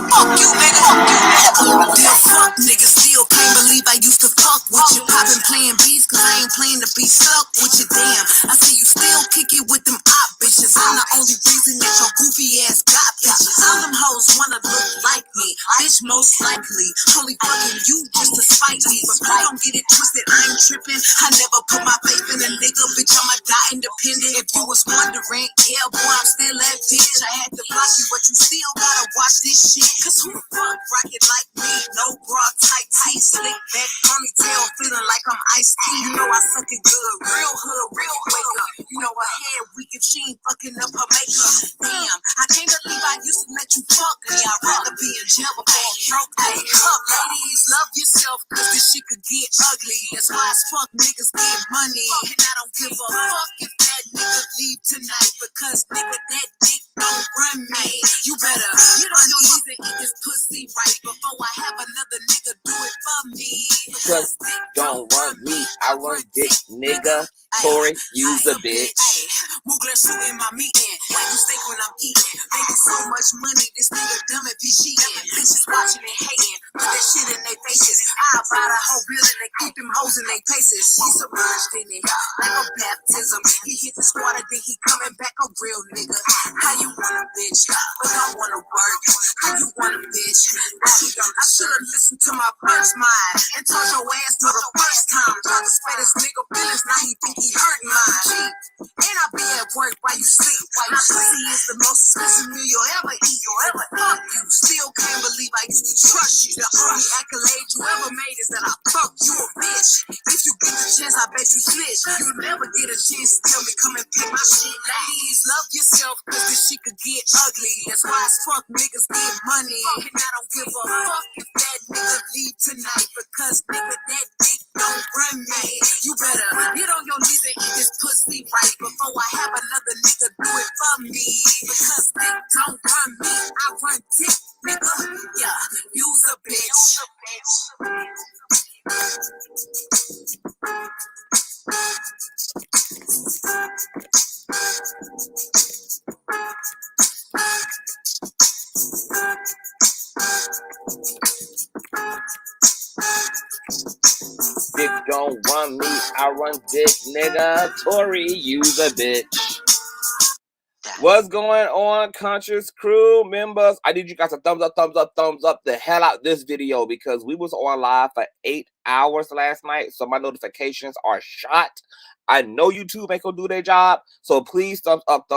fuck you, nigga. Still fuck, nigga. Still can't believe I used to fuck with you. I've been playing beats cause I ain't playing to be stuck with you. Damn, I see you still kick it with them op bitches. I'm the only reason that your goofy ass got bitches. All them hoes wanna look like me, bitch, most likely. Only fucking you just to spite me. But I don't get it twisted, I ain't tripping. I never put my faith in a nigga, bitch, I'ma die independent. If you was wondering, yeah, boy, I'm still that bitch. I had to block you, but you still gotta watch this shit. Cause who the fuck rock it like me? No bra, tight tee, slick back, ponytail, feeling like I'm iced tea. You know I suck it good, real hood, real wake up. You know her head weak if she ain't fucking up her makeup. Damn, I can't believe I used to let you fuck me. I'd rather be in jail before a broke day. Up, ladies, love yourself, cause this shit could get ugly. That's why as fuck niggas get money. And I don't give a fuck if that nigga leave tonight, because nigga, that dick don't run me. You better get on your knees and eat this pussy right before I have another nigga do it for me. Because dick don't run me, I run dick, nigga. Tory, use a bitch. Mugler suit in my meeting. Why you steak when I'm eating? Making so much money, this nigga dumb if he cheating. Bitches watching and hating, put that shit in their faces. I buy the whole building, they keep them hoes in their faces. He submerged in it, like a baptism. He hit the squad and then he coming back a real nigga. How you want a bitch, but don't wanna work? How you want a bitch? I should've listened to my first mind and told your ass no the first time. Tried to spare this nigga feelings, now he think he hurt mine. And I be at work while you sleep. My pussy is the most expensive meal you'll ever eat. Fuck you, still can't believe I used to trust you. The only accolade you ever made is that I fucked you a bitch. If you get the chance, I bet you snitch. You'll never get a chance to tell me come and pick my shit. Ladies, love yourself, cause this shit could get ugly. That's why as fuck niggas get money. And I don't give a fuck if that nigga leave tonight, because nigga, that dick don't run me. You better get on your knees and eat this pussy right before I have another nigga do it for me. Because dick don't run me, I run dick, nigga. Yeah, use a bitch. Dick don't run me, I run dick, nigga. Tory, use a bitch. What's going on, Conscious crew members? I need you guys to thumbs up the hell out this video, because we was on live for 8 hours last night, so my notifications are shot. I know YouTube ain't gonna do their job, so please thumbs up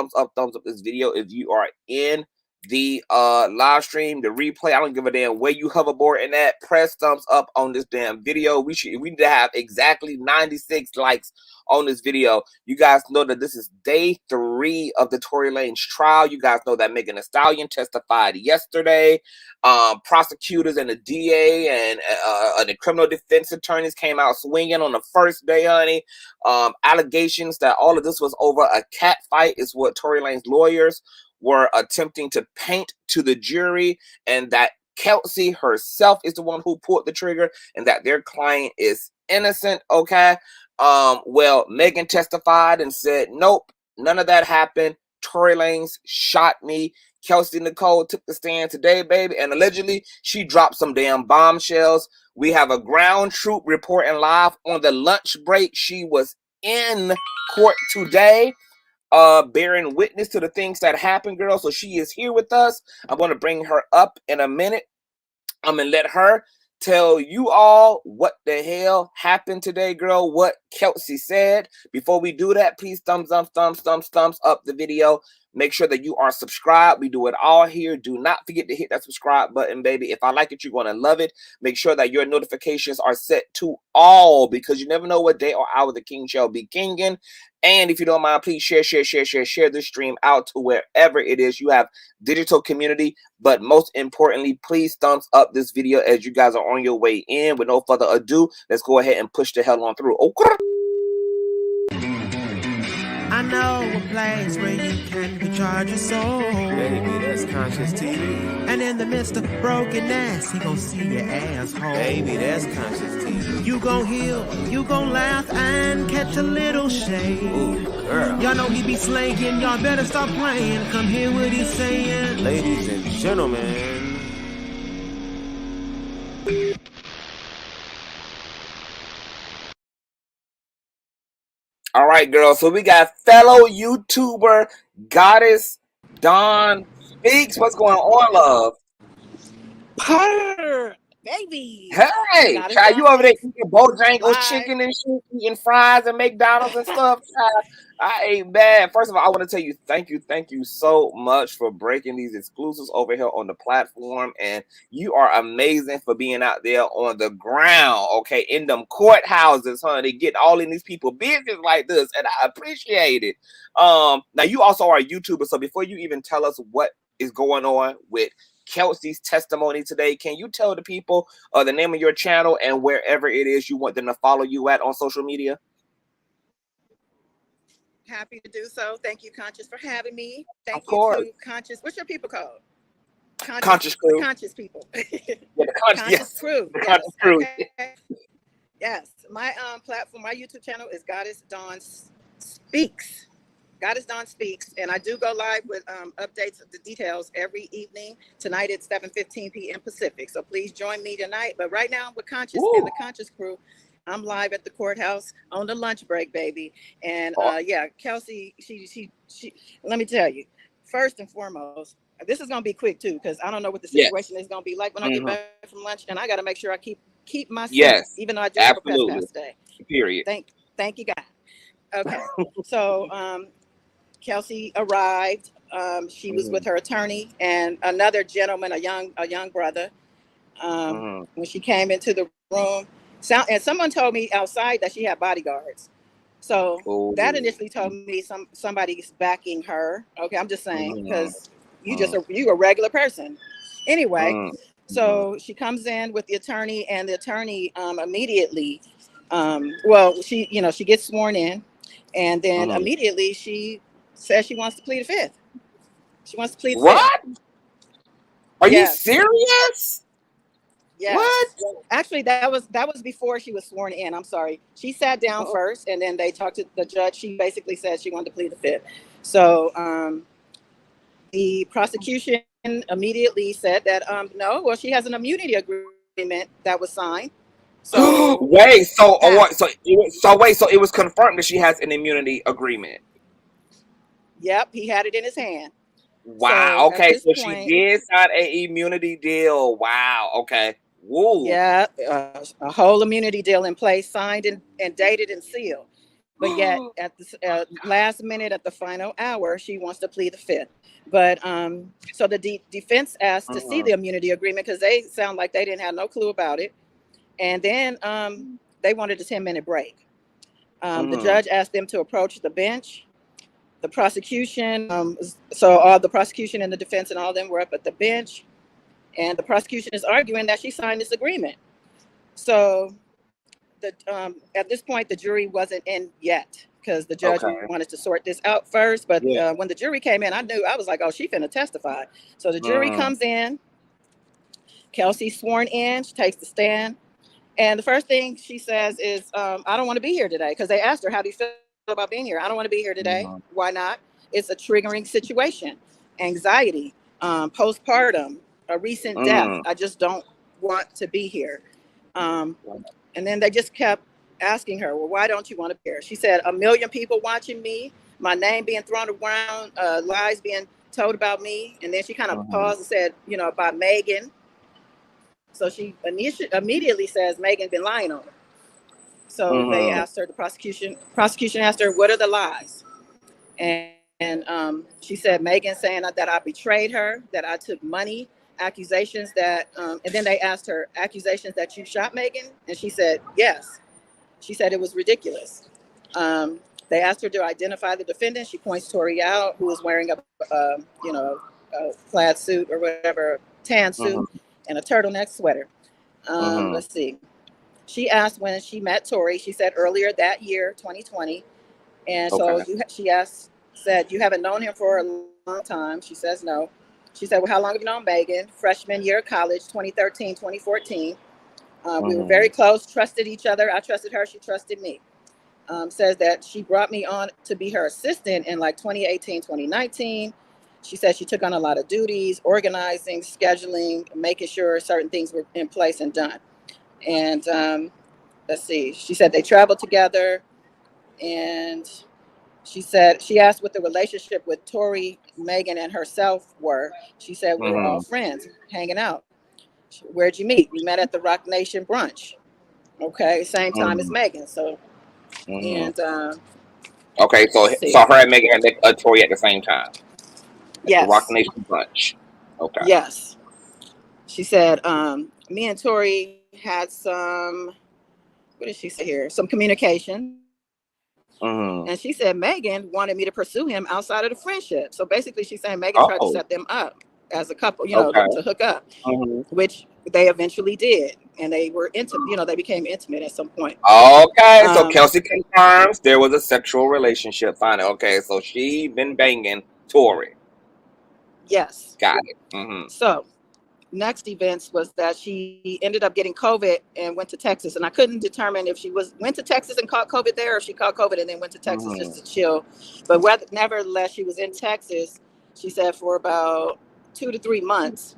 this video if you are in the live stream, the replay. I don't give a damn where you hoverboard in that. Press thumbs up on this damn video. We need to have exactly 96 likes on this video. You guys know that this is day 3 of the Tory Lanez trial. You guys know that Thee Stallion testified yesterday. Prosecutors and the DA and the criminal defense attorneys came out swinging on the first day, honey. Allegations that all of this was over a cat fight is what Tory Lanez lawyers were attempting to paint to the jury, and that Kelsey herself is the one who pulled the trigger, and that their client is innocent. Okay. Well, Megan testified and said, nope, none of that happened. Tory Lanez shot me. Kelsey Nicole took the stand today, baby, and allegedly she dropped some damn bombshells. We have a ground troop reporting live on the lunch break. She was in court today, bearing witness to the things that happened, girl. So she is here with us. I'm going to bring her up in a minute. I'm going to let her tell you all what the hell happened today, girl, what Kelsey said. Before we do that, please thumbs up the video. Make sure that you are subscribed. We do it all here. Do not forget to hit that subscribe button, baby. If I like it, you're going to love it. Make sure that your notifications are set to all, because you never know what day or hour the king shall be kinging. And if you don't mind, please share this stream out to wherever it is you have digital community. But most importantly, please thumbs up this video as you guys are on your way in. With no further ado, let's go ahead and push the hell on through. Okay. I know a place where you can recharge your soul. Baby, that's Consciouztv. And in the midst of brokenness, he gon' see your asshole. Baby, that's Consciouztv. You gon' heal, you gon' laugh and catch a little shade. Ooh, girl. Y'all know he be slaying, y'all better stop playing. Come hear what he's saying. Ladies and gentlemen, All right, girl. So we got fellow YouTuber Goddess Dawn Speaks. What's going on, love? Purr, baby. Hey, Goddess child, Dawn you over there Speaks eating Bojangles live. chicken and shit, eating fries and McDonald's and stuff. Child, I ain't bad. First of all, I want to tell you thank you so much for breaking these exclusives over here on the platform. And you are amazing for being out there on the ground, okay, in them courthouses, honey, getting all in these people business like this. And I appreciate it. Now you also are a YouTuber, so before you even tell us what is going on with Kelsey's testimony today, can you tell the people the name of your channel and wherever it is you want them to follow you at on social media? Happy to do so. Thank you, Conscious, for having me. Thank Of you course. to Conscious. What's your people called? Conscious crew. The Conscious people. Yeah, the Conscious Conscious crew. The Yes. Conscious crew. Okay. Yes. My platform, my YouTube channel is Goddess Dawn Speaks. Goddess Dawn Speaks, and I do go live with updates of the details every evening. Tonight it's 7:15 p.m. Pacific, so please join me tonight. But right now with Conscious and the Conscious crew, I'm live at the courthouse on the lunch break, baby. And yeah, Kelsey, she. Let me tell you, first and foremost, this is gonna be quick too, because I don't know what the situation is gonna be like when I get back from lunch, and I got to make sure I keep my seat, even though I do have a pass today. Period. Thank you, God. Okay, so Kelsey arrived. She was with her attorney and another gentleman, a young brother. When she came into the room, and someone told me outside that she had bodyguards. So that initially told me somebody's backing her. Okay, I'm just saying, because you a regular person. Anyway, so she comes in with the attorney, and the attorney immediately, she gets sworn in, and then immediately she says she wants to plead the fifth. She wants to plead the fifth. Are you serious? Yes. What? Actually, that was before she was sworn in. I'm sorry. She sat down first, and then they talked to the judge. She basically said she wanted to plead the fifth. So the prosecution immediately said that no, well, she has an immunity agreement that was signed. So so it was confirmed that she has an immunity agreement. Yep, he had it in his hand. Wow. So okay, so she did sign an immunity deal. Wow. Okay. Woo. Yeah, a whole immunity deal in place, signed and dated and sealed. But yet, at the last minute, at the final hour, she wants to plead the fifth. But so the defense asked to see the immunity agreement because they sound like they didn't have no clue about it. And then they wanted a 10-minute break. The judge asked them to approach the bench. The prosecution, so all the prosecution and the defense and all of them were up at the bench. And the prosecution is arguing that she signed this agreement. So at this point, the jury wasn't in yet because the judge wanted to sort this out first. But when the jury came in, I was like, oh, she finna testify. So the jury comes in. Kelsey's sworn in. She takes the stand. And the first thing she says is, I don't want to be here today, because they asked her, how do you feel about being here? I don't want to be here today. Why not? It's a triggering situation. Anxiety, postpartum, a recent death. I just don't want to be here. And then they just kept asking her, well, why don't you want to be here? She said, 1 million people watching me, my name being thrown around, lies being told about me. And then she kind of paused and said, about Megan. So she immediately says Megan been lying on her. So they asked her, the prosecution asked her, what are the lies? And she said, Megan saying that I betrayed her, that I took money, accusations that, and then they asked her, accusations that you shot Megan? And she said, yes. She said it was ridiculous. They asked her to identify the defendant. She points Tory out, who was wearing a plaid suit or whatever, tan suit, and a turtleneck sweater. Let's see. She asked when she met Tory. She said earlier that year, 2020. And so she said, you haven't known him for a long time. She says no. She said, well, how long have you known Megan? Freshman year of college, 2013, 2014. We were very close, trusted each other. I trusted her. She trusted me. Says that she brought me on to be her assistant in like 2018, 2019. She said she took on a lot of duties, organizing, scheduling, making sure certain things were in place and done. And let's see, she said they traveled together. And she asked what the relationship with Tory, Megan, and herself were. She said, we were all friends, hanging out. Where'd you meet? We met at the Rock Nation brunch. Okay, same time as Megan. So, and okay, so let's see. her and Megan and Tory at the same time. The Rock Yes. Nation brunch. Okay. Yes. She said, me and Tory had some, what did she say here? Some communication. And she said Megan wanted me to pursue him outside of the friendship. So basically she's saying Megan tried to set them up as a couple, you know, to hook up, which they eventually did. And they were intimate, you know, they became intimate at some point. Okay, so Kelsey confirms there was a sexual relationship. Fine. Okay, so she been banging Tory. Yes. Got it. So next events was that she ended up getting COVID and went to Texas. And I couldn't determine if she went to Texas and caught COVID there, or if she caught COVID and then went to Texas just to chill. But nevertheless, she was in Texas, she said, for about 2 to 3 months.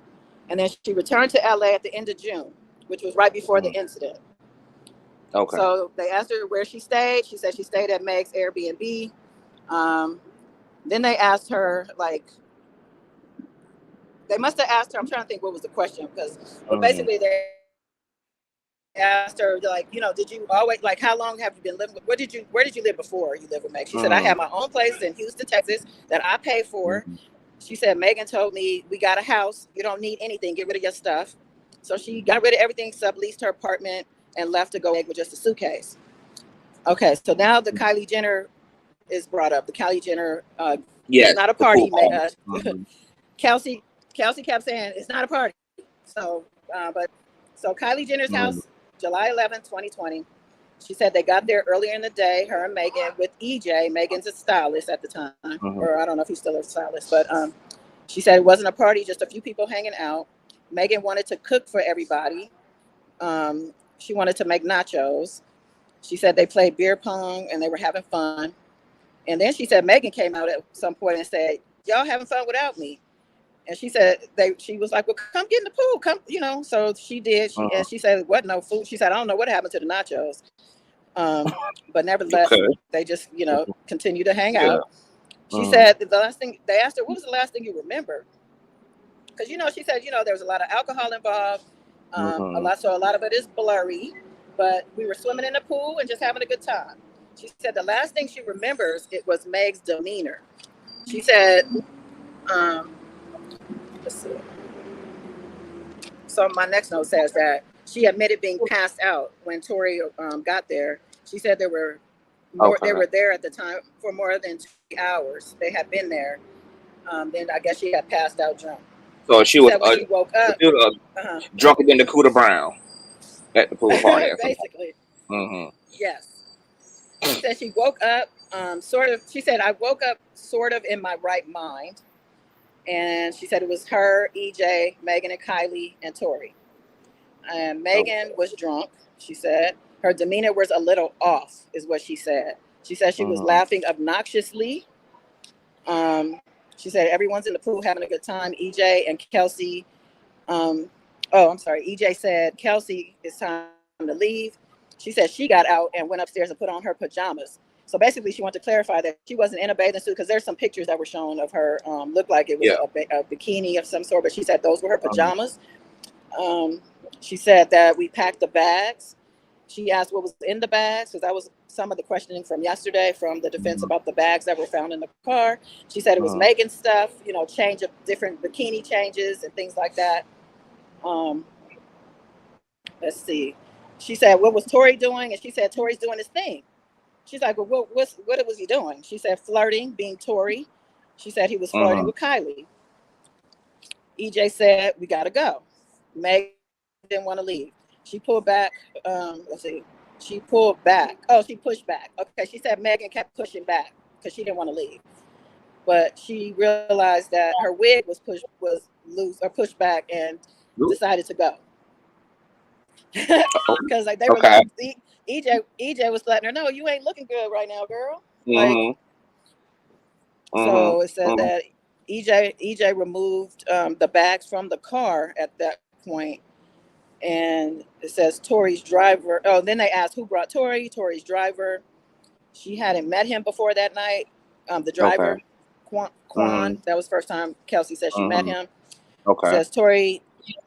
And then she returned to LA at the end of June, which was right before the incident. Okay. So they asked her where she stayed. She said she stayed at Meg's Airbnb. Then they asked her, like, they must have asked her, I'm trying to think what was the question, because basically they asked her, like, you know, did you always, like, how long have you been living with, where did you live before you lived with Meg? She said, I had my own place in Houston, Texas that I paid for. She said, Megan told me, we got a house, you don't need anything, get rid of your stuff. So she got rid of everything, subleased her apartment, and left to go with just a suitcase. Okay, so now the Kylie Jenner is brought up. The Kylie Jenner, it's not a party. Kelsey kept saying it's not a party. So, so Kylie Jenner's house, July 11th, 2020. She said they got there earlier in the day, her and Megan, with EJ. Megan's a stylist at the time, or I don't know if he's still a stylist, but she said it wasn't a party, just a few people hanging out. Megan wanted to cook for everybody. She wanted to make nachos. She said they played beer pong and they were having fun. And then she said Megan came out at some point and said, y'all having fun without me? And she said she was like, well, come get in the pool, come, you know. So she did. And she said, what, no food? She said, I don't know what happened to the nachos. But nevertheless, they just, you know, continue to hang out. She said the last thing they asked her, what was the last thing you remember? Because, you know, she said, you know, there was a lot of alcohol involved. A lot of it is blurry, but we were swimming in the pool and just having a good time. She said the last thing she remembers, it was Meg's demeanor. She said, let's see. So my next note says that she admitted being passed out when Tory got there. She said they were there at the time for more than 2 hours. They had been there. Then I guess she had passed out drunk. So she was when she woke up, drunker than the Cooter Brown at the pool party. Basically. Yes. She said she woke up she said, I woke up sort of in my right mind. And she said it was her, EJ, Megan, and Kylie, and Tory. And Megan was drunk, she said. Her demeanor was a little off, is what she said. She said she was laughing obnoxiously. She said everyone's in the pool having a good time. EJ and Kelsey. EJ said, Kelsey, it's time to leave. She said she got out and went upstairs and put on her pajamas. So basically, she wanted to clarify that she wasn't in a bathing suit, because there's some pictures that were shown of her, looked like it was a bikini of some sort, but she said those were her pajamas. She said that we packed the bags. She asked what was in the bags, because that was some of the questioning from yesterday from the defense about the bags that were found in the car. She said it was Megan's stuff, you know, change of different bikini changes and things like that. Let's see. She said, what was Tory doing? And she said, Tory's doing his thing. She's like, well, what was he doing? She said, flirting, being Tory. She said he was flirting with Kylie. EJ said, we got to go. Meg didn't want to leave. She pulled back. Let's see. She pulled back. Oh, she pushed back. Okay. She said Megan kept pushing back because she didn't want to leave. But she realized that her wig was pushed back and decided to go. Because like they were like, EJ was letting her know, you ain't looking good right now, girl. Like, so it said that EJ removed the bags from the car at that point, and it says Tory's driver. Oh, then they asked who brought Tory. Tory's driver. she hadn't met him before that night. The driver, Okay. Quan, Mm-hmm. that was the first time Kelsey said she met Mm-hmm. him. Okay. Says Tory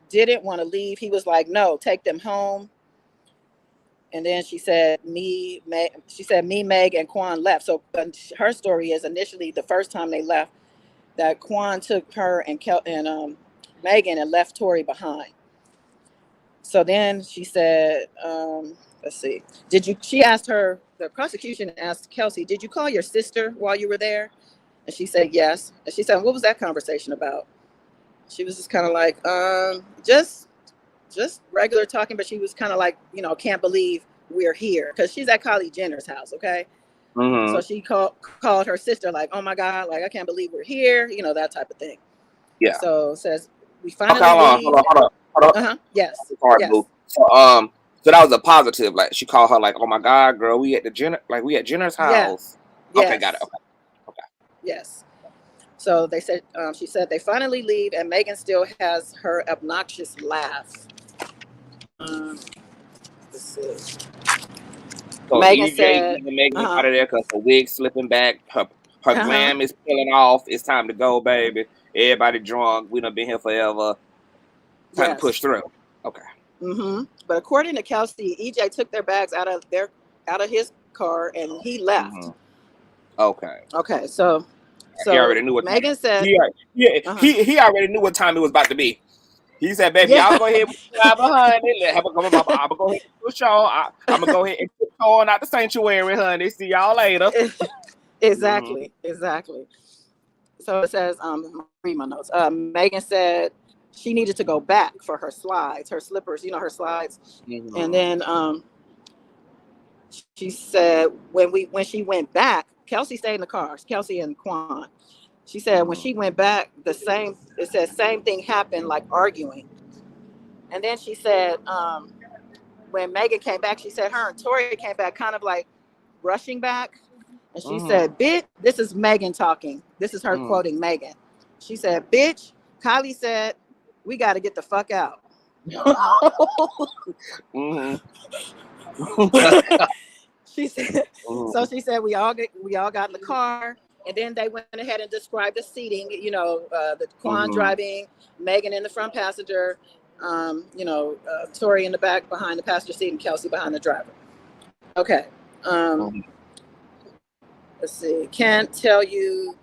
didn't want to leave. He was like, no, take them home. And then she said, me, Meg, and Quan left. So her story is initially the first time they left, that Quan took her and Megan and left Tory behind. So then she said, let's see, she asked her, the prosecution asked Kelsey, did you call your sister while you were there? And she said, yes. And she said, what was that conversation about? She was just kind of like, just regular talking, but she was kind of like, can't believe we're here, because she's at Kylie Jenner's house, okay? Mm-hmm. So she called her sister like, oh my God, like I can't believe we're here, that type of thing. Yeah. So it says we finally hold on. Yes. Sorry, Yes. boo. So that was a positive. Like she called her like, oh my God, girl, we at Jenner's house. Yeah. Okay, Yes. got it. Okay. Yes. So they said, she said they finally leave, and Megan still has her obnoxious laugh. Let's see. So Megan EJ said, Megan out of there because her wig's slipping back, her glam is peeling off. It's time to go, baby. Everybody drunk. We done been here forever. Time to push through. Okay. But according to Kelsey, EJ took their bags out of his car and he left. Okay. Okay. So he already knew what Megan said. He already knew what time it was about to be. He said, baby, y'all go ahead with the drive behind it. I'm going to go ahead and push on. I'm going to go ahead and push on out the sanctuary, honey. See y'all later. Exactly. So it says, read my notes. Megan said she needed to go back for her slides, her slippers, her slides. And then she said when she went back, Kelsey stayed in the car, Kelsey and Quan. She said when she went back, it says same thing happened, like arguing. And then she said when Megan came back, she said her and Tory came back kind of like rushing back. And she said, bitch, this is Megan talking. This is her quoting Megan. She said, bitch, Kylie said, we got to get the fuck out. She said, so she said, we all got in the car. And then they went ahead and described the seating, the Quan driving, Megan in the front passenger, Tory in the back behind the passenger seat, and Kelsey behind the driver. Okay. Let's see. Can't tell you.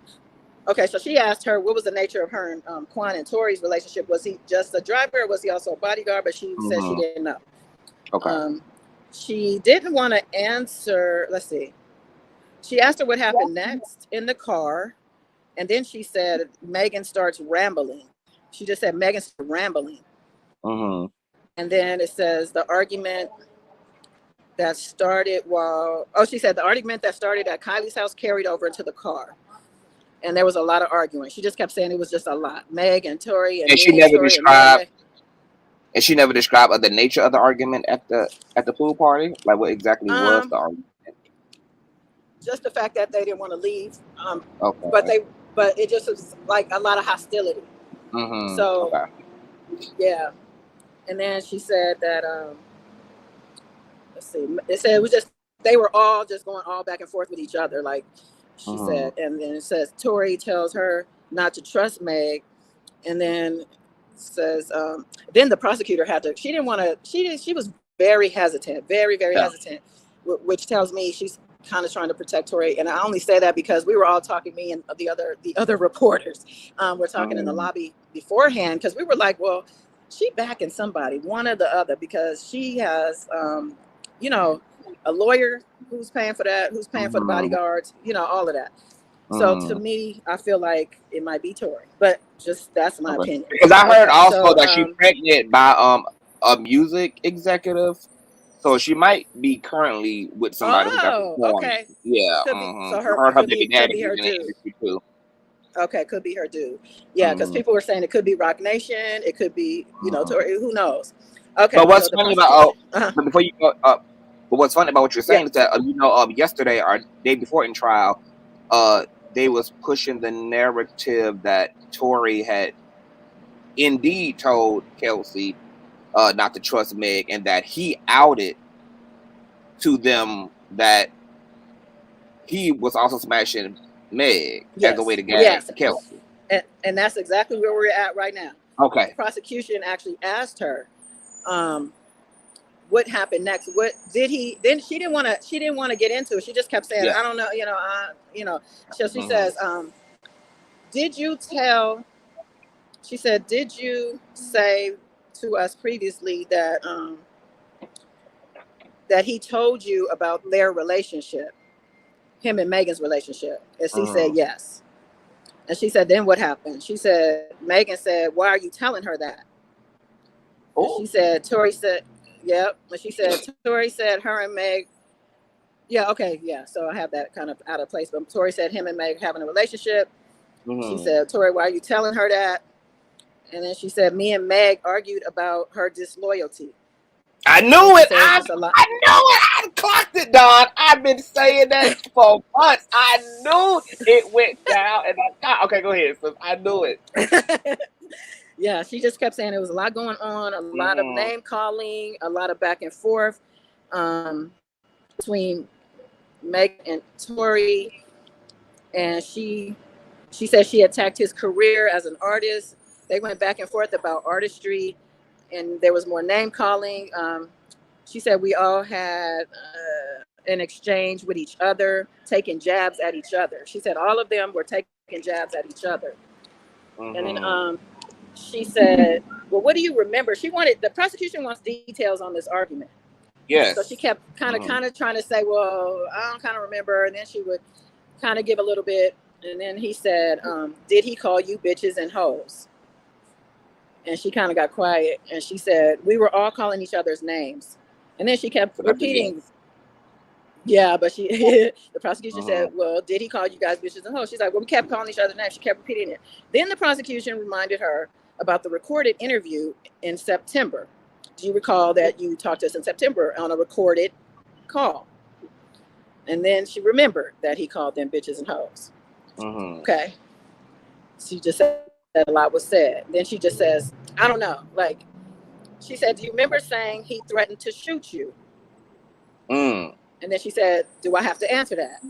Okay, so she asked her what was the nature of her and Quan and Tory's relationship. Was he just a driver, or was he also a bodyguard? But she said she didn't know. Okay. She didn't want to answer. Let's see. She asked her what happened next in the car, and then she said Megan starts rambling. She just said Megan started rambling. And then it says the argument that started she said the argument that started at Kylie's house carried over into the car. And there was a lot of arguing. She just kept saying it was just a lot. Meg and Tory and she never described. And she never described the nature of the argument at the pool party. Like what exactly was the argument? Just the fact that they didn't want to leave. Okay. But it just was like a lot of hostility. So yeah. And then she said that let's see. It said it was just they were all just going all back and forth with each other, like she said. And then it says Tory tells her not to trust Meg, and then says then the prosecutor had to. She was very hesitant, very hesitant, which tells me she's kind of trying to protect Tory. And I only say that because we were all talking, me and the other reporters were talking in the lobby beforehand, because we were like, well, she backing somebody, one or the other, because she has a lawyer who's paying for that, who's paying for the bodyguards, all of that. So to me, I feel like it might be Tory, but just that's my opinion. Because I heard also that she's pregnant by a music executive, so she might be currently with somebody who got the porn. Okay. Yeah. So her baby daddy is in the industry too. Okay, could be her dude. Yeah, because people were saying it could be Rock Nation, it could be Tory, who knows? Okay. But what's funny about but before you go up, but what's funny about what you're saying is that yesterday or day before in trial, they was pushing the narrative that Tory had indeed told Kelsey not to trust Meg, and that he outed to them that he was also smashing Meg as Yes, a way to gag yes, Kelsey. and that's exactly where we're at right now. The Okay. prosecution actually asked her, what happened next? What did he? Then she didn't want to get into it. She just kept saying, Yeah. I don't know, So she says, did you tell? She said, did you say to us previously that that he told you about their relationship, him and Megan's relationship? And she said yes. And she said, then what happened? She said, Megan said, why are you telling her that? And she said, Tory said, yep. And she said, Tory said her and Meg, yeah, okay, yeah. So I have that kind of out of place. But Tory said him and Meg having a relationship. She said, Tory, why are you telling her that? And then she said, me and Meg argued about her disloyalty. I knew it. I knew it. I clocked it, Don. I've been saying that for months. I knew it went down. And okay, go ahead. So I knew it. Yeah, she just kept saying there was a lot going on, a lot of name calling, a lot of back and forth between Meg and Tory. And she said she attacked his career as an artist. They went back and forth about artistry, and there was more name calling. She said we all had an exchange with each other, taking jabs at each other. She said all of them were taking jabs at each other. And then she said, well, what do you remember? The prosecution wants details on this argument. Yes. So she kept kind of trying to say, well, I don't kind of remember. And then she would kind of give a little bit. And then he said, did he call you bitches and hoes? And she kind of got quiet. And she said, we were all calling each other's names. And then she kept repeating. Yeah, but the prosecution said, well, did he call you guys bitches and hoes? She's like, well, we kept calling each other's names. She kept repeating it. Then the prosecution reminded her about the recorded interview in September. Do you recall that you talked to us in September on a recorded call? And then she remembered that he called them bitches and hoes. Okay. She just said that a lot was said. Then she just says, I don't know. Like, she said, do you remember saying he threatened to shoot you? And then she said, do I have to answer that?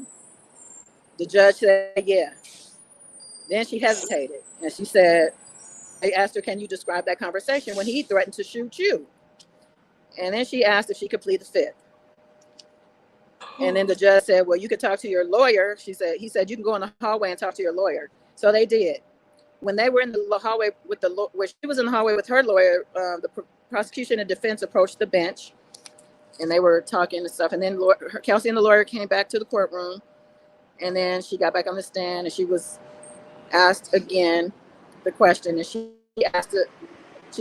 The judge said, yeah. Then she hesitated. And she said, they asked her, can you describe that conversation when he threatened to shoot you? And then she asked if she could plead the fifth. And then the judge said, well, you could talk to your lawyer. He said, you can go in the hallway and talk to your lawyer. So they did. When they were in the hallway where she was in the hallway with her lawyer, the prosecution and defense approached the bench and they were talking and stuff. And then Kelsey and the lawyer came back to the courtroom, and then she got back on the stand and she was asked again the question. And she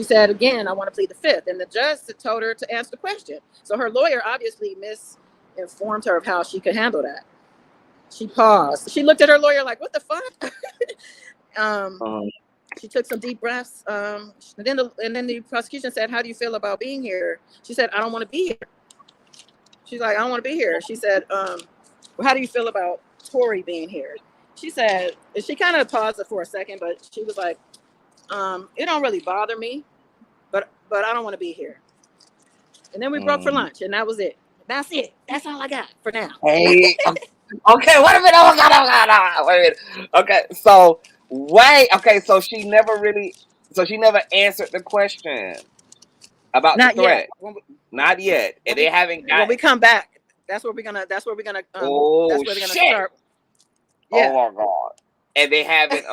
said, again, I want to plead the fifth. And the judge told her to answer the question. So her lawyer obviously misinformed her of how she could handle that. She paused. She looked at her lawyer like, what the fuck? She took some deep breaths. And then the prosecution said, how do you feel about being here? She said, I don't want to be here. She's like, I don't want to be here. She said, well, how do you feel about Tory being here? She said, and she kind of paused for a second, but she was like, it don't really bother me, but I don't want to be here. And then we broke for lunch, and that was it. That's it. That's all I got for now. Hey, okay, wait a minute. Oh my God. Wait a minute. Okay, so she never answered the question about Not the threat. yet. Not yet. And they haven't got. When we come back, that's where we're gonna start. Yeah. Oh my God. And they haven't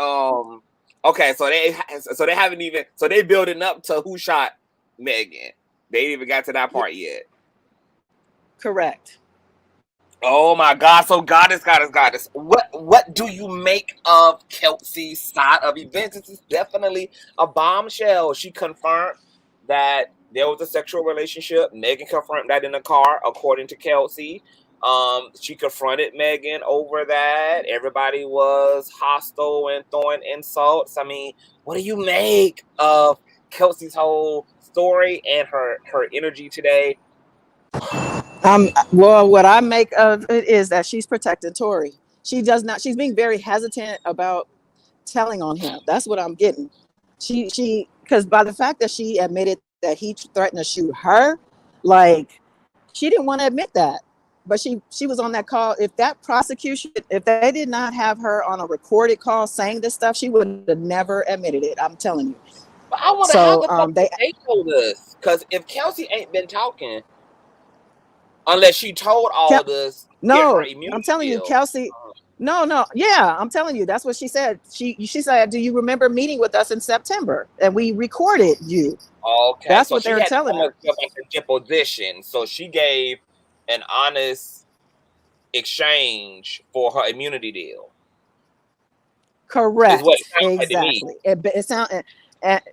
okay, so they haven't even, so they building up to who shot Megan. They ain't even got to that part yet. Correct. Oh my God! So goddess. What do you make of Kelsey's side of events? This is definitely a bombshell. She confirmed that there was a sexual relationship. Megan confirmed that in the car, according to Kelsey. She confronted Megan over that. Everybody was hostile and throwing insults. I mean, what do you make of Kelsey's whole story and her energy today? Well, what I make of it is that she's protecting Tory. She's being very hesitant about telling on him. That's what I'm getting. Because by the fact that she admitted that he threatened to shoot her, like, she didn't want to admit that. but she was on that call. If that prosecution, if they did not have her on a recorded call saying this stuff, she would have never admitted it. I'm telling you. But I wonder how So the fuck they told us. Because if Kelsey ain't been talking, unless she told all this, no, immunity I'm telling you, deal. Kelsey. No, yeah, I'm telling you, that's what she said. She said, "Do you remember meeting with us in September? And we recorded you." Okay, That's so what she they're had telling her. like a deposition. So she gave an honest exchange for her immunity deal. Is Correct. what it sounds like to me. Exactly. It sounds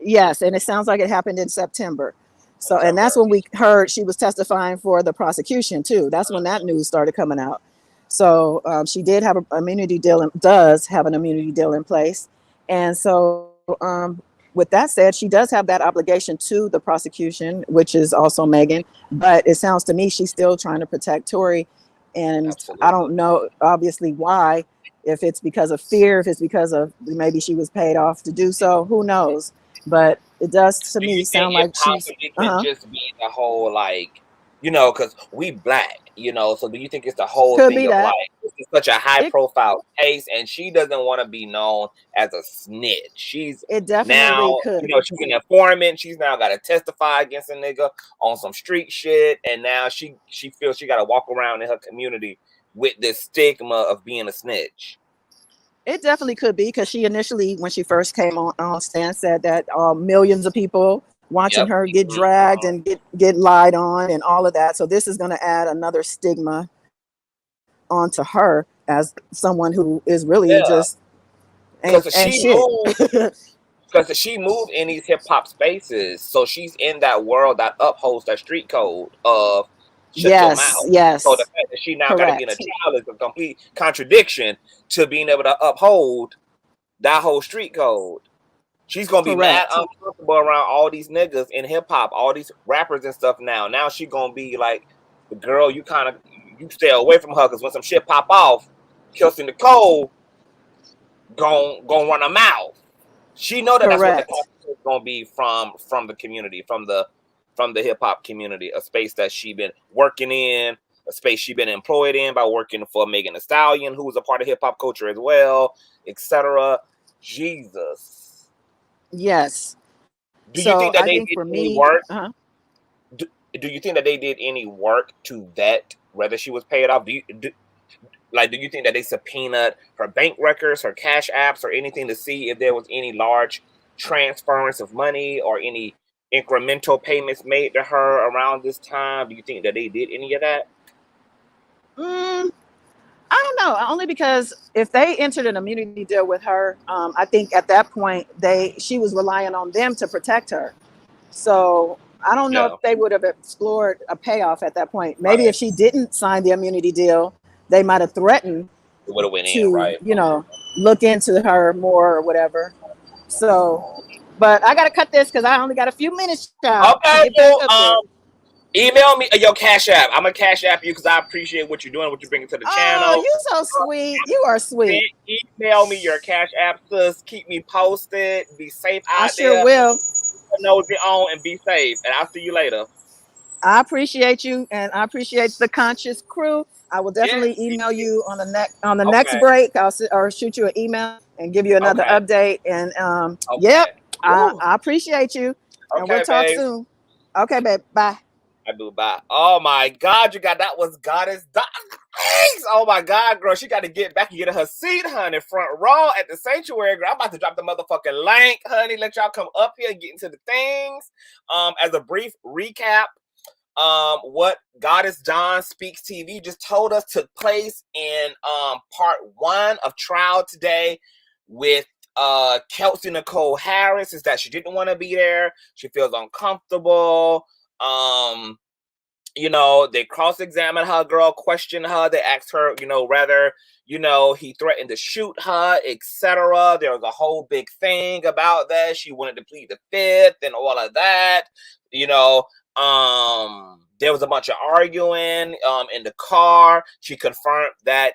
yes, and it sounds like it happened in September. So, and that's September. when we heard she was testifying for the prosecution too. That's when that news started coming out. So she did have an immunity deal, does have an immunity deal in place. And so with that said, she does have that obligation to the prosecution, which is also Megan. But it sounds to me she's still trying to protect Tory. And Absolutely. I don't know, obviously, why. If it's because of fear, if it's because of maybe she was paid off to do so, who knows? But it does to me sound like she's could just be the whole, like, you know, because we black, you know, so do you think it's the whole could thing be of that. like, this is such a high It- profile case and she doesn't want to be known as a snitch? She's It definitely now, could. you know, she's an informant. She's now got to testify against a nigga on some street shit. And now she feels she got to walk around in her community with this stigma of being a snitch. It definitely could be, because she initially, when she first came on stand, said that millions of people watching her get dragged and get lied on and all of that. So this is going to add another stigma onto her as someone who is really just ain't shit. Because she moved in these hip hop spaces, so she's in that world that upholds that street code of shut your mouth. Yes. So the fact that she now got to be in a trial is a complete contradiction to being able to uphold that whole street code. She's gonna be mad uncomfortable around all these niggas in hip hop, all these rappers and stuff. Now she gonna be like, the girl, you stay away from her, because when some shit pop off, Kelsey Nicole gonna run her mouth. She know that that's what the conversation is gonna be from the community, from the hip hop community, a space that she been working in, a space she been employed in by working for Megan Thee Stallion, who was a part of hip hop culture as well, etc. Jesus. Yes. Do you think that they did any work? Do you think that they did any work to vet whether she was paid off? Do you think that they subpoenaed her bank records, her cash apps, or anything to see if there was any large transference of money or any incremental payments made to her around this time? Do you think that they did any of that? I don't know. Only because if they entered an immunity deal with her, I think at that point she was relying on them to protect her. So I don't know if they would have explored a payoff at that point. Maybe if she didn't sign the immunity deal, they might have threatened to, you know, look into her more or whatever. So, but I gotta cut this because I only got a few minutes. Okay, well, email me your Cash App. I'm gonna Cash App you because I appreciate what you're doing, what you're bringing to the channel. Oh, you so sweet. You are sweet. Email me your Cash App, sis. Keep me posted. Be safe out there. I sure will. Nosy on and be safe. And I'll see you later. I appreciate you, and I appreciate the Conscious crew. I will definitely email you on the next break. I'll shoot you an email and give you another update. And I appreciate you. And we'll talk soon. Okay, babe. Bye. I do. Bye. Oh my God, that was Goddess. Oh my God, girl, she got to get back and get her seat, honey, front row at the sanctuary. Girl, I'm about to drop the motherfucking link, honey. Let y'all come up here and get into the things. As a brief recap, what Goddess John Speaks TV just told us took place in part 1 of trial today with Kelsey Nicole Harris, is that she didn't want to be there. She feels uncomfortable. You know, they cross-examined her, girl, questioned her. They asked her, you know, whether, you know, he threatened to shoot her, etc. There was a whole big thing about that. She wanted to plead the fifth and all of that. You know, there was a bunch of arguing in the car. She confirmed that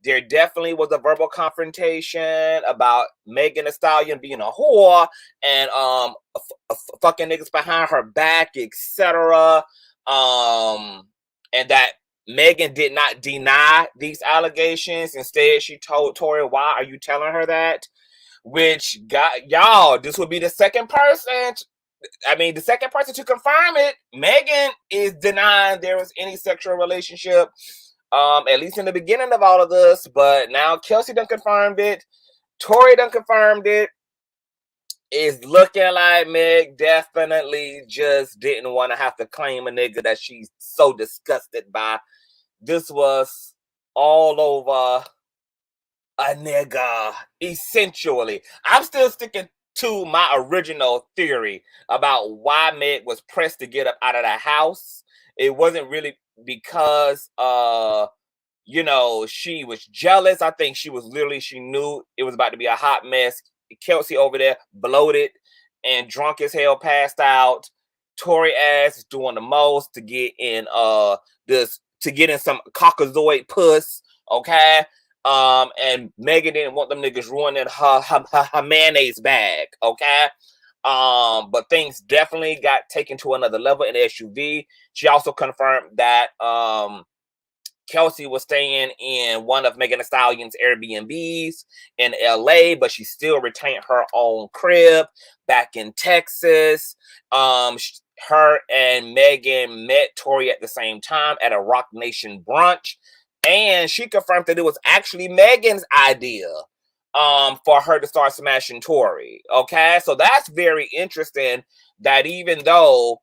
there definitely was a verbal confrontation about Megan Thee Stallion being a whore and fucking niggas behind her back, etc. And that Megan did not deny these allegations. Instead, she told Tory, "Why are you telling her that?" Which got y'all. This would be the second person. The second person to confirm it. Megan is denying there was any sexual relationship, at least in the beginning of all of this. But now Kelsey done confirmed it. Tory done confirmed it. It's looking like Meg definitely just didn't want to have to claim a nigga that she's so disgusted by. This was all over a nigga, essentially. I'm still sticking to my original theory about why Meg was pressed to get up out of the house. It wasn't really because she was jealous. I think she knew it was about to be a hot mess. Kelsey over there bloated and drunk as hell, passed out. Tory ass is doing the most to get in some caucasoid puss, okay? And Megan didn't want them niggas ruining her mayonnaise bag, okay? But things definitely got taken to another level in the SUV. She also confirmed that Kelsey was staying in one of Megan Thee Stallion's Airbnbs in LA, but she still retained her own crib back in Texas. Her and Megan met Tory at the same time at a Rock Nation brunch, and she confirmed that it was actually Megan's idea for her to start smashing Tory. Okay, so that's very interesting that even though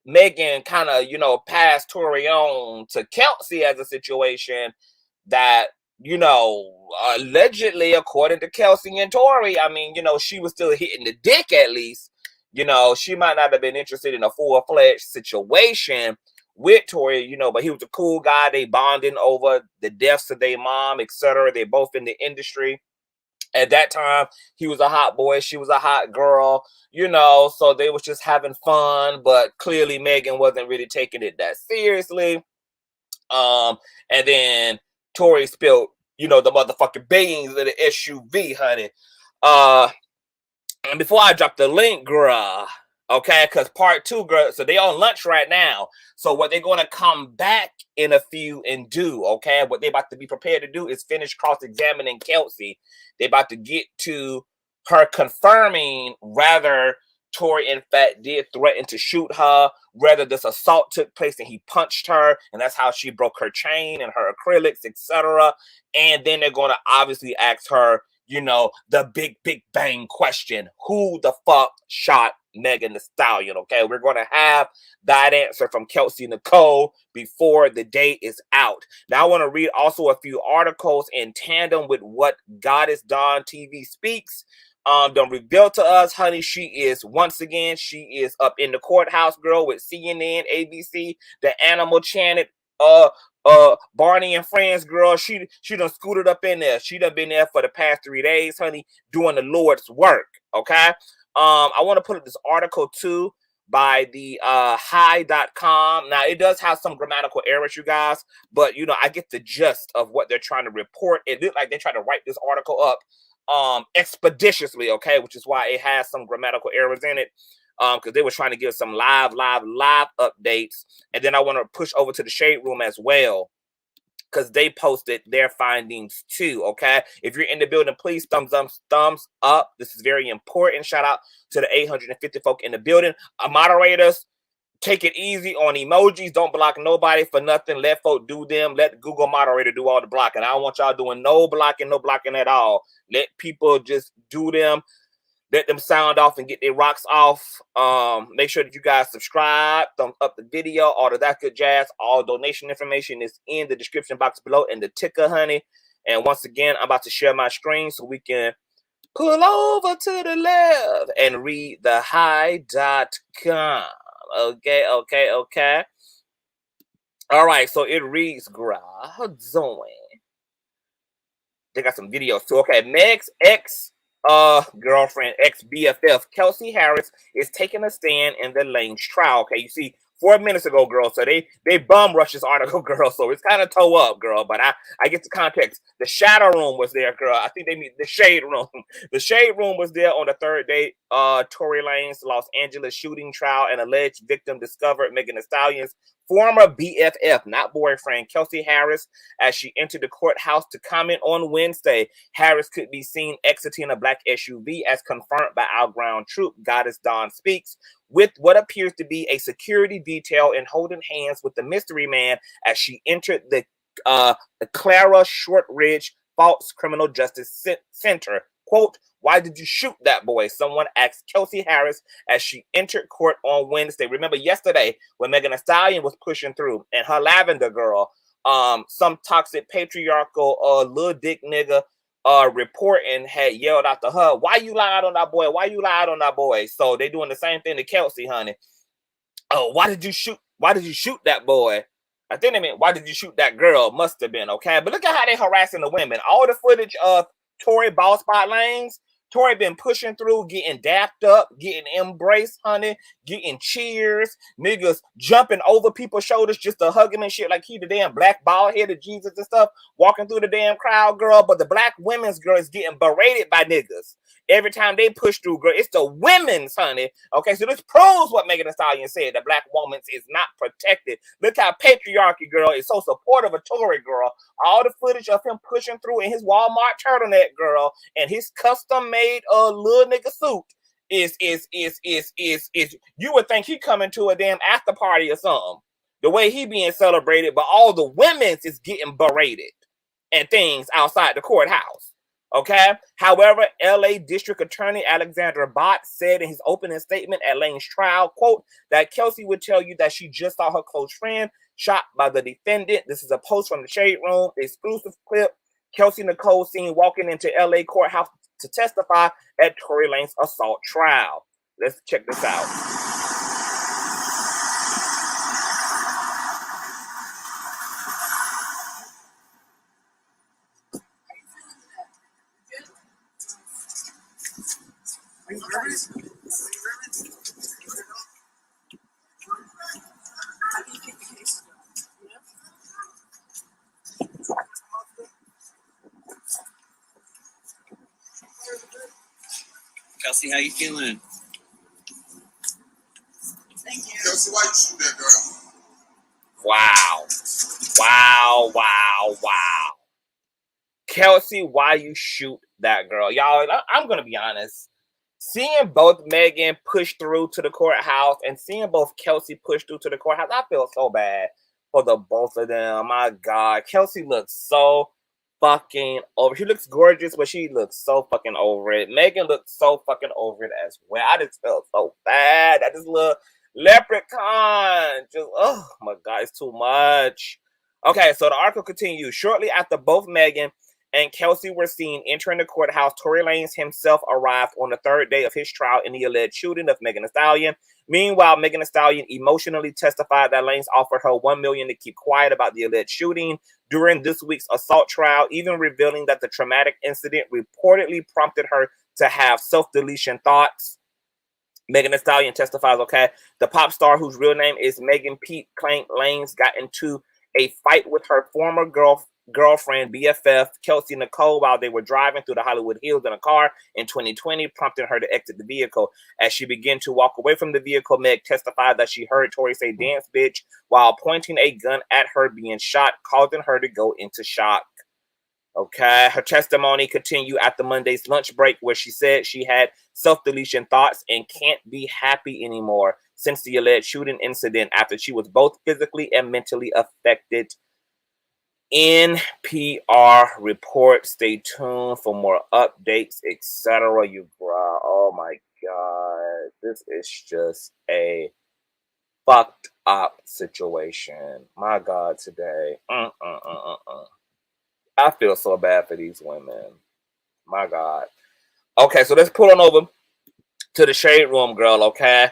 Megan kind of, passed Tory on to Kelsey as a situation that, allegedly, according to Kelsey and Tory, she was still hitting the dick at least. She might not have been interested in a full-fledged situation with Tory, but he was a cool guy. They bonding over the deaths of their mom, etc. They both in the industry. At that time, he was a hot boy. She was a hot girl, so they was just having fun. But clearly, Megan wasn't really taking it that seriously. And then Tory spilled, the motherfucking beans in the SUV, honey. And before I drop the link, girl, okay, because part 2, girl, so they on lunch right now. So what they're going to come back in a few and do, okay, what they about to be prepared to do is finish cross-examining Kelsey. They about to get to her confirming whether Tory, in fact, did threaten to shoot her, whether this assault took place and he punched her, and that's how she broke her chain and her acrylics, etc. And then they're going to obviously ask her, the big bang question: who the fuck shot Megan Thee Stallion? Okay, we're going to have that answer from Kelsey Nicole before the day is out. Now, I want to read also a few articles in tandem with what Goddess Dawn TV speaks. Don't reveal to us, honey. She is up in the courthouse, girl, with CNN, ABC, the Animal Channel, Barney and Friends, girl. She done scooted up in there. She done been there for the past 3 days, honey, doing the Lord's work. Okay. I want to put up this article too by the hi.com. Now, it does have some grammatical errors, you guys, but I get the gist of what they're trying to report. It looked like they're trying to write this article up expeditiously, okay, which is why it has some grammatical errors in it, because they were trying to give some live updates. And then I want to push over to the Shade Room as well, because they posted their findings too, okay? If you're in the building, please thumbs up. This is very important. Shout out to the 850 folk in the building. Moderators, take it easy on emojis. Don't block nobody for nothing. Let folk do them. Let Google moderator do all the blocking. I don't want y'all doing no blocking at all. Let people just do them. Let them sound off and get their rocks off. Make sure that you guys subscribe, thumbs up the video, all of that good jazz. All donation information is in the description box below and the ticker, honey. And once again, I'm about to share my screen so we can pull over to the left and read the hi.com. Okay. All right, so it reads, girl, how doing? They got some videos too. Okay, Meg's girlfriend, ex-BFF, Kelsey Harris, is taking a stand in the Lanez trial. Okay, you see, 4 minutes ago, girl, so they bum rushed this article, girl, so it's kind of toe up, girl, but I get the context. The shadow room was there, girl. I think they mean the shade room. The shade room was there on the third day. Tory Lanez Los Angeles shooting trial, and alleged victim discovered Megan Thee Stallion's former BFF, not boyfriend, Kelsey Harris, as she entered the courthouse to comment on Wednesday. Harris could be seen exiting a black SUV as confirmed by our ground troop, Goddess Dawn Speaks, with what appears to be a security detail and holding hands with the mystery man as she entered the Clara Shortridge False Criminal Justice Center. Quote, "Why did you shoot that boy?" someone asked Kelsey Harris as she entered court on Wednesday. Remember yesterday when Megan Thee Stallion was pushing through and her Lavender Girl, some toxic patriarchal little dick nigga reporting had yelled out to her, "Why you lied on that boy? Why you lied on that boy?" So they doing the same thing to Kelsey, honey. Oh, why did you shoot that boy? I think they meant, why did you shoot that girl? Must have been, okay? But look at how they harassing the women. All the footage of Tory Ball Spot Lanes, Tory been pushing through, getting dapped up, getting embraced, honey, getting cheers, niggas jumping over people's shoulders just to hug him and shit like he the damn black bald-headed Jesus and stuff, walking through the damn crowd, girl. But the black women's girl is getting berated by niggas. Every time they push through, girl, it's the women's, honey. Okay, so this proves what Megan Thee Stallion said, that black woman is not protected. Look how patriarchy, girl, is so supportive of Tory, girl. All the footage of him pushing through in his Walmart turtleneck, girl, and his custom-made little nigga suit is you would think he coming to a damn after party or something. The way he being celebrated, but all the women's is getting berated and things outside the courthouse. Okay. However, LA District Attorney Alexander Bott said in his opening statement at Lane's trial, quote, that Kelsey would tell you that she just saw her close friend shot by the defendant. This is a post from the Shade Room, exclusive clip. Kelsey Nicole seen walking into LA courthouse to testify at Tory Lanez assault trial. Let's check this out. Kelsey, how you feeling? Thank you. Kelsey, why you shoot that girl? Wow. Wow, wow, wow. Kelsey, why you shoot that girl? Y'all, I'm going to be honest. Seeing both Megan push through to the courthouse and seeing both Kelsey push through to the courthouse, I feel so bad for the both of them. My God. Kelsey looks so fucking over. She looks gorgeous, but she looks so fucking over it. Megan looks so fucking over it as well. I just felt so bad. That just little leprechaun. Just, oh my God, it's too much. Okay, so the article continues. Shortly after both Megan and Kelsey were seen entering the courthouse, Tory Lanez himself arrived on the third day of his trial in the alleged shooting of Megan Thee Stallion. Meanwhile, Megan Thee Stallion emotionally testified that Lanez offered her $1 million to keep quiet about the alleged shooting during this week's assault trial, even revealing that the traumatic incident reportedly prompted her to have self-deletion thoughts. Megan Thee Stallion testifies, okay, the pop star, whose real name is Megan Pete, claimed Lanez got into a fight with her former girlfriend, BFF, Kelsey Nicole, while they were driving through the Hollywood Hills in a car in 2020, prompting her to exit the vehicle. As she began to walk away from the vehicle, Meg testified that she heard Tory say, "Dance, bitch," while pointing a gun at her being shot, causing her to go into shock. Okay, her testimony continued after Monday's lunch break, where she said she had self-deletion thoughts and can't be happy anymore since the alleged shooting incident, after she was both physically and mentally affected. NPR report. Stay tuned for more updates, etc. You bro, oh my God, this is just a fucked up situation. My God, today. I feel so bad for these women. My God. Okay, so let's pull on over to the Shade Room, girl, okay?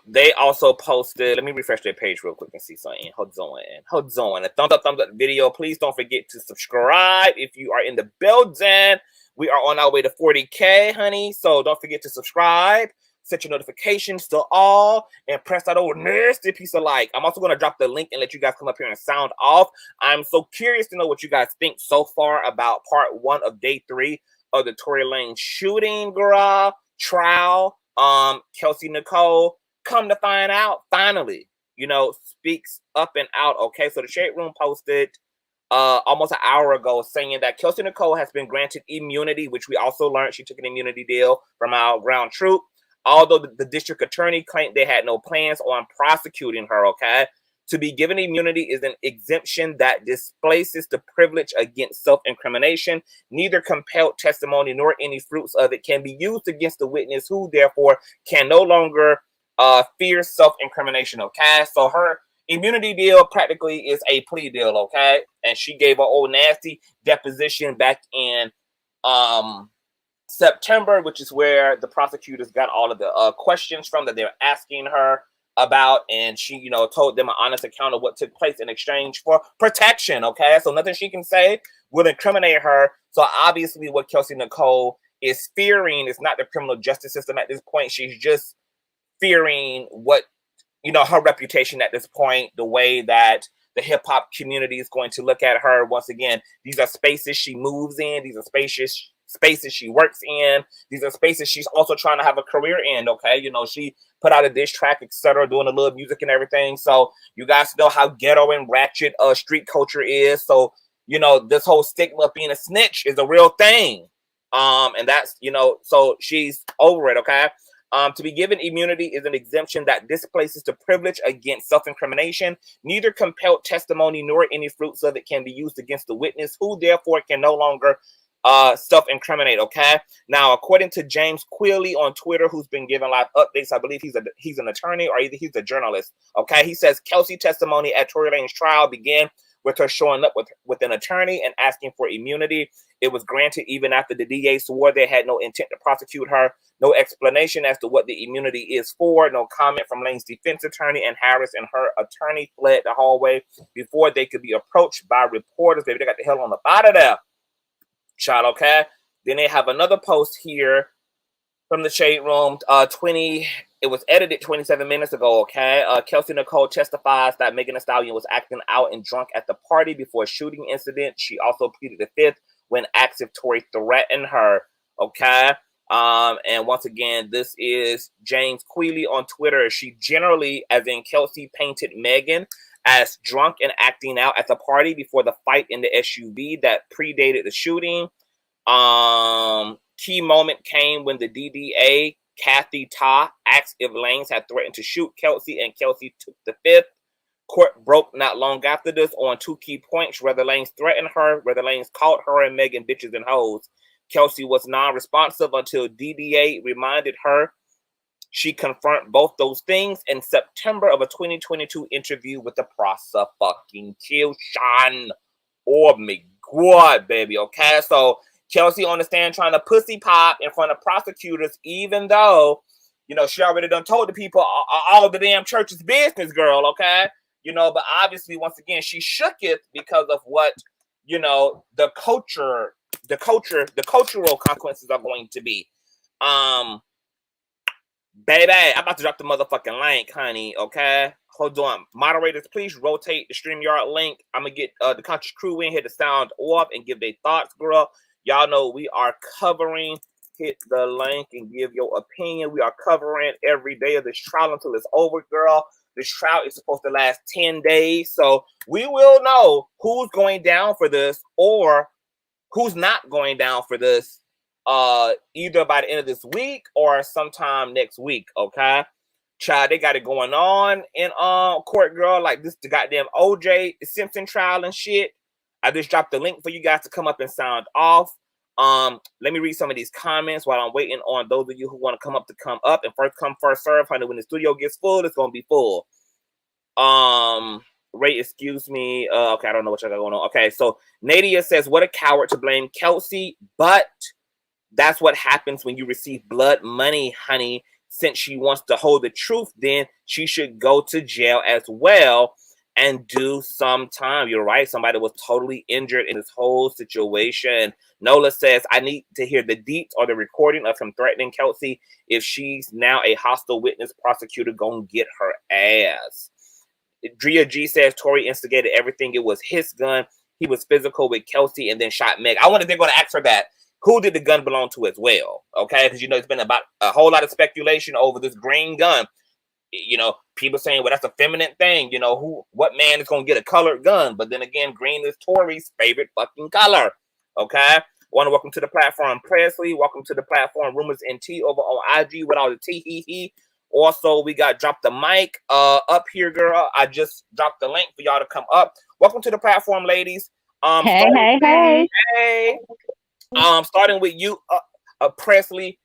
They also posted, let me refresh their page real quick and see something. Hold on. A thumbs up the video. Please don't forget to subscribe if you are in the building. We are on our way to 40K, honey. So don't forget to subscribe. Set your notifications to all and press that old nasty piece of like. I'm also going to drop the link and let you guys come up here and sound off. I'm so curious to know what you guys think so far about part 1 of day 3 of the Tory Lanez shooting, girl, trial. Kelsey Nicole, come to find out, finally, speaks up and out. Okay, so the Shade Room posted almost an hour ago saying that Kelsey Nicole has been granted immunity, which we also learned she took an immunity deal from our ground troop. Although the district attorney claimed they had no plans on prosecuting her, okay? To be given immunity is an exemption that displaces the privilege against self-incrimination. Neither compelled testimony nor any fruits of it can be used against the witness, who therefore can no longer fear self-incrimination, okay? So her immunity deal practically is a plea deal, okay? And she gave her old nasty deposition back in September, which is where the prosecutors got all of the questions from that they're asking her about, and she, told them an honest account of what took place in exchange for protection, okay? So nothing she can say will incriminate her. So obviously what Kelsey Nicole is fearing is not the criminal justice system at this point. She's just fearing what, her reputation at this point, the way that the hip-hop community is going to look at her. Once again, these are spaces she moves in. These are spaces she works in. These are spaces she's also trying to have a career in, okay? She put out a diss track, etc., doing a little music and everything. So you guys know how ghetto and ratchet street culture is. So, this whole stigma of being a snitch is a real thing. And that's, so she's over it, okay? To be given immunity is an exemption that displaces the privilege against self-incrimination. Neither compelled testimony nor any fruits of it can be used against the witness, who therefore can no longer self-incriminate, okay? Now, according to James Quilly on Twitter, who's been giving live updates, I believe he's an attorney or either he's a journalist, okay? He says Kelsey testimony at Tory Lanez trial began with her showing up with an attorney and asking for immunity. It was granted even after the DA swore they had no intent to prosecute her. No explanation as to what the immunity is for. No comment from Lane's defense attorney, and Harris and her attorney fled the hallway before they could be approached by reporters. Baby, they got the hell on up out of there. Child, okay? Then they have another post here from the Shade Room. It was edited 27 minutes ago, okay? Kelsey Nicole testifies that Megan Thee Stallion was acting out and drunk at the party before a shooting incident. She also pleaded the fifth when asked if Tory threatened her, okay? And once again, this is James Quealy on Twitter. She generally, as in Kelsey, painted Megan as drunk and acting out at the party before the fight in the SUV that predated the shooting. Key moment came when the DDA, Kathy Ta, asked if Lanez had threatened to shoot Kelsey, and Kelsey took the fifth. Court broke not long after this on two key points: whether Lanez threatened her, whether Lanez called her and Megan bitches and hoes. Kelsey was non-responsive until DDA reminded her. She confirmed both those things in September of a 2022 interview with the prosecution. Oh my God, baby, okay? So Kelsey on the stand trying to pussy pop in front of prosecutors, even though, she already done told the people all the damn church's business, girl, okay? But obviously, once again, she shook it because of what, the cultural consequences are going to be. Baby, I'm about to drop the motherfucking link, honey, okay? Hold on. Moderators, please rotate the StreamYard link. I'm going to get the Conscious crew in here to sound off and give their thoughts, girl. Y'all know we are covering. Hit the link and give your opinion. We are covering every day of this trial until it's over, girl. This trial is supposed to last 10 days. So we will know who's going down for this or who's not going down for this. Either by the end of this week or sometime next week, okay? Child, they got it going on in court, girl, like this the goddamn OJ Simpson trial and shit. I just dropped the link for you guys to come up and sound off. Let me read some of these comments while I'm waiting on those of you who want to come up. And first come, first serve, honey. When the studio gets full, it's gonna be full. Ray, excuse me. Okay, I don't know what y'all got going on. Okay, so Nadia says, what a coward to blame Kelsey, but that's what happens when you receive blood money, honey. Since she wants to hold the truth, then she should go to jail as well and do some time. You're right. Somebody was totally injured in this whole situation. Nola says, I need to hear the deets or the recording of him threatening Kelsey. If she's now a hostile witness, prosecutor gonna get her ass. Drea G says, Tory instigated everything. It was his gun. He was physical with Kelsey and then shot Meg. I wonder if they're going to ask her that. Who did the gun belong to as well? Okay, because it's been about a whole lot of speculation over this green gun. You know, people saying, well, that's a feminine thing. You know, what man is gonna get a colored gun? But then again, green is Tory's favorite fucking color. Okay. Want to welcome to the platform Presley. Welcome to the platform Rumors NT over on IG with all the T. Also, we got Drop the Mic up here, girl. I just dropped the link for y'all to come up. Welcome to the platform, ladies. Hey. Hey. Starting with you, Presley.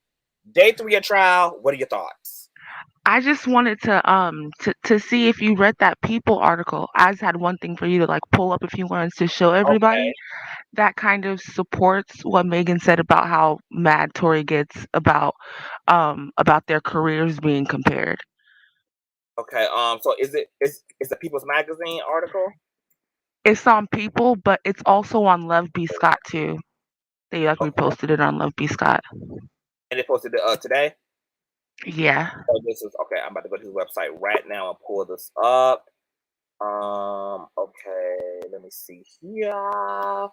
Day 3 of trial. What are your thoughts? I just wanted to see if you read that People article. I just had one thing for you to like pull up if you wanted to show everybody. Okay. That kind of supports what Megan said about how mad Tory gets about their careers being compared. Okay. So is the People's Magazine article? It's on People, but it's also on Love B. Scott too. They like reposted it on Love B. Scott. And they posted it today? Yeah. So this is okay. I'm about to go to his website right now and pull this up. Okay, let me see here.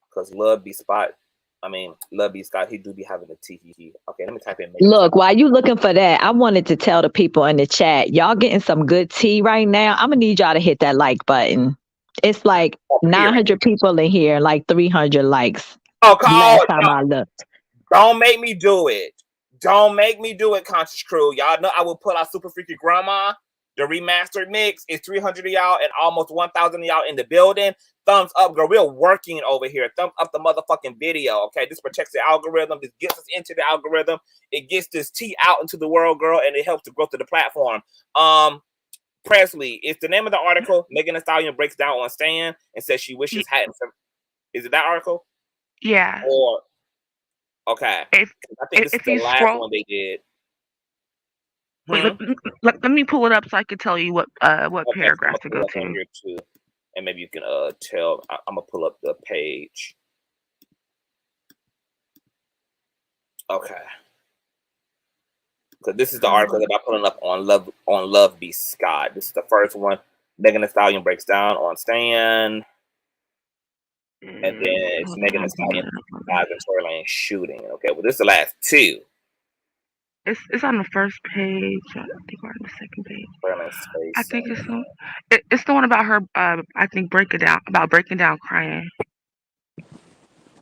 Because Love B. Scott, he do be having a T. Okay, let me type in. Look, while you looking for that, I wanted to tell the people in the chat, y'all getting some good tea right now. I'm gonna need y'all to hit that like button. It's like 900 people in here, like 300 likes. Last time I looked. Don't make me do it. Don't make me do it, Conscious Crew. Y'all know I will pull out Super Freaky Grandma. The remastered mix is 300 of y'all and almost 1,000 of y'all in the building. Thumbs up, girl. We're working over here. Thumbs up the motherfucking video, okay? This protects the algorithm. This gets us into the algorithm. It gets this tea out into the world, girl, and it helps the growth of the platform. Presley, it's the name of the article. Megan Thee Stallion breaks down on Stan and says she wishes hadn't. Is it that article? Yeah. Or okay. I think this is the last one they did. Wait, let me pull it up so I can tell you what paragraph to go to. Here too. And maybe you can tell. I'm gonna pull up the page. Okay. Because this is the article that I'm pulling up on Love B. Scott. This is the first one. Megan Thee Stallion breaks down on Stan. And then it's Megan Thee Stallion and Tory Lanez shooting. Okay, well, this is the last two. It's on the first page. I think we're on the second page. I think it's the one about her. I think breaking down crying.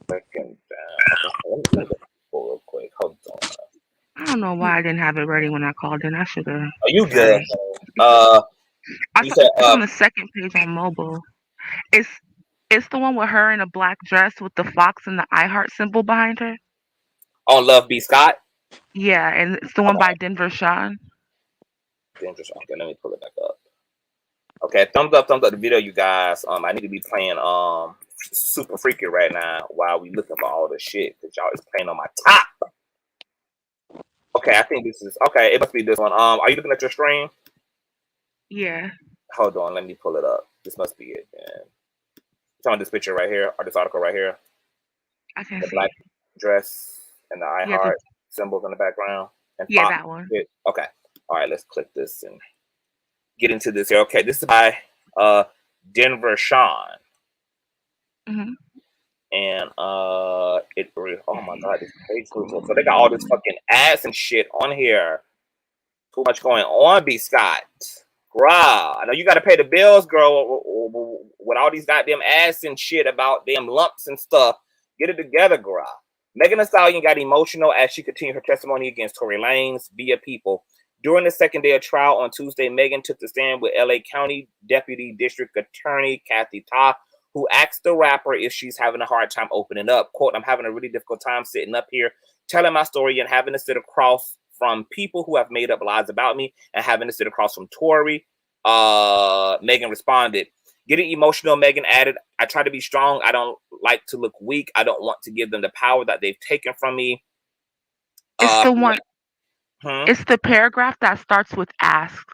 Breaking down. Let me go real quick. Hold on. I don't know why I didn't have it ready when I called in. I should have. Are you good? It's on the second page on mobile. It's the one with her in a black dress with the fox and the iHeart symbol behind her. On Love B. Scott? Yeah, and it's the one by Denver Sean. Denver Sean. Okay, let me pull it back up. Okay, thumbs up the video, you guys. I need to be playing Super Freaky right now while we looking for all this shit because y'all is playing on my top. Okay, I think this is okay. It must be this one. Are you looking at your stream? Yeah. Hold on, let me pull it up. This must be it, man. Talking about this picture right here or this article right here. I can the see black dress and the iHeart symbols in the background. And that one. Okay. All right, let's click this and get into this here. Okay, this is by Denver Sean. Mm-hmm. And oh my god, this page so they got all this fucking ass and shit on here. Too much going on, B. Scott. Bruh, I know you gotta pay the bills, girl, with all these goddamn ass and shit about damn lumps and stuff. Get it together, girl. Megan Thee Stallion got emotional as she continued her testimony against Tory Lanez via People. During the second day of trial on Tuesday, Megan took the stand with LA County Deputy District Attorney Kathy Ta, who asked the rapper if she's having a hard time opening up. Quote, I'm having a really difficult time sitting up here, telling my story and having to sit across from people who have made up lies about me and having to sit across from Tory. Megan responded. Getting emotional, Megan added, I try to be strong. I don't like to look weak. I don't want to give them the power that they've taken from me. It's the one. It's the paragraph that starts with ask.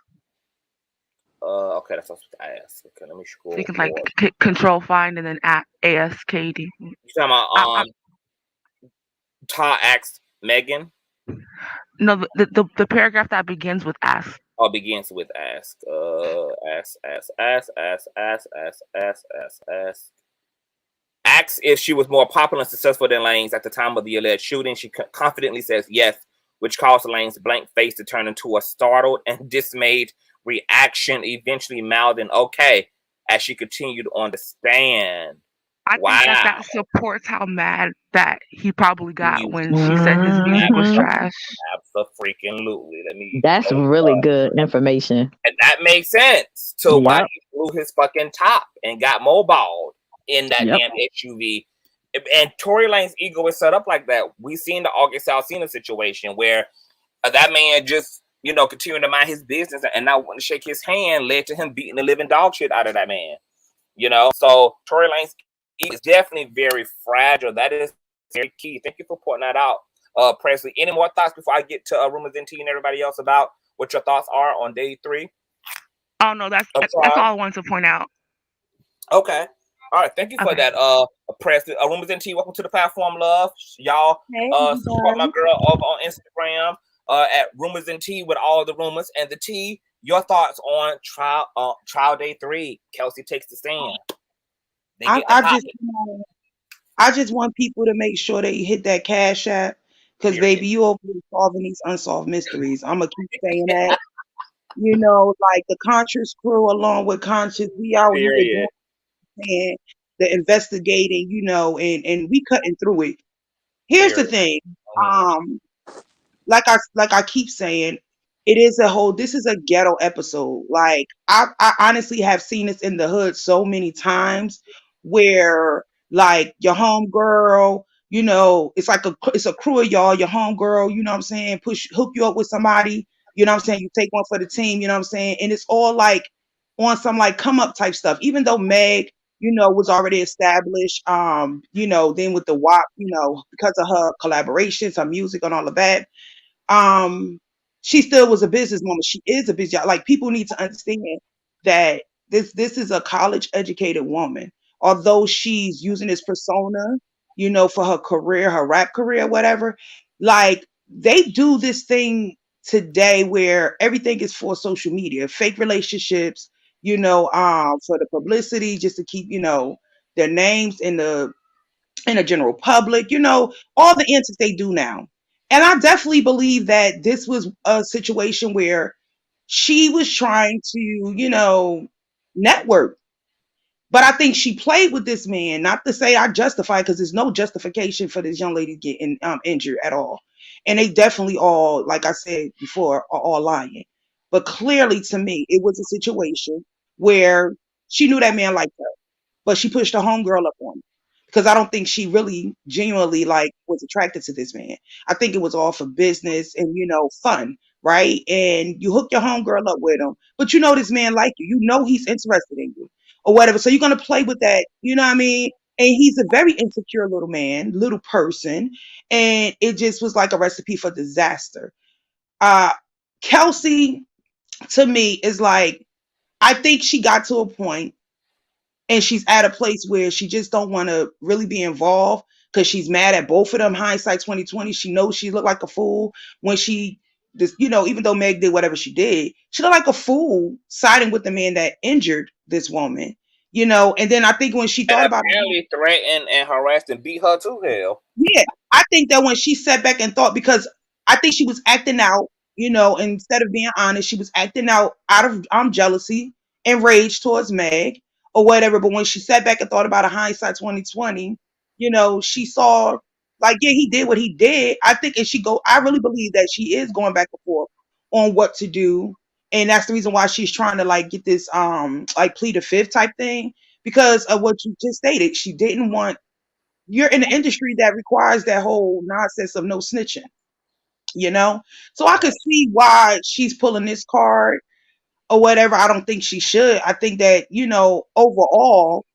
Okay, that's what I asked. Okay, let me scroll. So you can like control find and then ASKD. You talking about Ta asked Megan? No, the paragraph that begins with ask. Oh, begins with ask. Asks if she was more popular and successful than Lanez at the time of the alleged shooting. She confidently says yes, which caused Lane's blank face to turn into a startled and dismayed reaction, eventually mouthing "okay" as she continued on the stand. I think Wow. that supports how mad that he probably got when she said his Mhm. music was trash. Absolutely. Let me. That's really good information. And that makes sense to why Yep. he blew his fucking top and got mobile in that Yep. damn SUV. And Tory Lane's ego is set up like that. We seen the August Alsina situation where that man just, continuing to mind his business and not wanting to shake his hand led to him beating the living dog shit out of that man. So Tory Lane's ego is definitely very fragile. That is very key. Thank you for pointing that out, Presley. Any more thoughts before I get to Rumors and Tea and everybody else about what your thoughts are on day 3? Oh no, that's all I wanted to point out. Okay. All right. Thank you for that, Presley. Rumors and Tea, welcome to the platform, love. Y'all support my girl over on Instagram at Rumors and Tea with all the rumors and the tea. Your thoughts on trial day 3. Kelsey takes the stand. I just want people to make sure they hit that Cash App, because baby, you over here solving these unsolved mysteries. I'm gonna keep saying that. Like the Conscious crew, along with Conscious, we out here doing the investigating, and we cutting through it. Here's the thing. Like I keep saying, this is a ghetto episode. Like I honestly have seen this in the hood so many times where like your homegirl, it's a crew of y'all, your homegirl, you know what I'm saying, hook you up with somebody, you know what I'm saying, you take one for the team, you know what I'm saying, and it's all like on some like come up type stuff, even though Meg, was already established, then with the WAP, because of her collaborations, her music and all of that, she still was a businesswoman. She is a business. Like people need to understand that this is a college educated woman. Although she's using this persona, for her career, her rap career, whatever. Like they do this thing today where everything is for social media, fake relationships, for the publicity, just to keep, their names in the general public, all the antics they do now. And I definitely believe that this was a situation where she was trying to, network. But I think she played with this man, not to say I justify, because there's no justification for this young lady getting injured at all. And they definitely all, like I said before, are all lying. But clearly to me, it was a situation where she knew that man liked her, but she pushed her homegirl up on him, because I don't think she really genuinely like was attracted to this man. I think it was all for business and fun, right? And you hook your homegirl up with him, but this man like you. He's interested in you or whatever. So you're gonna play with that, you know what I mean? And he's a very insecure little man, little person, and it just was like a recipe for disaster. Kelsey, to me, is like, I think she got to a point and she's at a place where she just don't want to really be involved because she's mad at both of them. Hindsight 2020, she knows she looked like a fool when even though Meg did whatever she did, she looked like a fool siding with the man that injured this woman. And then I think when she thought about it, threatened and harassed and beat her to hell. Yeah, I think that when she sat back and thought, because I think she was acting out, instead of being honest, she was acting out of jealousy and rage towards Meg or whatever. But when she sat back and thought about a hindsight 2020, she saw like, yeah, he did what he did. I think, I really believe that she is going back and forth on what to do. And that's the reason why she's trying to like get this like plead the fifth type thing, because of what you just stated. She didn't want, you're in an industry that requires that whole nonsense of no snitching, So I could see why she's pulling this card or whatever. I don't think she should. I think that, overall,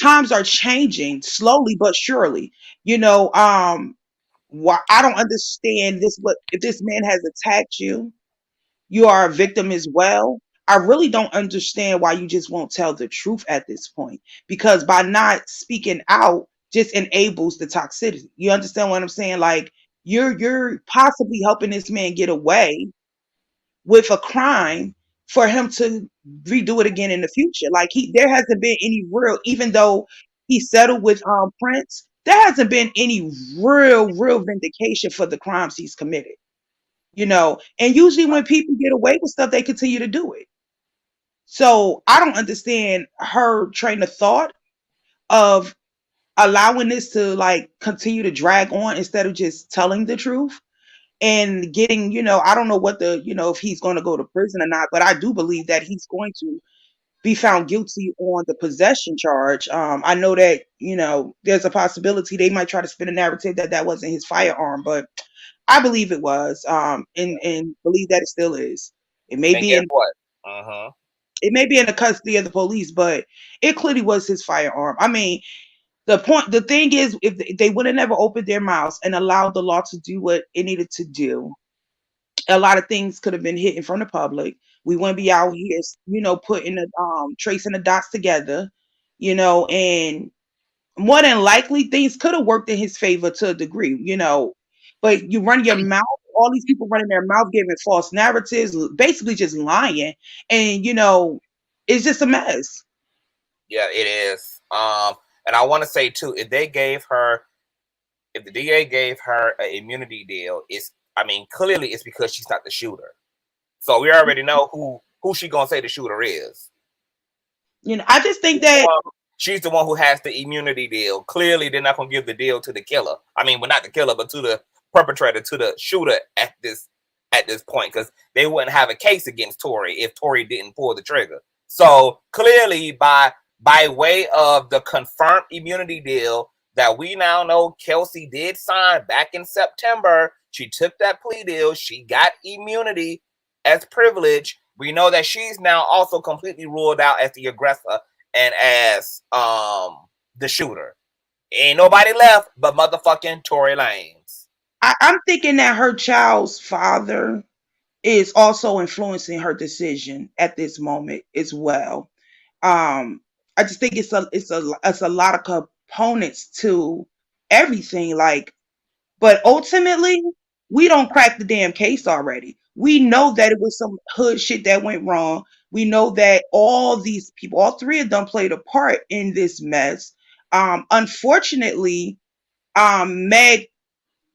times are changing slowly but surely. Why I don't understand this, but if this man has attacked you, you are a victim as well. I really don't understand why you just won't tell the truth at this point, because by not speaking out just enables the toxicity. You understand what I'm saying? Like you're possibly helping this man get away with a crime for him to redo it again in the future. Like there hasn't been any real, even though he settled with Prince, there hasn't been any real vindication for the crimes he's committed. You know, and usually when people get away with stuff, they continue to do it. So I don't understand her train of thought of allowing this to like continue to drag on instead of just telling the truth and getting, you know, I don't know what the, you know, if he's going to go to prison or not, but I do believe that he's going to be found guilty on the possession charge. I know that, you know, there's a possibility they might try to spin a narrative that that wasn't his firearm, but I believe it was, and believe that it still is. It may And be guess in what? it may be in the custody of the police, but it clearly was his firearm. I mean, the thing is, if they would have never opened their mouths and allowed the law to do what it needed to do, a lot of things could have been hidden from the public. We wouldn't be out here, you know, putting the tracing the dots together, you know, and more than likely things could have worked in his favor to a degree, you know. But you run your mouth, all these people running their mouth, giving false narratives, basically just lying, and you know, it's just a mess. Yeah, it is. And I want to say too, if the DA gave her an immunity deal, I mean, clearly it's because she's not the shooter. So we already know who she gonna say the shooter is. You know, I just think that she's the one who has the immunity deal. Clearly, they're not gonna give the deal to the killer. I mean, well, not the killer, but to the perpetrator, to the shooter at this point, because they wouldn't have a case against Tory if Tory didn't pull the trigger. So clearly, by way of the confirmed immunity deal that we now know Kelsey did sign back in September, she took that plea deal. She got immunity as privilege. We know that she's now also completely ruled out as the aggressor and as the shooter. Ain't nobody left but motherfucking Tory Lanez. I'm thinking that her child's father is also influencing her decision at this moment as well. I just think it's a lot of components to everything. Like, but ultimately, we don't crack the damn case already. We know that it was some hood shit that went wrong. We know that all these people, all three of them, played a part in this mess. Unfortunately, Meg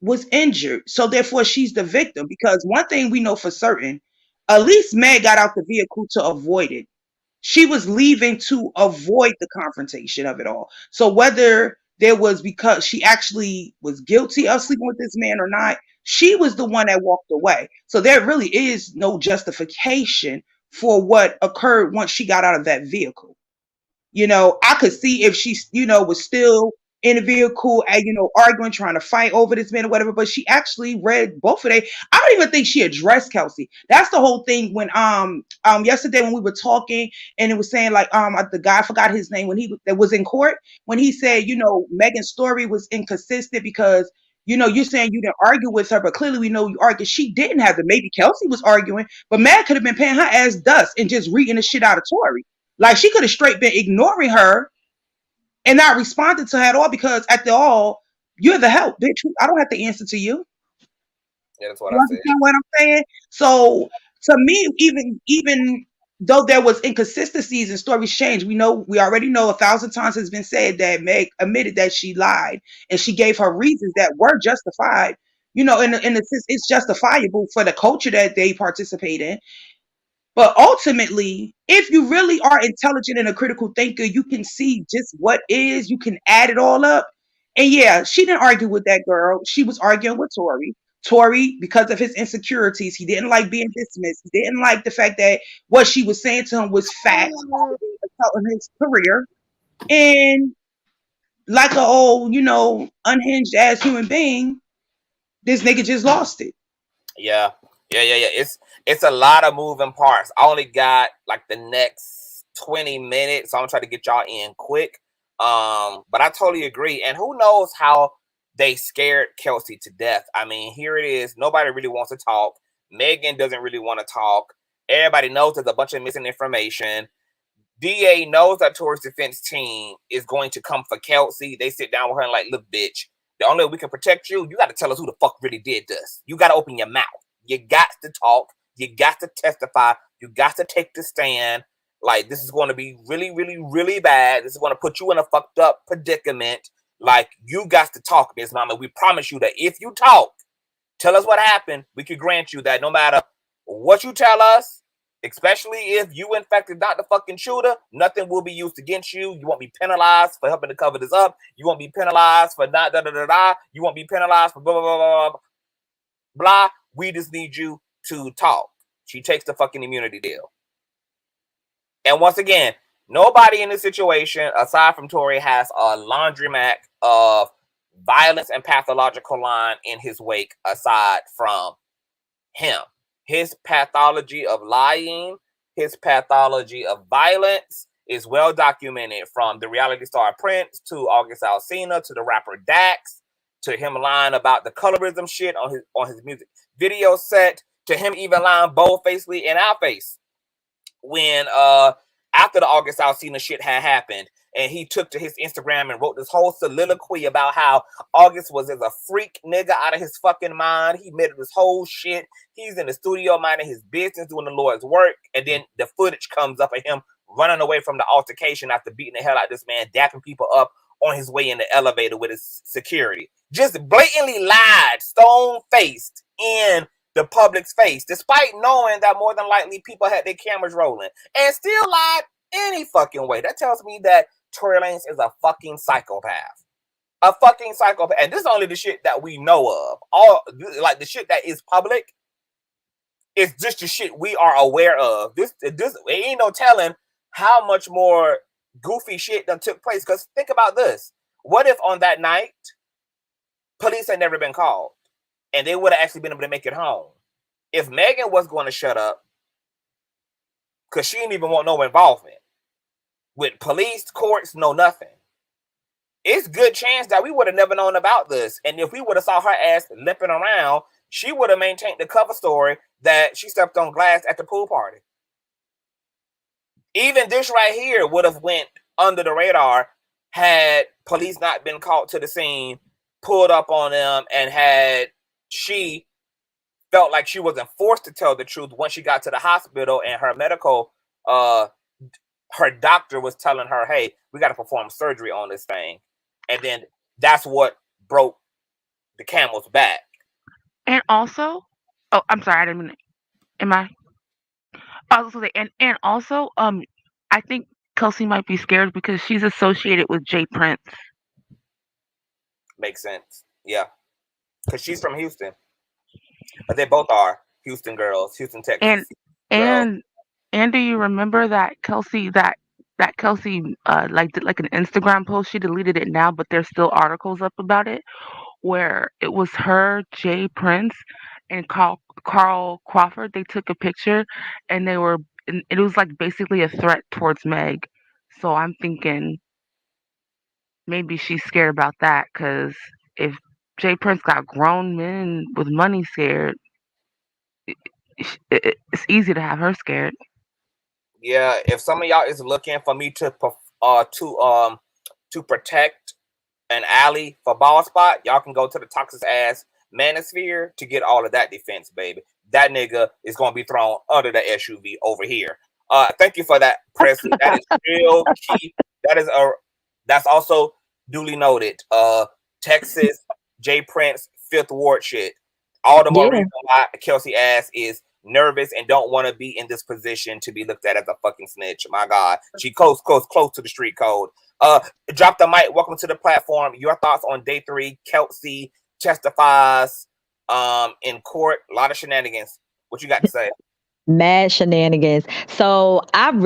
was injured, so therefore she's the victim. Because one thing we know for certain, at least Meg got out the vehicle to avoid it. She was leaving to avoid the confrontation of it all. So whether there was because she actually was guilty of sleeping with this man or not, she was the one that walked away. So there really is no justification for what occurred once she got out of that vehicle. You know, I could see if she, you know, was still in the vehicle and, you know, arguing, trying to fight over this man or whatever, but she actually read both of them. I don't even think she addressed Kelsey. That's the whole thing when yesterday when we were talking and it was saying like the guy, I forgot his name, when that was in court, when he said, you know, Megan's story was inconsistent because, you know, you're saying you didn't argue with her, but clearly we know you argued. She didn't have to. Maybe Kelsey was arguing, but Meg could have been paying her ass dust and just reading the shit out of Tory. Like, she could have straight been ignoring her and not responding to her at all, because after all, you're the help, bitch. I don't have to answer to you. Yeah, that's what You I said. understand what I'm saying? So to me, even though there was inconsistencies and stories changed, we already know 1,000 times has been said that Meg admitted that she lied and she gave her reasons that were justified. You know, in a sense, it's justifiable for the culture that they participate in. But ultimately, if you really are intelligent and a critical thinker, you can see just what is, you can add it all up. And yeah, she didn't argue with that girl. She was arguing with Tory. Tory, because of his insecurities, he didn't like being dismissed. He didn't like the fact that what she was saying to him was facts in his career. And like a old, you know, unhinged ass human being, this nigga just lost it. Yeah. It's a lot of moving parts. I only got like the next 20 minutes, so I'm gonna try to get y'all in quick. But I totally agree. And who knows how they scared Kelsey to death? I mean, here it is. Nobody really wants to talk. Megan doesn't really want to talk. Everybody knows there's a bunch of missing information. DA knows that Tory's defense team is going to come for Kelsey. They sit down with her and like, look, bitch, the only way we can protect you, you got to tell us who the fuck really did this. You got to open your mouth. You got to talk. You got to testify. You got to take the stand. Like, this is going to be really, really, really bad. This is going to put you in a fucked up predicament. Like, you got to talk, Miss Mama. We promise you that if you talk, tell us what happened, we could grant you that no matter what you tell us, especially if you in fact is not the fucking shooter, nothing will be used against you. You won't be penalized for helping to cover this up. You won't be penalized for not da-da-da-da. You won't be penalized for blah, blah, blah, blah, blah, blah. We just need you to talk. She takes the fucking immunity deal. And once again, nobody in this situation, aside from Tory, has a laundromat of violence and pathological line in his wake aside from him. His pathology of lying, his pathology of violence is well documented, from the reality star Prince to August Alsina to the rapper Dax to him lying about the colorism shit on his music video set to him even lying bold-facedly in our face when after the August Alsina shit had happened, and he took to his Instagram and wrote this whole soliloquy about how August was as a freak nigga out of his fucking mind. He made this whole shit. He's in the studio minding his business, doing the Lord's work, and then the footage comes up of him running away from the altercation after beating the hell out of this man, dapping people up on his way in the elevator with his security. Just blatantly lied, stone-faced in the public's face, despite knowing that more than likely people had their cameras rolling, and still lied any fucking way. That tells me that Tory Lanez is a fucking psychopath. A fucking psychopath. And this is only the shit that we know of. All like the shit that is public is just the shit we are aware of. This ain't no telling how much more goofy shit that took place. Because think about this. What if on that night, police had never been called and they would have actually been able to make it home? If Megan was going to shut up, because she didn't even want no involvement with police, courts, no nothing, it's good chance that we would have never known about this. And if we would have saw her ass limping around, she would have maintained the cover story that she stepped on glass at the pool party. Even this right here would have went under the radar had police not been called to the scene, pulled up on them, and had she felt like she wasn't forced to tell the truth once she got to the hospital and her medical, her doctor was telling her, hey, we got to perform surgery on this thing. And then that's what broke the camel's back. And also, oh, I'm sorry, I didn't mean, am I? I was gonna say, and also, I think Kelsey might be scared because she's associated with Jay Prince. Makes sense. Yeah. Because she's from Houston. But they both are Houston girls, Houston, Texas. And do you remember that Kelsey did like an Instagram post? She deleted it now, but there's still articles up about it where it was her, Jay Prince, and Carl Crawford. They took a picture, and it was like basically a threat towards Meg. So I'm thinking maybe she's scared about that, because if Jay Prince got grown men with money scared, it's easy to have her scared. Yeah, if some of y'all is looking for me to protect an alley for ball spot, y'all can go to the toxic ass manosphere to get all of that defense, baby. That nigga is gonna be thrown under the SUV over here. Thank you for that, Presley. That is real key. That's also duly noted. Texas, Jay Prince, Fifth Ward shit. All the more reason why Kelsey ass is nervous and don't want to be in this position to be looked at as a fucking snitch. My God, she close to the street code. Drop the mic. Welcome to the platform. Your thoughts on day 3? Kelsey testifies in court. A lot of shenanigans. What you got to say? Mad shenanigans. So I'm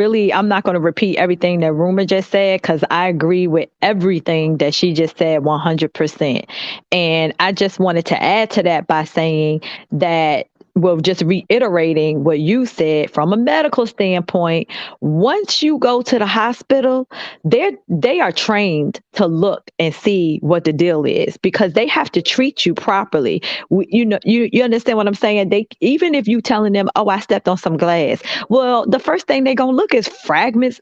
not going to repeat everything that Rumor just said, because I agree with everything that she just said 100%. And I just wanted to add to that by saying that, well, just reiterating what you said from a medical standpoint, once you go to the hospital, they are trained to look and see what the deal is, because they have to treat you properly. You understand what I'm saying? Even if you telling them, oh, I stepped on some glass, well, the first thing they're going to look is fragments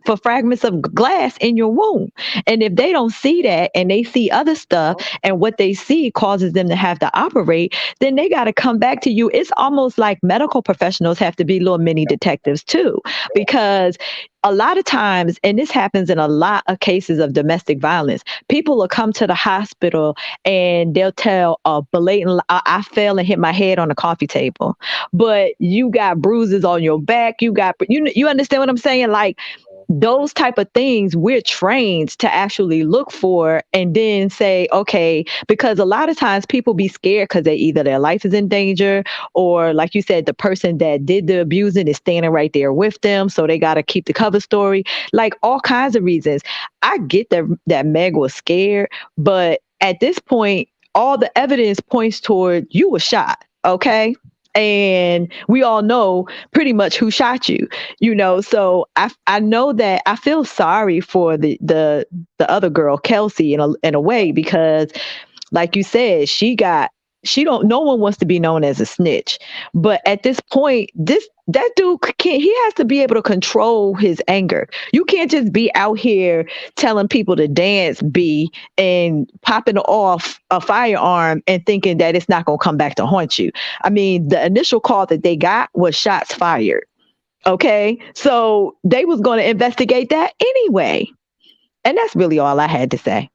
of glass in your wound. And if they don't see that and they see other stuff, and what they see causes them to have to operate, then they got to come back to you. It's almost almost like medical professionals have to be little mini detectives too, because a lot of times, and this happens in a lot of cases of domestic violence, people will come to the hospital and they'll tell a blatant, I fell and hit my head on the coffee table, but you got bruises on your back. You understand what I'm saying? Like, those type of things we're trained to actually look for and then say, okay, because a lot of times people be scared because either their life is in danger, or like you said, the person that did the abusing is standing right there with them, so they got to keep the cover story, like all kinds of reasons. I get that Meg was scared, but at this point all the evidence points toward you were shot, okay? And we all know pretty much who shot you, so I know that I feel sorry for the other girl, Kelsey, in a way, because like you said, no one wants to be known as a snitch. But at this point, that dude he has to be able to control his anger. You can't just be out here telling people to dance and popping off a firearm and thinking that it's not going to come back to haunt you. I mean, the initial call that they got was shots fired. Okay. So they was going to investigate that anyway. And that's really all I had to say.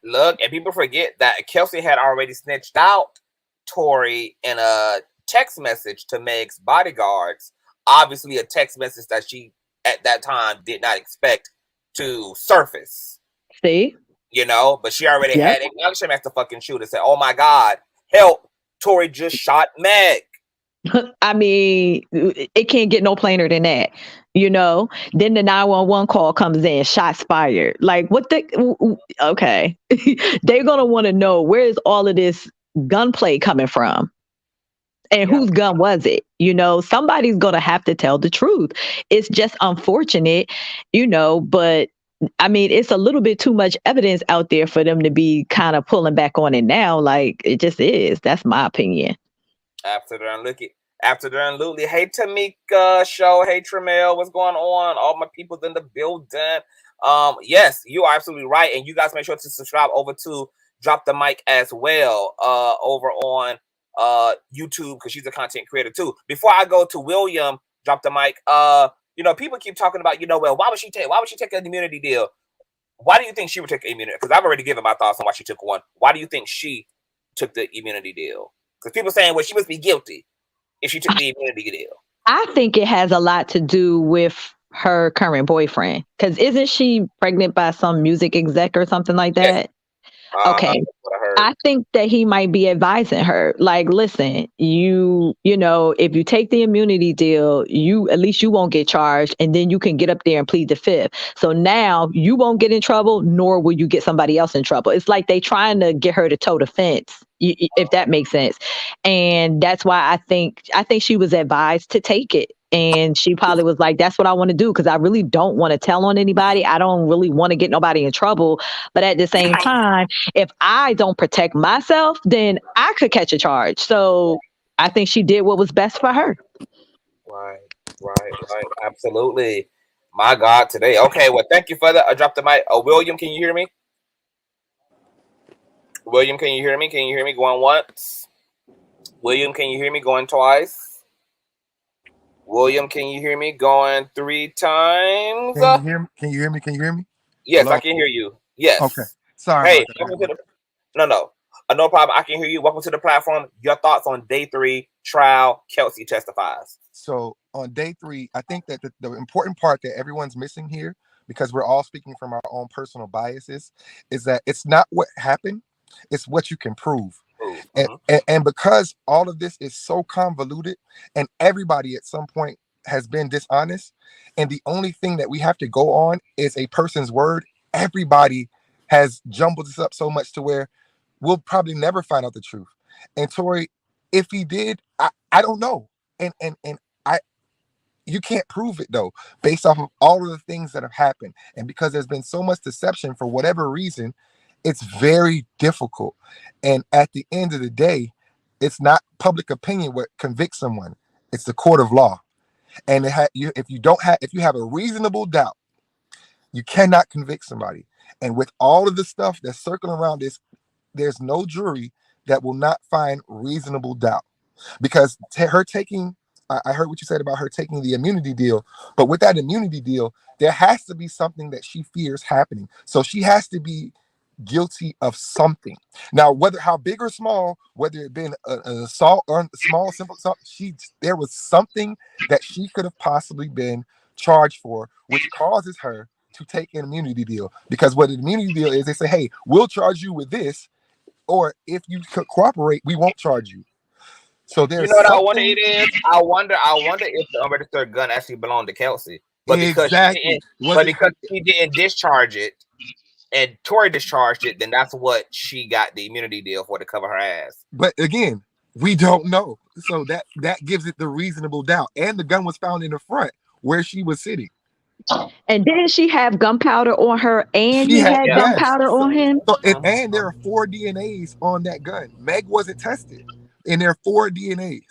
Look, and people forget that Kelsey had already snitched out Tory in a text message to Meg's bodyguards. Obviously, a text message that she, at that time, did not expect to surface. See? But she already had acknowledged him as the fucking shooter. Said, "Oh my God, help! Tory just shot Meg." I mean, it can't get no plainer than that. Then the 911 call comes in, shots fired. Like, what the? Okay. They're going to want to know, where is all of this gunplay coming from? And whose gun was it? Somebody's going to have to tell the truth. It's just unfortunate, but I mean, it's a little bit too much evidence out there for them to be kind of pulling back on it now. Like, it just is. That's my opinion. Absolutely. Hey, Tamika Show. Hey, Tremel. What's going on? All my people's in the building. Yes, you are absolutely right. And you guys make sure to subscribe over to Drop the Mic as well, over on YouTube, because she's a content creator too. Before I go to William, Drop the Mic, people keep talking about, well, why would she take an immunity deal? Why do you think she would take an immunity? Because I've already given my thoughts on why she took one. Why do you think she took the immunity deal? Because people saying, well, she must be guilty if she took the immunity deal. I think it has a lot to do with her current boyfriend. Because isn't she pregnant by some music exec or something like that? Okay. I think that he might be advising her, like, listen, if you take the immunity deal, at least you won't get charged, and then you can get up there and plead the fifth. So now you won't get in trouble, nor will you get somebody else in trouble. It's like they trying to get her to toe the fence, if that makes sense. And that's why I think she was advised to take it. And she probably was like, that's what I want to do, because I really don't want to tell on anybody. I don't really want to get nobody in trouble. But at the same time, if I don't protect myself, then I could catch a charge. So I think she did what was best for her. Right. Absolutely. My God, today. Okay, well, thank you for that. I dropped the mic. William, can you hear me? William, can you hear me? Can you hear me going once? William, can you hear me going twice? William, can you hear me going 3 times? Can you hear me? Yes, Hello? I can hear you. Yes. Okay. Sorry. Hey, no problem. I can hear you. Welcome to the platform. Your thoughts on day 3 trial, Kelsey testifies. So on day 3, I think that the important part that everyone's missing here, because we're all speaking from our own personal biases, is that it's not what happened, it's what you can prove. And because all of this is so convoluted and everybody at some point has been dishonest, and the only thing that we have to go on is a person's word, everybody has jumbled this up so much to where we'll probably never find out the truth. And Tory, if he did, I don't know. And you can't prove it though, based off of all of the things that have happened. And because there's been so much deception for whatever reason, it's very difficult. And at the end of the day, it's not public opinion what convicts someone. It's the court of law. And if you have a reasonable doubt, you cannot convict somebody. And with all of the stuff that's circling around this, there's no jury that will not find reasonable doubt. because her taking, I heard what you said about her taking the immunity deal, but with that immunity deal, there has to be something that she fears happening. So she has to be guilty of something. Now, whether how big or small, whether it been an assault or small, simple assault, there was something that she could have possibly been charged for, which causes her to take an immunity deal. Because what an immunity deal is, they say, hey, we'll charge you with this, or if you cooperate, we won't charge you. So You there's know what I wonder something. it is? I wonder if the unregistered gun actually belonged to Kelsey. But because Exactly. because she didn't discharge it and Tory discharged it, then that's what she got the immunity deal for, to cover her ass. But again, we don't know. So that gives it the reasonable doubt. And the gun was found in the front where she was sitting. And didn't she have gunpowder on her and She he had, had yes. gunpowder on him? So, and there are 4 DNAs on that gun. Meg wasn't tested, and there are 4 DNAs.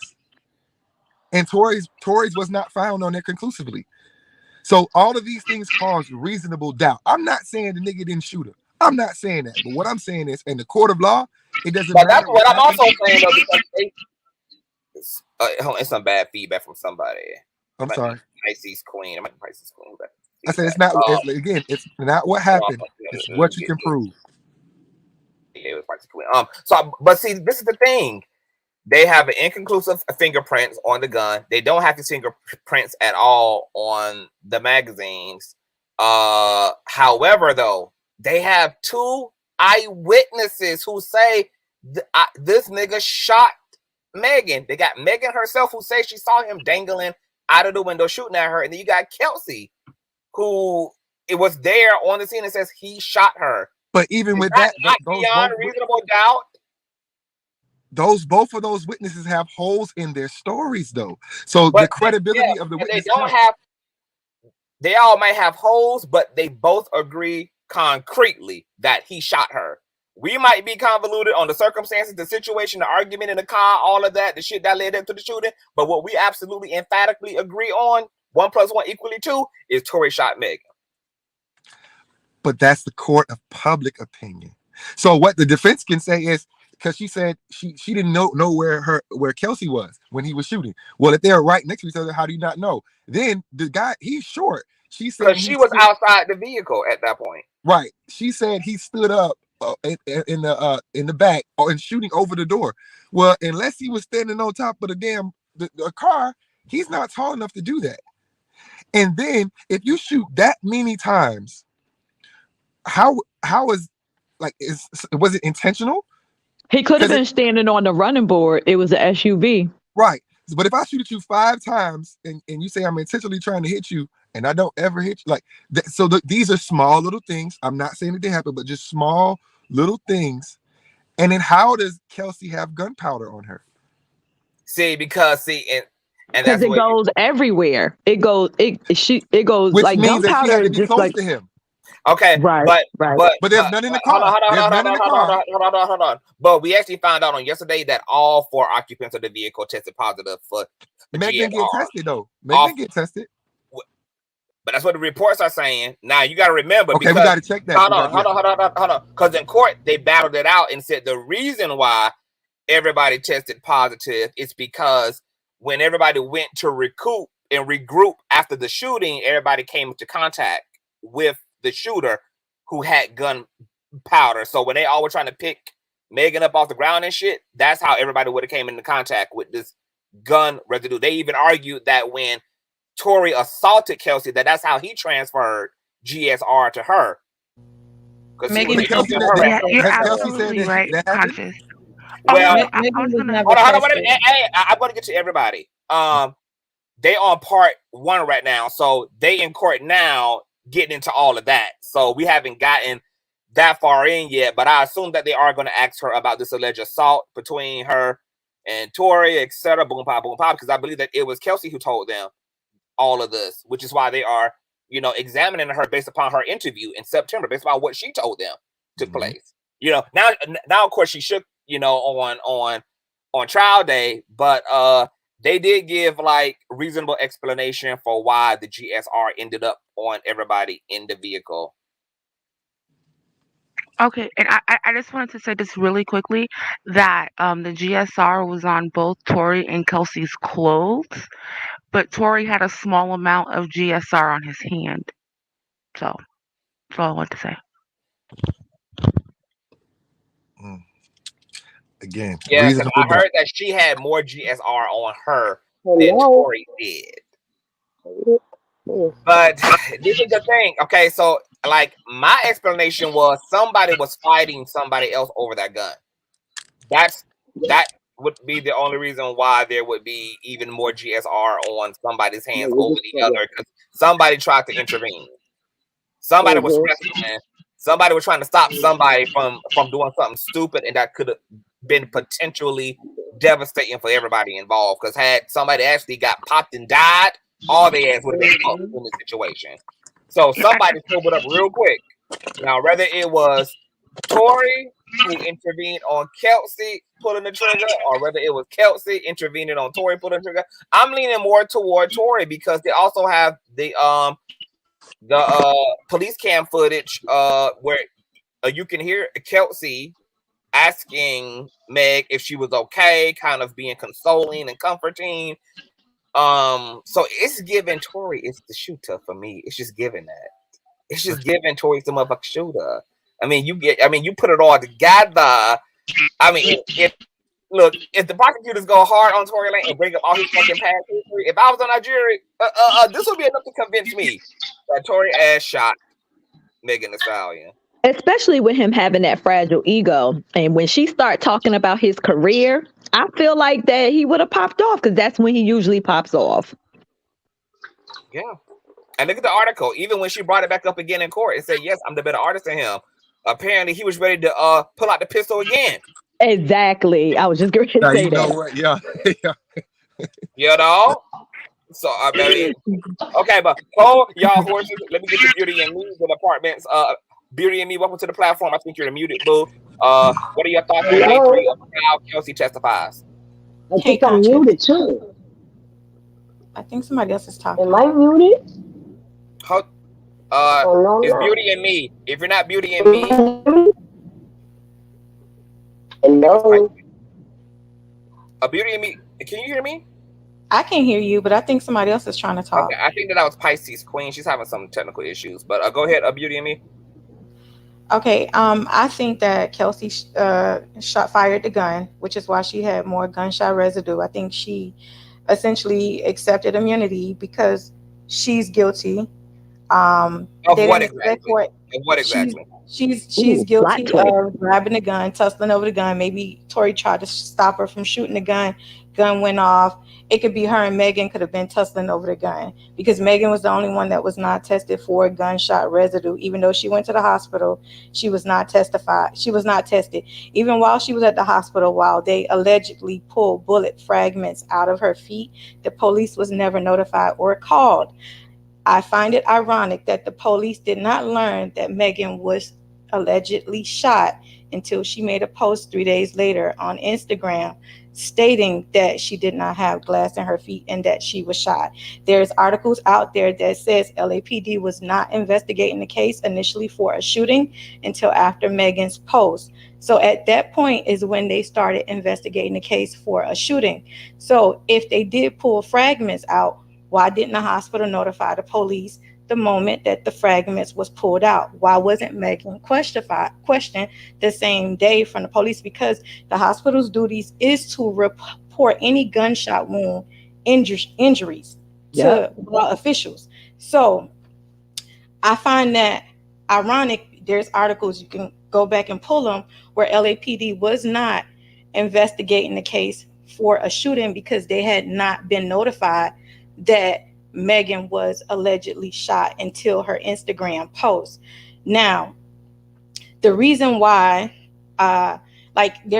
And Tory's was not found on there conclusively. So all of these things cause reasonable doubt. I'm not saying the nigga didn't shoot her. I'm not saying that. But what I'm saying is, in the court of law, it doesn't matter. But that's what I'm also saying, though, because it's some bad feedback from somebody. I'm sorry. Pisces Queen. Pisces Queen. I said it's not. Again, it's not what happened. It's what you can prove. Yeah, it was Pisces Queen. But see, this is the thing. They have an inconclusive fingerprints on the gun. They don't have his fingerprints at all on the magazines. However, though, they have 2 eyewitnesses who say this nigga shot Megan. They got Megan herself who says she saw him dangling out of the window shooting at her, and then you got Kelsey who it was there on the scene and says he shot her. But even with that, beyond reasonable doubt. Both of those witnesses have holes in their stories, though. So the credibility of the witnesses, they all might have holes, but they both agree concretely that he shot her. We might be convoluted on the circumstances, the situation, the argument in the car, all of that, the shit that led into the shooting. But what we absolutely emphatically agree on, 1 + 1 = 2, is Tory shot Megan. But that's the court of public opinion. So what the defense can say is, because she said she didn't know where Kelsey was when he was shooting. Well, if they're right next to each other, how do you not know? Then the guy, he's short. She said because she was outside the vehicle at that point. Right. She said he stood up in the back and shooting over the door. Well, unless he was standing on top of the car, he's not tall enough to do that. And then if you shoot that many times, how was it intentional? He could have been standing on the running board. It was an SUV. Right. But if I shoot at you 5 times and you say I'm intentionally trying to hit you and I don't ever hit you, these are small little things. I'm not saying that they happen, but just small little things. And then how does Kelsey have gunpowder on her? Because it goes everywhere. It goes which like means gunpowder that she had to be just close like to him. Okay, right, but there's none in the car. Hold on. But we actually found out on yesterday that all 4 occupants of the vehicle tested positive for Meg didn't get tested though. Meg didn't get tested. But that's what the reports are saying. Now you got to remember. Okay, we got to check that. Hold on. Because in court they battled it out and said the reason why everybody tested positive is because when everybody went to recoup and regroup after the shooting, everybody came into contact with the shooter who had gunpowder. So when they all were trying to pick Megan up off the ground and shit, that's how everybody would have came into contact with this gun residue. They even argued that when Tory assaulted Kelsey, that's how he transferred GSR to her. Megan, you're absolutely right, Conscious. Well, hold on. Hey, I'm going to get to everybody. They on part 1 right now, so they in court now getting into all of that. So we haven't gotten that far in yet, but I assume that they are going to ask her about this alleged assault between her and Tory, etc. Boom, pop, because I believe that it was Kelsey who told them all of this, which is why they are, examining her based upon her interview in September, based upon what she told them took place. Now of course she shook, on trial day, but they did give reasonable explanation for why the GSR ended up on everybody in the vehicle. Okay, and I just wanted to say this really quickly that the GSR was on both Tory and Kelsey's clothes, but Tory had a small amount of GSR on his hand. So that's all I want to say. Again, Yeah, because reasonable I doubt. heard that she had more GSR on her than Hello. Tory did. But this is the thing. Okay, so like my explanation was somebody was fighting somebody else over that gun. That would be the only reason why there would be even more GSR on somebody's hands over the other, because somebody tried to intervene. Somebody was wrestling. Somebody was trying to stop somebody from doing something stupid, and that could have been potentially devastating for everybody involved. Because had somebody actually got popped and died, all their ass would have been fucked in the situation. So somebody sobered up real quick. Now, whether it was Tory who intervened on Kelsey pulling the trigger, or whether it was Kelsey intervening on Tory pulling the trigger, I'm leaning more toward Tory because they also have the police cam footage where you can hear Kelsey asking Meg if she was okay, kind of being consoling and comforting. So it's giving Tory is the shooter for me. It's just giving that. It's just giving Tory's the motherfucking shooter. I mean, you put it all together. I mean, if the prosecutors go hard on Tory Lanez and bring up all his fucking past history, if I was on Nigeria, this would be enough to convince me that Tory ass shot Megan Thee Stallion. Especially with him having that fragile ego. And when she start talking about his career, I feel like that he would have popped off because that's when he usually pops off. Yeah. And look at the article. Even when she brought it back up again in court, it said, yes, I'm the better artist than him. Apparently, he was ready to pull out the pistol again. Exactly. I was just going to say You know that. what? Yeah. You know? So, I mean, okay, but hold y'all horses. Let me get to Beauty and Me, the apartments. Beauty and Me, welcome to the platform. I think you're muted, boo. What are your thoughts on day 3 of how Kelsey testifies? I think I'm muted too. I think somebody else is talking. Am I muted? It's Beauty and Me. If you're not Beauty and Me, hello. Beauty and Me. Can you hear me? I can hear you, but I think somebody else is trying to talk. Okay, I think that was Pisces Queen. She's having some technical issues, but go ahead, Beauty and Me. Okay, I think that Kelsey fired the gun, which is why she had more gunshot residue. I think she essentially accepted immunity because she's guilty. Of what exactly? She's guilty of grabbing the gun, tussling over the gun. Maybe Tory tried to stop her from shooting the gun. Gun went off. It could be her and Megan could have been tussling over the gun because Megan was the only one that was not tested for gunshot residue. Even though she went to the hospital, she was not testified. She was not tested. Even while she was at the hospital, while they allegedly pulled bullet fragments out of her feet, the police was never notified or called. I find it ironic that the police did not learn that Megan was allegedly shot until she made a post 3 days later on Instagram stating that she did not have glass in her feet and that she was shot. There's articles out there that says LAPD was not investigating the case initially for a shooting until after Megan's post. So at that point is when they started investigating the case for a shooting. So if they did pull fragments out, why didn't the hospital notify the police the moment that the fragments was pulled out? Why wasn't Megan questioned the same day from the police? Because the hospital's duties is to report any gunshot wound injuries to officials. So I find that ironic. There's articles, you can go back and pull them, where LAPD was not investigating the case for a shooting because they had not been notified that Megan was allegedly shot until her Instagram post. Now, the reason why, there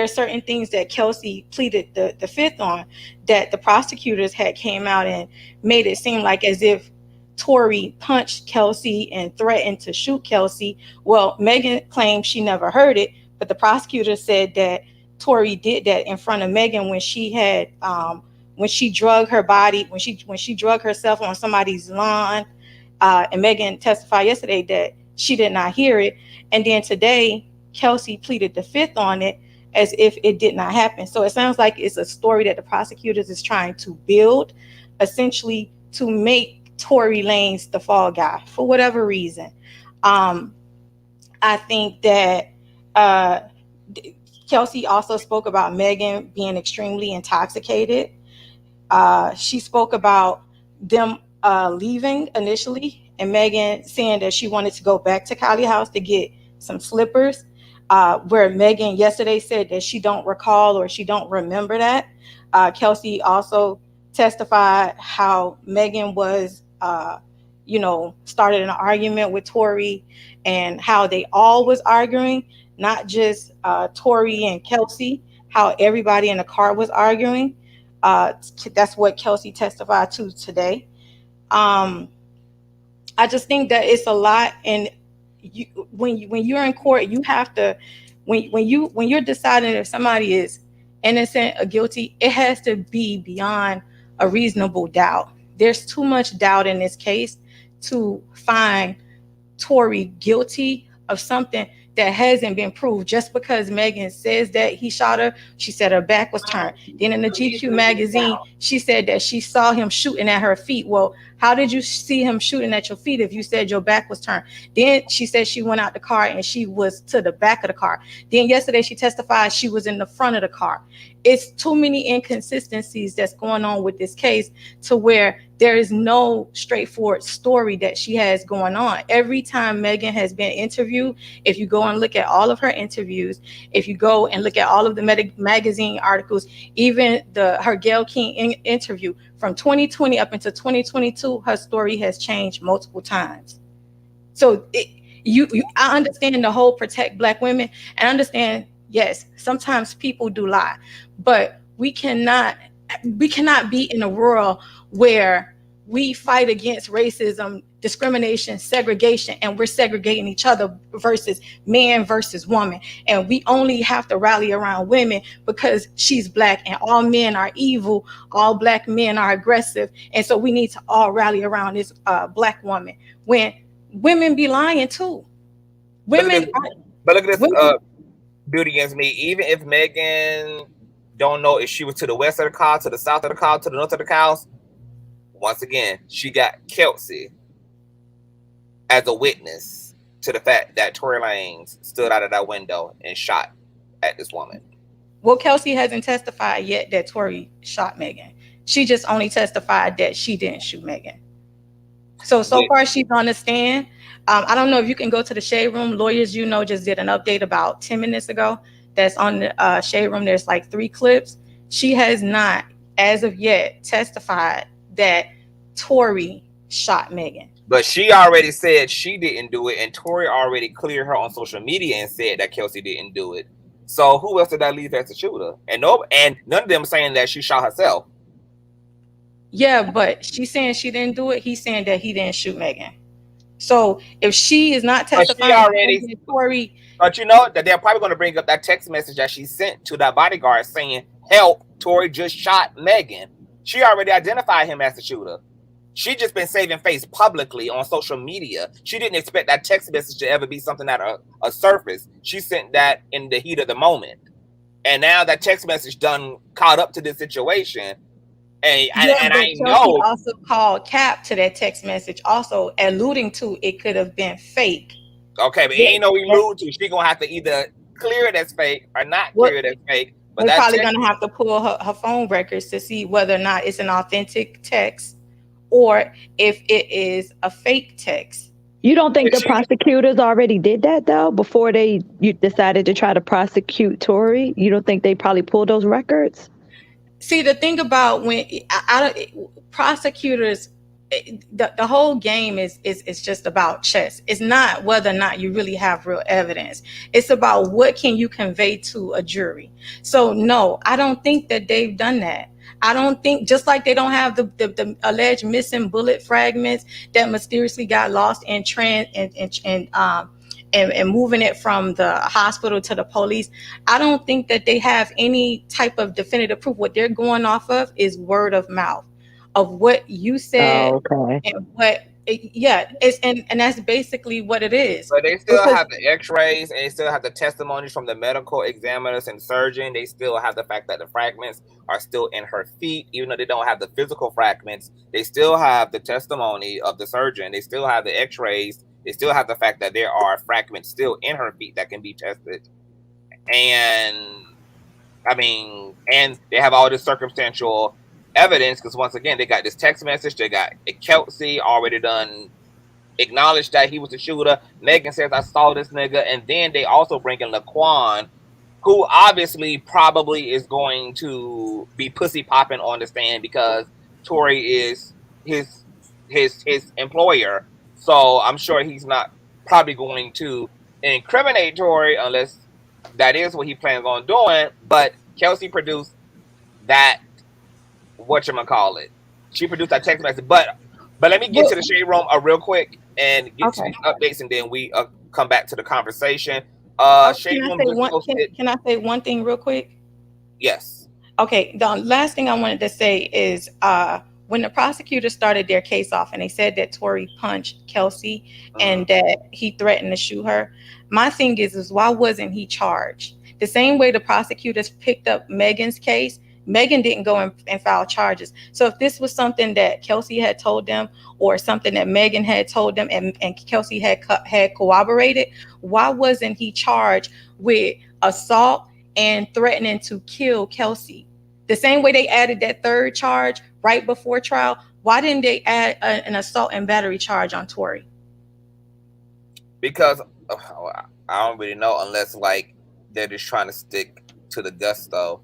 are certain things that Kelsey pleaded the fifth on, that the prosecutors had came out and made it seem like as if Tory punched Kelsey and threatened to shoot Kelsey. Well, Megan claimed she never heard it, but the prosecutor said that Tory did that in front of Megan when she had when she drug her body, when she drug herself on somebody's lawn, and Megan testified yesterday that she did not hear it. And then today, Kelsey pleaded the fifth on it as if it did not happen. So it sounds like it's a story that the prosecutors is trying to build, essentially to make Tory Lanez the fall guy for whatever reason. I think that Kelsey also spoke about Megan being extremely intoxicated. She spoke about them leaving initially, and Megan saying that she wanted to go back to Kylie house to get some slippers. Where Megan yesterday said that she don't recall or she don't remember that. Kelsey also testified how Megan was, started an argument with Tory, and how they all was arguing, not just Tory and Kelsey, how everybody in the car was arguing. That's what Kelsey testified to today. I just think that it's a lot, and when you're in court, you have to, when you're deciding if somebody is innocent or guilty, it has to be beyond a reasonable doubt. There's too much doubt in this case to find Tory guilty of something that hasn't been proved. Just because Megan says that he shot her, she said her back was turned. Then in the GQ magazine, she said that she saw him shooting at her feet. Well, how did you see him shooting at your feet if you said your back was turned? Then she said she went out the car and she was to the back of the car. Then yesterday she testified she was in the front of the car. It's too many inconsistencies that's going on with this case to where there is no straightforward story that she has going on. Every time Megan has been interviewed, if you go and look at all of her interviews, if you go and look at all of the magazine articles, even her Gayle King interview from 2020 up into 2022, her story has changed multiple times. So I understand the whole protect Black women, and I understand, yes, sometimes people do lie, but we cannot be in a world where we fight against racism, discrimination, segregation, and we're segregating each other versus man versus woman. And we only have to rally around women because she's Black, and all men are evil, all Black men are aggressive. And so we need to all rally around this Black woman, when women be lying too. Women, but look at this, Beauty Against Me. Even if Megan don't know if she was to the west of the car, to the south of the car, to the north of the cows, once again, she got Kelsey as a witness to the fact that Tory Lanez stood out of that window and shot at this woman. Well, Kelsey hasn't testified yet that Tory shot Megan. She just only testified that she didn't shoot Megan. So far she's on the stand. I don't know if you can go to the Shade Room. Lawyers, just did an update about 10 minutes ago. That's on the Shade Room. There's like 3 clips. She has not, as of yet, testified that Tory shot Megan. But she already said she didn't do it, and Tory already cleared her on social media and said that Kelsey didn't do it. So who else did that leave as the shooter? And none of them saying that she shot herself. Yeah, but she's saying she didn't do it. He's saying that he didn't shoot Megan. So if she is not testifying, Tory. But that they're probably going to bring up that text message that she sent to that bodyguard saying, "Help, Tory just shot Megan." She already identified him as the shooter. She just been saving face publicly on social media. She didn't expect that text message to ever be something that a surface. She sent that in the heat of the moment. And now that text message done caught up to this situation. And I know also called cap to that text message, also alluding to it could have been fake. Okay, but ain't no allude to. She gonna have to either clear it as fake or not clear it as fake. But we're probably gonna have to pull her phone records to see whether or not it's an authentic text or if it is a fake text. You don't think the prosecutors already did that though before you decided to try to prosecute Tory? You don't think they probably pulled those records? See, the thing about when prosecutors, the whole game is just about chess. It's not whether or not you really have real evidence. It's about what can you convey to a jury. So no, I don't think that they've done that. I don't think, just like they don't have the alleged missing bullet fragments that mysteriously got lost in and moving it from the hospital to the police. I don't think that they have any type of definitive proof. What they're going off of is word of mouth of what you said and what and that's basically what it is. But they still Because have the X-rays, and they still have the testimonies from the medical examiners and surgeon. They still have the fact that the fragments are still in her feet, even though they don't have the physical fragments. They still have the testimony of the surgeon. They still have the X-rays. They still have the fact that there are fragments still in her feet that can be tested. And I mean, and they have all this circumstantial evidence because once again, they got this text message. They got Kelsey already done acknowledged that he was the shooter. Megan says, I saw this nigga. And then they also bring in Laquan, who obviously probably is going to be pussy popping on the stand because Tory is his employer. So I'm sure he's not probably going to incriminate Tory unless that is what he plans on doing. But Kelsey produced that, whatchamacallit. She produced that text message. But let me get to the shade room real quick and get to these updates, and then we come back to the conversation. Shade room. Can I say one thing real quick? Yes. Okay. The last thing I wanted to say is when the prosecutor started their case off and they said that Tory punched Kelsey and that he threatened to shoot her, my thing is why wasn't he charged? The same way the prosecutors picked up Megan's case, Megan didn't go and file charges. So if this was something that Kelsey had told them or something that Megan had told them and Kelsey had corroborated, why wasn't he charged with assault and threatening to kill Kelsey? The same way they added that third charge right before trial, why didn't they add an assault and battery charge on Tory? Because I don't really know unless like they're just trying to stick to the gusto.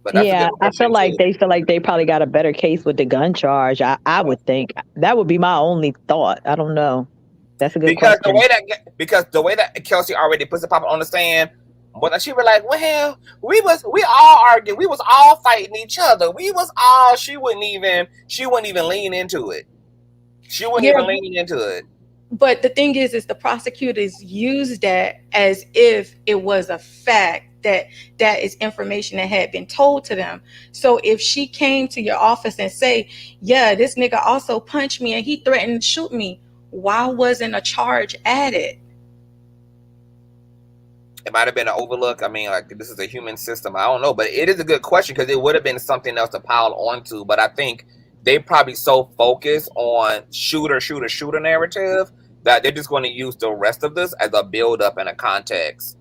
But that's yeah, I feel like they probably got a better case with the gun charge. I would think that would be my only thought. I don't know. That's a good question. The way that Kelsey already puts it on the stand, but she was like, well, we all arguing, we was all fighting each other. She wouldn't even lean into it. She wouldn't even lean into it. But the thing is the prosecutors used that as if it was a fact that is information that had been told to them. So if she came to your office and say, yeah, this nigga also punched me and he threatened to shoot me, why wasn't a charge added? It might have been an overlook. I mean, like, this is a human system. I don't know, but it is a good question because it would have been something else to pile onto. But I think they probably so focused on shooter narrative that they're just going to use the rest of this as a build up and a context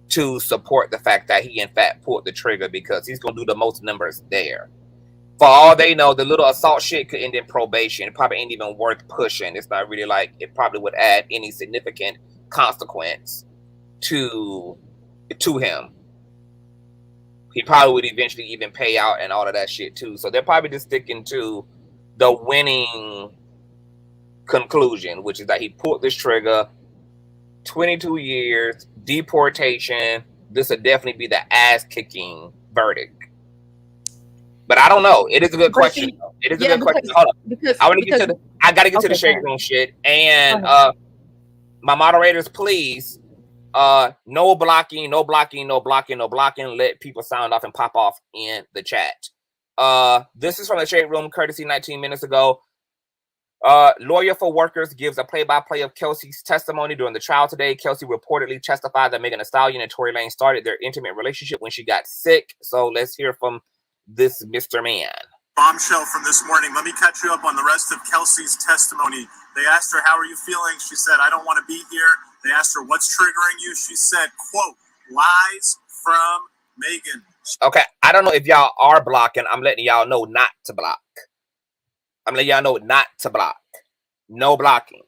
to support the fact that he in fact pulled the trigger because he's going to do the most numbers there. For all they know, the little assault shit could end in probation. It probably ain't even worth pushing. It's not really like it probably would add any significant consequence to him. He probably would eventually even pay out and all of that shit too. So they're probably just sticking to the winning conclusion, which is that he pulled this trigger. 22 years, deportation. This would definitely be the ass-kicking verdict. But I don't know. It is a good question. It is a good question. Hold on. I gotta get to the shade room shit. And my moderators, please, no blocking. Let people sound off and pop off in the chat. This is from the shade room, courtesy 19 minutes ago. Lawyer for Workers gives a play-by-play of Kelsey's testimony during the trial today. Kelsey reportedly testified that Megan Thee Stallion and Tory Lanez started their intimate relationship when she got sick. So let's hear from this Mr. Man. Bombshell from this morning. Let me catch you up on the rest of Kelsey's testimony. They asked her, how are you feeling? She said, I don't want to be here. They asked her, what's triggering you? She said, quote, lies from Megan. Okay, I don't know if y'all are blocking. I'm letting y'all know not to block. I'm letting y'all know not to block. No blocking.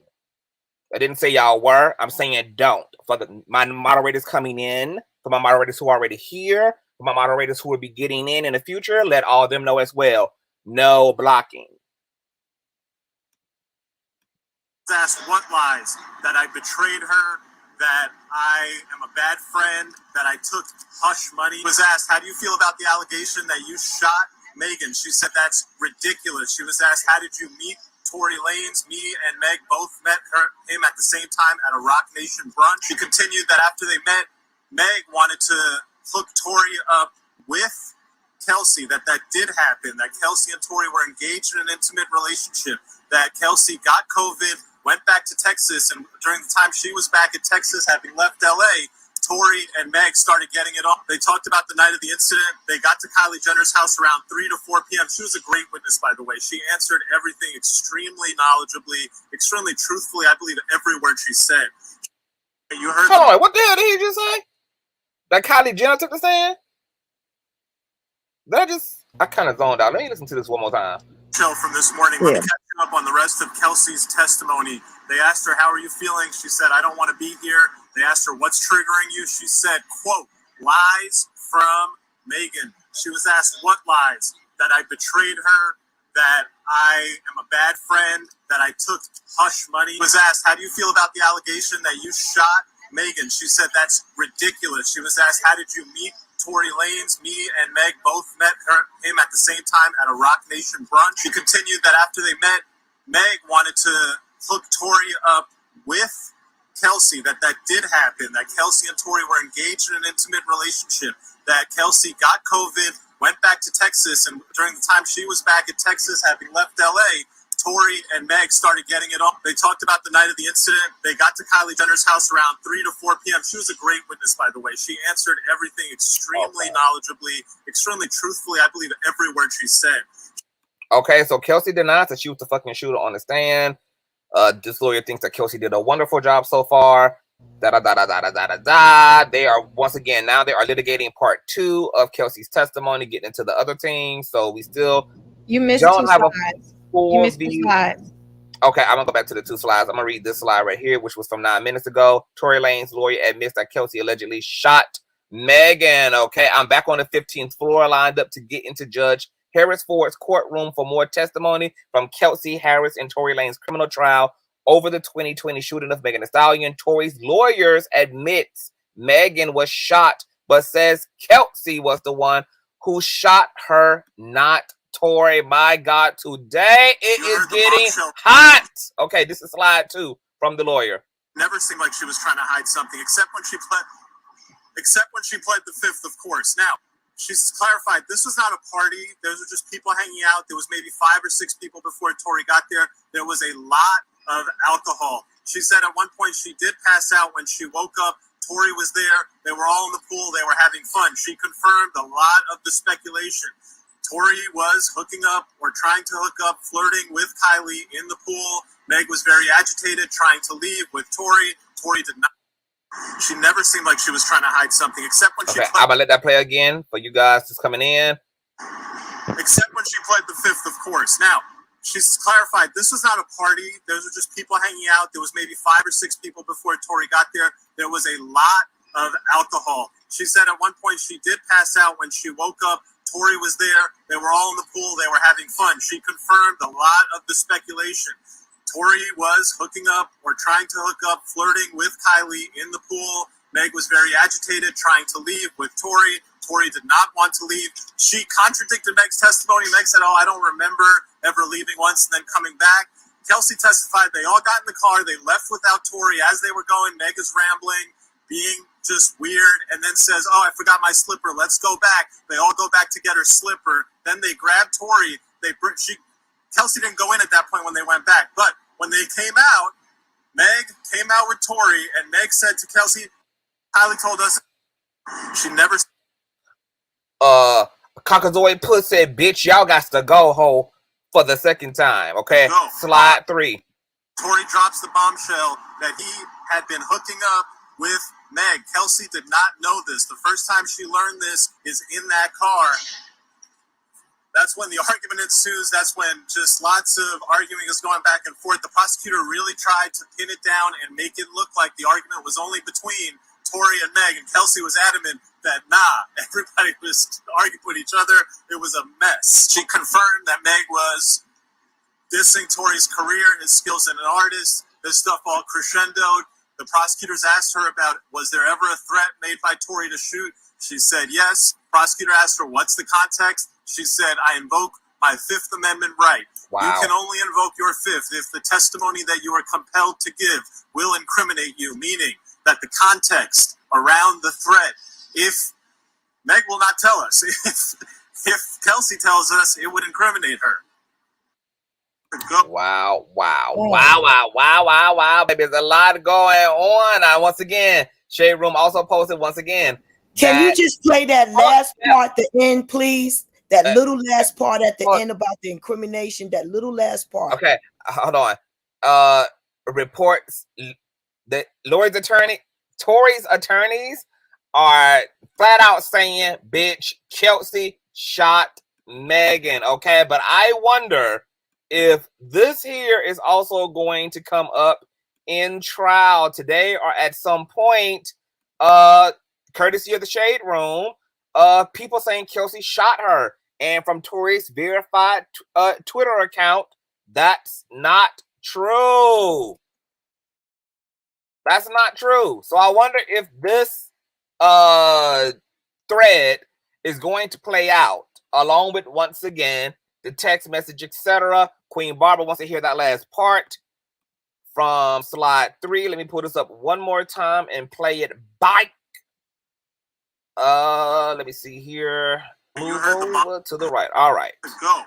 I didn't say y'all were. I'm saying don't. For my moderators coming in, for my moderators who are already here, for my moderators who will be getting in the future, let all of them know as well. No blocking. Asked what lies, that I betrayed her, that I am a bad friend, that I took hush money. Was asked, how do you feel about the allegation that you shot Megan? She said that's ridiculous. She was asked, how did you meet Tory Lanez? Me and Meg both met him at the same time at a Rock Nation brunch. She continued that after they met, Meg wanted to hook Tory up with Kelsey, that did happen, that Kelsey and Tory were engaged in an intimate relationship, that Kelsey got COVID, went back to Texas, and during the time she was back at Texas, having left LA, Tory and Meg started getting it on. They talked about the night of the incident. They got to Kylie Jenner's house around 3 to 4 p.m. She was a great witness, by the way. She answered everything extremely knowledgeably, extremely truthfully. I believe every word she said. You heard Hold on, what the hell did he just say? That Kylie Jenner took the stand? I kind of zoned out. Let me listen to this one more time. Show from this morning. Let me catch you up on the rest of Kelsey's testimony. They asked her, how are you feeling? She said, I don't want to be here. They asked her, what's triggering you? She said, quote, lies from Megan. She was asked what lies, that I betrayed her, that I am a bad friend, that I took hush money. She was asked, how do you feel about the allegation that you shot Megan? She said, that's ridiculous. She was asked, how did you meet Tory Lanez? Me and Meg both met him at the same time at a Rock Nation brunch. She continued that after they met, Meg wanted to hook Tory up with Kelsey, that did happen, that Kelsey and Tory were engaged in an intimate relationship, that Kelsey got COVID, went back to Texas, and during the time she was back at Texas, having left LA, Tory and Meg started getting it on. They talked about the night of the incident. They got to Kylie Jenner's house around 3 to 4 p.m. She was a great witness, by the way. She answered everything extremely knowledgeably, extremely truthfully. I believe every word she said. Okay, so Kelsey denies that she was the fucking shooter on the stand. This lawyer thinks that Kelsey did a wonderful job so far. They are, once again, now they are litigating part 2 of Kelsey's testimony, getting into the other things. So we still don't have slides. You missed 2 slides. Okay, I'm gonna go back to the 2 slides. I'm gonna read this slide right here, which was from 9 minutes ago. Tory Lanez lawyer admits that Kelsey allegedly shot Megan. Okay, I'm back on the 15th floor, lined up to get into Judge Harris Ford's courtroom for more testimony from Kelsey Harris and Tory Lanez criminal trial over the 2020 shooting of Megan Thee Stallion. Tory's lawyers admits Megan was shot, but says Kelsey was the one who shot her, not Tory. My God, today it is getting hot. Okay, this is slide 2 from the lawyer. Never seemed like she was trying to hide something, except when she pled the 5th, of course. Now, she's clarified this was not a party. Those were just people hanging out. There was maybe 5 or 6 people before Tory got there. There was a lot of alcohol. She said at one point she did pass out. When she woke up, Tory was there. They were all in the pool. They were having fun. She confirmed a lot of the speculation. Tory was hooking up or trying to hook up, flirting with Kylie in the pool. Meg was very agitated, trying to leave with Tory. Tory did not. She never seemed like she was trying to hide something, except when Okay, I'm gonna let that play again for you guys just coming in. Except when she pled the 5th, of course. Now, she's clarified this was not a party. Those were just people hanging out. There was maybe 5 or 6 people before Tory got there. There was a lot of alcohol. She said at one point she did pass out. When she woke up, Tory was there. They were all in the pool. They were having fun. She confirmed a lot of the speculation. Tory was hooking up or trying to hook up, flirting with Kylie in the pool. Meg was very agitated, trying to leave with Tory. Tory did not want to leave. She contradicted Meg's testimony. Meg said, I don't remember ever leaving once and then coming back. Kelsey testified they all got in the car. They left without Tory. As they were going, Meg is rambling, being just weird, and then says, I forgot my slipper. Let's go back. They all go back to get her slipper. Then they grab Tory. Kelsey didn't go in at that point when they went back. But when they came out, Meg came out with Tory, and Meg said to Kelsey, Kylie told us she never. Consciouztv pussy bitch, y'all got to go ho for the second time. Okay, go. Slide 3. Tory drops the bombshell that he had been hooking up with Meg. Kelsey did not know this. The first time she learned this is in that car. That's when the argument ensues. That's when just lots of arguing is going back and forth. The prosecutor really tried to pin it down and make it look like the argument was only between Tory and Meg, and Kelsey was adamant that everybody was arguing with each other. It was a mess. She confirmed that Meg was dissing Tory's career, his skills as an artist. This stuff all crescendoed. The prosecutors asked her about, was there ever a threat made by Tory to shoot? She said yes. Prosecutor asked her, what's the context? She said, I invoke my 5th Amendment right. Wow. You can only invoke your 5th if the testimony that you are compelled to give will incriminate you, meaning that the context around the threat, if Meg will not tell us, if Kelsey tells us, it would incriminate her. Wow, baby. There's a lot going on. Once again, Shade Room also posted once again. Can you just play that last part, the end, please? That little last part at the end about the incrimination, that little last part. Okay, hold on. Reports that Tory's attorneys are flat out saying, bitch, Kelsey shot Megan. Okay, but I wonder if this here is also going to come up in trial today or at some point, courtesy of the Shade Room, people saying Kelsey shot her. And from Tory's verified Twitter account, that's not true. That's not true. So I wonder if this thread is going to play out along with, once again, the text message, etc. Queen Barbara wants to hear that last part from slide 3. Let me pull this up one more time and play it back. Let me see here. Move over to the right. All right. Go.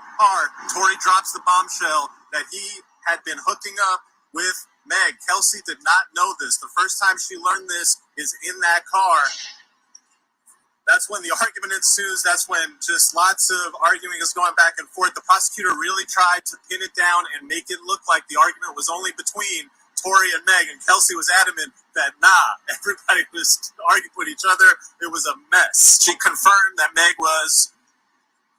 Tory drops the bombshell that he had been hooking up with Meg. Kelsey did not know this. The first time she learned this is in that car. That's when the argument ensues. That's when just lots of arguing is going back and forth. The prosecutor really tried to pin it down and make it look like the argument was only between Tory and Meg, and Kelsey was adamant that everybody was arguing with each other. It was a mess. She confirmed that Meg was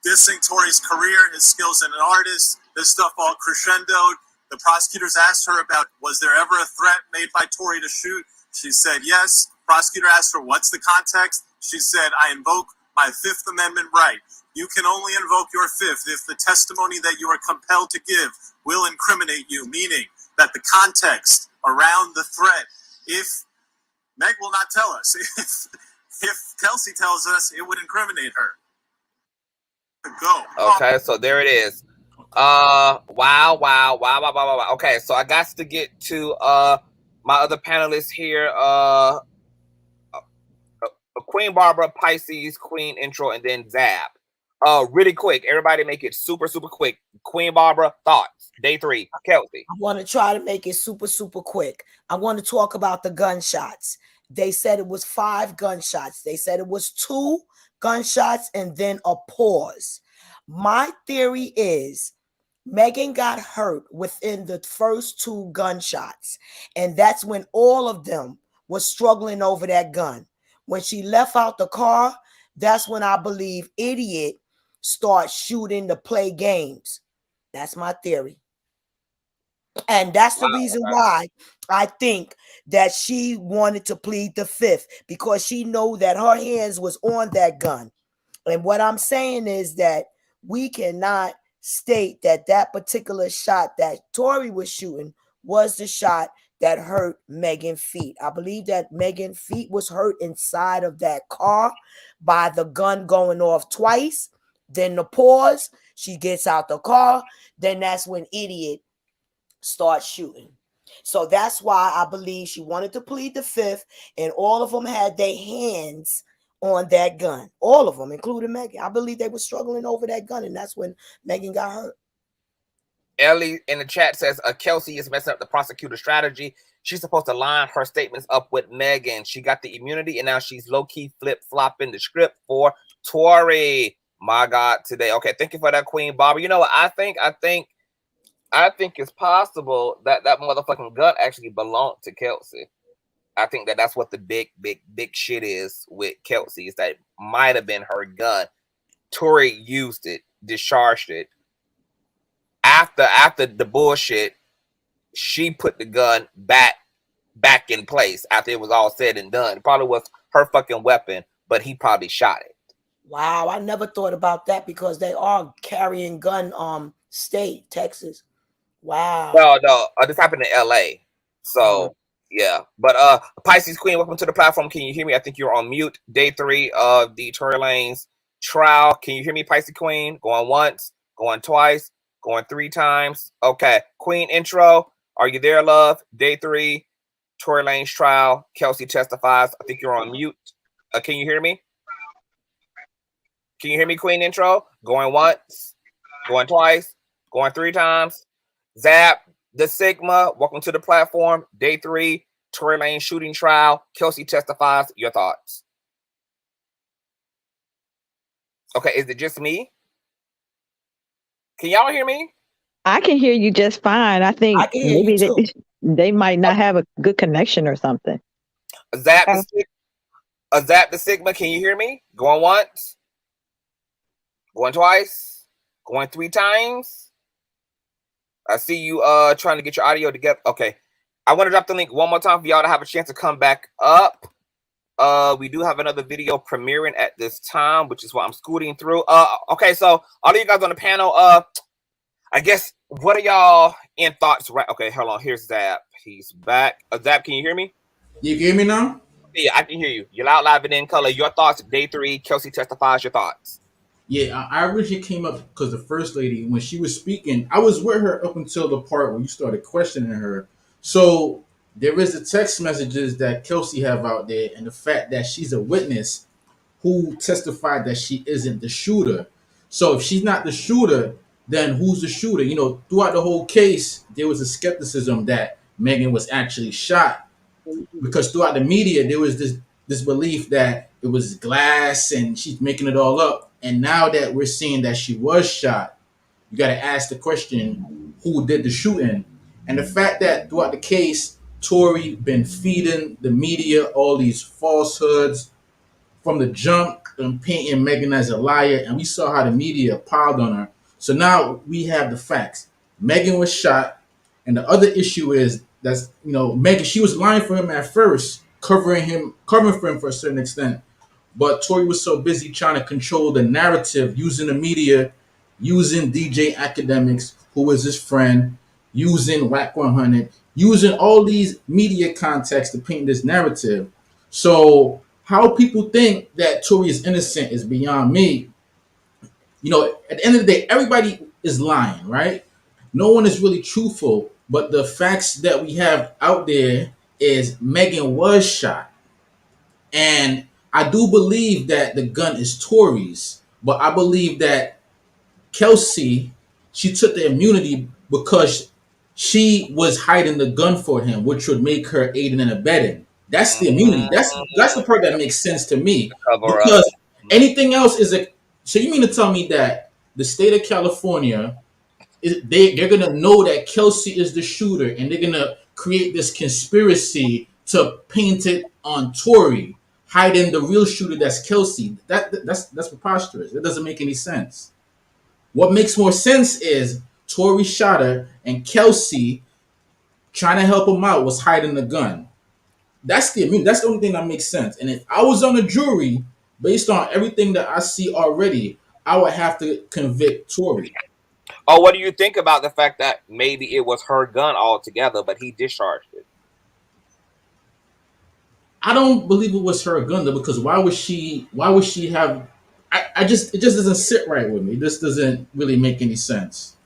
dissing Tory's career, his skills as an artist. This stuff all crescendoed. The prosecutors asked her about, was there ever a threat made by Tory to shoot? She said yes. Prosecutor asked her, what's the context? She said, I invoke my Fifth Amendment right. You can only invoke your fifth if the testimony that you are compelled to give will incriminate you, meaning that the context around the threat, if Meg will not tell us, if Kelsey tells us, it would incriminate her. Go. Okay, so there it is. Wow. Okay, so I got to get to my other panelists here. Queen Barbara, Pisces, Queen intro, and then Zab. Really quick. Everybody make it super quick. Queen Barbara, thoughts. Day 3. Kelsey. I want to try to make it super quick. I want to talk about the gunshots. They said it was 5 gunshots. They said it was 2 gunshots and then a pause. My theory is Megan got hurt within the first 2 gunshots. And that's when all of them were struggling over that gun. When she left out the car, that's when I believe Idiot starts shooting to play games. That's my theory. And that's the reason why I think that she wanted to plead the fifth, because she know that her hands was on that gun. And what I'm saying is that we cannot state that that particular shot that Tory was shooting was the shot that hurt Megan's feet. I believe that Megan's feet was hurt inside of that car by the gun going off twice. Then the pause, she gets out the car. Then that's when Idiot starts shooting. So that's why I believe she wanted to plead the fifth, and all of them had their hands on that gun. All of them, including Megan. I believe they were struggling over that gun, and that's when Megan got hurt. Ellie in the chat says Kelsey is messing up the prosecutor strategy. She's supposed to line her statements up with Megan. She got the immunity, and now she's low-key flip-flopping the script for Tory. My God, today. Okay, thank you for that, Queen Barbara. You know what? I think it's possible that that motherfucking gun actually belonged to Kelsey. I think that's what the big shit is with Kelsey, is that it might have been her gun. Tory used it, discharged it. After the bullshit, she put the gun back in place after it was all said and done. It probably was her fucking weapon, but he probably shot it. Wow, I never thought about that, because they are carrying gun state, Texas. Wow. No, this happened in LA. So yeah. But Pisces Queen, welcome to the platform. Can you hear me? I think you're on mute. Day 3 of the Tory Lanez trial. Can you hear me, Pisces Queen? Going once, going twice, going 3 times. Okay. Queen intro. Are you there, love? Day 3, Tory Lanez trial. Kelsey testifies. I think you're on mute. Can you hear me? Can you hear me, Queen intro? Going once, going twice, going 3 times. Zap, the Sigma, welcome to the platform. Day 3, Tory Lanez shooting trial. Kelsey testifies. Your thoughts? Okay, is it just me? Can y'all hear me? I can hear you just fine. I think I can hear you maybe too. they might not have a good connection or something. Zap the Sigma, can you hear me? Going once? Going twice? Going 3 times? I see you trying to get your audio together. Okay. I want to drop the link one more time for y'all to have a chance to come back up. We do have another video premiering at this time, which is what I'm scooting through. Okay, so all of you guys on the panel, I guess, what are y'all in thoughts? Right? Okay, hold on. Here's Zap. He's back. Zap, can you hear me? You can hear me now? Yeah, I can hear you. You're loud, live, and in color. Your thoughts, day 3. Kelsey testifies. Your thoughts. Yeah, I originally came up because the first lady, when she was speaking, I was with her up until the part where you started questioning her. So there is the text messages that Kelsey have out there, and the fact that she's a witness who testified that she isn't the shooter. So if she's not the shooter, then who's the shooter? You know, throughout the whole case, there was a skepticism that Megan was actually shot, because throughout the media there was this belief that it was glass and she's making it all up. And now that we're seeing that she was shot, you got to ask the question, who did the shooting? And the fact that throughout the case, Tory been feeding the media all these falsehoods from the jump and painting Megan as a liar, and we saw how the media piled on her. So now we have the facts. Megan was shot, and the other issue is that's, you know, Megan, she was lying for him at first, covering for him for a certain extent. But Tory was so busy trying to control the narrative, using the media, using DJ Academics, who was his friend, using Whack 100, using all these media contexts to paint this narrative. So how people think that Tory is innocent is beyond me. You know, at the end of the day, everybody is lying, right? No one is really truthful. But the facts that we have out there is Megan was shot. And I do believe that the gun is Tory's, but I believe that Kelsey, she took the immunity because she was hiding the gun for him, which would make her aiding and abetting. That's the immunity. That's the part that makes sense to me. Cover up. Because anything else is a. So you mean to tell me that the state of California, they're gonna know that Kelsey is the shooter, and they're gonna create this conspiracy to paint it on Tory, hiding the real shooter that's Kelsey? That's preposterous. That doesn't make any sense. What makes more sense is Tory shot her, and Kelsey, trying to help him out, was hiding the gun. That's the only thing that makes sense. And if I was on a jury, based on everything that I see already, I would have to convict Tory. Oh, what do you think about the fact that maybe it was her gun altogether, but he discharged it? I don't believe it was her gun though, because why would she have? It just doesn't sit right with me. This doesn't really make any sense.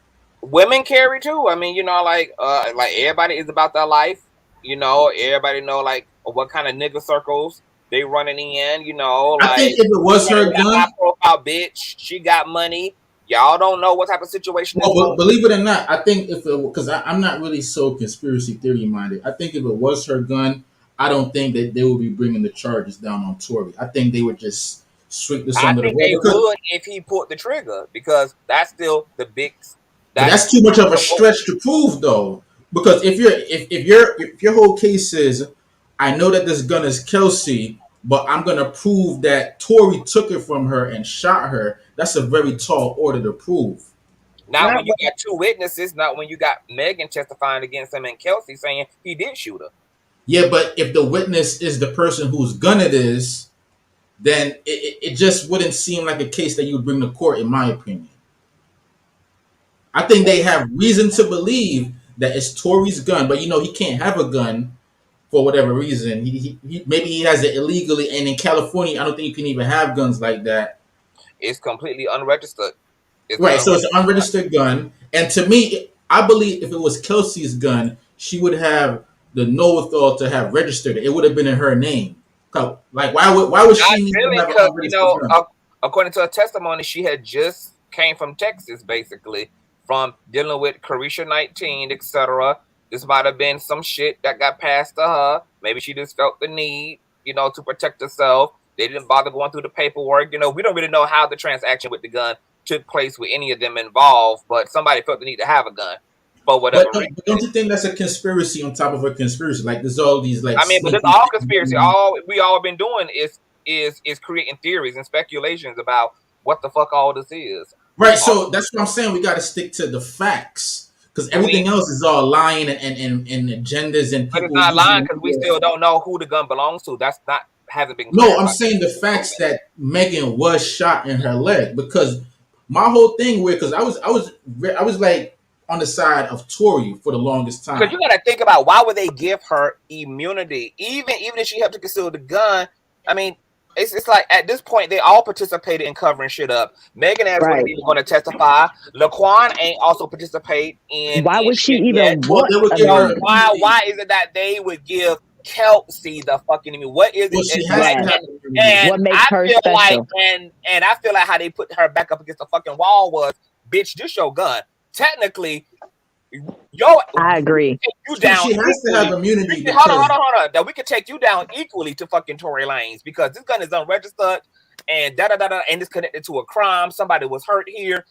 Women carry too. I mean, you know, like everybody is about their life. You know, everybody know like what kind of nigga circles they running in. You know, like I think if it was her gun, high profile bitch, she got money. Y'all don't know what type of situation. Well, believe it or not, I think if it, because I'm not really so conspiracy theory minded. I think if it was her gun, I don't think that they would be bringing the charges down on Tory. I think they would just sweep this under the rug. They would if he pulled the trigger, because that's still the big. That's too much of a stretch to prove, though. Because if your whole case is, I know that this gun is Kelsey, but I'm gonna prove that Tory took it from her and shot her. That's a very tall order to prove. Not when you got 2 witnesses, not when you got Megan testifying against him and Kelsey saying he did shoot her. Yeah, but if the witness is the person whose gun it is, then it just wouldn't seem like a case that you would bring to court, in my opinion. I think they have reason to believe that it's Tory's gun, but you know he can't have a gun for whatever reason. He maybe he has it illegally, and in California, I don't think you can even have guns like that. It's completely unregistered. Right, so it's an unregistered gun. And to me, I believe if it was Kelsey's gun, she would have the know-withal to have registered it. It would have been in her name. Like, why would she need to have an unregistered gun? According to her testimony, she had just came from Texas, basically, from dealing with Carisha 19, etc. This might have been some shit that got passed to her. Maybe she just felt the need, to protect herself. They didn't bother going through the paperwork. We don't really know how the transaction with the gun took place with any of them involved, but somebody felt the need to have a gun for whatever reason. But don't you think that's a conspiracy on top of a conspiracy? Like there's all these like. I mean, but it's all conspiracy. All we all been doing is creating theories and speculations about what the fuck all this is. Right. So that's what I'm saying. We got to stick to the facts because everything else is all lying and agendas and people. But it's not lying because we still don't know who the gun belongs to. That's not hasn't been. No, I'm saying the facts that Megan was shot in her leg because my whole thing because I was like on the side of Tory for the longest time. Because you got to think about why would they give her immunity, even if she helped to conceal the gun. I mean, it's like at this point they all participated in covering shit up. Megan ass wasn't even going to testify. Laquan ain't also participate in. Why would she even want? Why is it that they would give Kelsey the fucking immunity? What is it? And what makes her special? And I feel like how they put her back up against the fucking wall was, bitch, this your gun. Technically, I agree. You down she has to have immunity. Hold on. That we could take you down equally to fucking Tory Lanez because this gun is unregistered and and it's connected to a crime. Somebody was hurt here.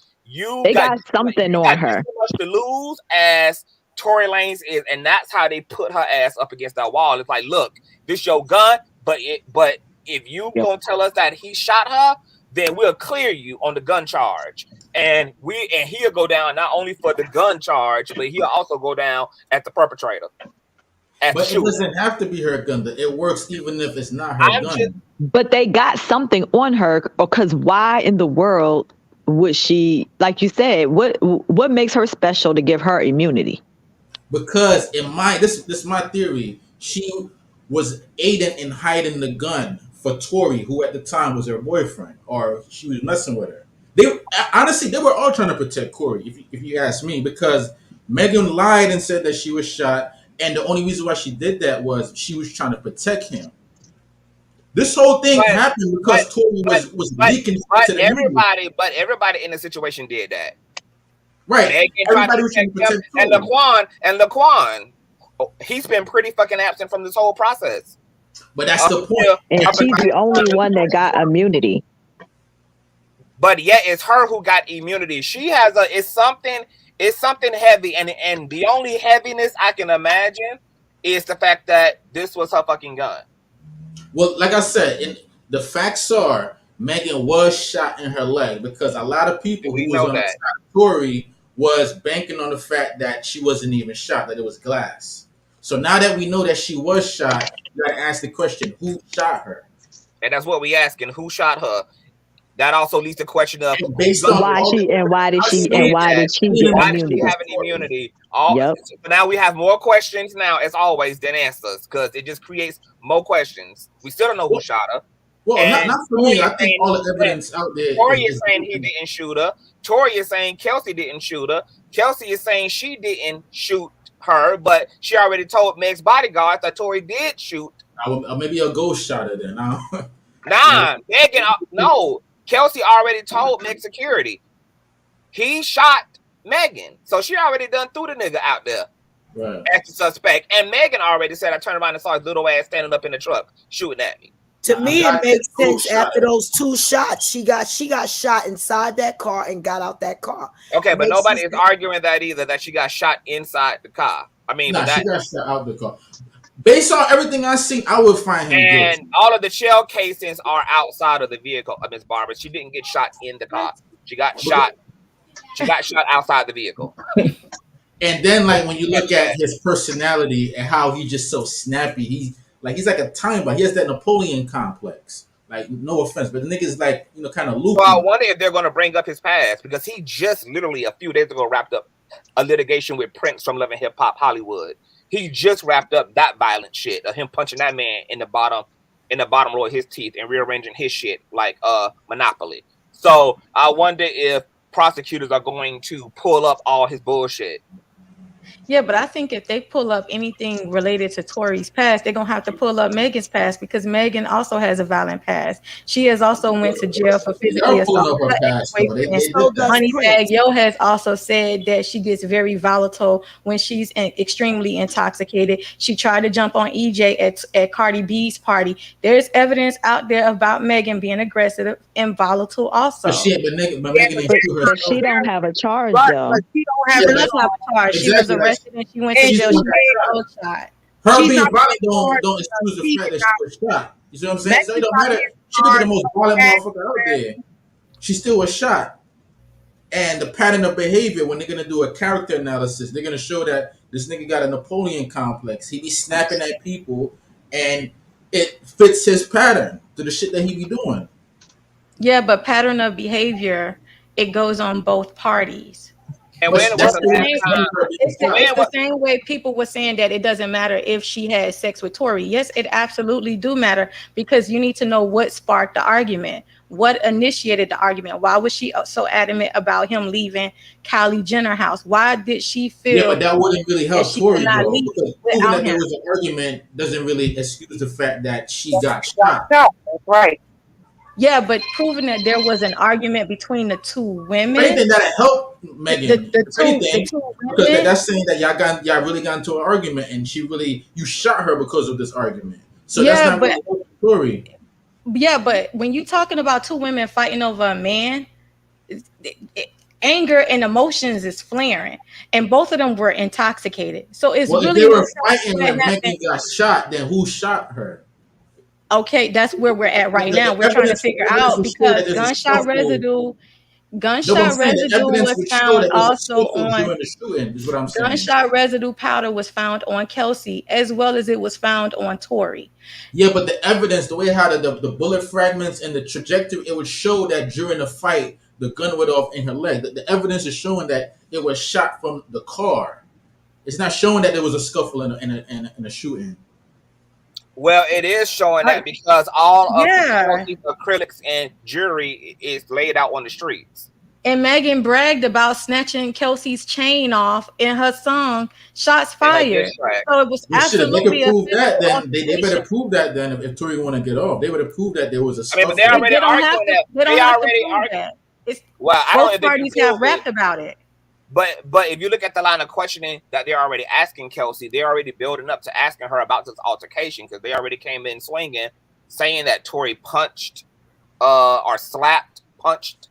They got something on her. So much to lose as Tory Lanez is, and that's how they put her ass up against that wall. It's like, look, this your gun, but if you gonna tell us that he shot her, then we'll clear you on the gun charge. And he'll go down not only for the gun charge, but he'll also go down as the perpetrator. But it doesn't have to be her gun. It works even if it's not her gun. But they got something on her because why in the world would she, like you said, what makes her special to give her immunity? Because this is my theory, she was aiding and hiding the gun for Tory, who at the time was her boyfriend, or she was messing with her. They were all trying to protect Corey, if you ask me, because Megan lied and said that she was shot, and the only reason why she did that was she was trying to protect him. This whole thing happened because Tory was leaking to the media. But everybody in the situation did that. Right. Everybody was trying to protect Tory. And Laquan, he's been pretty fucking absent from this whole process. But that's the point. And she's the only one that got immunity. But yet it's her who got immunity. She has it's something heavy, and the only heaviness I can imagine is the fact that this was her fucking gun. Well, like I said, the facts are Megan was shot in her leg because a lot of people who was on the side of Tory was banking on the fact that she wasn't even shot, that it was glass. So now that we know that she was shot, you gotta ask the question, who shot her? And that's what we asking, who shot her? That also leads to the question of why did she get immunity? So now we have more questions now, as always, than answers, because it just creates more questions. We still don't know who shot her. Well, not for me. I think all the evidence out there. Tory is saying he didn't shoot her. Tory is saying Kelsey didn't shoot her. Kelsey is saying she didn't shoot her, but she already told Meg's bodyguard that Tory did shoot. Maybe a ghost shot her then. Nah, Megan, no. Kelsey already told Meg security he shot Megan, so she already done threw the nigga out there as the suspect. And Megan already said, I turned around and saw his little ass standing up in the truck shooting at me. To me, it makes sense after those two shots. She got shot inside that car and got out that car. Okay, but nobody is arguing that either, that she got shot inside the car. I mean, she got shot out the car. Based on everything I've seen, I would find him guilty. And all of the shell casings are outside of the vehicle of Miss Barbara. She didn't get shot in the car. She got shot. She got shot outside the vehicle. And then, like, when you look at his personality and how he's just so snappy, he's like a time bomb. He has that Napoleon complex. Like, no offense, but the nigga's like, kind of loopy. Well, I wonder if they're going to bring up his past, because he just literally a few days ago wrapped up a litigation with Prince from Love and Hip Hop Hollywood. He just wrapped up that violent shit of him punching that man in the bottom row of his teeth and rearranging his shit like Monopoly. So I wonder if prosecutors are going to pull up all his bullshit. Yeah, but I think if they pull up anything related to Tory's past, they're gonna have to pull up Megan's past because Megan also has a violent past. She has also went to jail for physically Y'all pulling assaulting up her her past though. They ex-boyfriend. So did that. does Moneybag Prince. Yo has also said that she gets very volatile when she's extremely intoxicated. She tried to jump on EJ at Cardi B's party. There's evidence out there about Megan being aggressive and volatile But also. shit, but Yeah, Megan but didn't But shoot but herself. she don't have a charge right, but though. she don't She have Yeah, a does have a charge. She was exactly. Like arrested and she went to and she's jail. she She not. got said a shot. Her she's being not violent being charged don't with excuse the fact speaking that she out. was shot. You see what I'm saying? So it Megan's don't not matter. being She could be the charged most with violent that. motherfucker out there. She still was shot. And the pattern of behavior, when they're gonna do a character analysis, they're gonna show that this nigga got a Napoleon complex. He be snapping at people, and it fits his pattern to the shit that he be doing. Yeah, but pattern of behavior, it goes on both parties. And But when was that's the The last same, time? her being shot. When it's the was same way people were saying that it doesn't matter if she had sex with Tory. Yes, it absolutely do matter because you need to know what sparked the argument, what initiated the argument. Why was she so adamant about him leaving Kylie Jenner house? Why did she Yeah, but feel that wouldn't really that help she could Tory not though, leave because proving without that there him? was an argument doesn't really excuse the fact that she got she got shot. shot? That's right. Yeah, but proving that there was an argument between the two If women, anything, that'll help Megan. If the anything, two because women. that's saying that y'all really got into an argument, and you shot her because of this argument. So that's Yeah, not but really helping Tory. yeah, but when you're talking about two women fighting over a man, it- anger and emotions is flaring, and both of them were intoxicated. So it's Well, if really they no were telling fighting what when happened. Megan got shot, then who shot her? Okay, that's where we're at right now. We're The trying to evidence, figure the evidence out will show because that there's a scuffle. No, but I'm gunshot saying the residue evidence was would show found that there's a also scuffle on during the shooting. Is what I'm saying. gunshot residue powder was found on Kelsey as well as it was found on Tory. Yeah, but the evidence, the way how the bullet fragments and the trajectory, it would show that during the fight, the gun went off in her leg. The evidence is showing that it was shot from the car. It's not showing that there was a scuffle in a shooting. Well, it is showing that because all of Yeah. the acrylics and jewelry is laid out on the streets. And Megan bragged about snatching Kelsey's chain off in her song "Shots Fired." So it was Well, shit, if they could absolutely a prove that, physical then they better altercation. prove that. Then if Tory want to get off, they better prove that there was a I mean, but scuffle. they're already They don't have arguing to. that. They They don't have to already prove arguing. that. It's Well, I don't know both if they can parties have prove it. rapped about it. But if you look at the line of questioning that they're already asking Kelsey, they're already building up to asking her about this altercation because they already came in swinging, saying that Tory punched or punched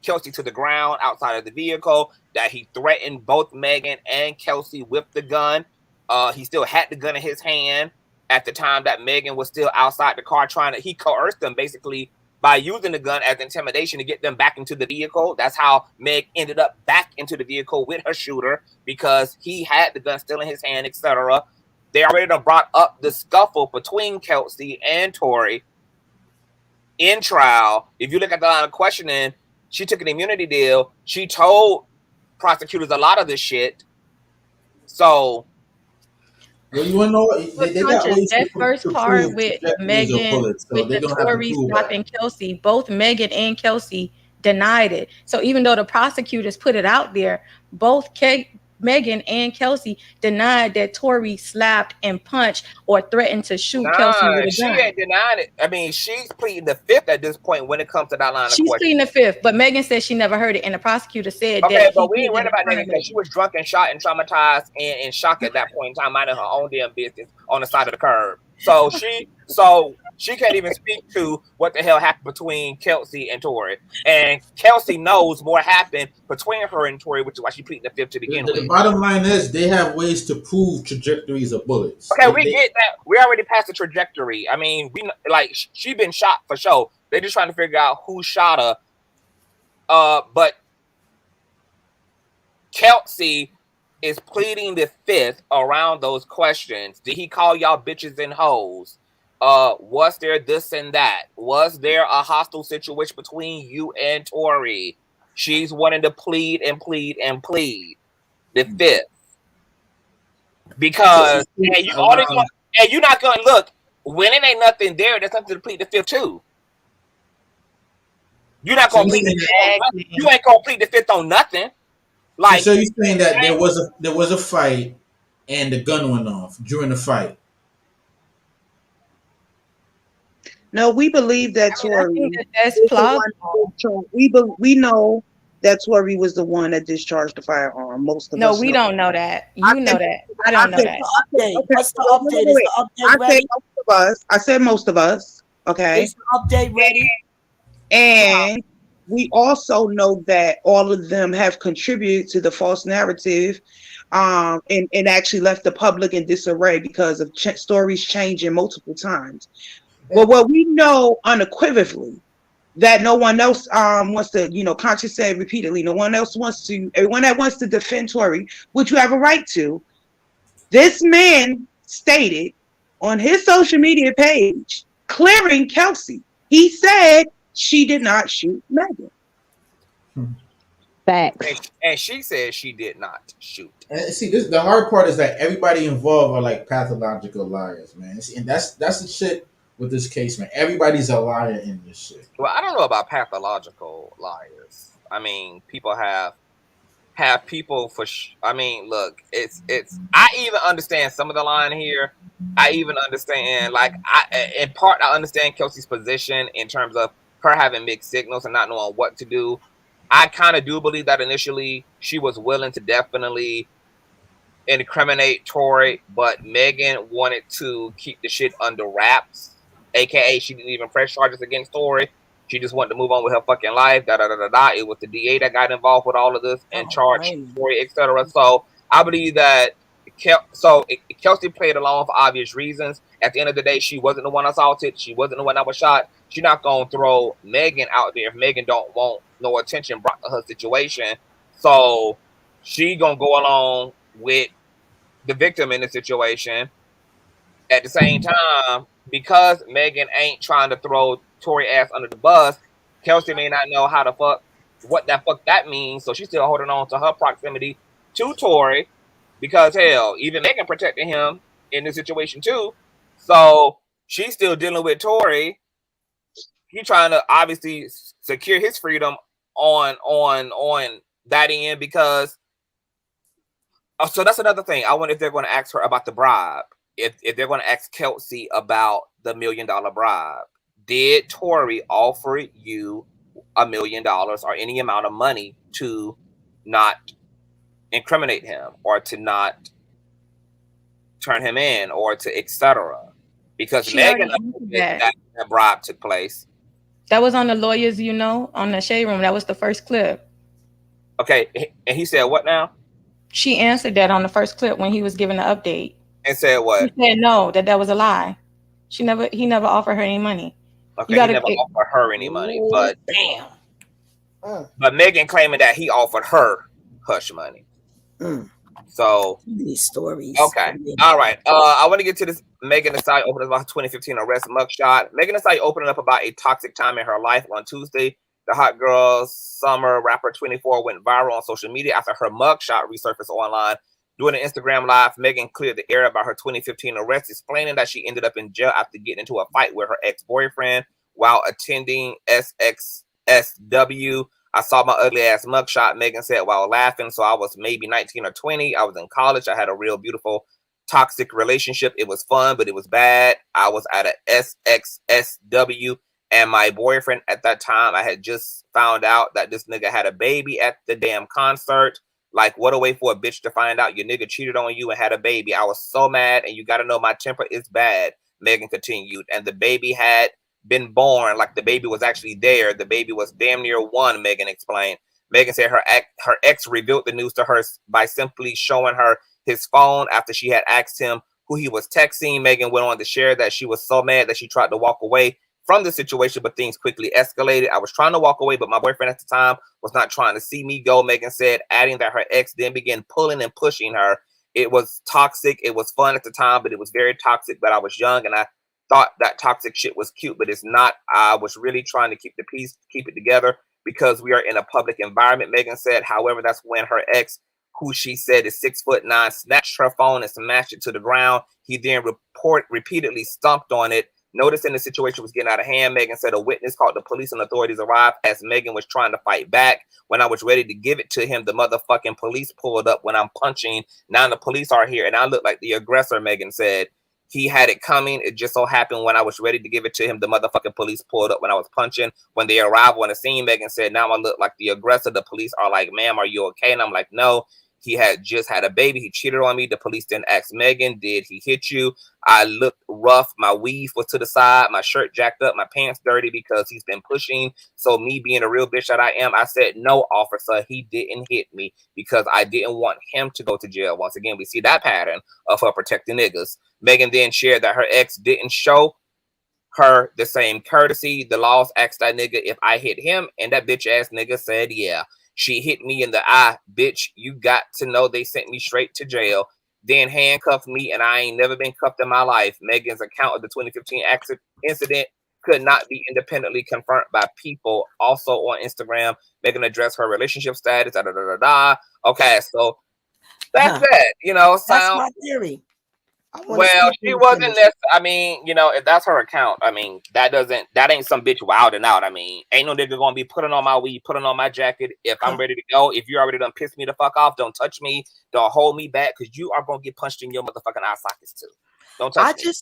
Kelsey to the ground outside of the vehicle, that he threatened both Megan and Kelsey with the gun. He still had the gun in his hand at the time that Megan was still outside the car he coerced them basically by using the gun as intimidation to get them back into the vehicle. That's how Meg ended up back into the vehicle with her shooter because he had the gun still in his hand, etc. They already done brought up the scuffle between Kelsey and Tory in trial. If you look at the line of questioning, she took an immunity deal. She told prosecutors a lot of this shit. So, well, you want to know what? They got ways That first to part prove with trajectories of Megan, bullets, so with they're the gonna have to Tory prove that. stopping Kelsey, both Megan and Kelsey denied it. So even though the prosecutors put it out there, both Megan and Kelsey denied that Tory slapped and punched or threatened to shoot Kelsey with a she gun. ain't denying it. I mean, she's pleading the fifth at this point when it comes to that line of She's questioning. pleading the fifth, but Megan said she never heard it, and the prosecutor said Okay, that but we he ain't did worried it about that in front of because she Megan. was drunk and shot and traumatized and in shock at that point in time, minding her own damn business on the side of the curb. So she can't even speak to what the hell happened between Kelsey and Tory. And Kelsey knows more happened between her and Tory, which is why she pleaded the fifth to begin The with. bottom line is they have ways to prove trajectories of bullets. Okay, we get that. We already passed the trajectory. I mean, she been shot for sure. They're just trying to figure out who shot her. But Kelsey is pleading the fifth around those questions. Did he call y'all bitches and hoes? Was there this and that? Was there a hostile situation between you and Tory? She's wanting to plead and plead and plead the fifth. Because you're not gonna look when it ain't nothing there, there's something to plead the fifth too. You're not gonna plead the fifth. You ain't gonna plead the fifth on nothing. Like, So you're saying that there was a fight and the gun went off during the fight? No, we believe that I think Tory that that's is the one. plausible. We know that Tory was the one that discharged the firearm. Most of No, us we know. don't know that. I You know said, that. I I don't know said, What's that. the update? okay, What's the wait, update? wait, Is wait. the I update said ready? most of us. I said most of us. Okay. Is the update ready? And we also know that all of them have contributed to the false narrative, and actually left the public in disarray because of stories changing multiple times. But what we know unequivocally that no one else wants to, Conscious said repeatedly, no one else wants to, everyone that wants to defend Tory, which you have a right to. This man stated on his social media page, clearing Kelsey. He said she did not shoot Megan. Facts. and she said she did not shoot. And see, this the hard part is that everybody involved are like pathological liars, man. See, and that's the shit with this case, man. Everybody's a liar in this shit. Well, I don't know about pathological liars. I mean, people have people for. I mean, look, it's. I even understand some of the line here. I even understand, like, in part, I understand Kelsey's position in terms of her having mixed signals and not knowing what to do. I kind of do believe that initially she was willing to definitely incriminate Tory, but Megan wanted to keep the shit under wraps. AKA, she didn't even press charges against Tory. She just wanted to move on with her fucking life. Da da da da da. It was the DA that got involved with all of this and charged Tory, etc. So I believe that Kelsey played along for obvious reasons. At the end of the day, she wasn't the one assaulted. She wasn't the one that was shot. She's not gonna throw Megan out there if Megan don't want no attention brought to her situation. So she gonna go along with the victim in the situation. At the same time, because Megan ain't trying to throw Tory ass under the bus, Kelsey may not know how to what the fuck that means. So she's still holding on to her proximity to Tory because hell, even Megan protected him in this situation too. So she's still dealing with Tory. He's trying to obviously secure his freedom on that end because. Oh, so that's another thing. I wonder if they're going to ask her about the bribe. If they're going to ask Kelsey about the $1 million bribe. Did Tory offer you $1 million or any amount of money to not incriminate him or to not turn him in or to etc.? Because She Megan already that. that. that bribe took place. That was on the lawyers, on the shade room. That was the first clip. Okay, and he said what now? She answered that on the first clip when he was giving the update. And said what? He said no, that was a lie. He never offered her any money. Okay, he never offered her any money, but damn. But Megan claiming that he offered her hush money. So these stories. Okay. All right. I want to get to this. Megan Thee Stallion opening about 2015 arrest mugshot. Megan Thee Stallion opening up about a toxic time in her life on Tuesday. The hot girl summer rapper 24 went viral on social media after her mugshot resurfaced online. Doing an Instagram live, Megan cleared the air about her 2015 arrest, explaining that she ended up in jail after getting into a fight with her ex-boyfriend while attending SXSW. I saw my ugly ass mugshot, Megan said while laughing. So I was maybe 19 or 20. I was in college. I had a real beautiful toxic relationship. It was fun, but it was bad. I was at a SXSW and my boyfriend at that time, I had just found out that this nigga had a baby at the damn concert. Like, what a way for a bitch to find out your nigga cheated on you and had a baby. I was so mad, and you got to know my temper is bad, Megan continued. And the baby had been born, like the baby was actually there. The baby was damn near 1, Megan explained. Megan said her ex revealed the news to her by simply showing her his phone after she had asked him who he was texting. Megan went on to share that she was so mad that she tried to walk away from the situation, but things quickly escalated. I was trying to walk away, but my boyfriend at the time was not trying to see me go, Megan said, adding that her ex then began pulling and pushing her. It was toxic. It was fun at the time, but it was very toxic. But I was young and I thought that toxic shit was cute, but it's not. I was really trying to keep the peace, keep it together because we are in a public environment, Megan said. However, that's when her ex, who she said is 6'9", snatched her phone and smashed it to the ground. He then repeatedly stomped on it, Noticing the situation was getting out of hand, Megan said a witness called the police and authorities arrived as Megan was trying to fight back. When I was ready to give it to him, the motherfucking police pulled up when I'm punching. Now the police are here and I look like the aggressor, Megan said. He had it coming. It just so happened when I was ready to give it to him, the motherfucking police pulled up when I was punching. When they arrived on the scene, Megan said, now I look like the aggressor. The police are like, ma'am, are you okay? And I'm like, no. He had just had a baby. He cheated on me. The police didn't ask Megan, did he hit you? I looked rough. My weave was to the side. My shirt jacked up. My pants dirty because he's been pushing. So me being a real bitch that I am, I said, no, officer, he didn't hit me because I didn't want him to go to jail. Once again, we see that pattern of her protecting niggas. Megan then shared that her ex didn't show her the same courtesy. The laws asked that nigga if I hit him, and that bitch ass nigga said, yeah. She hit me in the eye. Bitch, you got to know they sent me straight to jail. Then handcuffed me, and I ain't never been cuffed in my life. Megan's account of the 2015 incident could not be independently confirmed by people. Also on Instagram, Megan addressed her relationship status. Okay, so that's that. You know, That's my theory. Well, she wasn't necessarily. I mean, you know, if that's her account, I mean, that ain't some bitch wild and out. I mean, ain't no nigga gonna be putting on my weed, putting on my jacket. If I'm ready to go, if you already done pissed me the fuck off, don't touch me, don't hold me back, because you are gonna get punched in your motherfucking eye sockets too. Don't touch me.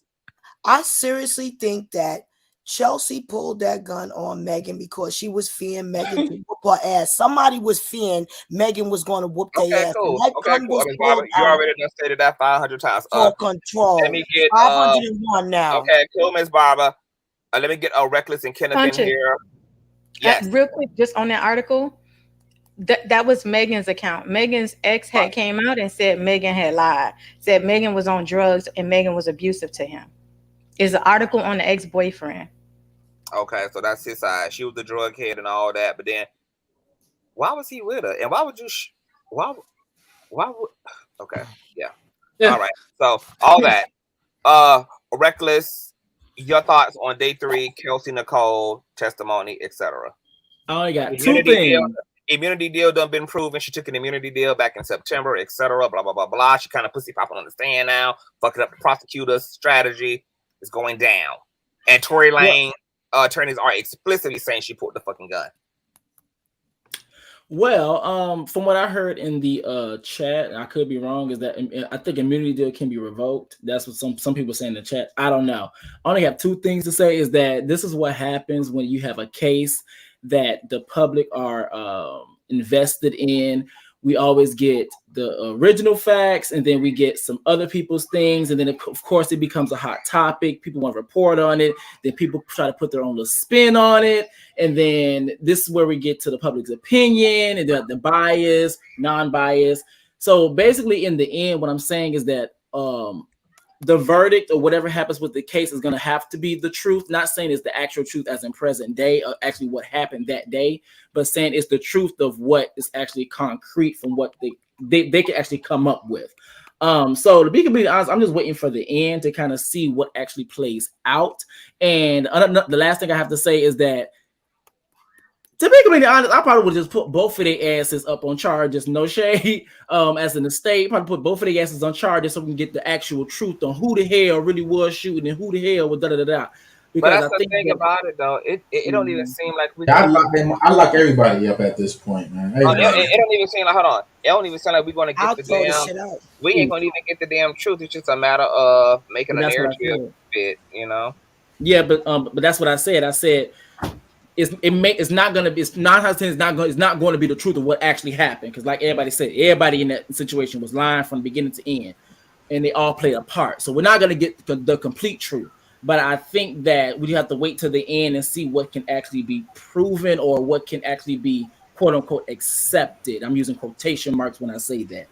I seriously think that Chelsea pulled that gun on Megan because she was fearing Megan to whoop her ass. Somebody was fearing Megan was going to whoop their ass. Cool. Okay, cool. I mean, Barbara, you already done stated that 500 times. For control. Let me get 501 now. Okay, cool, Miss Barbara. Let me get Reckless and Kenneth in here. Yes. Real quick, just on that article, that was Megan's account. Megan's ex had came out and said Megan had lied. Said Megan was on drugs and Megan was abusive to him. Is an article on the ex-boyfriend. Okay, so that's his side. She was the drug head and all that, but then why was he with her? And why would you? Why would? Okay, yeah. All right. So all that. Reckless. Your thoughts on day 3, Kelsey Nicole testimony, etc. I only got 2 things. Immunity deal done been proven. She took an immunity deal back in September, etc. Blah blah blah blah. She kind of pussy popping on the stand now, fucking up the prosecutor's strategy is going down, and Tory Lanez attorneys are explicitly saying she pulled the fucking gun. Well, from what I heard in the chat, I could be wrong, is that I think immunity deal can be revoked. That's what some people say in the chat. I don't know. I only have 2 things to say, is that this is what happens when you have a case that the public are invested in. We always get the original facts, and then we get some other people's things, and then of course it becomes a hot topic. People want to report on it, then people try to put their own little spin on it, and then this is where we get to the public's opinion and the bias, non-bias. So basically, in the end, what I'm saying is that the verdict or whatever happens with the case is going to have to be the truth. Not saying it's the actual truth as in present day, or actually what happened that day, but saying it's the truth of what is actually concrete from what they can actually come up with. So to be completely honest, I'm just waiting for the end to kind of see what actually plays out. And the last thing I have to say is that, to be completely honest, I probably would just put both of their asses up on charges. No shade. As in the state, probably put both of their asses on charges so we can get the actual truth on who the hell really was shooting and who the hell was da-da-da-da. But that's the thing about it, though. It don't even seem like we. I lock everybody up at this point, man. It don't even seem like. Hold on. It don't even seem like we're going to get the damn. We ain't going to even get the damn truth. It's just a matter of making a narrative fit, you know. Yeah, but that's what I said. I said it's not going to be. It's not going to be the truth of what actually happened, because like everybody said, everybody in that situation was lying from beginning to end, and they all played a part. So we're not going to get the complete truth. But I think that we have to wait to the end and see what can actually be proven or what can actually be quote unquote accepted. I'm using quotation marks when I say that.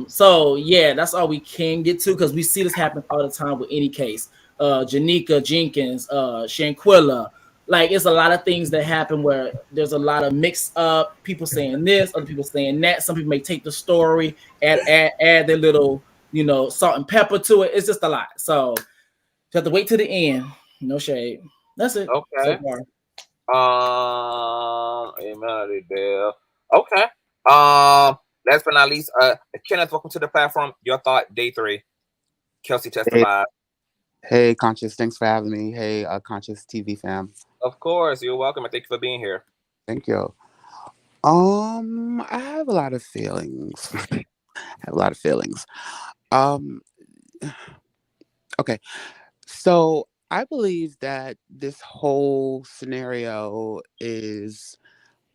So yeah, that's all we can get to, because we see this happen all the time with any case. Janika Jenkins, Shanquilla, like it's a lot of things that happen where there's a lot of mix up, people saying this, other people saying that. Some people may take the story, add their little, salt and pepper to it. It's just a lot. So you have to wait to the end. No shade. That's it. Okay. So okay. Last but not least, Kenneth, welcome to the platform. Your thought, day 3. Kelsey testified. Hey, Conscious, thanks for having me. Hey, Consciouztv fam. Of course, you're welcome, and thank you for being here. Thank you. I have a lot of feelings. I have a lot of feelings. Um, okay, so I believe that this whole scenario is,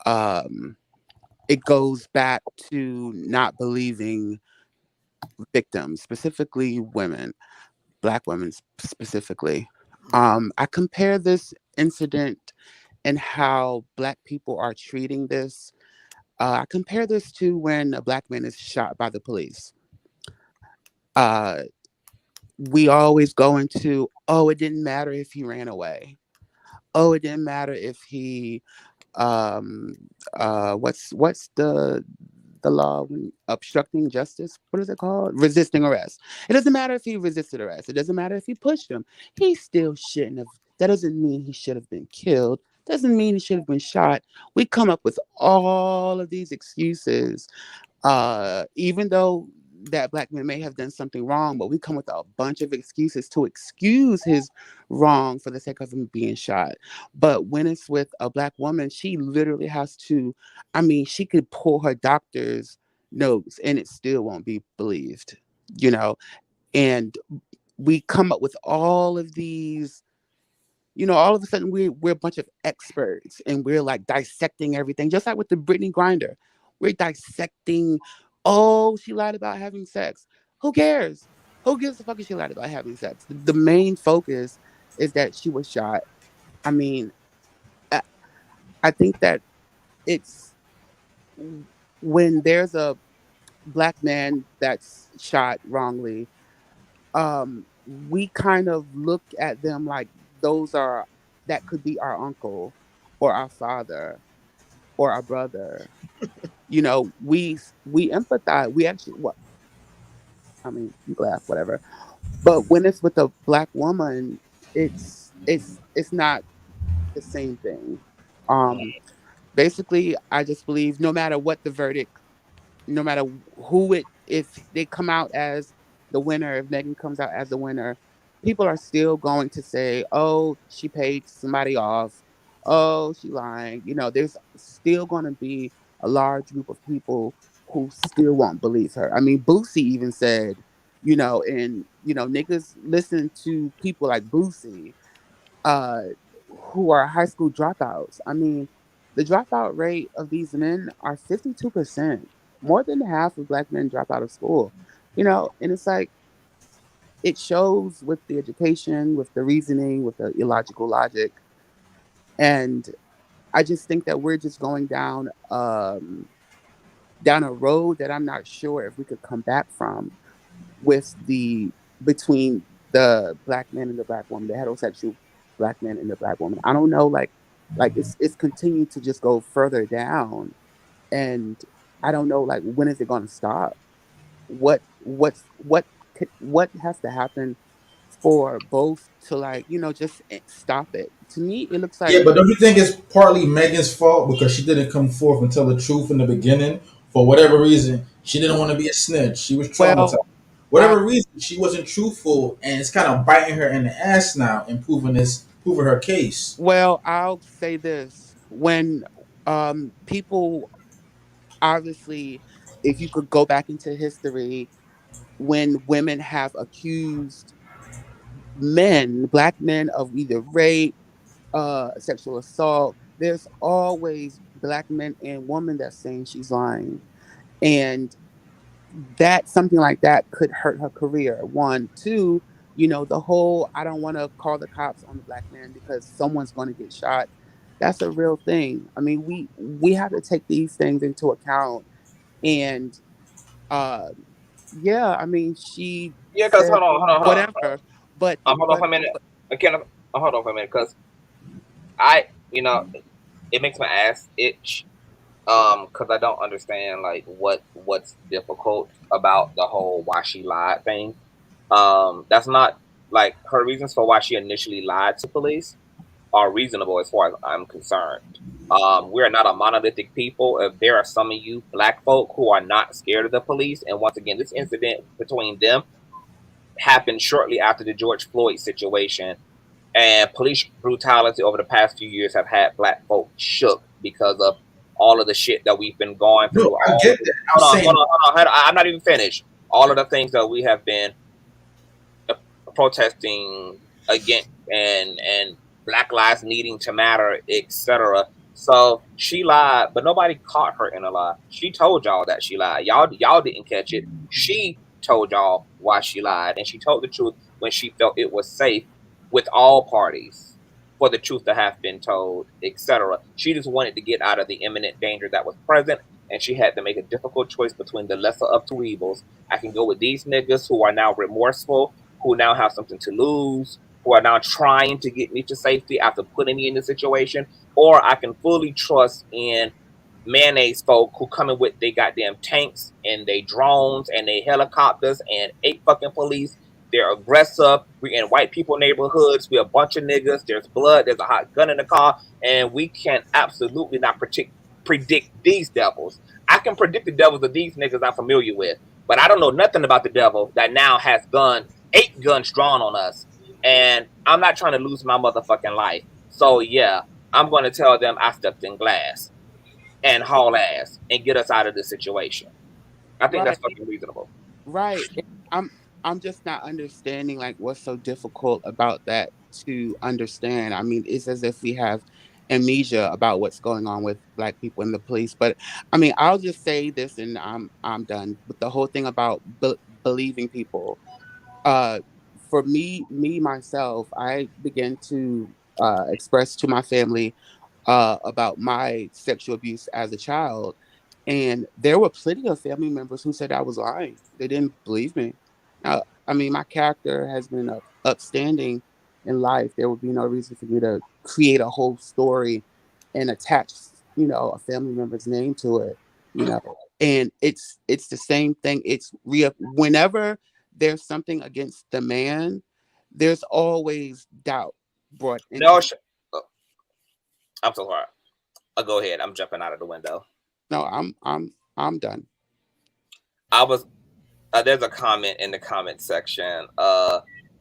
it goes back to not believing victims, specifically women, Black women specifically. I compare this incident and how Black people are treating this. I compare this to when a Black man is shot by the police. Uh, we always go into, oh, it didn't matter if he ran away. Oh, it didn't matter if he, um, what's the law when obstructing justice? What is it called? Resisting arrest. It doesn't matter if he resisted arrest. It doesn't matter if he pushed him. He still shouldn't have. That doesn't mean he should have been killed. Doesn't mean he should have been shot. We come up with all of these excuses, even though that Black man may have done something wrong, but we come with a bunch of excuses to excuse his wrong for the sake of him being shot. But when it's with a Black woman, she literally has to, I mean, she could pull her doctor's notes and it still won't be believed, you know? And we come up with all of these, all of a sudden we're a bunch of experts and we're like dissecting everything, just like with the Brittany Grinder. We're dissecting, oh, she lied about having sex. Who cares? Who gives a fuck if she lied about having sex? The main focus is that she was shot. I mean, I, I think that it's when there's a Black man that's shot wrongly, we kind of look at them like that could be our uncle or our father or our brother. We empathize. We actually, what I mean, you laugh, whatever. But when it's with a Black woman, it's not the same thing. Um, Basically, I just believe no matter what the verdict, no matter if they come out as the winner, if Megan comes out as the winner, people are still going to say, oh, she paid somebody off. Oh, she lying. There's still going to be a large group of people who still won't believe her. I mean, Boosie even said, niggas listen to people like Boosie, uh, who are high school dropouts. I mean, the dropout rate of these men are 52%. More than half of Black men drop out of school. And it's like, it shows with the education, with the reasoning, with the illogical logic. And I just think that we're just going down a road that I'm not sure if we could come back from, with between the Black man and the Black woman, the heterosexual Black man and the Black woman. I don't know, like it's continuing to just go further down, and I don't know, like, when is it going to stop? What has to happen for both to, like, just stop it? To me, it looks Yeah, like, but don't you think it's partly Megan's fault because she didn't come forth and tell the truth in the beginning? For whatever reason, she didn't want to be a snitch. She was traumatized. well, I, Whatever reason, she wasn't truthful, and it's kind of biting her in the ass now and proving her case. I'll say this: when people, obviously, if you could go back into history, when women have accused men, Black men, of either rape, sexual assault, there's always Black men and women that's saying she's lying. And that something like that could hurt her career. One, two, the whole I don't want to call the cops on the Black man because someone's going to get shot. That's a real thing. I mean, we have to take these things into account. And uh, yeah, I mean, she Yeah, because said hold whatever, but hold on for a minute. Again, hold on for a minute, because it makes my ass itch. Because I don't understand, like, what's difficult about the whole why she lied thing. That's not, like, her reasons for why she initially lied to police are reasonable as far as I'm concerned. We're not a monolithic people. If there are some of you Black folk who are not scared of the police, and once again, this incident between them happened shortly after the George Floyd situation. And police brutality over the past few years have had black folk shook because of all of the shit that we've been going No, through. I get that. I'm saying, Hold on. I'm not even finished. All of the things that we have been protesting against, and Black Lives needing to matter, etc. So she lied, but nobody caught her in a lie. She told y'all that she lied. Y'all didn't catch it. She told y'all why she lied, and she told the truth when she felt it was safe with all parties for the truth to have been told, etc. She just wanted to get out of the imminent danger that was present, and she had to make a difficult choice between the lesser of two evils. I can go with these niggas who are now remorseful, who now have something to lose, who are now trying to get me to safety after putting me in the situation, or I can fully trust in mayonnaise folk who coming with they goddamn tanks and they drones and they helicopters and 8 fucking police. They're aggressive. We're in white people neighborhoods. We're a bunch of niggas. There's blood. There's a hot gun in the car, and we can absolutely not predict these devils. I can predict the devils of these niggas I'm familiar with, but I don't know nothing about the devil that now has 8 guns drawn on us, and I'm not trying to lose my motherfucking life. So yeah, I'm going to tell them I stepped in glass and haul ass and get us out of this situation. I think Right. that's fucking reasonable. Right. I'm just not understanding like what's so difficult about that to understand. I mean, it's as if we have amnesia about what's going on with black people in the police. But I mean, I'll just say this and I'm done with the whole thing about believing people. Uh for me myself, I began to express to my family about my sexual abuse as a child. And there were plenty of family members who said I was lying. They didn't believe me. Now, I mean, my character has been upstanding in life. There would be no reason for me to create a whole story and attach, a family member's name to it. And it's the same thing. It's whenever there's something against the man, there's always doubt brought into. No, I'm so sorry. I'll go ahead. I'm jumping out of the window. No, I'm done. I was there's a comment in the comment section.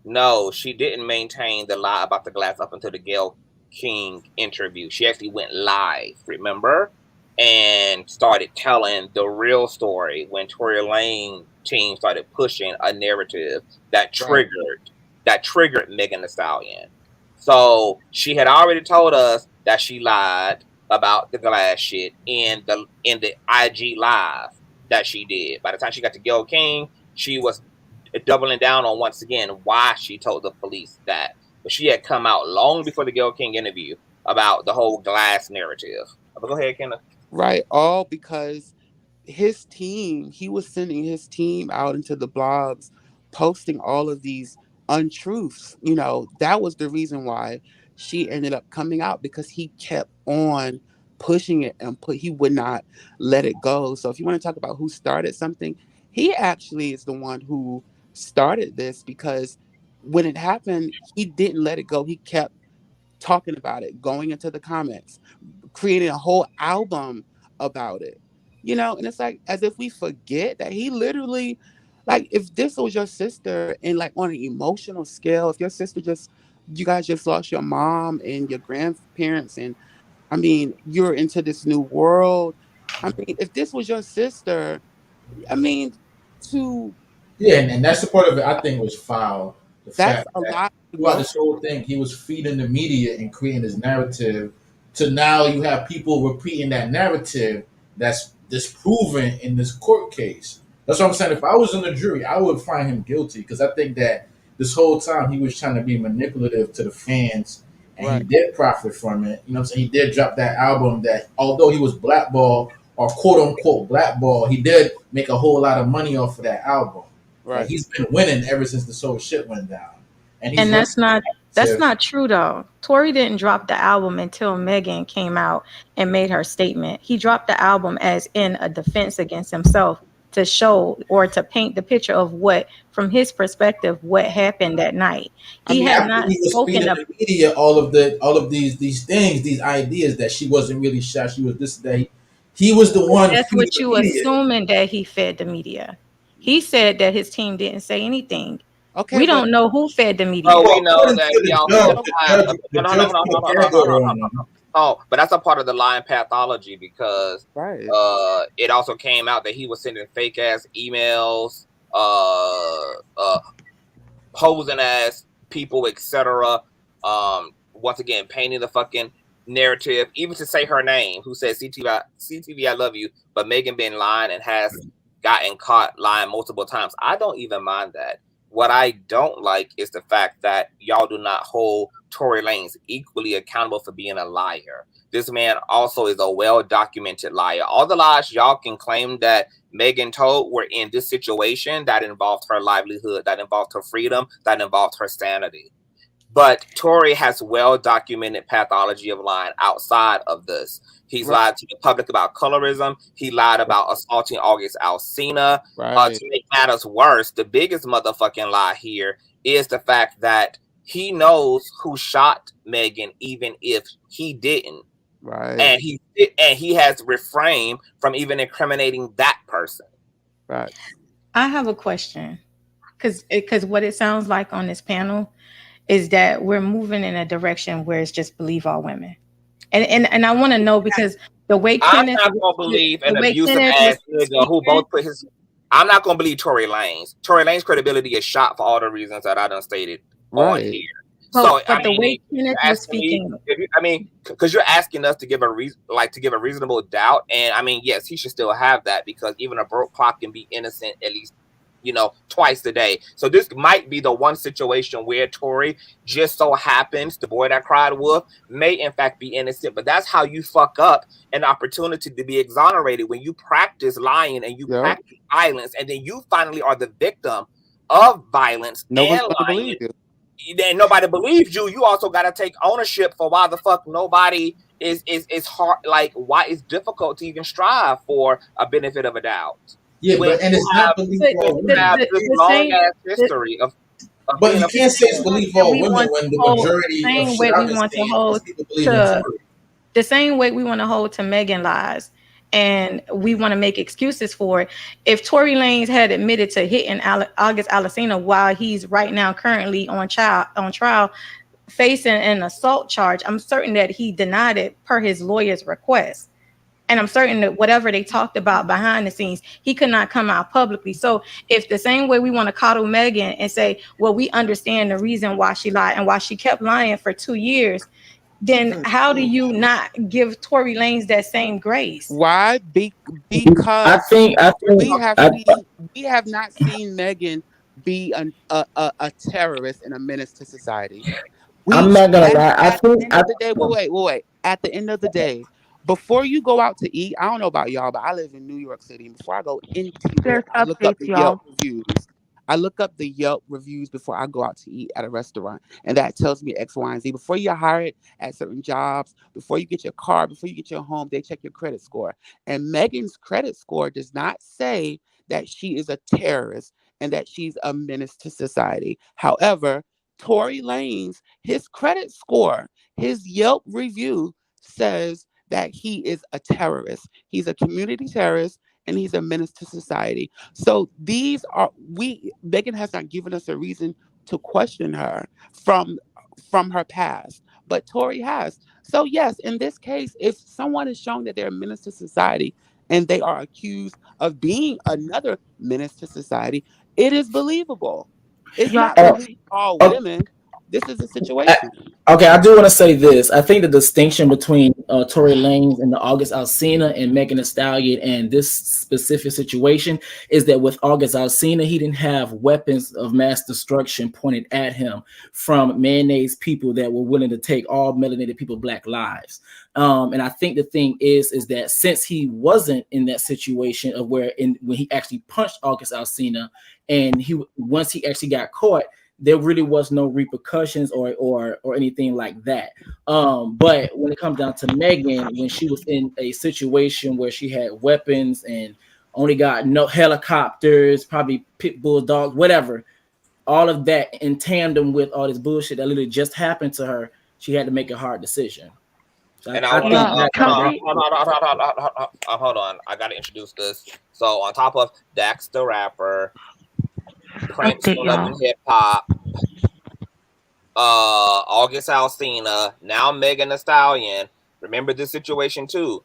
No, she didn't maintain the lie about the glass up until the Gayle King interview. She actually went live, remember? And started telling the real story when Tory Lanez team started pushing a narrative that triggered Megan Thee Stallion. So she had already told us that she lied about the glass shit in the IG live that she did. By the time she got to Gayle King, she was doubling down on once again why she told the police that. But she had come out long before the Gayle King interview about the whole glass narrative. But go ahead, Kenneth. Right, all because his team, he was sending his team out into the blogs, posting all of these untruths. That was the reason why she ended up coming out, because he kept on pushing it and he would not let it go. So if you want to talk about who started something, he actually is the one who started this, because when it happened, he didn't let it go. He kept talking about it, going into the comments, creating a whole album about it. And it's like as if we forget that he literally, like, if this was your sister and like on an emotional scale, if your sister you guys just lost your mom and your grandparents, and I mean, you're into this new world. I mean, if this was your sister, I mean, to yeah, and that's the part of it I think was foul. The that's fact a that lot to throughout go. this whole thing, he was feeding the media and creating this narrative. To now, you have people repeating that narrative that's disproven in this court case. That's what I'm saying. If I was in the jury, I would find him guilty, because I think that this whole time he was trying to be manipulative to the fans, and he Right. did profit from it. You know what I'm saying? He did drop that album that, although he was blackballed or quote unquote blackballed, he did make a whole lot of money off of that album. Like, Right. he's been winning ever since this whole shit went down. And that's not true though. Tory didn't drop the album until Megan came out and made her statement. He dropped the album as in a defense against himself, to show or to paint the picture of what, from his perspective, what happened that night. He had not He was spoken feeding of. the media all of these things, these ideas that she wasn't really shot. She was this, that. He was the one That's feeding what the you media. assuming, that he fed the media. He said that his team didn't say anything. Okay, We but don't know who fed the media. So we know According that to he the also judge, had. the judge put that order on them. Oh, but that's a part of the lying pathology because right. it also came out that he was sending fake ass emails, posing as people, etc. Once again, painting the fucking narrative, even to say her name, who said CTV, I love you, but Megan been lying and has gotten caught lying multiple times. I don't even mind that. What I don't like is the fact that y'all do not hold Tory Lanez equally accountable for being a liar. This man also is a well-documented liar. All the lies y'all can claim that Megan told were in this situation that involved her livelihood, that involved her freedom, that involved her sanity. But Tory has well-documented pathology of lying outside of this. He's lied to the public about colorism. He lied about assaulting August Alsina. Right. To make matters worse, the biggest motherfucking lie here is the fact that he knows who shot Megan, even if he didn't. Right. And he has refrained from even incriminating that person. Right. I have a question, because what it sounds like on this panel is that we're moving in a direction where it's just believe all women, and I want to know, because the way Kenneth, I'm not gonna believe an the way abusive Kenneth ass was nigga who speaking- both put his. I'm not gonna believe Tory Lanez. Tory Lanez credibility is shot for all the reasons that I done stated on here. But the way Kenneth was speaking, because you're asking us to give a reasonable doubt, and I mean, yes, he should still have that, because even a broke clock can be innocent at least, twice a day. So this might be the one situation where Tory just so happens, the boy that cried wolf, may in fact be innocent. But that's how you fuck up an opportunity to be exonerated, when you practice lying and you practice violence, and then you finally are the victim of violence No one's and gonna lying. believe you. Then nobody believes you. You also got to take ownership for why the fuck nobody is hard. Like, why it's difficult to even strive for a benefit of a doubt. Yeah, but and it's not believe all women. Have this long ass history of But you can't say it's believe all we women want when to the hold majority the of same shit way I've we been want to seeing hold is people believing to Tory. the same way we want to hold to Megan lies, and we want to make excuses for it. If Tory Lanez had admitted to hitting August Alsina while he's right now currently on trial facing an assault charge, I'm certain that he denied it per his lawyer's request. And I'm certain that whatever they talked about behind the scenes, he could not come out publicly. So if the same way we want to coddle Megan and say, well, we understand the reason why she lied and why she kept lying for 2 years, then how do you not give Tory Lanez that same grace? Why? Because we have not seen Megan be a terrorist and a menace to society. I'm not gonna lie. At the end of the day, wait. At the end of the day, before you go out to eat, I don't know about y'all, but I live in New York City. And before I go anywhere, I look up the Yelp reviews. I look up the Yelp reviews before I go out to eat at a restaurant. And that tells me X, Y, and Z. Before you're hired at certain jobs, before you get your car, before you get your home, they check your credit score. And Megan's credit score does not say that she is a terrorist and that she's a menace to society. However, Tory Lanez, his credit score, his Yelp review says that he is a terrorist. He's a community terrorist and he's a menace to society. So Megan has not given us a reason to question her from her past, but Tory has. So yes, in this case, if someone is shown that they're a menace to society and they are accused of being another menace to society, it is believable. It's not believe all women. This is a situation. Okay, I do want to say this. I think the distinction between Tory Lanez and the August Alsina and Megan Thee Stallion and this specific situation is that with August Alsina, he didn't have weapons of mass destruction pointed at him from mayonnaise people that were willing to take all melanated people Black lives. And I think the thing is that since he wasn't in that situation of when he actually punched August Alsina, and once he actually got caught, there really was no repercussions or anything like that. But when it comes down to Megan, when she was in a situation where she had weapons and only got no helicopters, probably pit bull dogs, whatever, all of that in tandem with all this bullshit that literally just happened to her, she had to make a hard decision. So And hold on. I got to introduce this. So on top of Dax the rapper, Prince Update, from Love y'all. and Hip Hop, August Alsina, now Megan Thee Stallion. Remember this situation too.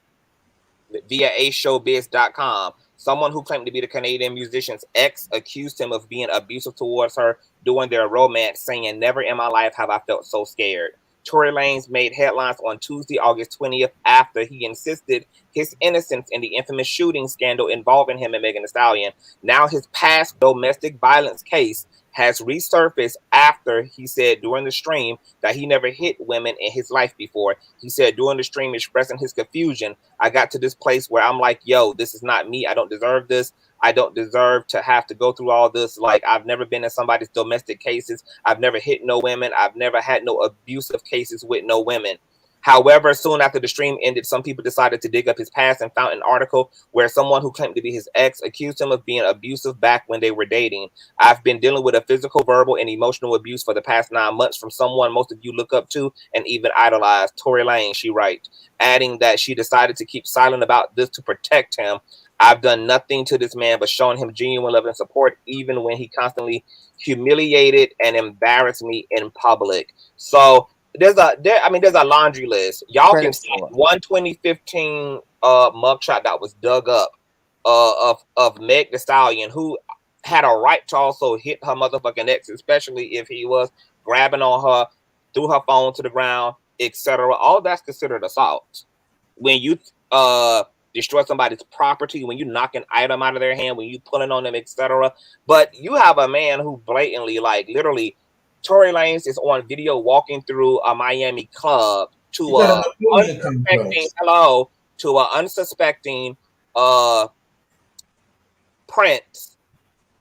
Via ashowbiz.com. Someone who claimed to be the Canadian musician's ex accused him of being abusive towards her during their romance, saying, "Never in my life have I felt so scared." Tory Lanez made headlines on Tuesday, August 20th, after he insisted his innocence in the infamous shooting scandal involving him and Megan Thee Stallion. Now his past domestic violence case has resurfaced after he said during the stream that he never hit women in his life before. He said during the stream, expressing his confusion, "I got to this place where I'm like, yo, this is not me. I don't deserve this. I don't deserve to have to go through all this. Like, I've never been in somebody's domestic cases. I've never hit no women. I've never had no abusive cases with no women." However, soon after the stream ended, some people decided to dig up his past and found an article where someone who claimed to be his ex accused him of being abusive back when they were dating. "I've been dealing with a physical, verbal, and emotional abuse for the past 9 months from someone most of you look up to and even idolize," Tory Lanez, she writes, adding that she decided to keep silent about this to protect him. "I've done nothing to this man but shown him genuine love and support, even when he constantly humiliated and embarrassed me in public." So there's a laundry list. Y'all can see one 2015 mugshot that was dug up of Meg Thee Stallion, who had a right to also hit her motherfucking ex, especially if he was grabbing on her, threw her phone to the ground, etc. All that's considered assault. When you destroy somebody's property, when you knock an item out of their hand, when you pulling on them, etc. But you have a man who blatantly, like literally, Tory Lanez is on video walking through a Miami club to a unsuspecting Prince,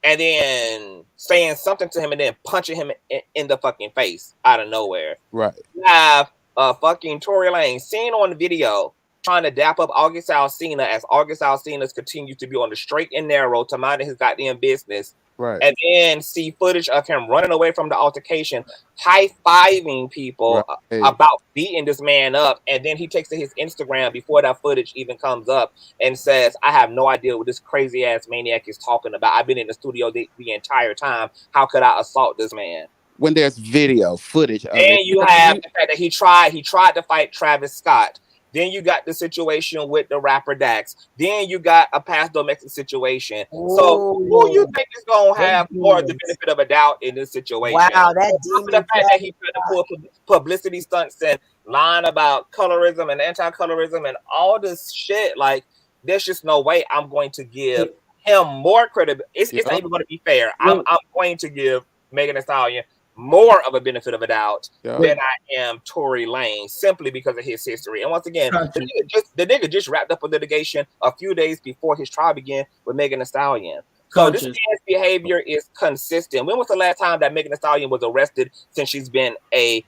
and then saying something to him and then punching him in the fucking face out of nowhere. Right. You have fucking Tory Lanez seen on the video trying to dap up August Alsina as August Alsina's continues to be on the straight and narrow to mind his goddamn business. Right. And then see footage of him running away from the altercation, high-fiving people about beating this man up. And then he takes to his Instagram before that footage even comes up and says, "I have no idea what this crazy-ass maniac is talking about. I've been in the studio the entire time. How could I assault this man?" When there's video footage of it. And you have the fact that he tried to fight Travis Scott. Then you got the situation with the rapper Dax. Then you got a past domestic situation. So who you think is gonna have more of the benefit of a doubt in this situation? Wow, that the fact that he tried to pull publicity stunts and lying about colorism and anti-colorism and all this shit. Like, there's just no way I'm going to give him more credibility. It's not even going to be fair. I'm going to give Megan Thee Stallion more of a benefit of a doubt than I am Tory Lanez, simply because of his history. And once again, the nigga just wrapped up a litigation a few days before his trial began with Megan Thee Stallion. So this man's behavior is consistent. When was the last time that Megan Thee Stallion was arrested since she's been a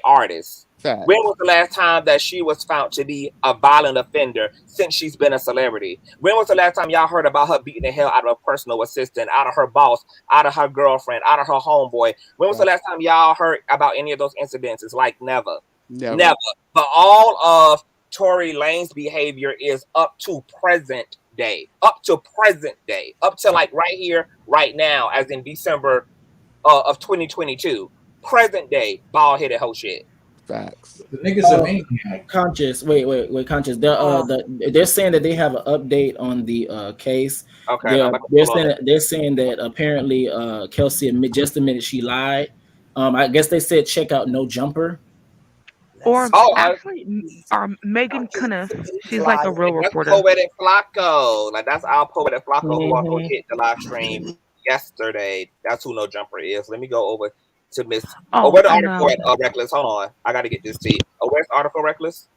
artist? Fact. When was the last time that she was found to be a violent offender since she's been a celebrity? When was the last time y'all heard about her beating the hell out of a personal assistant, out of her boss, out of her girlfriend, out of her homeboy? When was the last time y'all heard about any of those incidences? Like, never. Never. But all of Tory Lanez's behavior is up to present day. Up to like right here, right now, as in December of 2022. Present day, bald-headed hoe shit. Facts. The niggas are maniac. Conscious. Wait. Conscious. They're saying that they have an update on the case. Okay. They're saying that apparently Kelsey just admitted she lied. I guess they said check out No Jumper. Or Megan Kniff. She's like a real reporter. Poetic Flacco. Like, that's our Poetic Flacco who also hit the live stream yesterday. That's who No Jumper is. Let me go over to Miss. Where the article at, Reckless? Hold on. I got to get this to you. Where's the article, Reckless?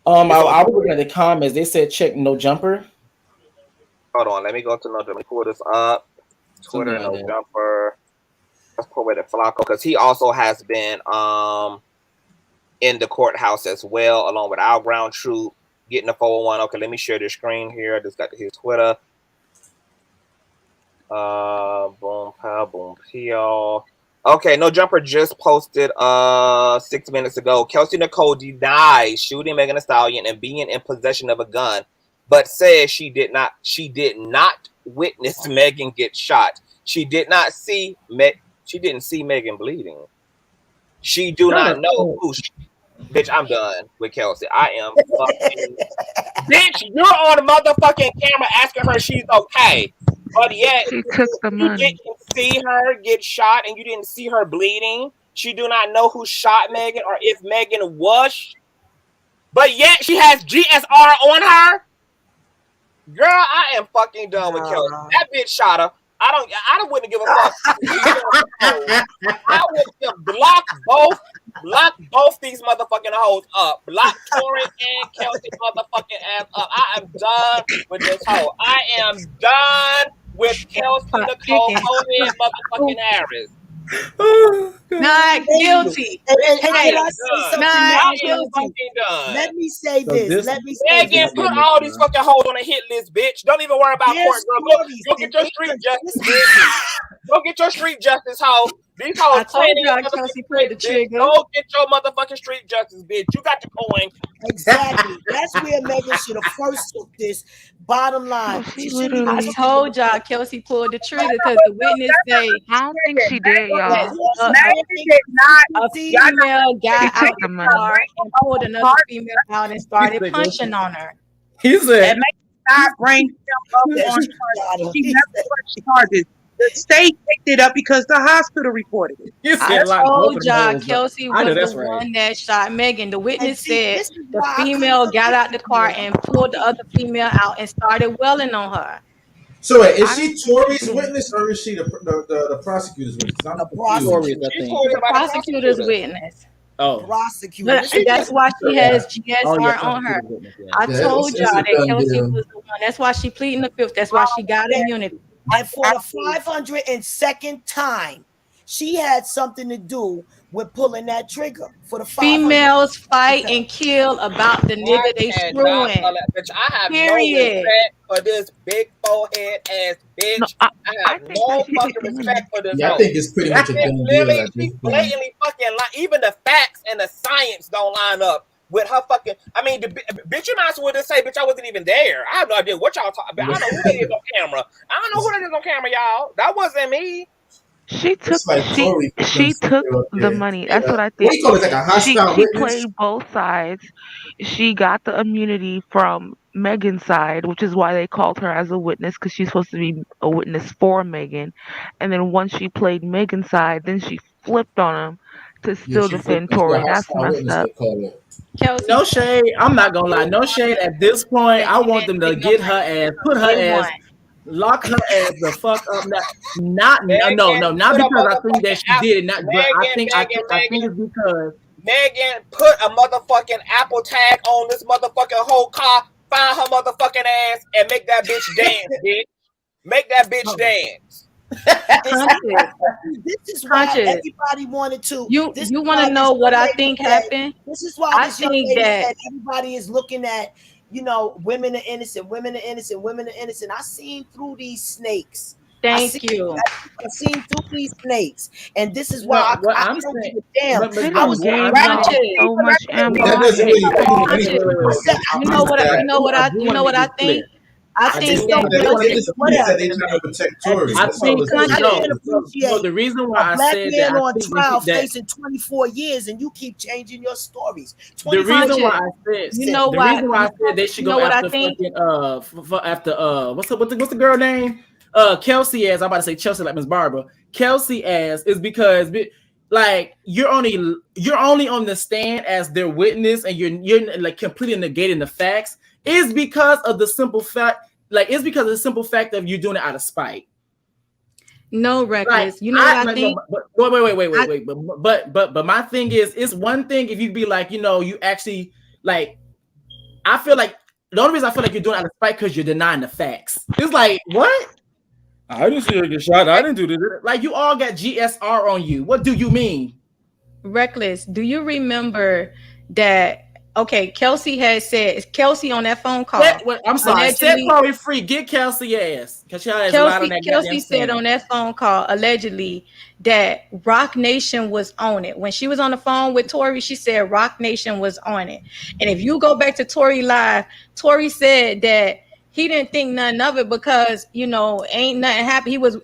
I was looking at the comments. They said check No Jumper. Hold on. Let me go to No Jumper. Let me pull this up. Twitter, No Jumper. Let's Poetic Flacco, because he also has been in the courthouse as well, along with our ground troop, getting the 401. Okay, let me share the screen here. I just got his Twitter. Boom, pow, boom, peel. Okay, No Jumper just posted 6 minutes ago. Kelsey Nicole denies shooting Megan Thee Stallion and being in possession of a gun, but says she did not witness Megan get shot. She did not see She didn't see Megan bleeding. She do not know who. Bitch, I'm done with Kelsey. I am fucking. Bitch, you're on the motherfucking camera asking her she's okay, but yet She took the you money. didn't see her get shot and you didn't see her bleeding. She do not know who shot Megan or if Megan was, but yet she has GSR on her. Girl, I am fucking done with Kelsey. That bitch shot her. I don't wouldn't give a fuck. I would just block both these motherfucking hoes up. Block Tory and Kelsey motherfucking ass up. I am done with this hoe. I am done with Kelsey Nicole motherfucking Harris. Not guilty. Not guilty. Let me say this. Megan, put all these fucking hoes on a hit list, bitch. Don't even worry about court, girl. Go get your street justice, bitch. Go get your street justice, hoe. These hoes playing in your Kelsey pulled the trigger. Go get your motherfucking street justice, bitch. You got the coin. Exactly. That's where Megan should have first took this. Bottom line. I told y'all Kelsey pulled the trigger because the witness say I don't think she did, y'all. A female got out the car and pulled another female out and started punching on her. He said, not bring him up on charges. She never pressed charges. The state picked it up because the hospital reported it. I told y'all Kelsey was the one that shot Megan. The witness said the female got out the car and pulled the other female out and started welling on her. So wait, is she Tory's witness or is she the prosecutor's witness? The prosecutor's witness. Oh, prosecutor. That's why she has GSR on her. I told y'all that Kelsey was the one. That's why she pleading the fifth. That's why she got immunity. And for the 502nd time, she had something to do with pulling that trigger. For the females fight and kill about the nigga they screwing. Bitch, I have no respect for this big forehead ass bitch. No, I have no fucking respect for this. Yeah, I think it's pretty much a done deal at this point. Blatantly fucking even the facts and the science don't line up with her fucking. I mean, bitch, you might as well just say, bitch, I wasn't even there. I have no idea what y'all talking about. I don't know who that is on camera. I don't know who that is on camera, y'all. That wasn't me. She took she took the money. That's what I think. She played both sides. She got the immunity from Megan's side, which is why they called her as a witness, because she's supposed to be a witness for Megan. And then once she played Megan's side, then she flipped on him to still defend Tory. That's messed up. No shade. I'm not gonna lie. No shade. At this point, I want them to get her ass, put her ass, lock her ass the fuck up. Not because I think that she did it. Not, but I think it's because Megan put a motherfucking Apple tag on this motherfucking whole car, find her motherfucking ass, and make that bitch dance, bitch. Make that bitch dance. This is why everybody wanted to. You want to know what I think happened? This is why I think that everybody is looking at, women are innocent, women are innocent, women are innocent. I seen through these snakes. Thank you. I seen through these snakes, and this is why I saying, damn. I was so much ammo. You know what I think. I think the reason why I said that on trial facing 24 years and you keep changing your stories. The reason why I said they should go after what's the girl name? Kelsey ass. I'm about to say Chelsea like Miss Barbara. Kelsey ass is because like you're only on the stand as their witness and you're like completely negating the facts. Is because of the simple fact, of you doing it out of spite. No, Reckless. You know what I think? Wait. But my thing is, it's one thing if you be like, you actually like. I feel like the only reason I feel like you're doing it out of spite because you're denying the facts. It's like what? I didn't see her get shot. I didn't do this. Like you all got GSR on you. What do you mean? Reckless. Do you remember that? Okay, Kelsey had said Kelsey on that phone call. I'm sorry. Set Tory free. Get Kelsey ass. Kelsey said on that phone call allegedly that Rock Nation was on it. When she was on the phone with Tory, she said Rock Nation was on it. And if you go back to Tory Live, Tory said that he didn't think nothing of it because, you know, ain't nothing happened. He was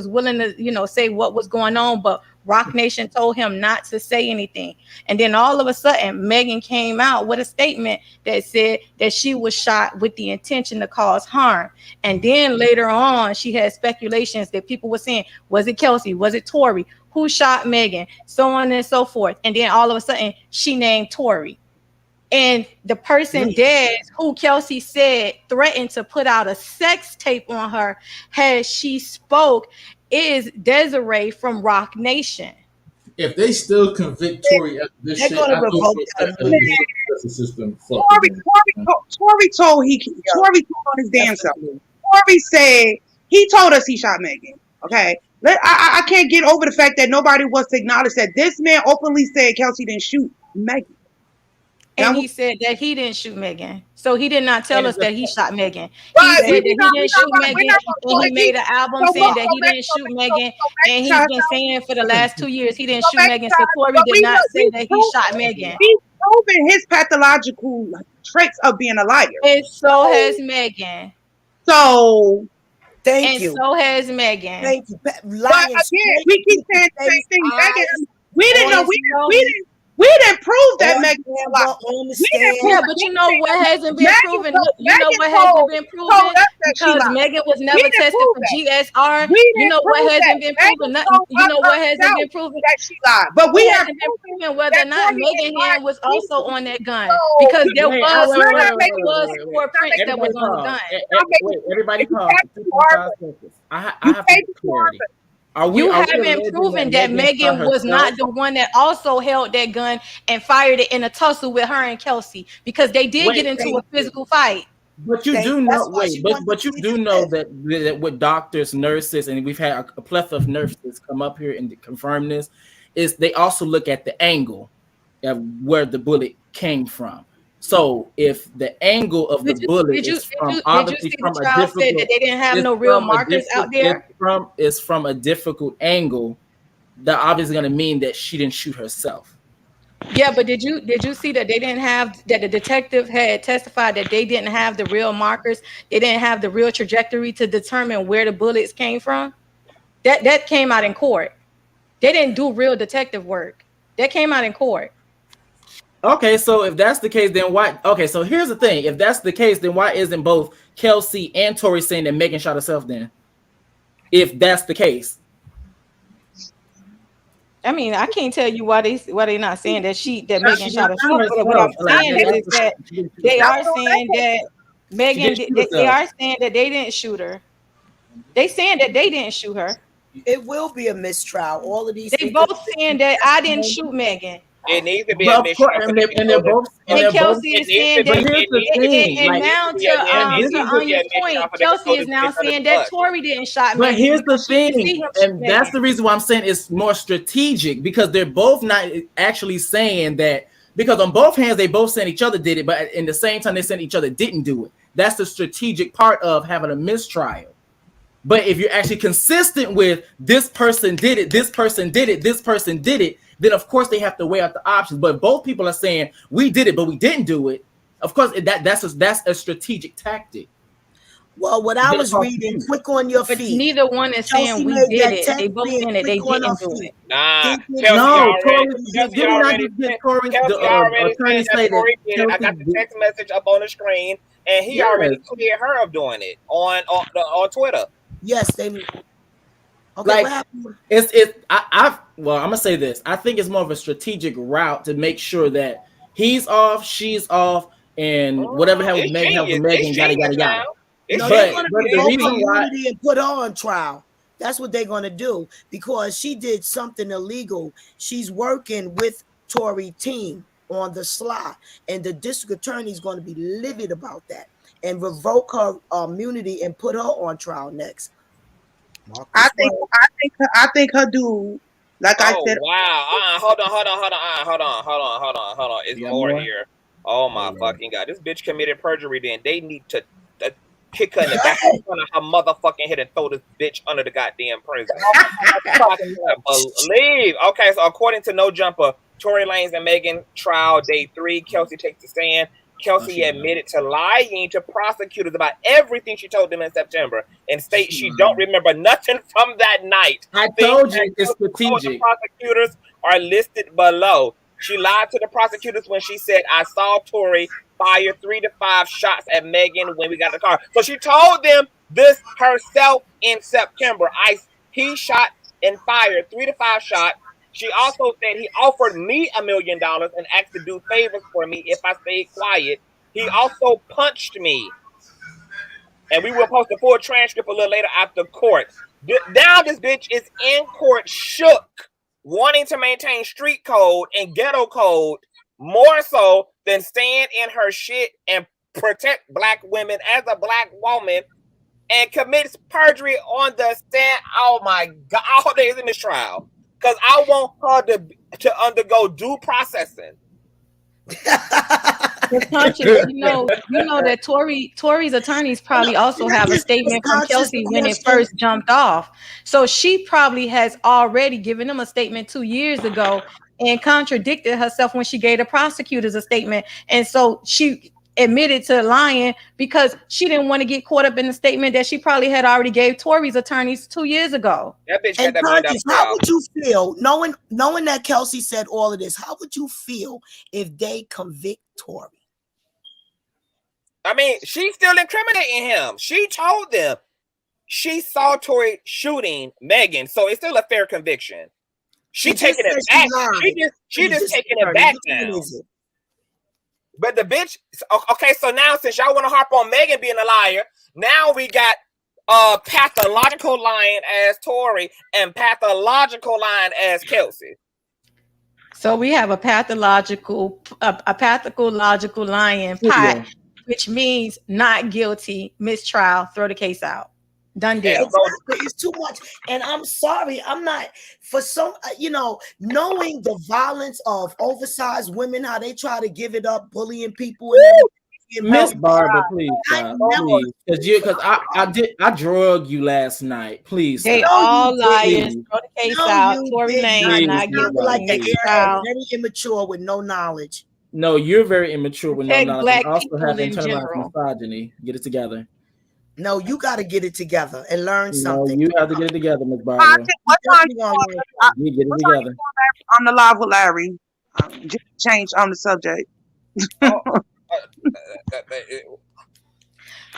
willing to, you know, say what was going on, but Rock Nation told him not to say anything. And then all of a sudden, Megan came out with a statement that said that she was shot with the intention to cause harm. And then later on, she had speculations that people were saying, was it Kelsey? Was it Tory? Who shot Megan? So on and so forth. And then all of a sudden, she named Tory. And the person dead, who Kelsey said threatened to put out a sex tape on her as she spoke, is Desiree from Rock Nation. If they still convict Tory after this They're shit, gonna I don't revoke think that that the justice system fucked Tory with them. told on his damn self. Tory said he told us he shot Megan. Okay. I can't get over the fact that nobody wants to acknowledge that this man openly said Kelsey didn't shoot Megan. And he said that he didn't shoot Megan. So he did not tell us that he shot Megan. He Right, said that he didn't shoot Megan, and he made an album saying that he didn't shoot Megan. And he's been saying for the last 2 years he didn't shoot Megan. So Tory did not say that he shot Megan. He's proven his pathological traits of being a liar. And so has Megan. So Thank you. So has Megan. Thank you. But again, we keep saying the same thing. Megan, we didn't know. We didn't prove that Megan was a liar. Yeah, but you know what hasn't been proven? You know what hasn't been proven? Because Megan was never tested for GSR. You know what hasn't been proven? You know what hasn't been proven? That she lied. But we haven't been proven whether or not Megan hand was also on that gun. Because there was 4 prints that was on the gun. Wait, everybody pause. I have to get clarity. You haven't proven that Megan was not the one that also held that gun and fired it in a tussle with her and Kelsey, because they did get into a physical fight. But you do know, but you do know that with doctors, nurses, and we've had a plethora of nurses come up here and confirm this, is they also look at the angle of where the bullet came from. So if the angle of the bullet is from obviously from a difficult, that they didn't have no real markers out there. It's from a difficult angle. That obviously going to mean that she didn't shoot herself. Yeah, but did you see that they didn't have, that the detective had testified that they didn't have the real markers, they didn't have the real trajectory to determine where the bullets came from? That came out in court. They didn't do real detective work. That came out in court. Okay, so if that's the case, then why? Okay, so here's the thing: if that's the case, then why isn't both Kelsey and Tory saying that Megan shot herself? Then, if that's the case, I mean, I can't tell you why they not saying that Megan shot herself. But what I'm saying is that they are saying that Megan. They are saying that they didn't shoot her. They saying that they didn't shoot her. It will be a mistrial. All of these. They both saying that I didn't shoot Megan. It needs to be a mission. And they're both. And Kelsey is saying that. And now on your point, Kelsey is now saying that Tory didn't shot Megan. But here's the thing, and that's the reason why I'm saying it's more strategic, because they're both not actually saying that, because on both hands they both saying each other did it, but in the same time they saying each other didn't do it. That's the strategic part of having a mistrial. But if you're actually consistent with this person did it, this person did it, this person did it, then of course they have to weigh out the options. But both people are saying we did it, but we didn't do it. Of course, that's a strategic tactic. Well, what I was reading, quick on your feet. But neither one is saying we did it. They both saying that they didn't do it. Nah, no, Kelsey already said Tory did it. I got the text message up on the screen, and he already cleared her of doing it on Twitter. Yes, they. Okay, like I'm gonna say this. I think it's more of a strategic route to make sure that he's off, she's off, and whatever happened with Megan, yada yada yada. No, they're going to be the reason and put her on trial. That's what they're going to do, because she did something illegal. She's working with Tory team on the sly, and the district attorney is going to be livid about that and revoke her immunity and put her on trial next. I think her dude, like I said. Wow. Hold on. It's more here. Oh my fucking God. This bitch committed perjury. Then they need to kick her in the back in front of her motherfucking head and throw this bitch under the goddamn prison. Believe. Okay, so according to No Jumper, Tory Lanez and Megan trial day 3, Kelsey takes the stand. Kelsey admitted to lying to prosecutors about everything she told them in September and states she don't remember nothing from that night. I told you it's strategic. The prosecutors are listed below. She lied to the prosecutors when she said, I saw Tory fire 3 to 5 shots at Megan when we got in the car. So she told them this herself in September. He shot and fired 3 to 5 shots. She also said he offered me $1 million and asked to do favors for me if I stayed quiet. He also punched me. And we will post a full transcript a little later after court. Now this bitch is in court shook, wanting to maintain street code and ghetto code more so than stand in her shit and protect black women as a black woman, and commits perjury on the stand. Oh my God, I hope there is a mistrial. Because I want her to undergo due processing. Conscious, you know that Tory's attorneys probably also have a statement from Kelsey when it first jumped off. So she probably has already given them a statement 2 years ago and contradicted herself when she gave the prosecutors a statement. And so she admitted to lying because she didn't want to get caught up in the statement that she probably had already gave Tory's attorneys 2 years ago. That bitch and Conscious, how would you feel knowing that Kelsey said all of this? How would you feel if they convict Tory? I mean, she's still incriminating him. She told them she saw Tory shooting Megan, so it's still a fair conviction. She taking it back. She just taking it back now. But the bitch, okay, so now since y'all want to harp on Megan being a liar, now we got pathological lying as Tory and pathological lying as Kelsey. So we have a pathological lying pot, which means not guilty, mistrial, throw the case out. Done deal. Exactly. It's too much. And I'm sorry, I'm not for some, knowing the violence of oversized women, how they try to give it up, bullying people and everything. Miss Barbara, please, because I drug you last night. Please, they all liars. Throw the case out. Tory Lanez not guilty. Like very immature with no knowledge. No, you're very immature with no knowledge. Black You also have in internalized general. misogyny. Get it together. No, you got to get it together and learn something. You have to get it together, Miss Barbara. What time you get it together? On the live with Larry. Just change on the subject. We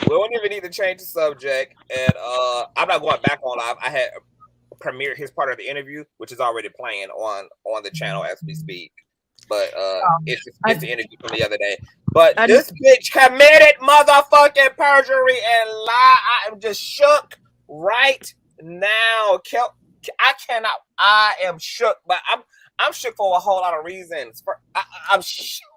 don't even need to change the subject, and I'm not going back on live. I had premiered his part of the interview, which is already playing on the channel as we speak. But it's the interview from the other day. But this bitch committed motherfucking perjury and lie. I am just shook right now. I am shook, but I'm shook for a whole lot of reasons. I'm shook.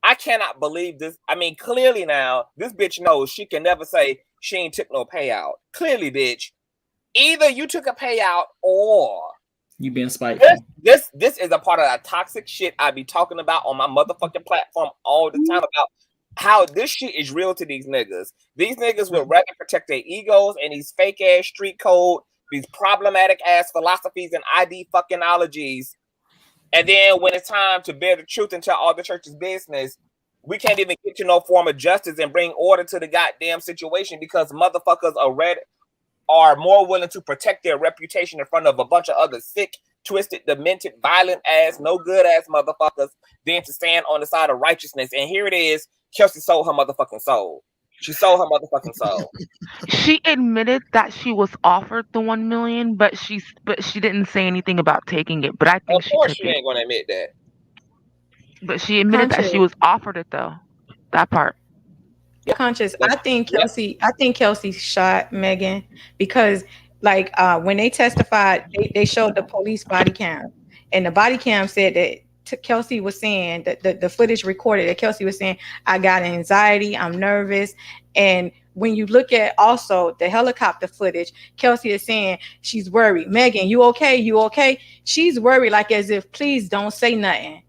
I cannot believe this. I mean, clearly now, this bitch knows she can never say she ain't took no payout. Clearly, bitch, either you took a payout or you being spiteful. This is a part of that toxic shit I be talking about on my motherfucking platform all the time about how this shit is real to these niggas. These niggas would rather protect their egos and these fake ass street code, these problematic ass philosophies and ID fuckingologies. And then when it's time to bear the truth and tell all the church's business, we can't even get to no form of justice and bring order to the goddamn situation because motherfuckers are more willing to protect their reputation in front of a bunch of other sick, twisted, demented, violent ass, no good ass motherfuckers than to stand on the side of righteousness. And here it is, Kelsey sold her motherfucking soul. She sold her motherfucking soul. She admitted that she was offered the $1 million, but she didn't say anything about taking it. But I think of course she ain't gonna admit that. But she admitted that she was offered it though. That part. Conscious. I think Kelsey shot Megan because when they testified, they showed the police body cam, and the body cam said that Kelsey was saying that the footage recorded that Kelsey was saying, I got anxiety, I'm nervous. And when you look at also the helicopter footage, Kelsey is saying she's worried. Megan, you okay? You okay? She's worried, like as if, please don't say nothing.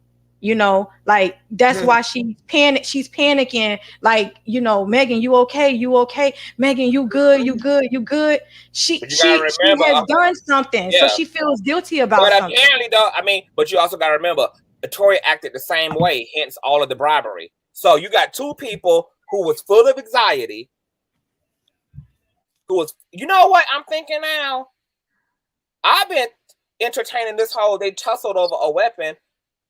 That's why she's panicking. Megan, you okay? You okay? Megan, you good? You good? You good? She has done something, so she feels guilty about something. But apparently, though, but you also got to remember, Tory acted the same way. Hence, all of the bribery. So you got two people who was full of anxiety, who was, you know what I'm thinking now? I've been entertaining this whole, they tussled over a weapon.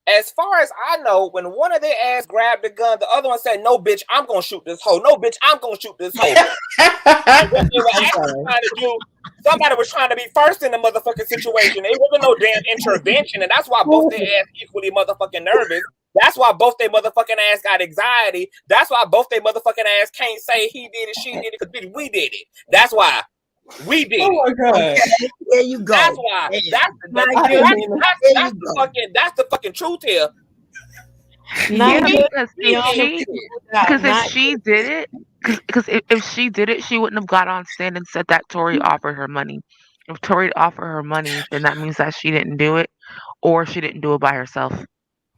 As far as I know, when one of their ass grabbed the gun, the other one said, "No, bitch, I'm gonna shoot this hoe. No, bitch, I'm gonna shoot this hoe." And what they were actually trying to do, somebody was trying to be first in the motherfucking situation. It wasn't no damn intervention, and that's why both their ass equally motherfucking nervous. That's why both their motherfucking ass got anxiety. That's why both their motherfucking ass can't say he did it, she did it, because bitch, we did it. That's why. We did. Oh my God. Okay, there you go. That's why. That's the fucking truth here. Yeah, because if she did it, because if she did it, she wouldn't have got on stand and said that Tory offered her money. If Tory offered her money, then that means that she didn't do it, or she didn't do it by herself.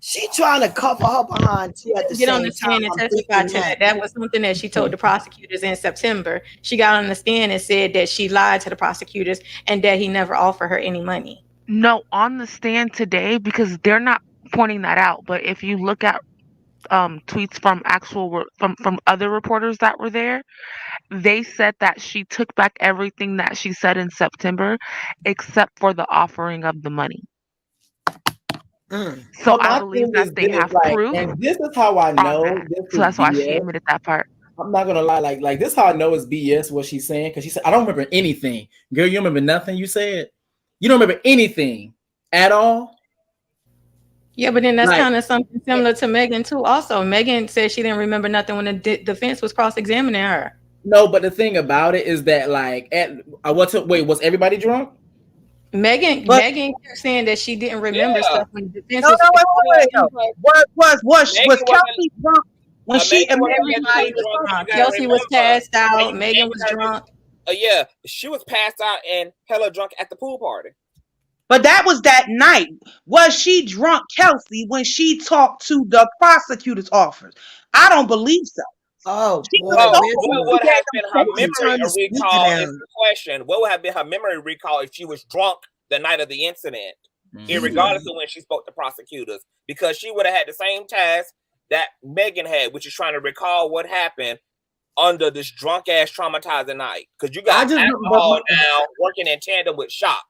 She trying to cover her behind. She at the get on same the stand time, and testify to that. That was something that she told the prosecutors in September. She got on the stand and said that she lied to the prosecutors and that he never offered her any money. No, on the stand today, because they're not pointing that out. But if you look at tweets from from other reporters that were there, they said that she took back everything that she said in September, except for the offering of the money. So I believe that they have proof. And this is how I know. So that's why she admitted that part. I'm not gonna lie, like this is how I know it's BS what she's saying, because she said, I don't remember anything. Girl, you remember nothing you said? You don't remember anything at all? Yeah, but then that's kind of something similar to Megan too. Also, Megan said she didn't remember nothing when the defense was cross-examining her. No, but the thing about it is that was everybody drunk? Megan kept saying that she didn't remember stuff when the defense was Kelsey drunk when she everybody was drunk. Kelsey was passed out. Megan was drunk. Yeah, she was passed out and hella drunk at the pool party. But that was that night. Was she drunk, Kelsey, when she talked to the prosecutor's office? I don't believe so. Oh, what would have been her memory recall is the question. What would have been her memory recall if she was drunk the night of the incident, regardless of when she spoke to prosecutors? Because she would have had the same task that Megan had, which is trying to recall what happened under this drunk ass traumatizing night. Because you got alcohol now working in tandem with shock.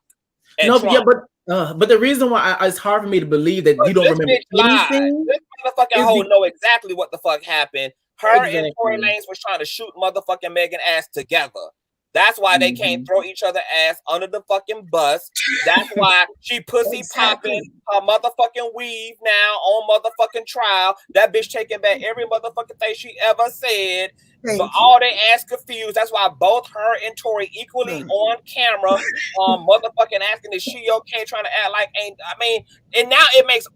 But the reason why it's hard for me to believe that you don't remember anything. This motherfucking hoe know exactly what the fuck happened. Her and Tory Lanez was trying to shoot motherfucking Megan ass together. That's why they can't throw each other ass under the fucking bus. That's why she pussy popping her motherfucking weave now on motherfucking trial. That bitch taking back every motherfucking thing she ever said. So all they ass confused. That's why both her and Tory equally on camera, motherfucking asking is she okay, trying to act like ain't. I mean, and now it makes.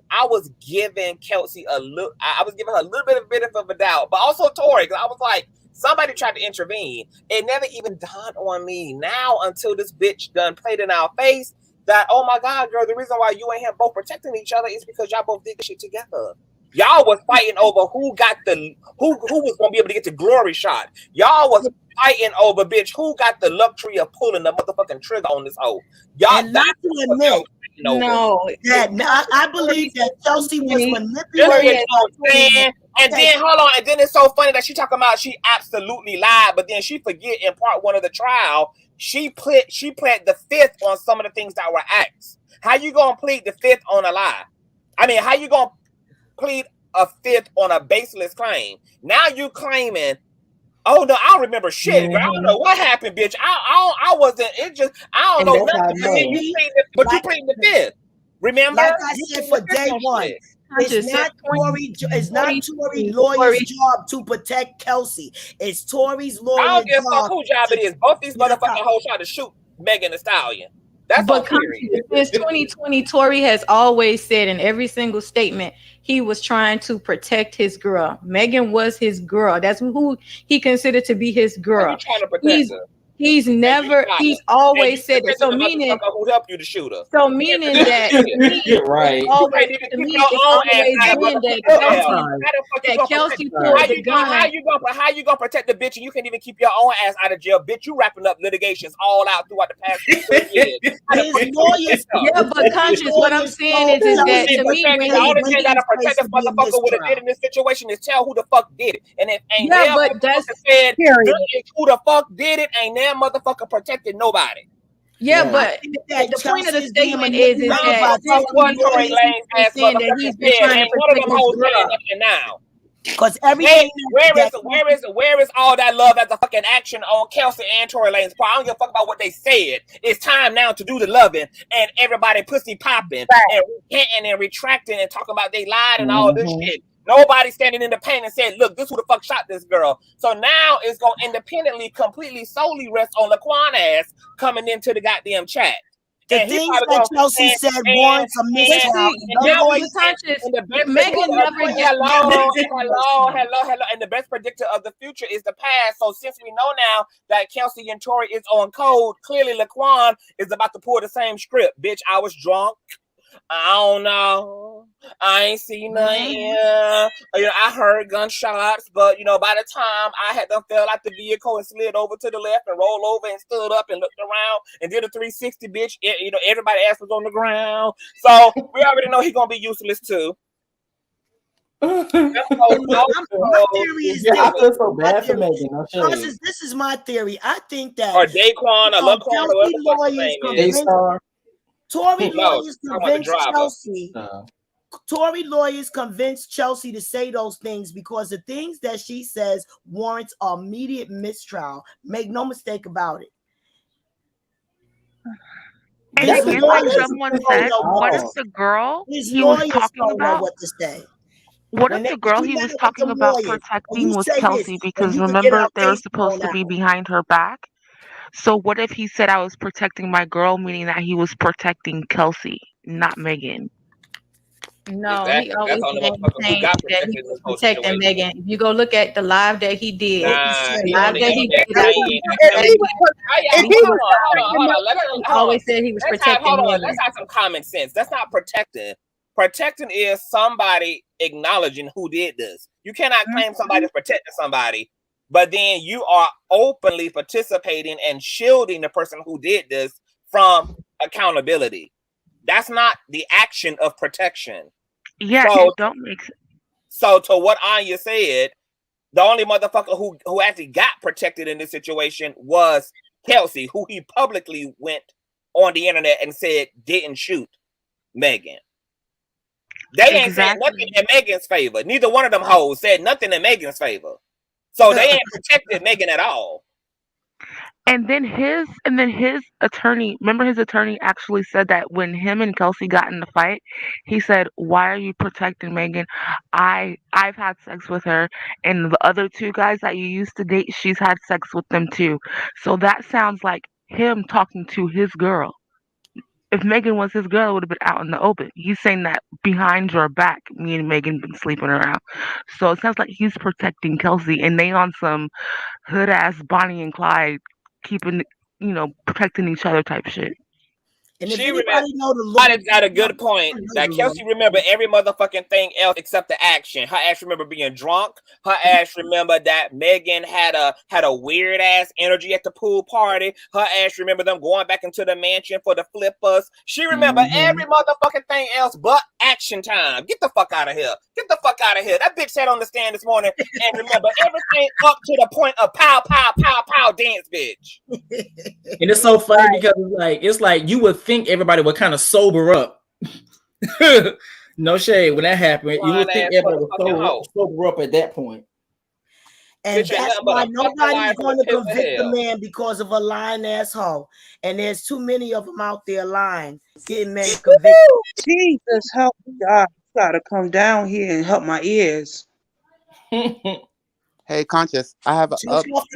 I was giving Kelsey I was giving her a little bit of benefit of a doubt, but also Tory, because I was like, somebody tried to intervene. It never even dawned on me now until this bitch done played in our face that, oh my God, girl, the reason why you and him both protecting each other is because y'all both did this shit together. Y'all was fighting over who was gonna be able to get the glory shot. Y'all was fighting over, bitch, who got the luxury of pulling the motherfucking trigger on this hoe. Y'all, and not to admit, I believe that Kelsey was manipulated. And then hold on, and then it's so funny that she talking about she absolutely lied, but then she forget in part one of the trial she pled the fifth on some of the things that were asked. How you gonna plead the fifth on a lie? I mean, how you gonna plead a fifth on a baseless claim? Now you claiming, oh no, I don't remember shit. I don't know what happened, bitch. I wasn't. It just I don't know nothing. You plead the fifth. Remember, like I said for day one, it's not Tory lawyer's job to protect Kelsey. It's Tory's lawyer's job. I don't give a fuck whose job it is. Both these motherfucking hoes try to shoot Megan Thee Stallion. That's but since 2020, Tory has always said in every single statement he was trying to protect his girl. Megan was his girl. That's who he considered to be his girl. Trying to protect her. He's never. He's always said that. So meaning, who helped you to shoot her? so meaning that to me, Right. it's always, You can't even to keep me, your it's own ass always out of been that Kelsey pulled the gun. How you gonna protect the bitch and you can't even keep your own ass out of jail? Bitch, you wrapping up litigations all out throughout the past 2 years. His lawyers, Yeah, but Conscious, what I'm saying is that to me, when the only he, thing that a protect this motherfucker would have did in this situation is tell who the fuck did it. And if ain't yeah, that but that's said who the fuck did it, ain't that motherfucker protected nobody. yeah, Right. but the point of the Chelsea's being statement is manipulated that by since what he's Tory Lanez ass saying that he's been trying to ain't none of protect them his hoes saying girl. nothing now. Because everything Where is all that love as a fucking action on Kelsey and Tory Lanez part? I don't give a fuck about what they said. It's time now to do the loving and everybody pussy popping and recanting and retracting and talking about they lied and all this shit. Nobody standing in the pain and said, look, this who the fuck shot this girl. So now it's gonna independently, completely, solely rest on Laquan ass coming into the goddamn chat. The things that Chelsea said warrants a mistrial. Megan never hello. And the best predictor of the future is the past. So since we know now that Kelsey and Tory is on code, clearly Laquan is about to pull the same script. Bitch, I was drunk. I don't know. I ain't seen nothing. You know, I heard gunshots, but by the time I had them fell out the vehicle and slid over to the left and rolled over and stood up and looked around and did a 360, bitch. Everybody ass was on the ground. So we already know he's gonna be useless too. My theory is I feel so bad for Megan. No shade. this is my theory. I think that or Daquan or Laquan or whatever Tory lawyers convinced Chelsea. Tory lawyers convinced Chelsea to say those things because the things that she says warrants immediate mistrial. Make no mistake about it. And again, like someone said, what if the girl he was talking about? What to say? What if the girl he was talking about protecting was Kelsey? Because remember, they were supposed to be behind her back. So what if he said I was protecting my girl, meaning that he was protecting Kelsey, not Megan? No, he always maintained that he was protecting Megan. If you go look at the live that he did, always said he was protecting Megan. Let's have some common sense. That's not protecting. Protecting is somebody acknowledging who did this. You cannot claim somebody's protecting somebody, but then you are openly participating and shielding the person who did this from accountability. That's not the action of protection. Yeah, so, it don't make sense. So to what Anya said, the only motherfucker who actually got protected in this situation was Kelsey, who he publicly went on the internet and said didn't shoot Megan. They ain't said nothing in Megan's favor. Neither one of them hoes said nothing in Megan's favor. So they ain't protected Megan at all. And then his attorney, remember his attorney actually said that when him and Kelsey got in the fight, he said, "Why are you protecting Megan? I've had sex with her, and the other two guys that you used to date, she's had sex with them too." So that sounds like him talking to his girl. If Megan was his girl, it would have been out in the open. He's saying that behind your back, me and Megan been sleeping around. So it sounds like he's protecting Kelsey, and they on some hood ass Bonnie and Clyde, keeping protecting each other type shit. And if anybody know the law, got a good point. That Kelsey remember every motherfucking thing else except the action. Her ass remember being drunk. Her ass remember that Megan had a weird ass energy at the pool party. Her ass remember them going back into the mansion for the flippers. She remember every motherfucking thing else but action time. Get the fuck out of here. Get the fuck out of here. That bitch sat on the stand this morning and remember everything up to the point of pow, pow, pow, pow, dance, bitch. And it's so funny because it's like you would think everybody would kind of sober up. No shade. When that happened, you would think everybody would sober up at that point. And that's why nobody's going to convict the man because of a lying asshole. And there's too many of them out there lying, getting men convicted. Jesus, help me, God. You gotta come down here and help my ears. Hey, Conscious, I have an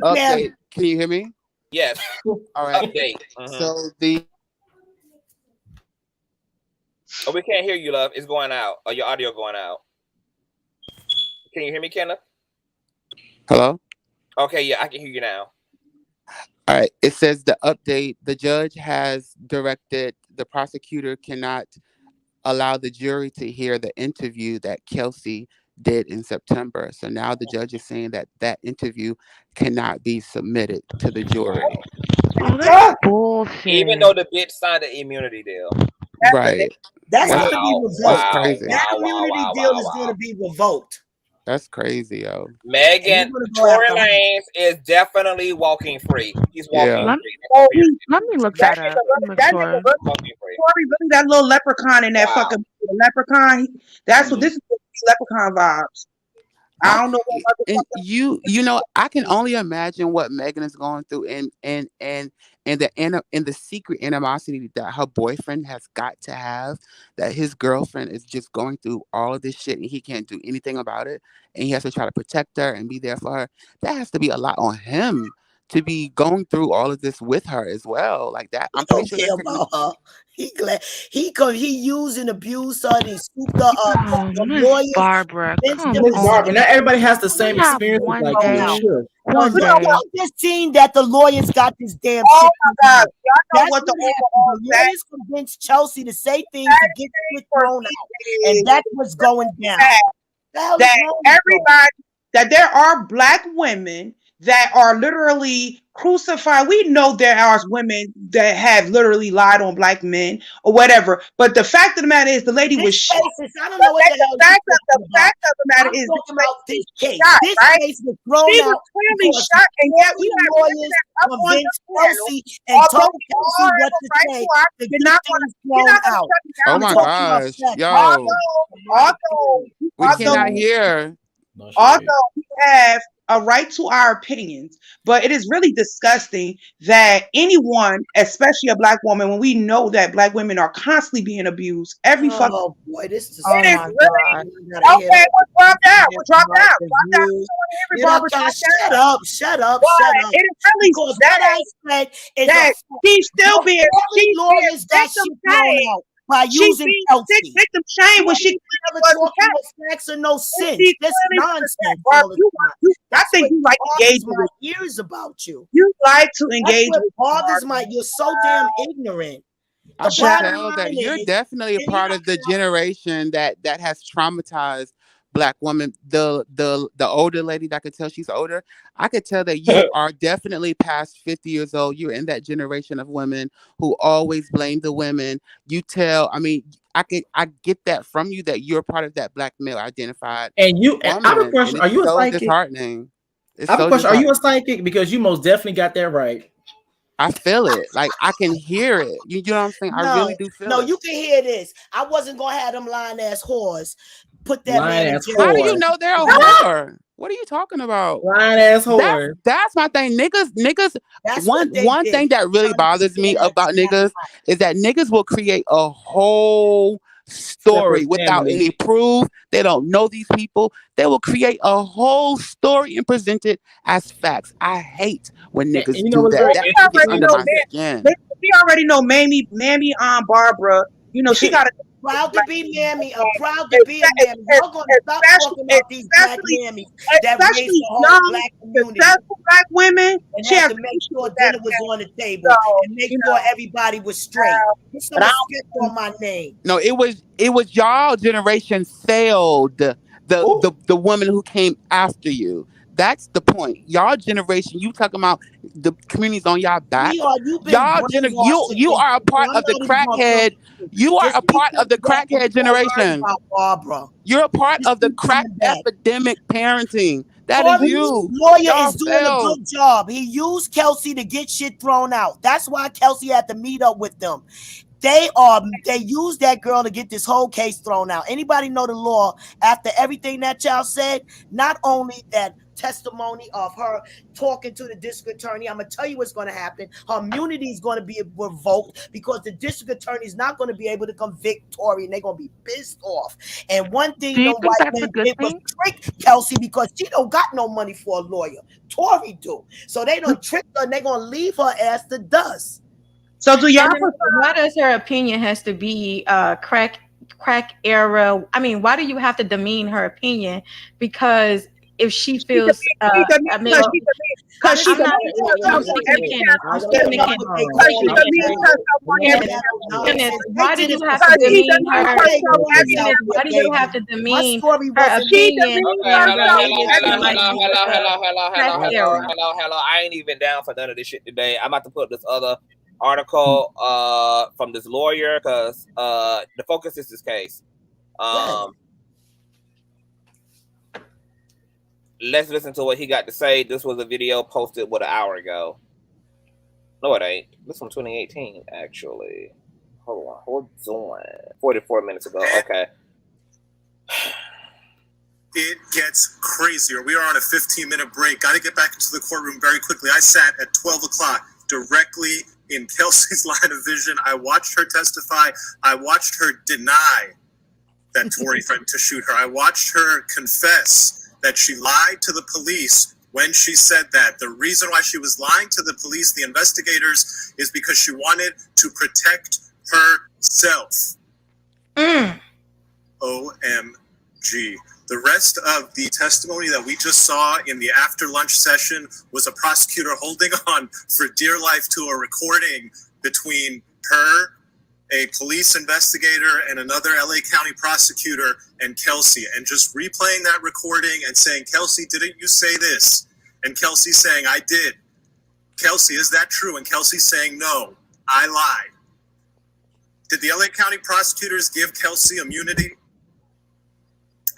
update. Can you hear me? Yes. All right. Update. So the Oh, we can't hear you, love. It's going out. Or your audio going out. Can you hear me, Kenneth? Hello? Okay, yeah, I can hear you now. All right. It says the update. The judge has directed the prosecutor cannot allow the jury to hear the interview that Kelsey did in September. So now the judge is saying that that interview cannot be submitted to the jury. Oh, that's bullshit. Even though the bitch signed an immunity deal. Right. That's Wow, going to be revoked. That's crazy. That immunity deal is going to be revoked. That's crazy, yo. Megan, Tory Lanez is definitely walking free. He's walking Yeah. free. Let me look that up. Make That sure. nigga Tory really that little leprechaun in that fucking leprechaun. That's what this is. Leprechaun vibes. I don't know what And you know, I can only imagine what Megan is going through, and the secret animosity that her boyfriend has got to have, that his girlfriend is just going through all of this shit and he can't do anything about it, and he has to try to protect her and be there for her. That has to be a lot on him to be going through all of this with her as well, like that. I'm pretty sure care about her. He used and abused her and he scooped her up. The lawyers, Barbara, Miss Barbara, not everybody has the same experience like you. Sure. I just seen that the lawyers got this damn shit. God. Y'all know That's what the happened. The lawyers convinced Chelsea to say things to get shit thrown out, and that's what's going down. That there are black women that are literally crucified. We know there are women that have literally lied on black men or whatever. But the fact of the matter is, the lady was shot. I don't know what the hell. The fact of the matter is, this case. Shot, This right? case was thrown She out. was clearly shot, and yet we have lawyers convinced Kelsey and told Kelsey what to say. You're not going to thrown out. Oh my gosh, yo, we cannot hear. Although we have a right to our opinions, but it is really disgusting that anyone, especially a black woman, when we know that black women are constantly being abused every fucking. Oh boy, this is. It is really okay. We'll drop down. We'll drop down. Shut up! Shut up! It is really because what I said is that she's still being. She's lawyers got shit thrown out by using Kelsey. Victim shame when she never talking no facts or no sense. This nonsense. I think you like to engage my ears about you. You like to engage. That's what bothers my. You're so damn ignorant. I can tell that you're definitely a part of the generation that has traumatized black women. The older lady that I could tell she's older, I could tell that you are definitely past 50 years old. You're in that generation of women who always blame the women. You tell, I mean, I get that from you, that you're part of that black male identified. And you, woman, I have a question. Are you a psychic? Disheartening. I have a question. Are you a psychic? Because you most definitely got that right. I feel it. Like, I can hear it. You know what I'm saying? I really do feel it. No, you can hear this. I wasn't going to have them lying ass whores put that man in jail. How do you know they're a whore? What are you talking about? Lying ass whore. That's my thing. Niggas. One thing that really bothers me about niggas is that niggas will create a whole story without any proof. They don't know these people. They will create a whole story and present it as facts. I hate when niggas do that. We already know Mammy Barbara. You know, she got a proud to be Mammy. I'm proud to be a Mammy. You're going to stop talking about these black Mammies that raised the whole black community. Successful black women. And she had to make sure dinner was on the table and make sure everybody was straight. Put some respect on my name. No, it was y'all generation failed the woman who came after you. That's the point. Y'all generation, you talking about the communities on y'all back. You are a part of the crackhead. You are a part of the crackhead generation. You're a part of the crack epidemic parenting. That is you. Lawyer is doing a good job. He used Kelsey to get shit thrown out. That's why Kelsey had to meet up with them. They used that girl to get this whole case thrown out. Anybody know the law after everything that child said? Not only that testimony of her talking to the district attorney, I'm gonna tell you what's going to happen. Her immunity is going to be revoked because the district attorney is not going to be able to convict Tory, and they're going to be pissed off. And one thing the white men did was trick Kelsey because she don't got no money for a lawyer. Tory do. So they don't trick her and they're going to leave her ass to dust. So do y'all? Why does her opinion has to be crack era? I mean, why do you have to demean her opinion? Because if she feels I mean, because she's I'm a not mean to I'm someone. speaking to Kenneth. I'm speaking to Kenneth. Because she's a mean to someone. Kenneth, why do you have to demean her? Kenneth, why do you have to demean her opinion in relation to like the era? Hello. I ain't even down for none of this shit today. I'm about to put this other article from this lawyer because the focus is this case. Let's listen to what he got to say. This was a video posted an hour ago. No, it ain't. This from 2018, actually. Hold on. 44 minutes ago. Okay. It gets crazier. We are on a 15-minute break. Got to get back into the courtroom very quickly. I sat at 12 o'clock directly in Kelsey's line of vision. I watched her testify. I watched her deny that Tory threatened to shoot her. I watched her confess that she lied to the police when she said that. The reason why she was lying to the police, the investigators, is because she wanted to protect herself. OMG. The rest of the testimony that we just saw in the after lunch session was a prosecutor holding on for dear life to a recording between her, a police investigator, and another LA County prosecutor, and Kelsey, and just replaying that recording and saying, Kelsey, didn't you say this? And Kelsey saying, I did. Kelsey, is that true? And Kelsey saying, no, I lied. Did the LA County prosecutors give Kelsey immunity?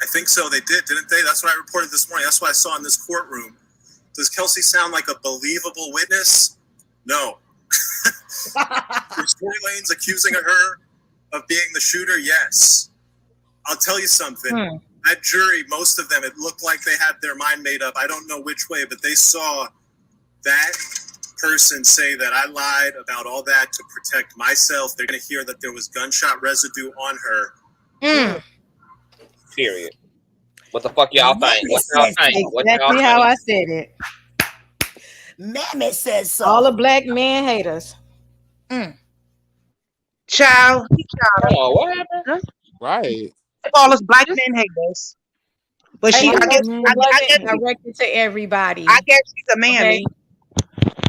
I think so. They did, didn't they? That's what I reported this morning. That's what I saw in this courtroom. Does Kelsey sound like a believable witness? No. Is Tory Lanez accusing her of being the shooter? Yes. I'll tell you something. That jury, most of them, it looked like they had their mind made up. I don't know which way, but they saw that person say that I lied about all that to protect myself. They're going to hear that there was gunshot residue on her. Period. What the fuck y'all think? What y'all think? Exactly how I said it. Mammy says so. All the black men haters. Child. Oh, what happened? Right. All us black men haters. But she, I guess, directed to everybody. I guess she's a mammy.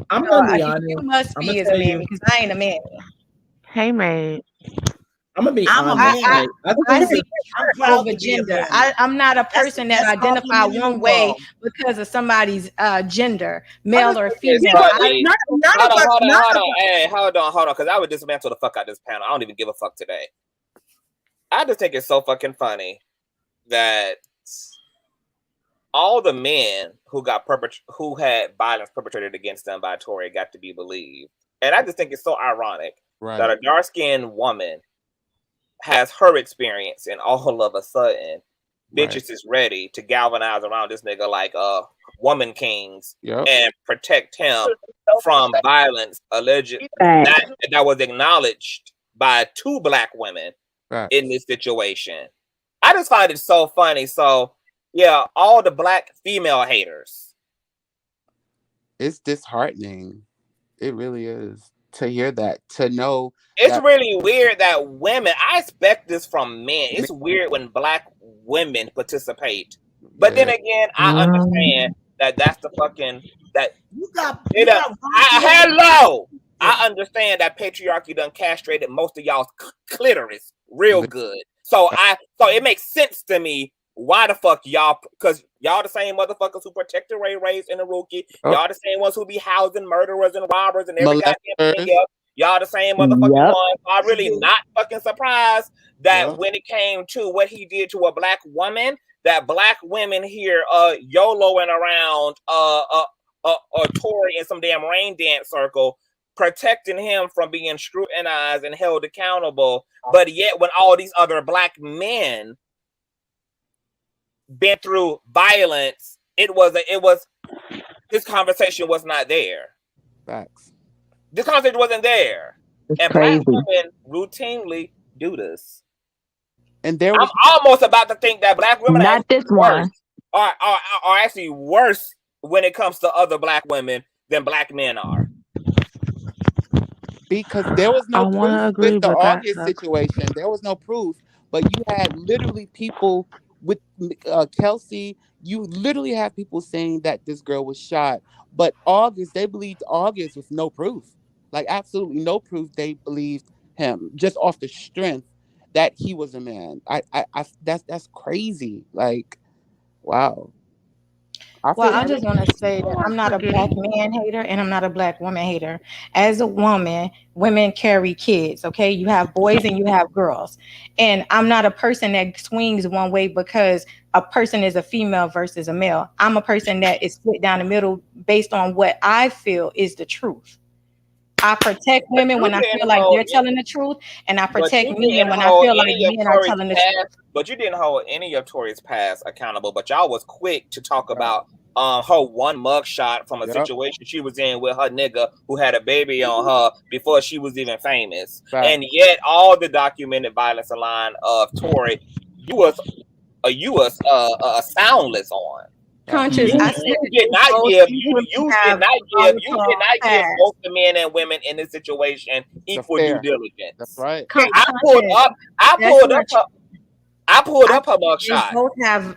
I'm gonna be honest. You must I'm be gonna as a tell man you. because I ain't a man. Hey, mate. I'm gonna be I'm a honest. man. I see I'm proud over to be a gender. man. I'm not a person that that's identify all one I'm way wrong. because of somebody's gender, male or Yes, female. buddy. None Hold of us. on. Hey, hold on, because I would dismantle the fuck out of this panel. I don't even give a fuck today. I just think it's so fucking funny that all the men who had violence perpetrated against them by Tory got to be believed. And I just think it's so ironic that a dark-skinned woman has her experience, and all of a sudden, bitches is ready to galvanize around this nigga like woman kings and protect him from violence alleged that was acknowledged by 2 black women in this situation. I just find it so funny. So yeah, all the black female haters. It's disheartening. It really is to hear that, to know. It's really weird that women, I expect this from men. It's weird when black women participate. But then again, I understand that that's the fucking, that You got hello. I understand that patriarchy done castrated most of y'all's clitoris real good. So it makes sense to me why the fuck y'all, because y'all the same motherfuckers who protected Ray Ray's and the Rookie. Y'all the same ones who be housing murderers and robbers and every goddamn thing else. Y'all the same motherfucking ones. I'm really not fucking surprised that when it came to what he did to a black woman, that black women here YOLOing around Tory in some damn rain dance circle, protecting him from being scrutinized and held accountable. But yet when all these other black men been through violence, this conversation was not there. Facts. This conversation wasn't there. And black women routinely do this. And I'm almost about to think that black women are actually worse when it comes to other black women than black men are. Because there was no proof with the August situation. There was no proof, but you had literally people with Kelsey, you literally have people saying that this girl was shot, but August, they believed August with no proof, like absolutely no proof. They believed him just off the strength that he was a man. That's crazy. Like, wow. I Well, feel I like just want to say that People are I'm not a black forgetting. man hater and I'm not a black woman hater. As a woman, women carry kids, okay? You have boys and you have girls. And I'm not a person that swings one way because a person is a female versus a male. I'm a person that is split down the middle based on what I feel is the truth. I protect But women you when I didn't feel like hold they're telling the truth, and I But protect you men didn't when I hold feel like any of men are Tory's telling the truth. past. But you didn't hold any of Tory's past accountable. But y'all was quick to talk about her one mugshot from a yep, situation she was in with her nigga who had a baby on her before she was even famous. fact. And yet, all the documented violence and line of Tory, you was soundless on. Conscious, You I Mhm. said you that did they not both give equally have you did volatile not give past. both the men and women in this situation It's a equal due fair. That's diligence. right. I pulled Conscious, up I that's pulled up not her I pulled I up her said they mugshot. both have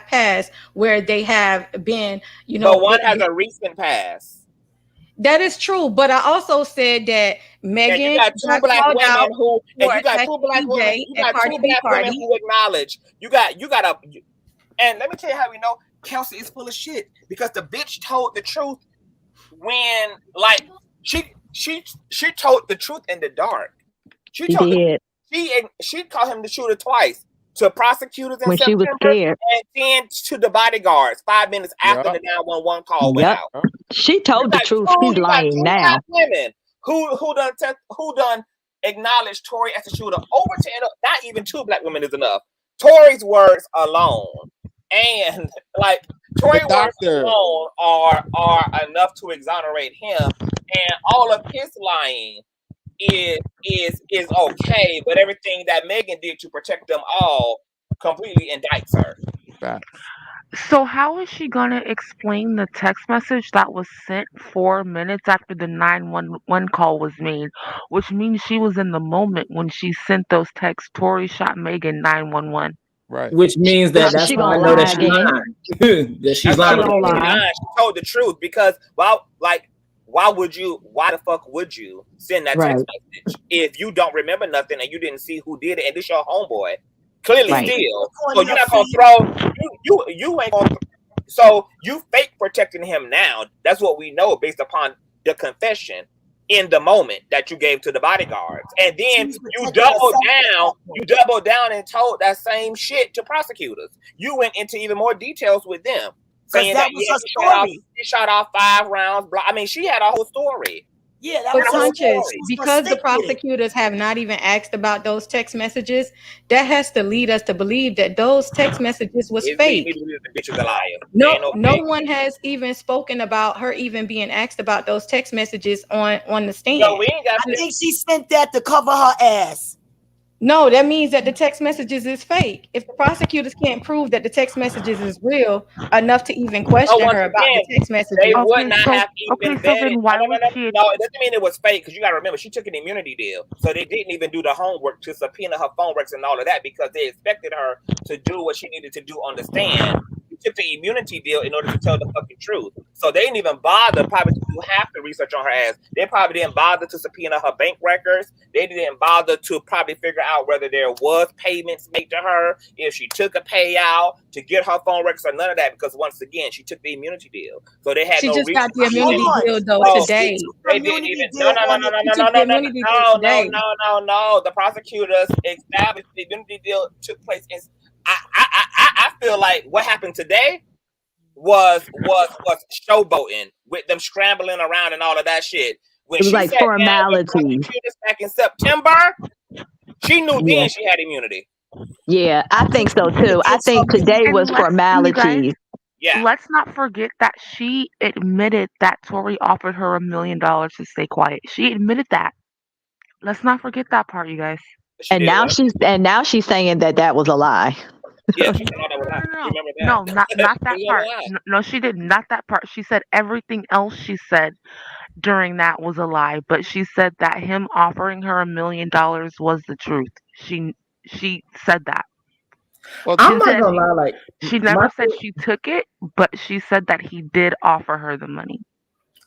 passed where they have been, But one has a recent past. that is true. But I also said that And you Megan got two got black called women out who for attacking DJ you at got two Cardi B black women party. who acknowledge you got a and let me tell you how we know Kelsey is full of shit because the bitch told the truth when like she told the truth in the dark. She She told the did she called him the shooter twice to prosecutors in when she was September scared. and then to the bodyguards 5 minutes after Yep. the 911 call went Yep. out. She You told the got truth. two She's you got lying two black now. women who done acknowledged Tory as a shooter over 10, not even two black women is enough. Tory's words alone and like The Tory words doctor. alone are enough to exonerate him, and all of his lying is okay, but everything that Megan did to protect them all completely indicts her. Facts. So how is she gonna explain the text message that was sent 4 minutes after the 911 call was made, which means she was in the moment when she sent those texts. Tory shot Megan 911. Right. Which means But that's she how I gonna know that lie she's again. lying. That she's That's not lying She what about gonna she that. lie. did. She told the truth because why the fuck would you send that Right. text message if you don't remember nothing and you didn't see who did it and this your homeboy clearly Right. still, so you're not gonna throw you ain't gonna so you fake protecting him now. That's what we know based upon the confession in the moment that you gave to the bodyguards, and then She's protecting herself at that you point. doubled down and told that same shit to prosecutors. You went into even more details with them, Because saying that that was yeah, her story. she shot off 5 rounds. I mean, she had a whole story. Yeah, that But was A her whole story. Conscious, She story. was gonna because the stick with it. prosecutors have not even asked about those text messages, that has to lead us to believe that those text messages was It lead me fake. to believe the bitch is a liar. There No, ain't no no fake. one has even spoken about her even being asked about those text messages on the No, we stand. ain't got I to. think she sent that to cover her ass. No, that means that the text messages is fake. If the prosecutors can't prove that the text messages is real enough to even Oh, question once her about the again, text they messages. would Okay, not so have even vetted. then No, why no, no, would no, she? no. It doesn't mean it was fake because you got to remember she took an immunity deal, so they didn't even do the homework to subpoena her phone records and all of that because they expected her to do what she needed to do on the stand. She took the immunity deal in order to tell the fucking truth, so they didn't even bother probably to do half the research on her ass. They probably didn't bother to subpoena her bank records. They didn't bother to probably figure out whether there was payments made to her, if she took a payout to get her phone records or none of that because once again she took the immunity deal, so they had She no just got reason the to Hold even. immunity on. deal though But So she today. took the they didn't immunity even. No, deal no, no, on no, the no, She no, took no, the no, no, immunity deal no, no, today. no, no, no. The prosecutors established the immunity deal took place in. I feel like what happened today was showboating with them scrambling around and all of that shit. When It was she like sat down with formalities. prosecutors back in September, she knew Yeah. then she had immunity. Yeah, I think so too. I think today And was you guys, formalities. Yeah. let's not forget that she admitted that Tory offered her $1 million to stay quiet. She admitted that. Let's not forget that part, you guys. She did what? And now she's saying that that was a lie. Yeah, she said all that was lie. No, Remember no, that? not It that was part. a lie. No, she did not that part. She said everything else she said during that was a lie, but she said that him offering her $1 million was the truth. She said that. Well, I'm She not said gonna lie, like she my never said she took it, but she said that he did offer her the money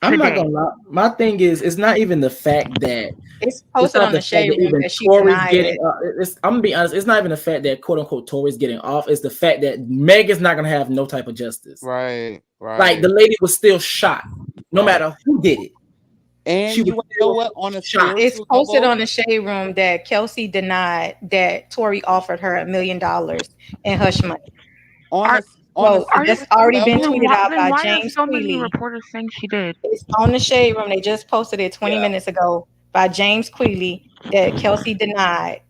I'm not today. gonna lie. My thing is, it's not even the fact that It's it's posted not on the the fact shade that room even that she Tory's denied getting. it. I'm gonna be honest. It's not even the fact that quote unquote Tory's getting off. It's the fact that Megan's not gonna have no type of justice. right, Like right, the lady was still shot, no right. matter who did it. She And was you wanna know still what? On a shot. It's spiritual posted level, on the shade room that Kelsey denied that Tory offered her $1 million in hush money. on Are a on a So are that's spiritual already been level, tweeted out then by why are James so many Queeley. reporters saying she did? It's on the shade room. They just posted it 20 Yeah. minutes ago by James Queeley that Kelsey denied.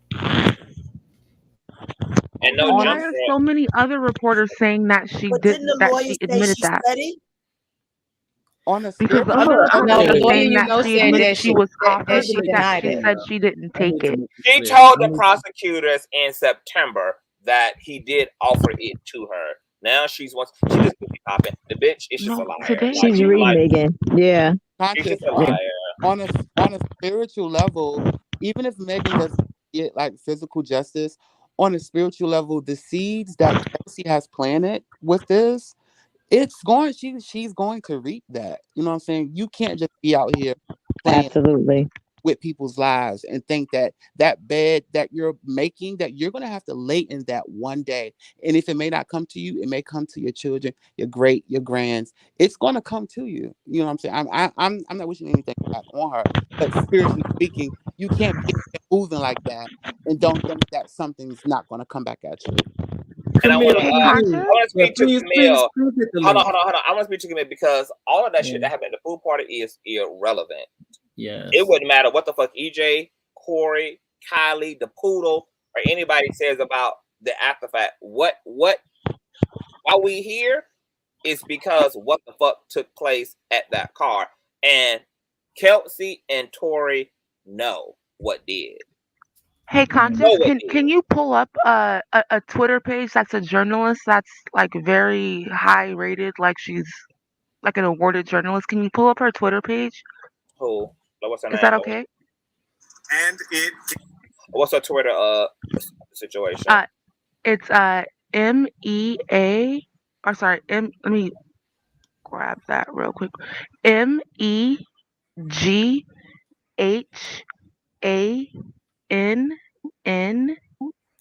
And no Then on why a are jump. so many other reporters saying that she But did didn't the that lawyer she say admitted she that? said it? on a Because the spiritual other No, reporters the are level, lawyer saying you that know she said admitted that she was I that offered, need to she but make that this denied she it. clear. said she didn't I take need to it. make this She clear. told I the need to, prosecutors in September that he did offer it to her. Now she just cookie popping. The bitch is just a No, liar. today. Like She's she's like remigging. Yeah. she's conscious just a yeah. liar. on a spiritual level, even if Megan doesn't get like physical justice, on a spiritual level, the seeds that Kelsey has planted with this, it's going she's going to reap that. You know what I'm saying? You can't just be out here playing Absolutely. with people's lives and think that that bed that you're making, that you're going to have to lay in that one day. And if it may not come to you, it may come to your children, your grands. It's going to come to you. You know what I'm saying? I'm not wishing anything bad on her, but spiritually speaking, you can't be moving like that and don't think that something's not going to come back at you. And I Camille, wanna Hey, please. I Conscious. wanna Yeah, speak to please Camille. hit the Hold on, link. hold on, hold on. I wanna speak to Camille because all of that Yeah. shit that happened at the pool party is irrelevant. It Yes. wouldn't matter what the fuck EJ, Corey, Kylie, the poodle, or anybody says about the after fact. What why we here is because what the fuck took place at that car. And Kelsey and Tory know what did. Hey, Know Conscious. what Can did. you pull up a Twitter page that's a journalist that's like very high rated, like she's like an awarded journalist? Can you pull up her Twitter page? Who? What's her Is name? that okay? And it What's her Twitter situation? It's MEA, or sorry, let me grab that real quick. MEGHANNNC.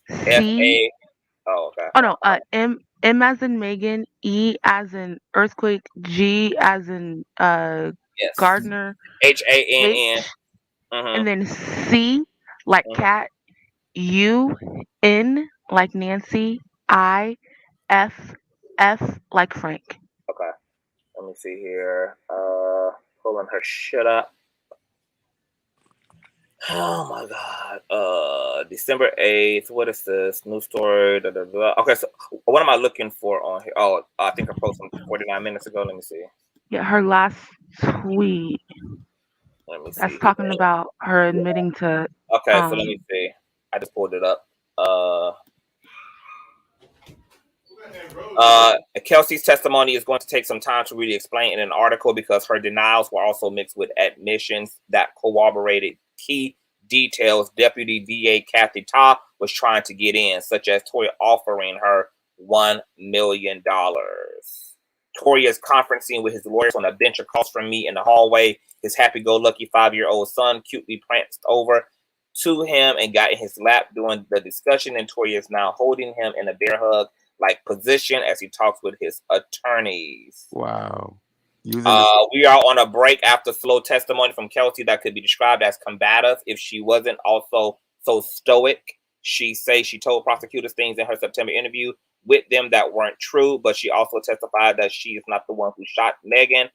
FA. Oh, okay. Oh no, M as in Megan, E as in earthquake, G as in Yes. Gardner, HANN. H, and then C like cat, UN like Nancy, IFF like Frank. Okay. Let me see here. Pulling her shit up. Oh my god. December 8th. What is this? New story. Da, da, da. Okay, so what am I looking for on here? Oh, I think I posted 49 minutes ago. Let me see. Yeah, her last tweet. Let me That's see talking here. about her admitting to. Okay, so let me see. I just pulled it up. Kelsey's testimony is going to take some time to really explain in an article because her denials were also mixed with admissions that corroborated key details Deputy DA Kathy Ta was trying to get in, such as Tory offering her $1 million. Tory is conferencing with his lawyers on a bench across from me in the hallway. His happy-go-lucky 5-year-old son cutely pranced over to him and got in his lap during the discussion, and Tory is now holding him in a bear hug like position as he talks with his attorneys. Wow. We are on a break after slow testimony from Kelsey that could be described as combative if she wasn't also so stoic. She says she told prosecutors things in her September interview with them that weren't true, but she also testified that she is not the one who shot Megan.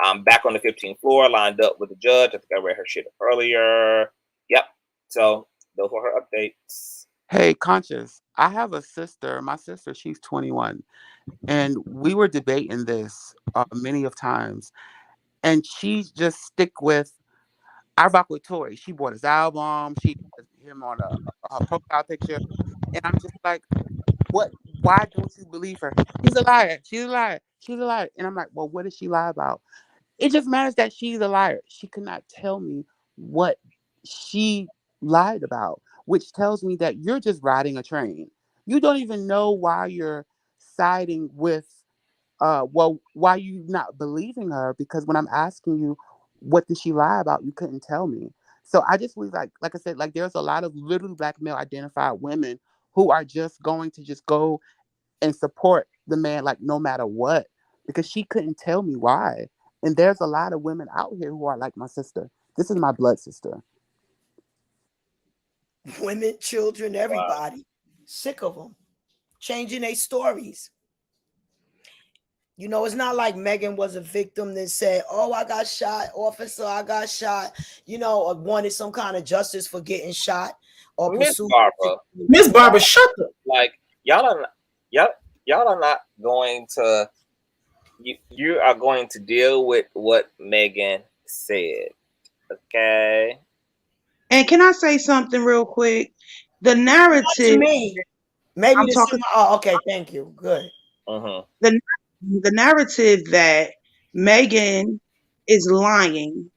I'm back on the 15th floor, lined up with the judge. I think I read her shit earlier. Yep. So those were her updates. Hey, Conscious, I have a sister. My sister, she's 21. And we were debating this many of times. And she just stick with, I rock with Tory. She bought his album. She has him on her profile picture. And I'm just like, what? Why don't you believe her? She's a liar. She's a liar. She's a liar. And I'm like, well, what did she lie about? It just matters that she's a liar. She could not tell me what she lied about, which tells me that you're just riding a train. You don't even know why you're siding with why you not believing her, because when I'm asking you what did she lie about, you couldn't tell me. So I just believe, like I said, like there's a lot of literally black male identified women who are just going to just go and support the man like no matter what, because she couldn't tell me why. And there's a lot of women out here who are like my sister. This is my blood sister. Women, children, everybody. Sick of them changing their stories. You know, it's not like Megan was a victim that said, oh, I got shot, officer, I got shot, you know, or wanted some kind of justice for getting shot. Or Miss Barbara. Miss Barbara, shut up. Like y'all are not going to you are going to deal with what Megan said. Okay. And can I say something real quick? The narrative. To me, maybe I'm talking. Oh, okay, thank you. Good. The narrative that Megan is lying,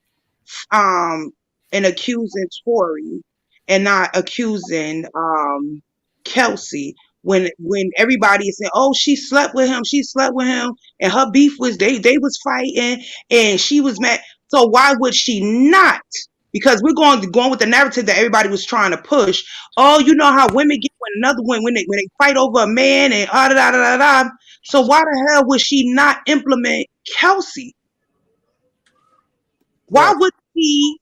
and accusing Tory and not accusing Kelsey, when everybody is saying, oh, she slept with him, and her beef was they was fighting and she was mad. So why would she not? Because we're going with the narrative that everybody was trying to push. Oh, you know how women get when another one when they fight over a man and da da da da. So why the hell would she not implement Kelsey? Why would she?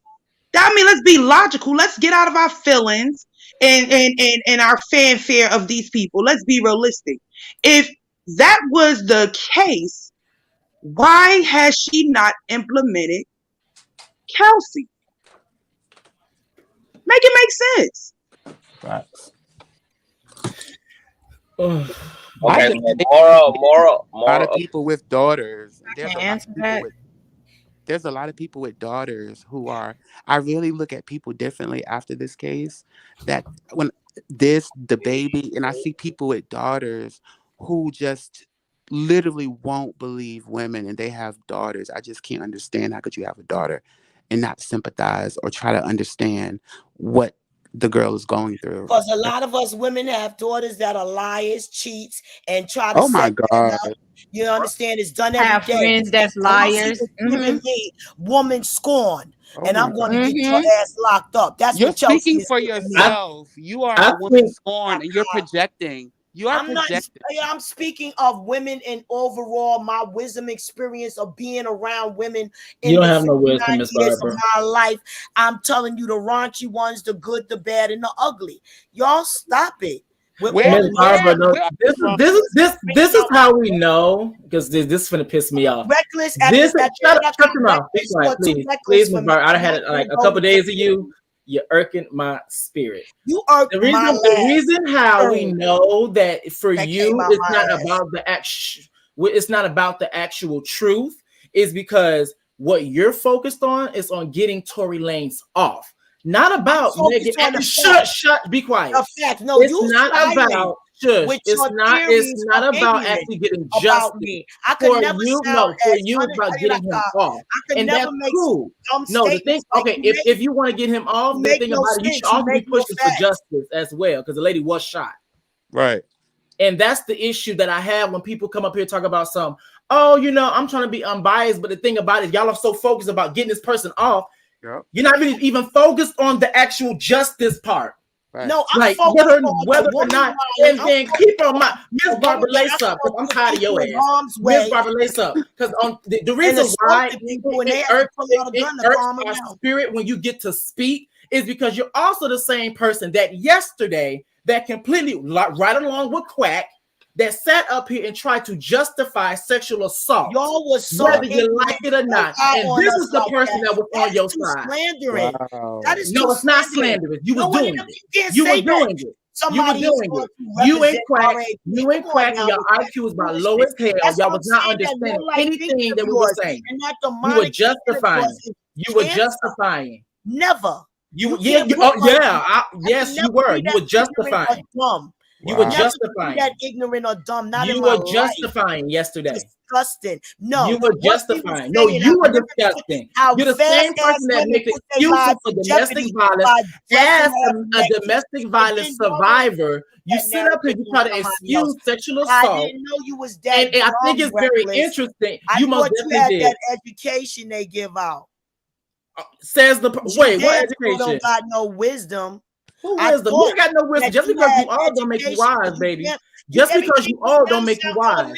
I mean, let's be logical. Let's get out of our feelings and our fanfare of these people. Let's be realistic. If that was the case, why has she not implemented Kelsey? Make it make sense. Facts. Okay, moral. A lot of people with daughters. There's a lot of people with daughters who are. I really look at people differently after this case. That when the baby, and I see people with daughters who just literally won't believe women, and they have daughters. I just can't understand how could you have a daughter and not sympathize or try to understand what the girl is going through. Because a lot of us women have daughters that are liars, cheats, and try to Oh my God. You understand? It's done Have every day. friends that's liars. Giving me woman scorn, and I'm going to get your Mm-hmm. ass locked up. That's You're what Chelsea speaking is for giving me. yourself. You are a woman scorned, and you're projecting. You are projecting. I'm speaking of women and overall my wisdom experience of being around women in You don't the have no wisdom, 59 Miss years of Barbara. my life. I'm telling you, the raunchy ones, the good, the bad, and the ugly. Y'all stop it. Miss Barbara, no, this is how we know, because this is gonna piss me off. Reckless. Shut your mouth. Be quiet, please. Please, Miss Barbara. I had like a couple days of you. You're irking my spirit. You irk the reason, my the reason how we know that for that you came out it's my not ass. about the it's not about the actual truth is because what you're focused on is on getting Tory Lanez off. Not about Megan. Shut, be quiet. A fact. No, it's you not about with it's your not theories about of ignorance actually getting about justice. me. I could For never you, sound for as you it's about getting him off. I could And never that's make cool. dumb No, the thing, statements like okay, you if you want to get him off, the make thing no about it, you sense. should You also be make no pushing for facts. justice as well, because the lady was shot. Right. And that's the issue that I have when people come up here and talk about some, oh, you know, I'm trying to be unbiased, but the thing about it, y'all are so focused about getting this person off. Yep. You're not really even focused on the actual justice part. Right. No, I'm like focused whether on or not, lying. and then keep on my Miss Barbara lace up, because I'm tired of your ass. Miss Barbara lace up, because on the reason why it irks our spirit when you get to speak is because you're also the same person that yesterday that completely right along with Quack that sat up here and tried to justify sexual assault. Y'all was so whether you like it or not. And this is the person that was on your side. Slandering. Wow. That is No, it's not slanderous. You were doing it. You were doing it. You were doing it. You ain't Quack. You ain't Quack. And your IQ was about low as hell. Y'all was not understanding anything that we were saying. You were justifying. You were justifying. Never. Yes, you were. You were justifying. You were Never justifying. be that ignorant or dumb. Not you in my were justifying life. yesterday. Disgusting. No, you were justifying. No, you were disgusting. You're the same person that makes excuses for domestic violence as a domestic violence survivor. You sit up here, you try to excuse sexual assault. I didn't know you was that. And I think it's very interesting. I thought you had that education they give out. Says the wait, what education? Don't got no wisdom. Who wisdom? You got no wisdom. Just because you all don't make you wise, baby. Just because you all don't make you wise.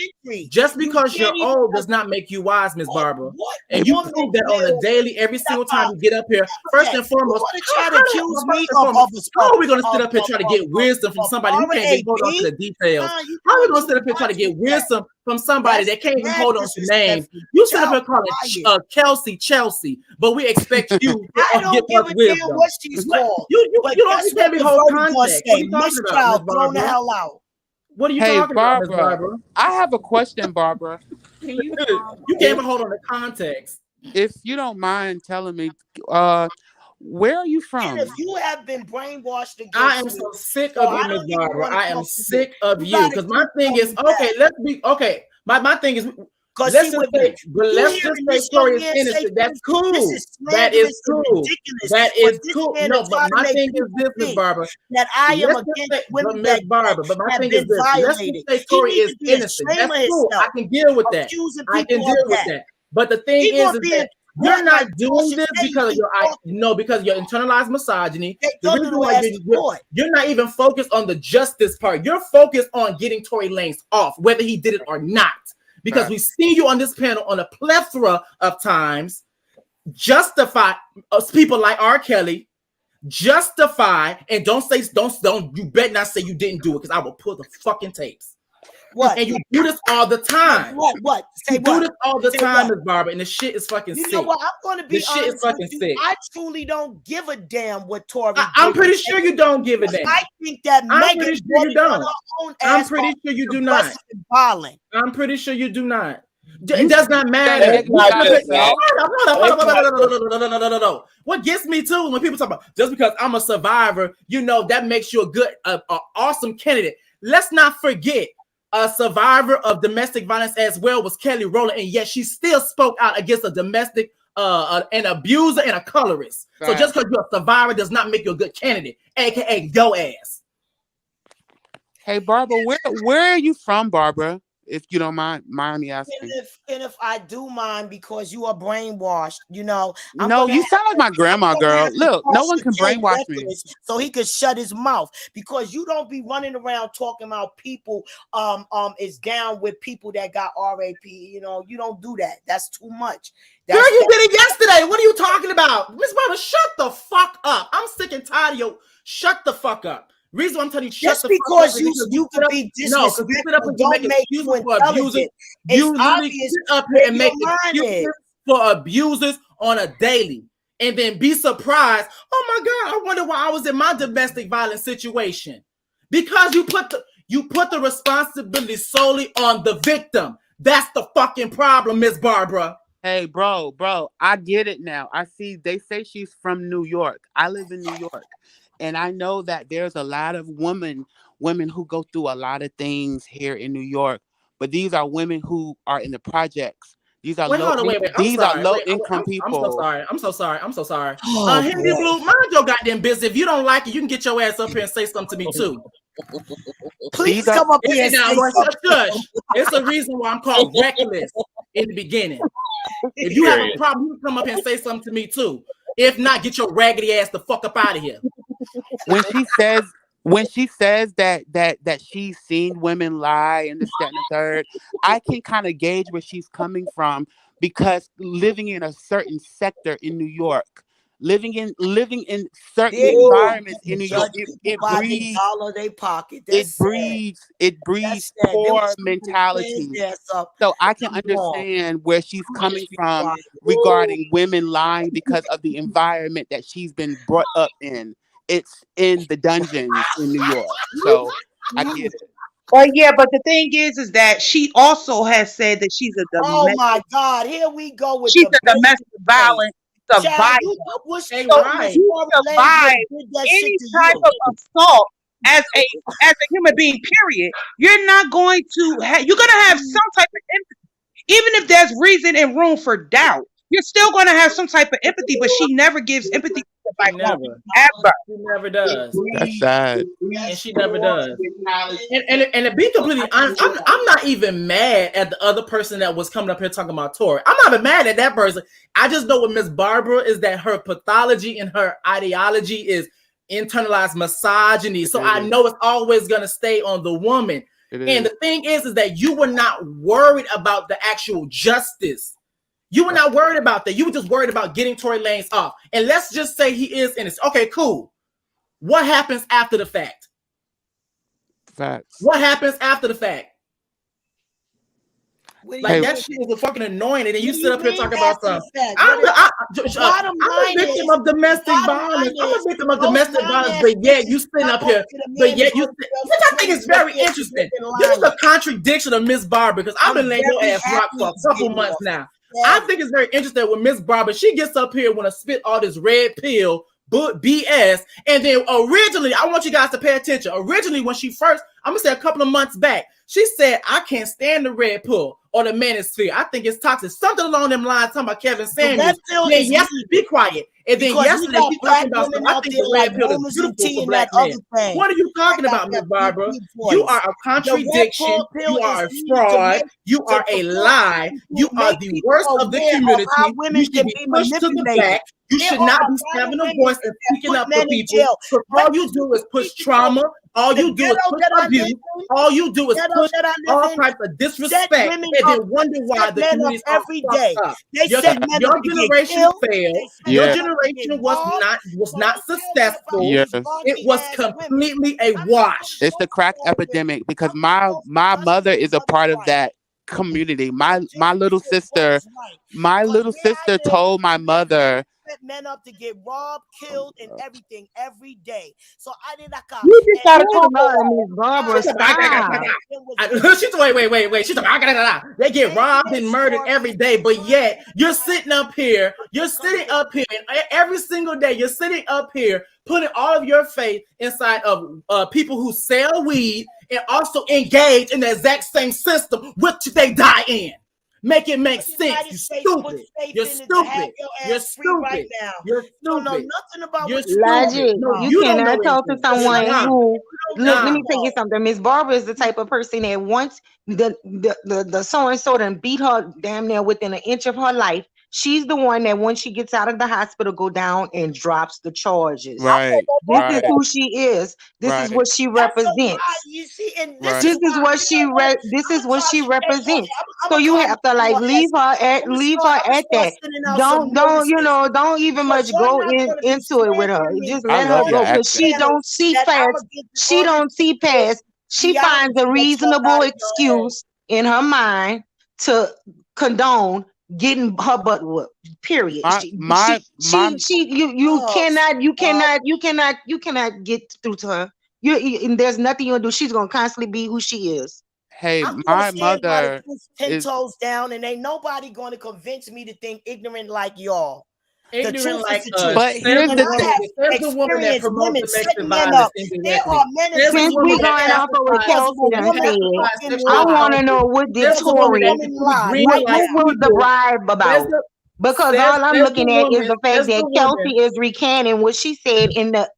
Just because you're old does not make you wise, Miss Barbara. And you prove that on a daily, every single time you get up here. First and foremost, how are we going to sit up here and try to get wisdom from somebody who can't even hold on to the details? How are we going to sit up here and try to get wisdom from somebody that can't even hold on to names? You sit up here calling Kelsey Chelsea, but we expect you to give us wisdom. What she's called. You don't can't be whole context. Mistrial, thrown the hell out. What are you talking about, Ms. Barbara? I have a question, Barbara. You can't even hold on the context. If you don't mind telling me, where are you from? And if you have been brainwashed against I am so sick of you, Ms. Barbara. I am sick of you. Because my thing is, my thing is, let's just say Tory is innocent. That's cool. That is cool. That is cool. No, but my thing is this, Ms. Barbara. That I am against women that but my thing is this. Let's just say Tory is innocent. That's cool. I can deal with that. I can deal with that. But the thing is that you're not doing this because of your internalized misogyny. The reason why you're not even focused on the justice part. You're focused on getting Tory Lanez off, whether he did it or not. Because we've seen you on this panel on a plethora of times justify people like R. Kelly, justify, and don't you better not say you didn't do it because I will pull the fucking tapes. What? And you do this all the time. What? Say you do this all the time, Ms. Barbara, and the shit is fucking sick. You know what? I'm going to be honest. Shit is fucking sick. I truly don't give a damn what Tory. I'm pretty sure you don't give a damn. I think that I'm pretty sure you don't. I'm pretty sure you do not. I'm pretty sure you do not. It does not matter. No. What gets me too when people talk about just because I'm a survivor, that makes you a good, awesome candidate. Let's not forget. A survivor of domestic violence as well was Kelly Rowland, and yet she still spoke out against a domestic an abuser and a colorist. Right. So just because you're a survivor does not make you a good candidate, aka yo ass. Hey Barbara, where are you from, Barbara? If you don't mind me asking. And if I do mind, because you are brainwashed, No, you sound like my grandma, girl. Look, no one can brainwash me. So he could shut his mouth, because you don't be running around talking about people is down with people that got RAP. You don't do that. That's too much. Girl, you did it yesterday. What are you talking about? Miss Barbara, shut the fuck up. I'm sick and tired of you. Shut the fuck up. Reason why I'm telling you, just because you could be disrespectful, don't make you intelligent. You literally sit up here and make excuses for abusers on a daily, and then be surprised. Oh my God, I wonder why I was in my domestic violence situation. Because you put the responsibility solely on the victim. That's the fucking problem, Miss Barbara. Hey, bro, I get it now. I see. They say she's from New York. I live in New York. And I know that there's a lot of women who go through a lot of things here in New York, but these are women who are in the projects. These are low income people. I'm so sorry. Henry Blue, mind your goddamn business. If you don't like it, you can get your ass up here and say something to me too. Please come up here and say something. It's the reason why I'm called reckless in the beginning. If you have a problem, you can come up here and say something to me too. If not, get your raggedy ass the fuck up out of here. When she says that she's seen women lie and this, that, and the third, I can kind of gauge where she's coming from, because living in a certain sector in New York, living in certain environments in New York, it breeds poor mentality. So I can understand where she's coming from regarding women lying because of the environment that she's been brought up in. It's in the dungeons in New York. So I get it. Well, yeah, but the thing is that she also has said that she's a domestic. Oh my God, here we go with she's a domestic violence survivor. So you survive any type of assault, as a human being, period, you're not going to you're gonna have some type of empathy. Even if there's reason and room for doubt, you're still gonna have some type of empathy, but she never gives empathy to the black woman. Ever. She never does. That's sad. And she never does. And to be completely honest, I'm not even mad at the other person that was coming up here talking about Tory. I'm not even mad at that person. I just know with Miss Barbara is that her pathology and her ideology is internalized misogyny. So I know it's always gonna stay on the woman. And the thing is that you were not worried about the actual justice. You were not worried about that. You were just worried about getting Tory Lanez off. And let's just say he is innocent. Okay, cool. What happens after the fact? Facts. What happens after the fact? Like that shit is fucking annoying. And then you sit up here talking about something. I'm a victim of domestic violence. I'm a victim of domestic violence, but yet you sitting up here. But yet you, which I think is very interesting. This is a contradiction of Miss Barbara because I've been laying your ass rock for a couple months now. I think it's very interesting with Miss Barbara. She gets up here when I spit all this red pill BS, and then originally, I want you guys to pay attention. Originally, when she first, I'm gonna say a couple of months back, she said, "I can't stand the red pill or the manosphere. I think it's toxic." Something along them lines, talking about Kevin Samuels. Then yesterday, be quiet. And then yesterday, she talking about something. I think the red pill is beautiful for black men. What are you talking about, Miss Barbara? You are a contradiction. You are a fraud. You are a lie. You are the worst of the community. You should be pushed to the back. You should not be having a voice and speaking up for people. So all you do is push trauma. All you do is push abuse. All you do is push all types of disrespect, and then wonder why the community every day. Your generation failed. Your generation was not successful. It was completely a wash. It's the crack epidemic because my mother is a part of that community. My little sister told my mother. Men up to get robbed, killed, and everything every day. So I did that. You just gotta talk about Miss Barbara. She's wait. She's like, they get robbed and murdered every day, but yet you're sitting up here. You're sitting up here, and every single day you're sitting up here putting all of your faith inside of people who sell weed and also engage in the exact same system which they die in. Make it make sense. You stupid. You're stupid. You're stupid. You're stupid. Don't know nothing about logic. No, you cannot talk to someone who. Look, let me tell you something. Miss Barbara is the type of person that once the so and so done beat her damn near within an inch of her life. She's the one that when she gets out of the hospital, go down and drops the charges. This is who she is. This is what she represents. This is what she represents. So you have to like leave her at that. Don't even much go into it with her. Just let her go because she don't see past. She don't see past. She finds a reasonable excuse in her mind to condone getting her butt whooped. Period. You cannot get through to her. There's nothing you'll do. She's gonna constantly be who she is. Hey, my mother is 10 toes down, and ain't nobody going to convince me to think ignorant like y'all. Ignorant like us. But here's the thing. There's the woman that promotes domestic violence indirectly. Since we going off of what Kelsey said, I want to know what did Tory, what was the bribe about? Because all I'm looking at is the fact that Kelsey is recanting what she said in the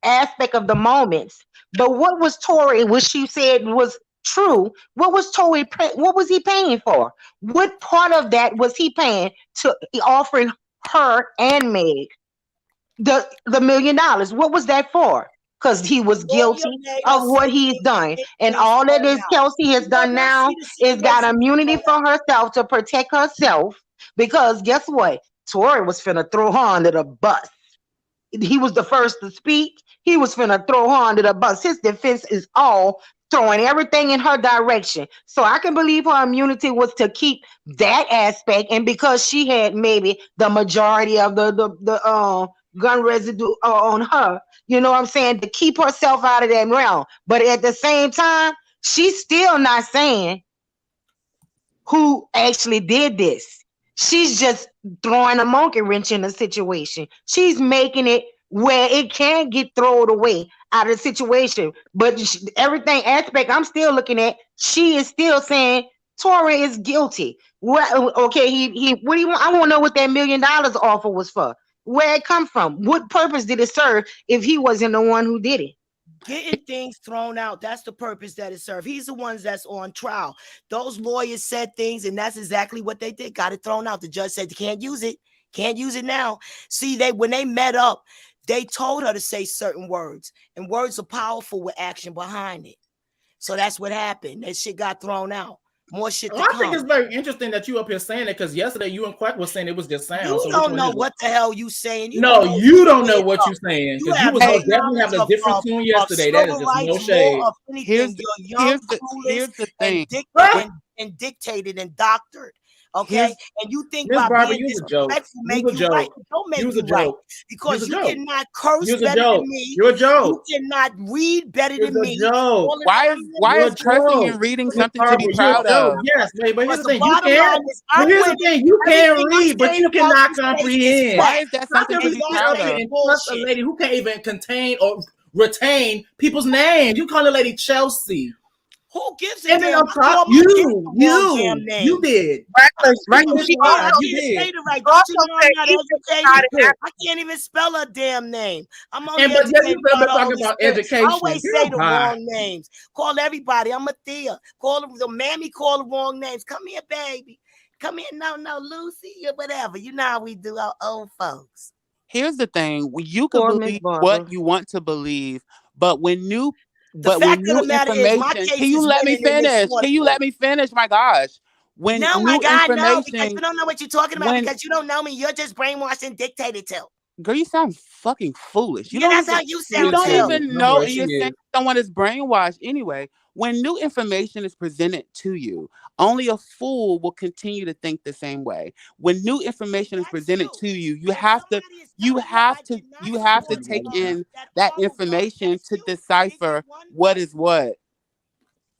aspect of the moments. But what was Tory, what she said was true? What was Tory, what was he paying for? What part of that was he paying to offering her and Meg the $1 million? What was that for? Because he was guilty of what he's done, and all that is Kelsey has done now is got immunity for herself to protect herself. Because guess what? Tory was finna throw her under the bus. He was the first to speak. He was finna throw her under the bus. His defense is all throwing everything in her direction. So I can believe her immunity was to keep that aspect, and because she had maybe the majority of the gun residue on her, you know what I'm saying, to keep herself out of that realm. But at the same time, she's still not saying who actually did this. She's just throwing a monkey wrench in the situation. She's making it where it can get thrown away out of the situation. But everything aspect I'm still looking at, she is still saying Tory is guilty. What? Okay, he. What do you want? I want to know what that $1 million offer was for. Where it come from? What purpose did it serve if he wasn't the one who did it? Getting things thrown out, that's the purpose that it served. He's the ones that's on trial. Those lawyers said things, and that's exactly what they did. Got it thrown out. The judge said you can't use it. Can't use it now. See, when they met up, they told her to say certain words, and words are powerful with action behind it. So that's what happened. That shit got thrown out. More shit to come. I think it's very interesting that you up here saying it, because yesterday you and Quack was saying it was just sound. You don't know what the hell you saying. You don't know what you're saying, because you was definitely having a different tune yesterday. That is just no shade. Here's the thing. And dictated and doctored. Okay, and you think Ms. by Barber, being you a joke. disrespectful make you right? Don't make you right, because you cannot curse better than me. You're a joke. You cannot read better than me. Why is cursing and reading something to be proud of? Yes, but here's the thing. Here's the thing. You can read, but you cannot comprehend. Why is that something to be proud of? Plus a lady who can't even contain or retain people's names. You call the lady Chelsea. Who gives a damn? You did. Right. I can't even spell her damn name. I'm only talking about education. I always say the wrong names. Call everybody. I'm a Thea. Call them the mammy. Call the wrong names. Come here, baby. Come here. No, Lucy or whatever. You know how we do our old folks. Here's the thing: you can believe what you want to believe, but when new information, can you let me finish? Can you let me finish? My gosh. When no, new my God, information, no, because you don't know what you're talking about, because you don't know me. You're just brainwashed and dictated to. Girl, you sound fucking foolish. That's how you sound. You don't even know, and you're saying someone is brainwashed anyway. When new information is presented to you, only a fool will continue to think the same way. When new information is presented to you, you have to take in that information to decipher what is what.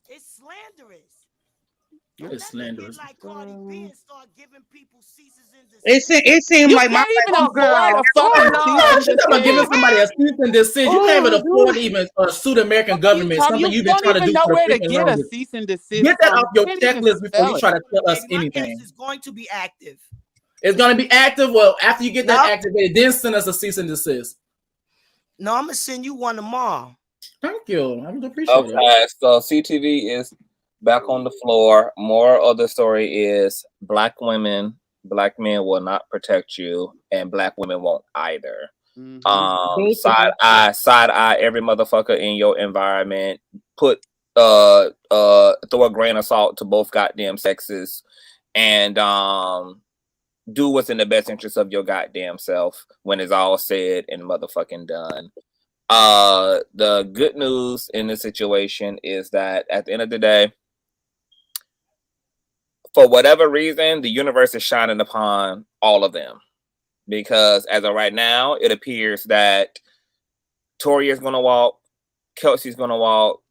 It's slanderous. It slanderous. It seemed like my girl. She's talking about giving somebody a cease and desist. You can't even afford even sue the American government. Something you've been trying to do for the freaking longest. Cease and desist. Get that off your checklist before you try to tell us anything. It's going to be active. It's going to be active. Well, after you get that activated, then send us a cease and desist. No, I'm gonna send you one tomorrow. Thank you. I would appreciate it. Okay, so CTV is back on the floor. More of the story is black women, black men will not protect you, and black women won't either. Side eye every motherfucker in your environment. Throw a grain of salt to both goddamn sexes, and do what's in the best interest of your goddamn self when it's all said and motherfucking done. The good news in this situation is that at the end of the day, for whatever reason, the universe is shining upon all of them, because as of right now, it appears that Tory is going to walk, Kelsey's going to walk,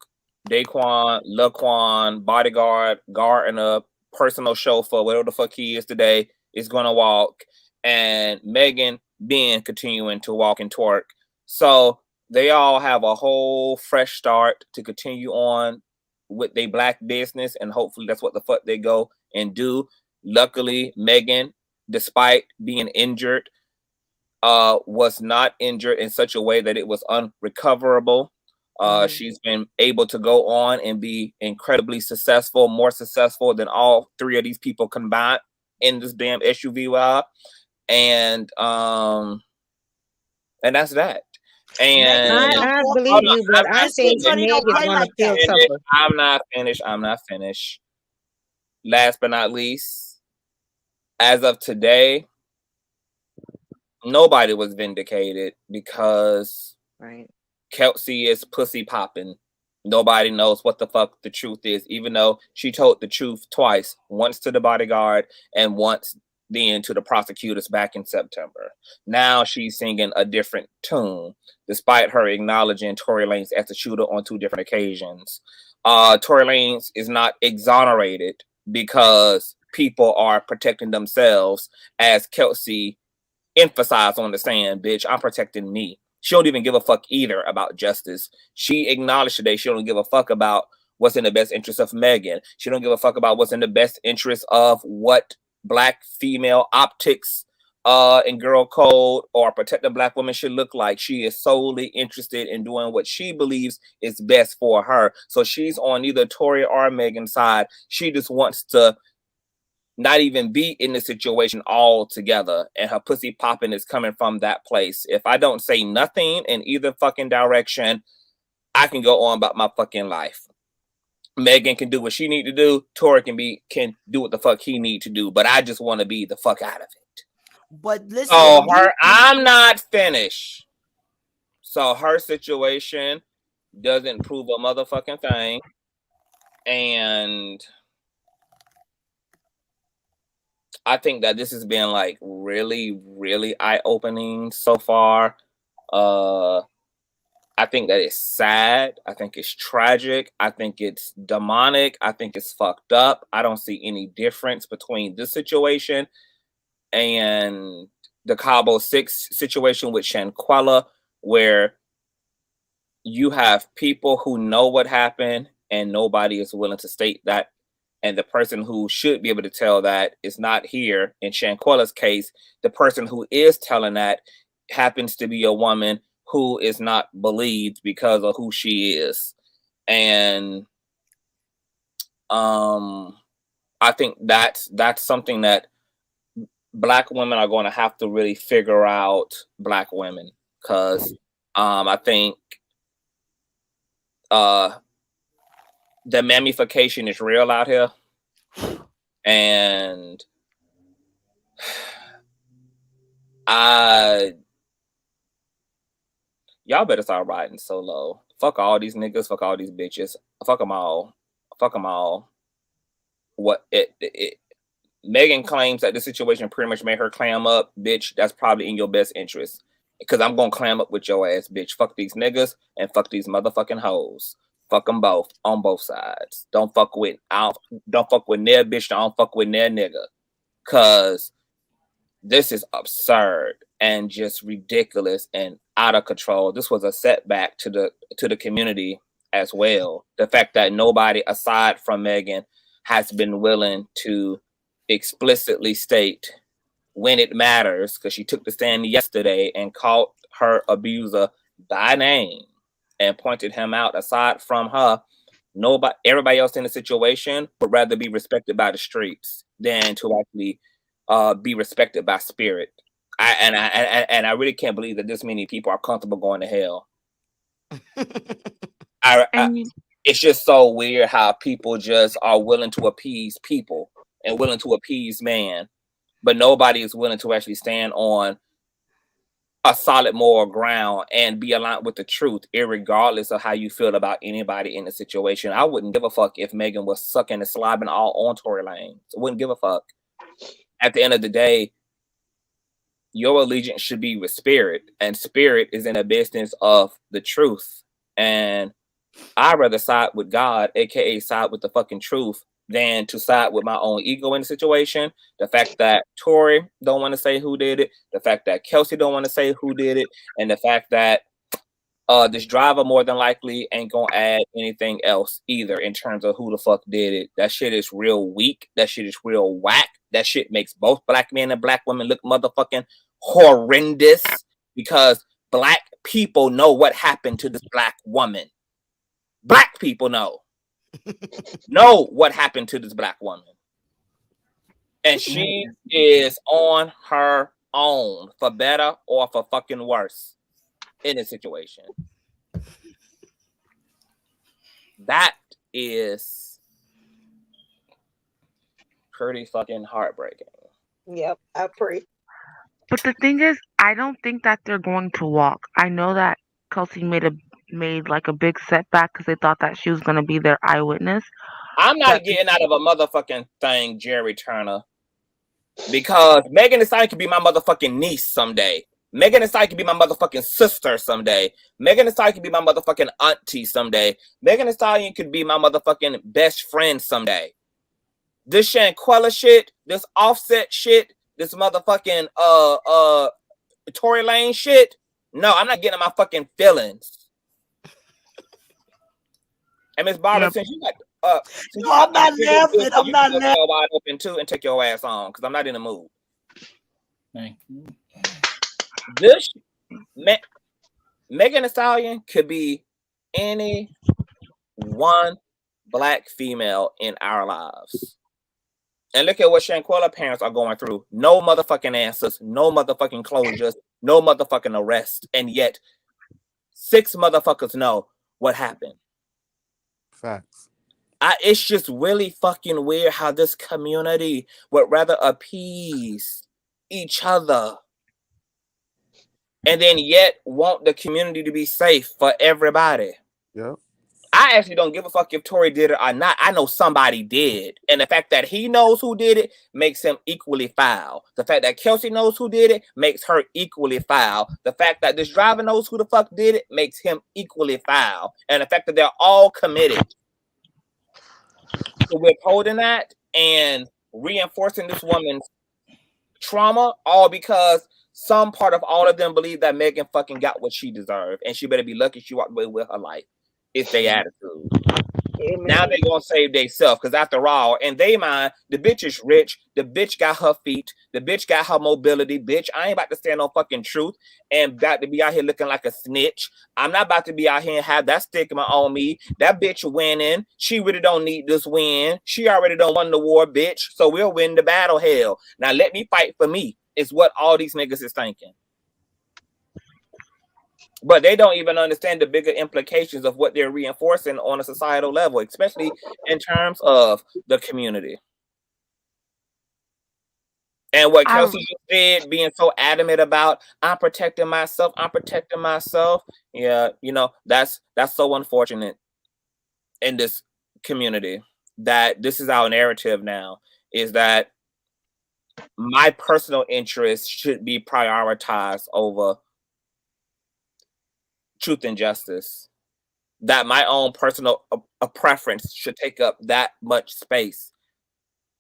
Daquan, Laquan, bodyguard, gardener, personal chauffeur, whatever the fuck he is today, is going to walk, and Megan being continuing to walk and twerk. So they all have a whole fresh start to continue on with their black business, and hopefully that's what the fuck they go and do. Luckily, Megan, despite being injured, was not injured in such a way that it was unrecoverable. She's been able to go on and be incredibly successful, more successful than all three of these people combined in this damn SUV ride. And that's that. And I believe you, but I think Meg is going to feel tougher. I'm not finished. Last but not least, as of today, nobody was vindicated because Kelsey is pussy popping. Nobody knows what the fuck the truth is, even though she told the truth twice, once to the bodyguard and once then to the prosecutors back in September. Now she's singing a different tune, despite her acknowledging Tory Lanez as the shooter on 2 different occasions. Tory Lanez is not exonerated because people are protecting themselves, as Kelsey emphasized on the stand, bitch, I'm protecting me. She don't even give a fuck either about justice. She acknowledged today she don't give a fuck about what's in the best interest of Megan. She don't give a fuck about what's in the best interest of what Black female optics and girl code or protecting Black women should look like. She is solely interested in doing what she believes is best for her. So she's on neither Tory or Megan's side. She just wants to not even be in the situation altogether, and her pussy popping is coming from that place. If I don't say nothing in either fucking direction, I can go on about my fucking life. Megan can do what she need to do. Tory can do what the fuck he need to do. But I just want to be the fuck out of it. But listen, so I'm not finished. So her situation doesn't prove a motherfucking thing, and I think that this has been like really, really eye-opening so far. I think that it's sad. I think it's tragic. I think it's demonic. I think it's fucked up. I don't see any difference between this situation and the Cabo 6 situation with Shanquella, where you have people who know what happened and nobody is willing to state that. And the person who should be able to tell that is not here. In Shanquella's case, the person who is telling that happens to be a woman who is not believed because of who she is. And I think that's something that Black women are going to have to really figure out. Black women, because I think the mamification is real out here, and y'all better start riding solo. Fuck all these niggas. Fuck all these bitches. Fuck them all. Fuck them all. Megan claims that the situation pretty much made her clam up. Bitch, that's probably in your best interest. Because I'm going to clam up with your ass, bitch. Fuck these niggas and fuck these motherfucking hoes. Fuck them both on both sides. Don't fuck with their bitch. Don't fuck with their nigga. Because this is absurd and just ridiculous and out of control. This was a setback to the community as well. The fact that nobody aside from Megan has been willing to explicitly state when it matters, because she took the stand yesterday and called her abuser by name and pointed him out. Aside from her, everybody else in the situation would rather be respected by the streets than to actually be respected by spirit. I really can't believe that this many people are comfortable going to hell. It's just so weird how people just are willing to appease people and willing to appease man, but nobody is willing to actually stand on a solid moral ground and be aligned with the truth, irregardless of how you feel about anybody in the situation. I wouldn't give a fuck if Megan was sucking and slobbing all on Tory Lanez. I wouldn't give a fuck. At the end of the day, your allegiance should be with spirit, and spirit is in the business of the truth. And I'd rather side with God, aka side with the fucking truth, than to side with my own ego in the situation. The fact that Tory don't want to say who did it, the fact that Kelsey don't want to say who did it, and the fact that this driver more than likely ain't gonna add anything else either in terms of who the fuck did it. That shit is real weak. That shit is real whack. That shit makes both Black men and Black women look motherfucking horrendous, because Black people know what happened to this Black woman. Black people know what happened to this Black woman. And she is on her own, for better or for fucking worse, in this situation. That is pretty fucking heartbreaking. Yep, I agree. But the thing is, I don't think that they're going to walk. I know that Kelsey made like a big setback because they thought that she was going to be their eyewitness. I'm not getting out of a motherfucking thing, Jerry Turner, because Megan Thee Stallion could be my motherfucking niece someday. Megan Thee Stallion could be my motherfucking sister someday. Megan Thee Stallion could be my motherfucking auntie someday. Megan Thee Stallion could be my motherfucking best friend someday. This Shanquella shit, this Offset shit, this motherfucking Tory Lanez shit, No, I'm not getting my fucking feelings. And Miss Barbara, since you got no, I'm not laughing. I'm not laughing. Wide open too, and take your ass on, because I'm not in the mood. Thank you. This Megan Thee Stallion could be any one black female in our lives. And look at what Shanquella parents are going through. No motherfucking answers, no motherfucking closures, no motherfucking arrest. And yet 6 motherfuckers know what happened. Facts. It's just really fucking weird how this community would rather appease each other and then yet want the community to be safe for everybody. Yep. I actually don't give a fuck if Tory did it or not. I know somebody did. And the fact that he knows who did it makes him equally foul. The fact that Kelsey knows who did it makes her equally foul. The fact that this driver knows who the fuck did it makes him equally foul. And the fact that they're all committed to withholding that and reinforcing this woman's trauma, all because some part of all of them believe that Megan fucking got what she deserved. And she better be lucky she walked away with her life. It's their attitude. Amen. Now they're gonna save themselves, because after all, in they mind, the bitch is rich, the bitch got her feet, the bitch got her mobility. Bitch, I ain't about to stand on fucking truth and got to be out here looking like a snitch. I'm not about to be out here and have that stigma on me. That bitch winning. She really don't need this win. She already done won the war, bitch. So we'll win the battle, hell. Now let me fight for me, is what all these niggas is thinking. But they don't even understand the bigger implications of what they're reinforcing on a societal level, especially in terms of the community. And what Kelsey just said, being so adamant about, I'm protecting myself. Yeah, you know, that's so unfortunate in this community, that this is our narrative now, is that my personal interests should be prioritized over truth and justice, that my own personal preference should take up that much space.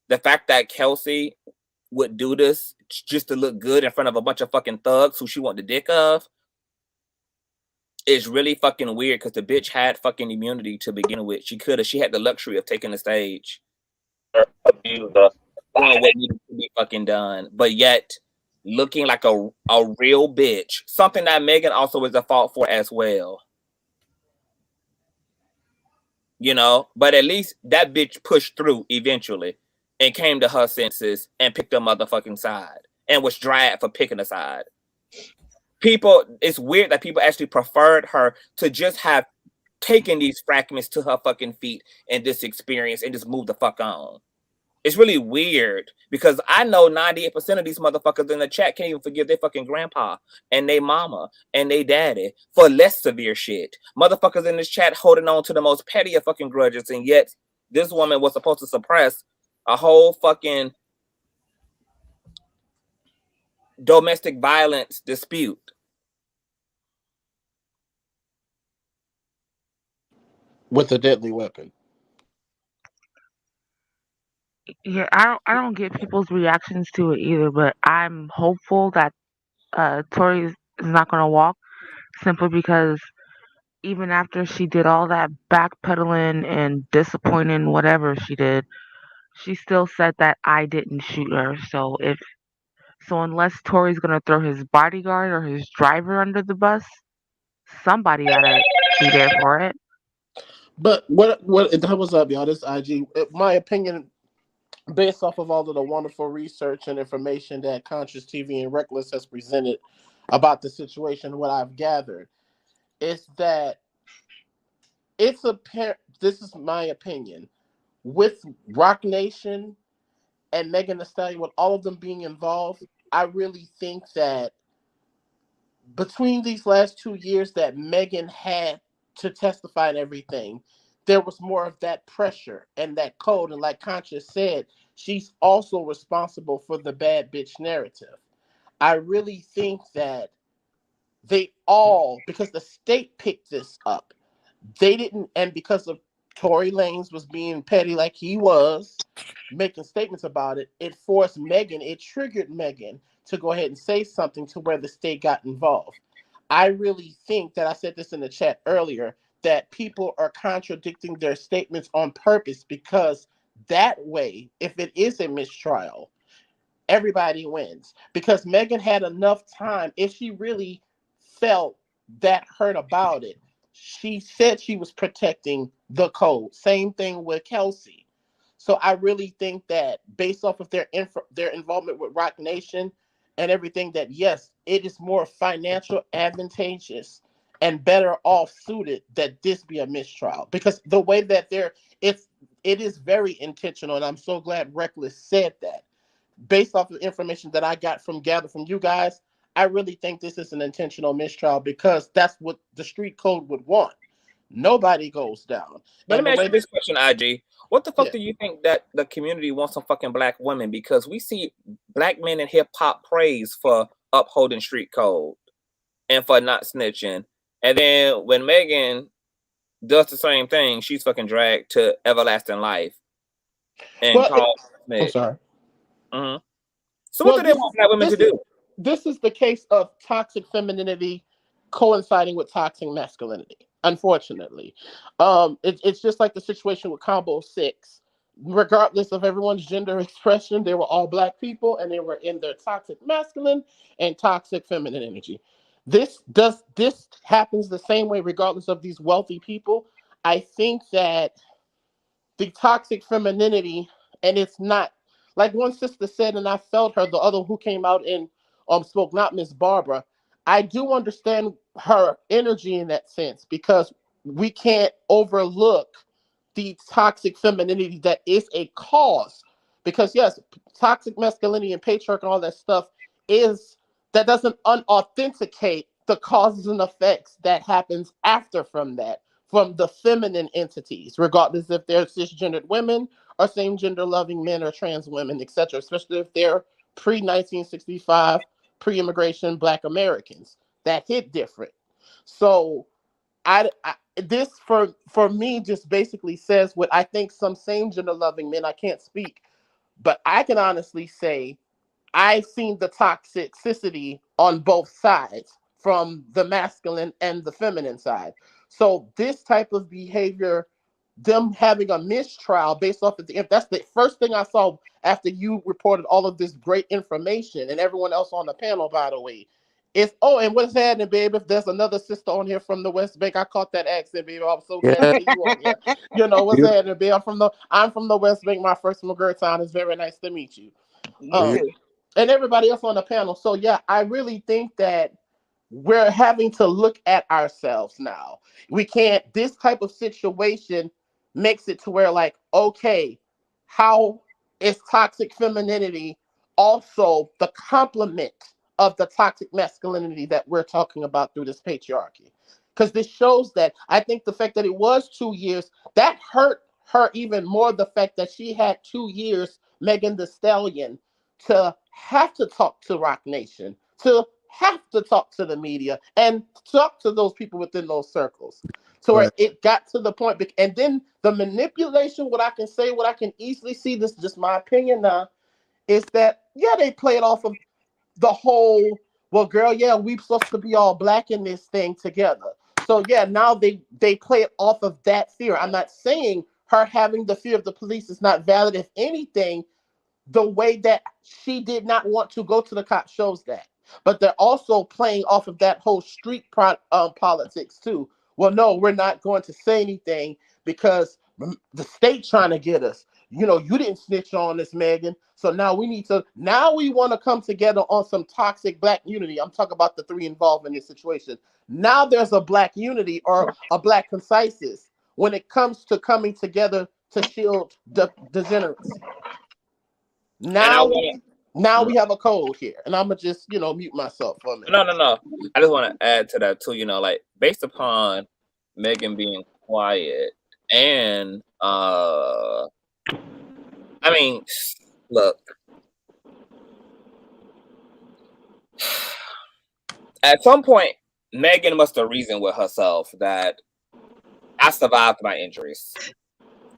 The fact that Kelsey would do this just to look good in front of a bunch of fucking thugs who she want the dick of is really fucking weird, because the bitch had fucking immunity to begin with. She had the luxury of taking the stage, doing what needed to be fucking done, but yet looking like a real bitch, something that Megan also is at fault for as well. You know, but at least that bitch pushed through eventually and came to her senses and picked a motherfucking side and was dragged for picking a side. It's weird that people actually preferred her to just have taken these fragments to her fucking feet and this experience and just move the fuck on. It's really weird, because I know 98% of these motherfuckers in the chat can't even forgive their fucking grandpa and their mama and their daddy for less severe shit. Motherfuckers in this chat holding on to the most petty of fucking grudges, and yet this woman was supposed to suppress a whole fucking domestic violence dispute. With a deadly weapon. Yeah, I don't get people's reactions to it either, but I'm hopeful that Tory is not going to walk, simply because even after she did all that backpedaling and disappointing whatever she did, she still said that I didn't shoot her. So unless Tory's going to throw his bodyguard or his driver under the bus, somebody gotta be there for it. But what was up, y'all? This IG. My opinion, based off of all of the wonderful research and information that Consciouztv and Reckless has presented about the situation, what I've gathered is that it's apparent. This is my opinion. With Rock Nation and Megan Thee Stallion, with all of them being involved, I really think that between these last 2 years that Megan had to testify and everything, there was more of that pressure and that code. And like Conscious said, she's also responsible for the bad bitch narrative. I really think that they all, because the state picked this up, they didn't, and because of Tory Lanez was being petty like he was, making statements about it, it forced Megan, it triggered Megan to go ahead and say something to where the state got involved. I really think that I said this in the chat earlier, that people are contradicting their statements on purpose, because that way, if it is a mistrial, everybody wins. Because Megan had enough time, if she really felt that hurt about it, she said she was protecting the code. Same thing with Kelsey. So I really think that based off of their involvement with Rock Nation and everything, that yes, it is more financial advantageous and better off suited that this be a mistrial, because the way that it is very intentional, and I'm so glad Reckless said that. Based off of the information that I gathered from you guys, I really think this is an intentional mistrial, because that's what the street code would want. Nobody goes down. But let And me the ask way you this question, IG. What the fuck yeah. do you think that the community wants some fucking black women? Because we see black men in hip hop praise for upholding street code and for not snitching. And then when Megan does the same thing, she's fucking dragged to everlasting life and Well, called I'm snitch. sorry. Mm-hmm. So Well, what do they want black women to do? This is the case of toxic femininity coinciding with toxic masculinity. Unfortunately, it's just like the situation with Combo 6. Regardless of everyone's gender expression, they were all black people, and they were in their toxic masculine and toxic feminine energy. This happens the same way, regardless of these wealthy people. I think that the toxic femininity, and it's not like one sister said, and I felt her, the other who came out and spoke, not Miss Barbara. I do understand her energy in that sense, because we can't overlook the toxic femininity that is a cause. Because yes, toxic masculinity and patriarchy and all that stuff that doesn't unauthenticate the causes and effects that happens after from that, from the feminine entities, regardless if they're cisgendered women or same gender loving men or trans women, etc., especially if they're pre-1965, pre-immigration black Americans. That hit different. So this for me just basically says what I think some same gender loving men, I can't speak, but I can honestly say I've seen the toxicity on both sides, from the masculine and the feminine side. So this type of behavior, them having a mistrial based off of that's the first thing I saw after you reported all of this great information, and everyone else on the panel, by the way. And what's happening, babe? If there's another sister on here from the West Bank, I caught that accent, baby. I'm so glad to see you on here. You know what's happening, babe? I'm from the West Bank. My first McGirt town. It's very nice to meet you. And everybody else on the panel. So yeah, I really think that we're having to look at ourselves now. We can't, this type of situation makes it to where, like, okay, how is toxic femininity also the complement of the toxic masculinity that we're talking about through this patriarchy? Because this shows that, I think the fact that it was 2 years, that hurt her even more, the fact that she had 2 years, Megan Thee Stallion, to have to talk to Rock Nation, to have to talk to the media, and talk to those people within those circles. So Right. it got to the point, and then the manipulation, what I can easily see, this is just my opinion now, is that, yeah, they play it off of the whole, well, girl, yeah, we supposed to be all black in this thing together. So yeah, now they play it off of that fear. I'm not saying her having the fear of the police is not valid. If anything, the way that she did not want to go to the cops shows that. But they're also playing off of that whole street politics too. Well, no, we're not going to say anything because the state's trying to get us. You know, you didn't snitch on this, Megan. So now we want to come together on some toxic black unity. I'm talking about the three involved in this situation. Now there's a black unity or a black conciseness when it comes to coming together to shield the degenerates. Now we have a code here, and I'm gonna just mute myself for a minute. No. I just want to add to that too. Like, based upon Megan being quiet, and I mean, look, at some point, Megan must have reasoned with herself that I survived my injuries.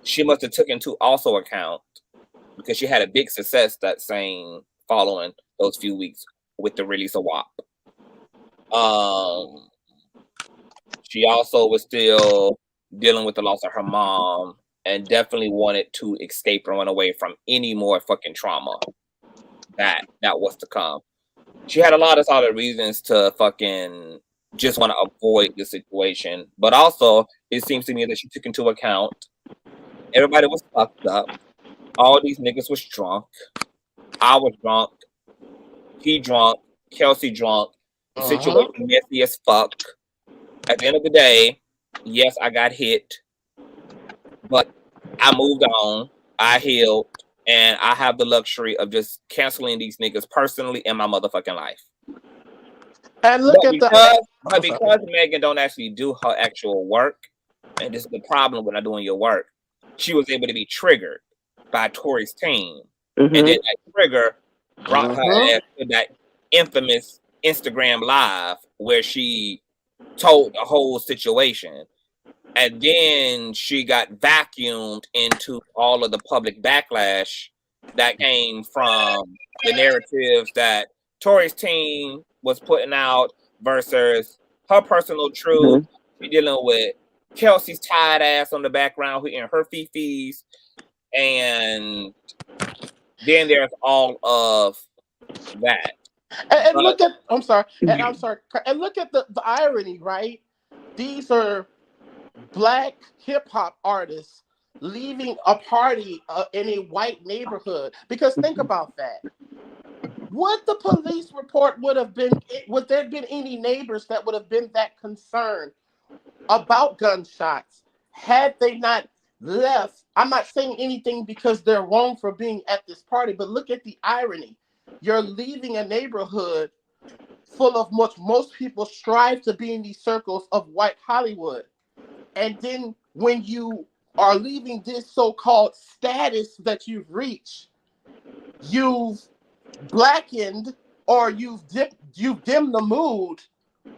She must have took into also account, because she had a big success that same following those few weeks with the release of WAP. She also was still dealing with the loss of her mom and definitely wanted to escape and run away from any more fucking trauma that was to come. She had a lot of solid reasons to fucking just want to avoid the situation. But also, it seems to me that she took into account everybody was fucked up. All these niggas was drunk. I was drunk. He drunk. Kelsey drunk. The situation messy as fuck. At the end of the day, yes, I got hit, but I moved on. I healed, and I have the luxury of just canceling these niggas personally in my motherfucking life. And look but because Megan don't actually do her actual work, and this is the problem with not doing your work, she was able to be triggered by Tory's team, and then that trigger brought her ass to that infamous Instagram live where she told the whole situation, and then she got vacuumed into all of the public backlash that came from the narratives that Tory's team was putting out versus her personal truth. She's dealing with Kelsey's tired ass on the background who in her fifis, and then there's all of that. And look at, I'm sorry, and look at the irony, right? These are Black hip hop artists leaving a party in a white neighborhood. Because think about that. Would the police report would there have been any neighbors that would have been that concerned about gunshots had they not left? I'm not saying anything because they're wrong for being at this party, but look at the irony. You're leaving a neighborhood full of most people strive to be in these circles of white Hollywood. And then when you are leaving this so-called status that you've reached, you've blackened or you've dimmed the mood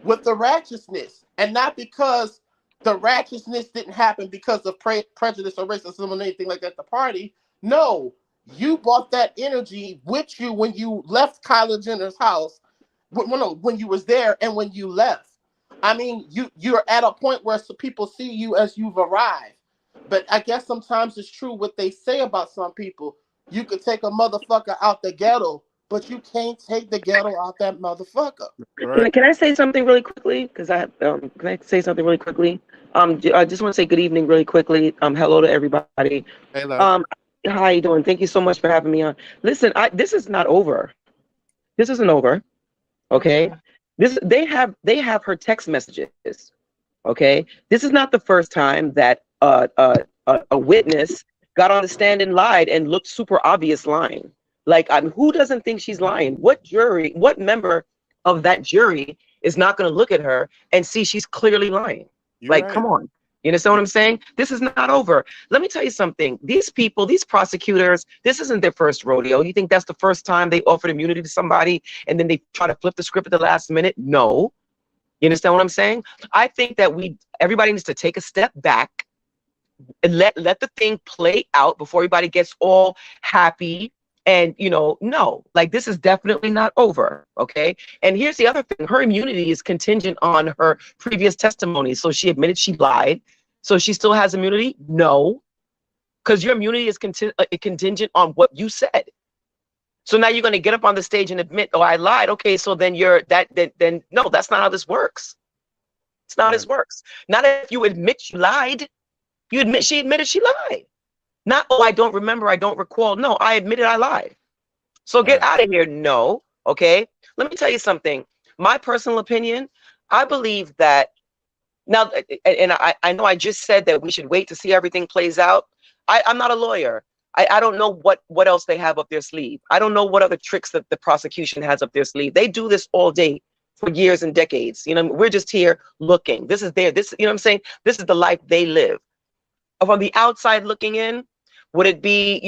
with the righteousness. And not because the righteousness didn't happen because of prejudice or racism or anything like that at the party. No, you brought that energy with you when you left Kylie Jenner's house, when you was there and when you left. I mean, you're at a point where people see you as you've arrived. But I guess sometimes it's true what they say about some people. You could take a motherfucker out the ghetto, but you can't take the ghetto out that motherfucker. Right. Can I say something really quickly? Because can I say something really quickly? I just want to say good evening really quickly. Hello to everybody. Hello. How you doing? Thank you so much for having me on. Listen, this is not over. This isn't over. Okay. They have her text messages. Okay. This is not the first time that a witness got on the stand and lied and looked super obvious lying. Like, who doesn't think she's lying? What member of that jury is not going to look at her and see she's clearly lying? Come on. You understand what I'm saying? This is not over. Let me tell you something. These people, these prosecutors, this isn't their first rodeo. You think that's the first time they offered immunity to somebody and then they try to flip the script at the last minute? No. You understand what I'm saying? I think that everybody needs to take a step back and let the thing play out before everybody gets all happy. And, no, like, this is definitely not over. Okay. And here's the other thing. Her immunity is contingent on her previous testimony. So she admitted she lied. So she still has immunity? No, because your immunity is contingent on what you said. So now you're going to get up on the stage and admit, oh, I lied. Okay. So then then no, that's not how this works. It's not how this works. Not if you admit you lied. She admitted she lied. Not, oh, I don't remember, I don't recall. No, I admitted I lied. So get out of here. No. Okay. Let me tell you something. My personal opinion, I believe that now, and I know I just said that we should wait to see everything plays out. I'm not a lawyer. I don't know what else they have up their sleeve. I don't know what other tricks that the prosecution has up their sleeve. They do this all day for years and decades. We're just here looking. This is you know what I'm saying? This is the life they live. From the outside looking in, would it be,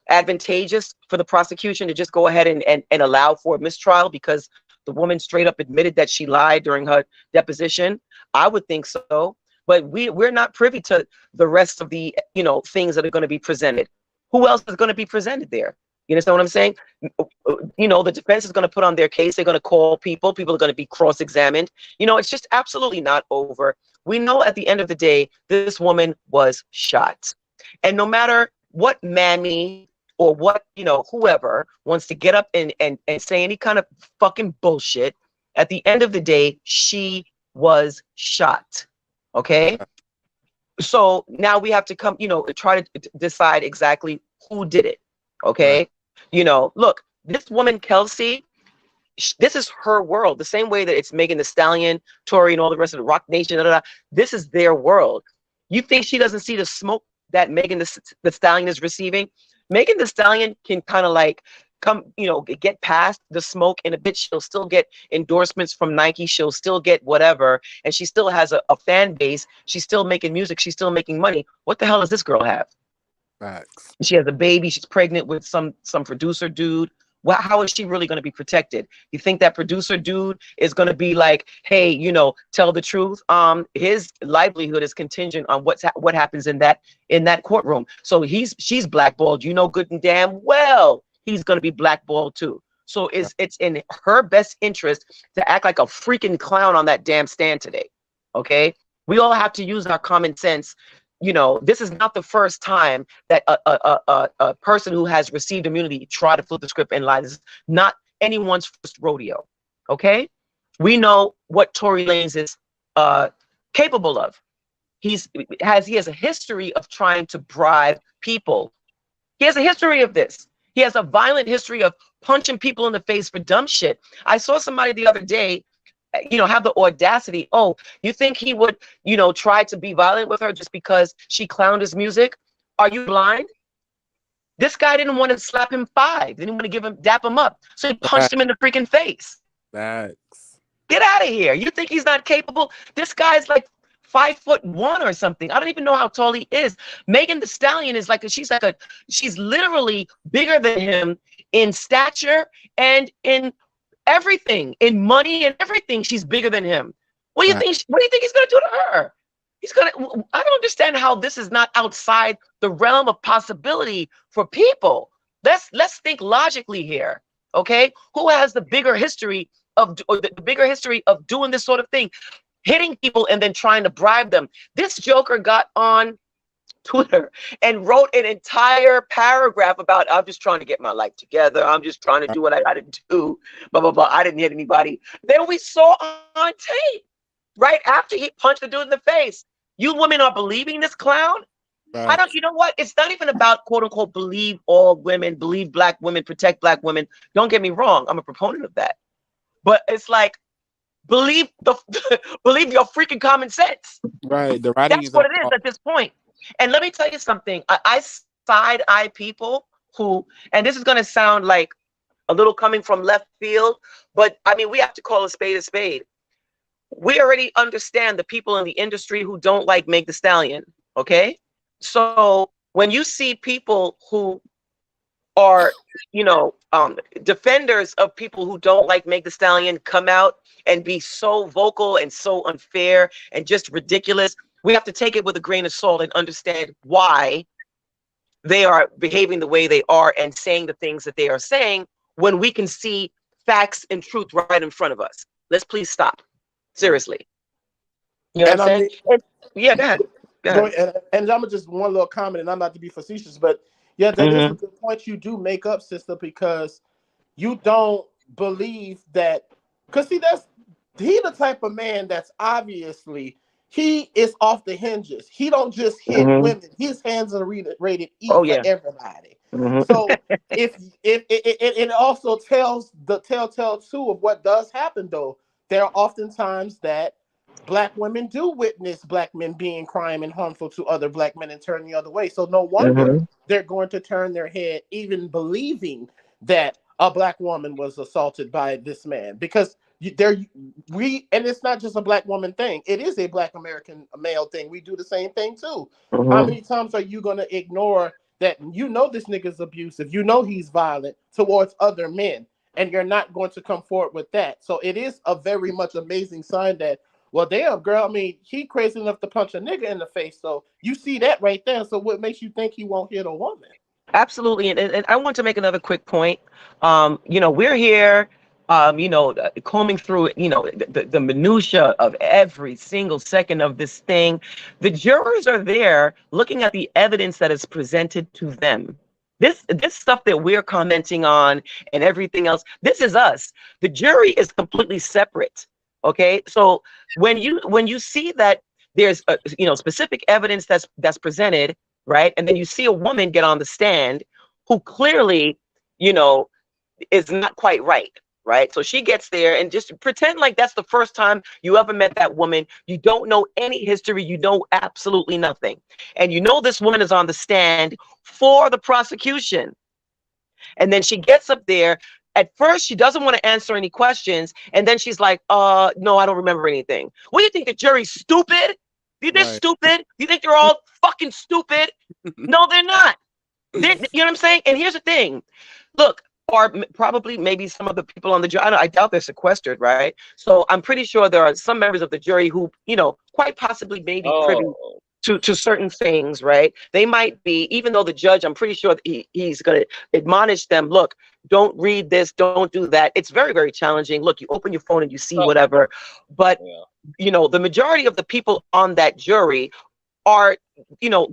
advantageous for the prosecution to just go ahead and allow for a mistrial because the woman straight up admitted that she lied during her deposition? I would think so. But we're not privy to the rest of the, things that are going to be presented. Who else is going to be presented there? You understand what I'm saying? You know, the defense is going to put on their case. They're going to call people. People are going to be cross-examined. You know, it's just absolutely not over. We know at the end of the day, this woman was shot. And no matter what mammy or what, you know, whoever wants to get up and say any kind of fucking bullshit, at the end of the day, she was shot. Okay? So now we have to come, you know, try to decide exactly who did it. Okay? Right. You know, look, this woman, Kelsey, this is her world. The same way that it's Megan Thee Stallion, Tory, and all the rest of the Rock Nation, this is their world. You think she doesn't see the smoke that Megan Thee Stallion is receiving? Megan Thee Stallion can kind of like come, you know, get past the smoke, and a bit she'll still get endorsements from Nike. She'll still get whatever, and she still has a fan base. She's still making music. She's still making money. What the hell does this girl have? Facts. She has a baby. She's pregnant with some producer dude. Well, how is she really going to be protected? You think that producer dude is going to be like, hey, you know, tell the truth? His livelihood is contingent on what happens in that courtroom. So she's blackballed. You know good and damn well he's going to be blackballed too. So it's in her best interest to act like a freaking clown on that damn stand today. Okay, we all have to use our common sense. You know, this is not the first time that a person who has received immunity tried to flip the script and lie. This is not anyone's first rodeo. Okay, we know what Tory Lanez is capable of. He has a history of trying to bribe people. He has a history of this. He has a violent history of punching people in the face for dumb shit. I saw somebody the other day, you know, have the audacity. Oh, you think he would, you know, try to be violent with her just because she clowned his music? Are you blind? This guy didn't want to slap him 5. Didn't want to dap him up. So he punched him in the freaking face. Facts. Get out of here. You think he's not capable? This guy's like 5'1" or something. I don't even know how tall he is. Megan Thee Stallion is like she's literally bigger than him in stature and in everything, in money and everything. She's bigger than him. What do you think? What do you think he's gonna do to her? I don't understand how this is not outside the realm of possibility for people. Let's think logically here. Okay, who has the bigger history of doing this sort of thing, hitting people and then trying to bribe them? This joker got on Twitter and wrote an entire paragraph about, I'm just trying to get my life together. I'm just trying to do what I got to do. Blah, blah, blah. I didn't hit anybody. Then we saw on tape, right after he punched the dude in the face. You women are believing this clown? You know what? It's not even about quote unquote believe all women, believe black women, protect black women. Don't get me wrong. I'm a proponent of that. But it's like, believe believe your freaking common sense. Right. The writing That's what it is at this point. And let me tell you something. I side-eye people who, and this is going to sound like a little coming from left field, but I mean, we have to call a spade a spade. We already understand the people in the industry who don't like Meg Thee Stallion, okay? So when you see people who are, you know, defenders of people who don't like Meg Thee Stallion come out and be so vocal and so unfair and just ridiculous, we have to take it with a grain of salt and understand why they are behaving the way they are and saying the things that they are saying when we can see facts and truth right in front of us. Let's please stop. Seriously. You know what I'm saying? Yeah, go ahead. Go ahead. And I'm just one little comment, and I'm not to be facetious, but yeah, that is a good point you do make up, sister, because you don't believe that, because see, he the type of man that's obviously, he is off the hinges. He don't just hit women. His hands are rated E for everybody. So if it also tells the telltale too of what does happen though. There are oftentimes that black women do witness black men being crime and harmful to other black men and turn the other way. So no wonder they're going to turn their head, even believing that a black woman was assaulted by this man, because and it's not just a black woman thing. It is a black American male thing. We do the same thing too. How many times are you going to ignore that? You know this nigga's abusive. You know he's violent towards other men, and you're not going to come forward with that. So it is a very much amazing sign that, well, damn, girl, I mean, he crazy enough to punch a nigga in the face. So you see that right there. So what makes you think he won't hit a woman? Absolutely. And I want to make another quick point. We're here, combing through, the minutia of every single second of this thing. The jurors are there looking at the evidence that is presented to them. This stuff that we're commenting on and everything else, this is us. The jury is completely separate. Okay. So when you see that there's specific evidence that's presented, right? And then you see a woman get on the stand who clearly, is not quite right, right? So she gets there and just pretend like that's the first time you ever met that woman. You don't know any history. You know absolutely nothing. And this woman is on the stand for the prosecution. And then she gets up there. At first, she doesn't want to answer any questions. And then she's like, no, I don't remember anything. What do you think, the jury's stupid? Do you think they're stupid? Do you think they're all fucking stupid? No, they're not. You know what I'm saying? And here's the thing. Look, or probably maybe some of the people on the jury, I doubt they're sequestered, right? So I'm pretty sure there are some members of the jury who, quite possibly may be privy to certain things, right? They might be, even though the judge, I'm pretty sure he's going to admonish them, look, don't read this, don't do that. It's very, very challenging. Look, you open your phone and you see whatever. But, the majority of the people on that jury are,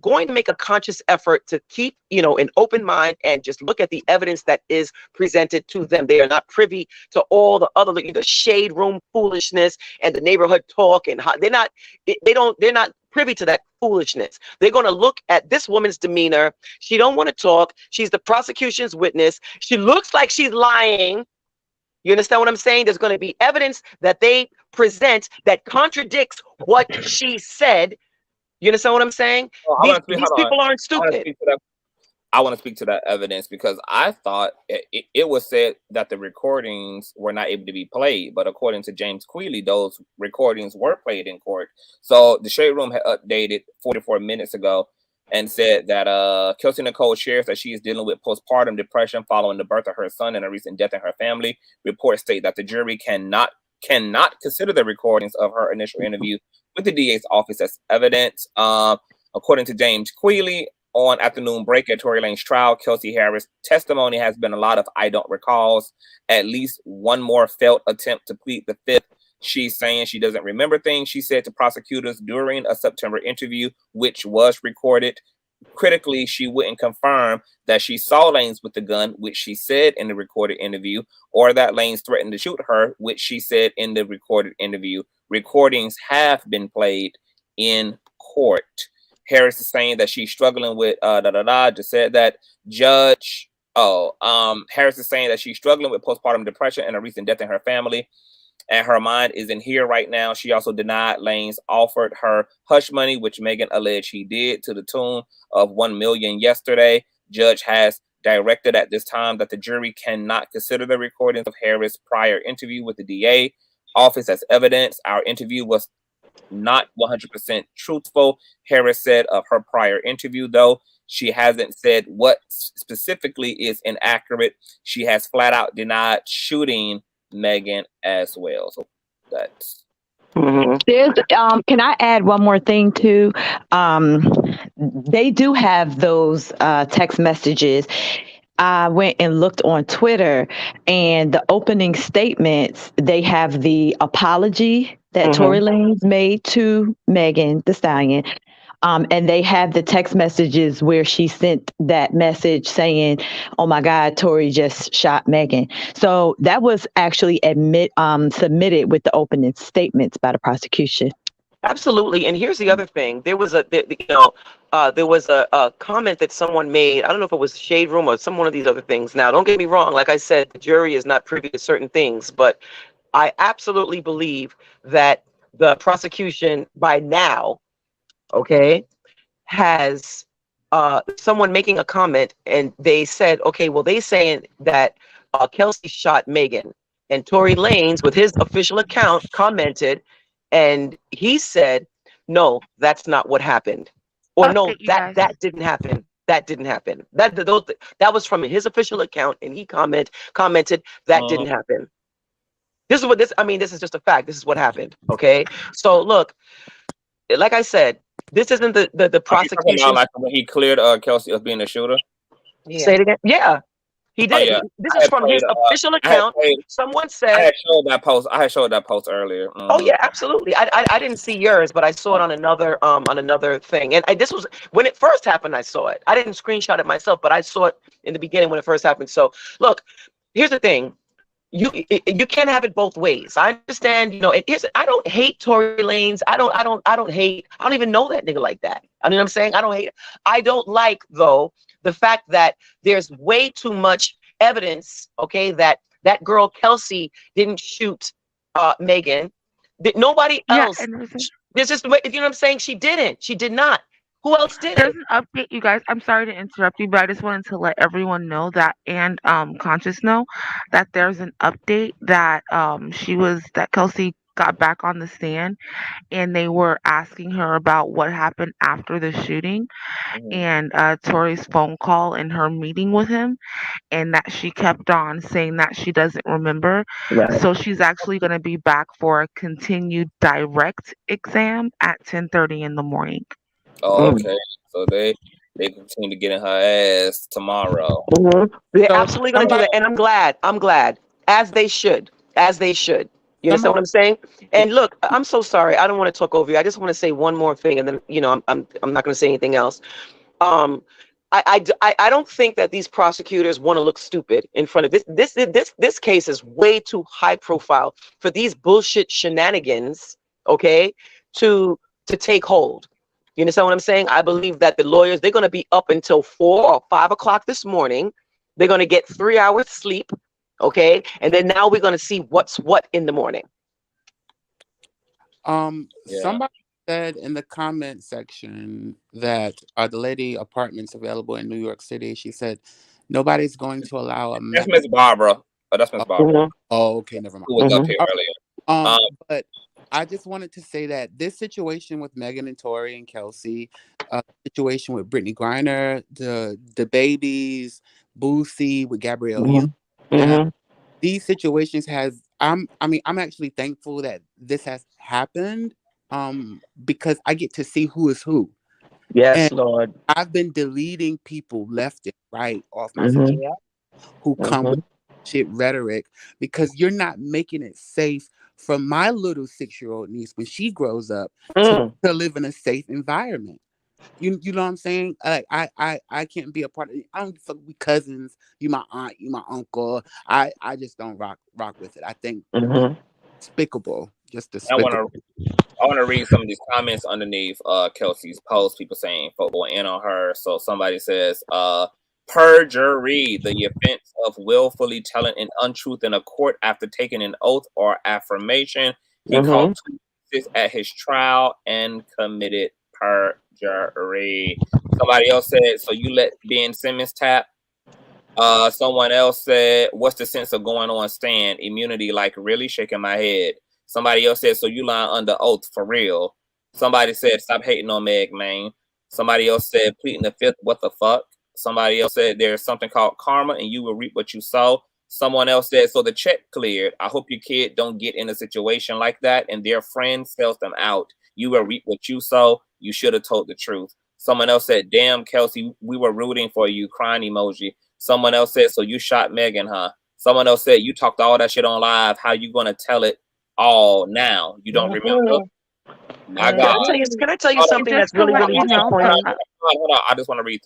going to make a conscious effort to keep, an open mind and just look at the evidence that is presented to them. They are not privy to all the other, the shade room foolishness and the neighborhood talk, and they're not privy to that foolishness. They're going to look at this woman's demeanor. She don't want to talk. She's the prosecution's witness. She looks like she's lying. You understand what I'm saying? There's going to be evidence that they present that contradicts what she said. You understand what I'm saying? These people aren't stupid. I want to speak to that evidence because I thought it was said that the recordings were not able to be played, but according to James Quealy, those recordings were played in court. So the Shade Room had updated 44 minutes ago and said that Kelsey Nicole shares that she is dealing with postpartum depression following the birth of her son and a recent death in her family. Reports state that the jury cannot consider the recordings of her initial interview with the DA's office as evidence. According to James Quealy, on afternoon break at Tory Lanez trial, Kelsey Harris' testimony has been a lot of I don't recalls, at least one more failed attempt to plead the fifth. She's saying she doesn't remember things she said to prosecutors during a September interview, which was recorded. Critically, she wouldn't confirm that she saw Lanez with the gun, which she said in the recorded interview, or that Lanez threatened to shoot her, which she said in the recorded interview. Recordings have been played in court. Harris is saying that she's struggling with just said that judge. Harris is saying that she's struggling with postpartum depression and a recent death in her family, and her mind isn't here right now. She also denied Lanez offered her hush money, which Megan alleged he did, to the tune of $1 million yesterday. Judge has directed at this time that the jury cannot consider the recordings of Harris' prior interview with the DA office as evidence. Our interview was not 100% truthful, Harris said of her prior interview, though she hasn't said what specifically is inaccurate. She has flat out denied shooting Megan as well. So that's There's, can I add one more thing too? They do have those text messages. I went and looked on Twitter, and the opening statements, they have the apology that Tory Lanez made to Megan Thee Stallion. And they have the text messages where she sent that message saying, oh my God, Tory just shot Megan. So that was actually submitted with the opening statements by the prosecution. Absolutely. And here's the other thing. There was a comment that someone made. I don't know if it was Shade Room or some one of these other things. Now, don't get me wrong. Like I said, the jury is not privy to certain things, but I absolutely believe that the prosecution by now, has someone making a comment, and they said, okay, well, they saying that Kelsey shot Megan, and Tory Lanez with his official account commented, and he said, no, that's not what happened, or no, that didn't happen. That didn't happen. That was from his official account, and he commented that didn't happen. This is just a fact. This is what happened. Okay, so look, like I said, this isn't the prosecution. Like when he cleared Kelsey of being a shooter. Say it again. Yeah, he Oh did. yeah, This I is had from his played. official I had account. played. Someone I said, had showed that post. I had showed that post earlier. "Oh yeah, absolutely." I didn't see yours, but I saw it on another thing. And this was when it first happened. I saw it. I didn't screenshot it myself, but I saw it in the beginning when it first happened. So look, here's the thing. You can't have it both ways. I understand, you know, I don't hate Tory Lanez. I don't even know that nigga like that. I mean, I'm saying I don't hate it. I don't like though the fact that there's way too much evidence, okay, that girl Kelsey didn't shoot Megan. That nobody else. There's just, you know what I'm saying? She didn't. She did not. Who else did There's it? an update, you guys. I'm sorry to interrupt you, but I just wanted to let everyone know that, and Conscious know that there's an update that that Kelsey got back on the stand, and they were asking her about what happened after the shooting, and Tori's phone call and her meeting with him, and that she kept on saying that she doesn't remember. Right. So she's actually going to be back for a continued direct exam at 10:30 in the morning. Oh, okay. So they continue to get in her ass tomorrow. They're absolutely going to do that, and I'm glad, as they should. You understand what I'm saying? And look, I'm so sorry. I don't want to talk over you. I just want to say one more thing, and then I'm not going to say anything else. I don't think that these prosecutors want to look stupid in front of this case is way too high profile for these bullshit shenanigans, okay, to take hold. You understand what I'm saying? I believe that the lawyers, they're going to be up until 4 or 5 o'clock this morning. They're going to get 3 hours sleep, okay, and then now we're going to see what's what in the morning. Somebody said in the comment section that the lady apartments available in New York City. She said nobody's going to allow a. That's Miss Barbara. Oh, that's Miss Barbara. Oh, okay, never mind. Who was up here earlier? But I just wanted to say that this situation with Megan and Tory and Kelsey, situation with Brittany Griner, the babies, Boosie with Gabrielle Union, these situations I'm actually thankful that this has happened, because I get to see who is who. Yes, and Lord. I've been deleting people left and right off my social who come with shit rhetoric, because you're not making it safe for my little 6-year-old niece when she grows up to live in a safe environment. You know what I'm saying? Like I can't be a part of it. I don't fuck with cousins. You my aunt, you my uncle. I just don't rock with it. I think despicable. Just despicable. I want to read some of these comments underneath Kelsey's post. People saying folk going in on her. So somebody says, perjury, the offense of willfully telling an untruth in a court after taking an oath or affirmation. He called to assist at his trial and committed perjury. Somebody else said, so you let Ben Simmons tap? Someone else said, what's the sense of going on stand? Immunity, like really? Shaking my head. Somebody else said, so you lying under oath for real? Somebody said, stop hating on Meg, man. Somebody else said, pleading the fifth, what the fuck? Somebody else said, there's something called karma and you will reap what you sow. Someone else said, so the check cleared. I hope your kid don't get in a situation like that and their friend sells them out. You will reap what you sow. You should have told the truth. Someone else said, damn, Kelsey, we were rooting for you, crying emoji. Someone else said, so you shot Megan, huh? Someone else said, you talked all that shit on live. How you going to tell it all now? You don't remember? My God. Can I tell you something that's really, really disappointing? Hold on. I just want to read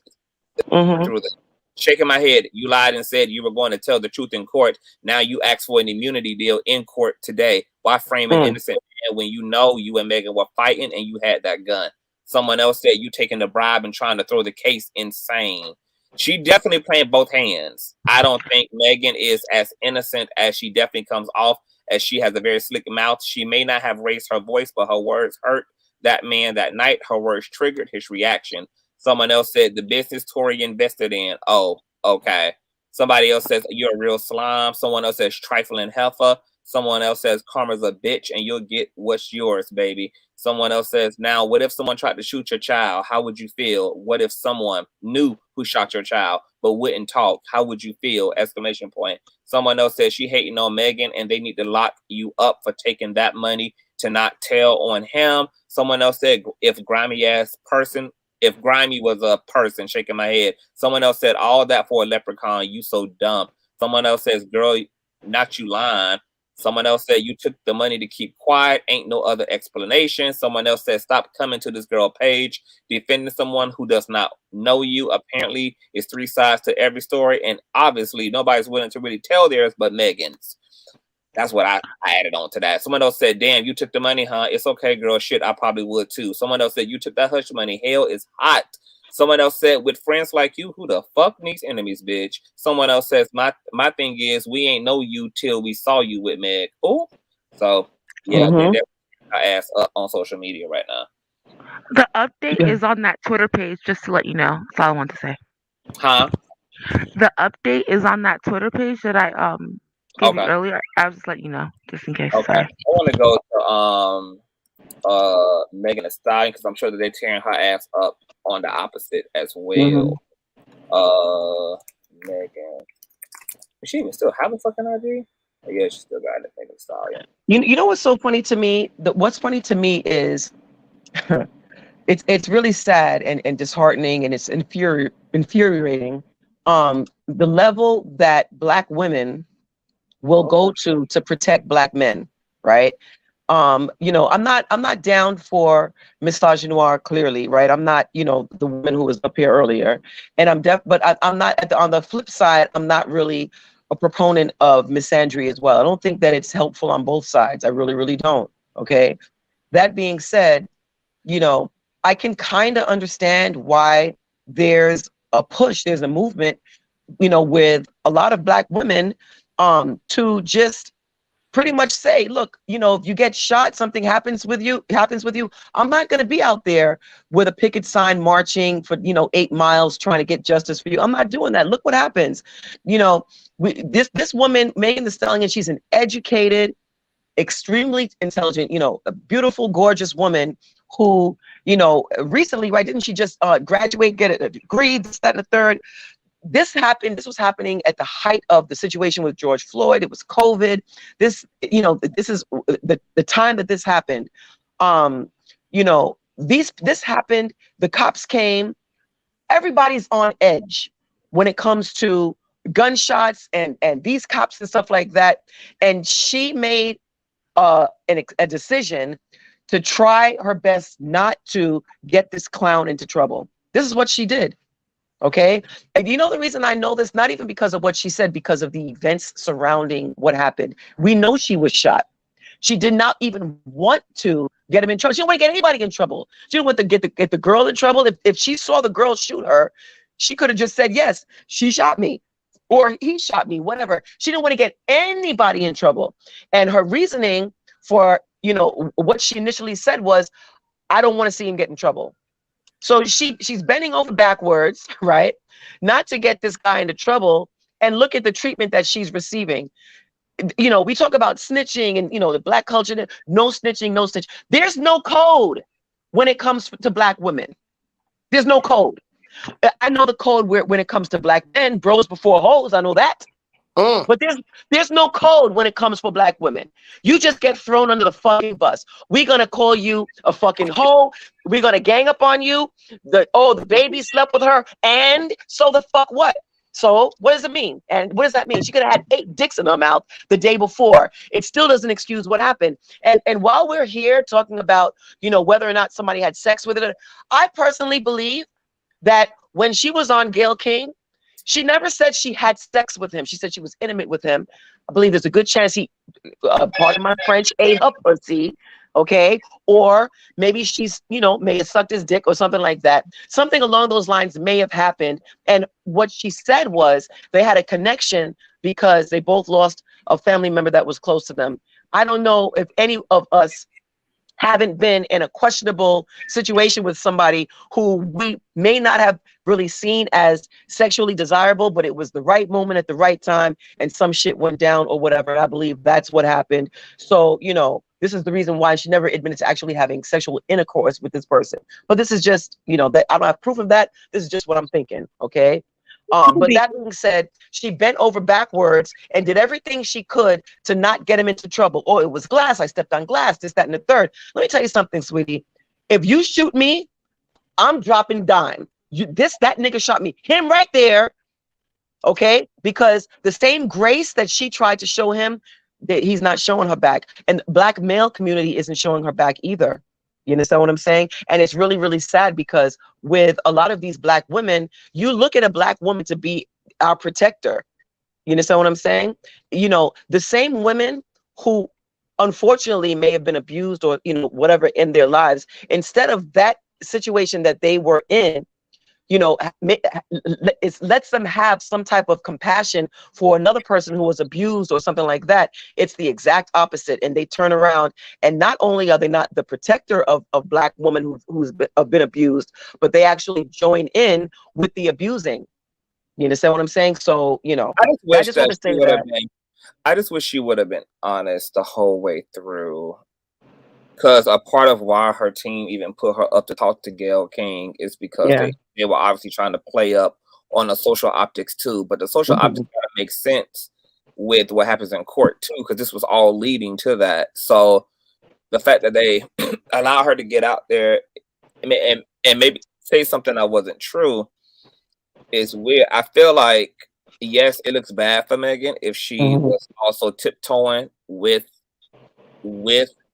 through this. Shaking my head. You lied and said you were going to tell the truth in court. Now you asked for an immunity deal in court today. Why frame an innocent man when you know you and Megan were fighting and you had that gun? Someone else said you taking the bribe and trying to throw the case insane. She definitely playing both hands. I don't think Megan is as innocent as she definitely comes off, as she has a very slick mouth. She may not have raised her voice, but her words hurt that man that night. Her words triggered his reaction. Someone else said the business Tory invested in. Oh, okay. Somebody else says you're a real slime. Someone else says trifling heifer. Someone else says karma's a bitch and you'll get what's yours, baby. Someone else says, now, what if someone tried to shoot your child? How would you feel? What if someone knew who shot your child but wouldn't talk? How would you feel? Exclamation point. Someone else says she hating on Megan and they need to lock you up for taking that money to not tell on him. Someone else said, if grimy ass person if Grimy was a person, shaking my head. Someone else said, all that for a leprechaun, you so dumb. Someone else says, girl, not you lying. Someone else said, you took the money to keep quiet. Ain't no other explanation. Someone else said, stop coming to this girl page, defending someone who does not know you. Apparently, it's 3 sides to every story. And obviously, nobody's willing to really tell theirs but Megan's. That's what I added on to that. Someone else said, damn, you took the money, huh? It's okay, girl. Shit, I probably would too. Someone else said, you took that hush money. Hell is hot. Someone else said, with friends like you, who the fuck needs enemies, bitch? Someone else says, my thing is, we ain't know you till we saw you with Meg. Oh, so yeah, they're I ass up on social media right now. The update is on that Twitter page, just to let you know. That's all I want to say. Huh? The update is on that Twitter page that I gave you earlier. I was just letting you know, just in case. Okay. Sorry. I want to go to Megan Thee Stallion because I'm sure that they're tearing her ass up on the opposite as well. Megan, does she even still have a fucking IG? Oh, yeah, she still got it. Megan Thee Stallion. You know what's so funny to me? What's funny to me is it's really sad and disheartening, and it's infuriating. The level that Black women will go to protect Black men, right? You know, I'm not down for misogynoir, clearly, right? I'm not, you know, the woman who was up here earlier, and I'm not on the flip side. I'm not really a proponent of misandry as well. I don't think that it's helpful on both sides. I really, really don't. Okay. That being said, you know, I can kind of understand why there's a push, there's a movement, you know, with a lot of Black women to just pretty much say, look, you know, if you get shot, something happens with you, I'm not going to be out there with a picket sign marching for, you know, 8 miles trying to get justice for you. I'm not doing that. Look what happens. You know, this woman, Megan Thee Stallion, she's an educated, extremely intelligent, you know, a beautiful, gorgeous woman who, you know, recently, right, didn't she just graduate, get a degree, this, that, and the third? This was happening at the height of the situation with George Floyd. It was COVID. This, you know, this is the time that this happened. You know, this happened, the cops came, everybody's on edge when it comes to gunshots and these cops and stuff like that. And she made a decision to try her best not to get this clown into trouble. This is what she did. Okay. And you know, the reason I know this, not even because of what she said, because of the events surrounding what happened. We know she was shot. She did not even want to get him in trouble. She didn't want to get anybody in trouble. She didn't want to get the girl in trouble. If she saw the girl shoot her, she could have just said, yes, she shot me, or he shot me, whatever. She didn't want to get anybody in trouble. And her reasoning for, you know, what she initially said was, I don't want to see him get in trouble. So she's bending over backwards, right? Not to get this guy into trouble. And look at the treatment that she's receiving. You know, we talk about snitching and, you know, the Black culture, no snitching, no snitch. There's no code when it comes to Black women. There's no code. I know the code when it comes to Black men, bros before hoes, I know that. But there's no code when it comes for Black women. You just get thrown under the fucking bus. We're gonna call you a fucking hoe. We're gonna gang up on you. The baby slept with her, and so the fuck what? So what does it mean? And what does that mean? She could have had 8 dicks in her mouth the day before. It still doesn't excuse what happened. And while we're here talking about, you know, whether or not somebody had sex with it, I personally believe that when she was on Gayle King, she never said she had sex with him. She said she was intimate with him. I believe there's a good chance he, pardon my French, ate her pussy, okay? Or maybe she's, you know, may have sucked his dick or something like that. Something along those lines may have happened. And what she said was they had a connection because they both lost a family member that was close to them. I don't know if any of us haven't been in a questionable situation with somebody who we may not have really seen as sexually desirable, but it was the right moment at the right time and some shit went down or whatever. I believe that's what happened. So, you know, this is the reason why she never admitted to actually having sexual intercourse with this person. But this is just, you know, that I don't have proof of that. This is just what I'm thinking. Okay. But that being said, she bent over backwards and did everything she could to not get him into trouble. Oh, it was glass. I stepped on glass, this, that, and the third. Let me tell you something, sweetie. If you shoot me, I'm dropping dime. That nigga shot me. Him right there. Okay, because the same grace that she tried to show him, that he's not showing her back, and the black male community isn't showing her back either. You understand what I'm saying? And it's really, really sad because with a lot of these black women, you look at a black woman to be our protector. You understand what I'm saying? You know, the same women who unfortunately may have been abused or, you know, whatever in their lives, instead of that situation that they were in, you know, it lets them have some type of compassion for another person who was abused or something like that. It's the exact opposite. And they turn around, and not only are they not the protector of black women who's been abused, but they actually join in with the abusing. You understand what I'm saying? So, you know, I just want to say that. I just wish she would have been honest the whole way through. Because a part of why her team even put her up to talk to Gayle King is because they were obviously trying to play up on the social optics too. But the social optics gotta make sense with what happens in court too, because this was all leading to that. So the fact that they allow her to get out there and maybe say something that wasn't true is weird. I feel like, yes, it looks bad for Megan if she was also tiptoeing with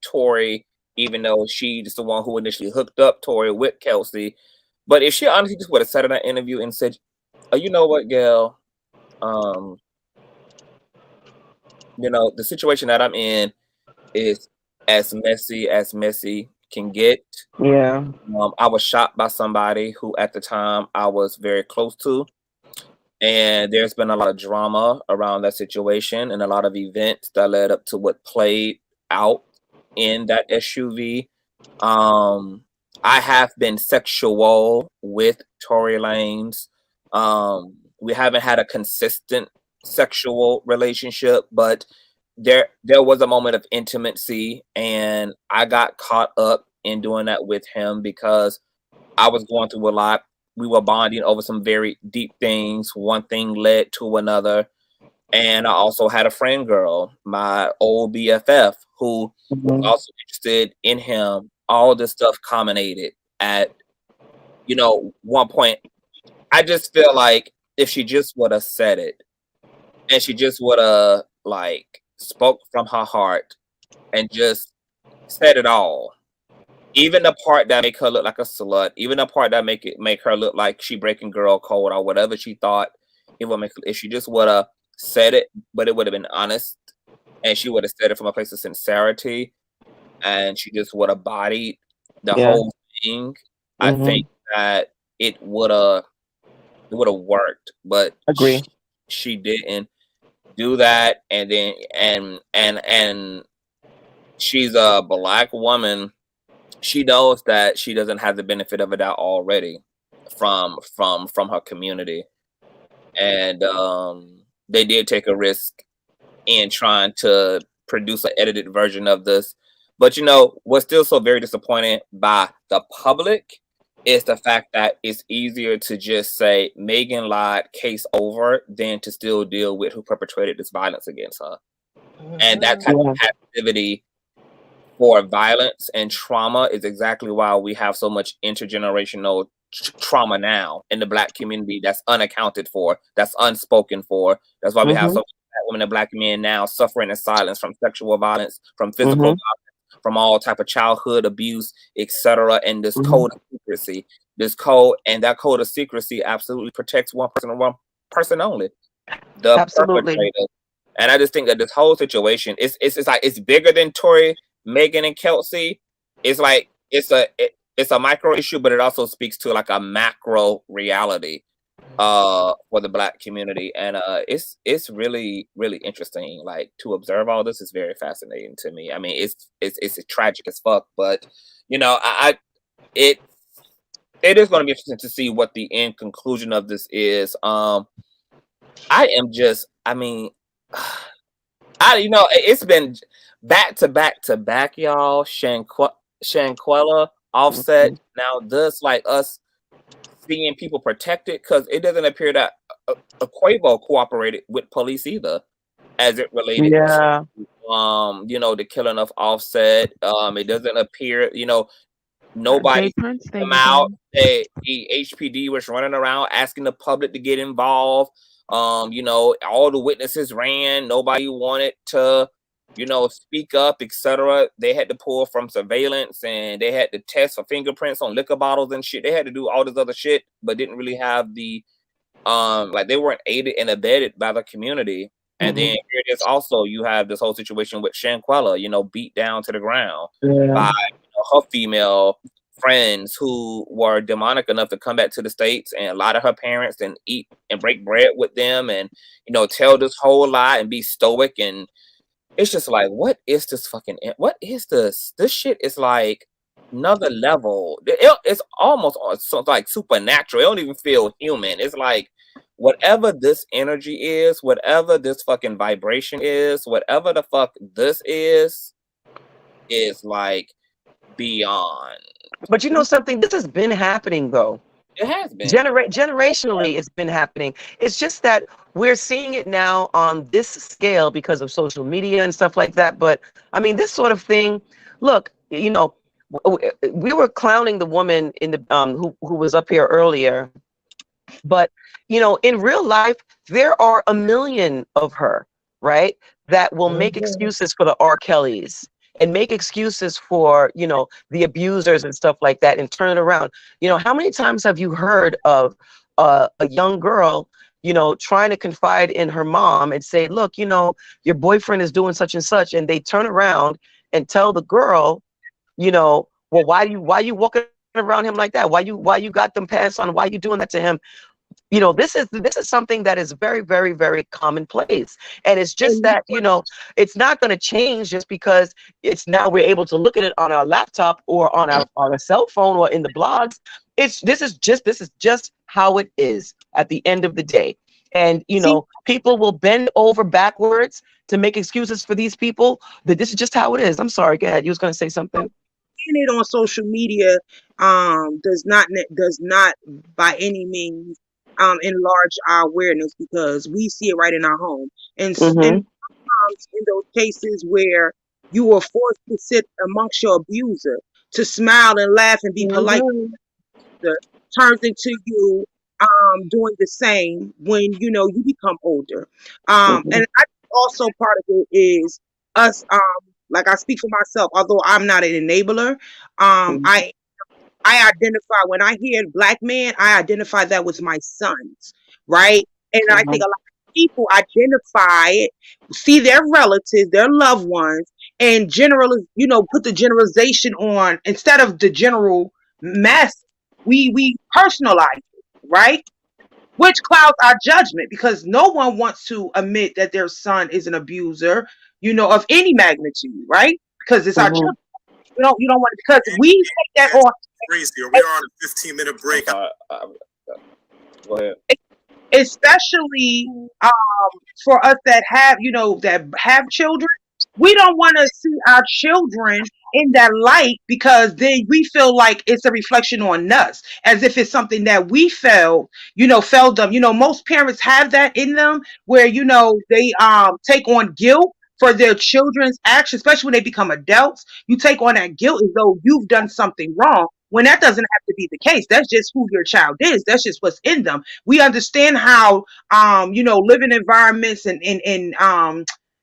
Tory, even though she's the one who initially hooked up Tory with Kelsey. But if she honestly just would have said in that interview and said, "Oh, you know what, Gayle? You know, the situation that I'm in is as messy can get. Yeah. I was shot by somebody who at the time I was very close to. And there's been a lot of drama around that situation and a lot of events that led up to what played out in that SUV. I have been sexual with Tory Lanez. We haven't had a consistent sexual relationship, but there was a moment of intimacy, and I got caught up in doing that with him because I was going through a lot. We were bonding over some very deep things. One thing led to another. And I also had a friend girl, my old BFF, who was also interested in him. All this stuff culminated at, you know, one point. I just feel like if she just would have said it, and she just would have like spoke from her heart and just said it all. Even the part that make her look like a slut, even the part that make her look like she breaking girl code or whatever she thought it would make, if she just would have said it, but it would have been honest, and she would have said it from a place of sincerity, and she just would have bodied the whole thing. I think that it would have worked, but she didn't do that. And then and she's a black woman. She knows that she doesn't have the benefit of a doubt already from her community, and they did take a risk in trying to produce an edited version of this. But you know what's still so very disappointing by the public is the fact that it's easier to just say Megan lied, case over, than to still deal with who perpetrated this violence against her. And that type of passivity for violence and trauma is exactly why we have so much intergenerational trauma now in the Black community that's unaccounted for, that's unspoken for. That's why we have so many Black women and Black men now suffering in silence from sexual violence, from physical violence, from all type of childhood abuse, etc. And this code of secrecy, that code of secrecy absolutely protects one person and one person only, the perpetrator. And I just think that this whole situation is like it's bigger than Tory, Megan, and Kelsey. It's like it's a micro issue, but it also speaks to like a macro reality for the Black community. And it's really, really interesting. Like to observe all this is very fascinating to me. I mean, it's tragic as fuck, but you know, it is going to be interesting to see what the end conclusion of this is. You know, it's been back to back, y'all. Shanquella, Offset. Now, this like us seeing people protected, because it doesn't appear that Quavo cooperated with police either, as it related to you know, the killing of Offset. It doesn't appear, you know, Nobody Gay Prince come thing out. again. The HPD was running around asking the public to get involved. You know, all the witnesses ran. Nobody wanted to, you know, speak up, etc. They had to pull from surveillance and they had to test for fingerprints on liquor bottles and shit. They had to do all this other shit, but didn't really have the like they weren't aided and abetted by the community. And then here it is also, you have this whole situation with Shanquella, you know, beat down to the ground by her female friends who were demonic enough to come back to the States and lie to her parents and eat and break bread with them and, you know, tell this whole lie and be stoic. And it's just like, what is this fucking, what is this? This shit is like another level. It's almost like supernatural. It don't even feel human. It's like, whatever this energy is, whatever this fucking vibration is, whatever the fuck this is like beyond. But you know something? This has been happening though. It has been. Generationally, it's been happening. It's just that we're seeing it now on this scale because of social media and stuff like that. But I mean, this sort of thing, look, you know, we were clowning the woman in the who was up here earlier. But, you know, in real life, there are a million of her, right, that will make excuses for the R. Kellys and make excuses for, you know, the abusers and stuff like that and turn it around. You know, how many times have you heard of a young girl, you know, trying to confide in her mom and say, look, you know, your boyfriend is doing such and such, and they turn around and tell the girl, you know, well, why you walking around him like that? Why you got them pants on? Why you doing that to him? You know, this is something that is very, very, very commonplace. And it's just that, you know, it's not going to change just because it's now we're able to look at it on our laptop or on a cell phone or in the blogs. This is just how it is at the end of the day. And, you know, people will bend over backwards to make excuses for these people. That this is just how it is. I'm sorry. Go ahead. You was going to say something. Seeing it on social media does not by any means enlarge our awareness, because we see it right in our home. And sometimes in those cases where you are forced to sit amongst your abuser, to smile and laugh and be polite, turns into you doing the same when, you know, you become older. And I also part of it is us, like I speak for myself, although I'm not an enabler, I identify, when I hear black man, I identify that with my sons, right? And I think a lot of people identify it, see their relatives, their loved ones, and you know, put the generalization on instead of the general mass. We personalize it, right? Which clouds our judgment, because no one wants to admit that their son is an abuser, you know, of any magnitude, right? Because it's our children. You don't want it, because we take that on. Crazy. We are on a 15-minute break. Go ahead. Especially for us that have, you know, that have children, we don't want to see our children in that light, because then we feel like it's a reflection on us, as if it's something that we failed them. You know, most parents have that in them, where, you know, they take on guilt for their children's actions, especially when they become adults. You take on that guilt as though you've done something wrong, when that doesn't have to be the case. That's just who your child is. That's just what's in them. We understand how, you know, living environments and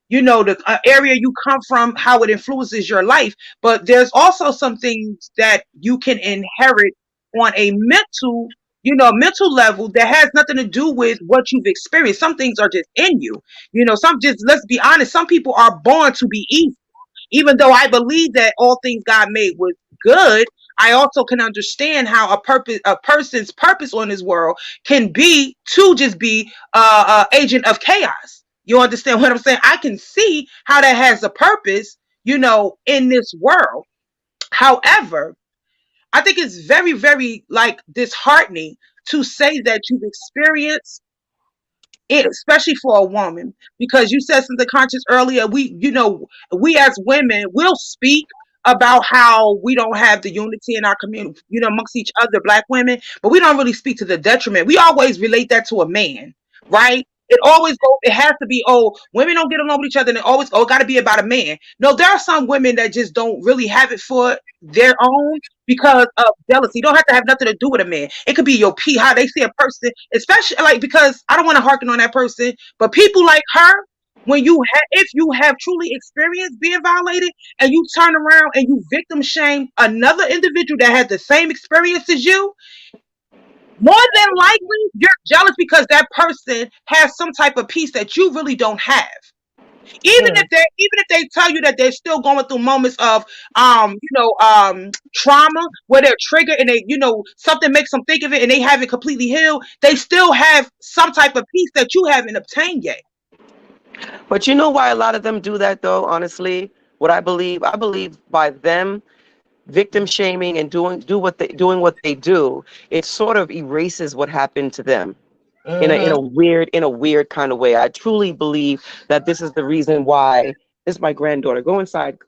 you know, the area you come from, how it influences your life. But there's also some things that you can inherit on a mental level that has nothing to do with what you've experienced. Some things are just in you. You know, let's be honest, some people are born to be evil. Even though I believe that all things God made was good, I also can understand how a person's purpose on this world can be to just be agent of chaos. You understand what I'm saying? I can see how that has a purpose, you know, in this world. However, I think it's very, very like disheartening to say that you've experienced it, especially for a woman, because you said something conscious earlier. We as women will speak about how we don't have the unity in our community, you know, amongst each other, black women, but we don't really speak to the detriment. We always relate that to a man, right? It has to be, oh, women don't get along with each other, and it got to be about a man. No, there are some women that just don't really have it for their own, because of jealousy. You don't have to have nothing to do with a man. It could be your how they see a person, especially like, because I don't want to harken on that person, but people like her, when if you have truly experienced being violated and you turn around and you victim shame another individual that has the same experience as you, more than likely you're jealous because that person has some type of peace that you really don't have. Even if they tell you that they're still going through moments of trauma where they're triggered and they, something makes them think of it and they haven't completely healed, they still have some type of peace that you haven't obtained yet. But you know why a lot of them do that, though, honestly? What I believe by them victim shaming and doing what they do, it sort of erases what happened to them. In a weird kind of way. I truly believe that this is the reason why. This is my granddaughter. Go inside,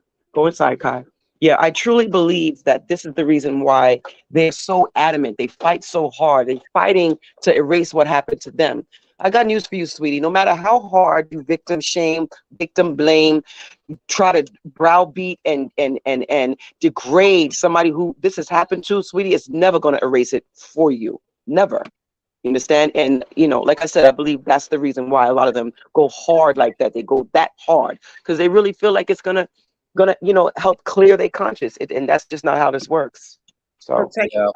Kai. Yeah, I truly believe that this is the reason why they're so adamant. They fight so hard. They're fighting to erase what happened to them. I got news for you, sweetie. No matter how hard you victim shame, victim blame, try to browbeat and degrade somebody who this has happened to, sweetie, it's never going to erase it for you. Never. You understand? And, like I said, I believe that's the reason why a lot of them go hard like that. They go that hard because they really feel like it's gonna help clear their conscience. And that's just not how this works. So, yeah.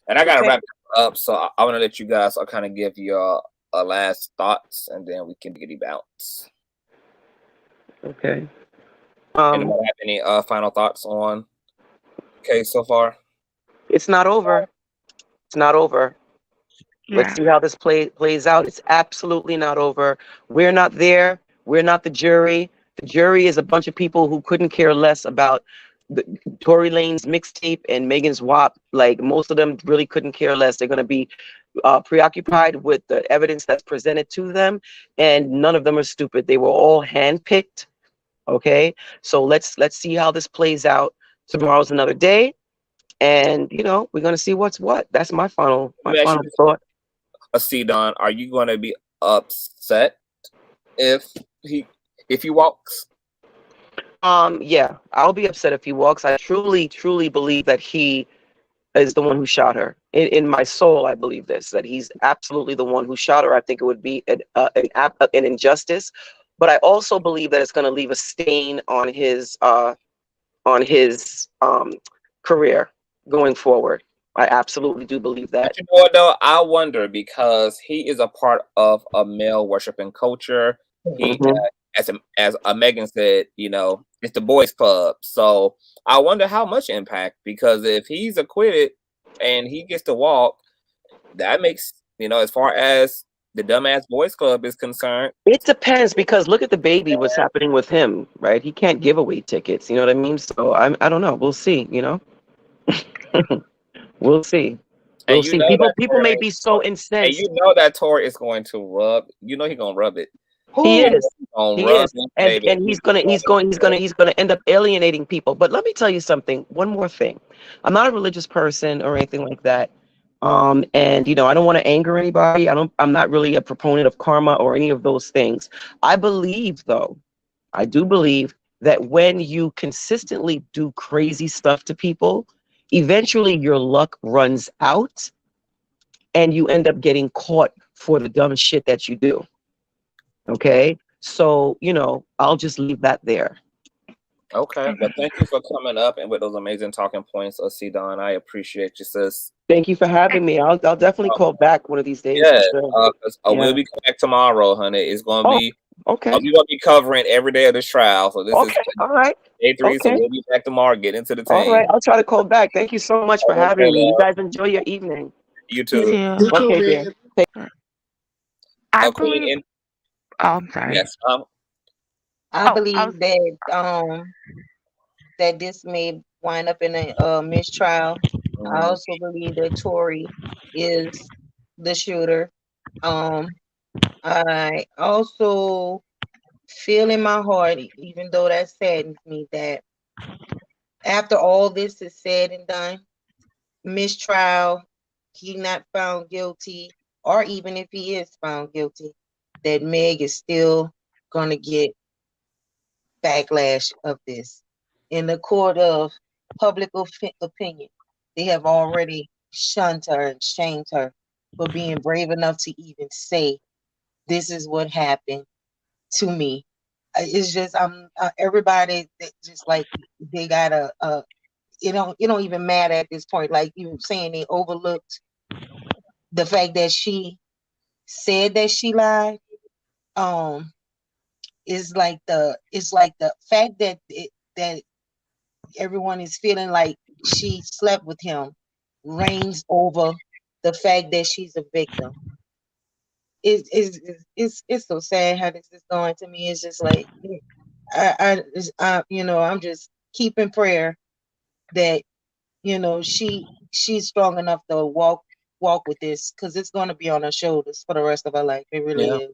And I got to wrap it up. So I want to let you guys kind of give your last thoughts and then we can get bounce. Okay. Anybody have any final thoughts on case so far? It's not over. It's not over. Yeah. Let's see how this plays out. It's absolutely not over. We're not there. We're not the jury. The jury is a bunch of people who couldn't care less about Tory Lanez mixtape and Megan's WAP. Like, most of them really couldn't care less. They're going to be preoccupied with the evidence that's presented to them, and none of them are stupid. They were all handpicked. Okay, so let's see how this plays out. Tomorrow's another day, and we're going to see what's what. That's my final thought. Don, are you going to be upset if he walks? Yeah, I'll be upset if he walks. I truly believe that he is the one who shot her. In my soul, I believe this, that he's absolutely the one who shot her. I think it would be an injustice, but I also believe that it's going to leave a stain on his career going forward. I absolutely do believe that. But you know what, though? I wonder, because he is a part of a male worshiping culture. He, as Megan said, it's the boys' club. So I wonder how much impact, because if he's acquitted and he gets to walk, that makes, as far as the dumbass boys' club is concerned. It depends, because look at the baby, what's happening with him, right? He can't give away tickets. You know what I mean? So I don't know. We'll see, We'll see. We'll see. People may be so incensed. And that Tory is going to rub. He's gonna rub it. He is. And he's gonna end up alienating people. But let me tell you something. One more thing. I'm not a religious person or anything like that. And I don't want to anger anybody. I'm not really a proponent of karma or any of those things. I do believe that when you consistently do crazy stuff to people, eventually your luck runs out and you end up getting caught for the dumb shit that you do. Okay? So, I'll just leave that there. Okay. Well, thank you for coming up and with those amazing talking points, Don. I appreciate you, sis. Thank you for having me. I'll definitely call back one of these days. Yeah. We'll be back tomorrow, honey. It's going to be okay. We're going to be covering every day of this trial. So this is all right. Day 3, so we'll be back tomorrow. Get into the team. All right. I'll try to call back. Thank you so much for having me. You guys enjoy your evening. You too. Okay, dear. I'm sorry. Yes. I believe that this may wind up in a mistrial. I also believe that Tory is the shooter. I also feel in my heart, even though that saddens me, that after all this is said and done, mistrial, he not found guilty, or even if he is found guilty, that Meg is still going to get backlash of this in the court of public opinion. They have already shunned her and shamed her for being brave enough to even say, "This is what happened to me." It's just everybody just like they got you don't even matter at this point. Like you saying, they overlooked the fact that she said that she lied. Is like the fact that that everyone is feeling like she slept with him reigns over the fact that she's a victim. It's so sad how this is going. To me, it's just like I'm just keeping prayer that she's strong enough to walk with this, because it's going to be on her shoulders for the rest of her life. It really Yeah. is.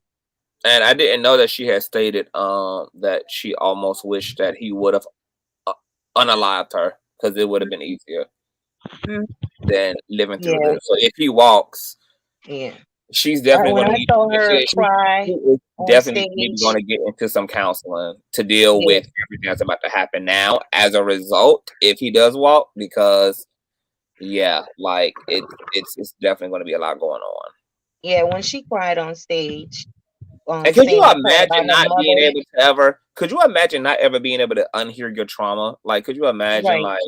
And I didn't know that she had stated that she almost wished that he would have unalived her, because it would have been easier than living through Yeah. this. So if he walks, Yeah. she's definitely When going to I need. saw her She cry is on definitely going stage, to get into some counseling to deal yeah, with everything that's about to happen now. As a result, if he does walk, because yeah, like it's definitely going to be a lot going on. yeah, when she cried on stage, And could you saying the part imagine about her not being mother, able to ever? Could you imagine not ever being able to unhear your trauma? Like, could you imagine right? like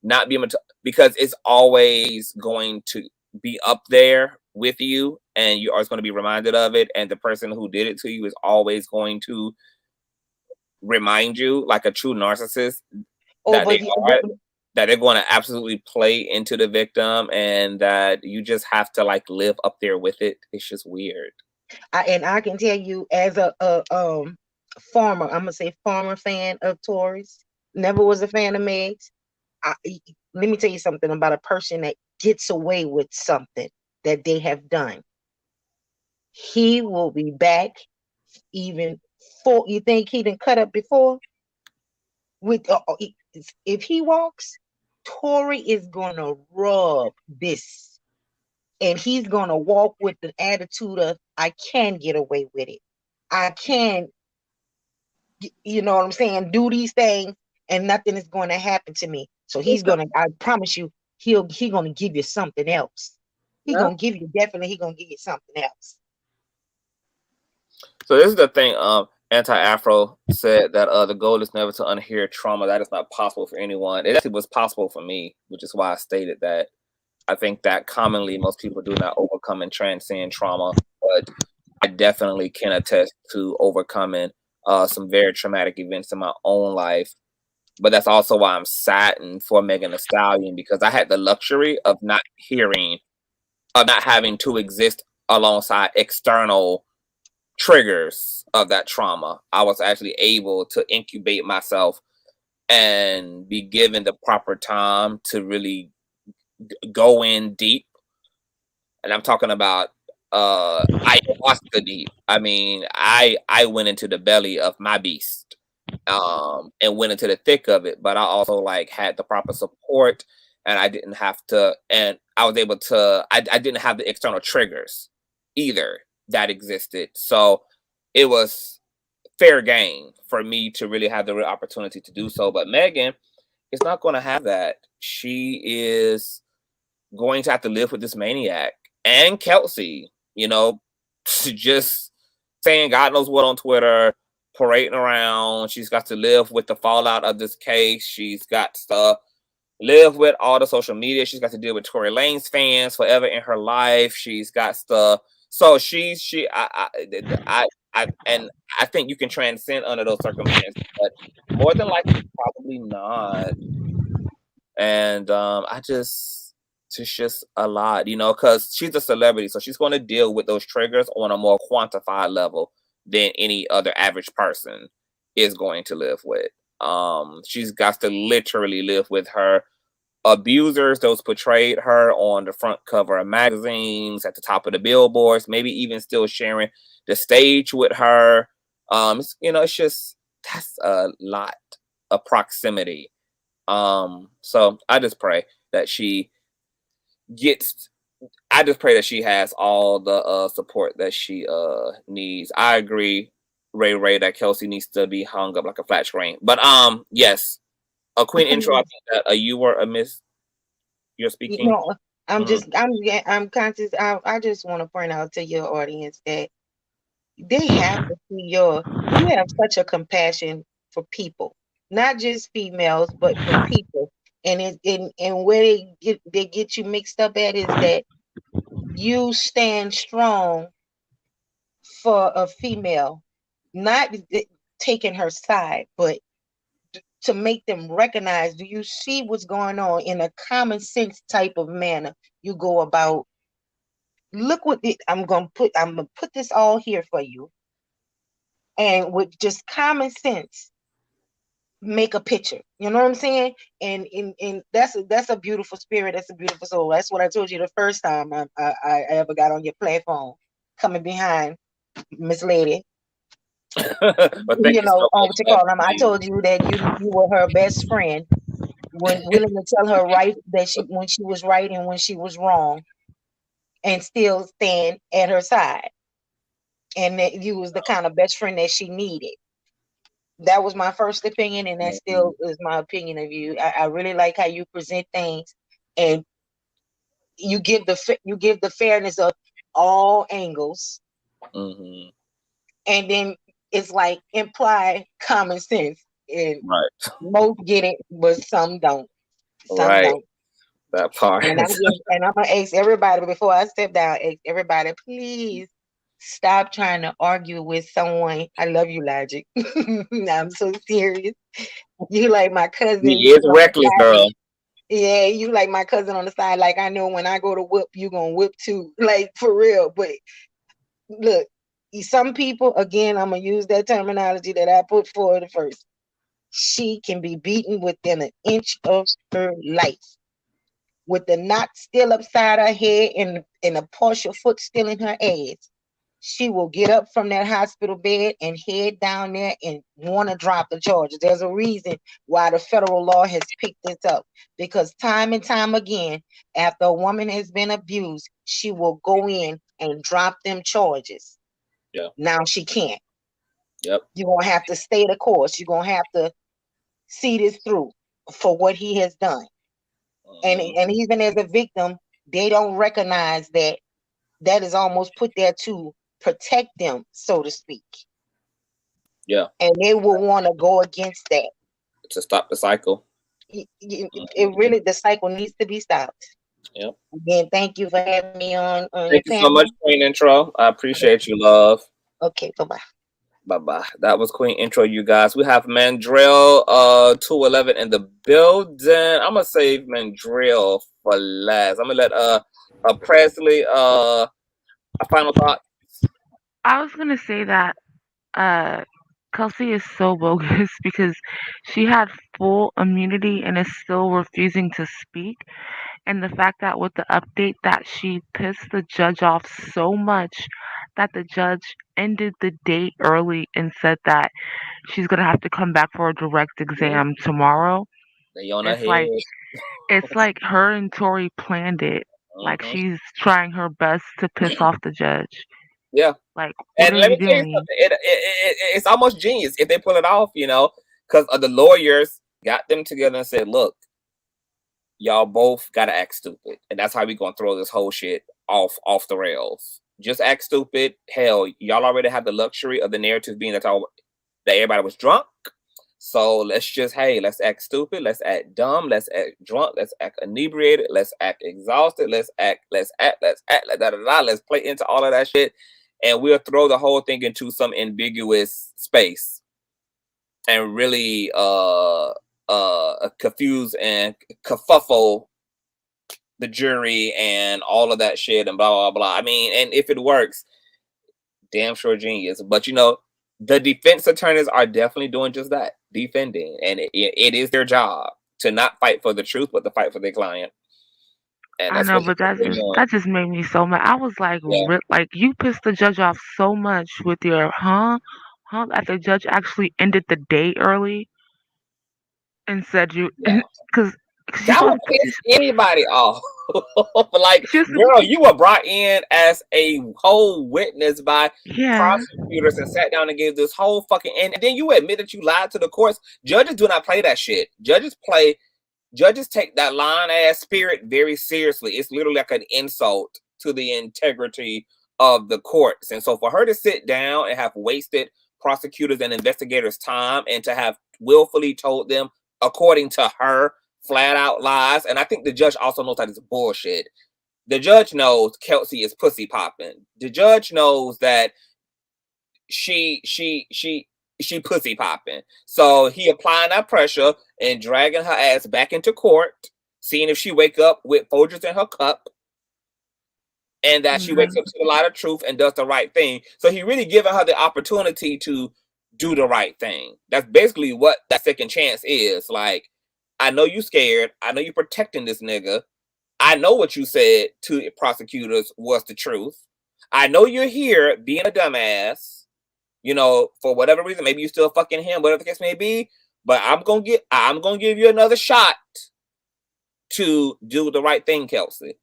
not being able to, because it's always going to be up there with you, and you're always going to be reminded of it, and the person who did it to you is always going to remind you, like a true narcissist that they are, that they're going to absolutely play into the victim, and that you just have to like live up there with it. It's just weird. I can tell you, as a farmer, I'm gonna say farmer fan of Tory's, never was a fan of Meg's. Let me tell you something about a person that gets away with something that they have done. He will be back even for, you think he done cut up before? With if he walks, Tory is gonna rub this, and he's gonna walk with the attitude of, I can get away with it. I can, you know what I'm saying, do these things and nothing is going to happen to me. So he's gonna, I promise you, he gonna give you something else. He gonna give you something else. So this is the thing. Anti-Afro said that the goal is never to unhear trauma. That is not possible for anyone. It actually was possible for me, which is why I stated that. I think that commonly most people do not overcome and transcend trauma, but I definitely can attest to overcoming some very traumatic events in my own life. But that's also why I'm saddened for Megan Thee Stallion, because I had the luxury of not hearing, of not having to exist alongside external triggers of that trauma. I was actually able to incubate myself and be given the proper time to really go in deep. And I'm talking about ayahuasca deep. I mean, I went into the belly of my beast, and went into the thick of it, but I also like had the proper support, and I didn't have to, and I was able to, I didn't have the external triggers either that existed. So it was fair game for me to really have the real opportunity to do so. But Megan is not going to have that. She is going to have to live with this maniac. And Kelsey, just saying God knows what on Twitter, parading around. She's got to live with the fallout of this case. She's got to live with all the social media. She's got to deal with Tory Lanez fans forever in her life. She's got to. So and I think you can transcend under those circumstances, but more than likely, probably not. And it's just a lot, because she's a celebrity, so she's going to deal with those triggers on a more quantified level than any other average person is going to live with. She's got to literally live with her abusers, those portrayed her on the front cover of magazines, at the top of the billboards, maybe even still sharing the stage with her. It's just, that's a lot of proximity. So I just pray that she has all the support that she needs. I agree, Ray, that Kelsey needs to be hung up like a flat screen. But yes, a Queen intro. I think that you were a miss. You're You speaking. know, Mhm. I'm conscious. I just want to point out to your audience that they have to see you have such a compassion for people, not just females, but for people. And where they get you mixed up at is that you stand strong for a female, not taking her side, but to make them recognize, do you see what's going on in a common sense type of manner you go about. Look what I'm gonna put this all here for you, and with just common sense make a picture. You know what I'm saying? And that's a beautiful spirit. That's a beautiful soul. That's what I told you the first time I ever got on your platform, coming behind Miss Lady. But thank you so On much. what you call them. I told you that you were her best friend, when willing to tell her right that when she was right and when she was wrong, and still stand at her side. And that you was the kind of best friend that she needed. That was my first opinion, and that still is my opinion of you. I really like how you present things, and you give the fairness of all angles, Mm-hmm. and then it's like imply common sense, and Right. most get it, but some don't. Some Right. don't. That part. And I'm gonna ask everybody before I step down. Ask everybody, please stop trying to argue with someone. I love you, Logic. I'm so serious. You like my cousin He is on the reckless, side. girl. Yeah, you like my cousin on the side. Like I know when I go to whoop, you gonna whip too. Like for real. But look, some people, again, I'm gonna use that terminology that I put forward first. She can be beaten within an inch of her life, with the knot still upside her head and a partial foot still in her ass. She will get up from that hospital bed and head down there and want to drop the charges. There's a reason why the federal law has picked this up, because time and time again, after a woman has been abused, she will go in and drop them charges. Yeah. Now she can't. Yep. You're going to have to stay the course. You're going to have to see this through for what he has done. And even as a victim, they don't recognize that is almost put there to protect them, so to speak. Yeah. And they will want to go against that to stop the cycle. It really, the cycle needs to be stopped. Yep. Again, thank you for having me on Thank your you so much, panel. Queen Intro. I appreciate you, love. Okay, bye-bye. Bye-bye. That was Queen Intro, you guys. We have Mandrell 211 in the building. I'm gonna save Mandrell for last. I'm gonna let Presley a final thought. I was gonna say that Kelsey is so bogus because she had full immunity and is still refusing to speak. And the fact that with the update that she pissed the judge off so much that the judge ended the date early and said that she's gonna have to come back for a direct exam tomorrow. They on her It's head. like her and Tory planned it. Like she's trying her best to piss off the judge. Yeah. Like, what And are let you me tell you doing? something. It's almost genius if they pull it off, you know, because the lawyers got them together and said, look, y'all both got to act stupid. And that's how we going to throw this whole shit off the rails. Just act stupid. Hell, y'all already have the luxury of the narrative being that everybody was drunk. So let's act stupid. Let's act dumb. Let's act drunk. Let's act inebriated. Let's act exhausted. Let's play into all of that shit. And we'll throw the whole thing into some ambiguous space and really confuse and kerfuffle the jury and all of that shit and blah blah blah. I mean, and if it works, damn sure genius. But you know, the defense attorneys are definitely doing just that, defending, and it is their job to not fight for the truth, but to fight for their client. And I know, but that just made me so mad. I was like, like you pissed the judge off so much with your that the judge actually ended the day early and said because that would piss anybody off. Like, girl, you were brought in as a whole witness by prosecutors and sat down and gave this whole fucking and then you admit that you lied to the courts. Judges do not play that shit. Judges play judges take that lying ass spirit very seriously. It's literally like an insult to the integrity of the courts. And so for her to sit down and have wasted prosecutors and investigators' time and to have willfully told them, according to her, flat out lies. And I think the judge also knows that it's bullshit. The judge knows Kelsey is pussy popping. The judge knows that she pussy popping. So he applying that pressure and dragging her ass back into court, seeing if she wake up with Folgers in her cup, and that she wakes up to the light of truth and does the right thing. So he really giving her the opportunity to do the right thing. That's basically what that second chance is. Like, I know you scared. I know you protecting this nigga. I know what you said to prosecutors was the truth. I know you're here being a dumbass, you know, for whatever reason. Maybe you still fucking him, whatever the case may be. But I'm gonna give you another shot to do the right thing, Kelsey.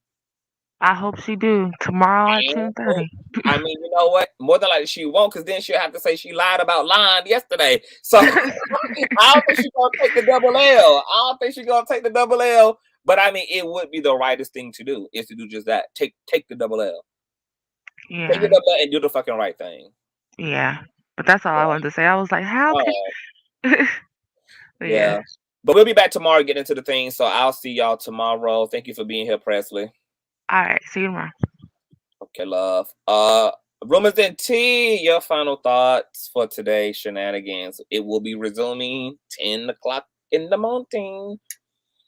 I hope she do tomorrow at 10:30. I mean, you know what? More than likely she won't, because then she'll have to say she lied about lying yesterday. So I don't think she's gonna take the double L. But I mean, it would be the rightest thing to do is to do just that. Take the double L. Yeah. Take the double L and do the fucking right thing. Yeah. But that's all I wanted to say. I was like, how could Yeah. But we'll be back tomorrow getting into the thing. So I'll see y'all tomorrow. Thank you for being here, Presley. All right. See you tomorrow. Okay, love. Rumors and Tea, your final thoughts for today's shenanigans. It will be resuming 10 o'clock in the morning.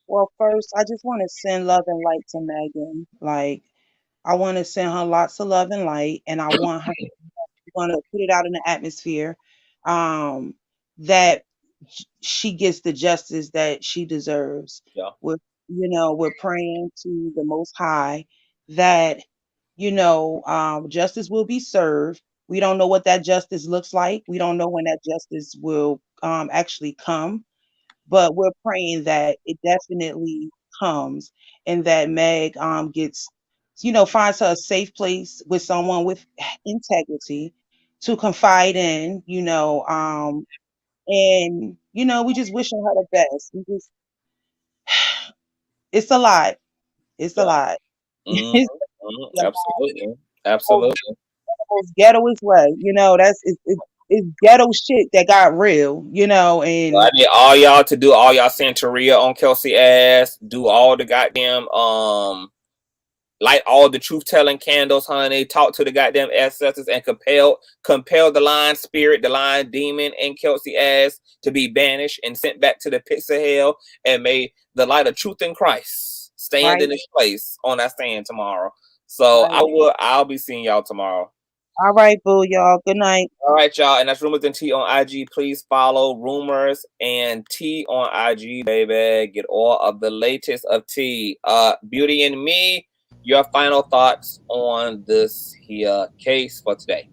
Well, first, I just want to send love and light to Megan. Like, I want to send her lots of love and light, and I want her to put it out in the atmosphere that she gets the justice that she deserves. Yeah. We're praying to the Most High that, justice will be served. We don't know what that justice looks like. We don't know when that justice will actually come, but we're praying that it definitely comes and that Meg gets, finds her a safe place with someone with integrity to confide in, and we just wishing her the best. It's a lot. It's a lot. Absolutely. Most ghettoest way, it's ghetto shit that got real, and I need all y'all to do all y'all Santeria on Kelsey ass. Do all the goddamn light all the truth telling candles, honey. Talk to the goddamn ancestors and compel the lying spirit, the lying demon in Kelsey ass to be banished and sent back to the pits of hell. And may the light of truth in Christ stand in its place on that stand tomorrow. So I'll be seeing y'all tomorrow. All right, boo, y'all. Good night. All right, y'all. And that's Rumors and Tea on IG. Please follow Rumors and Tea on IG, baby. Get all of the latest of tea. Beauty and Me, your final thoughts on this here case for today.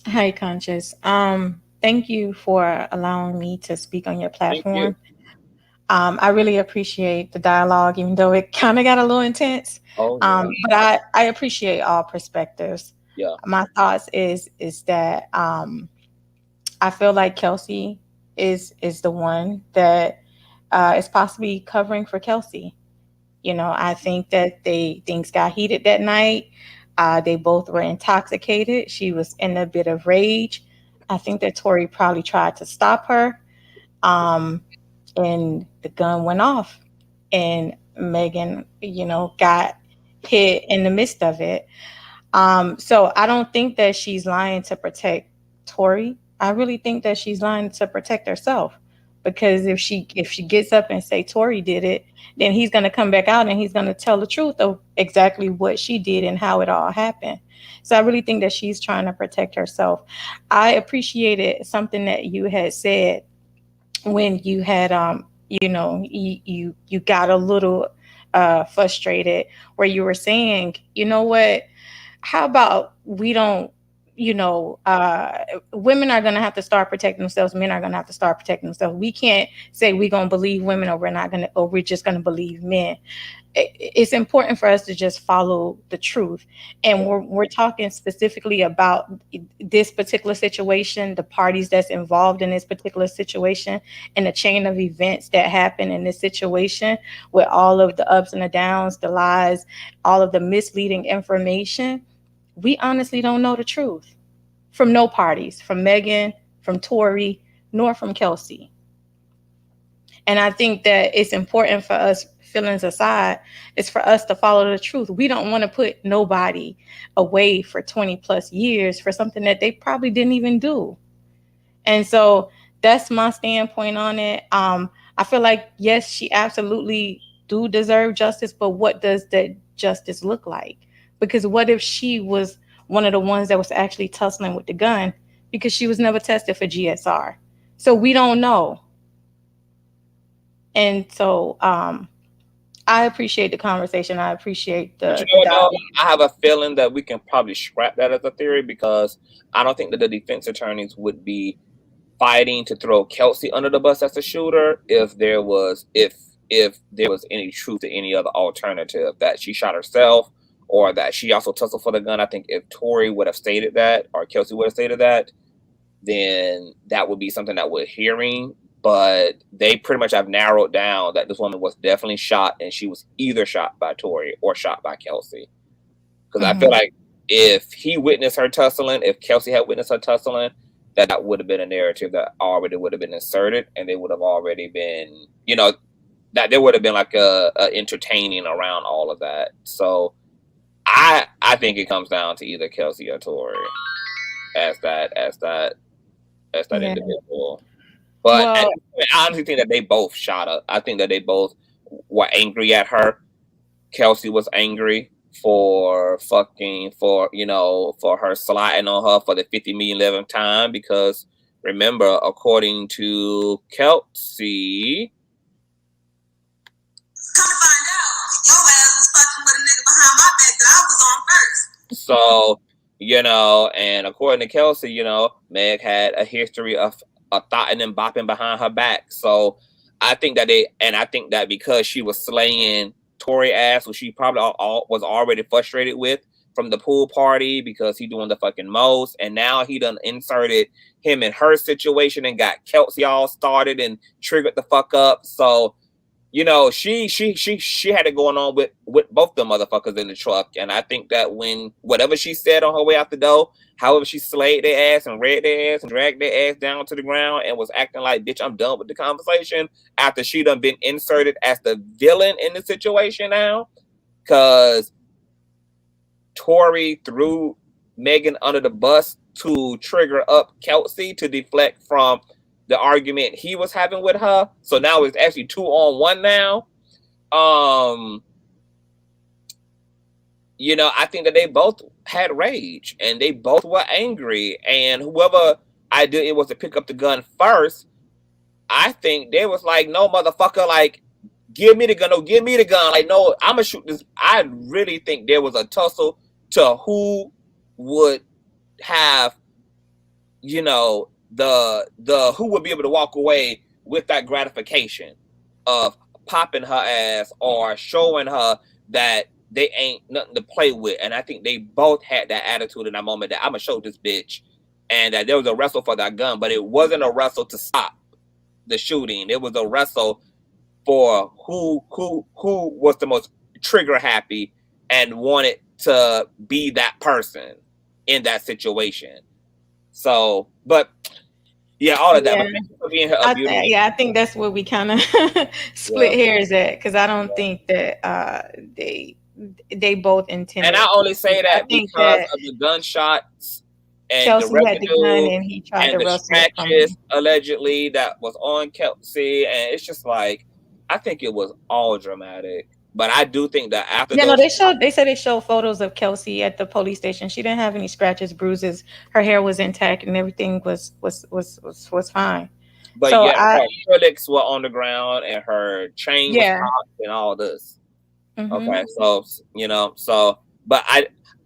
Hi, Conscious. Thank you for allowing me to speak on your platform. I really appreciate the dialogue, even though it kind of got a little intense. But I appreciate all perspectives. Yeah. My thoughts is that I feel like Kelsey is the one that is possibly covering for Kelsey. I think that things got heated that night. They both were intoxicated. She was in a bit of rage. I think that Tory probably tried to stop her. And the gun went off. And Megan, got hit in the midst of it. So I don't think that she's lying to protect Tory. I really think that she's lying to protect herself. Because if she gets up and say Tory did it, then he's going to come back out and he's going to tell the truth of exactly what she did and how it all happened. So I really think that she's trying to protect herself. I appreciated something that you had said when you had you got a little frustrated, where you were saying, you know what, how about we don't you know, women are going to have to start protecting themselves. Men are going to have to start protecting themselves. We can't say we're going to believe women or we're not going to, or we're just going to believe men. It's important for us to just follow the truth. And we're talking specifically about this particular situation, the parties that's involved in this particular situation, and the chain of events that happen in this situation, with all of the ups and the downs, the lies, all of the misleading information. We honestly don't know the truth from no parties, from Megan, from Tory, nor from Kelsey. And I think that it's important for us, feelings aside, is for us to follow the truth. We don't want to put nobody away for 20 plus years for something that they probably didn't even do. And so that's my standpoint on it. I feel like, yes, she absolutely do deserve justice, but what does that justice look like? Because what if she was one of the ones that was actually tussling with the gun, because she was never tested for GSR? So we don't know. And so I appreciate the conversation. I appreciate the dialogue. I have a feeling that we can probably scrap that as a theory, because I don't think that the defense attorneys would be fighting to throw Kelsey under the bus as a shooter if there was any truth to any other alternative, that she shot herself or that she also tussled for the gun. I think if Tory would have stated that, or Kelsey would have stated that, then that would be something that we're hearing. But they pretty much have narrowed down that this woman was definitely shot, and she was either shot by Tory or shot by Kelsey. Because I feel like if he witnessed her tussling, if Kelsey had witnessed her tussling, that would have been a narrative that already would have been inserted, and they would have already been, you know, that there would have been like a entertaining around all of that. So I think it comes down to either Kelsey or Tory as that individual. But I honestly think that they both shot her. I think that they both were angry at her. Kelsey was angry for her sliding on her for the 50 million 11th time, because remember, according to Kelsey, come to find out, your ass was fucking with a nigga behind my back that I was on first. So, and according to Kelsey, Meg had a history of thoughting and bopping behind her back. So I think that because she was slaying Tory ass, which she probably was already frustrated with from the pool party, because he doing the fucking most, and now he done inserted him in her situation and got Kelsey all started and triggered the fuck up. So she had it going on with both the motherfuckers in the truck. And I think that when whatever she said on her way out the door, however she slayed their ass and read their ass and dragged their ass down to the ground and was acting like, bitch, I'm done with the conversation, after she done been inserted as the villain in the situation now, because Tory threw Megan under the bus to trigger up Kelsey to deflect from the argument he was having with her. So now it's actually 2-on-1 now. I think that they both had rage and they both were angry, and whoever idea it was to pick up the gun first, I think they was like, no, motherfucker, like, give me the gun. No, give me the gun. Like, no, I'm gonna shoot this. I really think there was a tussle to who would have, the who would be able to walk away with that gratification of popping her ass or showing her that they ain't nothing to play with. And I think they both had that attitude in that moment, that I'm gonna show this bitch, and that there was a wrestle for that gun, but it wasn't a wrestle to stop the shooting. It was a wrestle for who was the most trigger happy and wanted to be that person in that situation. So, but yeah, all of that. Yeah. I think that's where we kind of split hairs at, because I don't think that they both intended. And I only say that because of the gunshots and Kelsey the had the gun and he tried to the wrestle it from scratches allegedly that was on Kelsey, and it's just like, I think it was all dramatic. But I do think that after they said they showed photos of Kelsey at the police station. She didn't have any scratches, bruises. Her hair was intact and everything was fine. But so her acrylics were on the ground and her chain was popped and all this. Mm-hmm. Okay, so but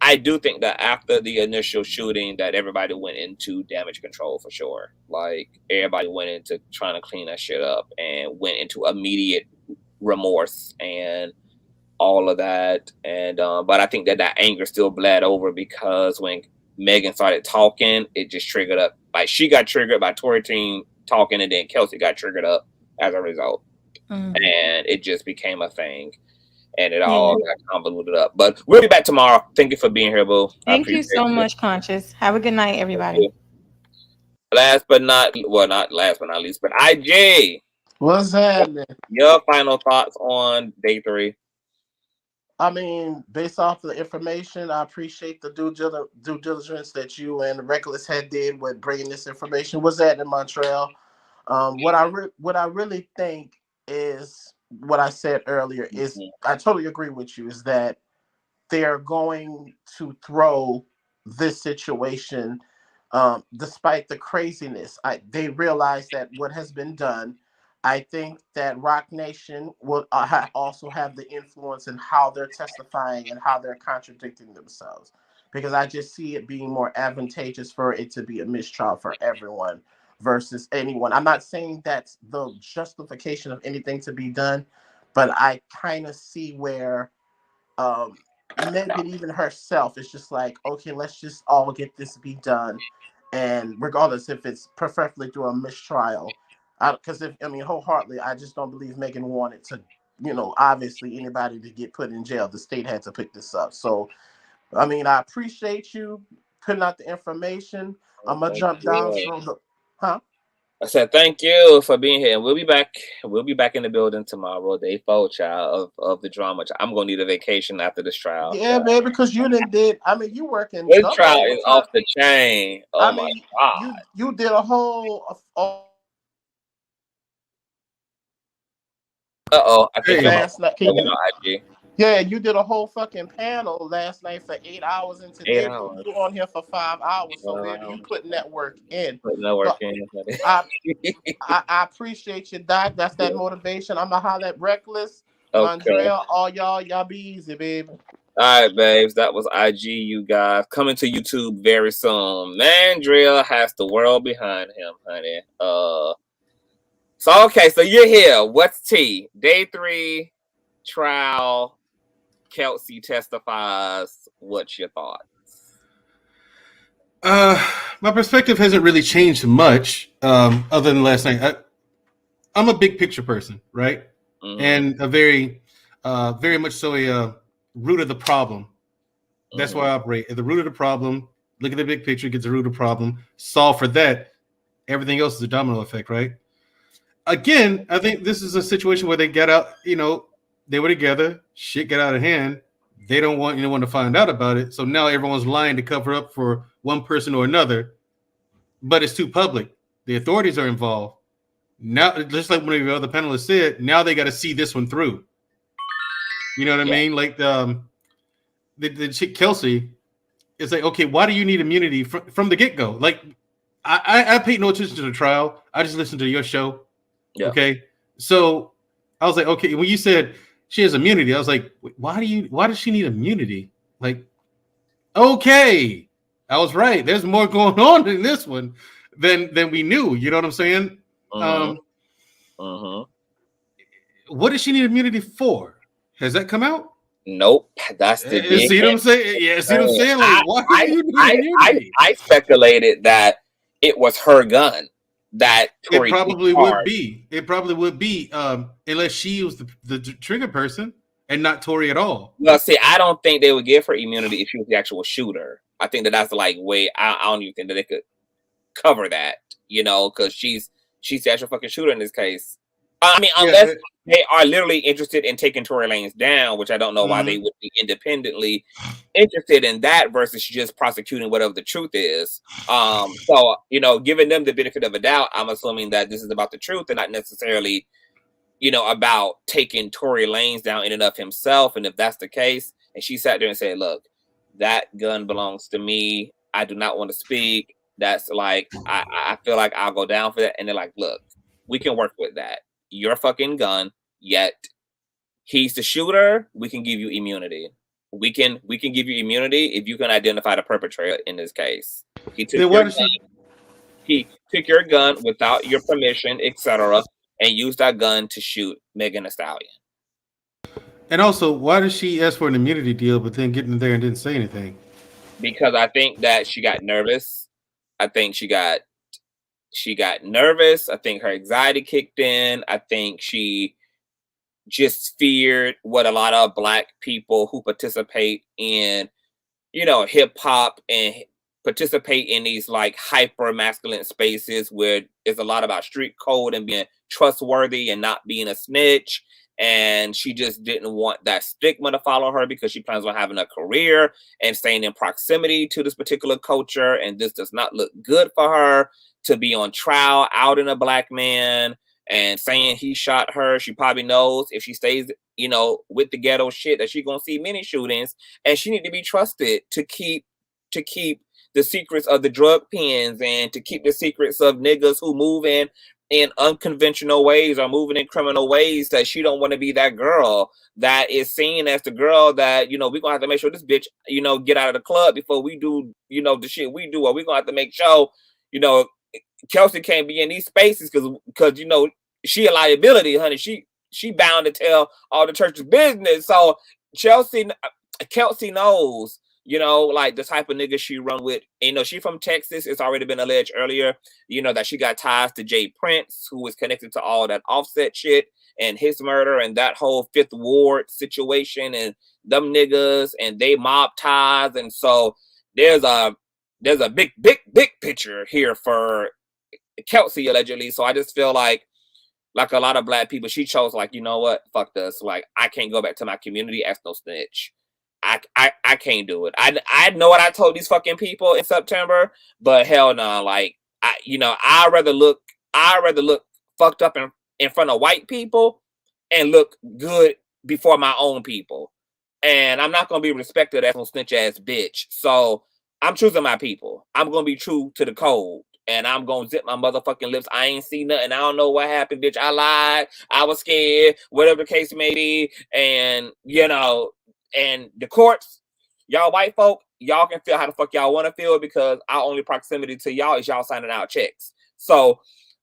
I do think that after the initial shooting, that everybody went into damage control for sure. Like everybody went into trying to clean that shit up and went into immediate remorse and all of that. And but I think that anger still bled over because when Megan started talking, it just triggered up. Like she got triggered by Tory team talking, and then Kelsey got triggered up as a result, and it just became a thing. And it all got convoluted up. But we'll be back tomorrow. Thank you for being here, boo. Thank you so much, Conscious. Have a good night, everybody. Last but not least, but IG. What's happening? Your final thoughts on day 3? I mean, based off the information, I appreciate the due diligence that you and Reckless had did with bringing this information. Was that in Montreal? What I really think is what I said earlier is I totally agree with you. Is that they're going to throw this situation, despite the craziness. They realize that what has been done. I think that Rock Nation will also have the influence in how they're testifying and how they're contradicting themselves, because I just see it being more advantageous for it to be a mistrial for everyone versus anyone. I'm not saying that's the justification of anything to be done, but I kind of see where Megan, even herself, is just like, okay, let's just all get this be done, and regardless if it's preferably through a mistrial, because wholeheartedly, I just don't believe Megan wanted to, obviously anybody to get put in jail. The state had to pick this up. So, I appreciate you putting out the information. I'm gonna jump down from the, I said thank you for being here. We'll be back. We'll be back in the building tomorrow, day 4, child, of the drama. I'm gonna need a vacation after this trial. Yeah, baby, because you did. You working. This trial is off the chain. Oh my god! You did a whole. I think last night. Yeah, you did a whole fucking panel last night for 8 hours, and today you on here for 5 hours. So baby, you putting that work in. I appreciate you, Doc. That's that motivation. I'm gonna holler at Reckless, Montreal, all y'all be easy, baby. All right, babes. That was IG, you guys. Coming to YouTube very soon. Mandrill has the world behind him, honey. So okay, so you're here. What's T? Day 3 trial. Kelsey testifies. What's your thoughts? My perspective hasn't really changed much, other than last night. I'm a big picture person, right? And a very much so a root of the problem. That's why I operate at the root of the problem. Look at the big picture, get the root of the problem, solve for that. Everything else is a domino effect, right? Again, I think this is a situation where they get out, they were together, shit got out of hand. They don't want anyone to find out about it. So now everyone's lying to cover up for one person or another, but it's too public. The authorities are involved. Now, just like one of the other panelists said, now they got to see this one through. You know what I mean? Like the chick Kelsey, it's like, okay, why do you need immunity from the get-go? Like, I paid no attention to the trial. I just listened to your show. Yeah. Okay. So I was like, okay, when you said she has immunity, I was like, why does she need immunity? Like, okay, I was right. There's more going on in this one than we knew. You know what I'm saying? What does she need immunity for? Has that come out? Nope. That's the big see what I'm saying? Yeah, see what I'm saying? Like, why do you need immunity? I speculated that it was her gun. That Tory it probably would be. It probably would be, unless she was the trigger person and not Tory at all. Well, see, I don't think they would give her immunity if she was the actual shooter. I think that's like way. I don't even think that they could cover that, because she's the actual fucking shooter in this case. I mean, unless they are literally interested in taking Tory Lanez down, which I don't know why they would be independently interested in that versus just prosecuting whatever the truth is. So, giving them the benefit of a doubt, I'm assuming that this is about the truth and not necessarily, about taking Tory Lanez down in and of himself. And if that's the case, and she sat there and said, look, that gun belongs to me. I do not want to speak. That's like, I feel like I'll go down for that. And they're like, look, we can work with that. Your fucking gun, yet he's the shooter. We can give you immunity. we can give you immunity if you can identify the perpetrator in this case. He took Then why does she? He took your gun without your permission, etc., and used that gun to shoot Megan Thee Stallion. And also, why did she ask for an immunity deal, but then get in there and didn't say anything? Because I think that she got nervous. I think she got nervous. I think her anxiety kicked in. I think she just feared what a lot of Black people who participate in, hip hop and participate in these like hyper masculine spaces where it's a lot about street code and being trustworthy and not being a snitch. And she just didn't want that stigma to follow her because she plans on having a career and staying in proximity to this particular culture. And this does not look good for her to be on trial out in a Black man and saying he shot her. She probably knows if she stays, with the ghetto shit that she's gonna see many shootings, and she need to be trusted to keep the secrets of the drug pens and to keep the secrets of niggas who move in unconventional ways or moving in criminal ways, that she don't want to be that girl that is seen as the girl that, we're going to have to make sure this bitch, get out of the club before we do, the shit we do, or we're going to have to make sure, Kelsey can't be in these spaces because she a liability, honey. She bound to tell all the church's business. So Kelsey knows, like the type of nigga she run with. She from Texas. It's already been alleged earlier, that she got ties to Jay Prince, who was connected to all that Offset shit and his murder and that whole Fifth Ward situation and them niggas and they mob ties. And so there's a big picture here for Kelsey allegedly. So I just feel like a lot of Black people, she chose like, you know what, fuck this. Like, I can't go back to my community as no snitch. I can't do it. I know what I told these fucking people in September, but hell no. Like, I'd rather look fucked up in front of white people and look good before my own people. And I'm not gonna be respected as no snitch ass bitch. So I'm choosing my people. I'm gonna be true to the code. And I'm gonna zip my motherfucking lips. I ain't seen nothing. I don't know what happened, bitch. I lied. I was scared. Whatever the case may be. And and the courts, y'all white folk, y'all can feel how the fuck y'all want to feel because our only proximity to y'all is y'all signing out checks. So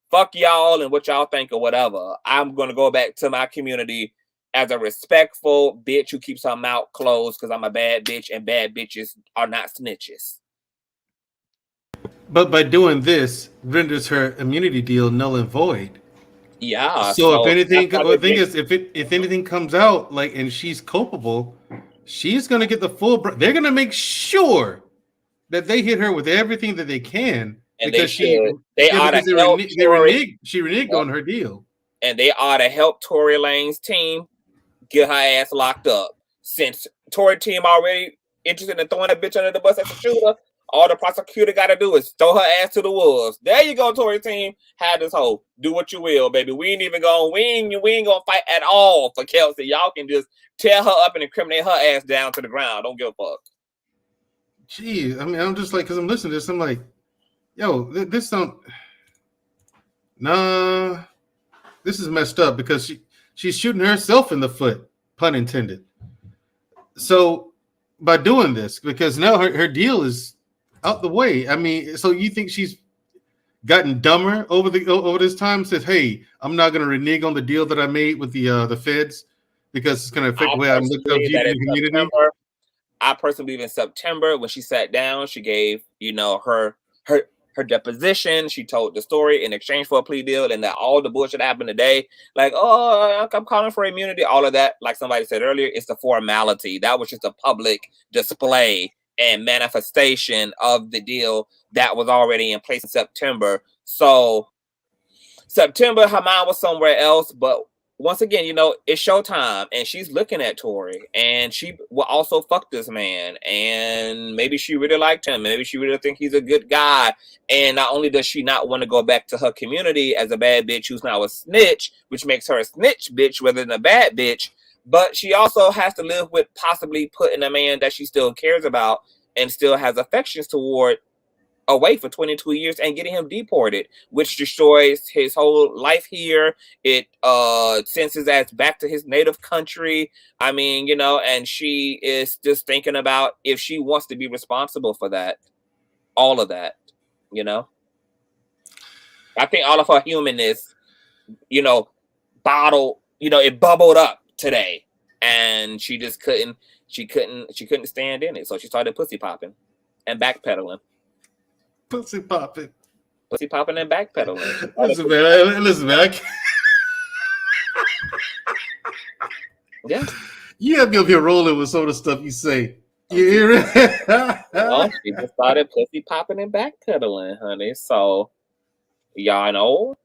fuck y'all and what y'all think or whatever. I'm gonna go back to my community as a respectful bitch who keeps her mouth closed because I'm a bad bitch and bad bitches are not snitches. But by doing this, renders her immunity deal null and void. Yeah. So if anything, the thing is, if anything comes out like and she's culpable, she's gonna get the full. They're gonna make sure that they hit her with everything that they can and because she reneged on her deal, and they ought to help Tory Lanez team get her ass locked up. Since Tory team already interested in throwing that bitch under the bus as a shooter. All the prosecutor got to do is throw her ass to the wolves. There you go, Tory team. Have this hoe. Do what you will, baby. We ain't gonna fight at all for Kelsey. Y'all can just tear her up and incriminate her ass down to the ground. Don't give a fuck. Gee, I mean, I'm just like, because I'm listening to this, I'm like, yo, this don't. Nah, this is messed up because she's shooting herself in the foot, pun intended. So by doing this, because now her deal is out the way. I mean, so you think she's gotten dumber over this time? Says, "Hey, I'm not going to renege on the deal that I made with the feds because it's going to affect the way I'm looked up to in the community." I personally believe in September when she sat down, she gave her deposition. She told the story in exchange for a plea deal, and that all the bullshit happened today. Like, oh, I'm calling for immunity. All of that, like somebody said earlier, it's the formality. That was just a public display and manifestation of the deal that was already in place in September. So September, her mind was somewhere else. But once again, it's showtime and she's looking at Tory and she will also fuck this man. And maybe she really liked him. Maybe she really think he's a good guy. And not only does she not want to go back to her community as a bad bitch who's now a snitch, which makes her a snitch bitch rather than a bad bitch, but she also has to live with possibly putting a man that she still cares about and still has affections toward away for 22 years and getting him deported, which destroys his whole life here. It sends his ass back to his native country. I mean, you know, and she is just thinking about if she wants to be responsible for that, all of that, you know. I think all of her humanness, you know, it bubbled up today, and she just couldn't stand in it. So she started pussy popping and backpedaling. Pussy popping And backpedaling. Listen, man. Yeah. You have me up here rolling with some of the stuff you say. You hear it? Well, she just started pussy popping and backpedaling, honey. So y'all know.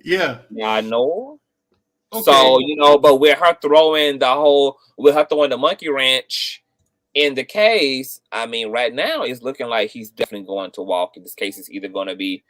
Yeah. Y'all know. Okay. So, you know, but with her throwing the monkey wrench in the case, I mean, right now it's looking like he's definitely going to walk. This case is either going to be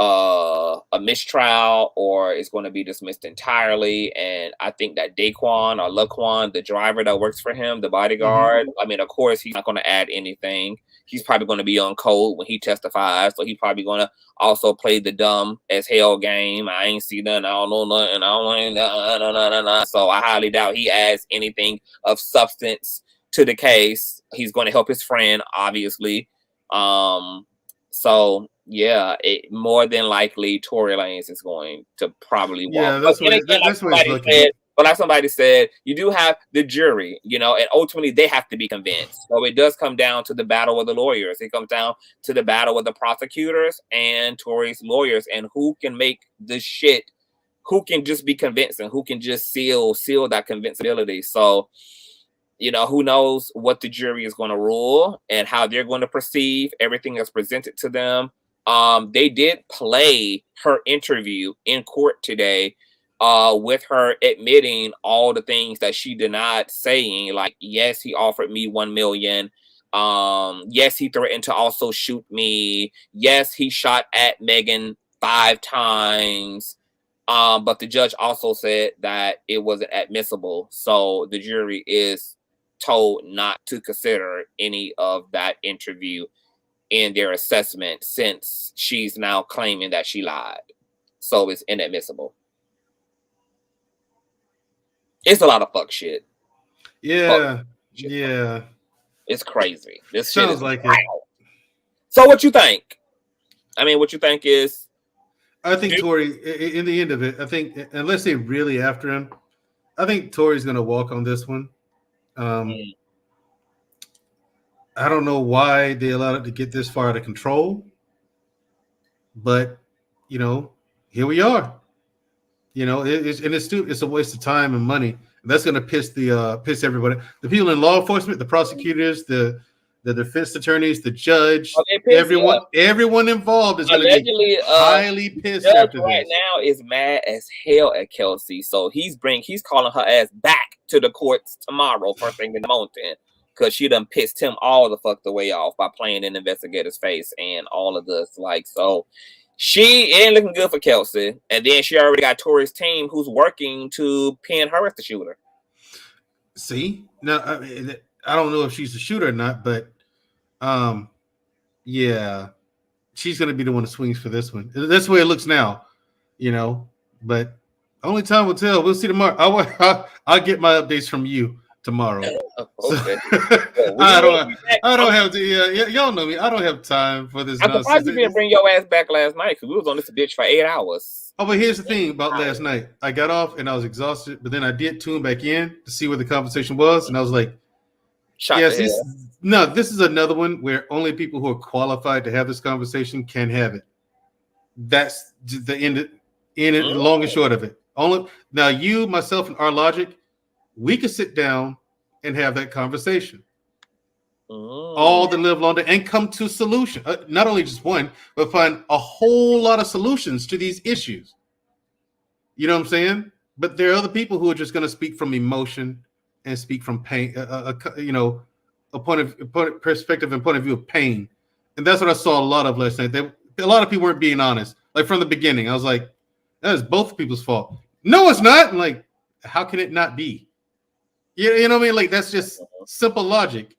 a mistrial or it's going to be dismissed entirely. And I think that Daquan or Laquan, the driver that works for him, the bodyguard, I mean, of course, he's not going to add anything. He's probably going to be on code when he testifies. So he's probably going to also play the dumb as hell game. I ain't see nothing. I don't know nothing. I don't know nothing. So I highly doubt he adds anything of substance to the case. He's going to help his friend, obviously. So yeah, more than likely Tory Lanez is going to probably walk. Yeah, that's what it's looking. But like somebody said, you do have the jury, you know, and ultimately they have to be convinced. So it does come down to the battle of the lawyers. It comes down to the battle of the prosecutors and Tory's lawyers, and who can make this shit, who can just be convincing, who can just seal that convincibility. So, you know, who knows what the jury is going to rule and how they're going to perceive everything that's presented to them. They did play her interview in court today, with her admitting all the things that she denied saying, like, yes, he offered me $1 million. Yes, he threatened to also shoot me. Yes, he shot at Megan 5 times. But the judge also said that it wasn't admissible. So the jury is told not to consider any of that interview in their assessment, since she's now claiming that she lied. So it's inadmissible. It's a lot of fuck shit. Yeah. Yeah. It's crazy. This sounds shit is like wild. it. So what you think? I mean, what you think is? I think Tory, in the end of it, I think unless they really after him, I think Tory's going to walk on this one. I don't know why they allowed it to get this far out of control, but you know, here we are. You know, it's a waste of time and money. And that's going to piss everybody. The people in law enforcement, the prosecutors, the defense attorneys, the judge, everyone involved is going to be highly pissed after this. Right now is mad as hell at Kelsey, so he's calling her ass back to the courts tomorrow, first thing in the morning, because she done pissed him all the fuck the way off by playing in the investigator's face and all of this. Like, so she ain't looking good for Kelsey, and then she already got Tory's team who's working to pin her as the shooter. See, now I don't know if she's the shooter or not, but yeah, she's gonna be the one that swings for this one. That's the way it looks now, you know. But only time will tell. We'll see tomorrow. I'll get my updates from you tomorrow. Okay. I don't have to. Yeah, y'all know me. I don't have time for this. I'm surprised you didn't bring your ass back last night, because we was on this bitch for 8 hours. Oh, but here's the thing about last night. I got off and I was exhausted, but then I did tune back in to see where the conversation was, and I was like, this is another one where only people who are qualified to have this conversation can have it. That's the end. Long and short of it. Only now, you, myself, and our logic, we could sit down and have that conversation. All the live longer and come to solution. Not only just one, but find a whole lot of solutions to these issues. You know what I'm saying? But there are other people who are just going to speak from emotion and speak from pain. You know, a perspective and point of view of pain, and that's what I saw a lot of last night. A lot of people weren't being honest. Like from the beginning, I was like, "That is both people's fault." No, it's not. I'm like, how can it not be? You know what I mean? Like, that's just simple logic.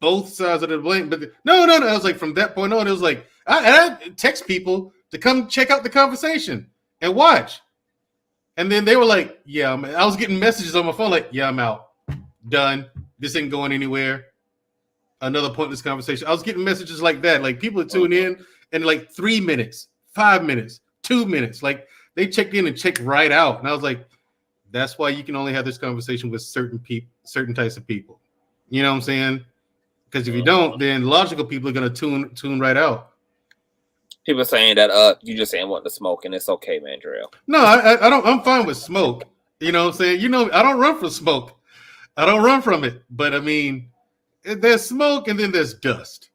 both sides of the blame. But no. I was like, from that point on, it was like I text people to come check out the conversation and watch. And then they were like, yeah, I was getting messages on my phone like, yeah, I'm out. Done. This ain't going anywhere. Another pointless conversation. I was getting messages like that. Like people tune in like 3 minutes, 5 minutes, 2 minutes. Like they checked in and checked right out. And I was like, that's why you can only have this conversation with certain people, certain types of people. You know what I'm saying? Because if you don't, then logical people are going to tune right out. People saying that you just saying want to smoke and it's okay, Mandrill. No, I don't. I'm fine with smoke. You know what I'm saying? You know, I don't run from smoke. I don't run from it. But I mean, there's smoke and then there's dust.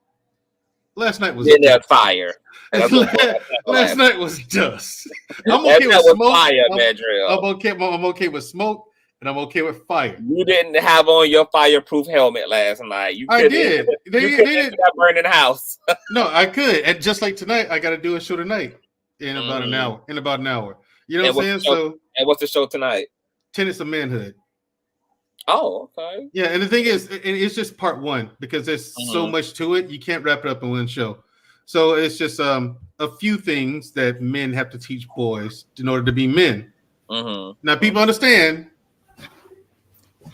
Last night was there's fire. Last night was dust. I'm okay with smoke. Fire, Mandrill. I'm okay with smoke. And I'm okay with fire. You didn't have on your fireproof helmet last night. I did. They did that burning house. No, I could. And just like tonight, I got to do a show tonight in about an hour. You know what I'm saying? And what's the show tonight? Tenets of Manhood. Oh, okay. Yeah, and the thing is, it's just part one because there's so much to it. You can't wrap it up in one show. So it's just a few things that men have to teach boys in order to be men. Now, people understand.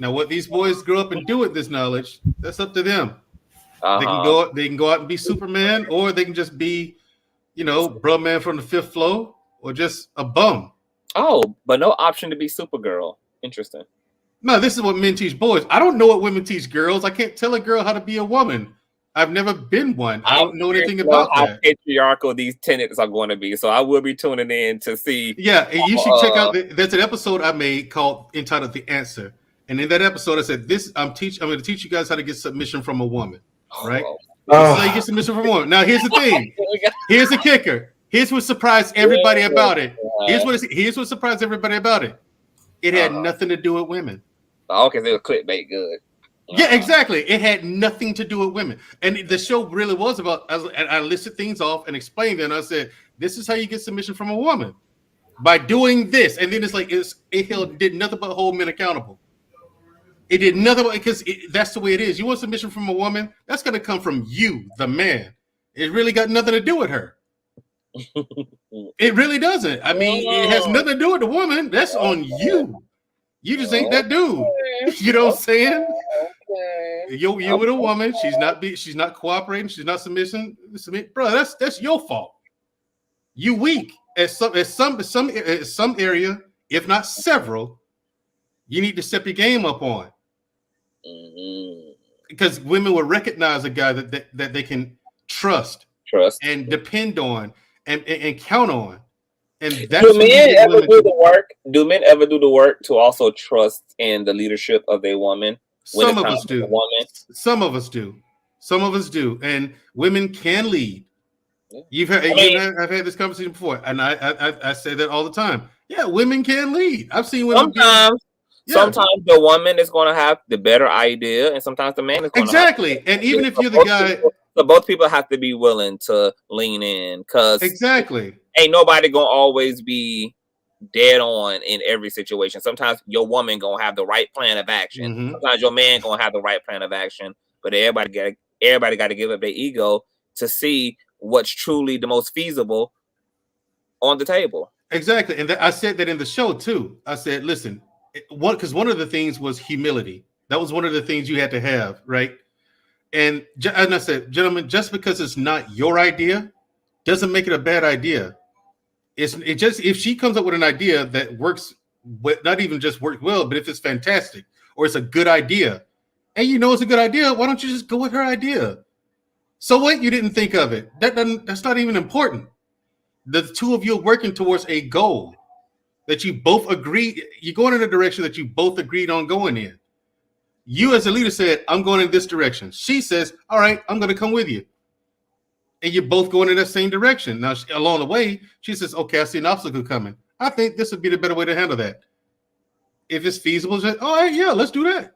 Now, what these boys grow up and do with this knowledge, that's up to them. They can go out and be Superman, or they can just be, bro man from the fifth floor, or just a bum. Oh, but no option to be Supergirl. Interesting. No, this is what men teach boys. I don't know what women teach girls. I can't tell a girl how to be a woman. I've never been one. I don't know anything about how that. patriarchal these tenets are going to be. So I will be tuning in to see. Yeah, and you should check out. There's an episode I made entitled "The Answer." And in that episode, I said, I'm going to teach you guys how to get submission from a woman, right? This is how you get submission from a woman. Now, here's the thing. Here's the kicker. Here's what surprised everybody about it. Here's what surprised everybody about it. It had nothing to do with women. Okay, they were clickbait good. Yeah, exactly. It had nothing to do with women. And the show really was about, I listed things off and explained it. And I said, this is how you get submission from a woman. By doing this. And then it's like, it did nothing but hold men accountable. It did nothing because that's the way it is. You want submission from a woman, that's going to come from you, the man. It really got nothing to do with her. It really doesn't. I mean, it has nothing to do with the woman. That's on you. You just ain't that dude. You know what I'm saying? You with a woman. She's not cooperating. She's not submission. Bro, that's your fault. You weak at some area, if not several. You need to step your game up on. Because women will recognize a guy that they can trust and depend on and count on. And that's do men ever do the work? Do men ever do the work to also trust in the leadership of their woman? Some of us do. Some of us do. Some of us do. And women can lead. I've had this conversation before, and I say that all the time. Yeah, women can lead. I've seen women. Sometimes the woman is going to have the better idea, and sometimes the man is going to exactly. And even if you're the guy, so both people have to be willing to lean in, because exactly ain't nobody gonna always be dead on in every situation. Sometimes your woman gonna have the right plan of action. Sometimes your man gonna have the right plan of action. But everybody got to give up their ego to see what's truly the most feasible on the table. Exactly, and I said that in the show too. I said, listen. Because one of the things was humility. That was one of the things you had to have, right? And I said, gentlemen, just because it's not your idea doesn't make it a bad idea. It just, if she comes up with an idea that works, not even just works well, but if it's fantastic or it's a good idea, and you know it's a good idea, why don't you just go with her idea? So what? You didn't think of it. That's not even important. The two of you are working towards a goal that you both agree, you're going in a direction that you both agreed on going in. You as a leader said, I'm going in this direction. She says, all right, I'm going to come with you. And you're both going in that same direction. Now, along the way, she says, okay, I see an obstacle coming. I think this would be the better way to handle that. If it's feasible, just, all right, yeah, let's do that.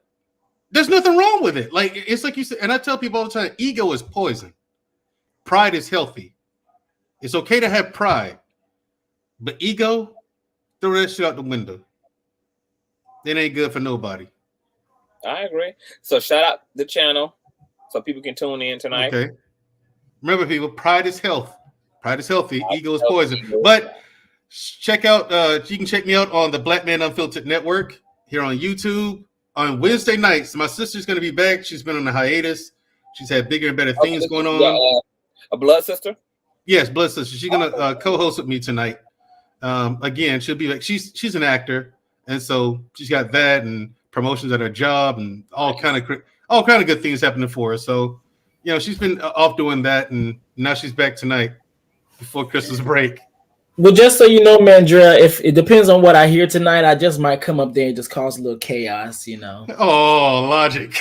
There's nothing wrong with it. Like, it's like you said, and I tell people all the time, ego is poison. Pride is healthy. It's okay to have pride, but ego, throw that shit out the window. It ain't good for nobody. I agree. So shout out the channel. so people can tune in tonight. Okay. Remember, people, pride is health. Pride is healthy. Ego is poison. But check out, you can check me out on the Black Man Unfiltered Network here on YouTube on Wednesday nights. My sister's going to be back. She's been on a hiatus. She's had bigger and better things going on. A blood sister? Yes, blood sister. She's going to co-host with me tonight. Again, she'll be like, she's an actor. And so she's got that and promotions at her job and all kind of good things happening for her. So, you know, she's been off doing that, and now she's back tonight before Christmas break. Well, just so you know, Mandra, if it depends on what I hear tonight, I just might come up there and just cause a little chaos, you know. Oh, logic.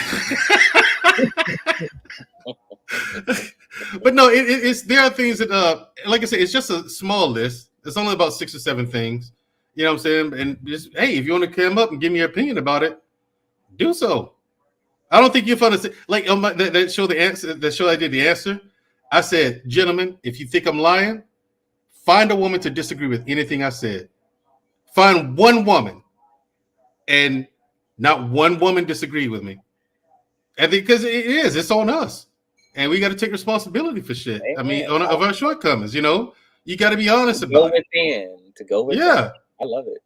But no, it's there are things that, like I said, it's just a small list. It's only about 6 or 7 things. You know what I'm saying? And just, hey, if you want to come up and give me your opinion about it, do so. I don't think you'll find it. Like on that show, the show I did, The Answer, I said, gentlemen, if you think I'm lying, find a woman to disagree with anything I said. Find one woman, and not one woman disagreed with me. And because it's on us, and we got to take responsibility for shit. Amen. I mean, of our shortcomings. You know, you got to be honest about it. To go within. Yeah, I love it.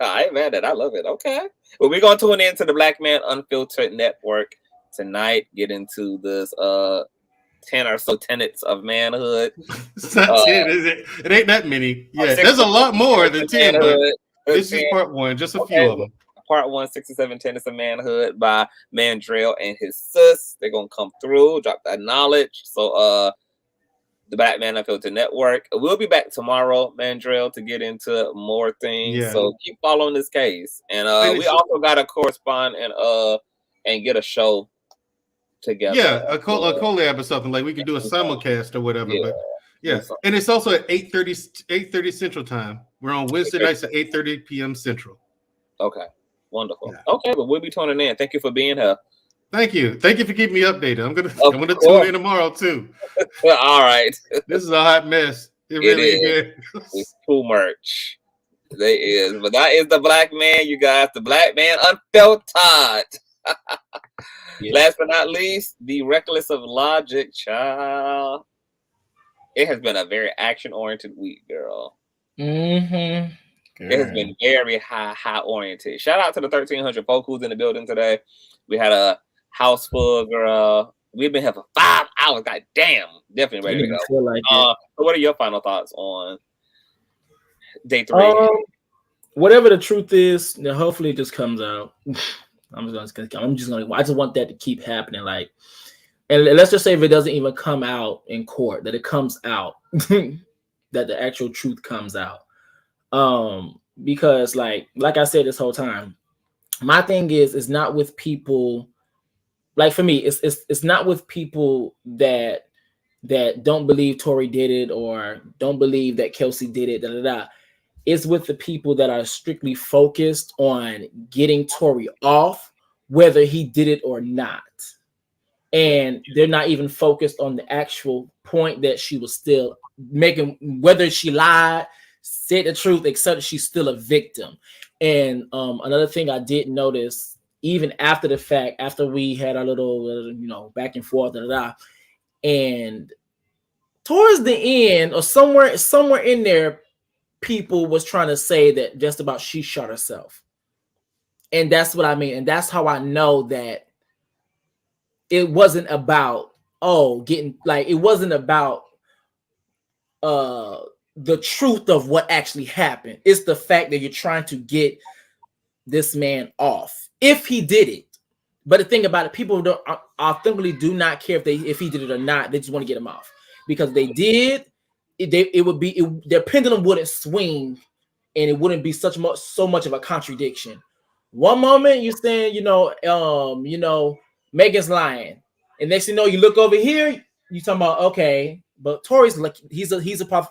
I ain't mad at it. I love it. Okay. Well, we're gonna tune in to the Black Man Unfiltered Network tonight. Get into this 10 or so tenets of manhood. It's not 10, is it? It ain't that many. Yeah, there's a lot more than 10, but this is part 1, just a few of them. Part 1, 6 and 7 tenets of manhood by Mandrell and his sis. They're gonna come through, drop that knowledge. So the Black Man Unfiltered Network. We'll be back tomorrow, Mandrell, to get into more things. Yeah. So keep following this case. And we also got to correspond and get a show together. Yeah, a collab or something. Like we can do a simulcast or whatever. Yeah. But yeah. And it's also at 8:30 Central Time. We're on Wednesday nights at 8:30 p.m. Central. Okay. Wonderful. Yeah. Okay, but we'll be tuning in. Thank you for being here. Thank you for keeping me updated. I'm gonna tune in tomorrow too. All right. This is a hot mess. It really is. It's too much. There is, but that is the Black Man, you guys. The Black Man Unfiltered. Yeah. Last but not least, the Reckless of Logic, child. It has been a very action-oriented week, girl. Mm-hmm. It has been very high-oriented. Shout out to the 1,300 folk who's in the building today. We had a house full, girl. We've been here for 5 hours. God damn. Definitely ready to go. Like so what are your final thoughts on day 3? Whatever the truth is, then hopefully it just comes out. I just want that to keep happening. Like, and let's just say if it doesn't even come out in court, that it comes out, that the actual truth comes out. Because like I said this whole time, my thing is not with people. Like for me, it's not with people that don't believe Tory did it or don't believe that Kelsey did it. It's with the people that are strictly focused on getting Tory off, whether he did it or not. And they're not even focused on the actual point that she was still making, whether she lied, said the truth, etc. She's still a victim. And another thing I did notice, even after the fact, after we had our little, back and forth, and towards the end, or somewhere in there, people was trying to say that just about she shot herself. And that's what I mean. And that's how I know that it wasn't about, it wasn't about the truth of what actually happened. It's the fact that you're trying to get this man off if he did it. But the thing about it, people authentically do not care if he did it or not. They just want to get him off, because they did. Their pendulum wouldn't swing, and it wouldn't be so much of a contradiction. One moment you're saying, Megan's lying, and next thing you know, you look over here, you talking about, okay, but Tory's like he's a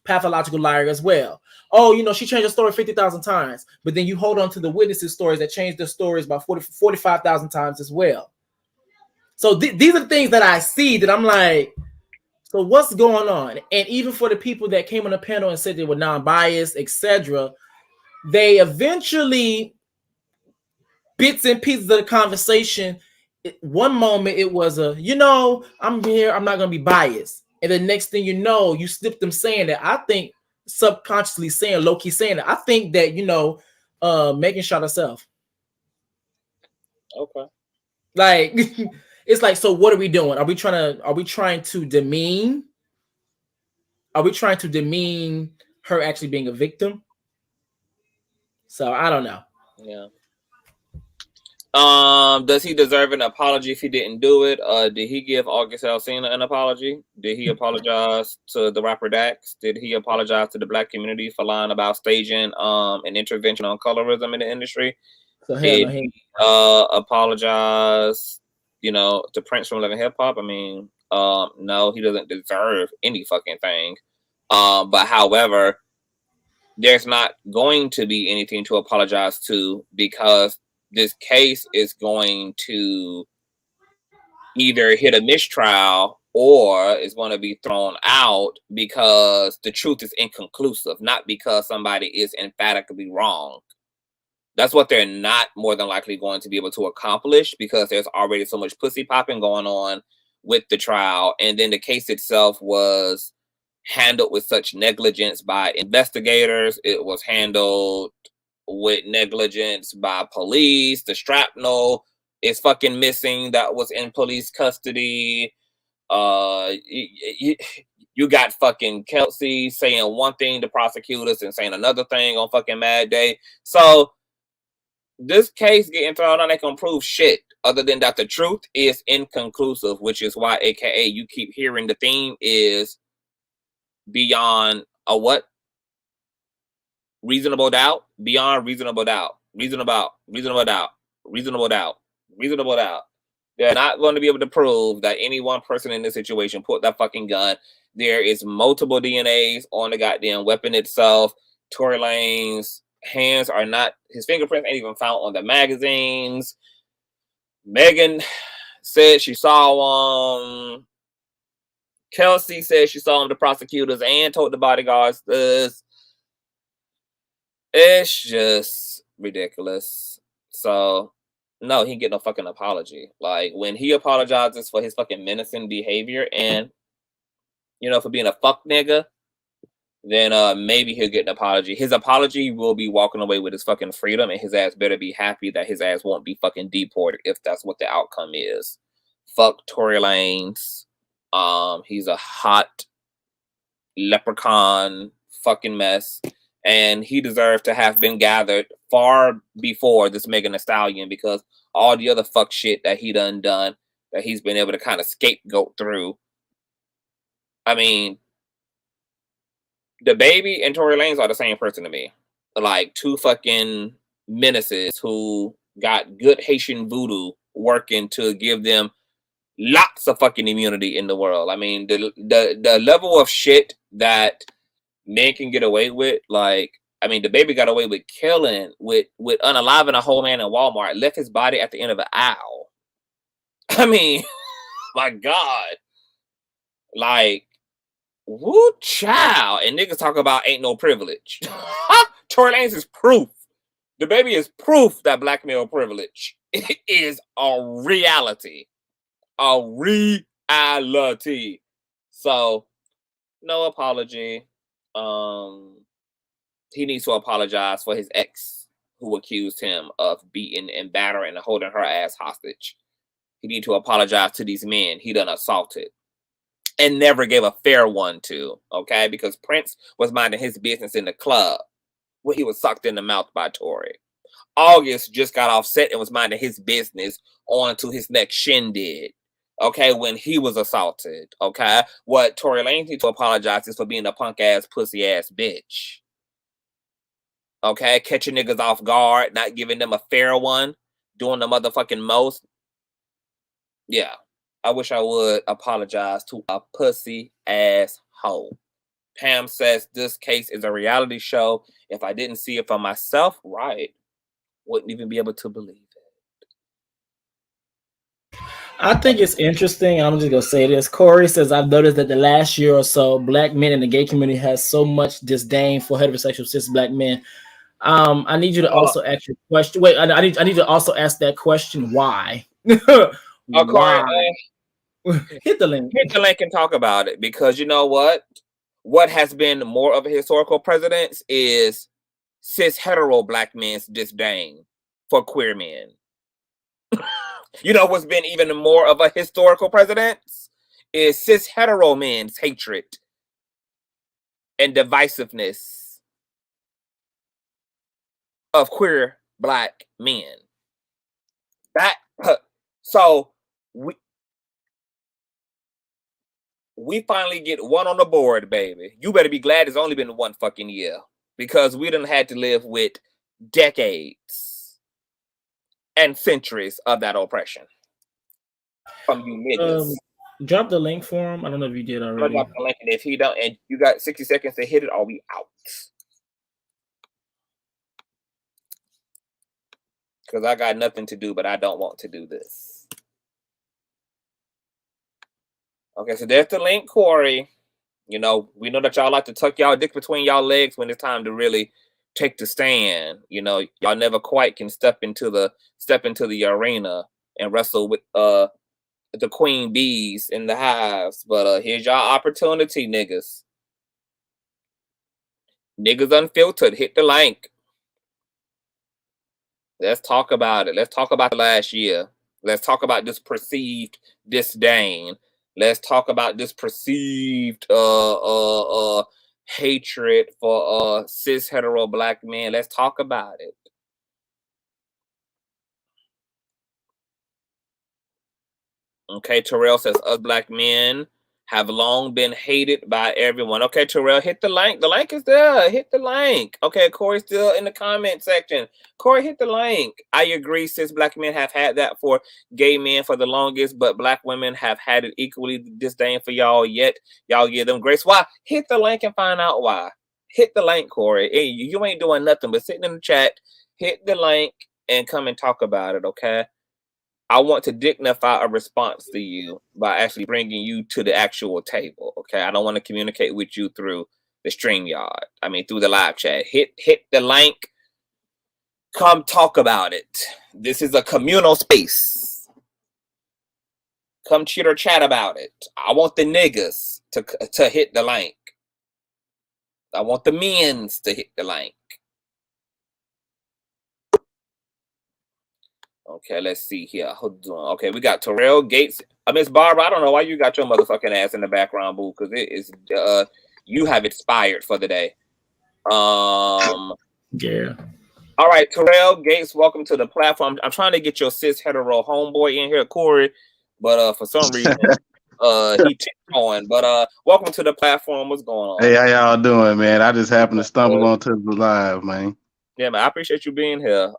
pathological liar as well. Oh, she changed the story 50,000 times, but then you hold on to the witnesses' stories that changed their stories by 45,000 times as well. So these are the things that I see that I'm like, so what's going on? And even for the people that came on the panel and said they were non-biased, etc., they eventually, bits and pieces of the conversation one moment it was a, you know, I'm here, I'm not gonna be biased, and the next thing you know, you slip them saying that. I think subconsciously saying, low key saying that. I think that, you know, Megan shot herself. Okay. Like it's like, so what are we doing? Are we trying to demean? Are we trying to demean her actually being a victim? So I don't know. Yeah. Does he deserve an apology if he didn't do it? Did he give August Alsina an apology? Did he apologize to the rapper Dax? Did he apologize to the black community for lying about staging an intervention on colorism in the industry? So Did he apologize, you know, to Prince from Living Hip Hop? I mean, no, he doesn't deserve any fucking thing. But however, there's not going to be anything to apologize to, because this case is going to either hit a mistrial or it's going to be thrown out because the truth is inconclusive, not because somebody is emphatically wrong. That's what they're not more than likely going to be able to accomplish, because there's already so much pussy popping going on with the trial. And then the case itself was handled with such negligence by investigators. It was handled with negligence by police. The shrapnel is fucking missing that was in police custody. You got fucking Kelsey saying one thing to prosecutors and saying another thing on fucking Mad Day. So this case getting thrown out ain't gonna prove shit other than that the truth is inconclusive, which is why, aka, you keep hearing the theme is beyond a what? Reasonable doubt? Beyond reasonable doubt. Reasonable doubt. Reasonable doubt. Reasonable doubt. Reasonable doubt. They're not going to be able to prove that any one person in this situation put that fucking gun. There is multiple DNAs on the goddamn weapon itself. Tory Lanez hands are not, his fingerprints ain't even found on the magazines. Megan said she saw him. Kelsey said she saw him to prosecutors and told the bodyguards this. It's just ridiculous. So no, he can get no fucking apology. Like, when he apologizes for his fucking menacing behavior and, you know, for being a fuck nigga, then maybe he'll get an apology. His apology will be walking away with his fucking freedom, and his ass better be happy that his ass won't be fucking deported if that's what the outcome is. Fuck Tory Lanez. He's a hot leprechaun fucking mess, and he deserved to have been gathered far before this Megan Thee Stallion, because all the other fuck shit that he done that he's been able to kind of scapegoat through. I mean, the baby and Tory Lanez are the same person to me. Like, two fucking menaces who got good Haitian voodoo working to give them lots of fucking immunity in the world. I mean, the level of shit that men can get away with, like, I mean, the baby got away with killing, with unaliving a whole man in Walmart, left his body at the end of an aisle. I mean, my God. Like, woo child. And niggas talk about ain't no privilege. Tory Lanez is proof. The baby is proof that black male privilege is a reality. A reality. So, no apology. He needs to apologize for his ex who accused him of beating and battering and holding her ass hostage. He needs to apologize to these men he done assaulted and never gave a fair one to, okay? Because Prince was minding his business in the club when he was sucked in the mouth by Tory. August just got offset and was minding his business on to his next shindig, okay, when he was assaulted, okay? What Tory Lanez needs to apologize is for being a punk-ass, pussy-ass bitch. Okay? Catching niggas off guard, not giving them a fair one, doing the motherfucking most. Yeah. I wish I would apologize to a pussy-ass hoe. Pam says this case is a reality show. If I didn't see it for myself, right, wouldn't even be able to believe it. I think it's interesting. I'm just gonna say this. Corey says, I've noticed that the last year or so, black men in the gay community has so much disdain for heterosexual cis black men. I need you to also ask your question. Wait, I need to also ask that question. Why? Corey, hit the link. Hit the link and talk about it, because you know what? What has been more of a historical precedence is cis hetero black men's disdain for queer men. You know what's been even more of a historical precedence is cis hetero men's hatred and divisiveness of queer black men. That so we finally get one on the board, baby. You better be glad it's only been one fucking year, because we done had to live with decades and centuries of that oppression from you niggas. Drop the link for him. I don't know if you did already. Drop the link, and if he don't, and you got 60 seconds to hit it, or we out. Because I got nothing to do, but I don't want to do this. Okay, so there's the link, Corey. You know, we know that y'all like to tuck y'all dick between y'all legs when it's time to really take the stand. You know, y'all never quite can step into the arena and wrestle with the queen bees in the hives. But here's y'all opportunity, niggas. Niggas Unfiltered, hit the link. Let's talk about it. Let's talk about the last year. Let's talk about this perceived disdain. Let's talk about this perceived hatred for cis hetero black men. Let's talk about it. Okay, Terrell says us black men have long been hated by everyone. Okay, Terrell, hit the link. The link is there. Hit the link. Okay, Corey's still in the comment section. Corey, hit the link. I agree, cis black men have had that for gay men for the longest, but black women have had it equally disdain for y'all, yet y'all give them grace. Why? Hit the link and find out why. Hit the link, Corey. Hey, you ain't doing nothing but sitting in the chat. Hit the link and come and talk about it, okay? I want to dignify a response to you by actually bringing you to the actual table, okay? I don't want to communicate with you through the StreamYard. I mean, through the live chat. Hit the link. Come talk about it. This is a communal space. Come chitter chat about it. I want the niggas to hit the link. I want the men's to hit the link. Okay, let's see here. Hold on. Okay, we got Terrell Gates. Miss Barbara, I don't know why you got your motherfucking ass in the background, boo, because it is you have expired for the day. Yeah. All right, Terrell Gates, welcome to the platform. I'm trying to get your cis hetero homeboy in here, Corey, but for some reason he tiptoeing. But welcome to the platform. What's going on? Hey, how y'all doing, man? I just happened to stumble onto the live, man. Yeah, man, I appreciate you being here.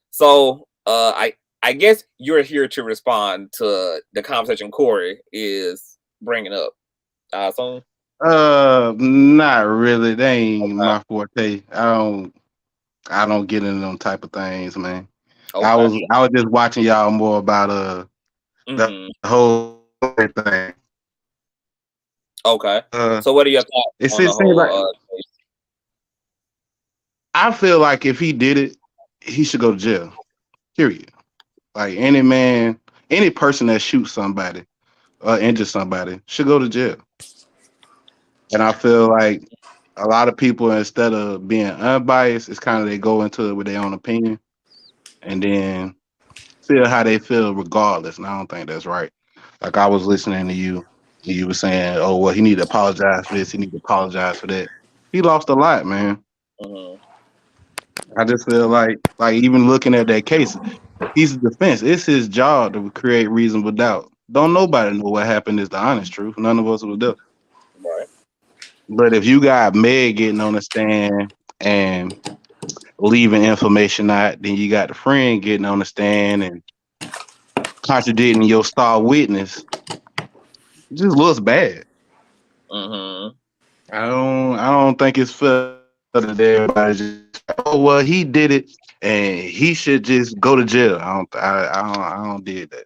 So I guess you're here to respond to the conversation Corey is bringing up. So not really. They ain't my forte. I don't get into them type of things, man. Okay. I was just watching y'all more about the whole thing. Okay. So what are your thoughts on the whole? I feel like if he did it, he should go to jail. Period. Like any person that shoots somebody or injures somebody should go to jail. And I feel like a lot of people, instead of being unbiased, it's kind of they go into it with their own opinion and then feel how they feel regardless. And I don't think that's right. Like I was listening to you, and you were saying, "Oh, well, he need to apologize for this. He need to apologize for that." He lost a lot, man. I just feel like even looking at that case, he's a defense. It's his job to create reasonable doubt. Don't nobody know what happened is the honest truth. None of us will do. Right. But if you got Meg getting on the stand and leaving information out, then you got the friend getting on the stand and contradicting your star witness. It just looks bad. I don't think it's fair that everybody just, oh well, he did it and he should just go to jail. I don't did that.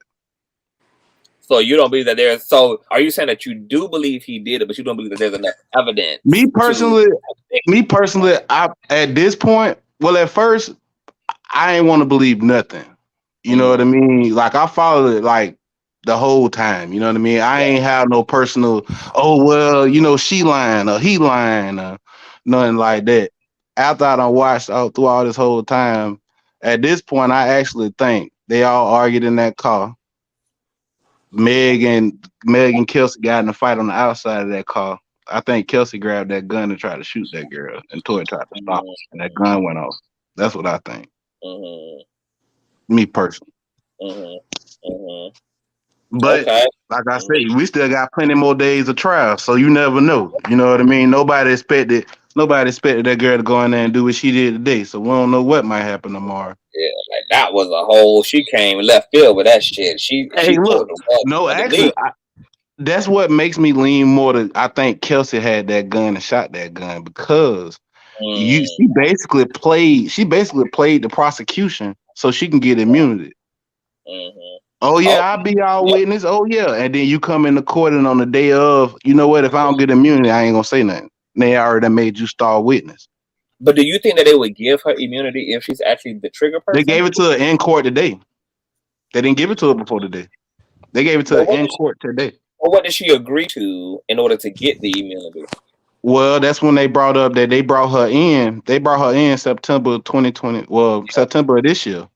So you don't believe that there's so are you saying that you do believe he did it, but you don't believe that there's enough evidence? Me personally, I at this point, well, at first I ain't want to believe nothing. You know what I mean? Like I followed it like the whole time. You know what I mean? I ain't have no personal. Oh well, you know she lying or he lying or nothing like that. After I done watched through all this whole time, at this point I actually think they all argued in that car. Meg and Kelsey got in a fight on the outside of that car. I think Kelsey grabbed that gun and tried to shoot that girl, and Tory tried to stop her, and that gun went off. That's what I think. Me personally. But Okay. like I say, we still got plenty more days of trial, so you never know. You know what I mean? Nobody expected that girl to go in there and do what she did today, so we don't know what might happen tomorrow. Yeah, like that was a whole. She came left field with that shit. She Look, pulled the rug no, underneath. actually, that's what makes me lean more to. I think Kelsey had that gun and shot that gun because she basically played the prosecution so she can get immunity. Oh yeah, I'll be our witness. Oh yeah, and then you come in the court and on the day of, you know what? If I don't get immunity, I ain't gonna say nothing. They already made you star witness. But do you think that they would give her immunity if she's actually the trigger person? They gave it to her in court today. They didn't give it to her before today. They gave it to her in court today. Well, what did she agree to in order to get the immunity? Well, that's when they brought up that they brought her in. They brought her in September 2020. Well, September of this year.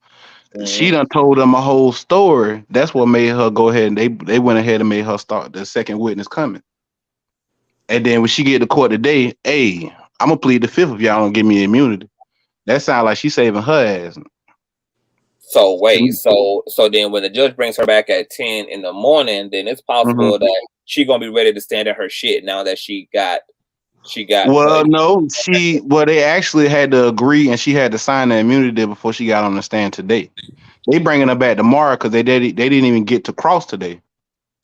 She done told them a whole story. That's what made her go ahead, and they went ahead and made her start the second witness coming. And then when she get to court today, hey, I'm gonna plead the fifth if y'all don't give me immunity. That sounds like she's saving her ass. So wait, so then when the judge brings her back at 10 in the morning, then it's possible that she gonna be ready to stand at her shit now that she got. Well, no, they actually had to agree, and she had to sign the immunity before she got on the stand today. They bringing her back tomorrow because they didn't even get to cross today.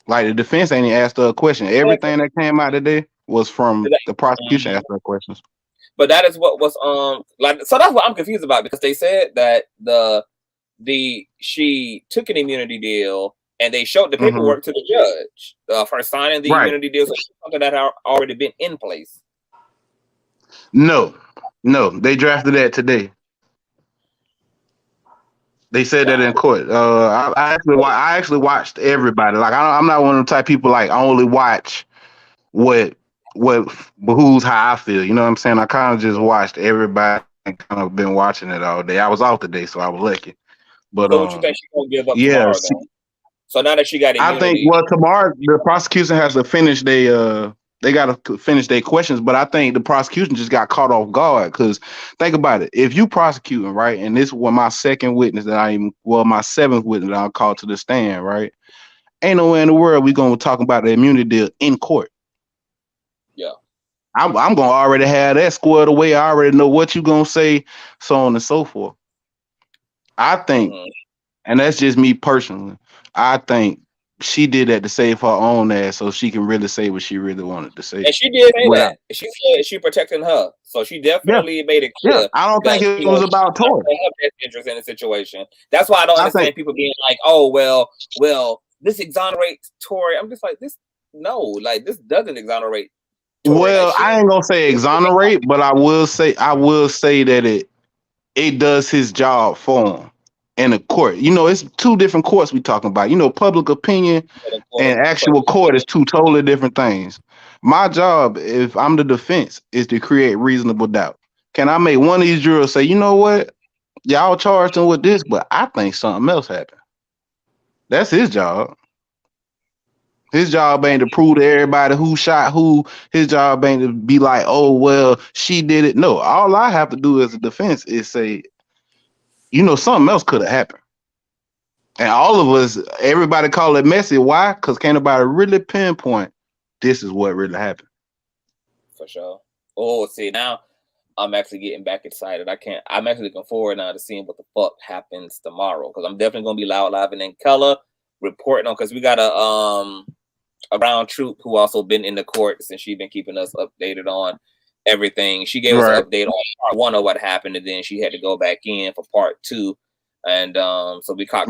Like the defense ain't even asked her a question. Everything that came out today was from the prosecution asked her questions. But that is what was like. So that's what I'm confused about because they said that she took an immunity deal and they showed the paperwork to the judge for signing the immunity deal. So something that had already been in place. No, they drafted that today. They said that in court. I actually watched everybody. Like I'm not one of the type of people like I only watch what behooves how I feel. You know what I'm saying? I kind of just watched everybody and kind of been watching it all day. I was off today, so I was lucky. But so what you think she's gonna give up tomorrow? So now that she got immunity, I think tomorrow the prosecution has to finish they got to finish their questions, but I think the prosecution just got caught off guard because think about it. If you prosecuting, right, and this was my second witness my seventh witness that I called to the stand, right? Ain't nowhere in the world we gonna talk about the immunity deal in court. Yeah. I'm gonna already have that squared away. I already know what you gonna say, so on and so forth. I think, and that's just me personally, I think she did that to save her own ass so she can really say what she really wanted to say. And she did say that. She said she protecting her. So she definitely made it clear. Yeah. I don't think it was about Tory. Her best interest in the situation. That's why I don't understand people being like, oh, well, this exonerates Tory. I'm just like, this doesn't exonerate Tory. Well, I ain't gonna say exonerate, but I will say that it does his job for him. In a court, you know, it's two different courts we talking about. You know, public opinion and actual court is two totally different things. My job, if I'm the defense, is to create reasonable doubt. Can I make one of these jurors say, you know what, y'all charged him with this, but I think something else happened? That's his job. His job ain't to prove to everybody who shot who. His job ain't to be like, oh, well, she did it. No, all I have to do as a defense is say, you know, something else could have happened. And all of us, everybody call it messy. Why? Because can't nobody really pinpoint this is what really happened. For sure. Oh, see, now I'm actually getting back excited. I'm actually looking forward now to seeing what the fuck happens tomorrow. Because I'm definitely going to be live and in color reporting on, because we got a round troop who also been in the courts and she's been keeping us updated on everything. She gave us an update on part 1 of what happened, and then she had to go back in for part 2, and so we caught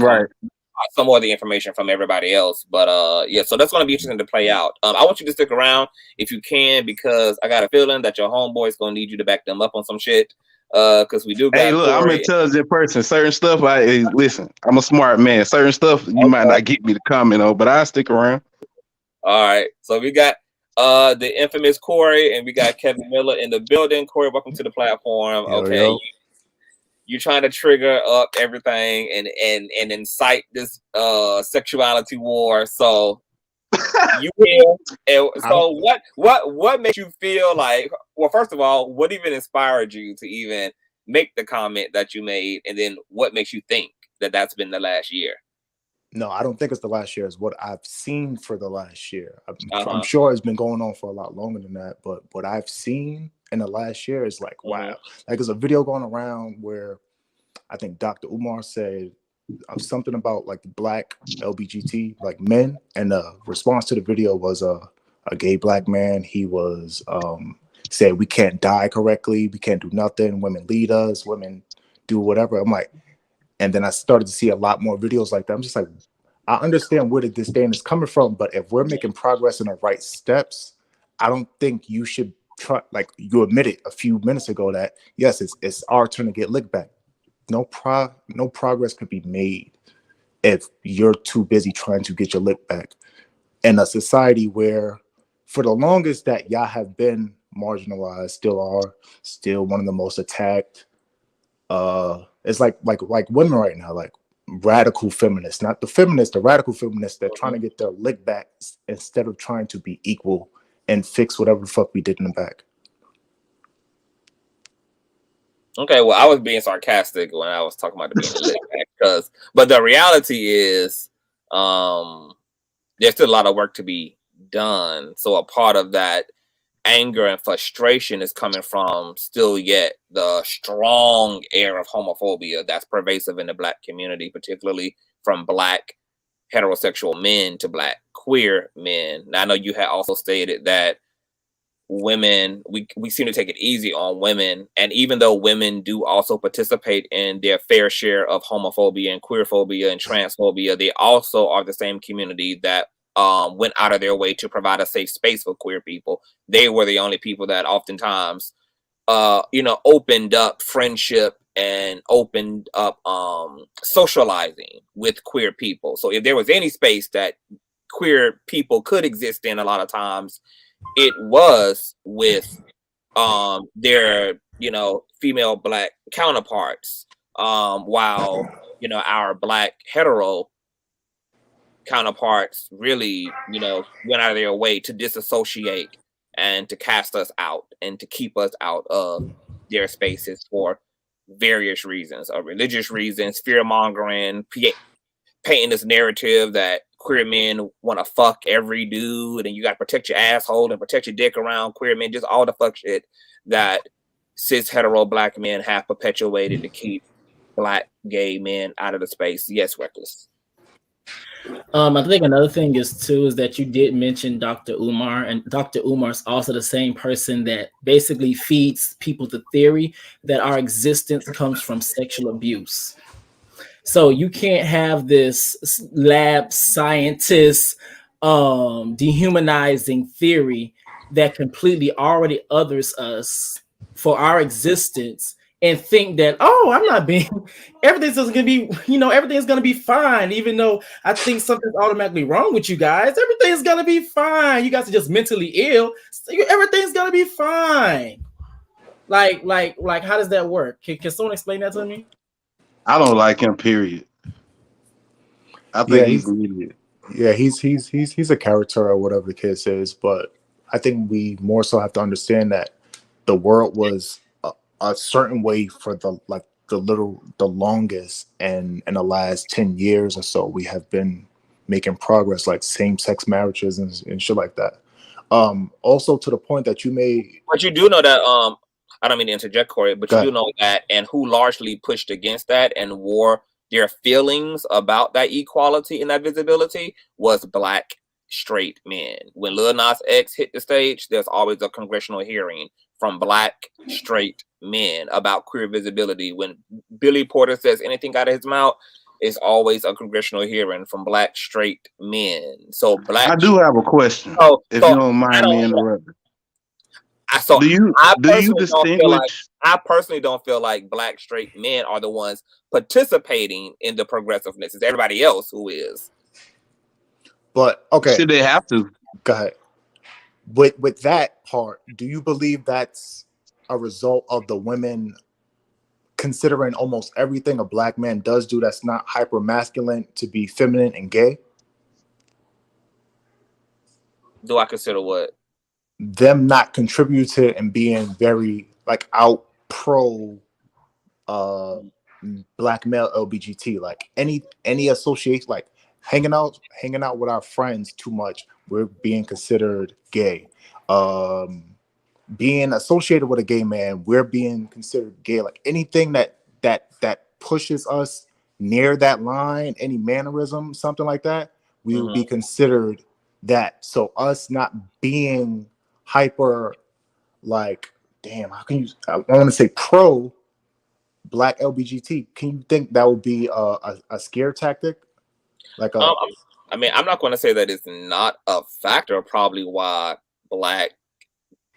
some more of the information from everybody else. But yeah, so that's going to be interesting to play out. I want you to stick around if you can, because I got a feeling that your homeboy is going to need you to back them up on some shit. because we do got Hey, look, I'm an Tory. intelligent person. Certain stuff, listen. I'm a smart man. Certain stuff you might not get me to comment on, but I stick around. All right, so we got the infamous Corey, and we got Kevin Miller in the building. Corey, welcome to the platform. Okay, you trying to trigger up everything and incite this sexuality war. So you will. And so what makes you feel like? Well, first of all, what even inspired you to even make the comment that you made, and then what makes you think that that's been the last year? No, I don't think it's the last year. It's what I've seen for the last year. I'm sure it's been going on for a lot longer than that, but what I've seen in the last year is like, wow. Like there's a video going around where I think Dr. Umar said something about like the black LGBT, like men, and the response to the video was a gay black man. He was said we can't die correctly, we can't do nothing, women lead us, women do whatever. I'm like, and then I started to see a lot more videos like that. I'm just like, I understand where the disdain is coming from, but if we're making progress in the right steps, I don't think you should try, like you admitted a few minutes ago that yes, it's our turn to get licked back. No progress could be made if you're too busy trying to get your lick back. In a society where for the longest that y'all have been marginalized, still are, still one of the most attacked. It's like women right now, like radical feminists, not the feminists, the radical feminists that trying to get their lick back instead of trying to be equal and fix whatever the fuck we did in the back. Okay, well, I was being sarcastic when I was talking about the being a lick back, but the reality is, there's still a lot of work to be done. So a part of that anger and frustration is coming from still yet the strong air of homophobia that's pervasive in the Black community, particularly from Black heterosexual men to Black queer men. Now, I know you had also stated that women, we seem to take it easy on women, and even though women do also participate in their fair share of homophobia and queerphobia and transphobia, they also are the same community that went out of their way to provide a safe space for queer people. They were the only people that oftentimes opened up friendship and opened up socializing with queer people. So if there was any space that queer people could exist in, a lot of times it was with their female Black counterparts, while our Black hetero counterparts really went out of their way to disassociate and to cast us out and to keep us out of their spaces for various reasons, religious reasons, fear mongering, painting this narrative that queer men want to fuck every dude and you got to protect your asshole and protect your dick around queer men, just all the fuck shit that cis hetero Black men have perpetuated to keep Black gay men out of the space. Yes, Reckless. I think another thing is that you did mention Dr. Umar, and Dr. Umar is also the same person that basically feeds people the theory that our existence comes from sexual abuse. So you can't have this lab scientist dehumanizing theory that completely already others us for our existence and think that, oh, I'm not being, everything's going to be, everything's going to be fine, even though I think something's automatically wrong with you guys. Everything's going to be fine. You guys are just mentally ill. So everything's going to be fine. Like, how does that work? Can someone explain that to me? I don't like him, period. I think he's an idiot. Yeah, he's a character or whatever the case is, but I think we more so have to understand that the world was a certain way for the longest, and in the last 10 years or so we have been making progress, like same-sex marriages and shit like that. Also to the point that you made, but you do know that I don't mean to interject, Corey, but you do know that, and who largely pushed against that and wore their feelings about that equality and that visibility was Black straight men. When Lil Nas X hit the stage, there's always a congressional hearing from Black straight men about queer visibility. When Billy Porter says anything out of his mouth, it's always a congressional hearing from Black straight men. So Black. I do have a question, if you don't mind me interrupting. do you distinguish? I personally don't feel like black straight men are the ones participating in the progressiveness. It's everybody else who is. But okay, should they have to? Go ahead. With that part, do you believe that's a result of the women considering almost everything a black man does do that's not hyper masculine to be feminine and gay? Do I consider what? Them not contributing and being very like out pro black male LBGT, like any association, like hanging out with our friends too much, we're being considered gay. Being associated with a gay man, we're being considered gay. Like anything that pushes us near that line, any mannerism, something like that, we would be considered that. So us not being hyper, like, damn, how can you? I want to say pro black LBGT. Can you think that would be a scare tactic? Like I mean, I'm not going to say that it's not a factor. Probably why black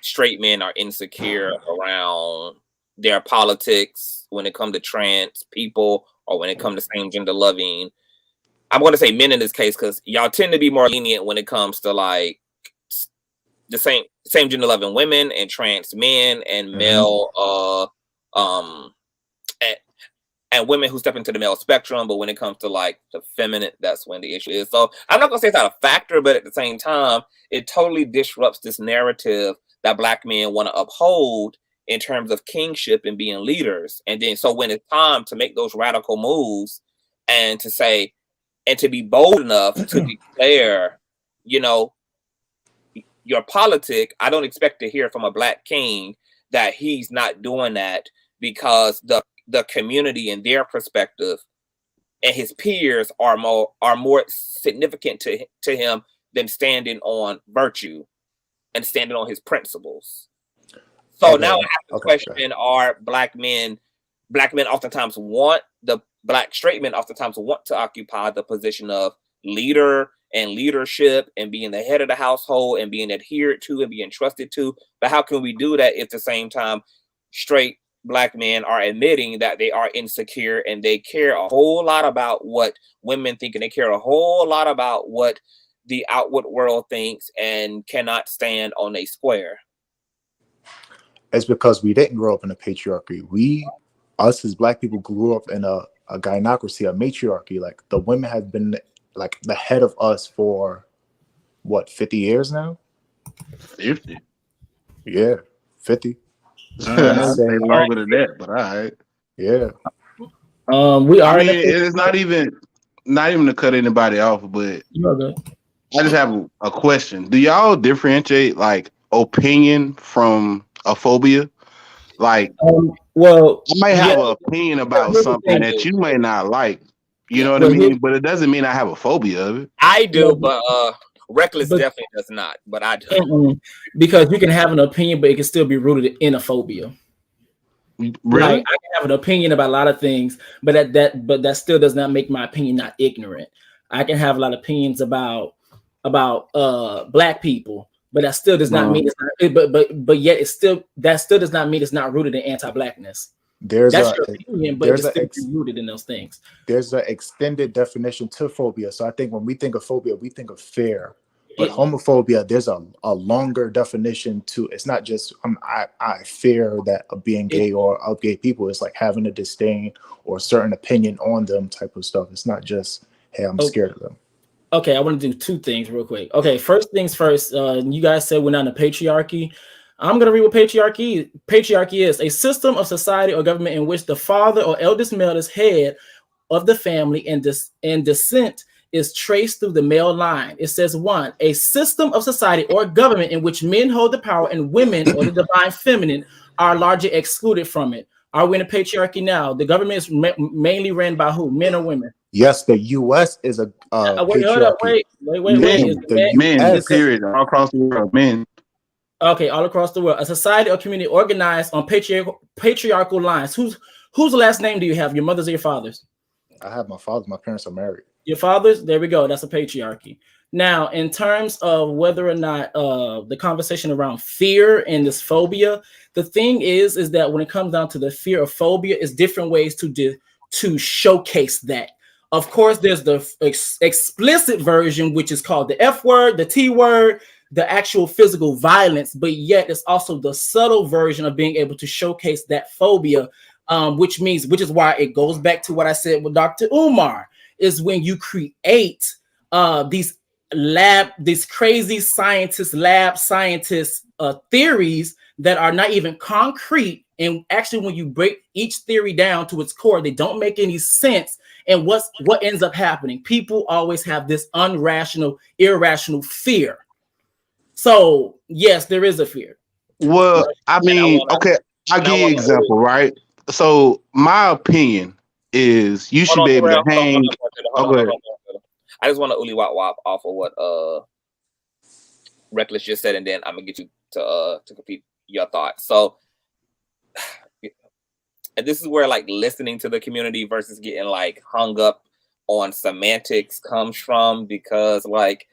straight men are insecure around their politics when it comes to trans people or when it comes to same gender loving. I'm going to say men in this case because y'all tend to be more lenient when it comes to like the same gender loving women and trans men and male and women who step into the male spectrum. But when it comes to like the feminine, that's when the issue is. So I'm not gonna say it's not a factor, but at the same time, it totally disrupts this narrative that black men want to uphold in terms of kingship and being leaders. And then so when it's time to make those radical moves and to say and to be bold enough to declare, you know, your politic, I don't expect to hear from a black king that he's not doing that because the community and their perspective and his peers are more significant to him than standing on virtue and standing on his principles. So now I have the question: are black men oftentimes want black straight men oftentimes want to occupy the position of leader and leadership and being the head of the household and being adhered to and being trusted to? But how can we do that if at the same time straight black men are admitting that they are insecure and they care a whole lot about what women think and they care a whole lot about what the outward world thinks and cannot stand on a square? It's because we didn't grow up in a patriarchy. Us as black people grew up in a gynocracy, a matriarchy. Like the women have been like the head of us for what, 50 years now? 50. Yeah, 50. I'd say longer than that, but all right. Yeah. We are. I mean, it's not even to cut anybody off, but I just have a question. Do y'all differentiate like opinion from a phobia? Like, well, I might have an opinion about something that you may not like. You know what I mean? But it doesn't mean I have a phobia of it. I do, but Reckless definitely does not. But I do. Because you can have an opinion, but it can still be rooted in a phobia. Really? Like, I can have an opinion about a lot of things, but that still does not make my opinion not ignorant. I can have a lot of opinions about black people, but that still does not mean it's not. But yet that still does not mean it's not rooted in anti-blackness. That's your opinion, but it's still rooted in those things. There's an extended definition to phobia. So I think when we think of phobia, we think of fear. But homophobia, there's a longer definition to. It's not just I fear that of being gay or of gay people. It's like having a disdain or a certain opinion on them type of stuff. It's not just, hey, I'm scared of them. Okay, I want to do two things real quick. Okay, first things first. You guys said we're not in a patriarchy. I'm gonna read what patriarchy. Patriarchy is a system of society or government in which the father or eldest male is head of the family, and descent is traced through the male line. It says 1, a system of society or government in which men hold the power and women or the divine feminine are largely excluded from it. Are we in a patriarchy now? The government is mainly ran by who? Men or women? Yes, the U.S. is a wait, hold up, wait. Men, period, all across the world, men. Okay, all across the world, a society or community organized on patriarchal lines. Whose last name do you have? Your mother's or your father's? I have my father's. My parents are married. Your father's? There we go. That's a patriarchy. Now, in terms of whether or not the conversation around fear and this phobia, the thing is that when it comes down to the fear of phobia, is different ways to showcase that. Of course, there's the explicit version, which is called the F word, the T word, the actual physical violence, but yet it's also the subtle version of being able to showcase that phobia, which is why it goes back to what I said with Dr. Umar, is when you create these crazy lab scientists theories that are not even concrete, and actually when you break each theory down to its core, they don't make any sense. And what ends up happening, people always have this irrational fear. So yes, there is a fear. Well, I mean, okay, I'll give you an example, right? So my opinion is you should be able to hang. I just want to uli wop off of what Reckless just said, and then I'm gonna get you to complete your thoughts. So, and this is where like listening to the community versus getting like hung up on semantics comes from, because like,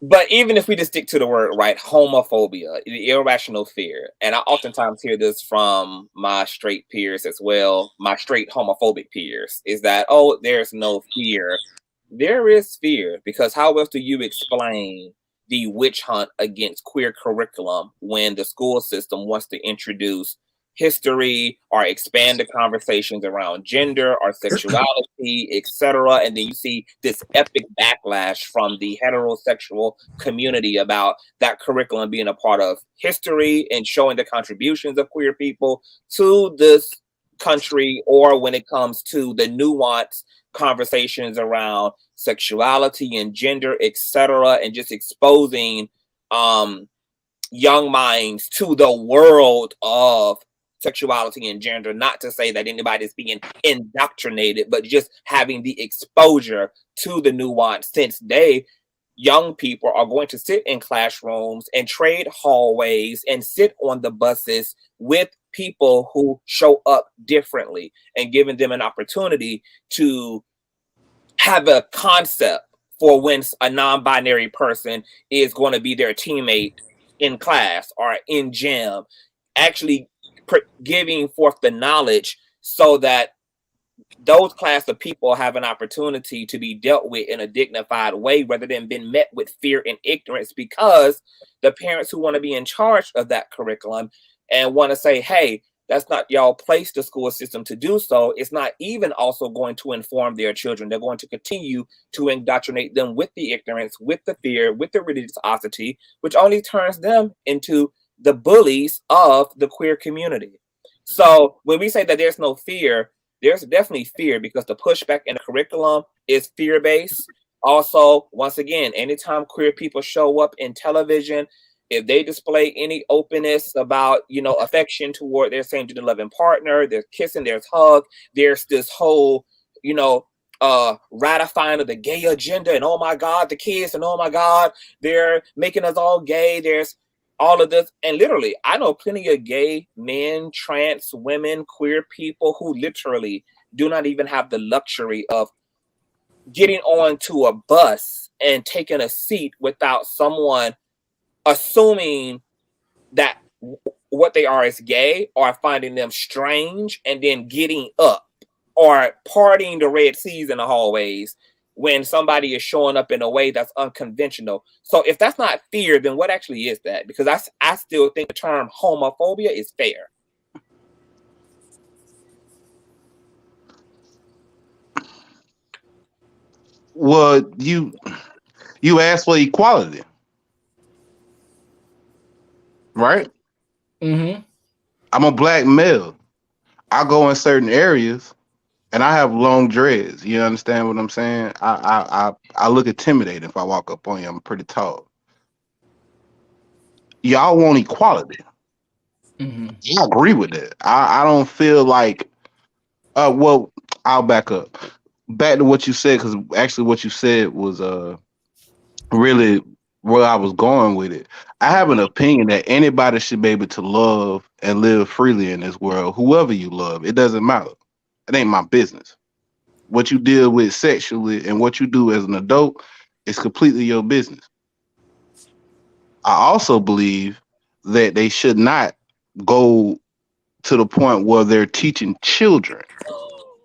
but even if we just stick to the word, right, homophobia, the irrational fear, and I oftentimes hear this from my straight peers as well, my straight homophobic peers, is that, oh, there's no fear. There is fear, because how else do you explain the witch hunt against queer curriculum when the school system wants to introduce history or expand the conversations around gender or sexuality, etc., and then you see this epic backlash from the heterosexual community about that curriculum being a part of history and showing the contributions of queer people to this country, or when it comes to the nuanced conversations around sexuality and gender, etc., and just exposing young minds to the world of sexuality and gender. Not to say that anybody's being indoctrinated, but just having the exposure to the nuance, since young people are going to sit in classrooms and trade hallways and sit on the buses with people who show up differently, and giving them an opportunity to have a concept for when a non-binary person is going to be their teammate in class or in gym, actually giving forth the knowledge so that those class of people have an opportunity to be dealt with in a dignified way, rather than being met with fear and ignorance, because the parents who want to be in charge of that curriculum and want to say, hey, that's not y'all place, the school system, to do so, it's not even also going to inform their children. They're going to continue to indoctrinate them with the ignorance, with the fear, with the religiosity, which only turns them into the bullies of the queer community. So when we say that there's no fear, there's definitely fear, because the pushback in the curriculum is fear-based. Also, once again, anytime queer people show up in television, if they display any openness about, affection toward their same-gender loving partner, there's kissing, there's hug, there's this whole, ratifying of the gay agenda, and oh my God, the kids, and oh my God, they're making us all gay. There's all of this. And literally, I know plenty of gay men, trans women, queer people who literally do not even have the luxury of getting onto a bus and taking a seat without someone assuming that what they are is gay, or finding them strange and then getting up, or partying the red seas in the hallways when somebody is showing up in a way that's unconventional. So if that's not fear, then what actually is that? Because I still think the term homophobia is fair. Well, you asked for equality, right? Mm-hmm. I'm a black male. I go in certain areas and I have long dreads. You understand what I'm saying? I look intimidating if I walk up on you. I'm pretty tall. Y'all want equality. Mm-hmm. I agree with that. I don't feel like well, I'll back up. Back to what you said, because actually what you said was really where I was going with it. I have an opinion that anybody should be able to love and live freely in this world. Whoever you love, it doesn't matter. It ain't my business. What you deal with sexually and what you do as an adult, It's completely your business. I also believe that they should not go to the point where they're teaching children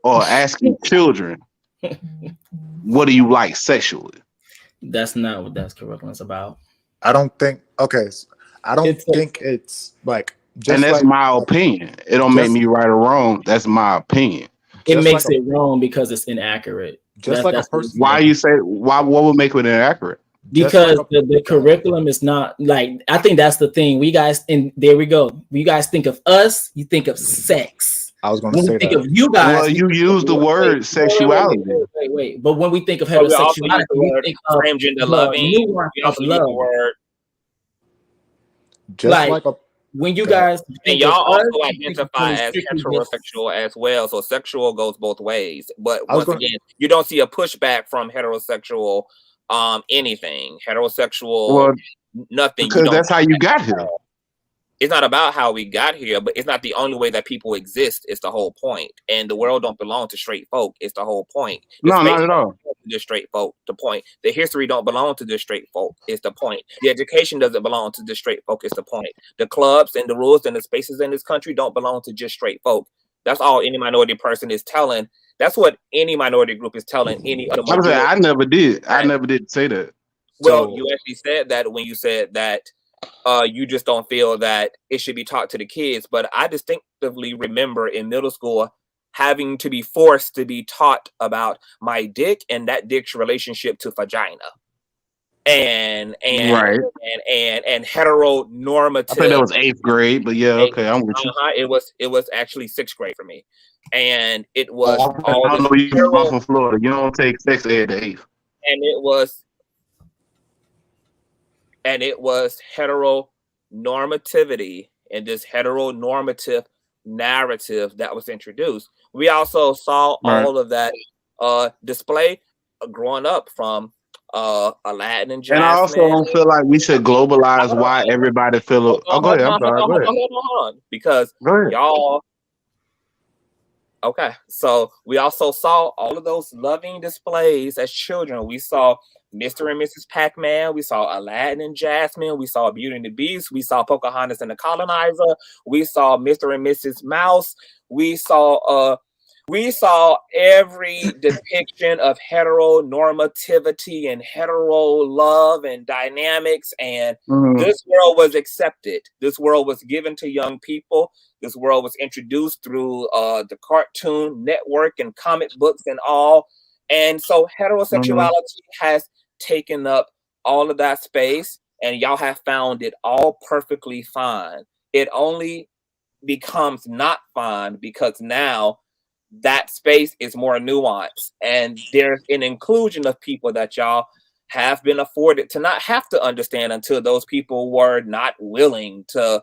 or asking children, what do you like sexually? That's not what that curriculum is about. I don't think. Okay, I don't think it's like. And that's my opinion. It don't make me right or wrong. That's my opinion. It makes it wrong because it's inaccurate. Just like a person. Why you say what would make it inaccurate? Because the curriculum is not like, I think that's the thing. We guys, and there we go. When you guys think of us, you think of sex. I was going to say think that. of you guys. Well, you use the word sexuality. Wait. But when we think of heterosexuality, we think of transgender loving. nuance of love. Just like a when you guys and y'all also identify as heterosexual as well, so sexual goes both ways. But once again, you don't see a pushback from heterosexual anything. Heterosexual nothing. Because that's how you got here. It's not about how we got here, but it's not the only way that people exist. It's the whole point. And the world don't belong to straight folk. It's the whole point. No, not at all. Just straight folk. The point. The history don't belong to just straight folk. It's the point. The education doesn't belong to just straight folk. It's the point. The clubs and the rules and the spaces in this country don't belong to just straight folk. That's all any minority person is telling. That's what any minority group is telling any other. I never did. I never did say that. Well, you actually said that when you said that. You just don't feel that it should be taught to the kids. But I distinctively remember in middle school having to be forced to be taught about my dick and that dick's relationship to vagina. And heteronormative. I think that was 8th grade, but yeah, okay, I'm with you. It was actually 6th grade for me. And it was I don't know, you're from Florida. You don't take sex ed to 8th. And it was heteronormativity and this heteronormative narrative that was introduced. We also saw all of that display growing up from Aladdin and Jasmine. And I also don't feel like we should globalize why everybody feel. Oh, go ahead. I'm sorry. Go ahead. Hold on. Because y'all. Okay, so we also saw all of those loving displays as children. We saw Mr. and Mrs. Pac-Man. We saw Aladdin and Jasmine. We saw Beauty and the Beast. We saw Pocahontas and the Colonizer. We saw Mr. and Mrs. Mouse. We saw every depiction of heteronormativity and hetero love and dynamics. And this world was accepted. This world was given to young people. This world was introduced through the Cartoon Network and comic books and all. And so heterosexuality has taken up all of that space, and y'all have found it all perfectly fine. It only becomes not fine because now that space is more nuanced, and there's an inclusion of people that y'all have been afforded to not have to understand until those people were not willing to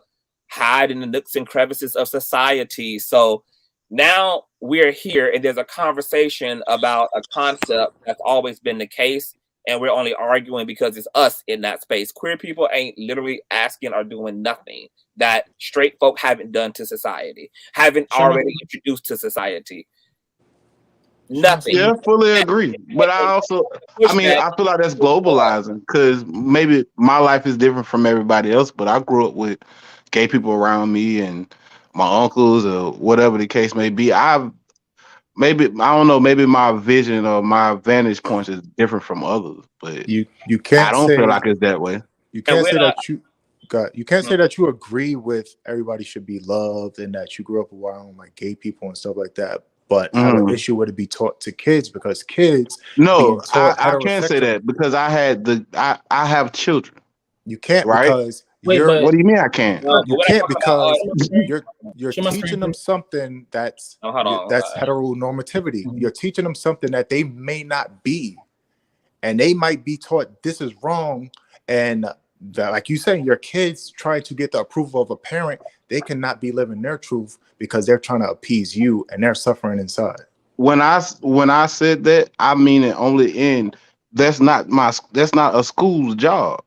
hide in the nooks and crevices of society. So now we're here and there's a conversation about a concept that's always been the case, and we're only arguing because it's us in that space. Queer people ain't literally asking or doing nothing that straight folk haven't done to society, haven't already introduced to society. Nothing. Yeah, fully agree. But I feel like that's globalizing because maybe my life is different from everybody else, but I grew up with gay people around me and my uncles or whatever the case may be. I don't know, maybe my vision or my vantage point is different from others, but you can't. I don't feel like it's that way. You can't say that you can't say that you agree with everybody should be loved and that you grew up around like gay people and stuff like that. But I have an issue with it be taught to kids because kids. No, I can't say that because I have children. You can't because what do you mean I can't? You can't because you're teaching them something that's heteronormativity. You're teaching them something that they may not be, and they might be taught this is wrong. And that, like you saying, your kids try to get the approval of a parent. They cannot be living their truth because they're trying to appease you, and they're suffering inside. When I said that, I mean it only in that's not a school's job.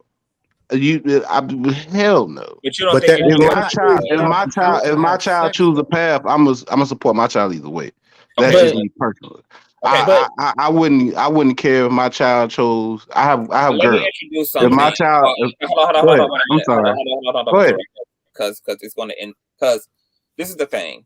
Hell no. But you don't think if my child chooses a path, I'm gonna support my child either way. That's just me personally. I wouldn't care if my child chose. I have let me girls. introduce If something. my child, go ahead. I'm sorry. Go ahead. Because it's going to end. Because this is the thing.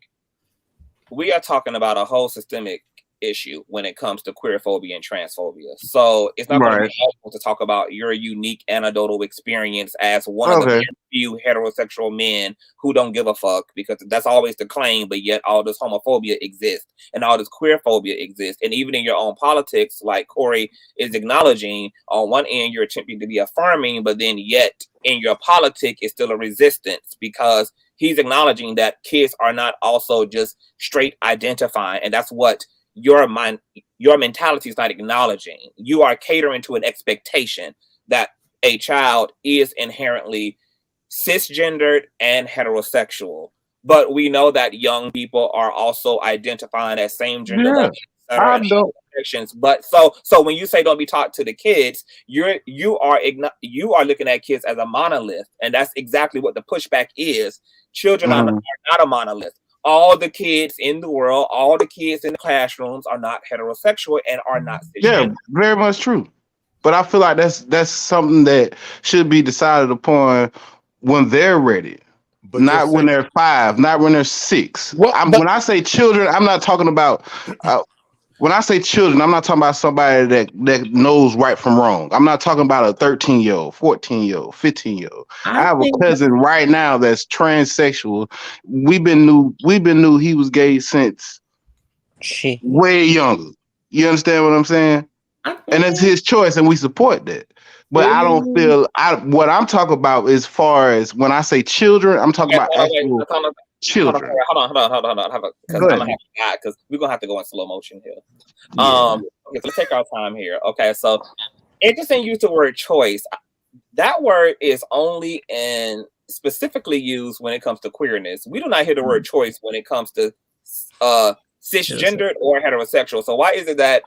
We are talking about a whole systemic issue when it comes to queerphobia and transphobia. So it's not going to be helpful to talk about your unique anecdotal experience as one of the very few heterosexual men who don't give a fuck, because that's always the claim, but yet all this homophobia exists and all this queerphobia exists. And even in your own politics, like Corey is acknowledging, on one end you're attempting to be affirming, but then yet in your politic is still a resistance, because he's acknowledging that kids are not also just straight identifying, and that's what your mentality is not acknowledging. You are catering to an expectation that a child is inherently cisgendered and heterosexual. But we know that young people are also identifying as same gender loving, but so when you say don't be taught to the kids, you are looking at kids as a monolith, and that's exactly what the pushback is. Children are not a monolith. All the kids in the world, all the kids in the classrooms are not heterosexual and are not cisgender. Yeah, very much true. But I feel like that's something that should be decided upon when they're ready. But not when they're 5, not when they're 6. When I say children, I'm not talking about when I say children, I'm not talking about somebody that knows right from wrong. I'm not talking about a 13-year-old, 14-year-old, 15-year-old. I have a cousin right now that's transsexual. We've been knew he was gay since way younger. You understand what I'm saying? And it's his choice, and we support that. But I don't feel what I'm talking about as far as when I say children, I'm talking about actual children. Hold on. Because we're gonna have to go in slow motion here. Okay, so let's take our time here. Okay, so interesting use the word choice. That word is only and specifically used when it comes to queerness. We do not hear the word choice when it comes to cisgendered or heterosexual. So why is it that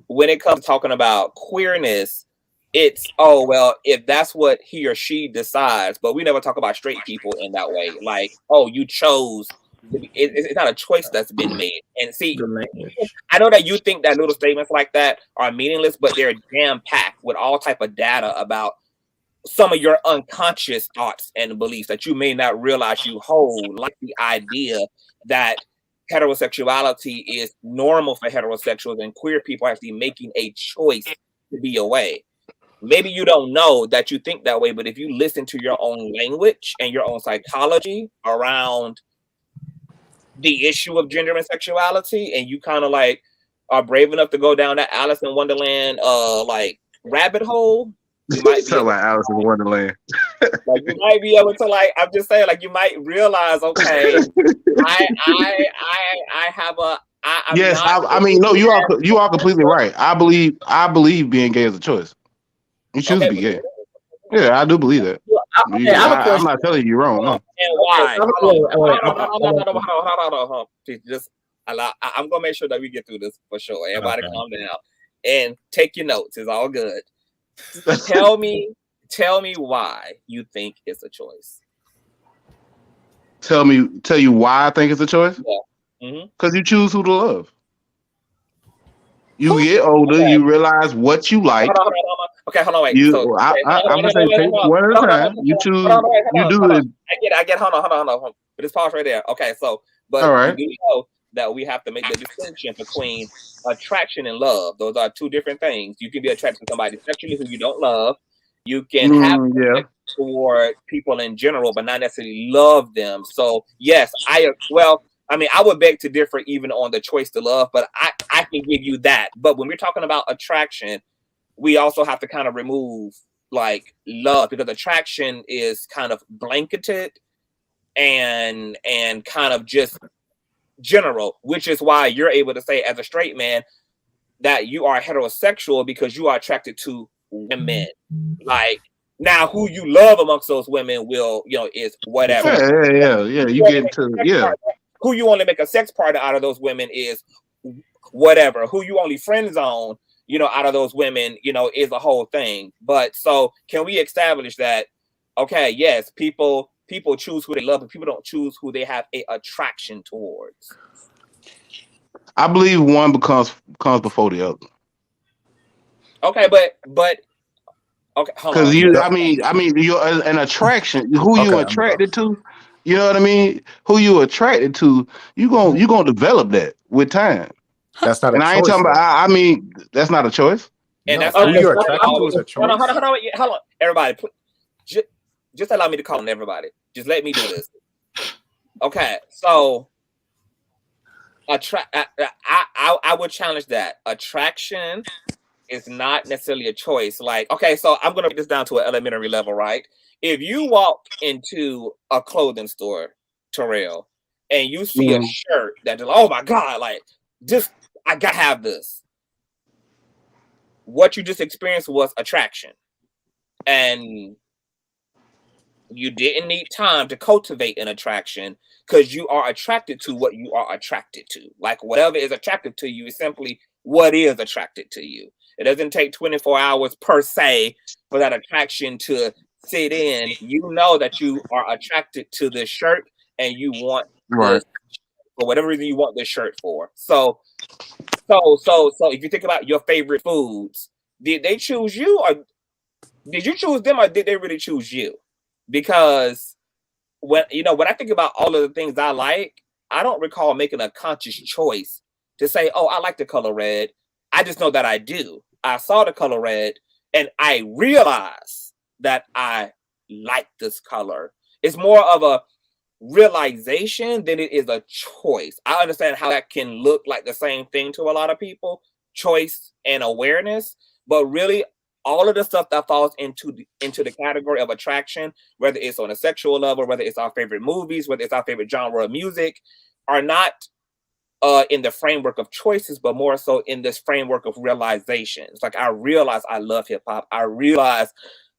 when it comes to talking about queerness, it's if that's what he or she decides, but we never talk about straight people in that way. Like, you chose. It's not a choice that's been made. And see, I know that you think that little statements like that are meaningless, but they're jam packed with all type of data about some of your unconscious thoughts and beliefs that you may not realize you hold, like the idea that heterosexuality is normal for heterosexuals and queer people actually making a choice to be away. Maybe you don't know that you think that way, but if you listen to your own language and your own psychology around the issue of gender and sexuality, and you kind of like are brave enough to go down that Alice in Wonderland like rabbit hole, you might be like Alice in Wonderland. Like you might be able to I'm just saying, like you might realize, okay, I have a yes, I mean, no, you are completely right. I believe being gay is a choice. You choose to be gay. Yeah, I do believe that. I'm not telling you you're wrong. No. And why? I'm gonna make sure that we get through this for sure. Everybody calm down and take your notes. It's all good. Tell me why you think it's a choice. Tell you why I think it's a choice? Yeah. Because you choose who to love. You get older, you realize what you like. Hold on, wait. I'm gonna say take one at a time. You choose. You do it. I get. Hold on. But just pause right there. Okay, so but you know that we have to make the distinction between attraction and love. Those are two different things. You can be attracted to somebody sexually who you don't love. You can have toward people in general, but not necessarily love them. So yes, I would beg to differ even on the choice to love, but I can give you that. But when we're talking about attraction, we also have to kind of remove like love, because attraction is kind of blanketed and kind of just general, which is why you're able to say as a straight man that you are heterosexual because you are attracted to women. Like, now who you love amongst those women will, is whatever. Yeah. You get into who you only make a sex partner out of those women is whatever. Who you only friend zone, out of those women, is a whole thing. But so can we establish that, okay, yes, people choose who they love, but people don't choose who they have a attraction towards. I believe one comes before the other. Okay, but okay, hold Because on. I mean, you're an attraction. Who you Okay, I'm gonna go. attracted to? You know what I mean? Who you attracted to? You gonna develop that with time. That's not a And I ain't choice, talking about. though. I mean, that's not a choice. And No, that's who not you're attracted to is a choice. Hold on, everybody. Just allow me to call on everybody. Just let me do this. Okay, so I would challenge that. Attraction is not necessarily a choice. Like, okay, so I'm gonna break this down to an elementary level, right? If you walk into a clothing store, Terrell, and you see a shirt that, oh my God, like this, I gotta have this. What you just experienced was attraction, and you didn't need time to cultivate an attraction because you are attracted to what you are attracted to. Like whatever is attractive to you is simply what is attracted to you. It doesn't take 24 hours per se for that attraction to sit in. You know that you are attracted to this shirt and you want this for whatever reason you want this shirt for. So if you think about your favorite foods, did they choose you or did you choose them or did they really choose you? Because when I think about all of the things I like, I don't recall making a conscious choice to say, oh, I like the color red. I just know that I do. I saw the color red and I realized that I like this color. It's more of a realization than it is a choice. I understand how that can look like the same thing to a lot of people, choice and awareness, but really all of the stuff that falls into the category of attraction, whether it's on a sexual level, whether it's our favorite movies, whether it's our favorite genre of music, are not in the framework of choices, but more so in this framework of realization. It's like I realize I love hip hop. I realize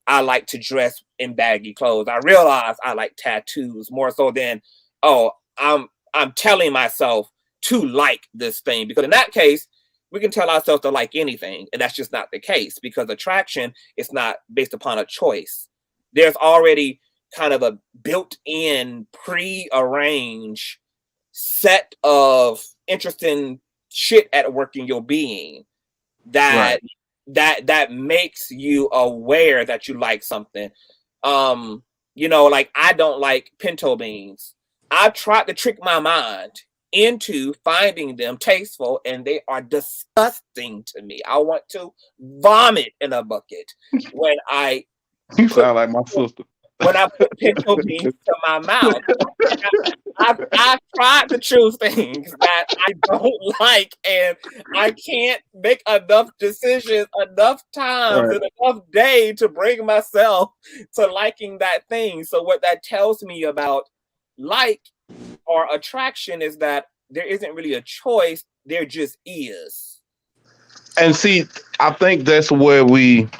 I like to dress in baggy clothes. I realize I like tattoos more so than, oh, I'm telling myself to like this thing. Because in that case, we can tell ourselves to like anything, and that's just not the case because attraction is not based upon a choice. There's already kind of a built-in, pre-arranged set of interesting shit at work in your being that makes you aware that you like something. Like I don't like pinto beans. I tried to trick my mind into finding them tasteful and they are disgusting to me. I want to vomit in a bucket when I you sound like my sister. When I put pinto beans to my mouth. I tried to choose things that I don't like, and I can't make enough decisions, enough times, and enough day to bring myself to liking that thing. So what that tells me about like or attraction is that there isn't really a choice, there just is. And see, I think that's where I ain't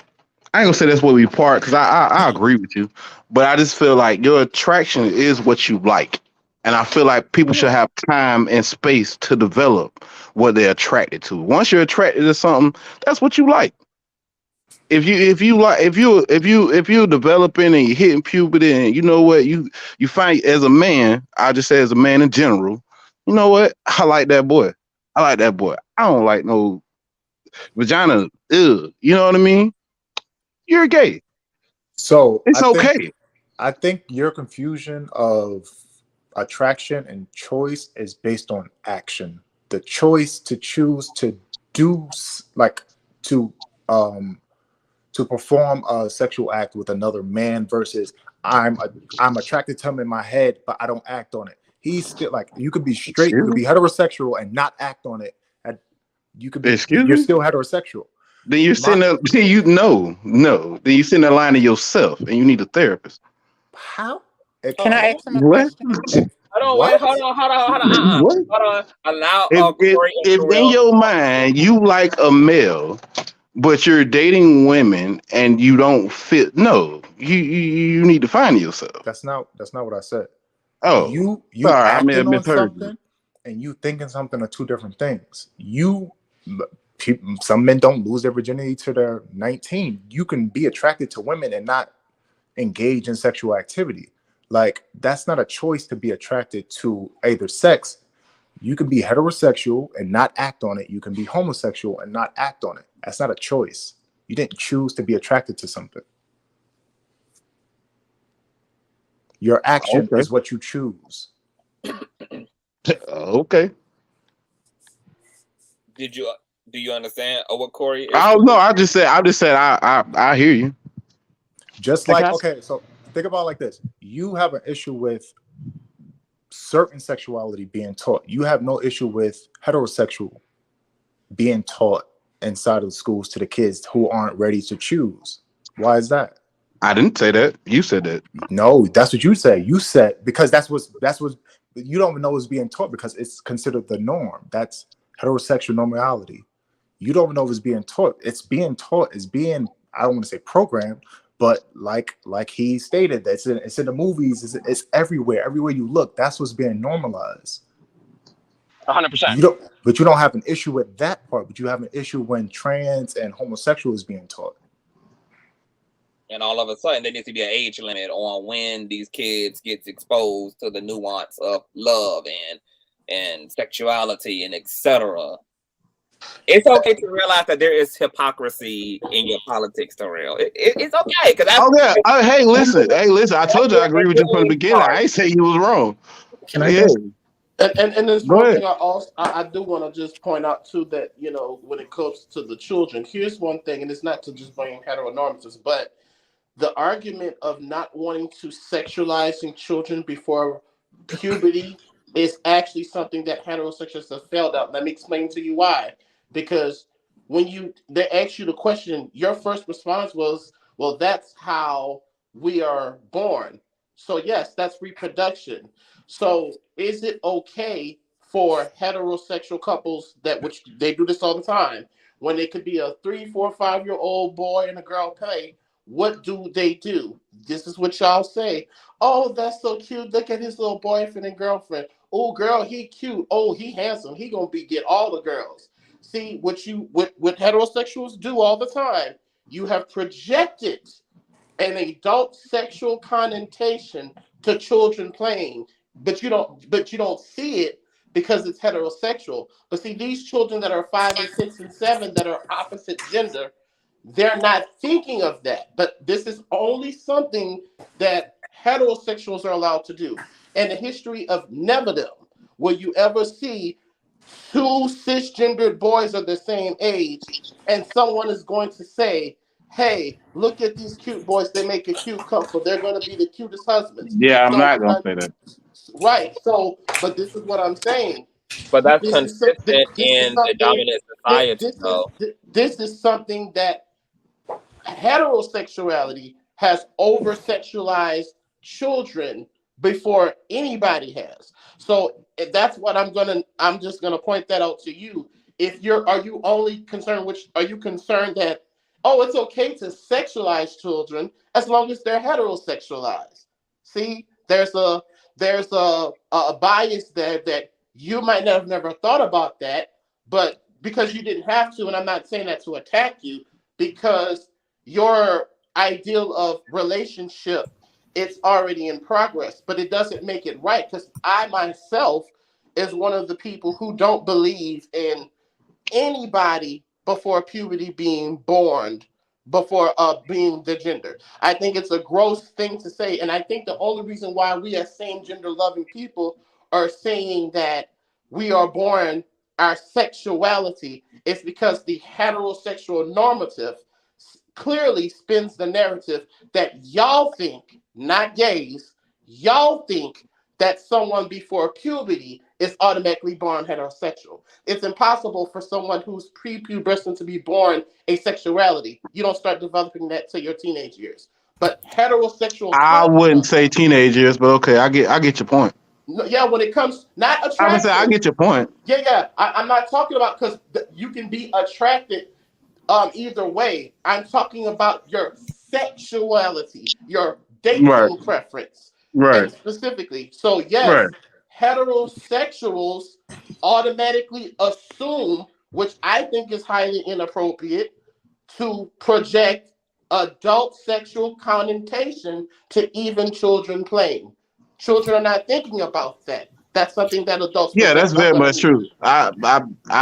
gonna say that's where we part because I agree with you, but I just feel like your attraction is what you like. And I feel like people should have time and space to develop what they're attracted to. Once you're attracted to something, that's what you like. If you're developing and you're hitting puberty and you know what you find as a man, I just say as a man in general, you know what? I like that boy. I don't like no vagina. Ew. You know what I mean? You're gay. So it's okay. I think your confusion of attraction and choice is based on action. The choice to choose to do to perform a sexual act with another man versus I'm attracted to him in my head, but I don't act on it. He's still like, you could be straight, you could be heterosexual and not act on it. You could be, you're still heterosexual. Then you're sitting there, then you're sitting there lying to yourself and you need a therapist. How? Can I ask him a What? question? Hold on. Allow if in your mind you like a male, but you're dating women and you don't fit, no, you need to find yourself. That's not what I said. Oh, you sorry, acting I on something and you thinking something are two different things. Some men don't lose their virginity till they're 19. You can be attracted to women and not engage in sexual activity. Like, that's not a choice to be attracted to either sex. You can be heterosexual and not act on it. You can be homosexual and not act on it. That's not a choice. You didn't choose to be attracted to something. Your action is what you choose. Okay. Do you understand what Corey is? I don't know. I just said I hear you. Just like, okay, so think about it like this. You have an issue with certain sexuality being taught. You have no issue with heterosexual being taught inside of the schools to the kids who aren't ready to choose. Why is that? I didn't say that. You said that. No, that's what you say. You said because that's what you don't even know is being taught because it's considered the norm. That's heterosexual normality. You don't even know it's being taught. It's being taught. It's being, I don't want to say programmed, but like he stated, it's in the movies. It's everywhere. Everywhere you look, that's what's being normalized. 100%. But you don't have an issue with that part. But you have an issue when trans and homosexual is being taught. And all of a sudden, there needs to be an age limit on when these kids get exposed to the nuance of love and sexuality and etc. It's okay to realize that there is hypocrisy in your politics, Terrell. It's okay because hey, listen. I told you I agree with you from the beginning. I ain't say you was wrong. Can I just? And there's one thing I do want to just point out too, that when it comes to the children, here's one thing, and it's not to just bring heteronormatives, but the argument of not wanting to sexualizing children before puberty is actually something that heterosexuals have failed at. Let me explain to you why. Because when they ask you the question, your first response was, well, that's how we are born. So yes, that's reproduction. So is it okay for heterosexual couples which they do this all the time, when it could be a 3, 4, 5-year-old boy and a girl play, what do they do? This is what y'all say. Oh, that's so cute. Look at his little boyfriend and girlfriend. Oh, girl, he cute. Oh, he handsome. He gonna get all the girls. See, what heterosexuals do all the time, you have projected an adult sexual connotation to children playing, but you don't see it because it's heterosexual. But see, these children that are 5 and 6 and 7 that are opposite gender, they're not thinking of that. But this is only something that heterosexuals are allowed to do. And the history of neverdom, will you ever see 2 cisgendered boys of the same age and someone is going to say, hey, look at these cute boys, they make a cute couple, they're going to be the cutest husbands. Yeah, I'm not going to say that. Right. So, but this is what I'm saying. But that's consistent in the dominant society, though. This is something that heterosexuality has over-sexualized children before anybody has. So that's what I'm just gonna point that out to you. Are you only concerned are you concerned that, oh, it's okay to sexualize children as long as they're heterosexualized? See, there's a bias there that you might have never thought about that, but because you didn't have to, and I'm not saying that to attack you, because your ideal of relationship, it's already in progress, but it doesn't make it right, because I myself is one of the people who don't believe in anybody before puberty being born, before being the gender. I think it's a gross thing to say, and I think the only reason why we as same gender loving people are saying that we are born our sexuality is because the heterosexual normative clearly spins the narrative that y'all think, not gays, y'all think that someone before puberty is automatically born heterosexual. It's impossible for someone who's prepubescent to be born asexuality. You don't start developing that till your teenage years. But heterosexual, I wouldn't say teenage years, but okay, I get your point. Yeah, when it comes, not attraction. I would say I get your point. Yeah. I'm not talking about, because you can be attracted either way. I'm talking about your sexuality, your dating preference. Right. And specifically. So yes, heterosexuals automatically assume, which I think is highly inappropriate, to project adult sexual connotation to even children playing. Children are not thinking about that. That's something that adults Yeah, would that's very much true. I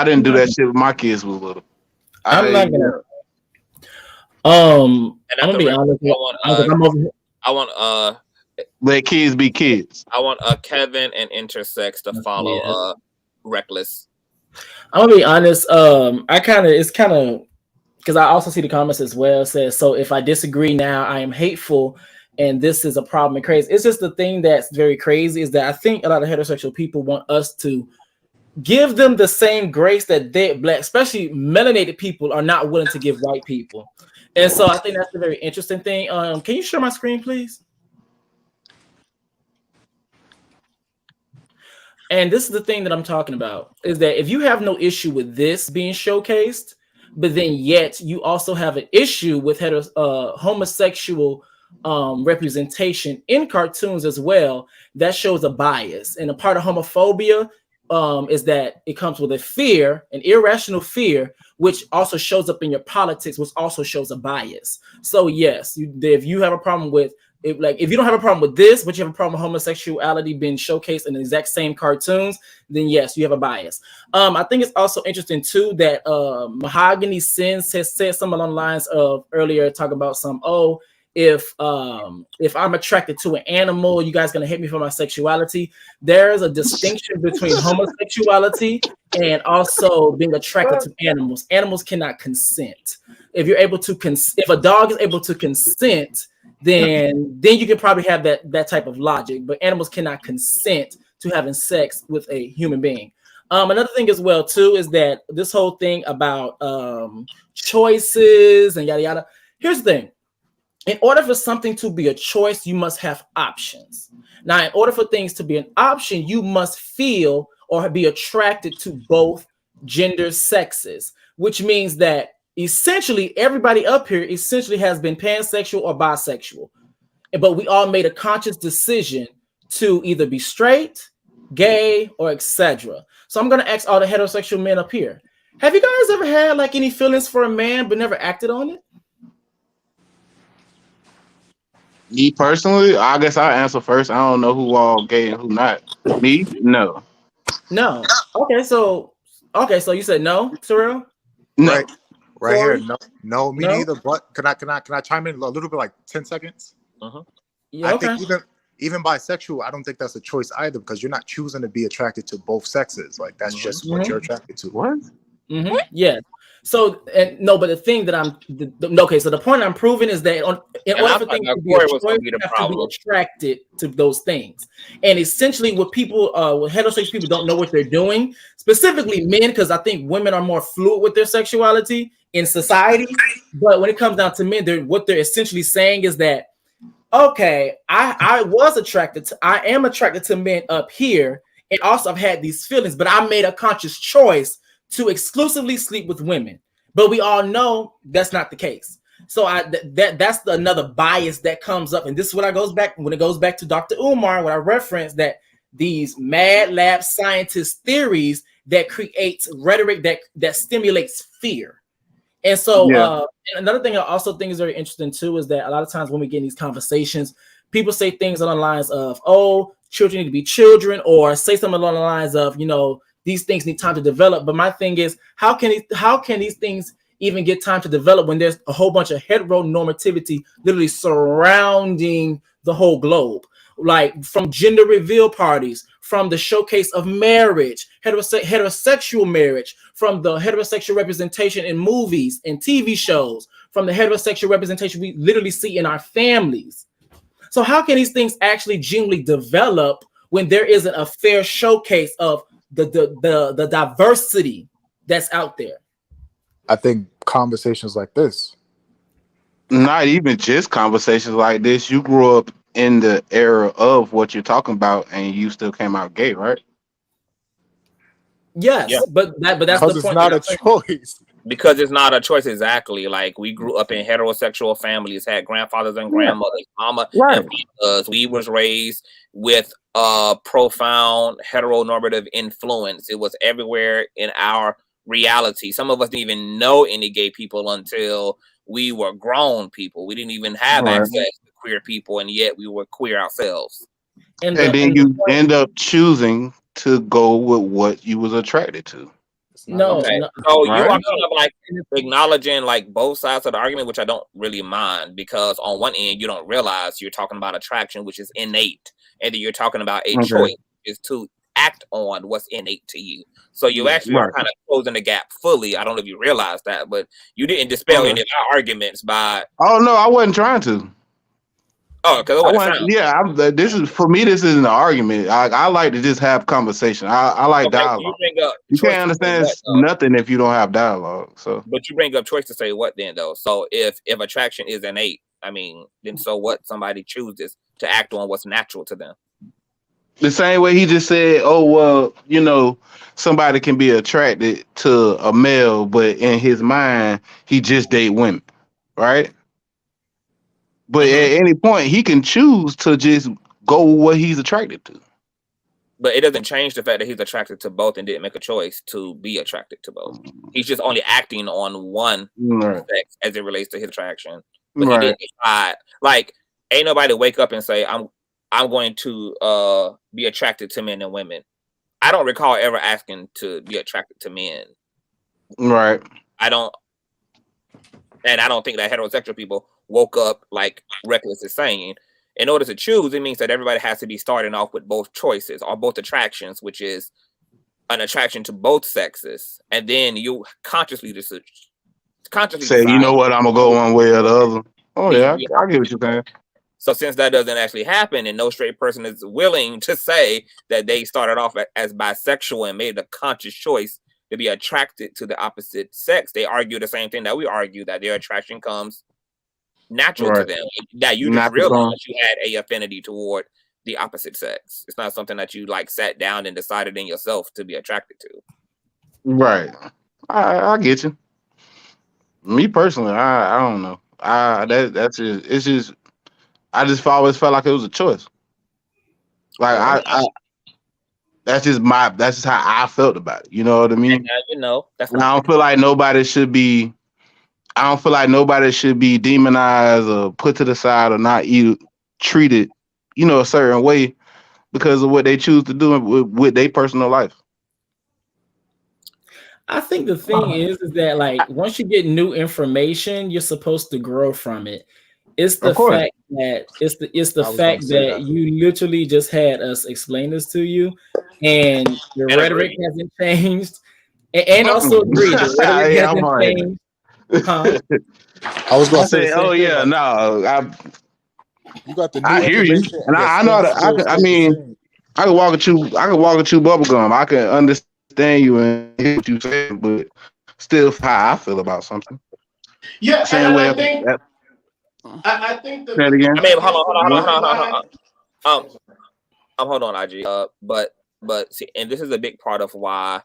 didn't do that shit with my kids with little. I'm not gonna. And I'm gonna be honest. I want let kids be kids. I want Kevin and Intersex to follow Reckless. I'm gonna be honest. It's kind of because I also see the comments as well. It says, so if I disagree now, I am hateful, and this is a problem and crazy. It's just the thing that's very crazy is that I think a lot of heterosexual people want us to give them the same grace that they black, especially melanated people, are not willing to give white people. And so I think that's a very interesting thing. Can you share my screen, please? And this is the thing that I'm talking about, is that if you have no issue with this being showcased, but then yet you also have an issue with homosexual representation in cartoons as well, that shows a bias. And a part of homophobia is that it comes with a fear, an irrational fear, which also shows up in your politics, which also shows a bias. So yes, if you have a problem with if you don't have a problem with this, but you have a problem with homosexuality being showcased in the exact same cartoons, then yes, you have a bias. I think it's also interesting too that Mahogany Sins has said something along the lines of earlier, talking about if I'm attracted to an animal, you guys gonna hate me for my sexuality. There's a distinction between homosexuality and also being attracted to animals. Animals cannot consent. If you're able to if a dog is able to consent, then you can probably have that type of logic, but animals cannot consent to having sex with a human being. Another thing as well too is that this whole thing about choices and yada yada. Here's the thing. In order for something to be a choice, you must have options. Now, in order for things to be an option, you must feel or be attracted to both gender sexes, which means that essentially everybody up here essentially has been pansexual or bisexual, but we all made a conscious decision to either be straight, gay, or etc. So I'm going to ask all the heterosexual men up here, have you guys ever had like any feelings for a man but never acted on it? Me personally, I guess I'll answer first. I don't know who all gay and who not. Me, no. Okay, so you said no, Terrell? No. Right here, no, me neither. But can I chime in a little bit, like 10 seconds? Yeah, okay. I think even bisexual, I don't think that's a choice either, because you're not choosing to be attracted to both sexes. Like that's just what you're attracted to. What? Yeah. So but the thing that so the point I'm proving is that in order for things to be a choice, you have to be attracted to those things. And essentially what people, what heterosexual people don't know what they're doing, specifically men, because I think women are more fluid with their sexuality in society. But when it comes down to men, what they're essentially saying is that, okay, I am attracted to men up here, and also I've had these feelings, but I made a conscious choice to exclusively sleep with women. But we all know that's not the case. So that's another bias that comes up. And this is what when it goes back to Dr. Umar, when I referenced that these mad lab scientist theories that creates rhetoric that stimulates fear. And so and another thing I also think is very interesting too is that a lot of times when we get in these conversations, people say things along the lines of, children need to be children, or say something along the lines of, these things need time to develop. But my thing is, how can these things even get time to develop when there's a whole bunch of heteronormativity literally surrounding the whole globe? Like from gender reveal parties, from the showcase of marriage, heterosexual marriage, from the heterosexual representation in movies and TV shows, from the heterosexual representation we literally see in our families. So how can these things actually genuinely develop when there isn't a fair showcase of the diversity that's out there? I think conversations like this. Not even just conversations like this. You grew up in the era of what you're talking about, and you still came out gay, right? Yes, yeah. but that's the point. It's not a choice. Because it's not a choice, exactly. Like we grew up in heterosexual families, had grandfathers and grandmothers, mama and fathers. We was raised with profound heteronormative influence. It was everywhere in our reality. Some of us didn't even know any gay people until we were grown people. We didn't even have access to queer people, and yet we were queer ourselves. And then you end up choosing to go with what you was attracted to. Okay, so you Right? are kind of like acknowledging like both sides of the argument, which I don't really mind, because on one end you don't realize you're talking about attraction, which is innate, and then you're talking about a choice, which is to act on what's innate to you. So you actually are kind of closing the gap fully. I don't know if you realize that, but you didn't dispel any of our arguments by. Oh no, I wasn't trying to. Oh, because this is for me. This isn't an argument. I like to just have conversation. I like dialogue. You bring up you can't understand nothing if you don't have dialogue. So, but you bring up choice to say what then though? So if attraction is innate, I mean, then so what? Somebody chooses to act on what's natural to them. The same way he just said, "Oh well, you know, somebody can be attracted to a male, but in his mind, he just date women, right?" But at any point, he can choose to just go with what he's attracted to. But it doesn't change the fact that he's attracted to both and didn't make a choice to be attracted to both. He's just only acting on one sex as it relates to his attraction. But he didn't decide. Like, ain't nobody wake up and say, I'm going to be attracted to men and women. I don't recall ever asking to be attracted to men. Right. I don't think that heterosexual people woke up like Reckless is saying. In order to choose, it means that everybody has to be starting off with both choices or both attractions, which is an attraction to both sexes, and then you consciously say, you know what, I'm gonna go one way or the other. Oh yeah, I get what you're saying. So since that doesn't actually happen, and no straight person is willing to say that they started off as bisexual and made a conscious choice to be attracted to the opposite sex, they argue the same thing that we argue, that their attraction comes natural to them, that you just realized you had a affinity toward the opposite sex. It's not something that you like sat down and decided in yourself to be attracted to. Right. I get you. Me personally, I don't know. That's just, it's just, I just always felt like it was a choice. Like that's just how I felt about it. You know what I mean? And, you know, I don't feel like nobody should be demonized or put to the side or not treated, you know, a certain way because of what they choose to do with their personal life. I think the thing is that like once you get new information, you're supposed to grow from it. It's the fact that you literally just had us explain this to you, and your rhetoric hasn't changed, and also agree the rhetoric hasn't changed. Huh? I was gonna say, "Oh yeah, no, you got the new I hear you, and I know that. I mean, I can walk at you. I can walk at you bubblegum. I can understand you and hear what you say, but still, how I feel about something. Yeah, same way. I think the. Say it again. I mean, hold on, IG. But see, and this is a big part of why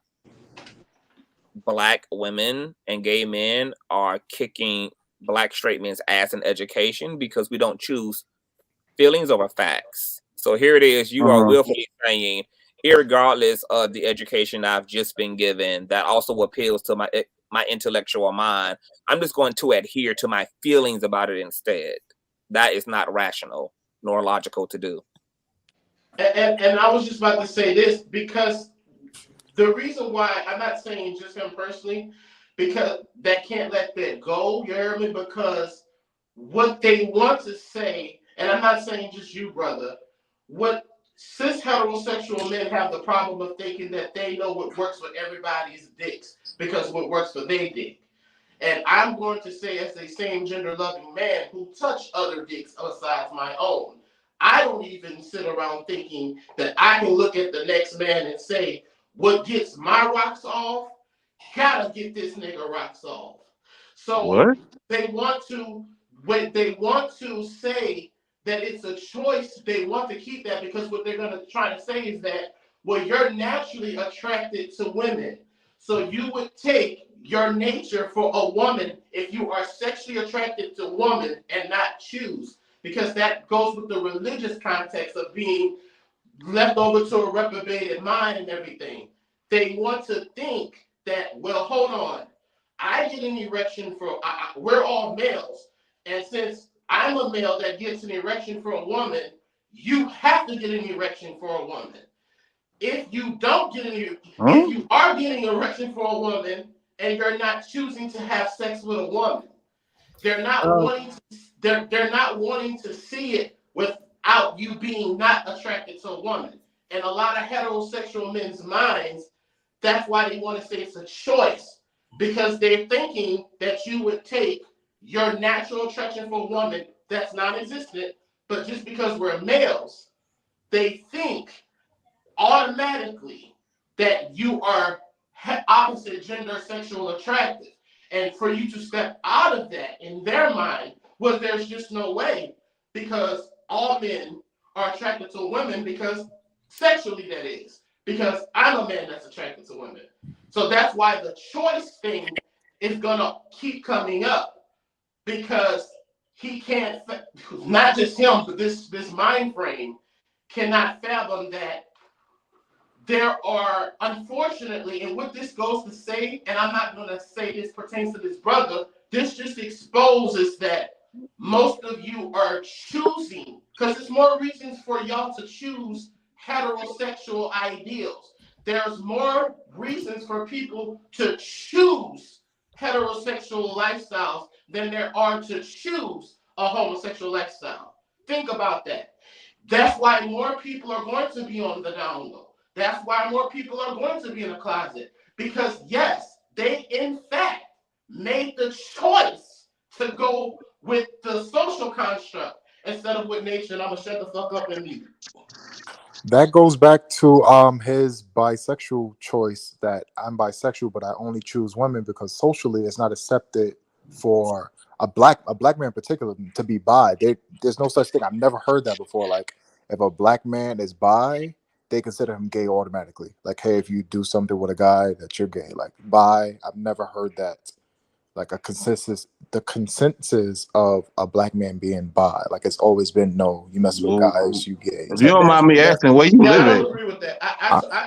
Black women and gay men are kicking Black straight men's ass in education, because we don't choose feelings over facts. So here it is. You are willfully saying, irregardless of the education I've just been given, that also appeals to my intellectual mind, I'm just going to adhere to my feelings about it instead. That is not rational nor logical to do. And I was just about to say this, because the reason why I'm not saying just him personally, because that can't let that go, you hear me? Because what they want to say, and I'm not saying just you, brother, what cis heterosexual men have the problem of thinking that they know what works for everybody's dicks because what works for their dick. And I'm going to say, as a same gender loving man who touch other dicks besides my own, I don't even sit around thinking that I can look at the next man and say, what gets my rocks off, gotta get this nigga rocks off. So they want to, when they want to say that it's a choice, they want to keep that, because what they're gonna try to say is that, well, you're naturally attracted to women. So you would take your nature for a woman if you are sexually attracted to a woman and not choose, because that goes with the religious context of being left over to a reprobated mind and everything. They want to think that, well, hold on, I get an erection for, we're all males. And since I'm a male that gets an erection for a woman, you have to get an erection for a woman. If you don't get if you are getting an erection for a woman and you're not choosing to have sex with a woman, they're not wanting to see it without you being not attracted to a woman. And a lot of heterosexual men's minds, that's why they want to say it's a choice, because they're thinking that you would take your natural attraction for a woman that's non-existent, but just because we're males, they think automatically that you are opposite gender sexual attractive. And for you to step out of that in their mind, well, there's just no way, because all men are attracted to women, because sexually that is, because I'm a man that's attracted to women. So that's why the choice thing is gonna keep coming up, because he can't, not just him, but this mind frame cannot fathom that there are, unfortunately, and what this goes to say, and I'm not going to say this pertains to this brother, this just exposes that most of you are choosing, because there's more reasons for y'all to choose heterosexual ideals. There's more reasons for people to choose heterosexual lifestyles than there are to choose a homosexual lifestyle. Think about that. That's why more people are going to be on the down low. That's why more people are going to be in a closet. Because yes, they in fact made the choice to go with the social construct instead of with nature. And I'm gonna shut the fuck up and mute. That goes back to his bisexual choice, that I'm bisexual, but I only choose women because socially it's not accepted for a black man in particular to be bi. There's no such thing. I've never heard that before. Like, if a black man is bi, they consider him gay automatically. Like, hey, if you do something with a guy, that you're gay. Like, bi, I've never heard that. Like the consensus of a black man being bi. Like, it's always been, no, you mess with guys, you gay. If you don't mind me asking, where you live at? I don't agree with that.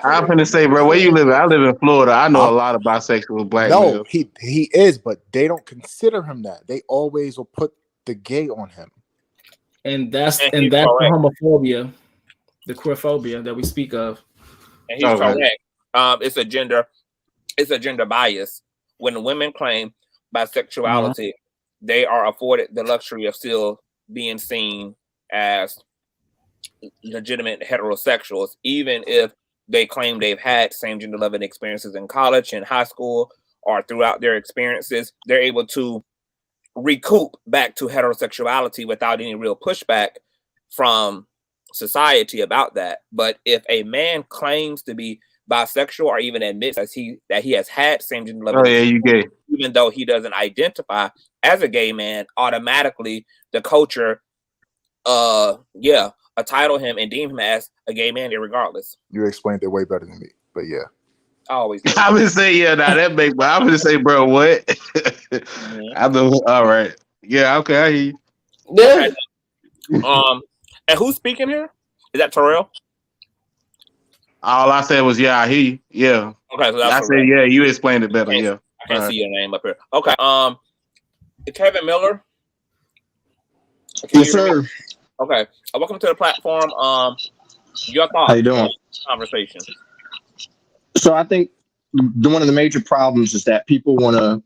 I'm finna say, bro, where you live at? I live in Florida. I know a lot of bisexual black No, males. he is, but they don't consider him that. They always will put the gay on him. And that's the homophobia, the queerphobia that we speak of. And he's correct. It's a gender bias. When women claim bisexuality, they are afforded the luxury of still being seen as legitimate heterosexuals, even if they claim they've had same gender loving experiences in college and high school or throughout their experiences. They're able to recoup back to heterosexuality without any real pushback from society about that. But if a man claims to be bisexual or even admits that he has had same gender loving you gay, even though he doesn't identify as a gay man, automatically the culture title him and deem him as a gay man irregardless. You explained it way better than me, but yeah. Always. I'm gonna say that makes. But I'm gonna say, bro, what? I know. All right. Yeah. Okay. I hear you. Yeah. And who's speaking here? Is that Terrell? All I said was, I hear you. Yeah. Okay. So I said, you explained it better. I can't see your name up here. Okay. Kevin Miller. Yes, sir. Okay. Welcome to the platform. Your thoughts? How you doing? On this conversation. So I think one of the major problems is that people want to,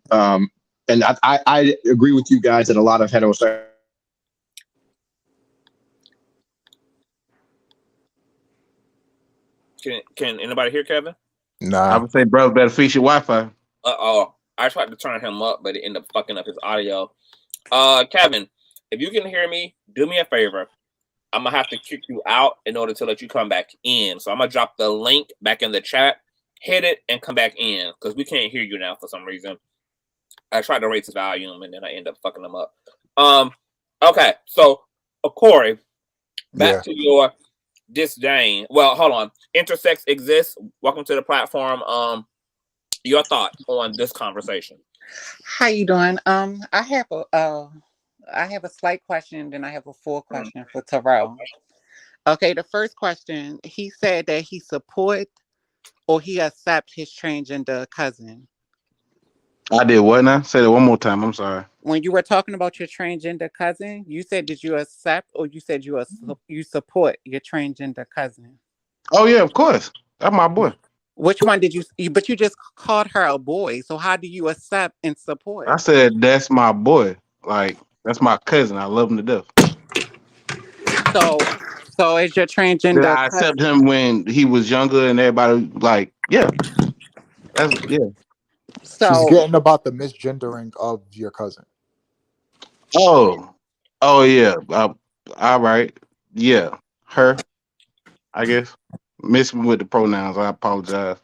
and I agree with you guys that a lot of heterosexual. Can anybody hear Kevin? Nah. I would say, bro, better fix your Wi-Fi. I tried to turn him up, but it ended up fucking up his audio. Kevin, if you can hear me, do me a favor. I'm gonna have to kick you out in order to let you come back in. So I'm gonna drop the link back in the chat. Hit it and come back in because we can't hear you now for some reason. I tried to raise his volume and then I end up fucking him up. Okay, so Corey, back to your disdain. Well, hold on. Intersex exists. Welcome to the platform. Your thought on this conversation. How you doing? I have a slight question, then I have a full question for Terrell. Okay, the first question, he said that he support or he accept his transgender cousin. I did what now? Say that one more time. I'm sorry. When you were talking about your transgender cousin, you said did you accept or you said you support your transgender cousin? Oh yeah, of course. That's my boy. Which one did you? But you just called her a boy. So how do you accept and support? I said that's my boy. Like that's my cousin. I love him to death. So is your transgender Did I cousin? accept him when he was younger and everybody like, yeah. That's yeah. She's So getting about the misgendering of your cousin. Oh yeah. All right. Yeah. Her, I guess. Miss me with the pronouns. I apologize.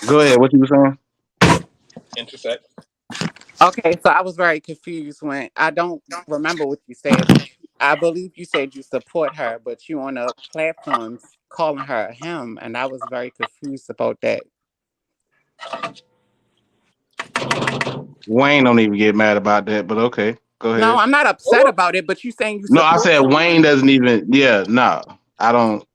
Go ahead. What you were saying? Intersex. Okay, so I was very confused when I don't remember what you said, but I believe you said you support her, but you on the platforms calling her him, and I was very confused about that. Wayne don't even get mad about that, but okay. Go ahead. No, I'm not upset about it, but you saying you No, I support said someone. Wayne doesn't even. Yeah, no, I don't.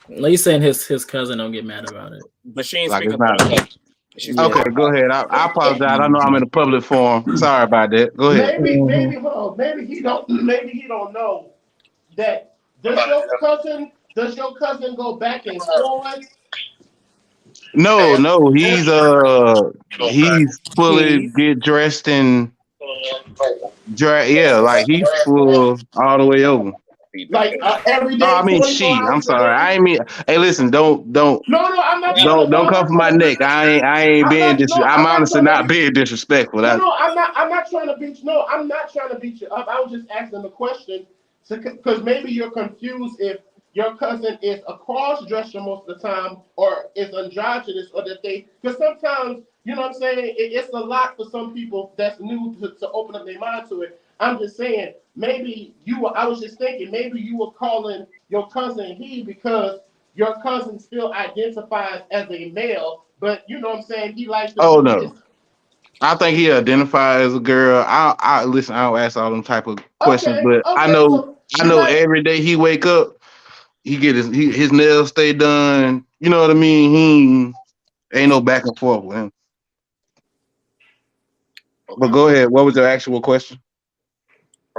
No, you saying his cousin don't get mad about it. But she ain't Like speaking it's not. for herself. She's Okay, go ahead. I apologize. I know I'm in a public forum. Sorry about that. Go ahead. Maybe hold on. Maybe he don't know that. Does your cousin go back and forth? No, he's fully get dressed and yeah, like he's full all the way over. Like every day. Oh, I mean 24 she. I'm hours a sorry. day? I ain't mean. Hey, listen. Don't. No, I'm not. Don't come for my neck. I ain't being I'm honestly not being disrespectful. No, I'm not trying to beat you. No, I'm not trying to beat you up. I was just asking the question because maybe you're confused if your cousin is a cross-dresser most of the time or is androgynous or that because sometimes, you know what I'm saying, it's a lot for some people that's new to open up their mind to it. I'm just saying, I was just thinking, maybe you were calling your cousin he because your cousin still identifies as a male, but you know what I'm saying, he likes to No. I think he identifies as a girl. I listen. I don't ask all them type of questions, but I know every day he wake up, he get his nails stay done. You know what I mean? He ain't no back and forth with him. Okay. But go ahead. What was your actual question?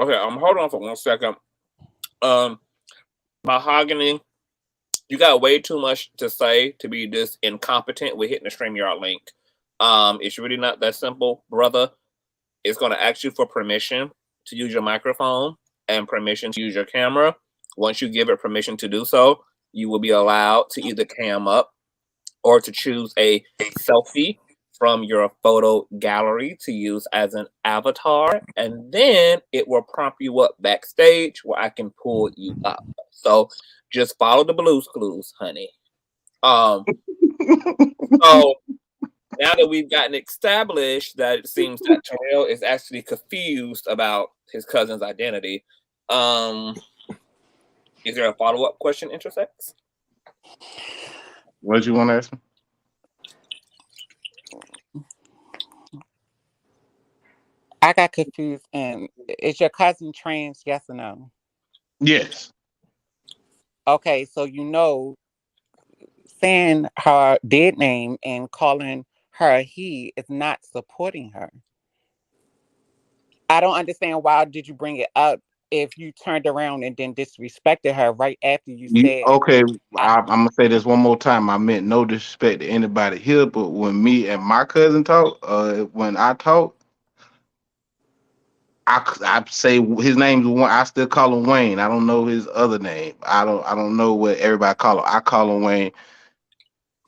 Okay, hold on for 1 second. Mahogany, you got way too much to say to be this incompetent with hitting the StreamYard link. It's really not that simple, brother. It's going to ask you for permission to use your microphone and permission to use your camera. Once you give it permission to do so, you will be allowed to either cam up or to choose a selfie from your photo gallery to use as an avatar. And then it will prompt you up backstage where I can pull you up. So just follow the Blue's Clues, honey. So now that we've gotten established that it seems that Terrell is actually confused about his cousin's identity, is there a follow-up question, Intersex? What did you want to ask me? I got confused. And is your cousin trans? Yes or no? Yes. Okay, so saying her dead name and calling her he is not supporting her. I don't understand why did you bring it up if you turned around and then disrespected her right after you said. Okay, I'm gonna say this one more time. I meant no disrespect to anybody here, but when me and my cousin talk, when I talk, I say his name's Wayne. I still call him Wayne. I don't know his other name. I don't know what everybody call him. I call him Wayne.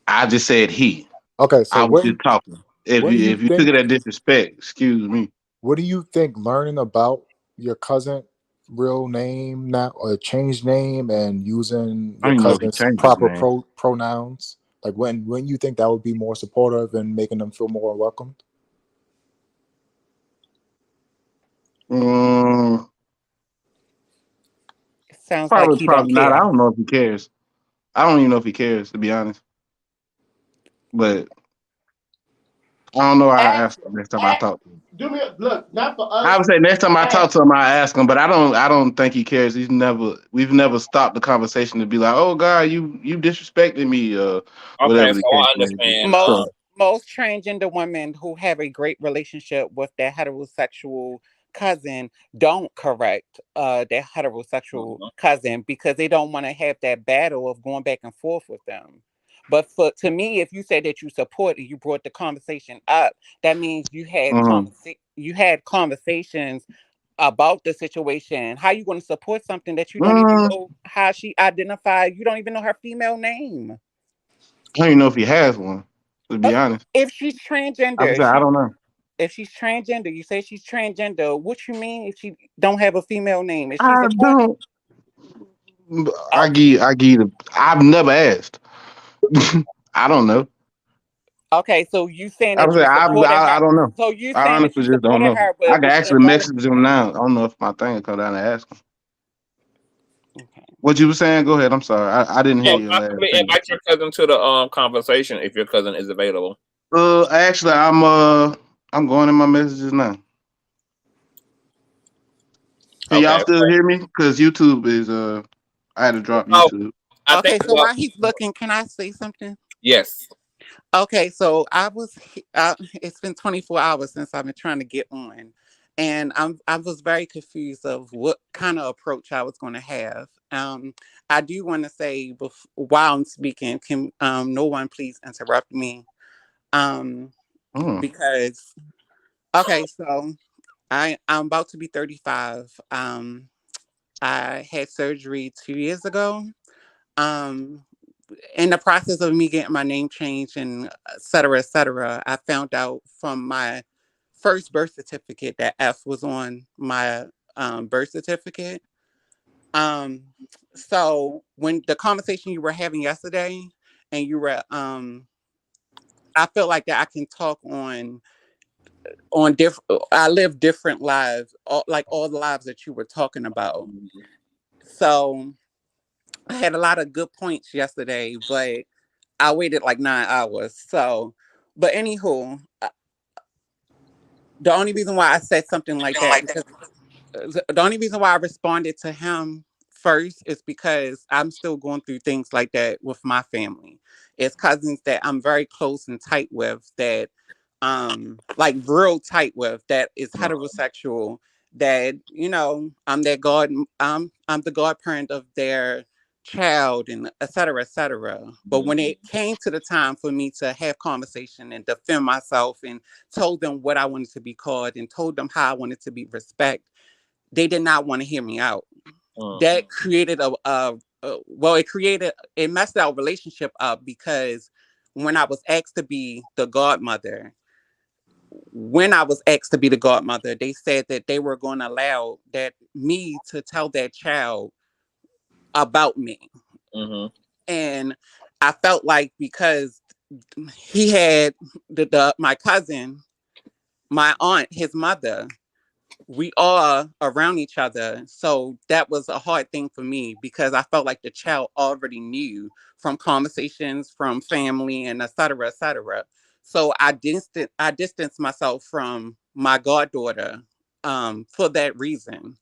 I just said he. Okay, so I was just talking. If you took it as disrespect, excuse me. What do you think learning about your cousin real name now or change name and using your cousin's proper pronouns? Like when you think that would be more supportive and making them feel more welcomed? Sounds probably, like he don't not. care. I don't know if he cares. I don't even know if he cares, to be honest. But I don't know. I ask him next time I talk to him. Do me look, not for us. I would say next time I talk to him, I ask him, but I don't think he cares. We've never stopped the conversation to be like, oh God, you disrespected me, whatever. Okay, so I understand. most transgender women who have a great relationship with their heterosexual cousin don't correct their heterosexual cousin because they don't want to have that battle of going back and forth with them. But to me, if you said that you support and you brought the conversation up, that means you had conversations about the situation. How you going to support something that you don't even know how she identified? You don't even know her female name. I don't even know if he has one, to be honest. If she's transgender, I don't know. if she's transgender, you say she's transgender. What you mean if she don't have a female name? Is she I supporting? don't. I've never asked. I don't know. Okay, so you saying I that was you like, supported her? I don't know. So you I saying that honestly you just don't supported know. her, I but can was actually irrelevant? message him now. I don't know if my thing will come down and ask him. What you were saying? Go ahead. I'm sorry. I didn't hear your last thing. Invite your cousin to the conversation if your cousin is available. Actually, I'm going in my messages now. Can y'all still hear me? Because YouTube is I had to drop YouTube. Okay, so while he's looking, can I say something? Yes. Okay, so it's been 24 hours since I've been trying to get on, and I was very confused of what kind of approach I was going to have. I do want to say while I'm speaking, can no one please interrupt me? Because okay, so I'm about to be 35. I had surgery 2 years ago. In the process of me getting my name changed and et cetera, I found out from my first birth certificate that F was on my birth certificate. So when the conversation you were having yesterday, and you were, I feel like that I can talk on different. I live different lives, like all the lives that you were talking about. So I had a lot of good points yesterday, but I waited like 9 hours. So, but anywho, the only reason why I said something like that, because the only reason why I responded to him first is because I'm still going through things like that with my family. It's cousins that I'm very close and tight with that, like real tight with, that is heterosexual, that, I'm their god, I'm the godparent of their child, and et cetera, et cetera. But when it came to the time for me to have conversation and defend myself and told them what I wanted to be called and told them how I wanted to be respected, they did not want to hear me out. That created it messed our relationship up, because when I was asked to be the godmother, they said that they were going to allow me to tell that child about me. And I felt like, because he had my cousin, my aunt, his mother, we are around each other. So that was a hard thing for me, because I felt like the child already knew from conversations, from family, and et cetera, et cetera. So I distanced myself from my goddaughter for that reason.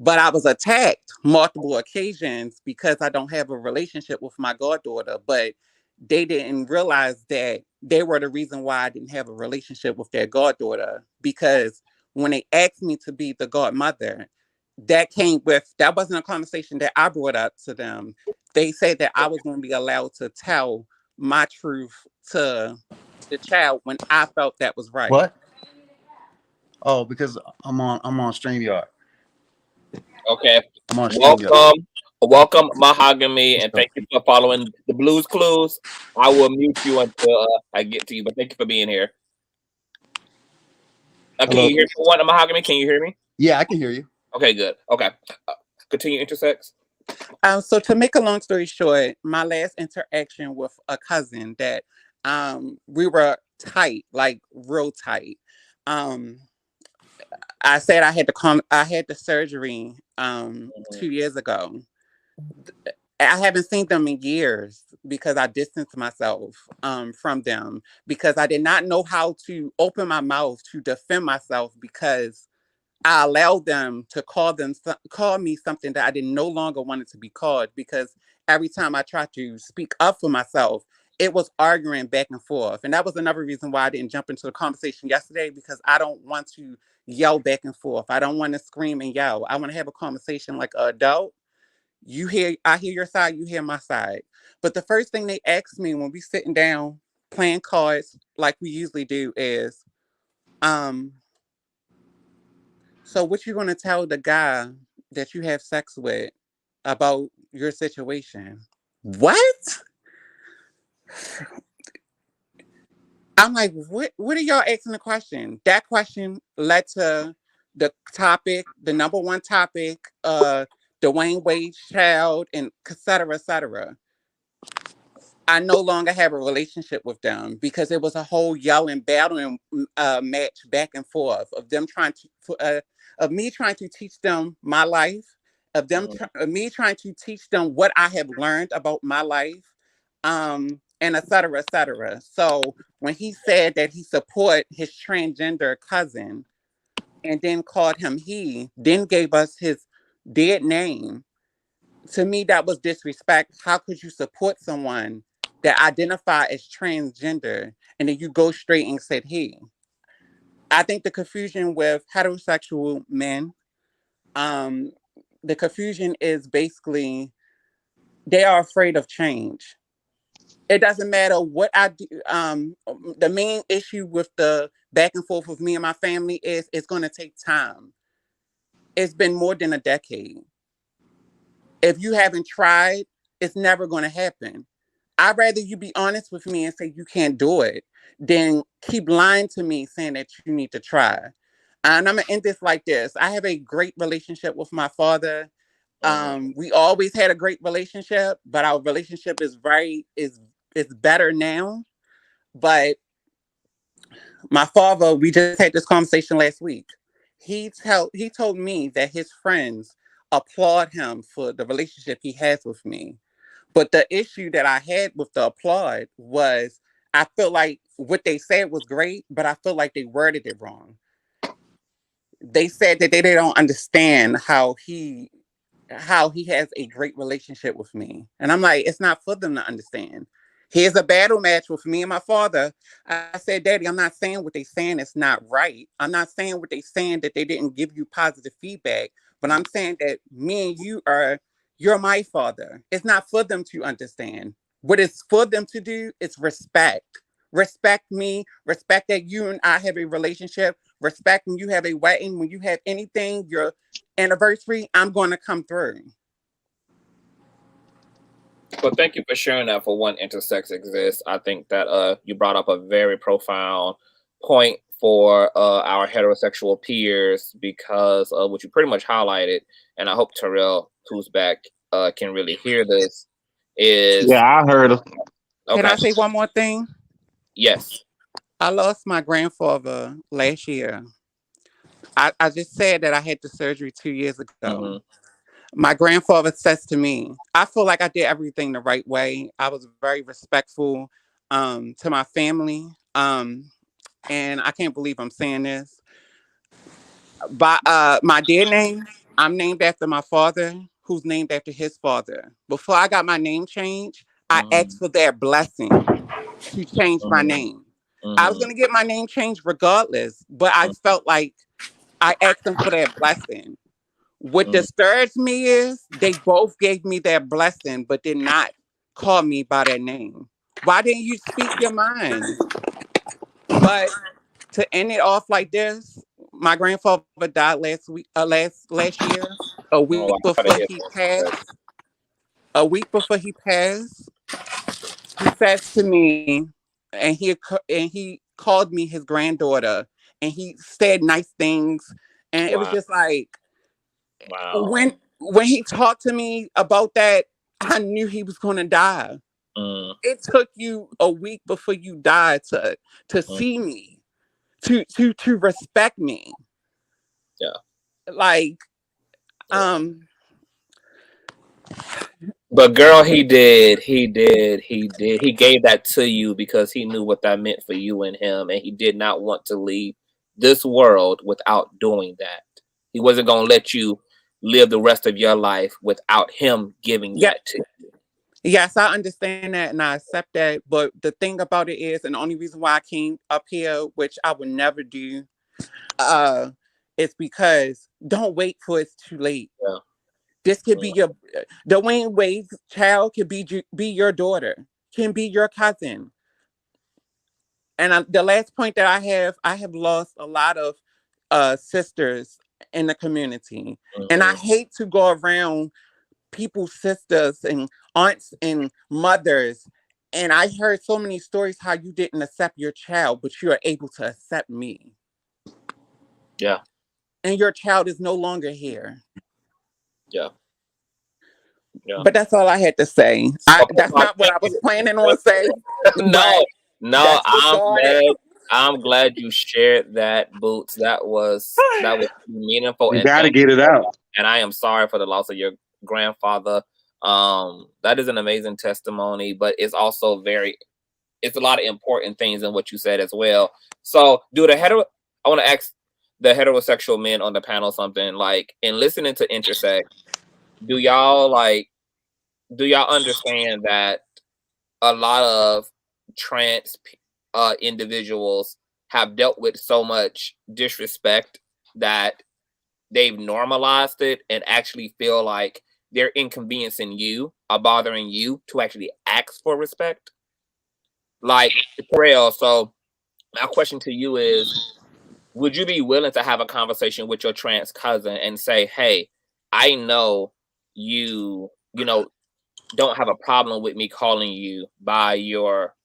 But I was attacked multiple occasions because I don't have a relationship with my goddaughter. But they didn't realize that they were the reason why I didn't have a relationship with their goddaughter. Because when they asked me to be the godmother, that wasn't a conversation that I brought up to them. They said that I was going to be allowed to tell my truth to the child when I felt that was right. What? Oh, because I'm on StreamYard. Okay. I'm on StreamYard. Welcome, Mahogany, and thank you for following the Blues Clues. I will mute you until I get to you, but thank you for being here. Can you hear me? What, Mahogany? Can you hear me? Yeah, I can hear you. Okay, good. Okay. Continue, intersex. So to make a long story short, my last interaction with a cousin that we were tight, like real tight. I said I had the surgery 2 years ago. I haven't seen them in years because I distanced myself from them, because I did not know how to open my mouth to defend myself, because I allowed them to call me something that I no longer wanted to be called, because every time I tried to speak up for myself, it was arguing back and forth. And that was another reason why I didn't jump into the conversation yesterday, because I don't want to yell back and forth. I don't want to scream and yell. I want to have a conversation like an adult. I hear your side, you hear my side. But the first thing they ask me when we sitting down playing cards like we usually do is, so what you gonna tell the guy that you have sex with about your situation? What? I'm like, what are y'all asking the question? That question led to the topic, the number one topic, Dwayne Wade's child, and et cetera, et cetera. I no longer have a relationship with them because it was a whole yelling, battling match back and forth of them of me trying to teach them my life, of me trying to teach them what I have learned about my life, and et cetera, et cetera. So when he said that he support his transgender cousin and then called him he, then gave us his dead name, to me that was disrespect. How could you support someone that identify as transgender and then you go straight and said he? I think the confusion with heterosexual men, the confusion is basically they are afraid of change. It doesn't matter what I do. The main issue with the back and forth with me and my family is it's going to take time. It's been more than a decade. If you haven't tried, it's never going to happen. I'd rather you be honest with me and say you can't do it than keep lying to me saying that you need to try. And I'm going to end this like this. I have a great relationship with my father. We always had a great relationship, but our relationship is better now. But my father, we just had this conversation last week. He told me that his friends applaud him for the relationship he has with me. But the issue that I had with the applaud was I feel like what they said was great, but I feel like they worded it wrong. They said that they don't understand how he has a great relationship with me. And I'm like, it's not for them to understand. Here's a battle match with me and my father. I said, Daddy, I'm not saying what they're saying is not right. I'm not saying what they're saying that they didn't give you positive feedback. But I'm saying that me and you're my father. It's not for them to understand. What it's for them to do is respect. Respect me. Respect that you and I have a relationship. Respect when you have a wedding, when you have anything, your anniversary, I'm going to come through. Well, thank you for sharing that. For one, intersex exists. I think that you brought up a very profound point for our heterosexual peers because of what you pretty much highlighted, and I hope Terrell, who's back, can really hear this. Yeah, I heard her. Okay. Can I say one more thing? Yes. I lost my grandfather last year. I just said that I had the surgery 2 years ago. Mm-hmm. My grandfather says to me, I feel like I did everything the right way. I was very respectful to my family. And I can't believe I'm saying this. But my dead name, I'm named after my father, who's named after his father. Before I got my name changed, I asked for their blessing to change my name. I was going to get my name changed regardless, but I felt like I asked them for their blessing. What disturbs me is they both gave me their blessing, but did not call me by their name. Why didn't you speak your mind? But to end it off like this, my grandfather died last year, a week before he passed. A week before he passed, he says to me, and he called me his granddaughter, and he said nice things, and it was just like, wow. When he talked to me about that, I knew he was going to die. It took you a week before you died to see me, to respect me. Yeah. Like, But girl, he did. He gave that to you because he knew what that meant for you and him, and he did not want to leave this world without doing that. He wasn't going to let you live the rest of your life without him giving that to you. Yes, I understand that and I accept that. But the thing about it is, and the only reason why I came up here, which I would never do, is because don't wait for it's too late. Yeah. This could be your Dwayne Wade's child, could be your daughter, can be your cousin. And the last point that I have lost a lot of sisters in the community, and I hate to go around people's sisters and aunts and mothers. And I heard so many stories how you didn't accept your child, but you are able to accept me. Yeah. And your child is no longer here. Yeah. Yeah. But that's all I had to say. That's not what I was planning on saying. No, I'm glad you shared that, Boots. That was meaningful. You gotta get it out. And I am sorry for the loss of your grandfather. That is an amazing testimony, but it's also it's a lot of important things in what you said as well. So I want to ask the heterosexual men on the panel something, like, in listening to Intersect, do y'all understand that a lot of trans individuals have dealt with so much disrespect that they've normalized it and actually feel like they're inconveniencing you or bothering you to actually ask for respect? Like, Terrell, so my question to you is, would you be willing to have a conversation with your trans cousin and say, hey, I know you don't have a problem with me calling you by your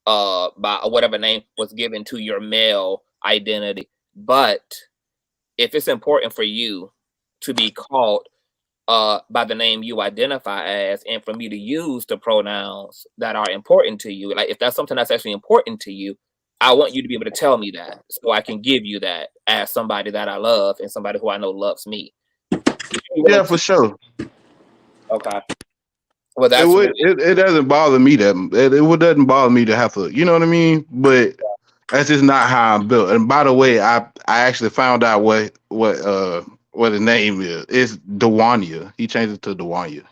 by whatever name was given to your male identity, but if it's important for you to be called by the name you identify as, and for me to use the pronouns that are important to you, like if that's something that's actually important to you, I want you to be able to tell me that so I can give you that as somebody that I love and somebody who I know loves me. Yeah, for sure. Okay. Well, it doesn't bother me that it doesn't bother me to have to, you know what I mean? But that's just not how I'm built. And by the way, I actually found out what his name is. It's Dewanya. He changed it to Dewanya.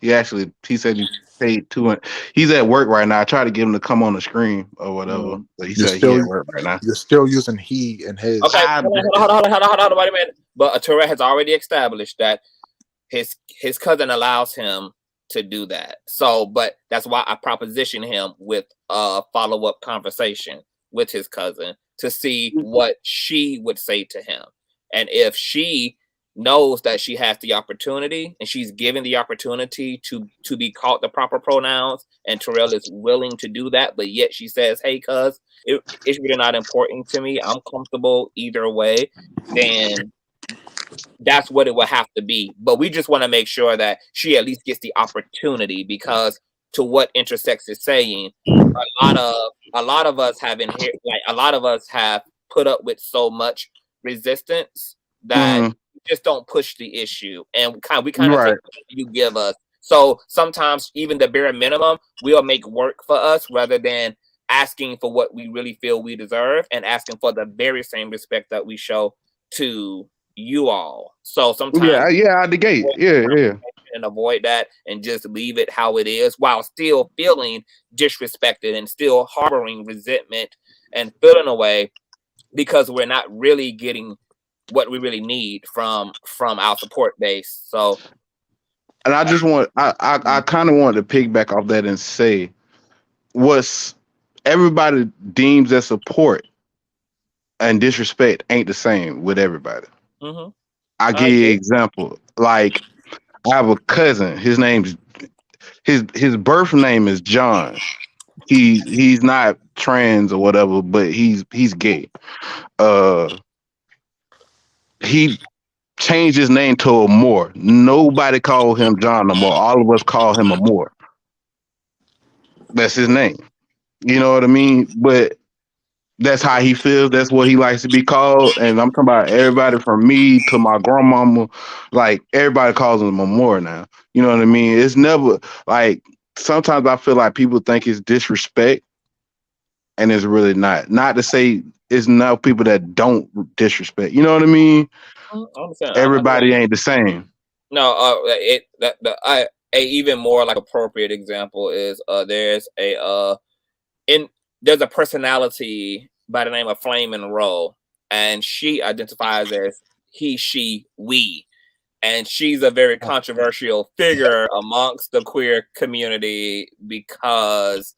He said he paid $200. He's at work right now. I tried to get him to come on the screen or whatever, but he said he's at work right now. You're still using he and his. Okay, hold on, wait a minute. But Tourette has already established that his cousin allows him to do that. So, but that's why I propositioned him with a follow-up conversation with his cousin to see what she would say to him. And if she knows that she has the opportunity and she's given the opportunity to be called the proper pronouns, and Terrell is willing to do that, but yet she says, hey, cuz, it's really not important to me, I'm comfortable either way, then that's what it will have to be. But we just want to make sure that she at least gets the opportunity, because to what Intersex is saying, a lot of us have put up with so much resistance that we just don't push the issue, and we kind of think you give us. So sometimes even the bare minimum will make work for us, rather than asking for what we really feel we deserve and asking for the very same respect that we show to you all. So sometimes out the gate, and avoid that and just leave it how it is, while still feeling disrespected and still harboring resentment and feeling away because we're not really getting what we really need from our support base. So, and I just I kind of want to piggyback off that and say, what's everybody deems as support and disrespect ain't the same with everybody. I'll give you an example. Like, I have a cousin. His name's his birth name is John. He's not trans or whatever, but he's gay. He changed his name to Amore. Nobody called him John no more. All of us call him Amore. That's his name. You know what I mean? But that's how he feels. That's what he likes to be called. And I'm talking about everybody from me to my grandmama. Like, everybody calls him Amore now. You know what I mean? It's never like, sometimes I feel like people think it's disrespect, and it's really not. Not to say it's not people that don't disrespect. You know what I mean? I understand. Everybody ain't the same. No, a even more like appropriate example is there's a personality by the name of Flame Monroe, and she identifies as he, she, we. And she's a very controversial figure amongst the queer community because,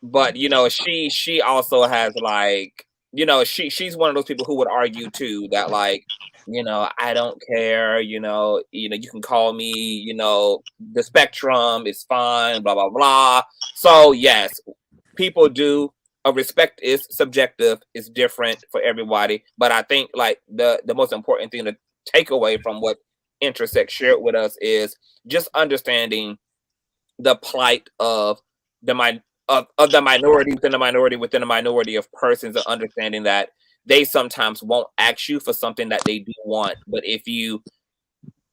but you know, she also has like, you know, she's one of those people who would argue too that like, you know, I don't care, you know, you can call me, you know, the spectrum is fine, blah blah blah. So yes, people do. Respect is subjective, it's different for everybody. But I think like the most important thing to take away from what Intersex shared with us is just understanding the plight of the minority within the minority within a minority of persons, and understanding that they sometimes won't ask you for something that they do want, but if you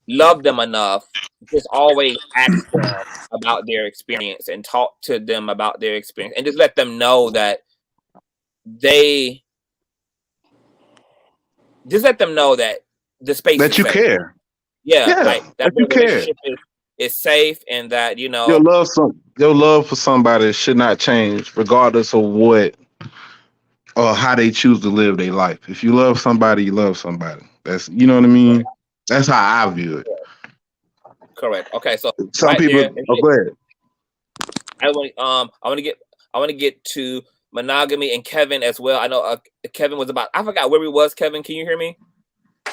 love them enough, just always ask them about their experience and talk to them about their experience, and just let them know that the space That is you safe. care. Yeah, Yeah, like that that you care. relationship is safe, and that, you know, Your love for somebody should not change regardless of what or how they choose to live their life. If you love somebody, you love somebody. That's, you know what I mean? That's how I view it. correct. Okay, so Some right people there, go ahead. I want to get to monogamy and Kevin as well. I know Kevin was about. I forgot where we was. Kevin, can you hear me?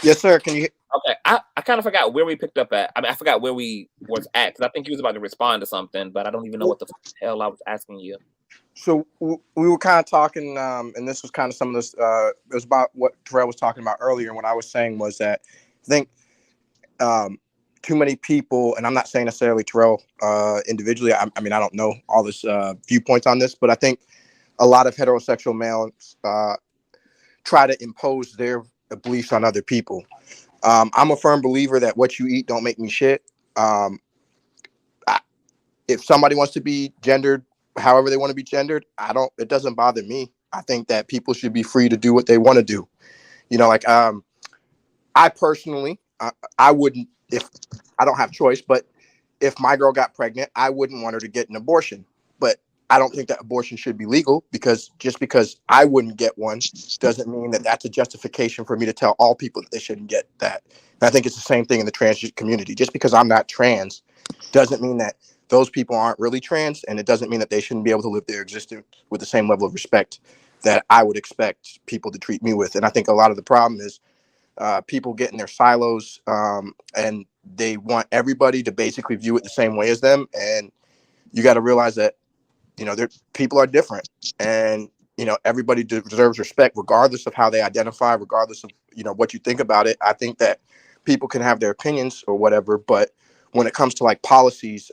Yes, sir. Can you? Okay, I kind of forgot where we picked up at. I mean, I forgot where we was at because I think he was about to respond to something, but I don't even know what the hell I was asking you. So we were kind of talking, and this was kind of some of this. It was about what Terrell was talking about earlier. And what I was saying was that I think too many people, and I'm not saying necessarily Terrell individually. I mean, I don't know all this viewpoints on this, but I think a lot of heterosexual males try to impose their beliefs on other people. I'm a firm believer that what you eat don't make me shit. If somebody wants to be gendered however they want to be gendered, it doesn't bother me. I think that people should be free to do what they want to do. You know, like I personally, I wouldn't, if I don't have choice, but if my girl got pregnant, I wouldn't want her to get an abortion. But I don't think that abortion should be legal, because just because I wouldn't get one doesn't mean that that's a justification for me to tell all people that they shouldn't get that. And I think it's the same thing in the trans community. Just because I'm not trans doesn't mean that those people aren't really trans, and it doesn't mean that they shouldn't be able to live their existence with the same level of respect that I would expect people to treat me with. And I think a lot of the problem is people get in their silos, and they want everybody to basically view it the same way as them. And you got to realize that, you know, people are different, and, you know, everybody deserves respect regardless of how they identify, regardless of, you know, what you think about it. I think that people can have their opinions or whatever, but when it comes to like policies,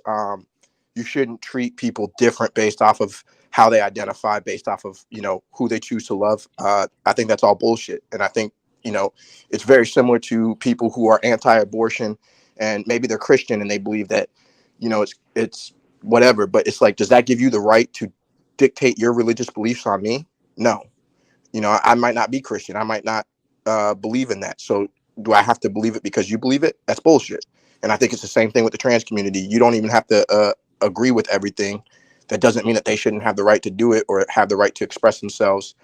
you shouldn't treat people different based off of how they identify, based off of, you know, who they choose to love. I think that's all bullshit. And I think, you know, it's very similar to people who are anti-abortion, and maybe they're Christian and they believe that, you know, it's whatever, but it's like, does that give you the right to dictate your religious beliefs on me? No. You know, I might not be Christian. I might not believe in that. So do I have to believe it because you believe it? That's bullshit. And I think it's the same thing with the trans community. You don't even have to agree with everything. That doesn't mean that they shouldn't have the right to do it or have the right to express themselves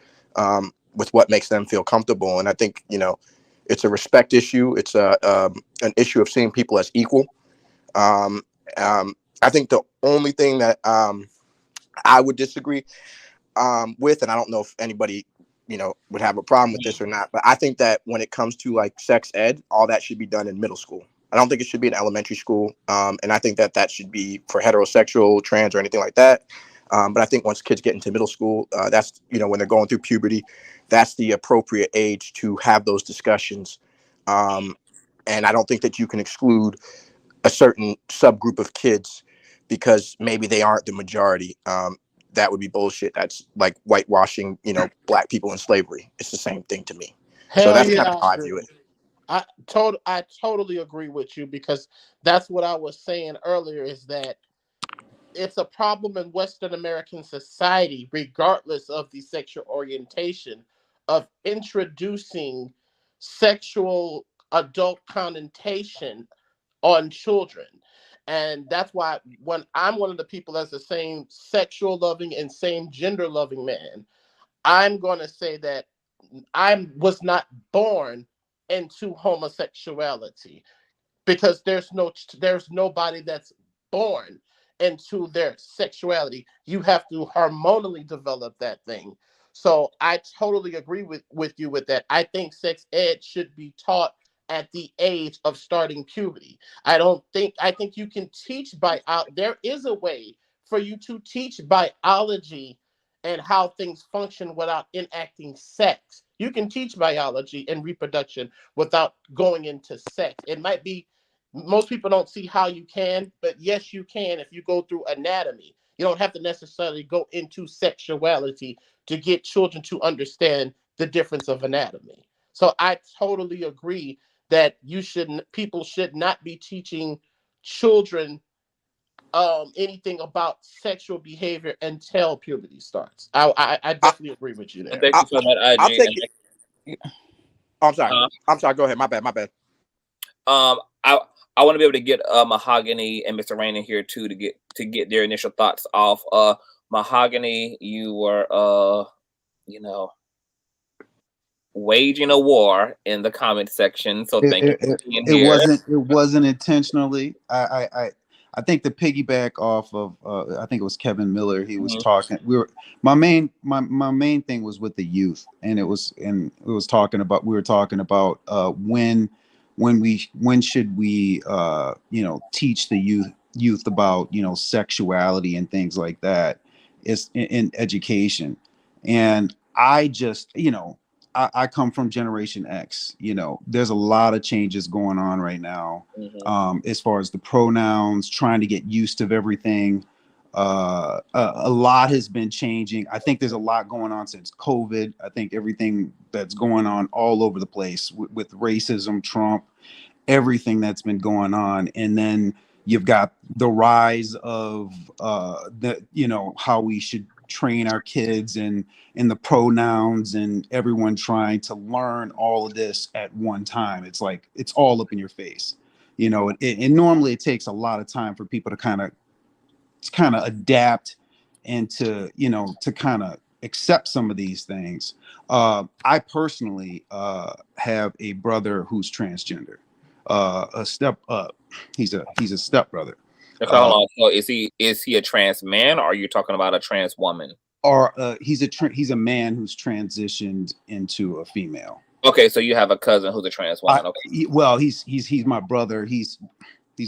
with what makes them feel comfortable. And I think, you know, it's a respect issue. It's an issue of seeing people as equal. I think the only thing that I would disagree with, and I don't know if anybody, you know, would have a problem with this or not, but I think that when it comes to like sex ed, all that should be done in middle school. I don't think it should be in elementary school. And I think that should be for heterosexual, trans, or anything like that. But I think once kids get into middle school, that's, you know, when they're going through puberty, that's the appropriate age to have those discussions. And I don't think that you can exclude a certain subgroup of kids because maybe they aren't the majority. That would be bullshit. That's like whitewashing, you know, black people in slavery. It's the same thing to me. So that's kind of how I view it. I totally agree with you, because that's what I was saying earlier, is that it's a problem in Western American society, regardless of the sexual orientation, of introducing sexual adult connotation on children. And that's why when I'm one of the people that's the same sexual loving and same gender loving man, I'm going to say that I was not born into homosexuality, because there's nobody that's born into their sexuality. You have to hormonally develop that thing. So I totally agree with you with that. I think sex ed should be taught at the age of starting puberty. I think you can teach there is a way for you to teach biology and how things function without enacting sex. You can teach biology and reproduction without going into sex. It might be, most people don't see how you can, but yes, you can if you go through anatomy. You don't have to necessarily go into sexuality to get children to understand the difference of anatomy. So I totally agree that people should not be teaching children anything about sexual behavior until puberty starts. I definitely agree with you there. Thank you for that, I'll IG. take it. Oh, I'm sorry. I'm sorry. Go ahead. My bad. I want to be able to get Mahogany and Mr. Rain in here too to get their initial thoughts off. Mahogany, you were waging a war in the comment section, so thank you for being here. It wasn't intentionally. I think the piggyback off of I think it was Kevin Miller. He was talking. My main thing was with the youth, and we were talking about when should we teach the youth about sexuality and things like that. It's in education, and I just I come from Generation X. There's a lot of changes going on right now, as far as the pronouns, trying to get used to everything. A lot has been changing. I think there's a lot going on since COVID. I think everything that's going on all over the place with racism, Trump, everything that's been going on. And then you've got the rise of how we should train our kids and the pronouns, and everyone trying to learn all of this at one time. It's like it's all up in your face, and normally it takes a lot of time for people to kind of adapt and to kind of accept some of these things. I personally have a brother who's transgender, he's a stepbrother. So is he a trans man, or are you talking about a trans woman? Or he's a man who's transitioned into a female. Okay, so you have a cousin who's a trans woman. Okay. He's my brother. He's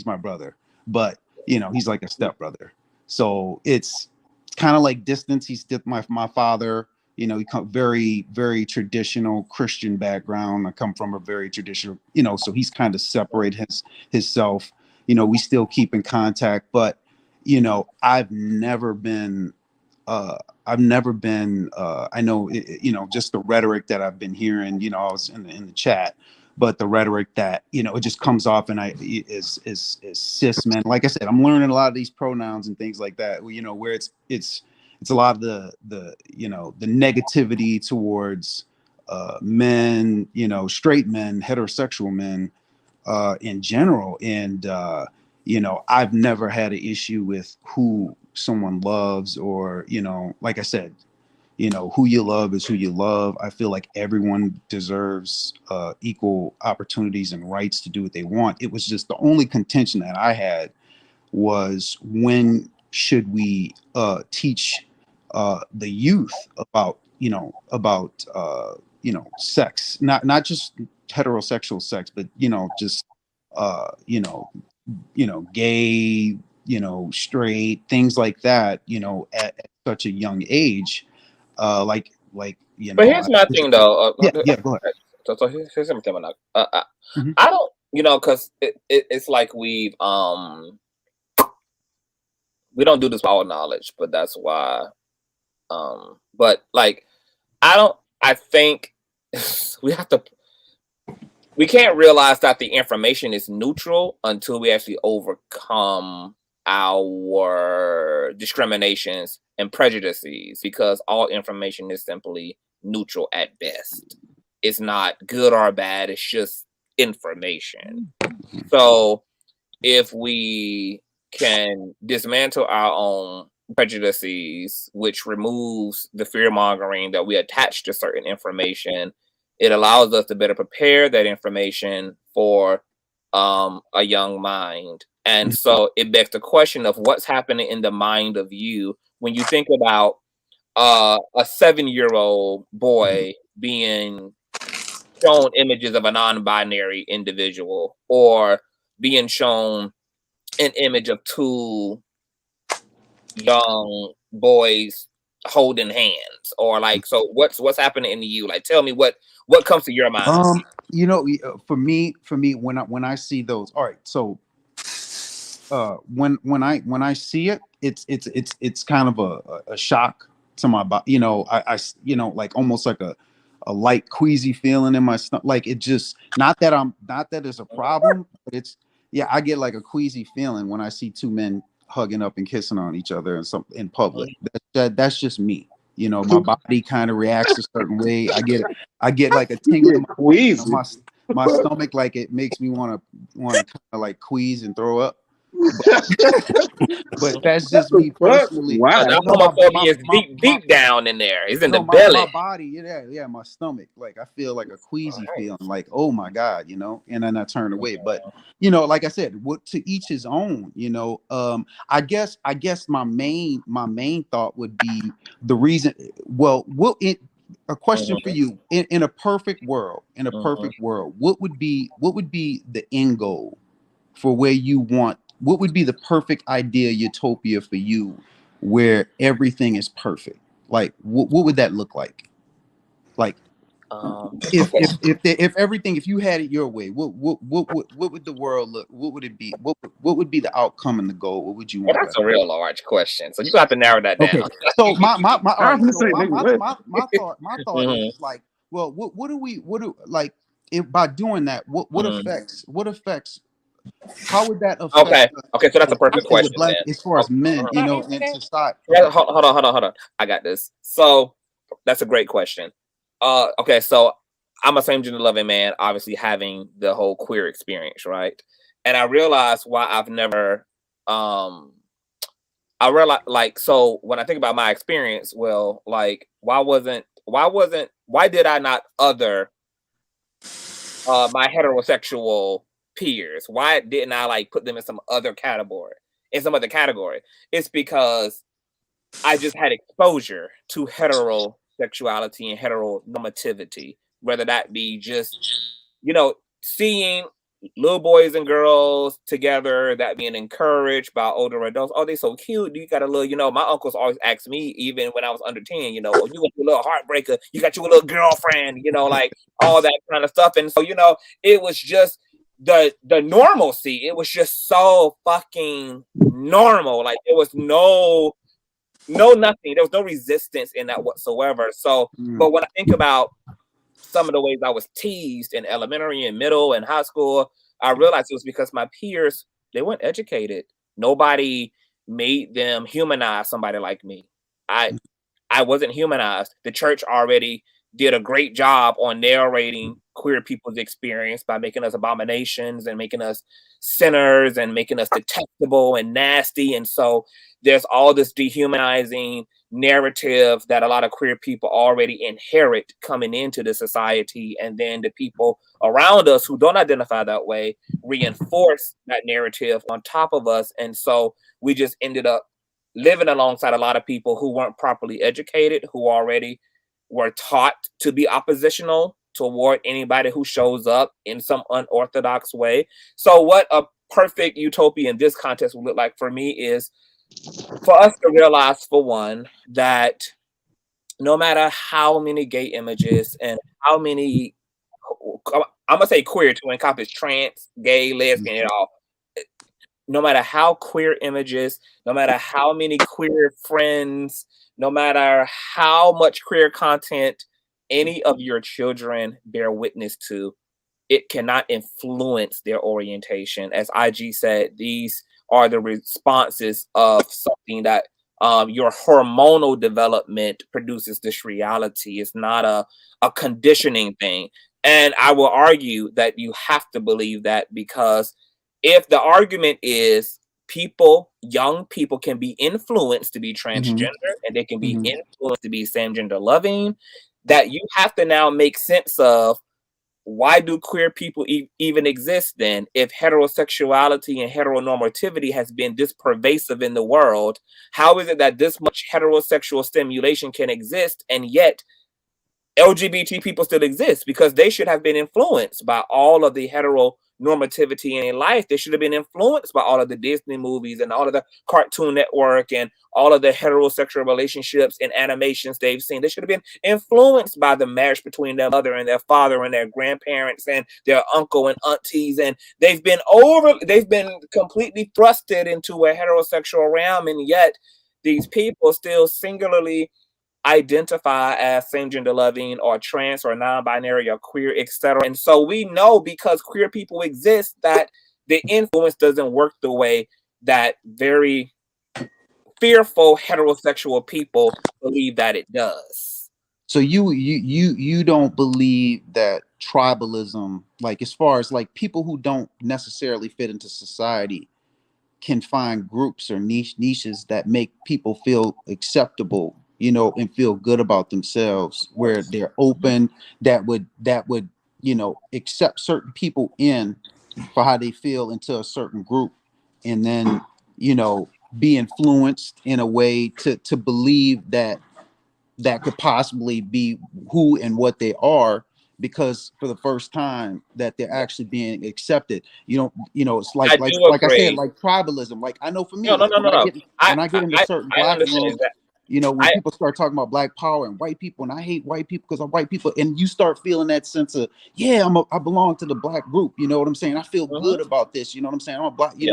my brother, but he's like a stepbrother. So it's kind of like distance. He's my father. He come very, very traditional Christian background. I come from a very traditional, so he's kind of separated himself. We still keep in contact, but I've never been I know just the rhetoric that I've been hearing, I was in the chat, but the rhetoric that it just comes off and is cis men. Like I said, I'm learning a lot of these pronouns and things like that, where it's a lot of the negativity towards men, straight men, heterosexual men in general. And I've never had an issue with who someone loves, or like I said, who you love is who you love. I feel like everyone deserves equal opportunities and rights to do what they want. It was just the only contention that I had was, when should we teach the youth about sex, not just heterosexual sex, but just gay, straight, things like that, at such a young age. But here's my thing though. Yeah, go ahead. So here's something. I don't, because it's like we don't do this with all knowledge, but that's why. But like, I think we can't realize that the information is neutral until we actually overcome our discriminations and prejudices, because all information is simply neutral at best. It's not good or bad, it's just information. So if we can dismantle our own prejudices, which removes the fear mongering that we attach to certain information, it allows us to better prepare that information for a young mind. And so it begs the question of what's happening in the mind of you when you think about a 7-year-old boy being shown images of a non-binary individual, or being shown an image of two young boys holding hands, or like, so what's happening to you? Like, tell me what comes to your mind. You know, for me, when I see those, all right, so when I see it, it's kind of a shock to my body. You know, I you know, like almost like a light queasy feeling in my stomach. Like it just, not that it's a problem, but it's, yeah, I get like a queasy feeling when I see two men hugging up and kissing on each other in public. That's just me. You know, my body kind of reacts a certain way. I get like a tingle in my stomach, like it makes me want to kind of like quease and throw up. But that's just me personally. Wow, that homophobia is deep down in there. It's in the belly. My body, yeah, my stomach. Like I feel like a queasy feeling, like, oh my God, you know, and then I turn away. But you know, like I said, what to each his own, you know. I guess my main thought would be the reason. Well, a question for you, in a perfect world, what would be the end goal for where you want? What would be the perfect idea utopia for you, where everything is perfect? Like, what would that look like? Like, if everything, if you had it your way, what would the world look? What would it be? What would be the outcome and the goal? What would you want? That's a real large question. So you have to narrow that down. Okay. So my thought is like, well, what do like, if by doing that, what affects how would that affect? Okay, so that's a perfect question. As far as men, you know, in society. Hold on. I got this. So that's a great question. Okay, so I'm a same gender loving man, obviously having the whole queer experience, right? And I realized why I've never I realized, like, so when I think about my experience, well, like, why did I not other my heterosexual peers? Why didn't I like put them in some other category? It's because I just had exposure to heterosexuality and heteronormativity, whether that be just, you know, seeing little boys and girls together, that being encouraged by older adults. Oh, they so cute. You got a little, you know, my uncles always asked me, even when I was under 10, you know, oh, you got your little heartbreaker, you got your little girlfriend, you know, like all that kind of stuff. And so, you know, it was just the normalcy. It was just so fucking normal. Like there was no nothing. There was no resistance in that whatsoever. So, but when I think about some of the ways I was teased in elementary and middle and high school, I realized it was because my peers, they weren't educated. Nobody made them humanize somebody like me. I wasn't humanized. The church already did a great job on narrating queer people's experience by making us abominations and making us sinners and making us detestable and nasty. And so there's all this dehumanizing narrative that a lot of queer people already inherit coming into the society. And then the people around us who don't identify that way reinforce that narrative on top of us. And so we just ended up living alongside a lot of people who weren't properly educated, who already were taught to be oppositional toward anybody who shows up in some unorthodox way. So what a perfect utopia in this context would look like for me is for us to realize, for one, that no matter how many gay images and how many, I'm gonna say queer to encompass trans, gay, lesbian, and all, no matter how queer images, no matter how many queer friends, no matter how much queer content any of your children bear witness to, it cannot influence their orientation. As IG said, these are the responses of something that your hormonal development produces this reality. It's not a conditioning thing. And I will argue that you have to believe that because if the argument is young people can be influenced to be transgender and they can be influenced to be same gender loving, that you have to now make sense of, why do queer people even exist then? If heterosexuality and heteronormativity has been this pervasive in the world, how is it that this much heterosexual stimulation can exist and yet LGBT people still exist? Because they should have been influenced by all of the heteronormativity in life. They should have been influenced by all of the Disney movies and all of the Cartoon Network and all of the heterosexual relationships and animations they've seen. They should have been influenced by the marriage between their mother and their father and their grandparents and their uncle and aunties. And they've been completely thrusted into a heterosexual realm, and yet these people still singularly identify as same gender loving or trans or non-binary or queer, etc. And so we know, because queer people exist, that the influence doesn't work the way that very fearful heterosexual people believe that it does. So you don't believe that tribalism, like as far as like people who don't necessarily fit into society, can find groups or niches that make people feel acceptable, you know, and feel good about themselves, where they're open, that would you know, accept certain people in for how they feel into a certain group, and then, you know, be influenced in a way to believe that that could possibly be who and what they are, because for the first time that they're actually being accepted. You know, it's like I said, like tribalism. Like I know for me, like when I get into certain black rooms, you know, when people start talking about black power and white people, and I hate white people because I'm white people, and you start feeling that sense of, yeah, I belong to the black group. You know what I'm saying? I feel good about this. You know what I'm saying? I'm a black. You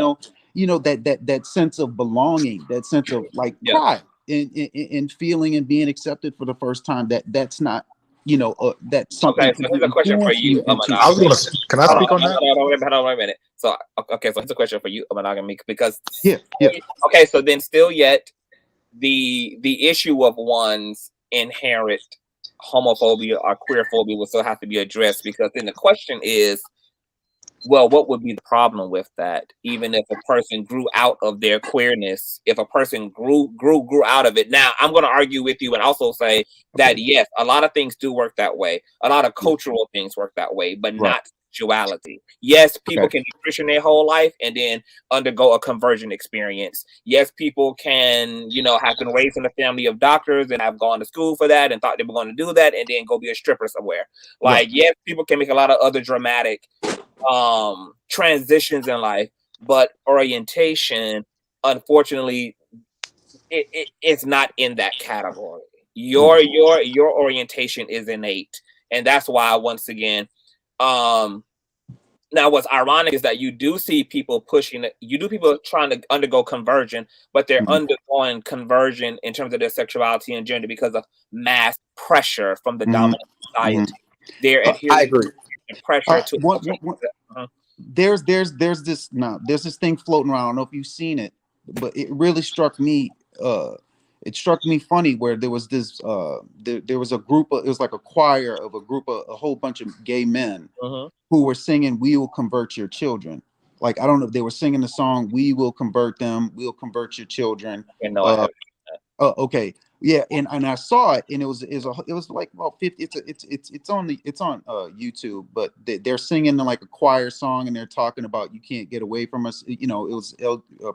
know that sense of belonging, that sense of like pride in feeling and being accepted for the first time. That's not, you know, that's something. Okay, so here's a question for you, I was gonna. Can I speak on that? Hold on, wait a minute. So okay, so here's a question for you, monogamy, because yeah. Okay, so then still yet the issue of one's inherent homophobia or queerphobia will still have to be addressed, because then the question is, well, what would be the problem with that? Even if a person grew out of their queerness, if a person grew out of it. Now, I'm going to argue with you and also say that, yes, a lot of things do work that way. A lot of cultural things work that way, but not sexuality. Yes, people can be Christian their whole life and then undergo a conversion experience. Yes, people can, you know, have been raised in a family of doctors and have gone to school for that and thought they were going to do that and then go be a stripper somewhere. Like, yes, people can make a lot of other dramatic transitions in life, but orientation, unfortunately, it's not in that category. Your orientation is innate, and that's why, once again, now what's ironic is that you do see people people trying to undergo conversion, but they're undergoing conversion in terms of their sexuality and gender because of mass pressure from the dominant society. They're adhering I agree. to pressure to there's this thing floating around. I don't know if you've seen it, but it really struck me. It struck me funny, where there was this there was a group of, it was like a choir of a whole bunch of gay men who were singing "We Will Convert Your Children." Like, I don't know if they were singing the song "We Will Convert Them, We'll Convert Your Children." Okay. Yeah, and I saw it, and it was like about 50. It's on YouTube, but they're singing like a choir song, and they're talking about, you can't get away from us. You know, it was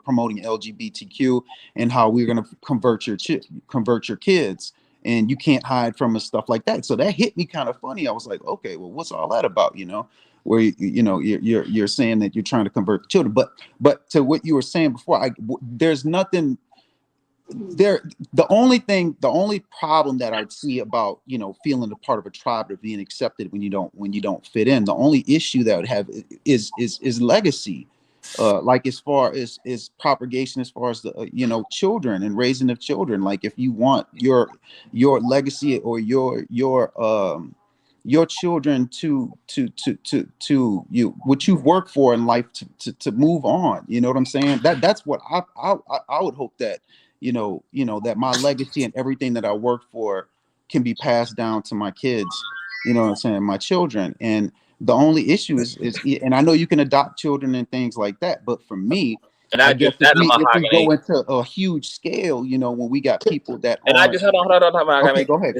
promoting LGBTQ and how we're gonna convert your kids, and you can't hide from us, stuff like that. So that hit me kind of funny. I was like, okay, well, what's all that about? You know, where you're saying that you're trying to convert children, but to what you were saying before, there's nothing. The only problem that I'd see about, you know, feeling a part of a tribe or being accepted when you don't fit in, the only issue that I would have is legacy, like as far as propagation, as far as the you know, children and raising of children. Like, if you want your legacy or your children to you, what you've worked for in life, to move on, you know what I'm saying? That's what I would hope, that you know that my legacy and everything that I work for can be passed down to my kids, you know what I'm saying, my children. And The only issue is, and I know you can adopt children and things like that, but for me, And I I guess just that in if we mahogany. go into a huge scale, you know, when we got people that And I aren't. just hold on. Okay, go ahead.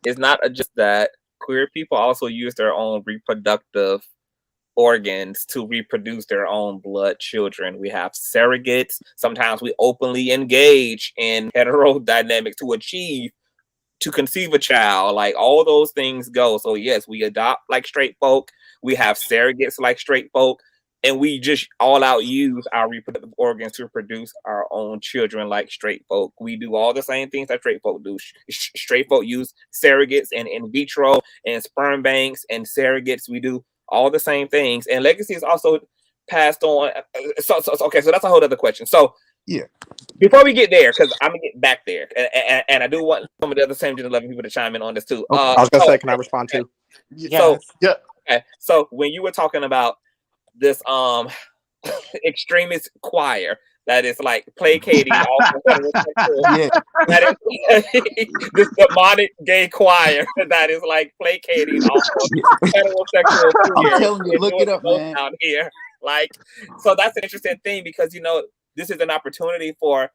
It's not just that queer people also use their own reproductive organs to reproduce their own blood children. We have surrogates. Sometimes we openly engage in hetero dynamics to conceive a child. Like all those things go. So yes, we adopt like straight folk. We have surrogates like straight folk. And we just all out use our reproductive organs to produce our own children like straight folk. We do all the same things that straight folk do. Straight folk use surrogates and in vitro and sperm banks and surrogates. We do all the same things. And legacy is also passed on. So that's a whole other question. So yeah, before we get there, because I'm gonna get back there, and I do want some of the other same gender loving people to chime in on this too. I was gonna say, can I respond too? So okay. So when you were talking about this extremist choir that is like placating all that is this demonic gay choir that is like placating all heterosexual I'm telling you, look it up, man. Out here. Like, so that's an interesting thing because you know this is an opportunity for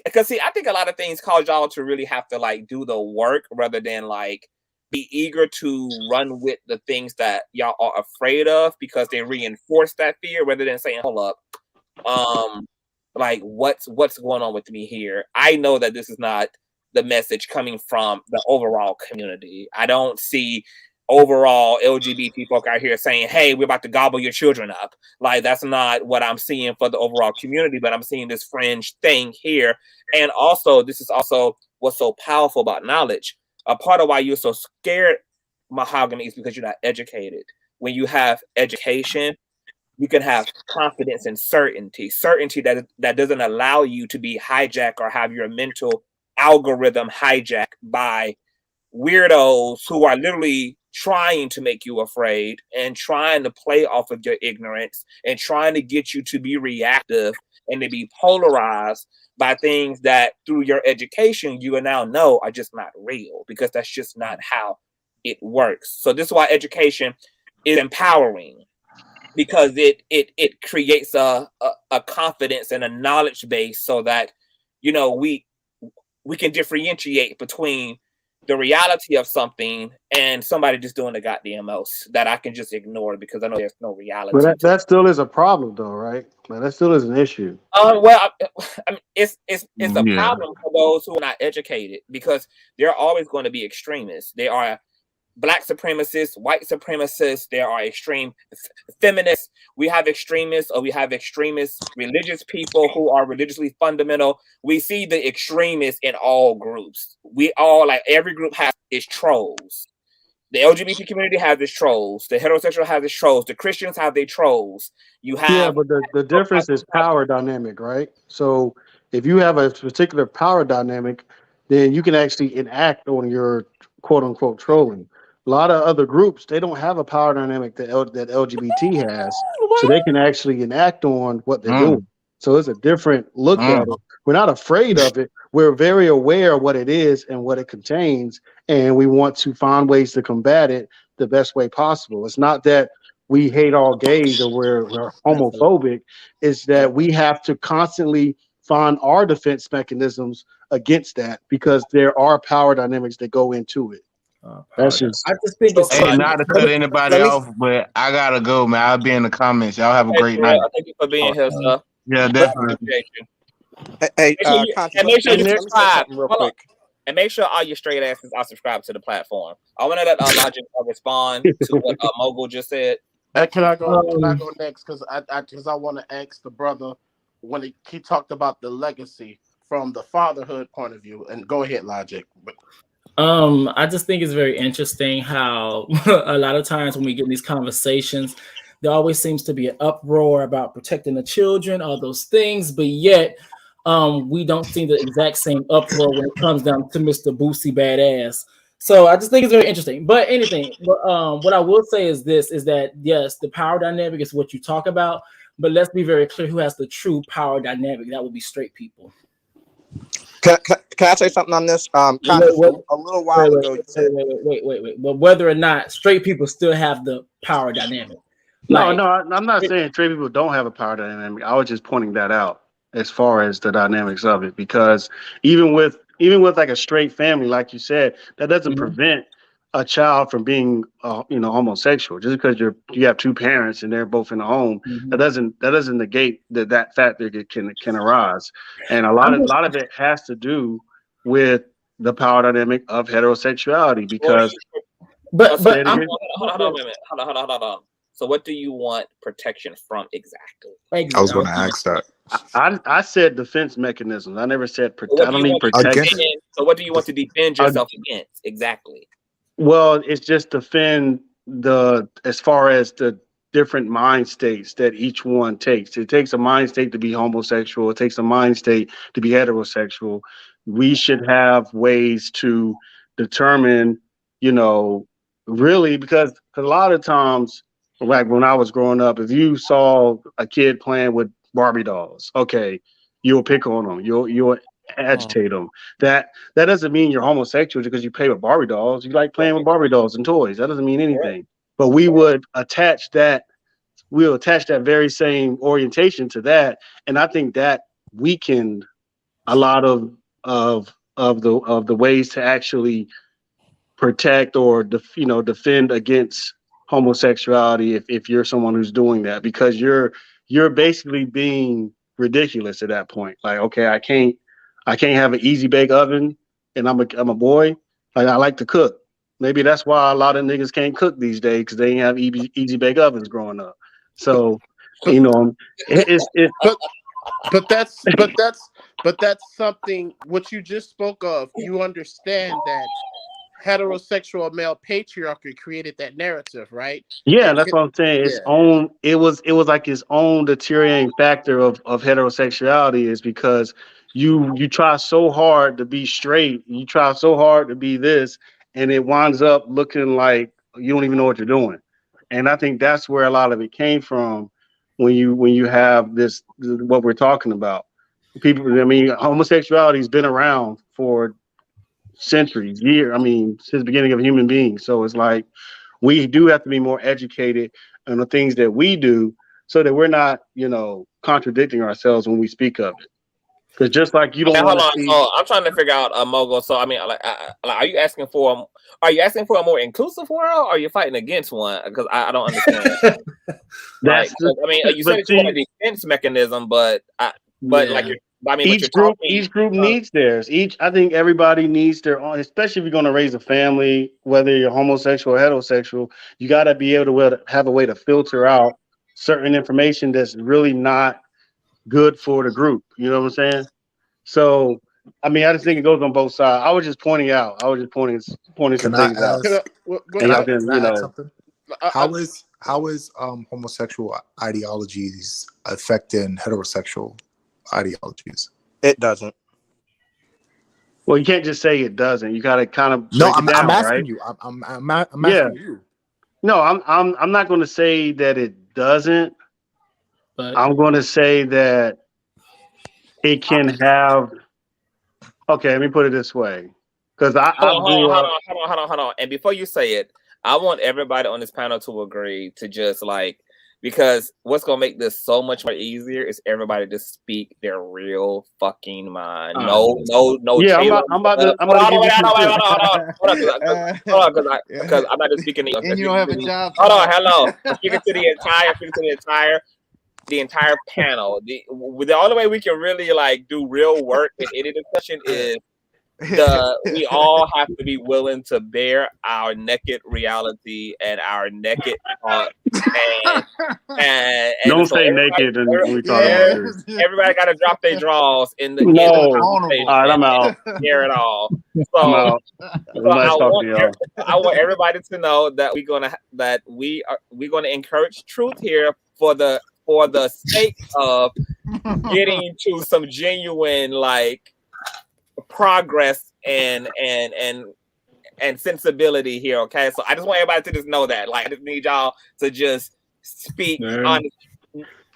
because see, I think a lot of things cause y'all to really have to like do the work rather than like be eager to run with the things that y'all are afraid of because they reinforce that fear rather than saying, hold up, like what's going on with me here? I know that this is not the message coming from the overall community. I don't see overall LGBT folk out here saying, hey, we're about to gobble your children up. Like that's not what I'm seeing for the overall community, but I'm seeing this fringe thing here. And also, this is also what's so powerful about knowledge. A part of why you're so scared, mahogany, is because you're not educated. When you have education, you can have confidence and certainty that doesn't allow you to be hijacked or have your mental algorithm hijacked by weirdos who are literally trying to make you afraid and trying to play off of your ignorance and trying to get you to be reactive and to be polarized by things that through your education you now know are just not real because that's just not how it works. So this is why education is empowering because it creates a confidence and a knowledge base so that you know we can differentiate between the reality of something and somebody just doing the goddamn most that I can just ignore because I know there's no reality. But that still is a problem, though, right? Like, that still is an issue. Well, I mean, it's a problem for those who are not educated because there are always going to be extremists. There are Black supremacists, white supremacists. There are extreme feminists. We have extremists, or we have extremist religious people who are religiously fundamental. We see the extremists in all groups. We all, like, every group has its trolls. The LGBT community has its trolls. The heterosexual has its trolls. The Christians have their trolls. You have but the difference is power dynamic, right? So if you have a particular power dynamic, then you can actually enact on your quote unquote trolling. A lot of other groups, they don't have a power dynamic that LGBT has, so they can actually enact on what they're doing. So it's a different look at it. We're not afraid of it. We're very aware of what it is and what it contains, and we want to find ways to combat it the best way possible. It's not that we hate all gays or we're homophobic. It's that we have to constantly find our defense mechanisms against that because there are power dynamics that go into it. That's just. I just think it's Hey, not to cut anybody off, but I gotta go, man. I'll be in the comments. Y'all have a great night. Thank you for being here, sir. Yeah, definitely. Hey, make sure you let me say subscribe something real quick. And make sure all your straight asses are subscribed to the platform. I want to let Logic respond to what Mogul just said. Can I go next? Because I want to ask the brother when he talked about the legacy from the fatherhood point of view. And go ahead, Logic. I just think it's very interesting how a lot of times when we get in these conversations, there always seems to be an uproar about protecting the children, all those things, but yet we don't see the exact same uproar when it comes down to Mr. Boosie Badass. So I just think it's very interesting. But what I will say is this, is that, yes, the power dynamic is what you talk about, but let's be very clear who has the true power dynamic. That would be straight people. Can I say something on this? Conscious, a little while ago, you said. Wait. But whether or not straight people still have the power dynamic. No, I'm not saying straight people don't have a power dynamic. I was just pointing that out as far as the dynamics of it, because even with like a straight family, like you said, that doesn't prevent a child from being homosexual. Just because you have two parents and they're both in the home, that doesn't negate that factor can arise. And a lot of it has to do with the power dynamic of heterosexuality, because hold on a minute. Hold on. So what do you want protection from exactly? I was going to ask that. I said defense mechanisms. I never said I don't need protection. So what do you want to defend yourself against exactly? Well, it's just defend as far as the different mind states that each one takes. It takes a mind state to be homosexual. It takes a mind state to be heterosexual. We should have ways to determine, really, because a lot of times, like when I was growing up, if you saw a kid playing with Barbie dolls, okay, you'll pick on them. You'll agitate them. That doesn't mean you're homosexual because you play with Barbie dolls. You like playing with Barbie dolls and toys. That doesn't mean anything. But we would attach that. We'll attach that very same orientation to that, and I think that weakened a lot of the ways to actually protect or defend against homosexuality if you're someone who's doing that, because you're basically being ridiculous at that point. Like, okay, I can't have an easy bake oven and I'm a boy. Like, I like to cook. Maybe that's why a lot of niggas can't cook these days, because they didn't have easy bake ovens growing up. So but that's something what you just spoke of. You understand that heterosexual male patriarchy created that narrative, right? Yeah, that's what I'm saying. It was like its own deteriorating factor of heterosexuality, is because you try so hard to be straight, you try so hard to be this, and it winds up looking like you don't even know what you're doing. And I think that's where a lot of it came from when you have this, what we're talking about. Homosexuality has been around for centuries, since the beginning of human beings. So it's like, we do have to be more educated on the things that we do, so that we're not, contradicting ourselves when we speak of it. Because just like you don't want to see. So I'm trying to figure out Mogul. So are you asking for a more inclusive world, or are you fighting against one? Because I don't understand. You said it's a defense mechanism, but each group needs theirs. I think everybody needs their own, especially if you're going to raise a family, whether you're homosexual or heterosexual. You got to be able to have a way to filter out certain information that's really not good for the group. You know what I'm saying? So, I just think it goes on both sides. I was just pointing some things out. Can I add something? How is homosexual ideologies affecting heterosexual ideologies? It doesn't. Well, you can't just say it doesn't. You got to kind of I'm asking you. I'm asking you. No, I'm not going to say that it doesn't. But I'm going to say that it can have. Okay, let me put it this way, because hold on. And before you say it, I want everybody on this panel to agree to just because what's gonna make this so much more easier is everybody to speak their real fucking mind. No. Yeah, I'm about to. Hold on, because I'm not just speaking. And you don't have a job. Hold on, hello. I'm speaking to the entire panel. The only way we can really do real work in any discussion is we all have to be willing to bear our naked reality and our naked thought. And don't say naked and we talk about this. Everybody got to drop their draws in the conversation. All right, I'm out. Hear it all. So, I'm out. I want everybody to know that we're gonna encourage truth here for the sake of getting to some genuine progress and sensibility here. Okay, so I just want everybody to just know that. I just need y'all to just speak honestly.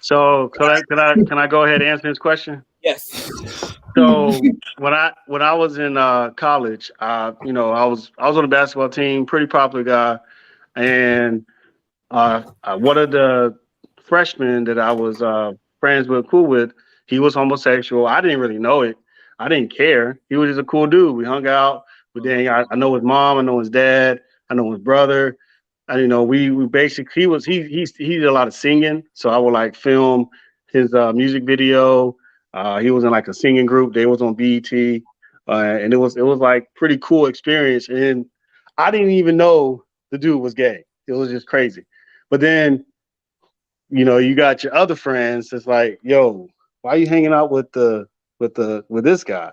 So can I go ahead and answer this question? Yes. So when I was in college, I was on a basketball team, pretty popular guy, and one of the freshmen that I was friends with, cool with, he was homosexual. I didn't really know it. I didn't care. He was just a cool dude. We hung out. But then I know his mom. I know his dad. I know his brother. And we basically he did a lot of singing. So I would like film his music video. He was in like a singing group. They was on BET, and it was like pretty cool experience. And I didn't even know the dude was gay. It was just crazy. But then, you got your other friends that's like, yo, why are you hanging out with this guy?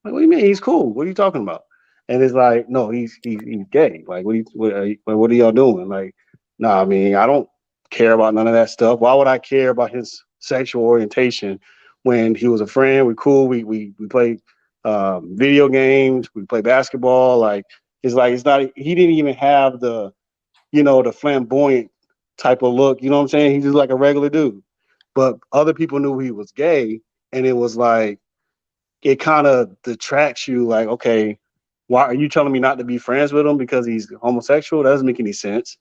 Like, what do you mean? He's cool. What are you talking about? And it's like, no, he's gay. Like, what are y'all doing? Like, nah, I mean, I don't care about none of that stuff. Why would I care about his sexual orientation when he was a friend? We're cool. We play video games. We play basketball. Like, it's not. He didn't even have the flamboyant type of look. You know what I'm saying? He's just like a regular dude. But other people knew he was gay, and it was like, it kind of detracts you. Like, okay, why are you telling me not to be friends with him because he's homosexual? That doesn't make any sense.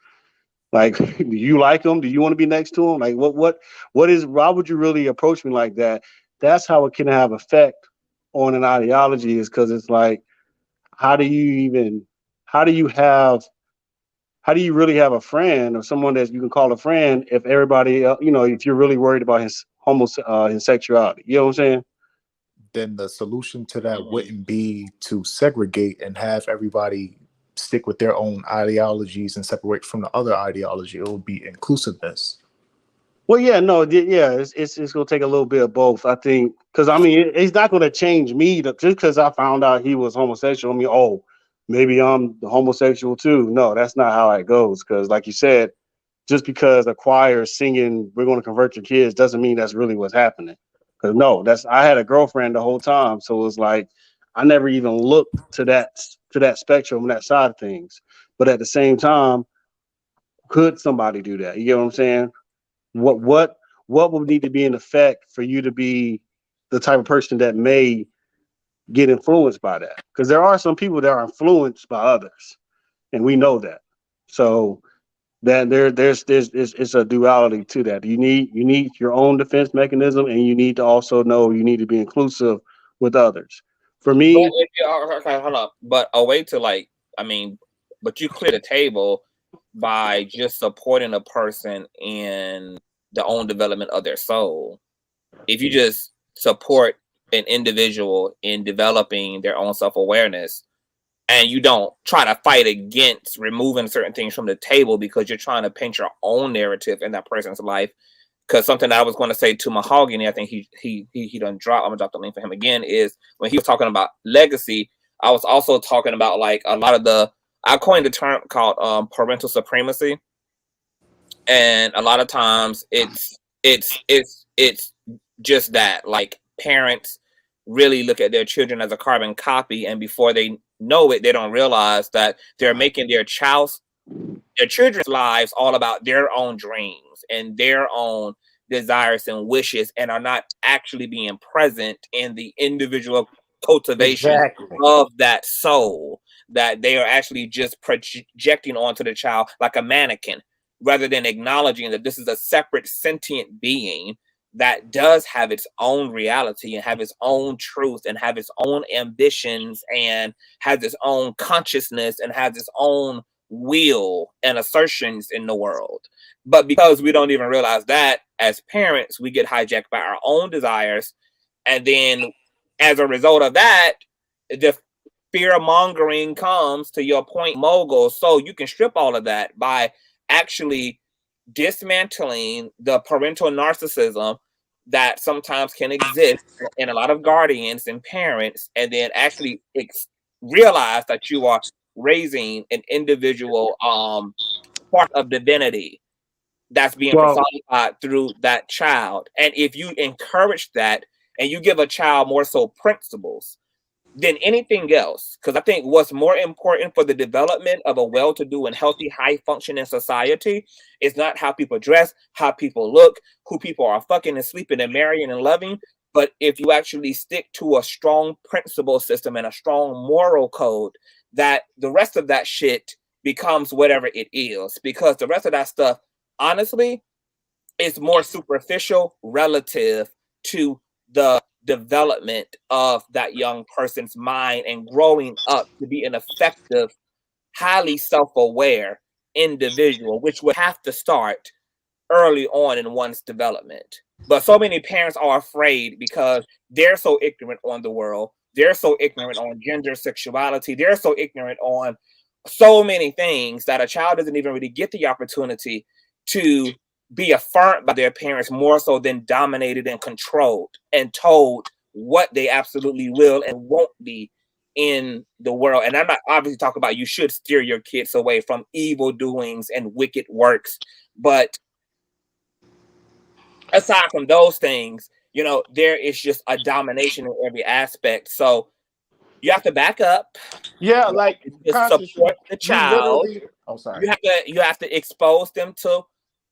Like, do you like him? Do you want to be next to him? Like, why would you really approach me like that? That's how it can have effect on an ideology, is because it's like, how do you really have a friend or someone that you can call a friend if everybody, if you're really worried about his sexuality? You know what I'm saying? Then the solution to that wouldn't be to segregate and have everybody stick with their own ideologies and separate from the other ideology. It would be inclusiveness. Well, yeah, no, it's gonna take a little bit of both, I think, because I mean, it's not gonna change me just because I found out he was homosexual. I mean, oh, maybe I'm homosexual too. No, that's not how it goes. Because, like you said, just because a choir is singing, we're gonna convert your kids, doesn't mean that's really what's happening. Because no, I had a girlfriend the whole time, so it was like I never even looked to that spectrum, that side of things. But at the same time, could somebody do that? You get what I'm saying? What would need to be in effect for you to be the type of person that may get influenced by that? Because there are some people that are influenced by others, and we know that. So that there's it's a duality to that. You need your own defense mechanism, and you need to also know you need to be inclusive with others. For me, okay, hold up. But a way to but you clear the table by just supporting a person in the own development of their soul. If you just support an individual in developing their own self-awareness, and you don't try to fight against removing certain things from the table because you're trying to paint your own narrative in that person's life. Because something that I was going to say to Mahogany, I think he done dropped. I'm gonna drop the link for him again. Is when he was talking about legacy, I was also talking about like a lot of I coined the term called parental supremacy, and a lot of times it's just that, like, parents really look at their children as a carbon copy, and before they know it, they don't realize that they're making their children's lives all about their own dreams and their own desires and wishes, and are not actually being present in the individual cultivation of that soul, that they are actually just projecting onto the child like a mannequin, rather than acknowledging that this is a separate sentient being that does have its own reality and have its own truth and have its own ambitions and has its own consciousness and has its own will and assertions in the world. But because we don't even realize that, as parents, we get hijacked by our own desires. And then as a result of that, the fear mongering comes, to your point, Mogul. So you can strip all of that by actually dismantling the parental narcissism that sometimes can exist in a lot of guardians and parents, and then actually realize that you are raising an individual part of divinity that's being personified through that child. And if you encourage that and you give a child more so principles than anything else, because I think what's more important for the development of a well-to-do and healthy, high-functioning society is not how people dress, how people look, who people are fucking and sleeping and marrying and loving, But if you actually stick to a strong principle system and a strong moral code, that the rest of that shit becomes whatever it is. Because the rest of that stuff, honestly, is more superficial relative to the development of that young person's mind and growing up to be an effective, highly self-aware individual, which would have to start early on in one's development. But so many parents are afraid because they're so ignorant on the world. They're so ignorant on gender, sexuality. They're so ignorant on so many things that a child doesn't even really get the opportunity to be affirmed by their parents, more so than dominated and controlled and told what they absolutely will and won't be in the world. And I'm not obviously talking about you should steer your kids away from evil doings and wicked works, but aside from those things, you know, there is just a domination in every aspect. So you have to back up. Yeah, like just support the child. Oh, sorry. You have to expose them to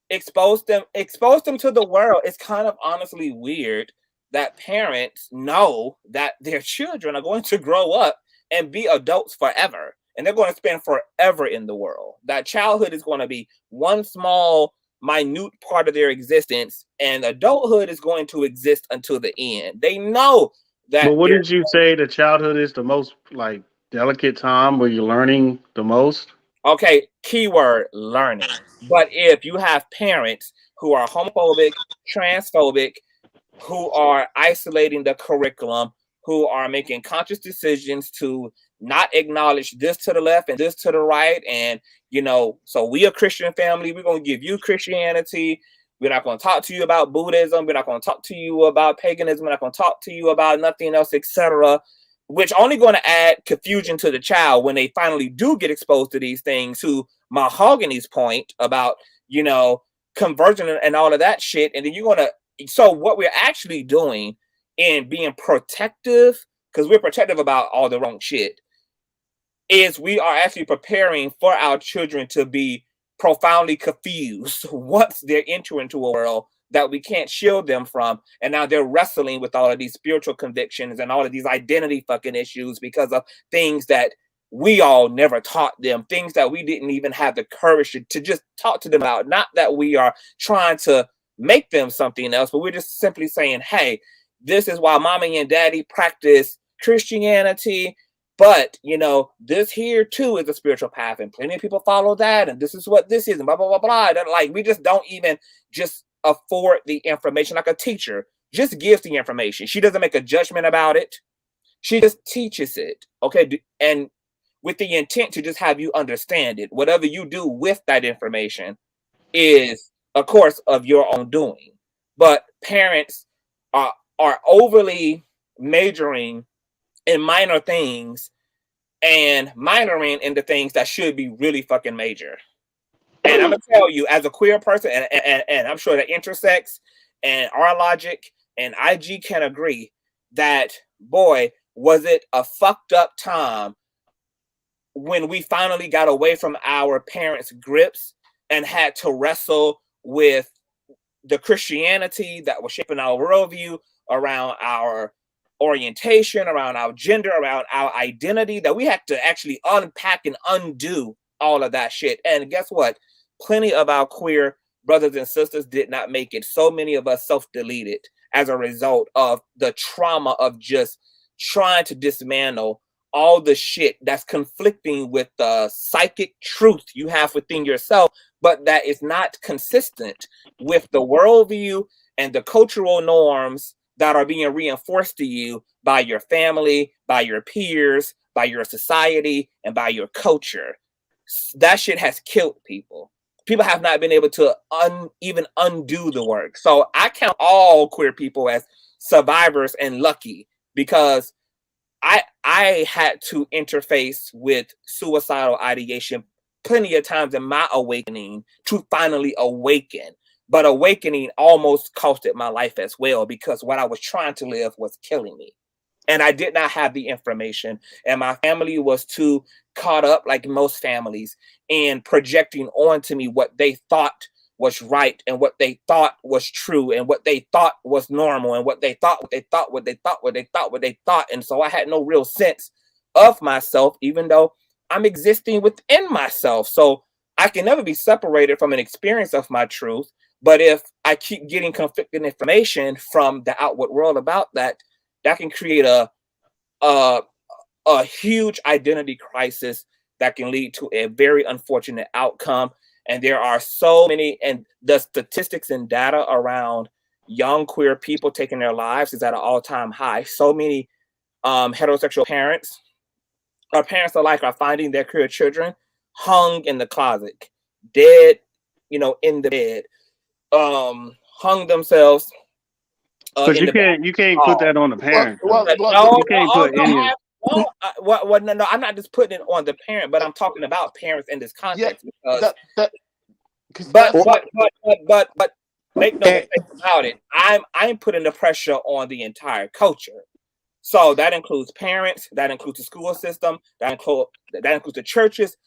the world. It's kind of honestly weird that parents know that their children are going to grow up and be adults forever, and they're going to spend forever in the world. That childhood is going to be one small, minute part of their existence, and adulthood is going to exist until the end. They know that. But wouldn't you say the childhood is the most like delicate time where you're learning the most? Okay, keyword learning. But if you have parents who are homophobic, transphobic, who are isolating the curriculum, who are making conscious decisions to not acknowledge this to the left and this to the right, and you know, so we a Christian family, we're going to give you Christianity. We're not going to talk to you about Buddhism. We're not going to talk to you about paganism. We're not going to talk to you about nothing else, etc. Which only going to add confusion to the child when they finally do get exposed to these things. To Mahogany's point about, you know, conversion and all of that shit. And then you're going to, so what we're actually doing in being protective, because we're protective about all the wrong shit, is we are actually preparing for our children to be profoundly confused once they're entering into a world that we can't shield them from. And now they're wrestling with all of these spiritual convictions and all of these identity fucking issues because of things that we all never taught them, things that we didn't even have the courage to just talk to them about. Not that we are trying to make them something else, but we're just simply saying, hey, this is why mommy and daddy practice Christianity. But, you know, this here too is a spiritual path, and plenty of people follow that, and this is what this is, and blah, blah, blah, blah. That, like, we just don't even just afford the information. Like a teacher just gives the information. She doesn't make a judgment about it. She just teaches it, okay? And with the intent to just have you understand it. Whatever you do with that information is, of course, of your own doing. But parents are overly majoring in minor things and minoring into things that should be really fucking major. And I'm gonna tell you, as a queer person, and I'm sure that Intersex and Our Logic and IG can agree that, boy, was it a fucked up time when we finally got away from our parents' grips and had to wrestle with the Christianity that was shaping our worldview around our orientation, around our gender, around our identity, that we had to actually unpack and undo all of that shit. And guess what? Plenty of our queer brothers and sisters did not make it. So many of us self-deleted as a result of the trauma of just trying to dismantle all the shit that's conflicting with the psychic truth you have within yourself, but that is not consistent with the worldview and the cultural norms that are being reinforced to you by your family, by your peers, by your society, and by your culture. That shit has killed people. People have not been able to even undo the work. So I count all queer people as survivors and lucky, because I had to interface with suicidal ideation plenty of times in my awakening to finally awaken. But awakening almost costed my life as well, because what I was trying to live was killing me. And I did not have the information. And my family was too caught up, like most families, in projecting onto me what they thought was right and what they thought was true and what they thought was normal and what they thought. And so I had no real sense of myself, even though I'm existing within myself. So I can never be separated from an experience of my truth. But if I keep getting conflicting information from the outward world about that, that can create a huge identity crisis that can lead to a very unfortunate outcome. And there are so many, and the statistics and data around young queer people taking their lives is at an all-time high. So many heterosexual parents, or parents alike, are finding their queer children hung in the closet, dead, in the bed, hung themselves. But you can't put that on the parent. No, you can't put any. No, I'm not just putting it on the parent, but I'm talking about parents in this context because. But make no mistake about it. I'm putting the pressure on the entire culture. So that includes parents, that includes the school system, that includes the churches,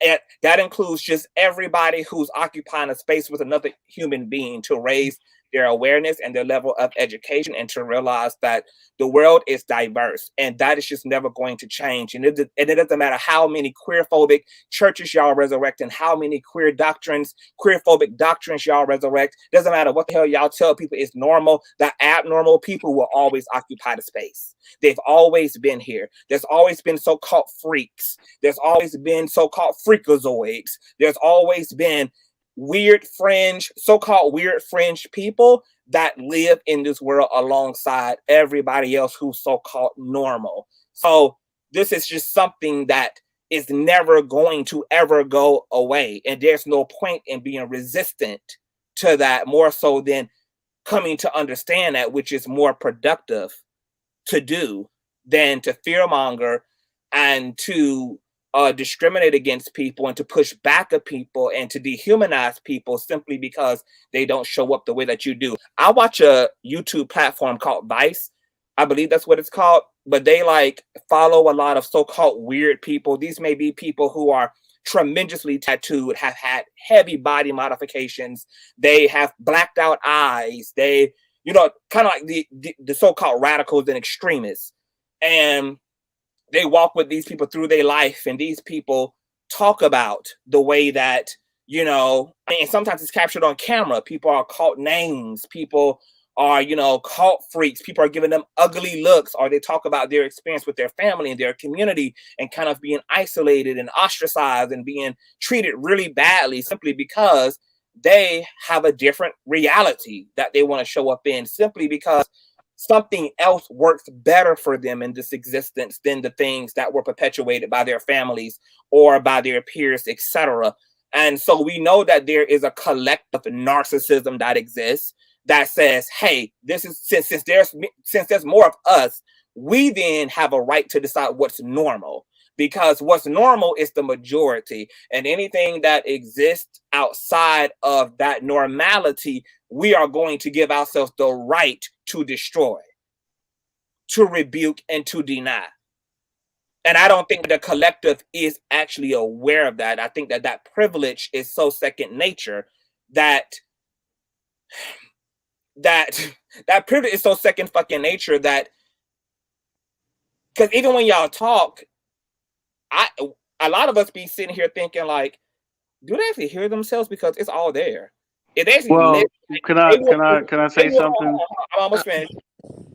and that includes just everybody who's occupying a space with another human being to raise their awareness and their level of education and to realize that the world is diverse and that is just never going to change. And it doesn't matter how many queer-phobic churches y'all resurrect and how many queer-phobic doctrines y'all resurrect. Doesn't matter what the hell y'all tell people is normal. The abnormal people will always occupy the space. They've always been here. There's always been so-called freaks. There's always been so-called freakazoids. There's always been so-called weird fringe people that live in this world alongside everybody else who's so-called normal. So this is just something that is never going to ever go away. And there's no point in being resistant to that, more so than coming to understand that, which is more productive to do than to fearmonger and to discriminate against people and to push back at people and to dehumanize people simply because they don't show up the way that you do. I watch a YouTube platform called Vice. I believe that's what it's called, but they follow a lot of so-called weird people. These may be people who are tremendously tattooed, have had heavy body modifications. They have blacked out eyes. They, kind of like the so-called radicals and extremists. And they walk with these people through their life, and these people talk about the way that, and sometimes it's captured on camera. People are called names. People are, cult freaks. People are giving them ugly looks, or they talk about their experience with their family and their community and kind of being isolated and ostracized and being treated really badly simply because they have a different reality that they want to show up in, simply because something else works better for them in this existence than the things that were perpetuated by their families or by their peers, etc. And so we know that there is a collective narcissism that exists that says, hey, this is since there's more of us, we then have a right to decide what's normal, because what's normal is the majority, and anything that exists outside of that normality, we are going to give ourselves the right to destroy, to rebuke, and to deny. And I don't think the collective is actually aware of that. I think that privilege is so second nature that privilege is so second fucking nature that, because even when y'all talk, a lot of us be sitting here thinking like, do they actually hear themselves? Because it's all there. It actually can I say something? I'm almost finished.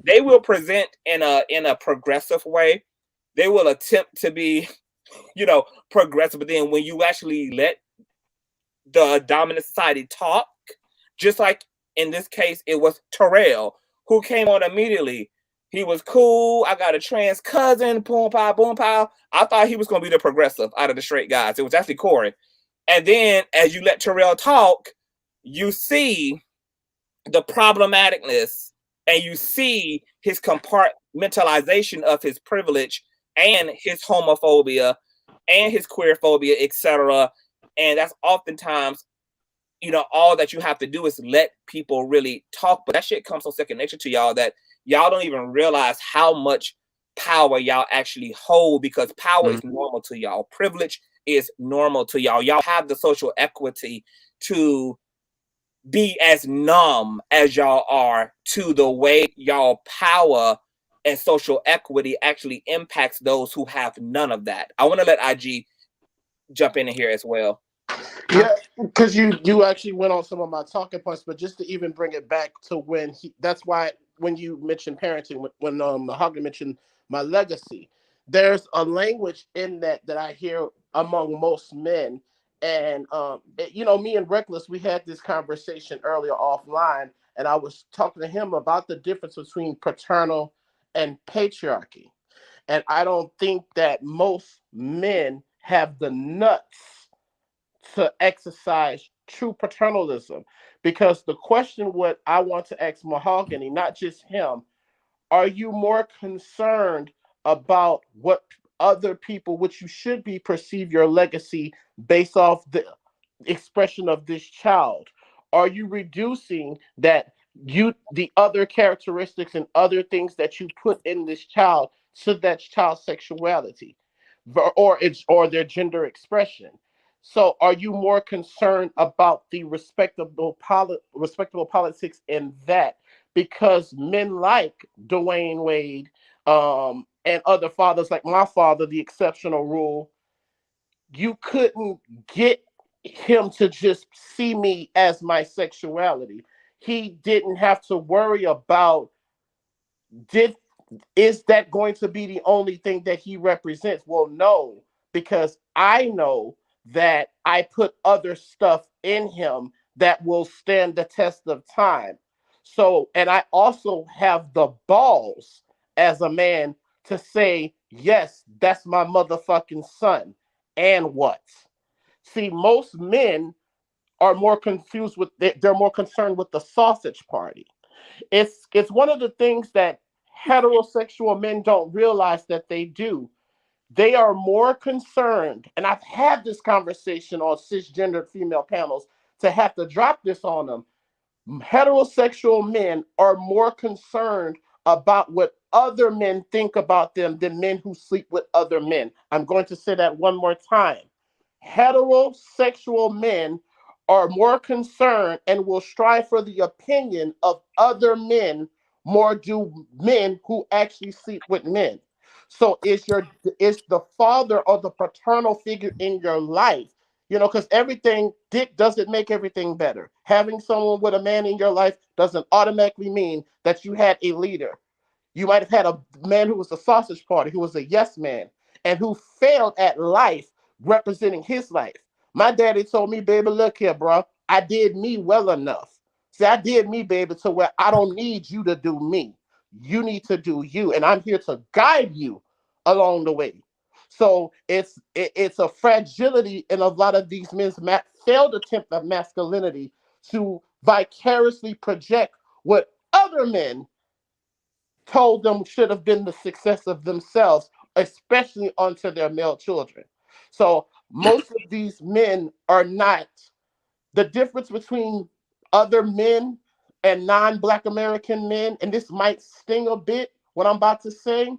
They will present in a progressive way. They will attempt to be, progressive, but then when you actually let the dominant society talk, just like in this case, it was Terrell who came on immediately. He was cool. I got a trans cousin, boom pow, boom pow. I thought he was going to be the progressive out of the straight guys. It was actually Corey. And then as you let Terrell talk, you see the problematicness and you see his compartmentalization of his privilege and his homophobia and his queerphobia, etc. And that's oftentimes, all that you have to do is let people really talk. But that shit comes so second nature to y'all that y'all don't even realize how much power y'all actually hold, because power is normal to y'all. Privilege is normal to y'all. Y'all have the social equity to be as numb as y'all are to the way y'all power and social equity actually impacts those who have none of that. I want to let IG jump in here as well. Yeah, because you actually went on some of my talking points, but just to even bring it back to when that's why when you mentioned parenting, when Mahogany mentioned my legacy, there's a language in that I hear among most men. And me and Reckless, we had this conversation earlier offline, and I was talking to him about the difference between paternal and patriarchy. And I don't think that most men have the nuts to exercise true paternalism, because the question what I want to ask Mahogany, not just him, are you more concerned about what other people, which you should be, perceive your legacy based off the expression of this child? Are you reducing that the other characteristics and other things that you put in this child to that child's sexuality or their gender expression? So are you more concerned about the respectable politics in that? Because men like Dwayne Wade and other fathers like my father, the exceptional rule, you couldn't get him to just see me as my sexuality. He didn't have to worry about is that going to be the only thing that he represents? Well, no, because I know that I put other stuff in him that will stand the test of time. So, and I also have the balls as a man to say, yes, that's my motherfucking son. And what? See, most men are more confused with, they're more concerned with the sausage party. It's one of the things that heterosexual men don't realize that they do. They are more concerned, and I've had this conversation on cisgendered female panels to have to drop this on them. Heterosexual men are more concerned about what other men think about them than men who sleep with other men. I'm going to say that one more time. Heterosexual men are more concerned and will strive for the opinion of other men more do men who actually sleep with men. So is the father or the paternal figure in your life, because dick doesn't make everything better. Having someone with a man in your life doesn't automatically mean that you had a leader. You might have had a man who was a sausage party, who was a yes man, and who failed at life representing his life. My daddy told me, baby, look here, bro. I did me well enough. See, I did me, baby, to where I don't need you to do me. You need to do you, and I'm here to guide you along the way. So it's a fragility in a lot of these men's failed attempt at masculinity to vicariously project what other men told them should have been the success of themselves, especially onto their male children. So most of these men are not. The difference between other men and non-Black American men, and this might sting a bit, what I'm about to say,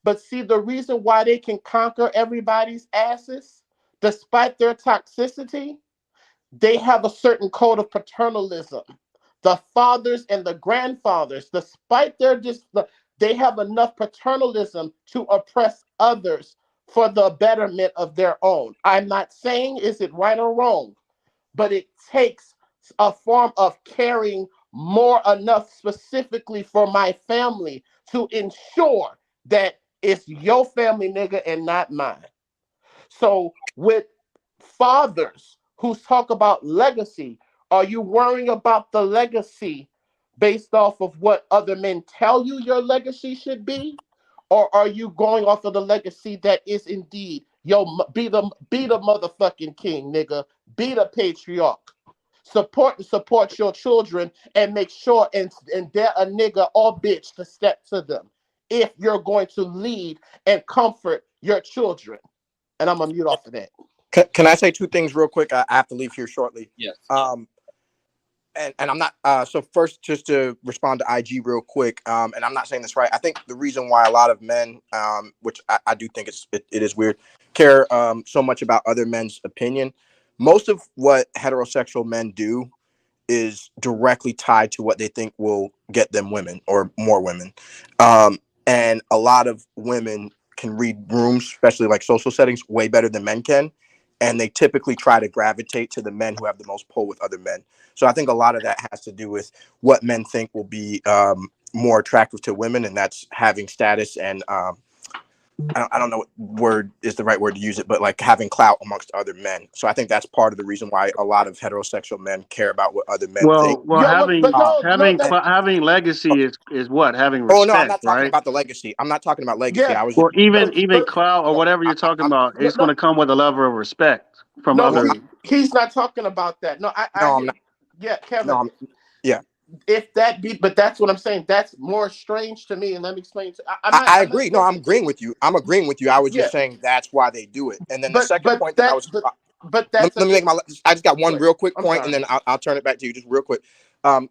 but see, the reason why they can conquer everybody's asses, despite their toxicity, they have a certain code of paternalism. The fathers and the grandfathers, despite they have enough paternalism to oppress others for the betterment of their own. I'm not saying is it right or wrong, but it takes a form of caring more enough specifically for my family to ensure that it's your family, nigga, and not mine. So with fathers who talk about legacy, are you worrying about the legacy based off of what other men tell you your legacy should be? Or are you going off of the legacy that is indeed, be the motherfucking king, nigga. Be the patriarch. Support your children and make sure and dare a nigga or bitch to step to them if you're going to lead and comfort your children. And I'm gonna mute off of that. Can I say two things real quick? I have to leave here shortly. Yes. And I'm not so first, just to respond to IG real quick, and I'm not saying this right. I think the reason why a lot of men, which I do think it is weird, care so much about other men's opinion. Most of what heterosexual men do is directly tied to what they think will get them women or more women. And a lot of women can read rooms, especially like social settings, way better than men can. And they typically try to gravitate to the men who have the most pull with other men. So I think a lot of that has to do with what men think will be more attractive to women, and that's having status and I don't know what word is the right word to use it, but like having clout amongst other men. So I think that's part of the reason why a lot of heterosexual men care about what other men think. Well, having legacy is what? Having Oh no, I'm respect, not talking right? about the legacy. I'm not talking about legacy. Yeah. I was Well, just even clout or whatever you're talking about, it's going to come with a level of respect from other. He's not talking about that. No, I'm not. Yeah, Kevin. No, yeah. If that be, but that's what I'm saying. That's more strange to me, and let me explain. I agree. No, I'm agreeing with you. I'm agreeing with you. I was just saying that's why they do it. And then the second point that I was, let me make my. I just got one real quick point, and then I'll turn it back to you just real quick.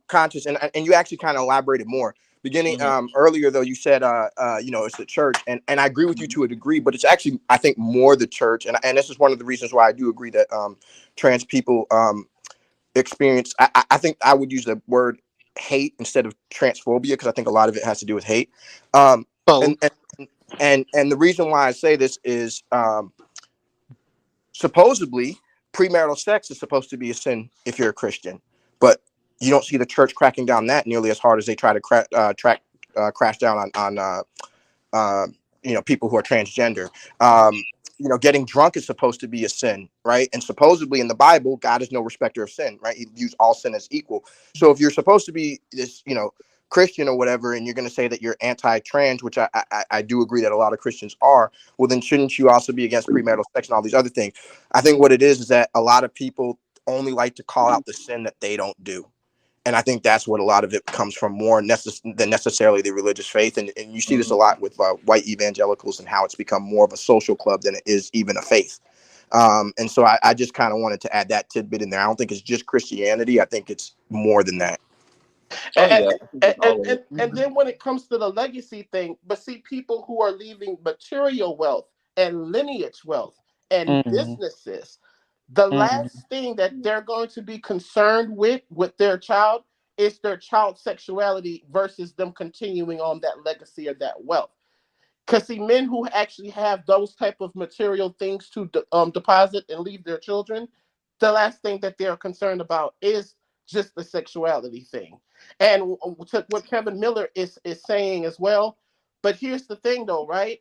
Conscious, and you actually kind of elaborated more. Beginning earlier though, you said it's the church, and I agree with you to a degree, but it's actually I think more the church, and this is one of the reasons why I do agree that trans people experience. I think I would use the word hate instead of transphobia because I think a lot of it has to do with hate. And the reason why I say this is supposedly premarital sex is supposed to be a sin if you're a Christian, but you don't see the church cracking down that nearly as hard as they try to crash down on people who are transgender. Getting drunk is supposed to be a sin, right? And supposedly in the Bible, God is no respecter of sin, right? He views all sin as equal. So if you're supposed to be this, Christian or whatever, and you're going to say that you're anti-trans, which I do agree that a lot of Christians are, well, then shouldn't you also be against premarital sex and all these other things? I think what it is that a lot of people only like to call out the sin that they don't do. And I think that's what a lot of it comes from more than necessarily the religious faith. And you see this a lot with white evangelicals and how it's become more of a social club than it is even a faith. And so I just kind of wanted to add that tidbit in there. I don't think it's just Christianity. I think it's more than that. And then when it comes to the legacy thing, but see, people who are leaving material wealth and lineage wealth and businesses, the last thing that they're going to be concerned with their child is their child's sexuality versus them continuing on that legacy or that wealth. Because see, men who actually have those type of material things to deposit and leave their children, the last thing that they're concerned about is just the sexuality thing. And what Kevin Miller is saying as well. But here's the thing though, right?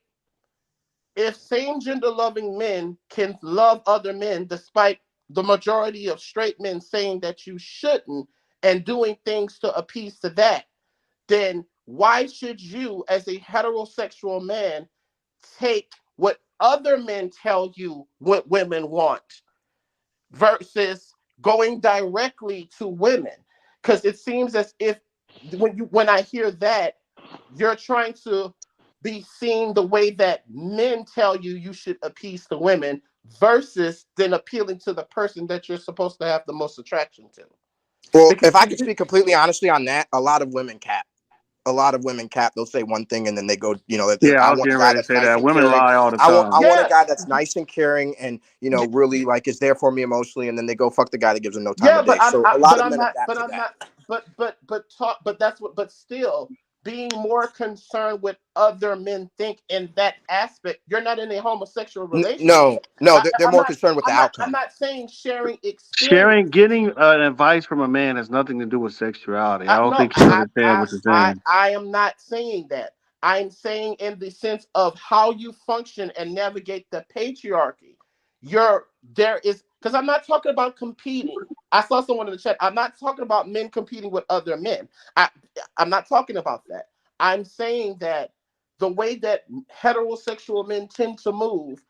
If same gender loving men can love other men despite the majority of straight men saying that you shouldn't and doing things to appease to that, then why should you as a heterosexual man take what other men tell you what women want versus going directly to women? Because it seems as if when I hear that, you're trying to be seen the way that men tell you should appease the women versus then appealing to the person that you're supposed to have the most attraction to. Well, if I could speak completely honestly on that, a lot of women cap. They'll say one thing and then they go, I want a guy that's nice and women caring. lie all the I time. want a guy that's nice and caring and really like is there for me emotionally, and then they go fuck the guy that gives them no time of day. So a lot of men adapt to that. But still being more concerned with other men think in that aspect. You're not in a homosexual relationship. No, they're more concerned with the outcome. I'm not saying sharing experience. Getting advice from a man has nothing to do with sexuality. I don't think you understand what you're saying. I am not saying that. I'm saying in the sense of how you function and navigate the patriarchy. Because I'm not talking about competing. I saw someone in the chat. I'm not talking about men competing with other men. I'm not talking about that. I'm saying that the way that heterosexual men tend to move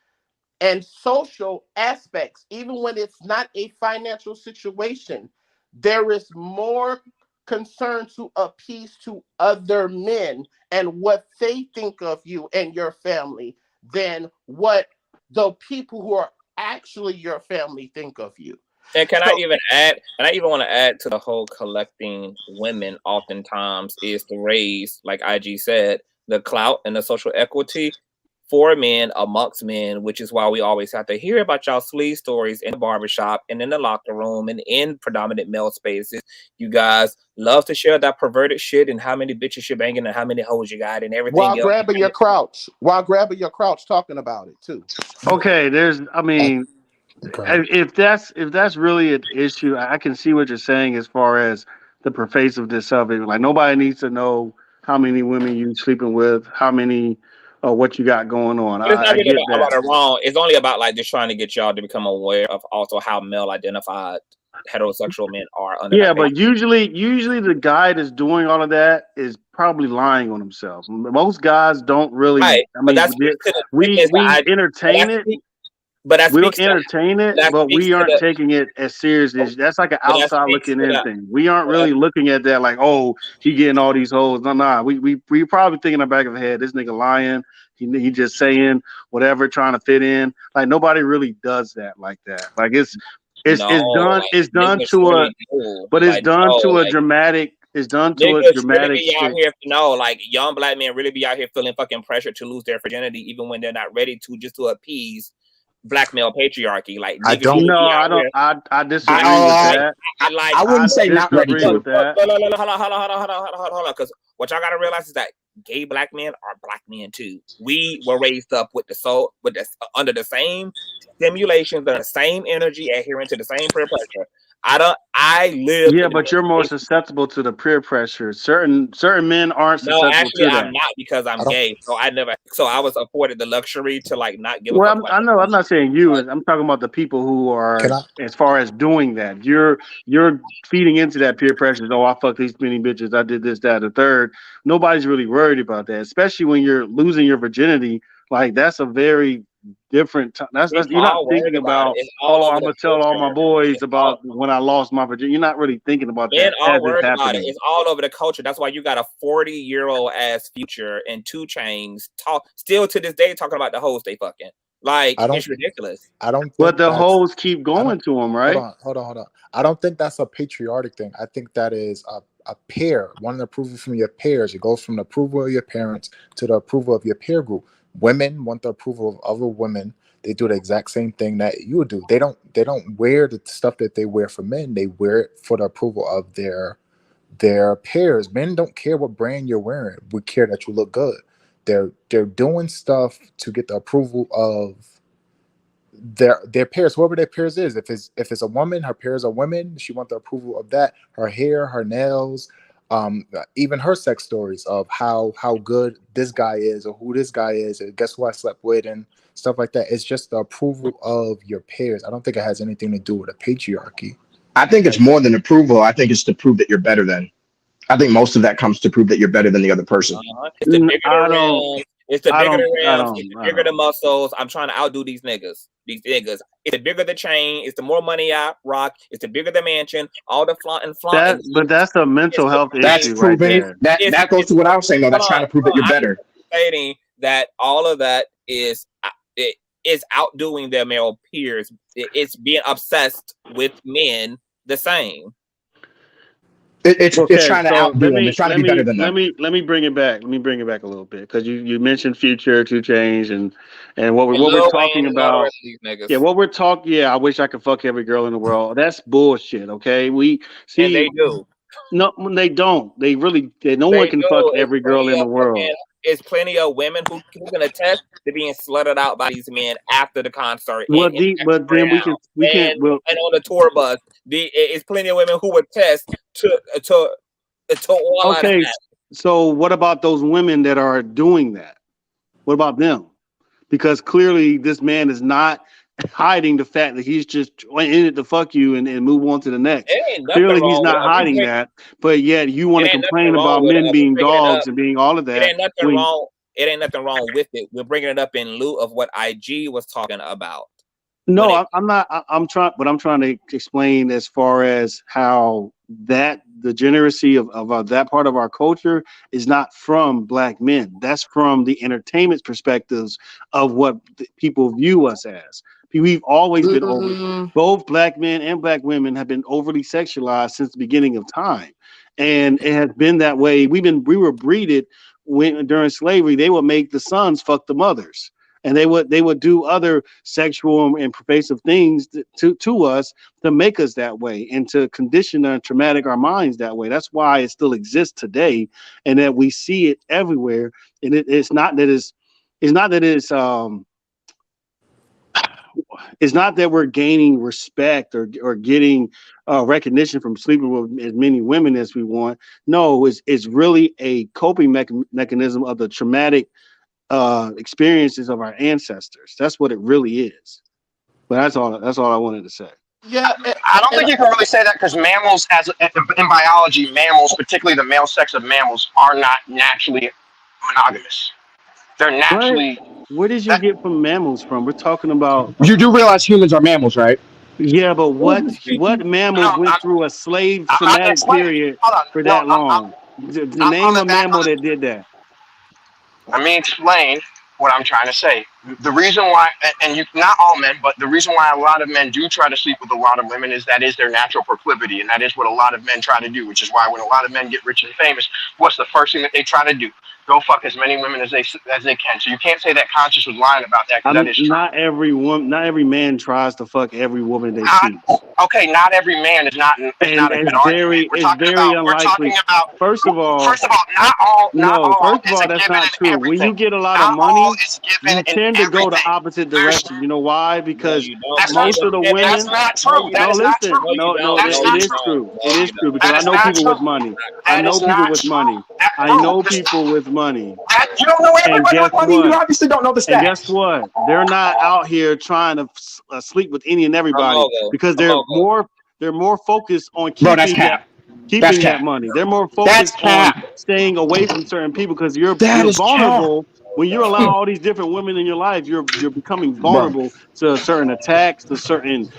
and social aspects, even when it's not a financial situation, there is more concern to appease to other men and what they think of you and your family than what the people who are actually your family think of you. And I even want to add to the whole collecting women oftentimes is to raise, like IG said, the clout and the social equity for men amongst men, which is why we always have to hear about y'all sleaze stories in the barbershop and in the locker room and in predominant male spaces. You guys love to share that perverted shit and how many bitches you're banging and how many hoes you got and everything While else. grabbing your crouch, talking about it too. Okay, I mean, if that's really an issue, I can see what you're saying as far as the pervasiveness of it. Like nobody needs to know how many women you sleeping with, how many, what you got going on. But it's not I really get about that. it wrong. It's only about like just trying to get y'all to become aware of also how male identified heterosexual men are under Yeah, that but usually the guy that's doing all of that is probably lying on himself. Most guys don't really. right. I But mean, that speaks to the we entertain it. but that We don't speaks to entertain it, that but speaks we to aren't the taking it as serious as that's like an but that outside speaks looking to in that. thing. We aren't really looking at that like, oh, he getting all these hoes. No. We probably thinking in the back of the head, this nigga lying. He just saying whatever, trying to fit in. Like nobody really does that like that. Like it's No, done. like It's done niggas to a, really do. but it's Like done no, to a like dramatic. It's done to a niggas really dramatic be out shit. here like young black men really be out here feeling fucking pressure to lose their virginity even when they're not ready to, just to appease black male patriarchy. Like niggas really be out here. I disagree with that. I wouldn't say not ready disagree to. with that. Hold on, because what y'all gotta realize is that gay black men are black men too. We were raised up with under the same stimulations, the same energy, adhering to the same peer pressure. I live. Yeah, but you're more susceptible to the peer pressure. Certain men aren't No, susceptible actually, to that. I'm not because I'm gay. So I was afforded the luxury to like not give a Well, fuck about I know. I'm not saying you. I'm talking about the people who are, as far as doing that. You're feeding into that peer pressure. Oh, I fucked these many bitches. I did this, that, the third. Nobody's really worried about that, especially when you're losing your virginity. Like that's a very different. That's you're not thinking about. It's all Oh, over I'm the gonna tell all my culture. boys about when I lost my virginity. You're not really thinking about Men that are as it's worried about it. happening. It's all over the culture. That's why you got a 40-year-old ass Future and 2 Chainz still to this day talking about the hoes they fucking. Like it's ridiculous. I don't. But the that's- hoes keep going to them, right? Hold on. I don't think that's a patriotic thing. I think that is a peer, wanting approval from your peers. It goes from the approval of your parents to the approval of your peer group. Women want the approval of other women. They do the exact same thing that you would do. They don't wear the stuff that they wear for men. They wear it for the approval of their peers. Men don't care what brand you're wearing. We care that you look good. They're doing stuff to get the approval of their peers, whoever their peers is. If it's a woman, her peers are women. She wants the approval of that. Her hair, her nails, even her sex stories of how good this guy is or who this guy is, and guess who I slept with and stuff like that. It's just the approval of your peers. I don't think it has anything to do with a patriarchy. I think it's more than approval. I think it's to prove that you're better than. I think most of that comes to prove that you're better than the other person. It's the bigger the rims. It's the bigger the rims. It's the bigger the muscles. I'm trying to outdo these niggas. It's the bigger the chain. It's the more money I rock. It's the bigger the mansion. All the flaunting. But that's a mental health issue right there. That goes to what I was saying though. That's trying to prove that you're better. Stating that all of that is outdoing their male peers. It's being obsessed with men the same. It's trying to outdo them. It's trying to be better than them. Let me bring it back. Let me bring it back a little bit because you mentioned Future, 2 Chainz, and what we're talking about. Yeah, what we're talking. Yeah, I wish I could fuck every girl in the world. That's bullshit. Okay, we see. And they do. No, they don't. No one can fuck every girl in the world. It's plenty of women who can attest to being slutted out by these men after the concert. But then we can't. And on the tour bus, it's plenty of women who attest to all of that. So what about those women that are doing that? What about them? Because clearly this man is not hiding the fact that he's just in it to fuck you and move on to the next. Clearly he's not hiding that, but yet you want to complain about men being dogs and being all of that. It ain't nothing wrong. It ain't nothing wrong with it. We're bringing it up in lieu of what IG was talking about. No, I'm not. I'm trying to explain as far as how that the degeneracy of that part of our culture is not from black men. That's from the entertainment perspectives of what people view us as. We've always been over. Both black men and black women have been overly sexualized since the beginning of time, and it has been that way. We were breeded during slavery. They would make the sons fuck the mothers. and they would do other sexual and pervasive things to us to make us that way and to condition and traumatic our minds that way. That's why it still exists today, and that we see it everywhere. And it's not that we're gaining respect or getting recognition from sleeping with as many women as we want. No, it's really a coping mechanism of the traumatic experiences of our ancestors. That's what it really is. But that's all I wanted to say. Yeah, I don't think you can really say that, because mammals, in biology, mammals, particularly the male sex of mammals, are not naturally monogamous. They're naturally. Where did you get from mammals from? We're talking about. You do realize humans are mammals, right? Yeah, but what mammals went through a slave somatic period for that long? The name a mammal that did that. Let me explain what I'm trying to say. The reason why, and you, not all men, but the reason why a lot of men do try to sleep with a lot of women is that is their natural proclivity, and that is what a lot of men try to do, which is why when a lot of men get rich and famous, what's the first thing that they try to do? Go fuck as many women as they can. So you can't say that Conscious was lying about that, because that is true. Not every man tries to fuck every woman they see. Okay, not every man is not a good argument. We're talking about. First of all, not all. First of all, that's not true. When you get a lot of money, you tend to go the opposite direction. You know why? Because most of the women. That's not true. No, listen. No, it is true. It is true, because I know people with money. I know people with money. You don't know everybody with money. You obviously don't know the stats. And guess what? They're not out here trying to sleep with any and everybody, because they're more focused on keeping that money. They're more focused on staying away from certain people, because you're vulnerable. When you allow all these different women in your life, you're becoming vulnerable to certain attacks, to certain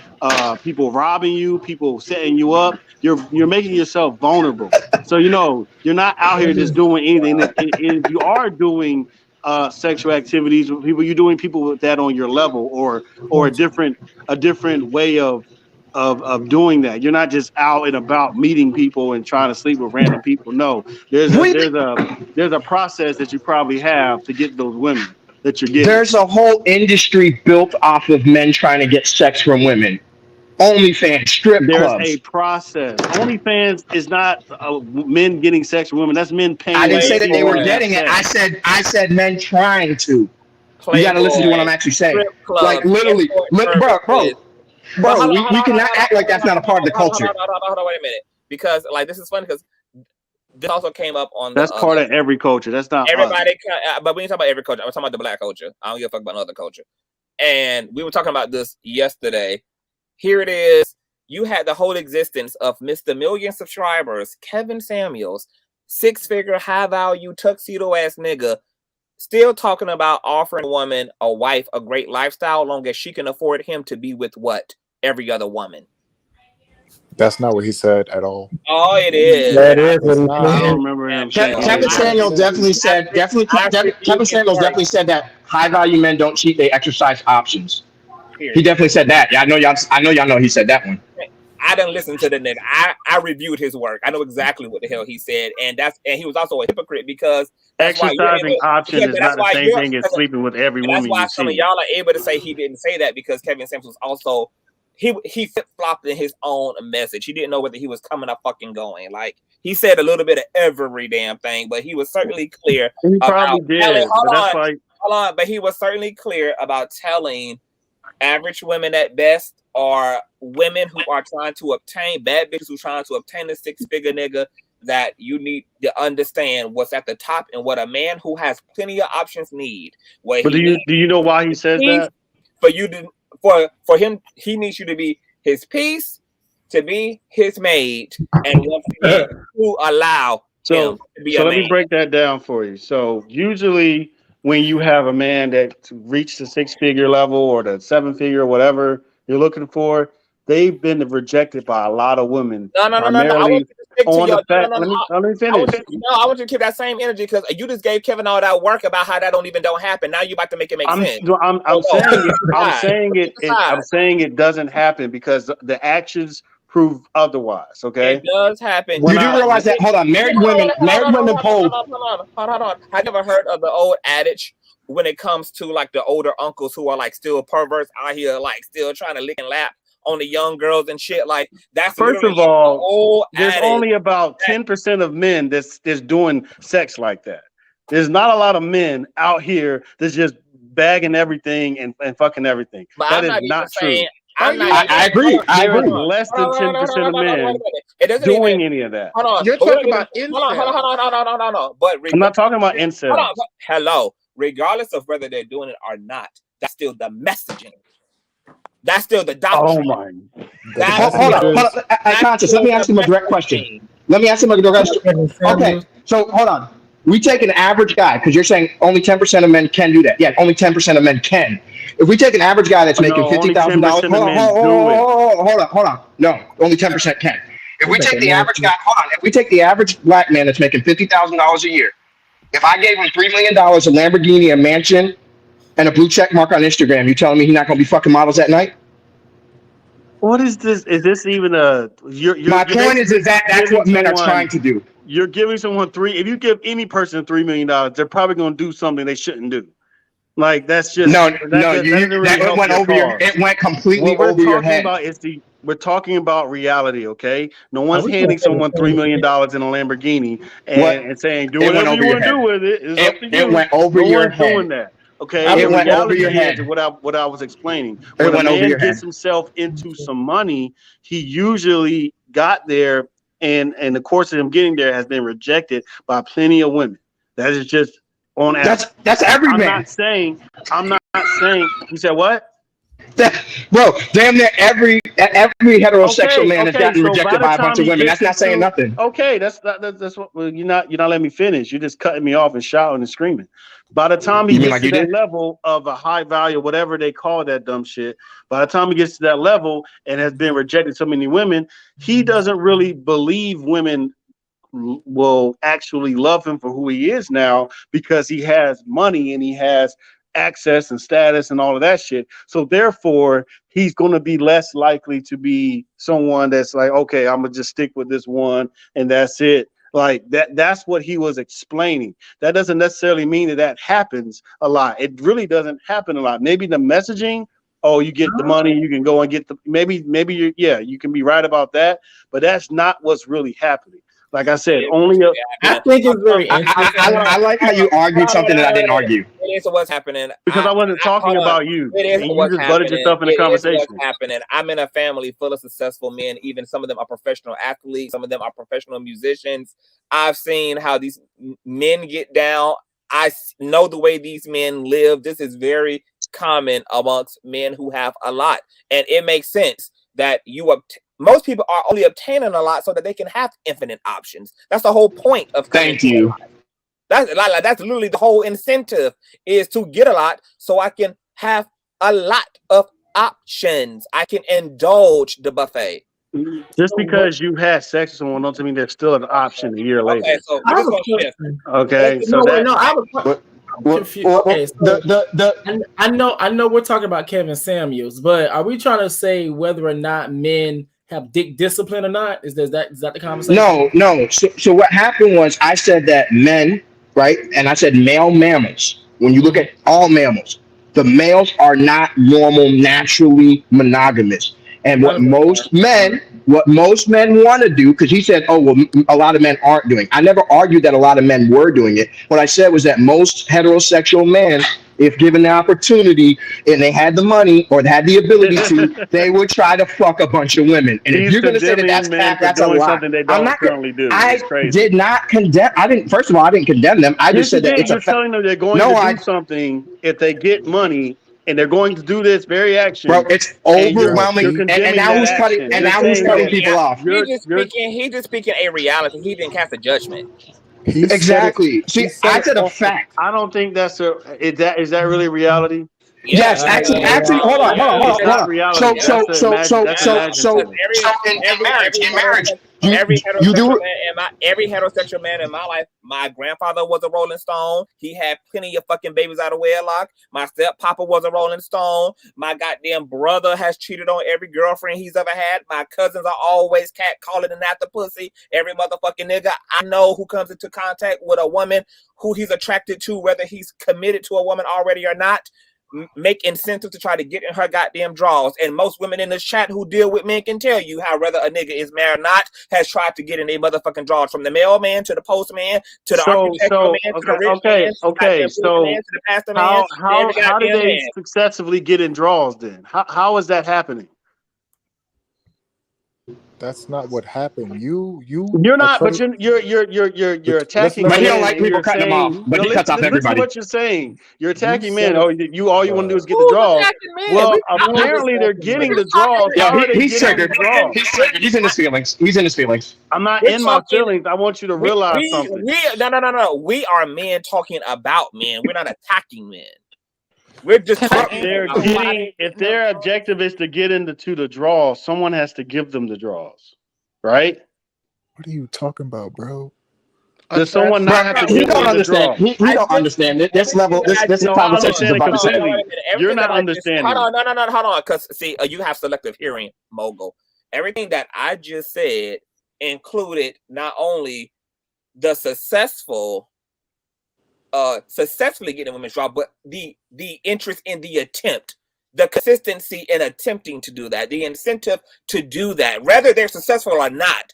people robbing you, people setting you up. You're making yourself vulnerable. So you're not out here just doing anything. And if you are doing sexual activities with people, you're doing people with that on your level, or a different way of doing that. You're not just out and about meeting people and trying to sleep with random people. No, there's a process that you probably have to get those women that you're getting. There's a whole industry built off of men trying to get sex from women. OnlyFans, strip clubs. There's a process. OnlyFans is not men getting sex from women. That's men paying. I didn't say that they were getting it. I said men trying to. You got to listen to what I'm actually saying. Like literally, bro, we cannot act like that's not a part of the culture. Hold on, wait a minute. Because this is funny, because this also came up on. That's part of every culture. That's not everybody. But we ain't talking about every culture. I'm talking about the black culture. I don't give a fuck about another culture. And we were talking about this yesterday. Here it is. You had the whole existence of Mr. Million subscribers, Kevin Samuels, 6-figure, high-value, tuxedo-ass nigga, still talking about offering a woman, a wife, a great lifestyle, long as she can afford him to be with what? Every other woman. That's not what he said at all. Oh, it is. That is. I don't remember him saying. Kevin Samuels definitely said that high-value men don't cheat; they exercise options. He definitely said that. Yeah, I know y'all know he said that one. I didn't listen to the nigga. I reviewed his work. I know exactly what the hell he said, and he was also a hypocrite, because exercising option is not the same thing as sleeping with every woman. That's why some of y'all are able to say he didn't say that, because Kevin Samuels was also he flip-flopped in his own message. He didn't know whether he was coming or fucking going. Like, he said a little bit of every damn thing, but he was certainly clear. He probably did. But he was certainly clear about telling average women at best, are women who are trying to obtain, bad bitches who are trying to obtain a 6-figure nigga, that you need to understand what's at the top and what a man who has plenty of options need. But do you know why he says that? For him, he needs you to be his piece, to be his maid, and once again to allow him to be a man. Let me break that down for you. So usually, when you have a man that reached the 6-figure level or the 7-figure, whatever you're looking for, they've been rejected by a lot of women. No. I want you to stick to Let me finish. I want you to keep that same energy, because you just gave Kevin all that work about how that don't happen. Now you about to make it make sense. I'm saying it doesn't happen, because the actions prove otherwise. Okay, it does happen. You do realize that? Hold on, married women poll. Hold on. I never heard of the old adage, when it comes to like the older uncles who are like still perverts out here, like still trying to lick and lap on the young girls and shit. Like that's First of all, there's only about 10% of men that's doing sex like that. There's not a lot of men out here that's just bagging everything and fucking everything. But that I'm is not true. saying, I agree. There is less than 10% of men doing any of that. Hold on. You're talking about incel. Hold on. But I'm not talking about incels. Hold on. Hello. Regardless of whether they're doing it or not, that's still the messaging. That's still the doctrine. Oh my. Hold on. Conscious, let me ask him a direct question. Okay, so hold on. We take an average guy, because you're saying only 10% of men can do that. Yeah, only 10% of men can. If we take an average guy that's making $50,000, hold on. No, only 10% can. If we take the average guy, if we take the average black man that's making $50,000 a year, if I gave him $3 million, a Lamborghini, a mansion, and a blue check mark on Instagram, you telling me he's not going to be fucking models at night? What is this? Is this even a? My point is that's what men are trying to do. You're giving someone if you give any person $3 million, they're probably going to do something they shouldn't do. Like that's just it went completely over your head. We're talking about reality, okay? No one's handing someone $3 million in a Lamborghini and saying do whatever you want to do with it. It's up to you. It went over your head. Doing that. Okay, it went over your head. What I was explaining. When a man gets himself into some money, he usually got there, and the course of him getting there has been rejected by plenty of women. That is just on average. That's every man. I'm not saying. You said what? Bro, damn near every heterosexual man has gotten rejected by a bunch of women. That's not saying nothing. Okay, that's what you're not letting me finish. You're just cutting me off and shouting and screaming. By the time he gets to that level of a high value, whatever they call that dumb shit, by the time he gets to that level and has been rejected so many women, he doesn't really believe women will actually love him for who he is now because he has money and he has access and status and all of that shit. So therefore, he's going to be less likely to be someone that's like, okay, I'm gonna just stick with this one and that's it. Like that's what he was explaining. That doesn't necessarily mean that happens a lot. It really doesn't happen a lot. Maybe the messaging, you get the money, you can go and get maybe you can be right about that, but that's not what's really happening. Like I said, I think it's very interesting. I like how you argued something that I didn't argue. It is what's happening. Because I wasn't talking about you. It is and what's you just butted yourself in the conversation. What's happening. I'm in a family full of successful men. Even some of them are professional athletes. Some of them are professional musicians. I've seen how these men get down. I know the way these men live. This is very common amongst men who have a lot. And it makes sense that most people are only obtaining a lot so that they can have infinite options. That's the whole point of. Thank you. That's literally the whole incentive is to get a lot so I can have a lot of options. I can indulge the buffet. Just because you had sex with someone doesn't mean there's still an option a year later. Okay, so I have a question. Okay, so I know we're talking about Kevin Samuels, but are we trying to say whether or not men have dick discipline or not? Is that the conversation? No. So what happened was I said that men, right? And I said male mammals. When you look at all mammals, the males are not normal, naturally monogamous. And what most men want to do, because he said, a lot of men aren't doing. I never argued that a lot of men were doing it. What I said was that most heterosexual men, if given the opportunity and they had the money or they had the ability to, they would try to fuck a bunch of women. And if you're going to say that that's cap, that's a lie. I'm not currently do. I did not condemn. First of all, I didn't condemn them. I just said that it's you're telling them they're going to do something if they get money. And they're going to do this very action. Bro, it's overwhelming. And now who's cutting people off? He's just speaking a reality. He didn't cast a judgment. Exactly. See, I said a fact. I don't think is that really reality? Yes, actually, hold on. So in marriage, every heterosexual man in my life. My grandfather was a Rolling Stone. He had plenty of fucking babies out of wedlock. My step papa was a Rolling Stone. My goddamn brother has cheated on every girlfriend he's ever had. My cousins are always cat calling and after pussy. Every motherfucking nigga I know who comes into contact with a woman who he's attracted to, whether he's committed to a woman already or not, make incentives to try to get in her goddamn draws. And most women in this chat who deal with men can tell you how whether a nigga is married or not has tried to get in a motherfucking draws, from the mailman to the postman to the architectural man to the rich man to the pastor man. How did they successfully get in draws then? How is that happening? That's not what happened. You're not, but you're attacking. But he don't like people cutting him off. But he cuts off everybody. Listen to what you're saying. You're attacking men. Oh, all you want to do is get the draws. Well, apparently they're getting the draws. He's triggered. He's triggered. He's in his feelings. He's in his feelings. I'm not in my feelings. I want you to realize something. No. We are men talking about men. We're not attacking men. We're just talking. If their objective is to get into the draws, someone has to give them the draws, right? What are you talking about, bro? Does someone not have to? He don't understand. He don't understand it. This level, this conversation is about to say. You're not understanding. Hold on. Because see, you have selective hearing, mogul. Everything that I just said included not only the successfully getting women's draw, but the interest in the attempt, the consistency in attempting to do that, the incentive to do that, whether they're successful or not.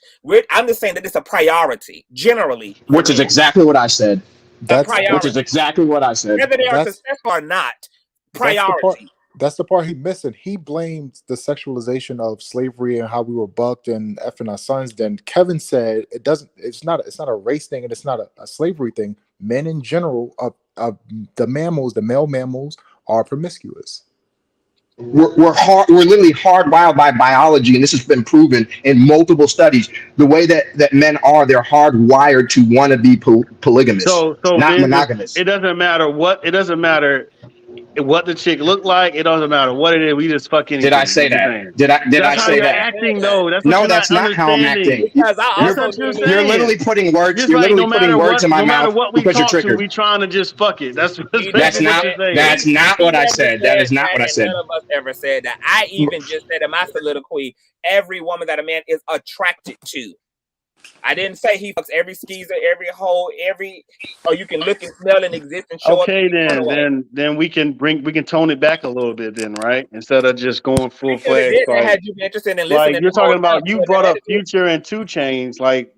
I'm just saying that it's a priority, generally. Which is exactly what I said. Which is exactly what I said. Whether they are successful or not, priority. That's the part he missing. He blamed the sexualization of slavery and how we were bucked and effing our sons. Then Kevin said it's not a race thing and it's not a slavery thing. Men in general, the male mammals are promiscuous. We're literally hardwired by biology, and this has been proven in multiple studies. The way that men are, they're hardwired to want to be polygamous, not monogamous. It doesn't matter what the chick looked like. It doesn't matter what it is. We just fucking. Did I say that? Did I say that? Acting though. That's not how I'm acting. You're literally putting words. You're literally putting words in my mouth because you're triggered. We trying to just fuck it. That's not what I said. That is not what I said. None of us ever said that. I even just said in my soliloquy, every woman that a man is attracted to. I didn't say he fucks every skeezer, every hoe, you can look and smell and exist and show up. Okay, then we can tone it back a little bit then, right? Instead of just going full fledged. Had you been interested in listening? Like you're talking about, you brought up Future and 2 Chainz. Like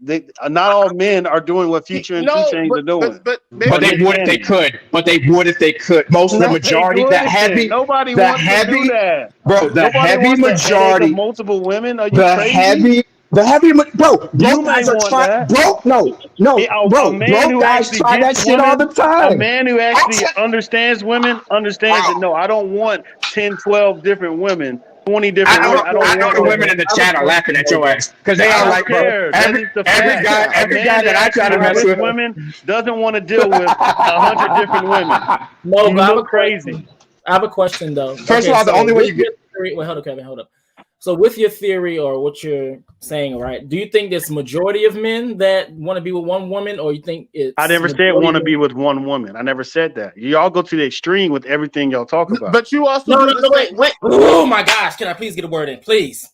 not all men are doing what Future and 2 Chainz are doing. But they would if they could. But they would if they could. The majority, nobody wants to do that. Bro, the heavy majority of multiple women. Are you crazy? The heavy, bro, broke guys are trying, bro, guys try that shit all the time. A man who actually understands women understands that, no, I don't want 10, 12 different women, 20 different women. I know the women in the chat are laughing at your ass because they are like, bro, every guy that I try to mess with women doesn't want to deal with 100 different women. No, you look crazy. I have a question though. First of all, the only way you get. Wait, hold up, Kevin, hold up. So with your theory or what you're saying, right? Do you think there's majority of men that want to be with one woman, or you think it's? I never said want to be with one woman. I never said that. Y'all go to the extreme with everything y'all talk about. But you also wait. Oh my gosh! Can I please get a word in, please?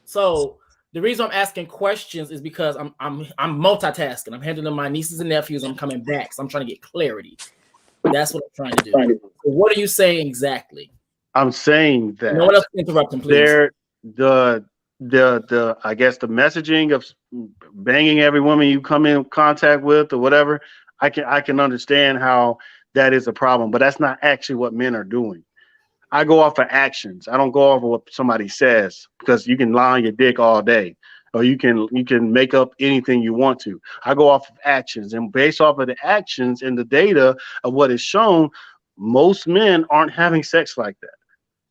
So the reason I'm asking questions is because I'm multitasking. I'm handling my nieces and nephews. I'm coming back, so I'm trying to get clarity. That's what I'm trying to do. So what are you saying exactly? I'm saying that no one else interrupt him, please. I guess the messaging of banging every woman you come in contact with or whatever, I can understand how that is a problem, but that's not actually what men are doing. I go off of actions. I don't go off of what somebody says, because you can lie on your dick all day, or you can make up anything you want to. I go off of actions, and based off of the actions and the data of what is shown, most men aren't having sex like that.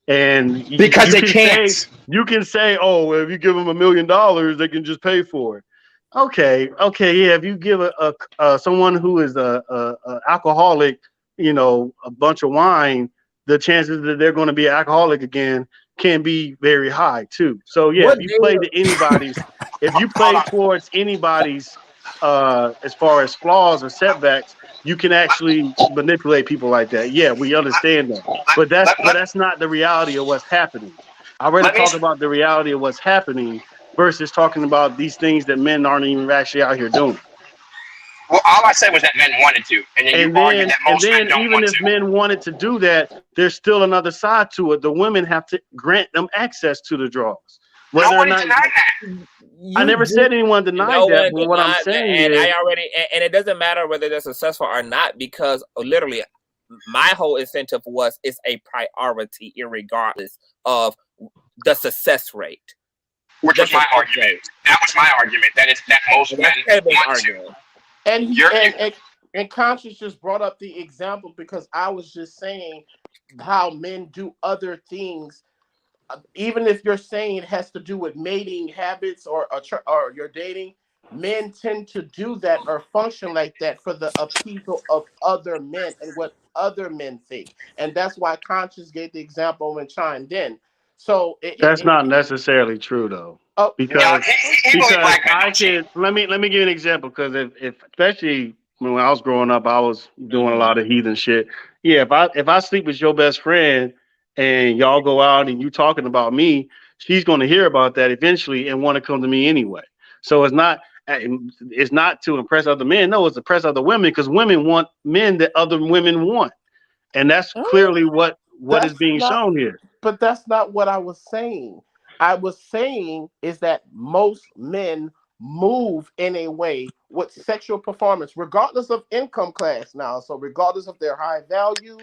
And because they can't. You can say, oh, well, if you give them $1 million, they can just pay for it. Okay, yeah. If you give someone who is a alcoholic, a bunch of wine, the chances that they're going to be an alcoholic again can be very high too. So yeah, if you play to anybody's if you play towards anybody's as far as flaws or setbacks, you can actually manipulate people like that. Yeah, we understand that, but that's not the reality of what's happening. I'd rather talk about the reality of what's happening versus talking about these things that men aren't even actually out here doing. Well, all I said was that men wanted to, and then you argued that most men don't even want if to. men wanted to do that, there's still another side to it. The women have to grant them access to the draws. Nobody denied that. I never said anyone denied that, but what I'm saying and is, I already, and it doesn't matter whether they're successful or not, because literally, my whole incentive was it's a priority, irregardless of the success rate. Which was my argument. That was my argument. That most men want to. And Conscious just brought up the example because I was just saying how men do other things. Even if you're saying it has to do with mating habits or your dating, men tend to do that or function like that for the appeasal of other men and what other men think. And that's why Conscious gave the example and chimed in. So that's not necessarily true though. Oh, because I can let me give you an example, because if especially when I was growing up, I was doing a lot of heathen shit. Yeah, if I sleep with your best friend and y'all go out and you talking about me, she's going to hear about that eventually and want to come to me anyway. So it's not to impress other men. No, it's to impress other women, because women want men that other women want, and that's clearly what is being shown here. But that's not what I was saying. I was saying is that most men move in a way with sexual performance, regardless of income class now. So regardless of their high value,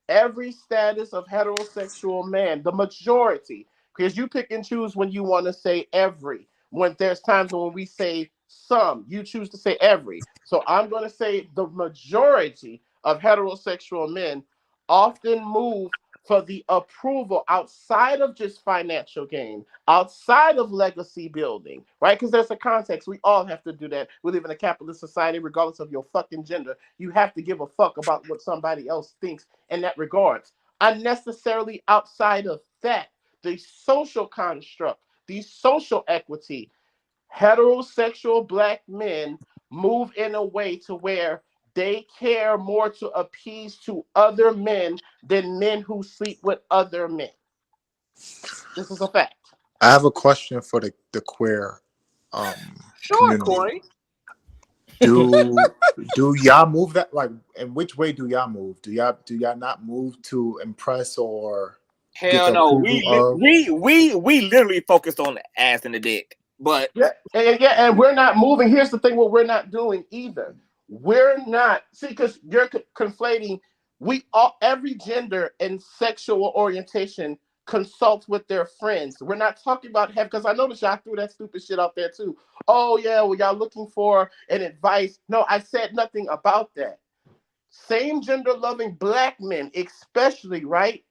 every status of heterosexual man, the majority, because you pick and choose when you want to say every. When there's times when we say some, you choose to say every. So I'm going to say the majority of heterosexual men often move for the approval outside of just financial gain, outside of legacy building, right? Because there's a context. We all have to do that. We live in a capitalist society, regardless of your fucking gender. You have to give a fuck about what somebody else thinks in that regards. Unnecessarily outside of that, the social construct, the social equity, heterosexual black men move in a way to where they care more to appease to other men than men who sleep with other men. This is a fact. I have a question for the queer Sure, Corey. Do y'all move that, like, in which way do y'all move? Do y'all not move to impress or hell no? We literally focused on the ass and the dick. But and we're not moving. Here's the thing: what we're not doing either. We're not, see, because you're conflating. Every gender and sexual orientation consults with their friends. We're not talking about because I noticed y'all threw that stupid shit out there too. Oh yeah, well y'all looking for an advice? No, I said nothing about that. Same gender loving black men, especially, right?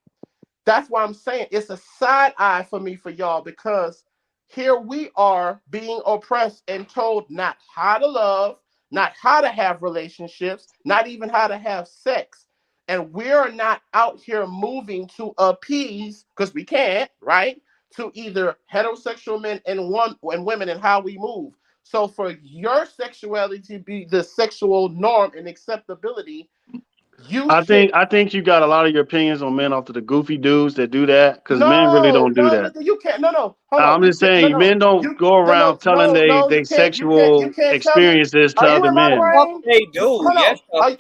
That's why I'm saying it's a side eye for me for y'all, because here we are being oppressed and told not how to love, not how to have relationships, not even how to have sex. And we're not out here moving to appease, because we can't, right? To either heterosexual men and women and how we move. So for your sexuality to be the sexual norm and acceptability, I think you got a lot of your opinions on men off to the goofy dudes that do that, because men really don't do that. You can't. No. I'm just saying, men don't go around telling they sexual experiences to other men. They do. Yes, Hey,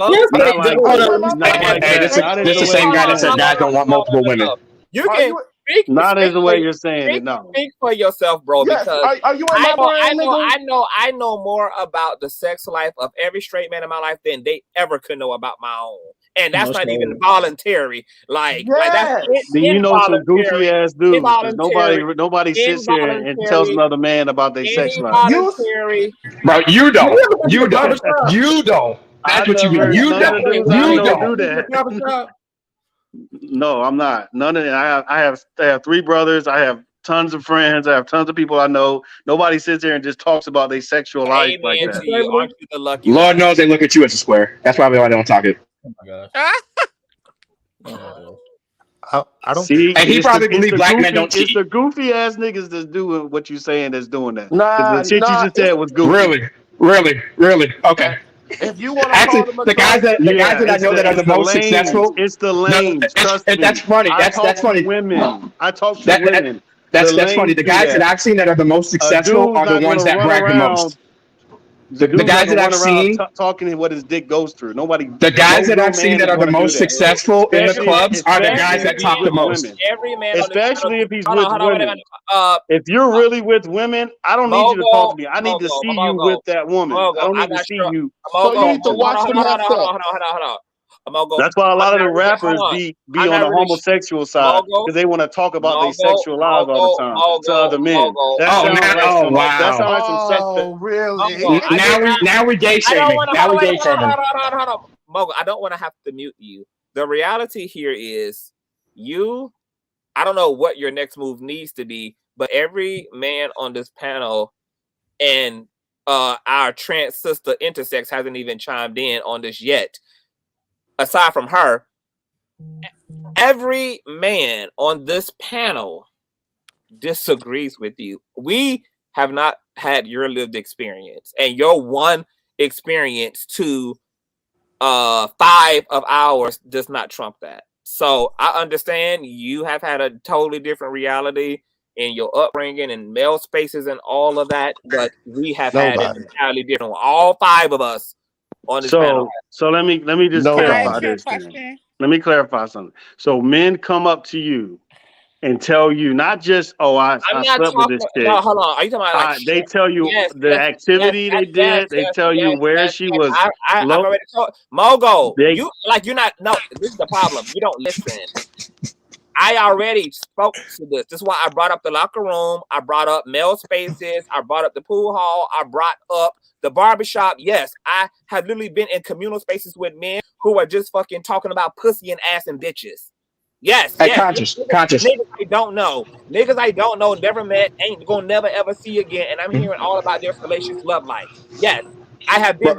this is the same guy that said guys don't want multiple women. You can speak. Not as the way you're saying it. No. Speak for yourself, bro. Yes. Because are you I know more about the sex life of every straight man in my life than they ever could know about my own. And that's not even voluntary. Like that's you know some goofy ass dudes. Nobody sits here and tells another man about their sex life. Bro, you don't. That's what you mean. You don't do that. No, I'm not. None of it. I have 3 brothers. I have tons of friends. I have tons of people I know. Nobody sits here and just talks about their sexual life like that. Aren't you the lucky Lord knows they look at you as a square. That's probably why they don't talk it. I Oh my gosh. I don't. See, And he it's probably the, it's believe the black men goofy, don't it's cheat. the goofy ass niggas that's doing what you saying that's doing that. Because Nah, the shit you nah. just said was goofy. Really. Okay. If you want to Actually, call them a the guys that Yeah, I know that are the it's the most lames. successful. It's the No, lames. Trust that's me. funny. I That's talk to funny. women. I talk to That, that women. The that's funny. lames The do guys that that. I've seen that are the most A successful dude's are the not ones gonna that run brag the around. most. The The dude's not guys that gonna I've run around seen, talking what his dick goes through. Nobody, the no guys that real I've seen man that is are the gonna do most that. successful in the clubs are the guys Especially if that he's talk the with most. women. Every man on this panel. Especially if he's Hold with on, wait a women. minute. If you're really with women, I don't need you to talk to me. I need to see you with that woman. I don't I need to got see you. you So you need to talking. watch them have sex. Hold on. Mogo, That's why a I'm lot of the not really, hold rappers on. be I'm on not the really, homosexual side Mogo, because they want to talk about their Mogo, sexual lives all the time to other men. That sounds like some. That sounds like some sex. Oh, really? Mogo, I did not. Now we gay I don't shaming. want to. Now we Hold gay shaming. on. Mogo, I don't want to have to mute you. The reality here is I don't know what your next move needs to be, but every man on this panel and our trans sister intersex hasn't even chimed in on this yet. Aside from her, every man on this panel disagrees with you. We have not had your lived experience, and your one experience to 5 of ours does not trump that. So I understand you have had a totally different reality in your upbringing and male spaces and all of that, but we have had an entirely different one. All 5 of us on this panel. So let me just clarify this thing. Let me clarify something. So men come up to you and tell you not just, oh, I slept with this chick. No, hold on. Are you talking about like they tell you the activity they did. They tell you where she was. I've already told Mogo. You're not. No, this is the problem. You don't listen. I already spoke to this. This is why I brought up the locker room. I brought up male spaces. I brought up the pool hall. I brought up the barbershop. Yes, I have literally been in communal spaces with men who are just fucking talking about pussy and ass and bitches. Yes, Hey, yes. conscious. Niggas I don't know. Niggas I don't know, never met, ain't gonna never ever see again. And I'm hearing all about their salacious love life. Yes. I have been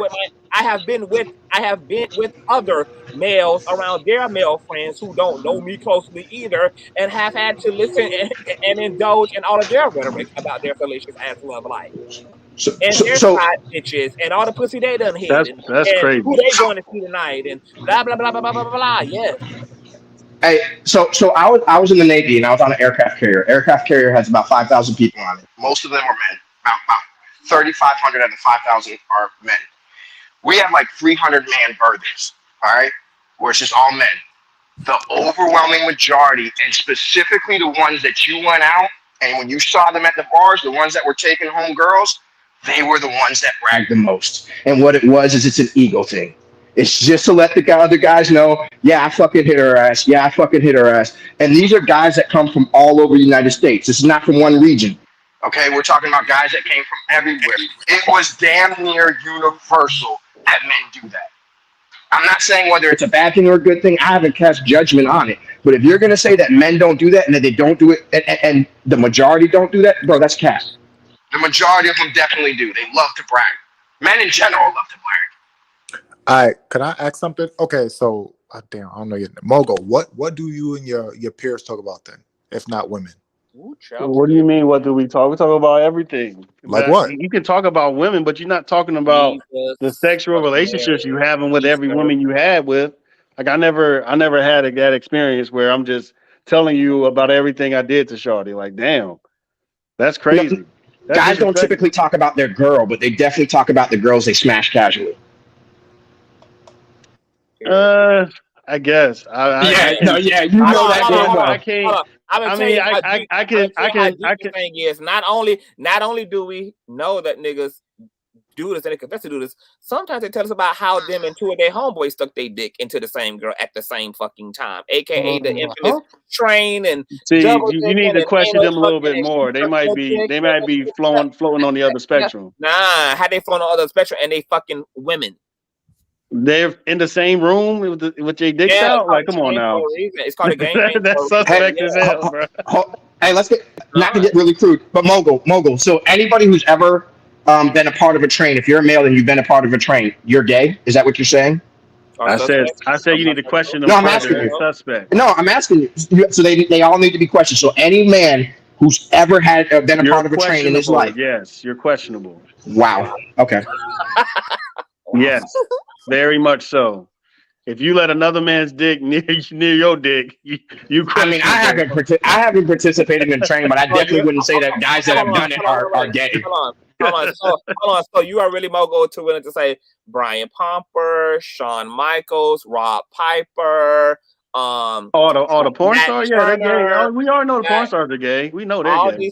with other males around their male friends who don't know me closely either, and have had to listen and indulge in all of their rhetoric about their salacious ass love life. And their side bitches and all the pussy they done hit and crazy. who they going to see tonight and blah blah blah blah blah blah blah. Yes. Hey, so I was in the Navy and I was on an aircraft carrier. Aircraft carrier has about 5,000 people on it. Most of them are men. About 3,500 out of 5,000 are men. We have like 300 man berthers, all right, where it's just all men. The overwhelming majority, and specifically the ones that you went out, and when you saw them at the bars, the ones that were taking home girls, they were the ones that bragged the most. And what it was is it's an ego thing. It's just to let the other guys know, yeah, I fucking hit her ass. Yeah, I fucking hit her ass. And these are guys that come from all over the United States. This is not from one region. Okay, we're talking about guys that came from everywhere. It was damn near universal that men do that. I'm not saying whether it's a bad thing or a good thing. I haven't cast judgment on it. But if you're going to say that men don't do that and that they don't do it and the majority don't do that, bro, that's cast. The majority of them definitely do. They love to brag. Men in general love to brag. All right, can I ask something? Okay, so damn, I don't know your name. Mogo. What do you and your peers talk about then, if not women? What do you mean? What do we talk? We talk about everything. Like what? You can talk about women, but you're not talking about the sexual relationships you having with every woman you had with. Like I never had that experience where I'm just telling you about everything I did to Shawty. Like, damn, that's crazy. No, guys don't typically talk about their girl, but they definitely talk about the girls they smash casually. I guess. You know that damn well. I can't. I mean, I can. The thing is, not only do we know that niggas do this and they confess to do this, sometimes they tell us about how them and 2 of their homeboys stuck their dick into the same girl at the same fucking time, aka the infamous train and. See, you need to question them a little bit more. They might be floating on the other spectrum. Nah, how they floating on the other spectrum and they fucking women. They're in the same room with their dicks out. Like, come on now. It's called a game. That's suspect as hell, bro. Hey, let's get not to get really crude, but mogul. So anybody who's ever been a part of a train, if you're a male and you've been a part of a train, you're gay. Is that what you're saying? I said you need to question them No, I'm further asking as you. suspect. No, I'm asking you. So they all need to be questioned. So any man who's ever had been a You're part of a train in his questionable. life. Yes, you're questionable. Wow. Okay. Yes, very much so. If you let another man's dick near your dick, you I mean, I haven't participated in a train, but I definitely wouldn't say that guys that have done it are gay. Hold on. So you are really more too willing to say Brian Pomper, Shawn Michaels, Rob Piper, all the porn stars, yeah, they're gay. We already know the porn stars are gay. We know they're gay.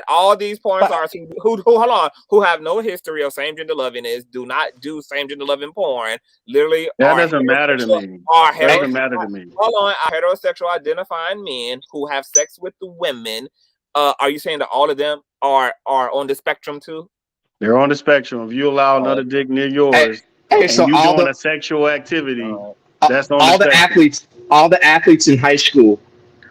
All these porn stars who have no history of same gender lovingness, do not do same gender loving porn. Literally, that doesn't matter to me. That doesn't matter to me. Hold on, are heterosexual identifying men who have sex with the women. Are you saying that all of them are on the spectrum too? They're on the spectrum. If you allow another dick near yours, and so you all doing the a sexual activity, that's on all the the spectrum. all the athletes in high school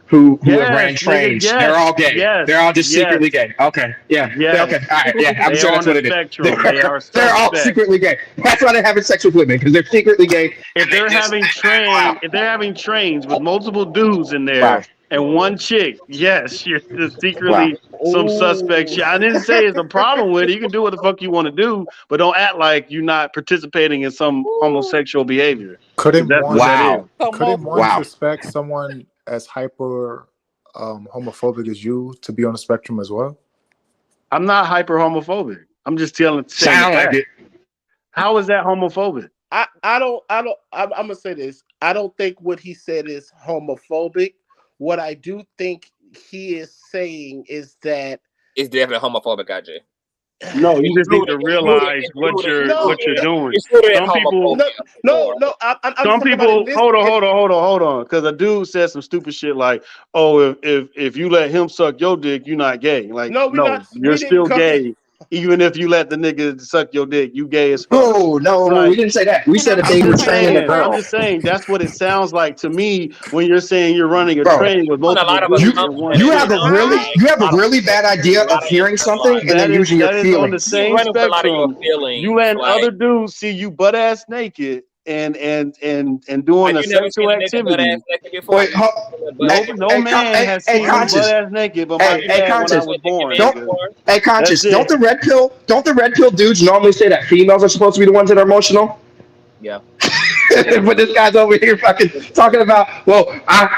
who Yes, have ran nigga, trains, yes, they're all gay. yes, They're all just yes. secretly gay. Okay. Yeah. Yes. Okay. All right. Yeah. I'm They sure are that's on what the it is. spectrum. They are They're all suspect. secretly gay. That's why they're having sex with women, because they're secretly gay. If they're having trains with multiple dudes in there and one chick, yes, you're secretly some suspect shit. I didn't say it's a problem with it. You can do what the fuck you want to do, but don't act like you're not participating in some homosexual behavior. Couldn't That's one, what that is. couldn't one suspect someone as hyper homophobic as you to be on the spectrum as well? I'm not hyper homophobic. I'm just saying the fact. How is that homophobic? I'm gonna say this. I don't think what he said is homophobic. What I do think he is saying is that it's definitely homophobic, IJ. No, you just need to realize what you're doing. Some people, some people. Hold on, because a dude said some stupid shit like, "Oh, if you let him suck your dick, you're not gay." Like, no, you're still gay. Even if you let the nigga suck your dick, you gay as fuck. No, we didn't say that. We said if they were training a girl. I'm just saying that's what it sounds like to me when you're saying you're running a train with multiple dudes in one. You have a really bad idea of hearing something and then using your feelings. On the same spectrum. You letting other dudes see you butt ass naked and doing a sexual activity. Wait, no man has seen you butt ass naked, but my dad when I was born. Hey, Conscious, don't the red pill dudes normally say that females are supposed to be the ones that are emotional? Yeah. But this guy's over here fucking talking about, well,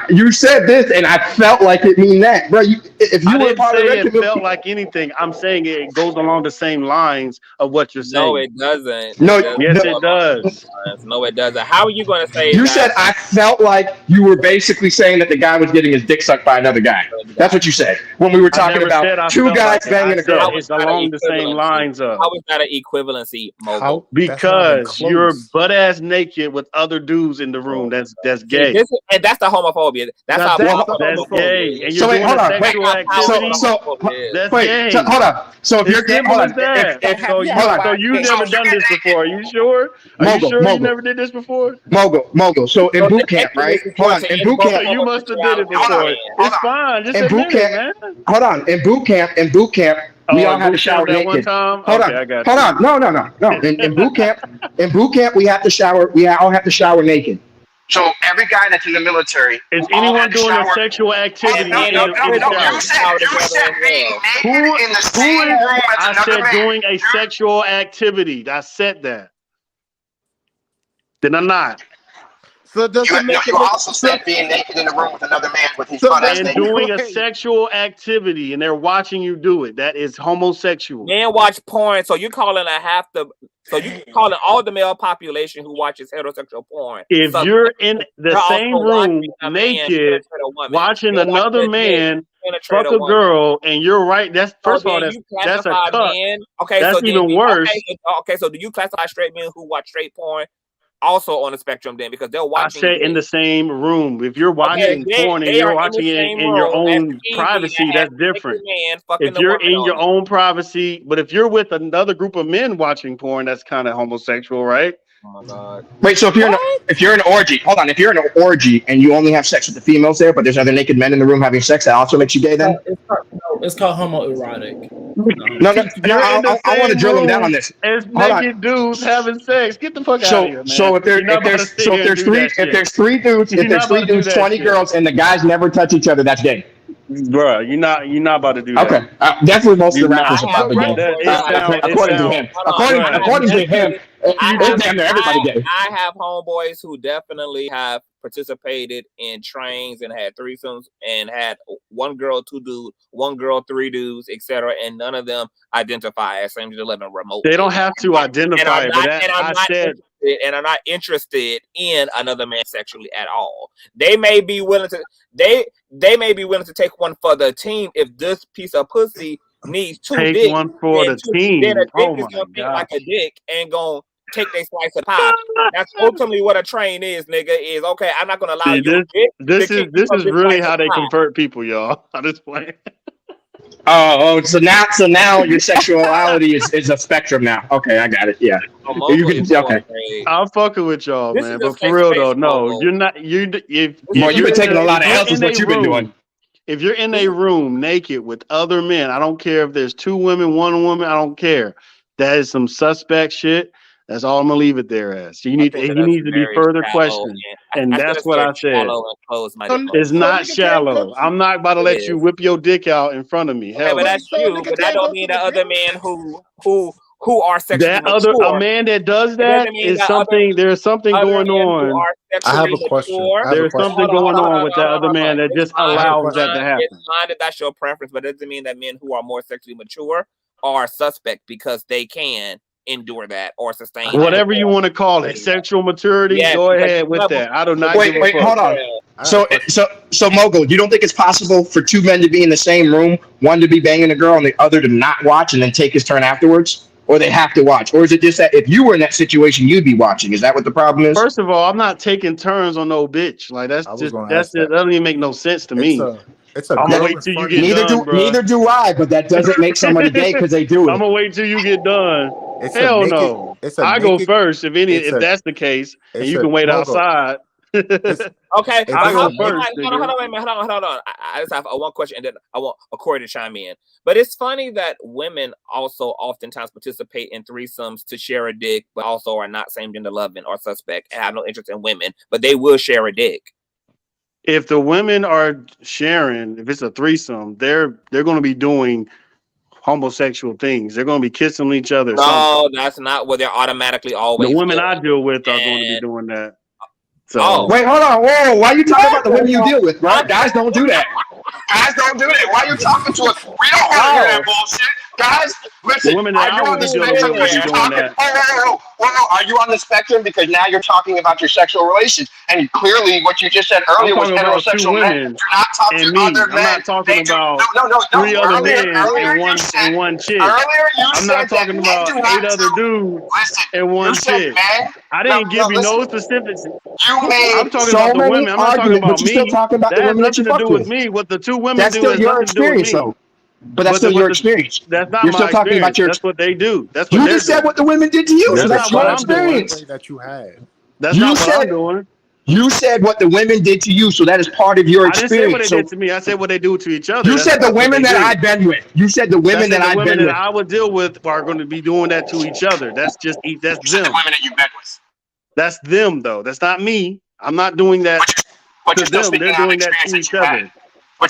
you said this and I felt like it mean that, bro. If you were part of the red pill, felt like anything. I'm saying it goes along the same lines of what you're saying. No, it doesn't. Yes, it does. No, it doesn't. How are you going to say? You said I felt like you were basically saying that the guy was getting his dick sucked by another guy. That's what you said when we were talking about two guys banging a girl. It's along the same lines of. How is that an equivalency, Mogul? Because you're butt ass naked with other dudes in the room. That's gay. And that's the homophobia. That's gay. And you're doing a sexual activity. That's gay. Hold on. So if you're gay, hold on. So you've never done this before? Are you sure? Are you sure you never did this before? Mogul. So in boot camp, right? Hold on. In boot camp, you must have did it before. It's fine. Just admit it, man. Hold on. In boot camp. We all had to shower naked. One time? Hold on. No. In boot camp, we have to shower. We all have to shower naked. So every guy that's in the military is anyone doing a sexual activity? You said being naked in the same room as another man. I said doing a sexual activity. I said that. Did I not? So you also said being naked in the room with another man with his butt ass naked. Doing a sexual activity and they're watching you do it. That is homosexual. Men watch porn, so you're calling all the male population who watches heterosexual porn. If you're in the same room naked, watching another man fuck a girl, and you're right, that's first of all that's a cut. Okay, that's even worse. Okay, so do you classify straight men who watch straight porn also on the spectrum then, because they're watching? I say in the same room. If you're watching porn and you're watching it in your own privacy, that's different. If you're in your own privacy, but if you're with another group of men watching porn, that's kind of homosexual, right? Oh my god. Wait, so if you're in an orgy, hold on. If you're in an orgy and you only have sex with the females there, but there's other naked men in the room having sex, that also makes you gay then? It's called homoerotic. No, You're in the I want to same drill them down room on this. as Hold on. naked dudes having sex. Get the fuck out of here, man. So if You're not about to sit here and do that shit. if there's three dudes, You're not about to do that 20 shit. girls, and the guys never touch each other, that's gay. Bruh, you're not about to do that. Okay, definitely most of the You're rappers not. are probably gay. According to him. According to him, it's damn near everybody gay. I have homeboys who definitely have participated in trains and had threesomes and had one girl, two dudes, one girl, three dudes, etc. And none of them identify as same gender living remotely. They don't have to identify it, and I'm not interested in another man sexually at all. They may be willing to they may be willing to take one for the team if this piece of pussy needs two dicks. Take one for the team. Then a dick Oh is my gonna think God. like a dick and gonna take their slice of pie. That's ultimately what a train is, nigga. Is okay. I'm not gonna allow See, you. this is really how they convert people, y'all. At this point. So now your sexuality is a spectrum now. Okay, I got it. Yeah. Okay. I'm fucking with y'all, This man. is But just for real face-to-face though, no, photo. you're not. If Well, you've you're been taking a lot of if L's you're is in what a you've been doing. If you're in a room naked with other men, I don't care if there's two women, one woman, I don't care. That is some suspect shit. That's all I'm gonna leave it there as. He needs to be further questioned, and that's what I said. It's not shallow. I'm not about to let you whip your dick out in front of me. Okay, Hell, but that's you. But that don't mean the other men who are sexually that mature. a man that does It that doesn't mean is that something. There's something other going men who on. are I have sexually a question. mature. I have a There's question. something going on with that other man that just allows that to happen. It's fine that that's your preference, but it doesn't mean that men who are more sexually mature are suspect because they can endure that or sustain Whatever you want to call it, sexual maturity. Yes, go because ahead with that. I do not give a Wait, fuck. hold on. So Mogul, you don't think it's possible for two men to be in the same room, one to be banging a girl and the other to not watch and then take his turn afterwards? Or they have to watch? Or is it just that if you were in that situation, you'd be watching? Is that what the problem is? First of all, I'm not taking turns on no bitch. Like that doesn't even make no sense to me. It's a I'm gonna girl wait in till you front get of done, bro. Neither do I, but that doesn't make somebody gay because they do it. I'm gonna wait till you get done. It's a Hell naked- no. it's a I go naked- first if it's a- that's the case, and it's you a can wait Mogul. outside. Okay, I go first. hold on, wait a minute, hold on. I just have one question, and then I want Corey to chime in. But it's funny that women also oftentimes participate in threesomes to share a dick, but also are not same gender loving or suspect and have no interest in women, but they will share a dick. If the women are sharing, if it's a threesome, they're going to be doing homosexual things. They're going to be kissing each other. No, that's not what they're automatically always. The women doing. I deal with are going to be doing that. So Wait, hold on. Whoa, why are you talking about the women you deal with, bro? Guys don't do that. Guys don't do that. Why are you talking to us? We don't want to hear that bullshit. Guys, listen, the women that are you I on the was dealing spectrum? with are doing that. Are you on the spectrum? Because now you're talking about your sexual relations. And clearly what you just said earlier was heterosexual men. You're not talking to other men. I'm not talking about three other men and one chick. I'm not talking about 8 other dudes and one chick. I didn't give you no specifics. I'm talking about the women. I'm not talking about me. That has nothing to do with me. What the two women do has nothing to do with me. But that's still your experience. That's not You're my still talking about experience. That's what they do. That's what you they're just said doing. what the women did to you. That's So that's not your what I'm doing. experience. that you had. That's not what I'm doing. You said what the women did to you, so that is part of your I didn't experience. say what they did to me. I said what they do to each other. You said the women that I've been with. You said the women that I've been with. I would deal with are going to be doing that to each other. That's them. The women that you've been with. That's them, though. That's not me. I'm not doing that to them. They're doing that to each other.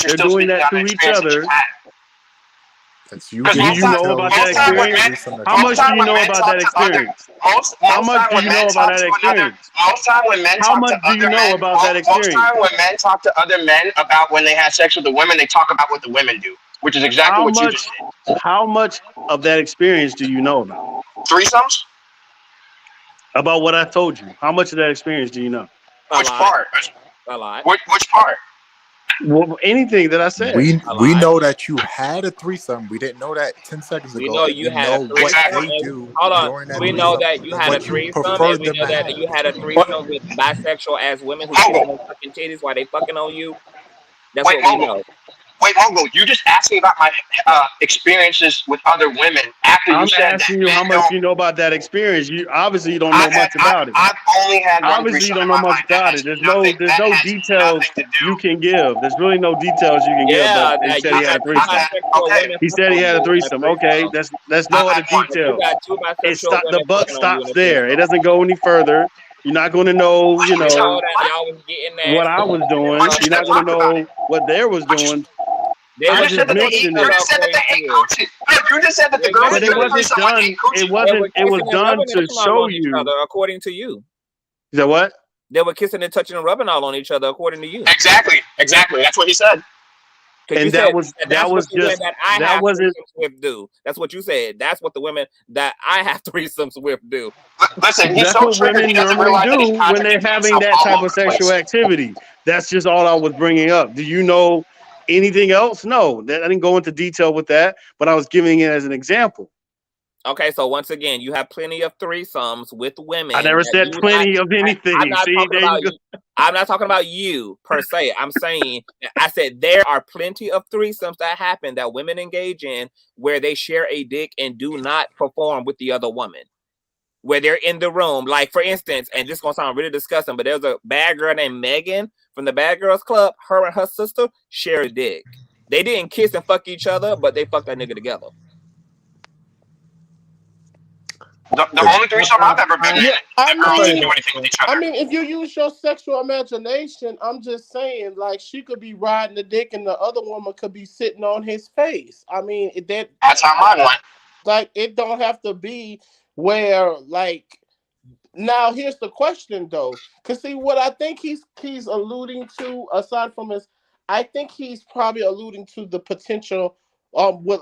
They're doing that to each other. That's you. Do you know about that experience? How much do you know about that experience? How much do you know about that experience? Most time when men How much do you know about that experience? Most time when men talk to other men about when they have sex with the women, they talk about what the women do, which is exactly what you just said. How much of that experience do you know about? Threesomes? About what I told you. How much of that experience do you know? Which part? A lot. Which part? Well, anything that I said. We know that you had a threesome. We didn't know that 10 seconds ago. We know you had a threesome. What they do. Hold on. We know that you had a threesome, and we know that you had a threesome with bisexual ass women who show no fucking titties while they fucking on you. That's what we know. Wait, Mongo, you just asked me about my experiences with other women after you I'm said that asking you men how much don't. you know about that experience. You obviously you don't know much about it. I've only had one Obviously, you threesome don't in know my much life. That about has it. There's nothing. That no has details nothing to do. you can give. There's really no details you can give. But Yeah, he that said you he had a got two threesome. bisexual women He said fucking he on had a you at a threesome. Okay, threesome. that's no other You details. got two bisexual The women buck fucking on you in stops a there. It threesome. doesn't go any further. You're not going to know, You know that y'all was getting what I nasty. was doing. You're not going to know what they was doing. They I were just kissing each mentioned other it. according to you. You just said that the Wait, girls But that it did the listen. wasn't threesome like done. ate coochie. They were It was kissing and done rubbing and to touching all show on each you. other according to you. Is that what? They were kissing and touching and rubbing all on each other according to you. Exactly. That's what he said. Because you And said that that's what was the women just that I that have wasn't. threesomes with do. That's what you said. That's what the women that I have threesomes with do. Listen, he's That's so what triggered he women doesn't normally realize that he's do when they're contradicting having himself that all type over of the place. sexual activity. That's just all I was bringing up. Do you know anything else? No, I didn't go into detail with that, but I was giving it as an example. Okay, so once again, you have plenty of threesomes with women. I never said plenty of anything. I'm not See, talking there about you go. you. I'm not talking about you per se. I'm saying I said there are plenty of threesomes that happen that women engage in where they share a dick and do not perform with the other woman. Where they're in the room, like for instance, and this is gonna sound really disgusting, but there's a bad girl named Megan from the Bad Girls Club. Her and her sister share a dick. They didn't kiss and fuck each other, but they fucked that nigga together. The only threesome I've ever been in, Yeah, I the girls didn't mean, do anything with each other. if you use your sexual imagination, I'm just saying, like, she could be riding the dick and the other woman could be sitting on his face. I mean, That's how mine went. Like, it don't have to be where, like, now here's the question though, because see what I think he's alluding to, aside from his, I think he's probably alluding to the potential what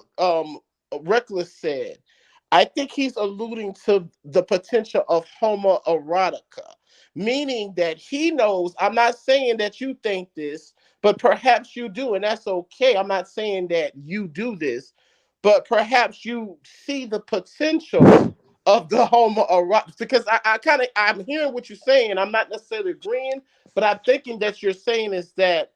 Reckless said. I think he's alluding to the potential of homoerotica, meaning that he knows. I'm not saying that you think this, but perhaps you do, and that's okay. I'm not saying that you do this, but perhaps you see the potential of the homoerotic, because I'm hearing what you're saying. I'm not necessarily agreeing, but I'm thinking that you're saying is that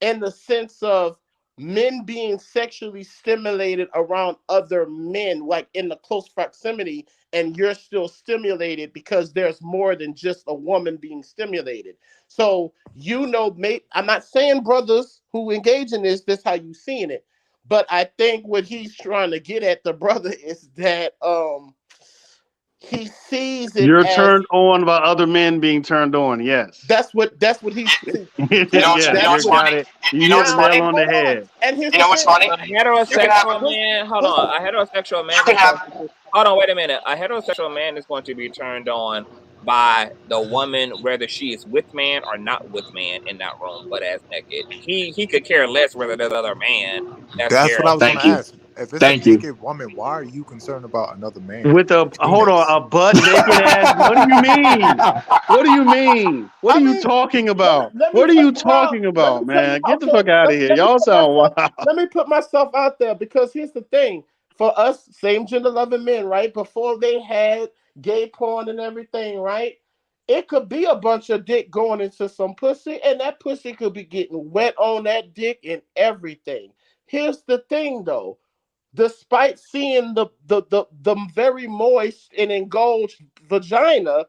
in the sense of men being sexually stimulated around other men, like in the close proximity, and you're still stimulated because there's more than just a woman being stimulated. So, I'm not saying brothers who engage in this how you seeing it, but I think what he's trying to get at, the brother, is that he sees it You're as turned on by other men being turned on. Yes. that's what he's seeing. Yes, You know what's you funny? got it. You You know hit what's the funny? nail on the head. And here's You know what's funny? A heterosexual man, hold on. A heterosexual man is going to, hold on, wait a minute. A heterosexual man is going to be turned on by the woman, whether she is with man or not with man in that room, butt ass naked. He could care less whether there's other man that's That's there. what I was going to ask. If it's a Thank you. naked woman, why are you concerned about another man? With a butt naked ass. What do you mean? What do you mean? What are you talking about? What are you talking about, man? Get the fuck out of here. Y'all sound wild. Let me put myself out there, because here's the thing. For us, same gender loving men, right? Before they had gay porn and everything, right? It could be a bunch of dick going into some pussy, and that pussy could be getting wet on that dick and everything. Here's the thing, though. Despite seeing the very moist and engorged vagina,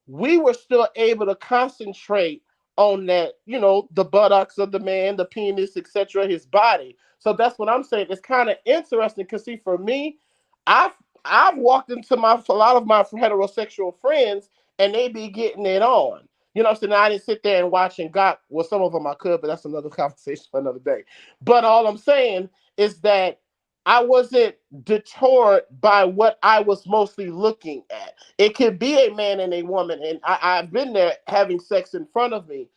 we were still able to concentrate on that, the buttocks of the man, the penis, etc., his body. So that's what I'm saying. It's kind of interesting because, see, for me, I've walked into a lot of my heterosexual friends, and they be getting it on. You know what I'm saying? Now, I didn't sit there and watch and got, well, some of them I could, but that's another conversation for another day. But all I'm saying is that I wasn't deterred by what I was mostly looking at. It could be a man and a woman, and I've been there having sex in front of me.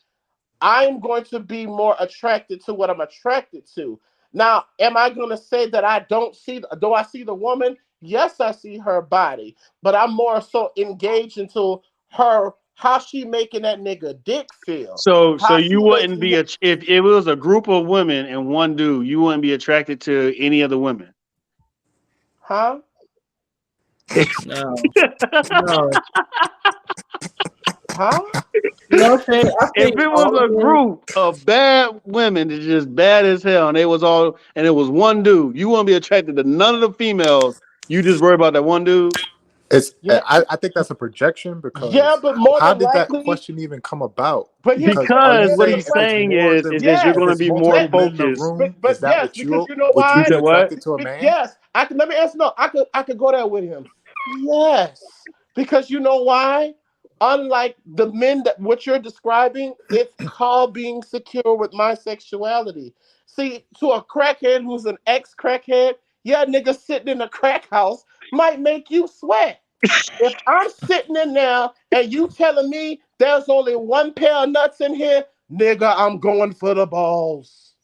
I'm going to be more attracted to what I'm attracted to. Now, am I going to say that I don't see, do I see the woman? Yes, I see her body, but I'm more so engaged into her, how she making that nigga dick feel. So How you she wouldn't making be if it was a group of women and one dude, you wouldn't be attracted to any of the women. Huh? No. No. Huh? No, If it was a group of bad women that's just bad as hell, and it was one dude, you won't be attracted to none of the females. You just worry about that one dude. I think that's a projection because but more how than did that likely, question even come about? But because what he's saying is that you're going to be more focused. But yes, because you know why? You said what? To a man? Yes, I can. Let me answer. No, I could go there with him. Yes, because you know why? Unlike the men that what you're describing, it's called being secure with my sexuality. See, to a crackhead who's an ex-crackhead, yeah, nigga sitting in a crack house might make you sweat. If I'm sitting in there and you telling me there's only one pair of nuts in here, nigga, I'm going for the balls.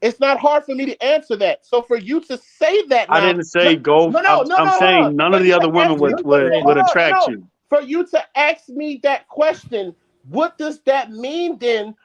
It's not hard for me to answer that. So for you to say that now, I didn't say go. I'm saying none of the other women would attract you. For you to ask me that question, what does that mean then?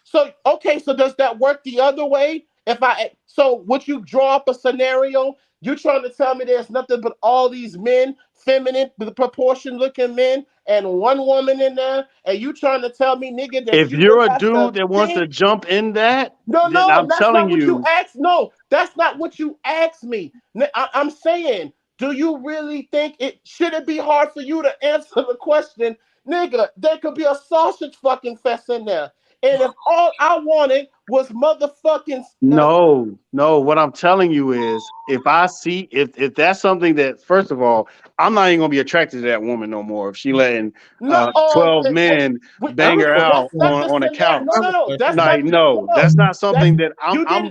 So does that work the other way? Would you draw up a scenario? You trying to tell me there's nothing but all these men, feminine, the proportion looking men, and one woman in there, and you trying to tell me, nigga, that if you're a dude that wants to jump in that, then I'm telling you. No, that's not what you asked me. I'm saying, do you really think should it be hard for you to answer the question, nigga? There could be a sausage fucking fest in there. And if all I wanted was motherfucking No. What I'm telling you is, if I see if that's something that, first of all, I'm not even gonna be attracted to that woman no more. If she letting 12 men bang her out on a couch, that's not something that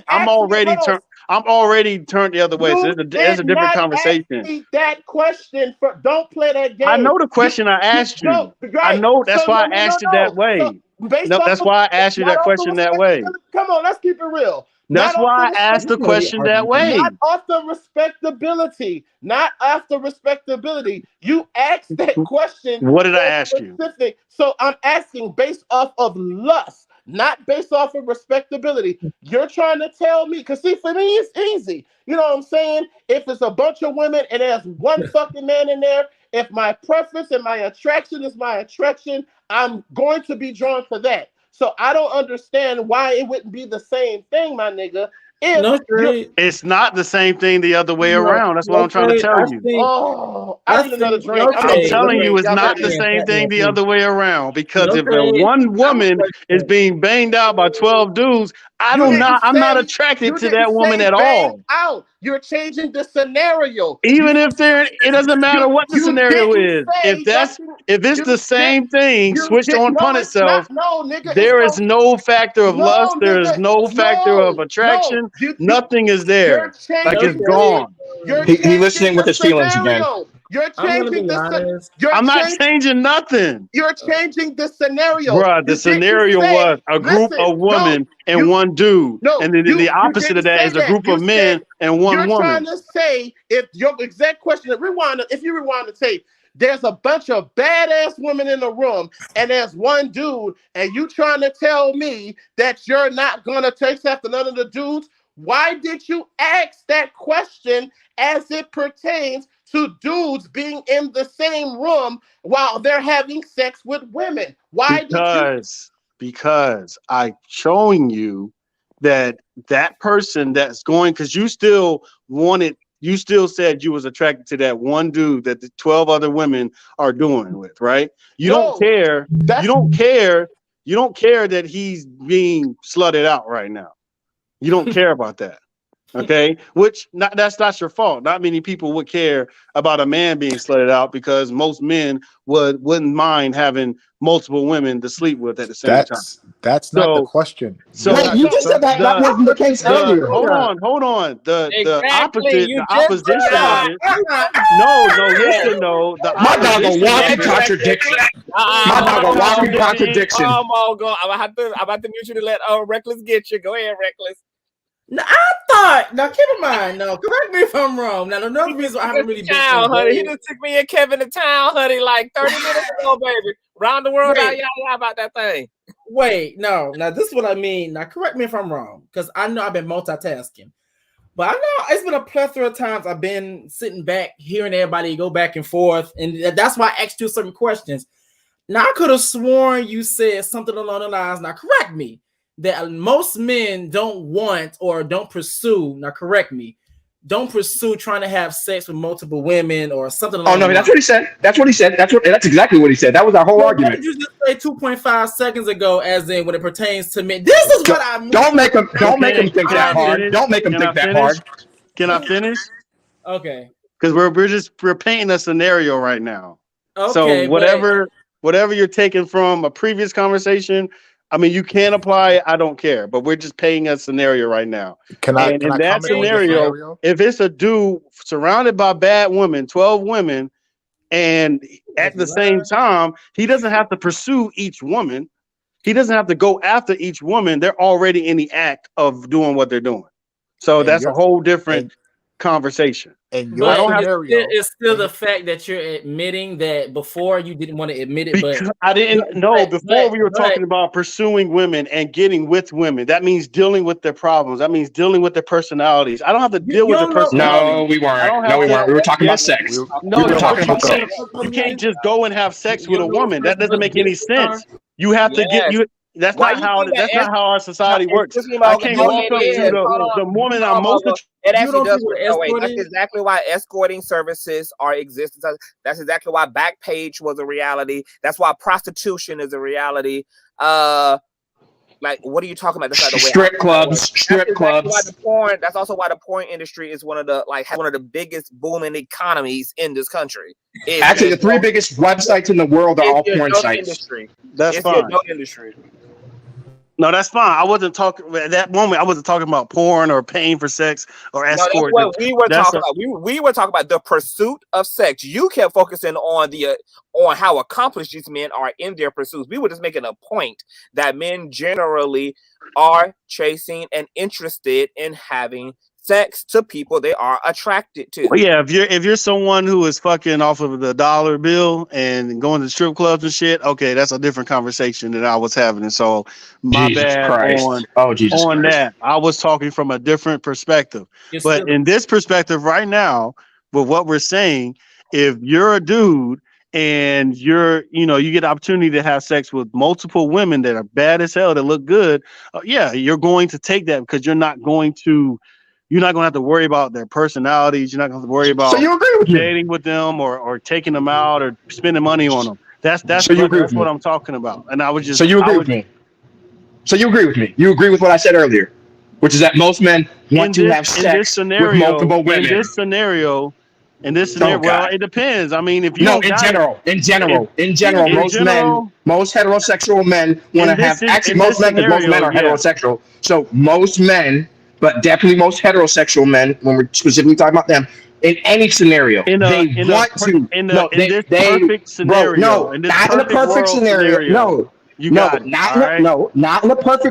I'm already turned the other way. So there's a different conversation. Ask me that question. Don't play that game. I know the question I asked you. I know that's why I asked it that way. That's why I asked you that question that way. Come on, let's keep it real. That's why I asked the question that way. Not after respectability. Not after respectability. You asked that question. What did I ask you? So I'm asking based off of lust, not based off of respectability. You're trying to tell me, because see, for me, it's easy. You know what I'm saying? If it's a bunch of women and there's one fucking man in there, if my preference and my attraction is my attraction, I'm going to be drawn to that. So I don't understand why it wouldn't be the same thing, my nigga. It's not the same thing the other way around. That's what I'm trying to tell you. I need another drink. I'm telling you, it's not the same thing the other way around. Because if one woman is being banged out by 12 dudes, I'm not attracted to that woman at all. You're changing the scenario. Even if it doesn't matter what the scenario is. If it's the same thing switched on upon itself, there is no factor of lust. There is no factor of attraction. Nothing is there. Like it's gone. He listening with his feelings again. You're changing I'm not changing nothing. You're changing the scenario. Bruh, the scenario was a group of women and one dude. And then the opposite of that is a group of men and one woman. You're trying to say, if your exact question, if you rewind the tape, there's a bunch of badass women in the room and there's one dude, and you trying to tell me that you're not going to chase after none of the dudes? Why did you ask that question as it pertains to dudes being in the same room while they're having sex with women? Because I'm showing you that person that's going, because you still said you was attracted to that one dude that the 12 other women are doing with, right? You don't care that he's being slutted out right now. You don't care about that. Okay, that's not your fault. Not many people would care about a man being slutted out, because most men wouldn't mind having multiple women to sleep with at the same time. That's not the question. So you just said that wasn't the case earlier. Hold on. The opposition of it. No. Listen, no. My dog a walking contradiction. My dog a walking contradiction. I'm about to mute you to let Reckless get you. Go ahead, Reckless. Now, keep in mind, correct me if I'm wrong. Now, another reason I haven't really been honey. He just took me and Kevin to town, honey, like 30 minutes ago, baby. Round the world, y'all about that thing. Wait, no. Now, this is what I mean. Now, correct me if I'm wrong, because I know I've been multitasking. But I know it's been a plethora of times I've been sitting back, hearing everybody go back and forth. And that's why I asked you certain questions. Now I could have sworn you said something along the lines. Now correct me. That most men don't want or don't pursue. Now correct me. Don't pursue trying to have sex with multiple women or something. Oh no, that's what he said. That's what he said. That's exactly what he said. That was our whole argument. What did you just say 2.5 seconds ago? As in when it pertains to men, this is what I mean. Don't make him think that hard. Don't make him think that hard. Can I finish? Okay. Because we're painting a scenario right now. Okay, so whatever you're taking from a previous conversation, I mean, you can apply it. I don't care, but we're just painting a scenario right now. In that scenario, if it's a dude surrounded by bad women, 12 women, and at the same time, he doesn't have to pursue each woman. He doesn't have to go after each woman. They're already in the act of doing what they're doing. So that's a whole different conversation. But it's still the fact that you're admitting that before you didn't want to admit it. Because I didn't know before we were talking about pursuing women and getting with women. That means dealing with their problems. That means dealing with their personalities. I don't have to deal with their personalities. No, we weren't. No, we weren't. We were talking about sex. No, you can't just go and have sex with a woman. That doesn't make any sense. You have to get you. That's not how our society works. I can't walk up to the woman I'm most attracted. It actually does. That's exactly why escorting services are existing. That's exactly why Backpage was a reality. That's why prostitution is a reality. Like, what are you talking about? That's not the way strip clubs. That's also why the porn industry is one of the biggest booming economies in this country. Actually, the 3 biggest websites in the world are all porn sites. That's fine. Industry. No, that's fine. I wasn't talking at that moment. I wasn't talking about porn or paying for sex or escort. No, that's what we were talking about. We were talking about the pursuit of sex. You kept focusing on how accomplished these men are in their pursuits. We were just making a point that men generally are chasing and interested in having sex to people they are attracted to. Well, yeah, if you're someone who is fucking off of the dollar bill and going to strip clubs and shit, okay, that's a different conversation that I was having. And so my bad on that. I was talking from a different perspective. But in this perspective right now, with what we're saying, if you're a dude and you get the opportunity to have sex with multiple women that are bad as hell, that look good, yeah, you're going to take that because you're not going to have to worry about their personalities. You're not going to worry about dating with them or taking them out or spending money on them. That's what I'm talking about. And I was just. So you agree with me? So you agree with me? You agree with what I said earlier, which is that most men want to have sex with multiple women. In this scenario, well, it depends. I mean, if you in general, most heterosexual men want to have. Actually, most men are heterosexual. So most men. But definitely most heterosexual men, when we're specifically talking about them, in any scenario, not in a perfect scenario. Not in a perfect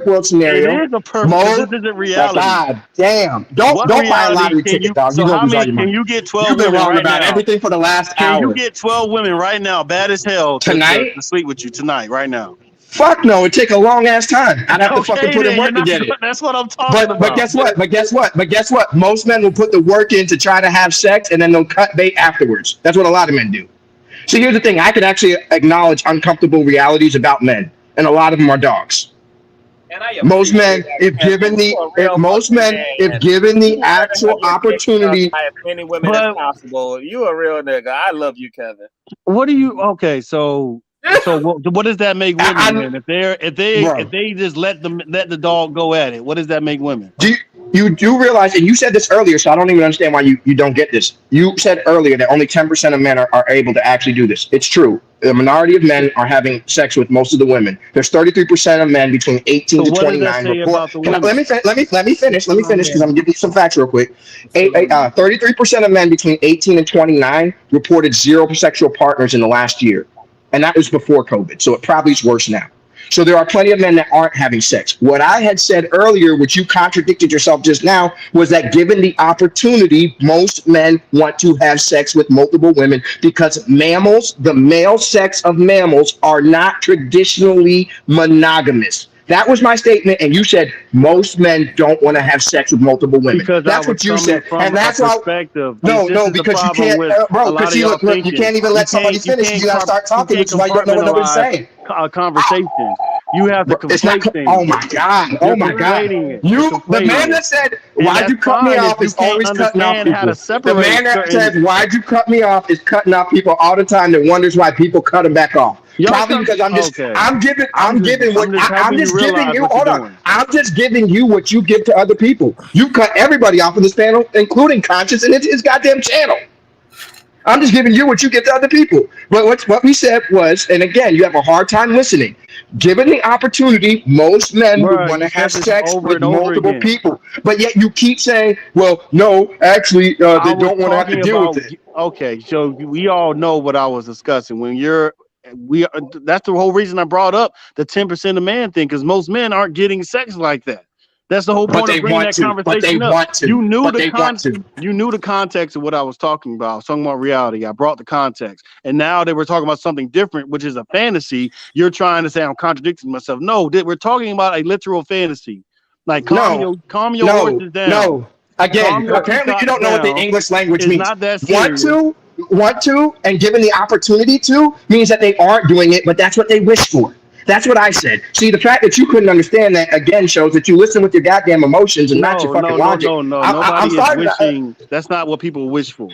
world scenario. It is a perfect. This isn't reality. God damn! Don't buy a lottery ticket, dog. Can you get 12 You've been women wrong right about now? everything for the last hour. Can you get 12 women right now, bad as hell, tonight to sleep with you tonight, right now? Fuck no, it'd take a long ass time. I'd have to fucking put in work to get it. That's what I'm talking about. But guess what? Most men will put the work in to try to have sex and then they'll cut bait afterwards. That's what a lot of men do. So here's the thing. I could actually acknowledge uncomfortable realities about men, and a lot of them are dogs. Most men, if given the actual opportunity, as many women as possible. You a real nigga. I love you, Kevin. What do you? Okay, so what does that make women? If they just let the dog go at it, what does that make women? You do realize, and you said this earlier, so I don't even understand why you don't get this. You said earlier that only 10% of men are able to actually do this. It's true. The minority of men are having sex with most of the women. There's 33% of men between 18 to 29. Let me finish because I'm giving you some facts real quick. 33% of men between 18 and 29 reported 0 sexual partners in the last year. And that was before COVID, so it probably is worse now. So there are plenty of men that aren't having sex. What I had said earlier, which you contradicted yourself just now, was that given the opportunity, most men want to have sex with multiple women because mammals, the male sex of mammals, are not traditionally monogamous. That was my statement, and you said most men don't want to have sex with multiple women. Because That's I was what you coming said, from and a that's why. perspective. No, This is the because you problem can't, with bro. a lot Because of see, y'all look, you thinking. can't even let somebody finish. You gotta start talking, which is why you don't know what nobody's saying. A conversation. You have to It's not. conflate things. Oh my god. You're Oh my god. conflating it. You, You're the conflating man it. that said, And "Why'd you that's cut me fine off?" if you is can't always cutting off understand how people. to The separate man that certain. says, "Why'd you cut me off?" is cutting off people all the time. That wonders why people cut him back off. Y'all Probably come. because Okay. I'm giving helping you realize you. what you're Hold on. doing. I'm just giving you what you give to other people. You cut everybody off of this panel, including Conscious and his goddamn channel. I'm just giving you what you give to other people. But what we said was, and again, you have a hard time listening. Given the opportunity, most men would Bruh, want you to have said this sex over with and over multiple again. people. But yet you keep saying, well, no, actually, they I was don't want to have to talking deal with about. it. Okay, so we all know what I was discussing. That's the whole reason I brought up the 10% of man thing, because most men aren't getting sex like that. That's the whole But point they of bringing want that to. But they conversation up. want to. You knew But the they want to. You knew the context of what I was talking about. I was talking about reality. I brought the context, and now that we're talking about something different, which is a fantasy, you're trying to say I'm contradicting myself. No, we're talking about a literal fantasy. Like calm your horses down. No. Again, apparently you don't know what the English language means. Not that Want serious. to, and given the opportunity to means that they aren't doing it, but that's what they wish for. That's what I said. See, the fact that you couldn't understand that again shows that you listen with your goddamn emotions and not your fucking logic. Nobody is wishing. That's not what people wish for.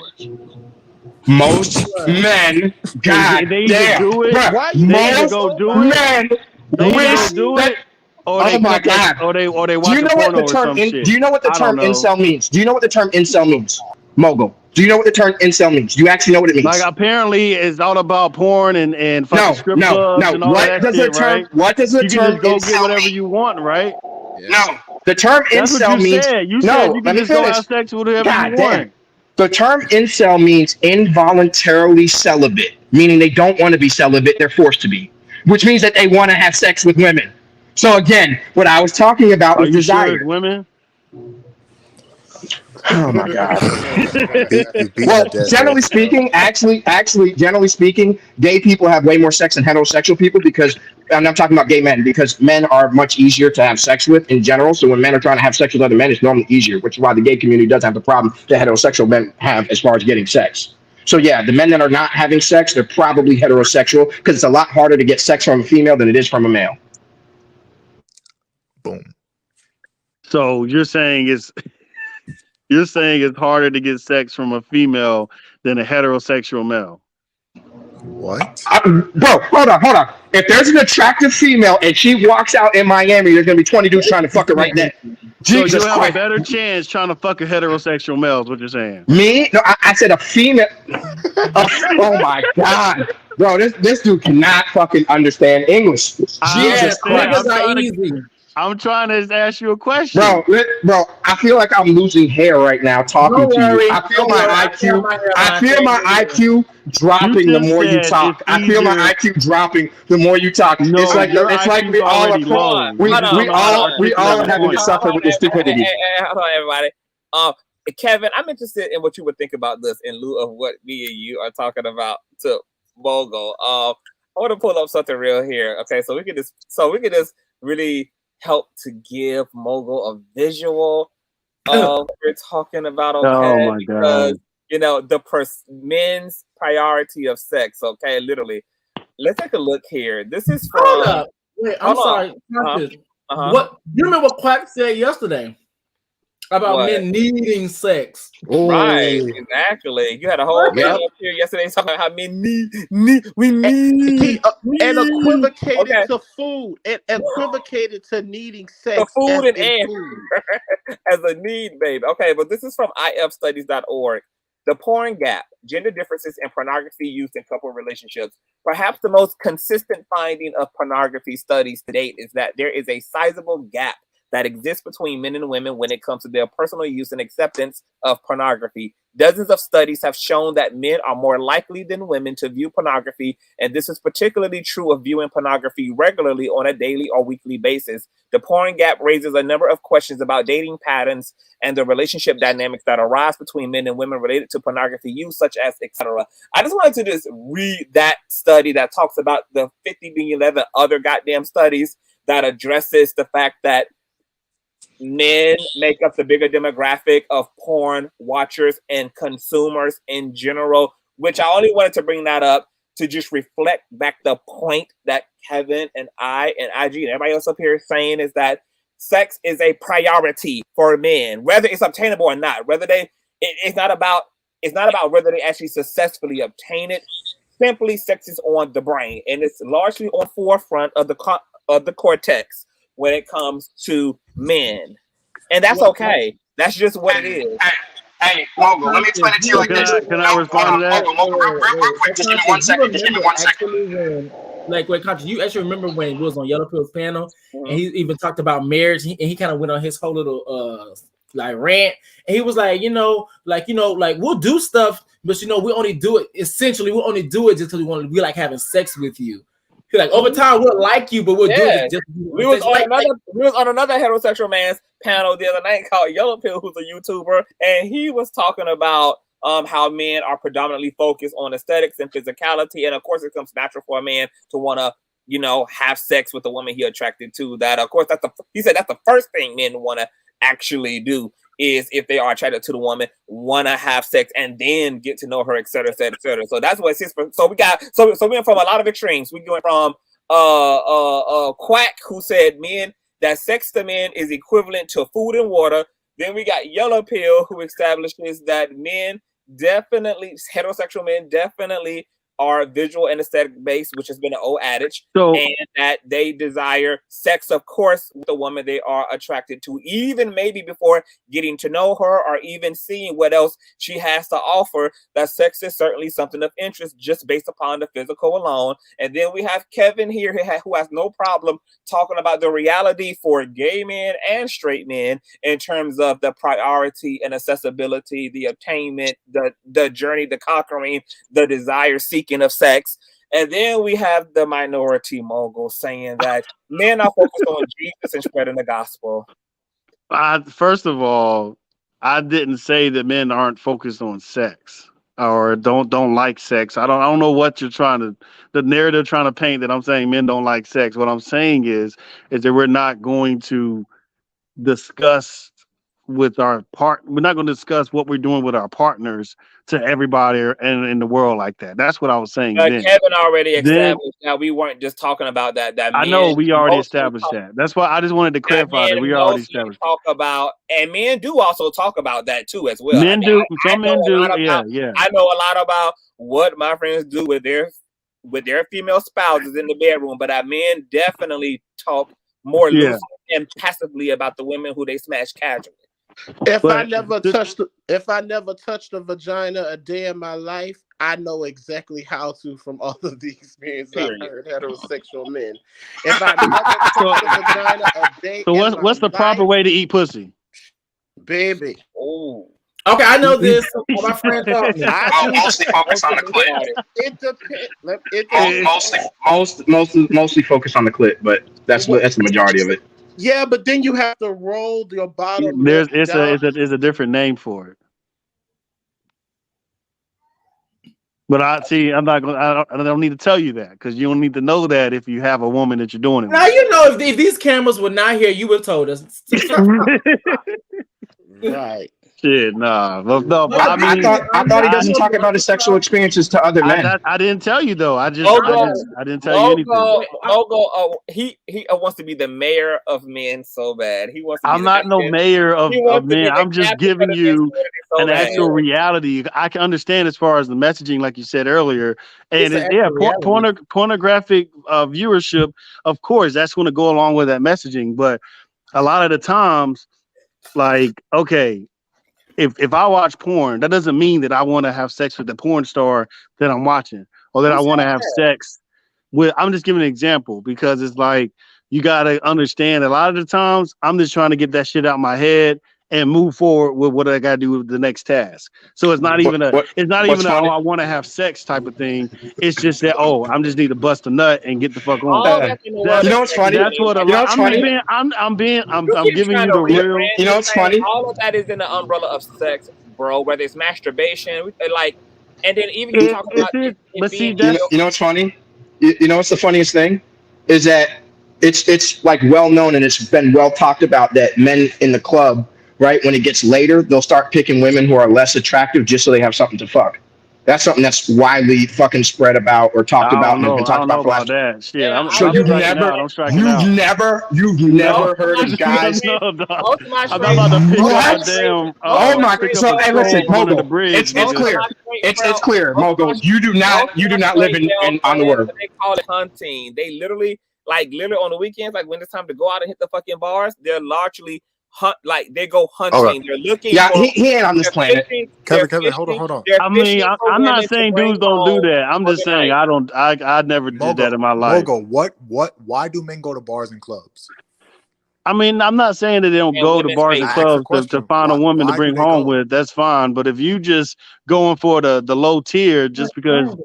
Most men, God they either damn, do it. bruh, They either most go do men it. They either wish go do that. it, or Oh they my cut that, God! or they Do watch you a know what porno the or term? some shit. Do you know what the I don't term know. incel means? Do you know what the term incel means, Mogul? Do you know what the term incel means? Do you actually know what it means? Like apparently, it's all about porn and fucking strip clubs and all What that does shit, the term? right? What does the You can term just go get incel whatever mean? you want, right? No, the term That's what incel you means. said. You said No, you let can me just go finish. have sex with whoever you God damn. want. The term incel means involuntarily celibate, meaning they don't want to be celibate, they're forced to be, which means that they want to have sex with women. So again, what I was talking about Are was you sure desire. it's women? Oh my God. You beat Well, a dead generally horse, bro. speaking, generally speaking, gay people have way more sex than heterosexual people because, and I'm talking about gay men, because men are much easier to have sex with in general. So when men are trying to have sex with other men, it's normally easier, which is why the gay community does have the problem that heterosexual men have as far as getting sex. So yeah, the men that are not having sex, they're probably heterosexual because it's a lot harder to get sex from a female than it is from a male. Boom. So you're saying it's harder to get sex from a female than a heterosexual male. What? Bro, hold on. If there's an attractive female and she walks out in Miami, there's gonna be 20 dudes trying to fuck her right there. So Jesus you have Christ. a better chance trying to fuck a heterosexual male, is what you're saying. Me? No, I said a female. Oh my God. Bro, this dude cannot fucking understand English. Jesus Christ. I'm trying to ask you a question. Bro, I feel like I'm losing hair right now talking to you. I feel my IQ dropping the more you talk. I feel my IQ dropping the more you talk. No, it's like we all are low. we all are having to suffer with the stupidity. Hold on, everybody. Kevin, I'm interested in what you would think about this in lieu of what me and you are talking about to Mogul. I want to pull up something real here. Okay, so we can just really help to give Mogul a visual of what we're talking about. Okay, oh my because God. you know the men's priority of sex. Okay, literally. Let's take a look here. This is from. Hold up. Wait, I'm sorry. What you remember what Quack said yesterday about men needing sex? Right, exactly. You had a whole thing up here yesterday talking about how men we need and equivocated to food and equivocated to needing sex food as and in air food. as a need, babe. Okay, but this is from ifstudies.org. The porn gap, gender differences in pornography used in couple relationships. Perhaps the most consistent finding of pornography studies to date is that there is a sizable gap that exists between men and women when it comes to their personal use and acceptance of pornography. Dozens of studies have shown that men are more likely than women to view pornography, and this is particularly true of viewing pornography regularly on a daily or weekly basis. The porn gap raises a number of questions about dating patterns and the relationship dynamics that arise between men and women related to pornography use, such as etc. I just wanted to just read that study that talks about the 50 being 11 other goddamn studies that addresses the fact that men make up the bigger demographic of porn watchers and consumers in general, which I only wanted to bring that up to just reflect back the point that Kevin and I and IG and everybody else up here is saying, is that sex is a priority for men, whether it's obtainable or not. It's not about whether they actually successfully obtain it. Simply, sex is on the brain, and it's largely on forefront of the cortex when it comes to men, and that's okay. That's just what it is. Hey, Mogo, let me explain it to you like this. Can I respond to that? Mogo, real quick. Just give me 1 second. Just give me 1 second. Like, when Conscious, you actually remember when we was on Yellow Pill's panel, and he even talked about marriage, and he kind of went on his whole little like rant, and he was like, like we'll do stuff, but we only do it essentially. We only do it just because we like having sex with you. Like over time, we'll like you, but we'll do it. We was on another heterosexual man's panel the other night called Yellow Pill, who's a YouTuber, and he was talking about how men are predominantly focused on aesthetics and physicality, and of course, it comes natural for a man to want to, have sex with the woman he attracted to. That, of course, he said that's the first thing men want to actually do. Is if they are attracted to the woman, want to have sex and then get to know her, et cetera, et cetera, et cetera. So that's what it is. So we went from a lot of extremes. We went from Quack, who said that sex to men is equivalent to food and water. Then we got Yellow Pill, who establishes that heterosexual men definitely are visual and aesthetic based, which has been an old adage, and that they desire sex, of course, with the woman they are attracted to, even maybe before getting to know her or even seeing what else she has to offer. That sex is certainly something of interest just based upon the physical alone. And then we have Kevin here who has no problem talking about the reality for gay men and straight men in terms of the priority and accessibility, the attainment, the journey, the conquering, the desire seeking of sex. And then we have the minority mogul saying that men are focused on Jesus and spreading the gospel. First of all, I didn't say that men aren't focused on sex or don't like sex. I don't know what the narrative trying to paint that I'm saying men don't like sex. What I'm saying is that we're not going to discuss with our we're not going to discuss what we're doing with our partners to everybody and in the world like that. That's what I was saying. Kevin already established that we weren't just talking about that. I know we already established that. That's why I just wanted to clarify that we already established. Talk about, and men do also talk about that too as well. Men do. Some men do. Yeah. I know a lot about what my friends do with their female spouses in the bedroom, but our men definitely talk more loosely and passively about the women who they smash casually. If I never touched a vagina a day in my life, I know exactly how to from all of the experience I've heard heterosexual men. If I never touched a vagina a day, what's the proper way to eat pussy, baby? Oh. Okay, I know this. My friend taught me. I'll mostly focus on the clip. It depends. Mostly focus on the clip, but that's the majority of it. Yeah, but then you have to roll your bottom. It's a different name for it. But I'm not going. I don't need to tell you that because you don't need to know that if you have a woman that you're doing it with. Now you know if these cameras were not here, you would have told us. Right. Shit, nah. No, but I thought he doesn't talk about his sexual experiences to other men. I didn't tell you though. I didn't tell you anything. He wants to be the mayor of men so bad. He wants. I'm not no mayor of men. I'm just giving you an actual reality. I can understand as far as the messaging, like you said earlier, and pornographic viewership. Of course, that's going to go along with that messaging. But a lot of the times, like, okay. If I watch porn, that doesn't mean that I want to have sex with the porn star that I'm watching or that I want to have sex with. I'm just giving an example because it's like you got to understand a lot of the times I'm just trying to get that shit out of my head and move forward with what I got to do with the next task. So it's not even I want to have sex type of thing. It's just that, I'm just need to bust a nut and get the fuck on. You know what's funny? That's what I'm giving you the real. You know what's funny? All of that is in the umbrella of sex, bro. Whether it's masturbation, and then even you talk about. You know what's funny? You know what's the funniest thing is that it's like well known and it's been well talked about that men in the club, right, when it gets later, they'll start picking women who are less attractive just so they have something to fuck. That's something that's widely fucking spread about or talked I about don't and has know. been I talked don't know about for the about last. that. Shit, Yeah, I'm, So I'm you've striking out. I'm striking out. you've never heard of guys. No, dog. most of my I'm not straight, about to pick most of up my a What? straight, damn Oh my! straight, pick up So a hey, listen, scroll under the Mogul. bridge, It's most nigga. of my clear. straight It's bro, clear, most of my Mogul. You do not live straight male on the friends, word. they call it hunting. They literally on the weekends, like when it's time to go out and hit the fucking bars, they're largely hunt, like they go hunting. They're looking Yeah, for. he ain't on this planet. Kevin, hold on. They're I mean, fishing for I'm not women to saying bring dudes don't do home that. I'm for just the saying night. I never did that in my life. Mogul, why do men go to bars and clubs? I mean, I'm not saying that they don't And go to women's bars and I asked a clubs to question. find a woman to Why do bring they home go? with. That's fine. But if you just going for the low tier just because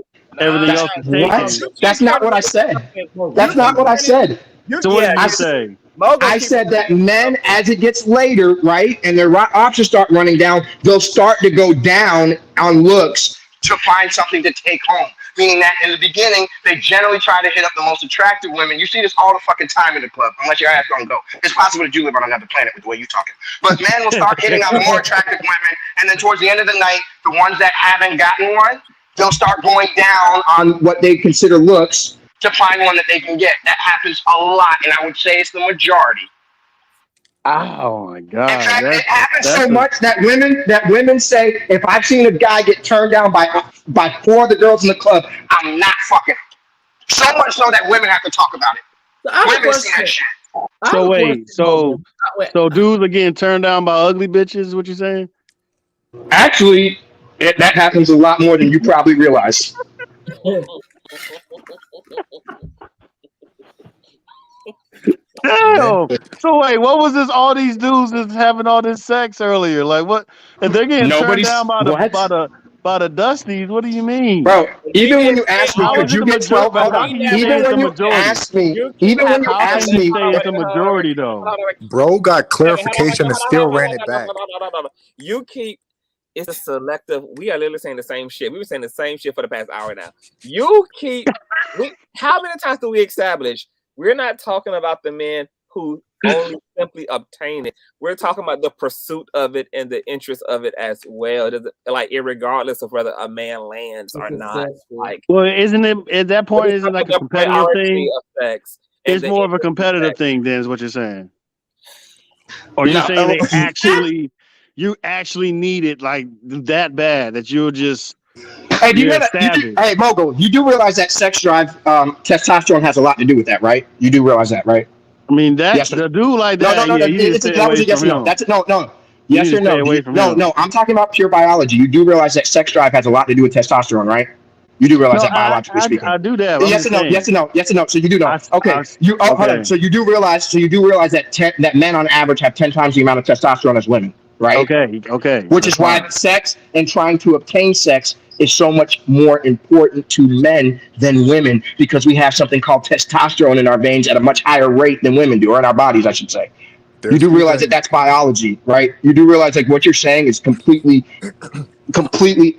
everything Nah, else is What? taken, you keep That's not turning what I into said. something. That's not what I said. so what did you say? I said that men, as it gets later, right, and their options start running down, they'll start to go down on looks to find something to take home. Meaning that in the beginning, they generally try to hit up the most attractive women. You see this all the fucking time in the club, unless your ass don't go. It's possible that you live on another planet with the way you talking. But men will start hitting on the more attractive women, and then towards the end of the night, the ones that haven't gotten one, they'll start going down on what they consider looks to find one that they can get. That happens a lot, and I would say it's the majority. Oh my God! In fact, it happens that's so much that women say, if I've seen a guy get turned down by 4 of the girls in the club, I'm not fucking. So much so that women have to talk about it. Women see that shit. So wait, so dudes are getting turned down by ugly bitches? Is what you saying? Actually, that happens a lot more than you probably realize. Damn. So wait, what was this? All these dudes is having all this sex earlier. Like what? If they're getting turned down by the Dusties, what do you mean, Bro? Even when you ask me, how could is it you the get majority? 12? But Hold how on. can you say Even it's when the you majority? ask me, even when you How ask can you me, say it's the majority though? Bro got clarification and still ran it back. You keep. It's a selective. We are literally saying the same shit. We've been saying the same shit for the past hour now. You keep. How many times do we establish we're not talking about the men who only simply obtain it? We're talking about the pursuit of it and the interest of it as well. Like, irregardless of whether a man lands or not. Like, well, isn't it at that point? Isn't it like a the competitive priority thing? of sex. It's more of a competitive thing, then, is what you're saying. Or you're saying they actually, you actually need it like that bad that you'll just. Hey, hey, Mogul, you do realize that sex drive, testosterone has a lot to do with that, right? You do realize that, right? I mean, that yes, the dude like that, no, yeah, you need to stay that was away a yes from or no. him. That's no. You Yes need or to no? stay away from no, him. no. I'm talking about pure biology. You do realize that sex drive has a lot to do with testosterone, right? You do realize No, that biologically speaking. I do that. Yes or no? Yes or no? Yes or no? So you do know. Okay. Hold on. So you do realize. that that men on average have 10 times the amount of testosterone as women, right? Okay. Which is why sex and trying to obtain sex is so much more important to men than women, because we have something called testosterone in our veins at a much higher rate than women do, or in our bodies, I should say. You do realize that that's biology, right? You do realize like what you're saying is completely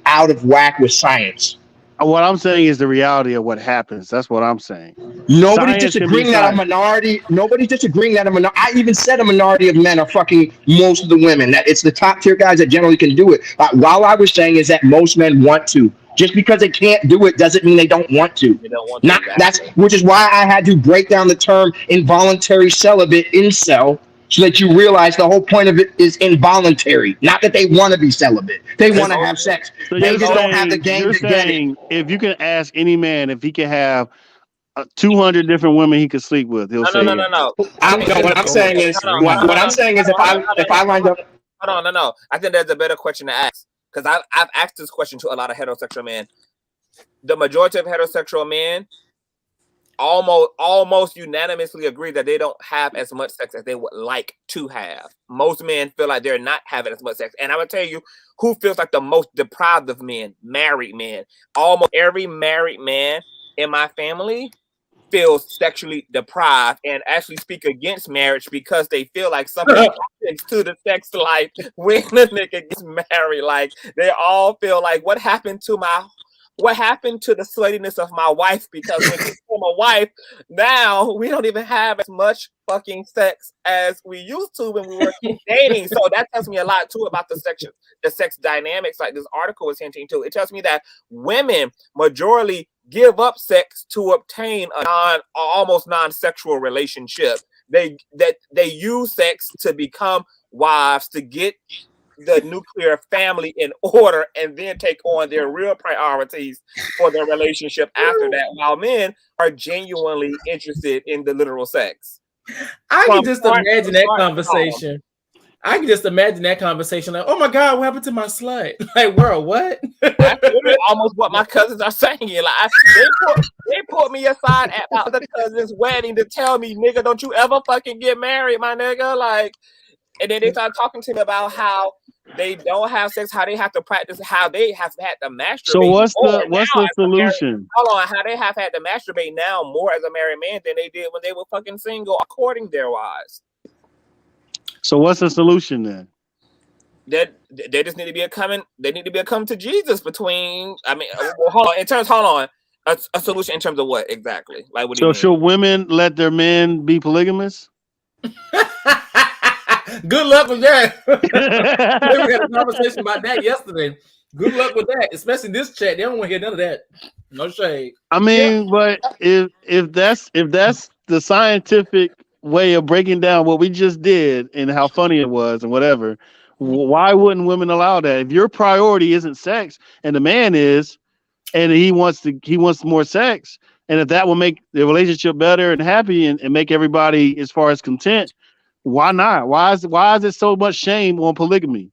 out of whack with science. What I'm saying is the reality of what happens. That's what I'm saying. Nobody's disagreeing that a minority. Nobody's disagreeing that a minority. I even said a minority of men are fucking most of the women. That it's the top tier guys that generally can do it. While I was saying is that most men want to. Just because they can't do it doesn't mean they don't want to. Which is why I had to break down the term involuntary celibate, incel, so that you realize the whole point of it is involuntary. Not that they want to be celibate. They want to have sex. So they just don't have the game you're to get it. saying if you can ask any man if he can have 200 different women he could sleep with, he'll say yes. No. What I'm saying is if I lined up. Hold on, no. I think there's a better question to ask, because I've asked this question to a lot of heterosexual men. The majority of heterosexual men almost unanimously agree that they don't have as much sex as they would like to have. Most men feel like they're not having as much sex. And I'm going to tell you who feels like the most deprived of men: married men. Almost every married man in my family feels sexually deprived and actually speak against marriage because they feel like something happens to the sex life when the nigga gets married. Like, they all feel like, what happened to my what happened to the sluttiness of my wife? Because when she became a wife, now we don't even have as much fucking sex as we used to when we were dating. So that tells me a lot too about the sex dynamics, like this article is hinting to. It tells me that women majorly give up sex to obtain a almost non-sexual relationship. They use sex to become wives, to get the nuclear family in order, and then take on their real priorities for their relationship after that, while men are genuinely interested in the literal sex. I can just imagine that conversation. I can just imagine that conversation. Like, oh my God, what happened to my slut? Like, world, what? That's literally almost what my cousins are saying. Like, they put me aside at my other cousin's wedding to tell me, nigga, don't you ever fucking get married, my nigga. Like, and then they start talking to me about how they don't have sex, how they have to practice, how they have had to masturbate. So what's the solution? Hold on, how they have had to masturbate now more as a married man than they did when they were fucking single, according their wives. So what's the solution then? They just need to be coming to Jesus between. I mean, well, hold on. A solution in terms of what exactly? Like, what do you mean? So should women let their men be polygamous? Good luck with that. We had a conversation about that yesterday. Good luck with that, especially this chat. They don't want to hear none of that. No shade. I mean, but if that's the scientific way of breaking down what we just did and how funny it was and whatever, why wouldn't women allow that? If your priority isn't sex and the man is, and he wants more sex, and if that will make the relationship better and happy and make everybody as far as content, why not? Why is it so much shame on polygamy?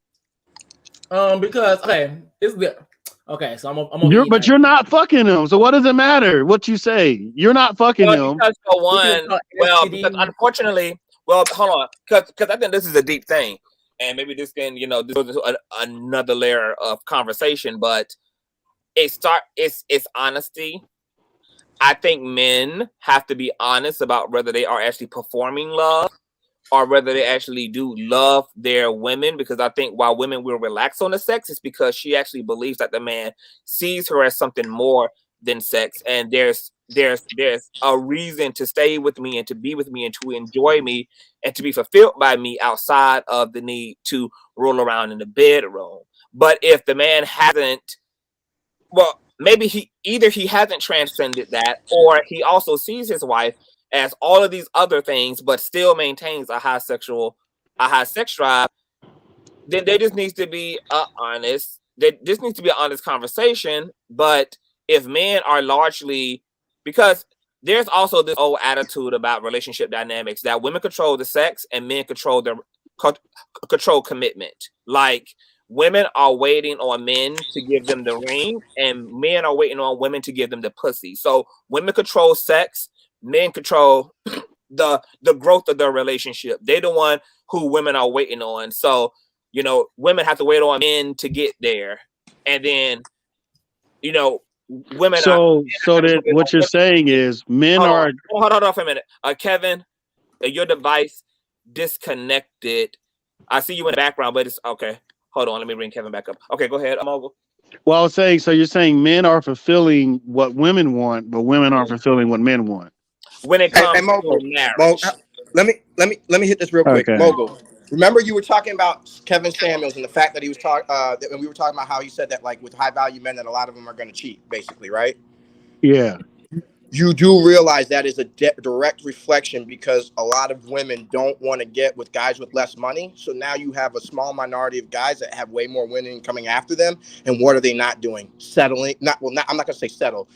Because it's good. Okay, so But you're not fucking him. So what does it matter what you say? You're not fucking him. Because unfortunately, hold on, because I think this is a deep thing, and maybe this can this another layer of conversation, but it's honesty. I think men have to be honest about whether they are actually performing love or whether they actually do love their women, because I think while women will relax on the sex, it's because she actually believes that the man sees her as something more than sex, and there's a reason to stay with me and to be with me and to enjoy me and to be fulfilled by me outside of the need to roll around in the bedroom. But if the man hasn't, well, maybe he hasn't transcended that, or he also sees his wife as all of these other things, but still maintains a high sex drive, then there just needs to be honest. There just needs to be an honest conversation. But if men are largely, because there's also this old attitude about relationship dynamics that women control the sex and men control commitment. Like, women are waiting on men to give them the ring, and men are waiting on women to give them the pussy. So women control sex, men control the growth of their relationship. They're the one who women are waiting on. So, women have to wait on men to get there. And then, women what you're saying is men are... Hold on for a minute. Kevin, your device disconnected. I see you in the background, but it's okay. Hold on, let me bring Kevin back up. Okay, go ahead, Mogul. Well, I was saying, so you're saying men are fulfilling what women want, but women aren't fulfilling what men want. When it comes to marriage. Let me hit this real quick. Okay. Mogul, remember you were talking about Kevin Samuels and the fact that he was when we were talking about how he said that, like, with high value men, that a lot of them are going to cheat, basically, right? Yeah. You do realize that is a direct reflection, because a lot of women don't want to get with guys with less money. So now you have a small minority of guys that have way more women coming after them. And what are they not doing? Settling. I'm not going to say settle.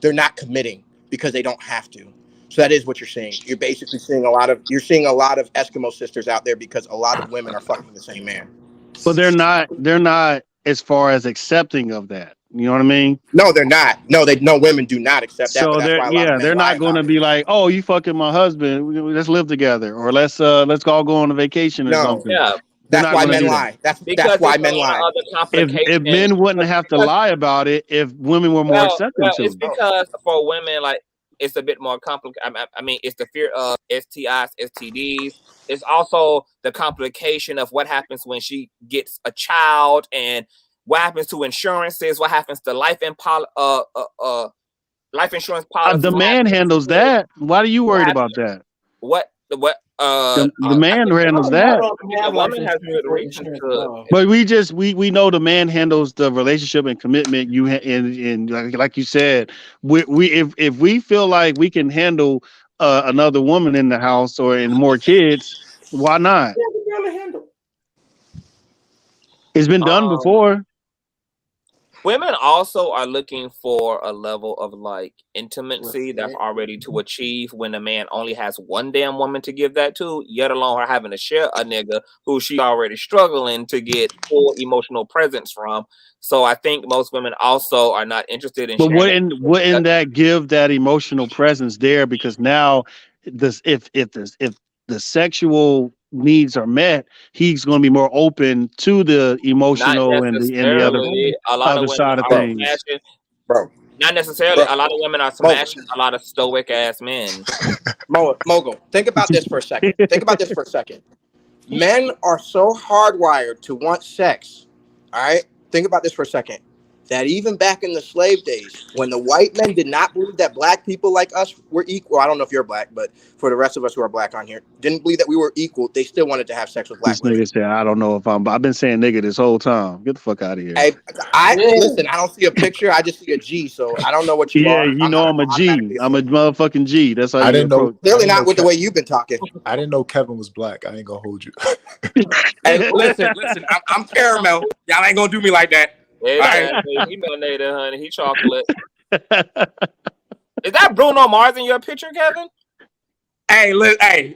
They're not committing because they don't have to. So that is what you're seeing. You're basically seeing a lot of Eskimo sisters out there, because a lot of women are fucking the same man. But they're not as far as accepting of that. You know what I mean? No, they're not. No, women do not accept that. So they're not going to be like, oh, you fucking my husband, let's live together, or let's all go on a vacation or something. Yeah. That's why men lie. That's why men lie. If men wouldn't have to lie about it, if women were more accepting to it. It's because for women, like, it's a bit more complicated. I mean, it's the fear of STIs, STDs. It's also the complication of what happens when she gets a child, and What happens to insurances? What happens to life insurance policies? The man handles that. Why are you worried about that? The the man handles that. The woman has good reason to. But we know the man handles the relationship and commitment. And like you said, if we feel like we can handle another woman in the house or in more kids, why not? It's been done before. Women also are looking for a level of like intimacy that's already to achieve when a man only has one damn woman to give that to, yet alone her having to share a nigga who she already struggling to get full emotional presence from. So I think most women also are not interested in. But wouldn't that give that emotional presence there? Because now, if the sexual needs are met, he's going to be more open to the emotional and the other side of things. Smashing, bro. Not necessarily. A lot of women are smashing a lot of stoic ass men. Mogul, think about this for a second. Men are so hardwired to want sex. All right, think about this for a second. That even back in the slave days, when the white men did not believe that black people like us were equal, I don't know if you're black, but for the rest of us who are black on here, didn't believe that we were equal, they still wanted to have sex with black women. Nigga said, I don't know if I've been saying nigga this whole time. Get the fuck out of here. Listen, I don't see a picture, I just see a G, so I don't know what you are. You know I'm a G. I'm a motherfucking G. That's how I didn't know. Clearly not with the way you've been talking. I didn't know Kevin was black. I ain't gonna hold you. Hey, listen, I'm caramel. Y'all ain't gonna do me like that. Hey, he melanated, honey. He chocolate. Is that Bruno Mars in your picture, Kevin? Hey, listen.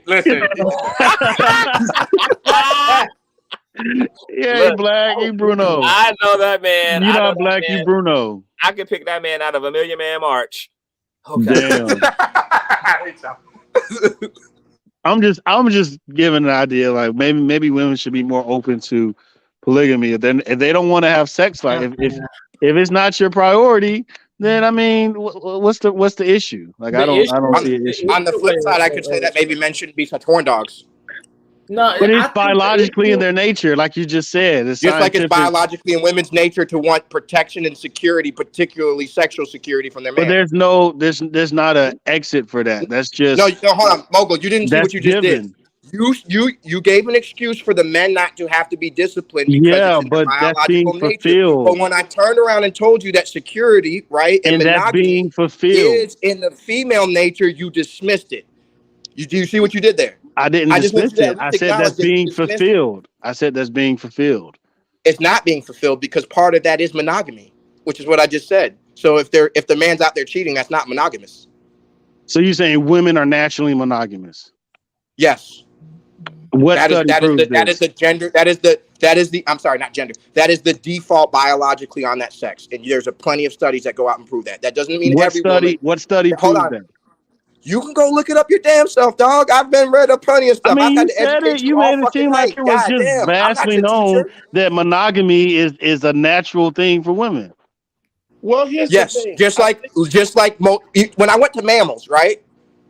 He black, you Bruno. I know that man. You not black, you Bruno. I could pick that man out of a Million Man March. Okay. Damn. I'm just giving an idea. Like maybe women should be more open to polygamy. If they don't want to have sex, like if it's not your priority, then I mean, what's the issue? Like I don't see an issue. On the flip side, I could say that maybe men shouldn't be such horn dogs. No, but it's biologically in their nature, like you just said. It's just like it's biologically in women's nature to want protection and security, particularly sexual security from their man. But there's not an exit for that. That's just no. Hold on, Mogul. You didn't see what you just did. You gave an excuse for the men not to have to be disciplined because it's in their biological nature. But when I turned around and told you that security, right, and that's being fulfilled is in the female nature, you dismissed it. Do you see what you did there? I didn't dismiss it. I said that's being fulfilled. I said that's being fulfilled. It's not being fulfilled because part of that is monogamy, which is what I just said. So if the man's out there cheating, that's not monogamous. So you're saying women are naturally monogamous? Yes. That is the default biologically on that sex, and there's plenty of studies that go out and prove that. That doesn't mean what study proves that? You can go look it up your damn self, dog. I've been read up plenty of stuff. I mean, I've you said it. You made it seem like it was just vastly known that monogamy is a natural thing for women. Well, here's the thing. just like when I went to mammals, right?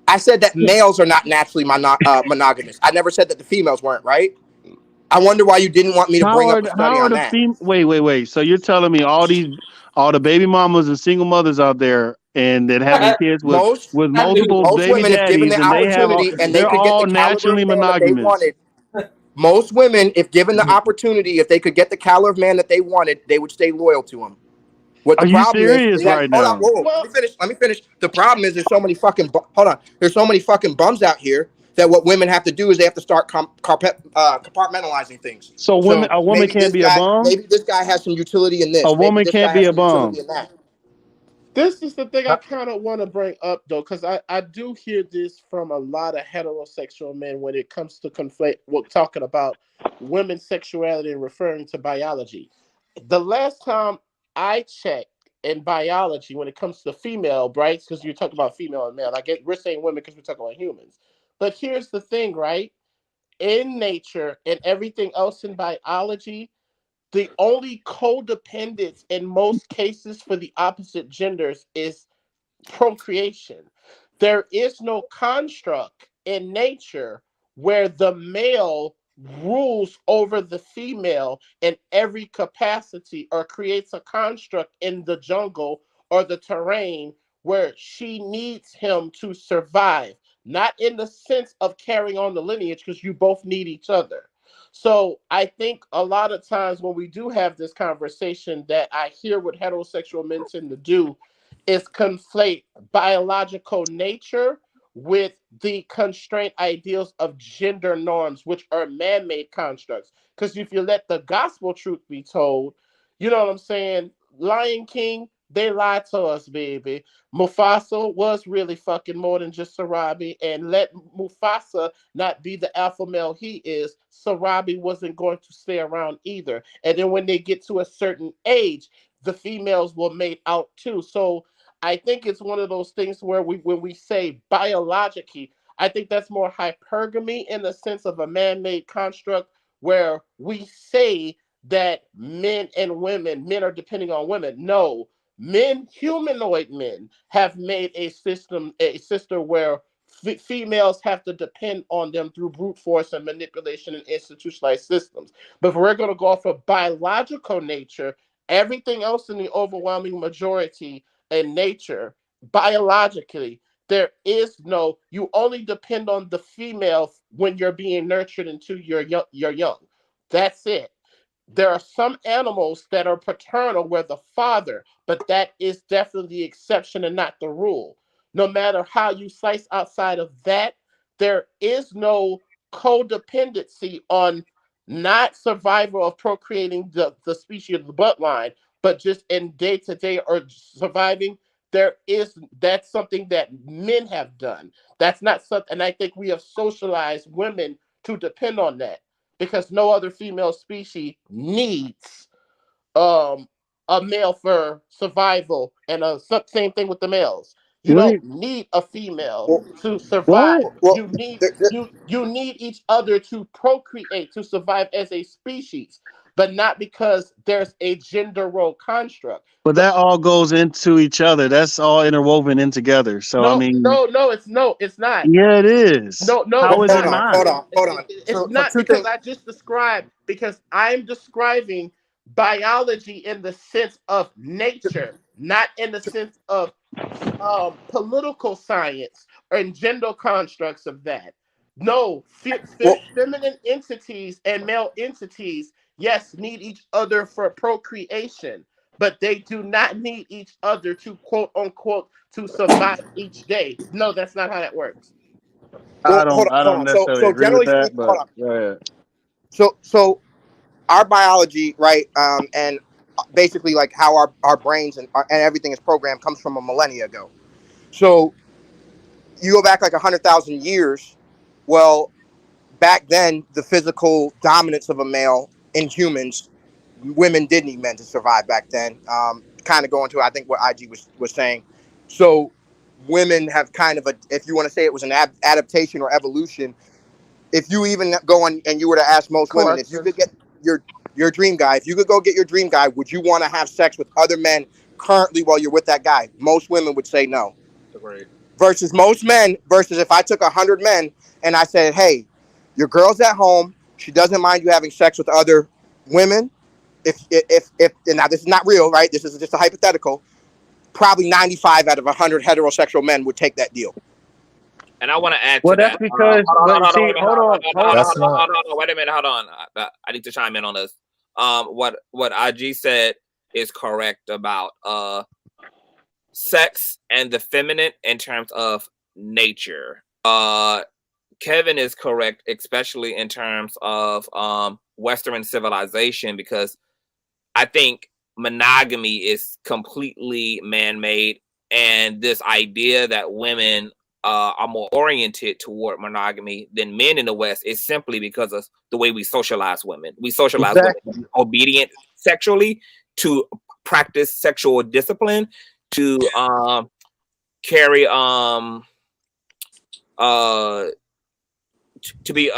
I said that males are not naturally monogamous. I never said that the females weren't, right? I wonder why you didn't want me to bring up a study on that. Wait. So you're telling me all the baby mamas and single mothers out there and that having kids with multiple baby daddies and they're all naturally monogamous. Most women, if given the opportunity, if they could get the caliber of man that they wanted, they would stay loyal to him. Are you serious right now? Hold on, let me finish. The problem is there's so many fucking bums out here that what women have to do is they have to start compartmentalizing things. So a woman can't be a bum? Maybe this guy has some utility in this. A woman can't be a bum. This is the thing I kind of want to bring up, though, because I do hear this from a lot of heterosexual men when it comes to talking about women's sexuality and referring to biology. The last time I checked in biology, when it comes to female, right? Because you're talking about female and male. We're saying women because we're talking about humans. But here's the thing, right? In nature and everything else in biology, the only codependence in most cases for the opposite genders is procreation. There is no construct in nature where the male rules over the female in every capacity, or creates a construct in the jungle or the terrain where she needs him to survive, not in the sense of carrying on the lineage, because you both need each other. So I think a lot of times when we do have this conversation, that I hear what heterosexual men tend to do is conflate biological nature with the constraint ideals of gender norms, which are man-made constructs. Because if you let the gospel truth be told, you know what I'm saying? Lion King, they lied to us, baby. Mufasa was really fucking more than just Sarabi, and let Mufasa not be the alpha male he is, Sarabi wasn't going to stay around either. And then when they get to a certain age, the females will mate out too. So I think it's one of those things where when we say biologically, I think that's more hypergamy in the sense of a man-made construct, where we say that men are depending on women. No, men, humanoid men, have made a system where females have to depend on them through brute force and manipulation and institutionalized systems. But if we're going to go off of biological nature, everything else in the overwhelming majority in nature, biologically, there is no, you only depend on the female when you're being nurtured into your young. That's it. There are some animals that are paternal where the father, but that is definitely the exception and not the rule. No matter how you slice outside of that, there is no codependency on not survival of procreating the species of the bloodline, but just in day-to-day or surviving. That's something that men have done. That's not something, and I think we have socialized women to depend on that, because no other female species needs a male for survival, and same thing with the males. You don't need a female to survive. You need you need each other to procreate, to survive as a species, but not because there's a gender role construct. But that all goes into each other. That's all interwoven in together. So I mean, It's not. yeah, it is. No, How is it's it not. not? Hold on. It's not, because I just described, because I'm describing biology in the sense of nature, not in the sense of political science or gender constructs of that. No, feminine entities and male entities, yes, need each other for procreation, but they do not need each other to quote unquote to survive each day. No, that's not how that works. I Hold don't on. necessarily So agree with generally that, speaking, hold but on. go ahead. So our biology, right, and basically like how our brains and everything is programmed comes from a millennia ago. So you go back like 100,000 years. Well, back then, the physical dominance of a male in humans, women did need men to survive back then. Kind of going to, I think, what IG was saying. So women have kind of if you want to say it was an adaptation or evolution. If you even go on and you were to ask most women, if you could get your dream guy, if you could go get your dream guy, would you want to have sex with other men currently while you're with that guy? Most women would say no. Agreed. Versus most men, versus if I took 100 men and I said, hey, your girl's at home, she doesn't mind you having sex with other women. If and now this is not real, right? This is just a hypothetical. Probably 95 out of 100 heterosexual men would take that deal. And I want to add Well, to that's that. because, but see, hold on. Wait a minute, hold on. I need to chime in on this. What IG said is correct about sex and the feminine in terms of nature. Kevin is correct, especially in terms of Western civilization, because I think monogamy is completely man-made, and this idea that women are more oriented toward monogamy than men in the West is simply because of the way we socialize women. We socialize women to be obedient sexually, to practice sexual discipline, to carry to be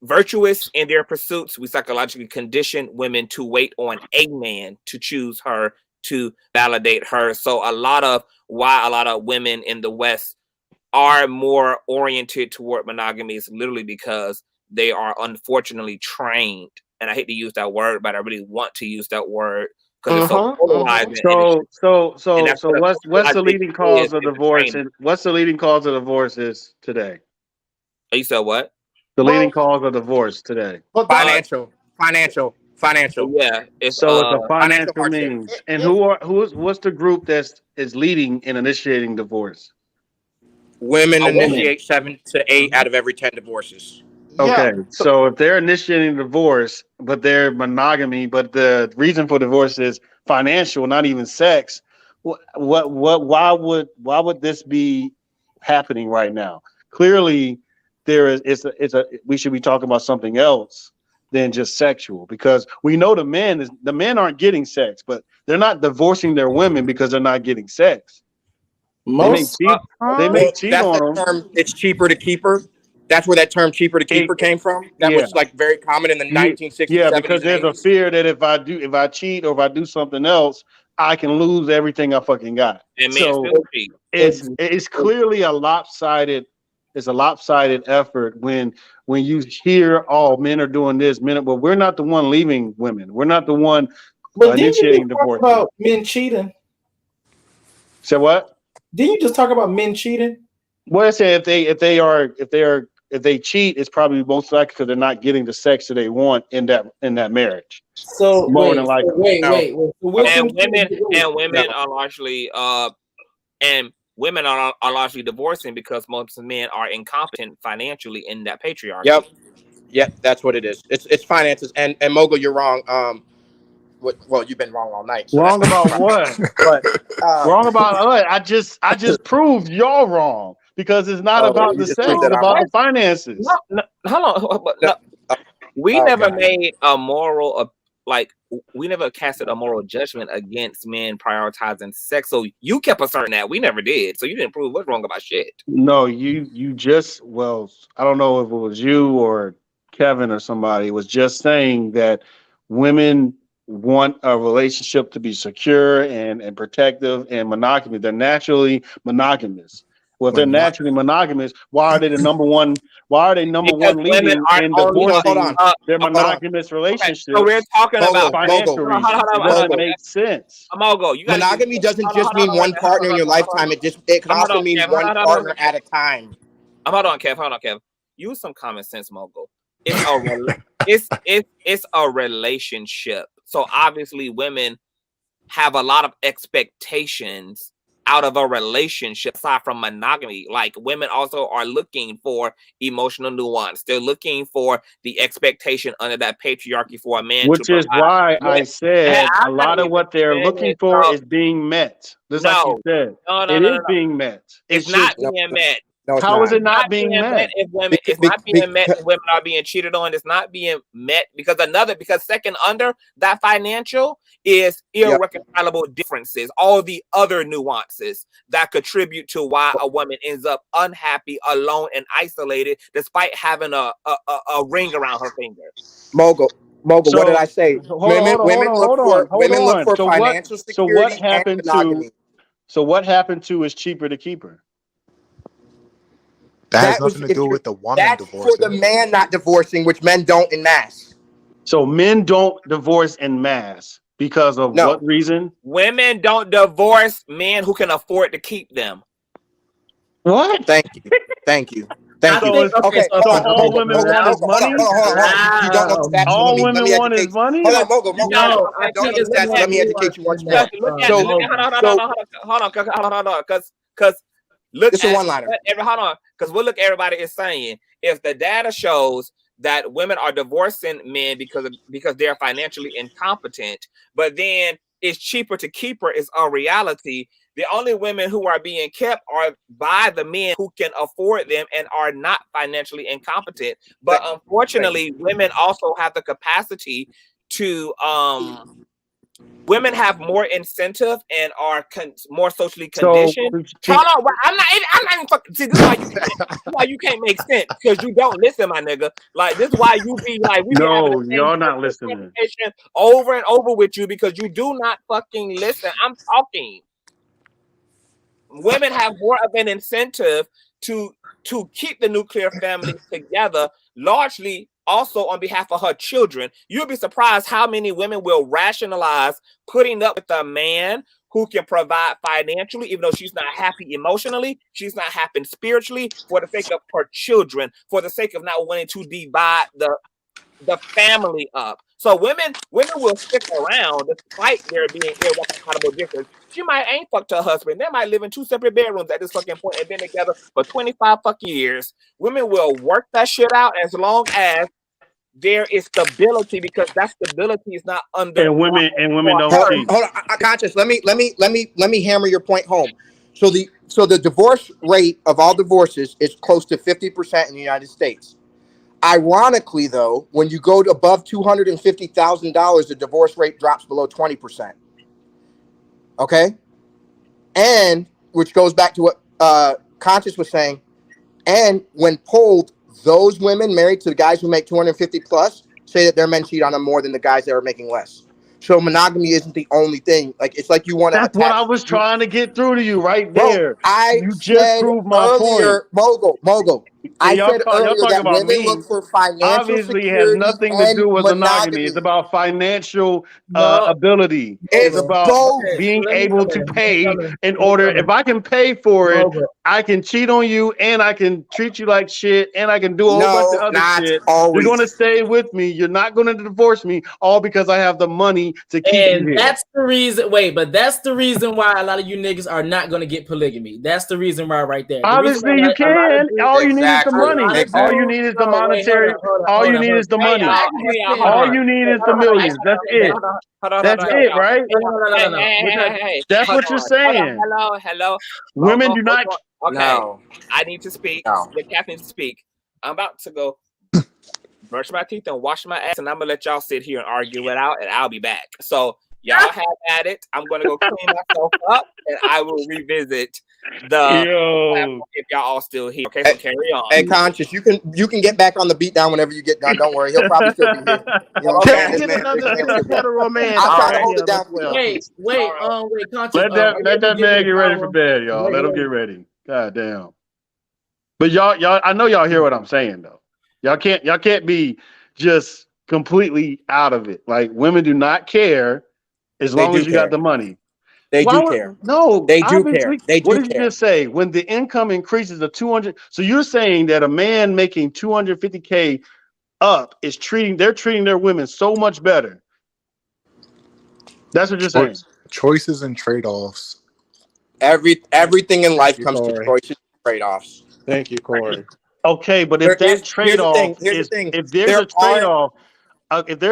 virtuous in their pursuits. We psychologically condition women to wait on a man to choose her, to validate her. So why a lot of women in the West are more oriented toward monogamy is literally because they are unfortunately trained, and I hate to use that word, but I really want to use that word because it's so polarizing. So what's the leading cause of divorce? And what's the leading cause of divorce is today? You said what? The leading cause of divorce today. Financial. Yeah, it's a financial means. And what's the group that's leading in initiating divorce? Women initiate 7 to 8 out of every 10 divorces. Okay, so if they're initiating divorce, but they're monogamy, but the reason for divorce is financial, not even sex, why would this be happening right now? Clearly, we should be talking about something else than just sexual, because we know the men aren't getting sex, but they're not divorcing their women because they're not getting sex. They may cheat on them. Term, it's cheaper to keep her. That's where that term "cheaper to keep her" came from. That was like very common in the 1960s. Yeah, 70s, because there's 80s. a fear that if I cheat or if I do something else, I can lose everything I fucking got. And so it's clearly a lopsided. It's a lopsided effort when you hear, oh, men are doing this, but we're not the one leaving women. We're not the one initiating divorce. About men cheating. So what? Didn't you just talk about men cheating? Well, I say if they cheat, it's probably most likely because they're not getting the sex that they want in that marriage. So more than likely. Wait. And women are largely women are largely divorcing because most men are incompetent financially in that patriarchy. Yep, that's what it is. It's finances. And Mogul, you're wrong. Well, you've been wrong all night. So wrong about what? But wrong about what? I just proved y'all wrong because it's not about the sex; it's about the finances. No, hold on. We never made a moral we never casted a moral judgment against men prioritizing sex. So you kept asserting that we never did. So you didn't prove what's wrong about shit. No, you just I don't know if it was you or Kevin or somebody was just saying that women want a relationship to be secure and protective and monogamous. They're naturally monogamous. Well, if they're naturally monogamous, why are they number one leading in divorcing their monogamous relationships? So we're talking about financial reasons. It doesn't make sense. Monogamy doesn't just mean one partner in your lifetime. It can also mean one partner at a time. Hold on, Kev. Use some common sense, Mogul. It's a relationship. So obviously women have a lot of expectations out of a relationship aside from monogamy. Like women also are looking for emotional nuance. They're looking for the expectation under that patriarchy for a man. Which is why I said a lot of what they're looking for is being met. Just like you said. It is being met. It's not being met. How is it not being met? It's not being met if women are being cheated on. It's not being met because second under that financial is irreconcilable differences, all the other nuances that contribute to why a woman ends up unhappy, alone, and isolated, despite having a ring around her finger. Mogul, what did I say? Women look for financial security and monogamy. So what happened to is cheaper to keep her? That has nothing to do with the woman divorcing. That's for the man not divorcing, which men don't en masse. So men don't divorce en masse because of what reason? Women don't divorce men who can afford to keep them. What? Thank you. Okay, so all women want is money? You don't know stats. All women want is money? Hold on, Mogul. No, I don't know stats. Let me educate you once more. Hold on, because look, it's a one-liner. Hold on, because look, everybody is saying if the data shows that women are divorcing men because they're financially incompetent, but then it's cheaper to keep her is a reality. The only women who are being kept are by the men who can afford them and are not financially incompetent. But unfortunately, women also have the capacity to women have more incentive and are more socially conditioned. Hold on, I'm not even fucking. See, this is why you can't make sense because you don't listen, my nigga. Like this is why you be like, y'all not listening over and over with you because you do not fucking listen. I'm talking. Women have more of an incentive to to keep the nuclear family together, largely also on behalf of her children. You'll be surprised how many women will rationalize putting up with a man who can provide financially, even though she's not happy emotionally, she's not happy spiritually, for the sake of her children, for the sake of not wanting to divide the family up. So women will stick around despite there being irreconcilable difference. She might ain't fucked her husband. They might live in 2 separate bedrooms at this fucking point and been together for 25 fucking years. Women will work that shit out as long as there is stability, because that stability is not under. And women don't cheat. Hold on, Conscious. Let me hammer your point home. So the divorce rate of all divorces is close to 50% in the United States. Ironically, though, when you go to above $250,000, the divorce rate drops below 20%. Okay, and which goes back to what Conscious was saying. And when polled, those women married to the guys who make 250 plus say that their men cheat on them more than the guys that are making less. So monogamy isn't the only thing. Like, it's like you want to. That's what I was trying to get through to you right Bro, there. You just proved my point. Mogul. I said earlier that women look for financial obviously security. Has nothing to do with monogamy. It's about financial ability. It's about being able to pay in order. If I can pay for it, I can cheat on you, and I can treat you like shit, and I can do a whole bunch of other shit. You're going to stay with me. You're not going to divorce me, all because I have the money to keep you here. That's the reason. Wait, but that's the reason why a lot of you niggas are not going to get polygamy. That's the reason why, right there. Obviously, you can. All you need is the money. All you need is the monetary. All you need is the money. All you need is the millions. That's it. That's it, right? That's what you're saying. Hello. Women do not. Okay. No. I need to speak. No. The captain to speak. I'm about to go brush my teeth and wash my ass, and I'm gonna let y'all sit here and argue it out, and I'll be back. So y'all have at it. I'm gonna go clean myself up, and I will revisit the platform if y'all all still here. Okay, so carry on. Hey, Conscious, you can get back on the beat down whenever you get done. Don't worry, he'll probably still be here. You know what I'm saying? I'm trying to hold it down. Wait, Conscious. Let that man get ready for bed, y'all. Let him get ready. God damn. But y'all, I know y'all hear what I'm saying though. Y'all can't be just completely out of it. Like, women do not care as long as you got the money. They do care. No, they do care. They do What did you just say? When the income increases to 200, so you're saying that a man making 250K up is treating their women so much better. That's what you're saying. Choices and trade-offs. Everything in life comes to choices and trade-offs. Thank you, Corey. Okay, but if that trade-off is, if there's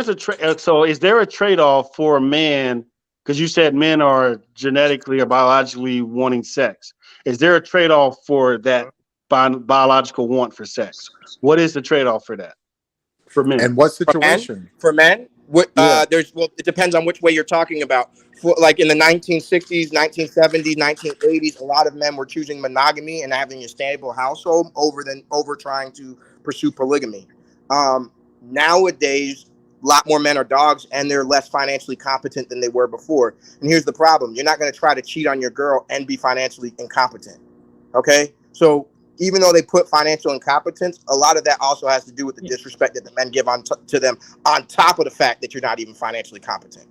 a trade-off, so is there a trade-off for a man? Because you said men are genetically or biologically wanting sex. Is there a trade-off for that biological want for sex? What is the trade-off for that? For men. And what situation? For men? It depends on which way you're talking about. Like in the 1960s, 1970s, 1980s, a lot of men were choosing monogamy and having a stable household over trying to pursue polygamy. Nowadays, a lot more men are dogs, and they're less financially competent than they were before. And here's the problem. You're not going to try to cheat on your girl and be financially incompetent. Okay? So even though they put financial incompetence, a lot of that also has to do with the disrespect that the men give to them, on top of the fact that you're not even financially competent.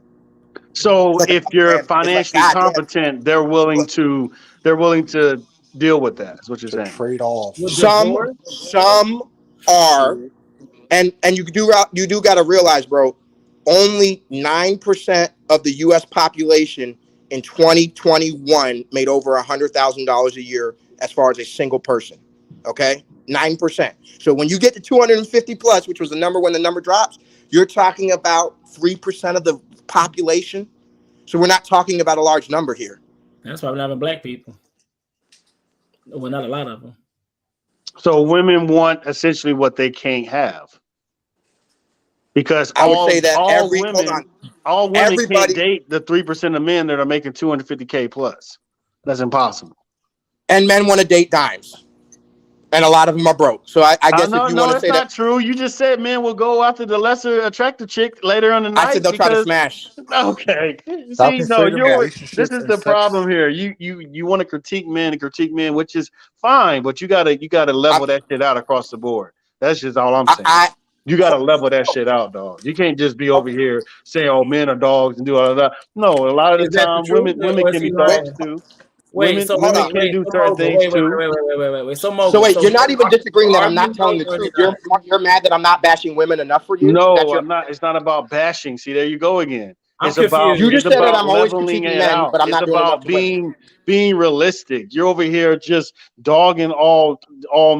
So if you're financially competent, they're willing to deal with that. Is what you're saying? Trade off. Some are, and you do got to realize, bro, only 9% of the U.S. population in 2021 made over $100,000 a year as far as a single person. Okay, 9%. So when you get to 250 plus, which was the number when the number drops, you're talking about 3% of the population. So we're not talking about a large number here. That's why we're not having black people. Well, not a lot of them. So women want essentially what they can't have. Because I would say that all women can't date the 3% of men that are making 250K plus. That's impossible. And men want to date dimes. And a lot of them are broke. So I guess if you no, want to that's say not that, true. You just said men will go after the lesser attractive chick later on the night. I said they'll try to smash. Okay. Stop See, no, conflating this relationships is and the sex. problem here. You want to critique men, which is fine, but you gotta level that shit out across the board. That's just all I'm saying. You gotta level that shit out, dog. You can't just be over here saying, "Oh, men are dogs" and do all of that. No, a lot of the Is that the time, truth, women or is can he be lying? dogs too. Wait, so Women wait, can do so certain Mogul, things wait. too. So So wait, you're not even disagreeing that are I'm not you telling the dogs or truth. you're not? You're mad that I'm not bashing women enough for you. No, I'm not. It's not about bashing. See, there you go again. I'm confused. You just said that I'm always leveling critiquing it men, out. but I'm It's not doing enough about to women. being realistic. You're over here just dogging all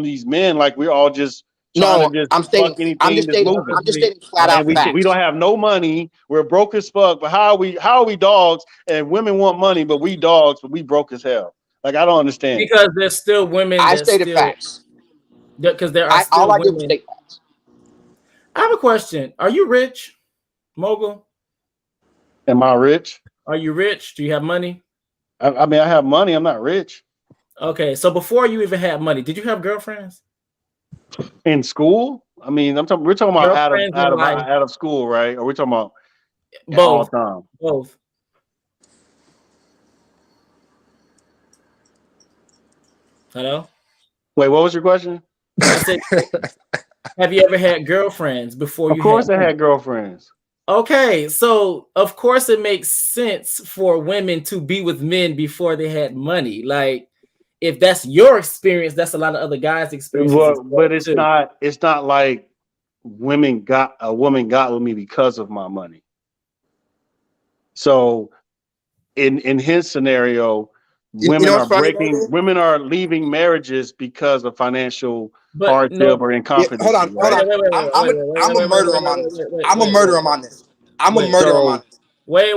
these men like we're all just trying to No, just I'm fuck anything that's moving. I'm just stating flat out And we facts. don't have no money. We're broke as fuck. But how are we dogs? And women want money, but we dogs, but we broke as hell. Like I don't understand. Because there's still women. I that stated still, facts. Because there are still all I did was women. state facts. I have a question. Are you rich, Mogul? Am I rich? Are you rich? Do you have money? I mean, I have money. I'm not rich. Okay, so before you even had money, did you have girlfriends? In school? I mean, we're talking about Girlfriends in life. out of school, right? Or we're talking about all Both. time? Both. Hello? Wait, what was your question? I said, have you ever had girlfriends before you had? Of course, I had girlfriends. Okay, so of course it makes sense for women to be with men before they had money. Like, if that's your experience, that's a lot of other guys' experiences. But it's not. It's not like a woman got with me because of my money. So, in his scenario, women are leaving marriages because of financial hardship or incompetency. Hold on. I'm a murderer on this. I'm a murderer on this. I'm a murderer on this. Wait.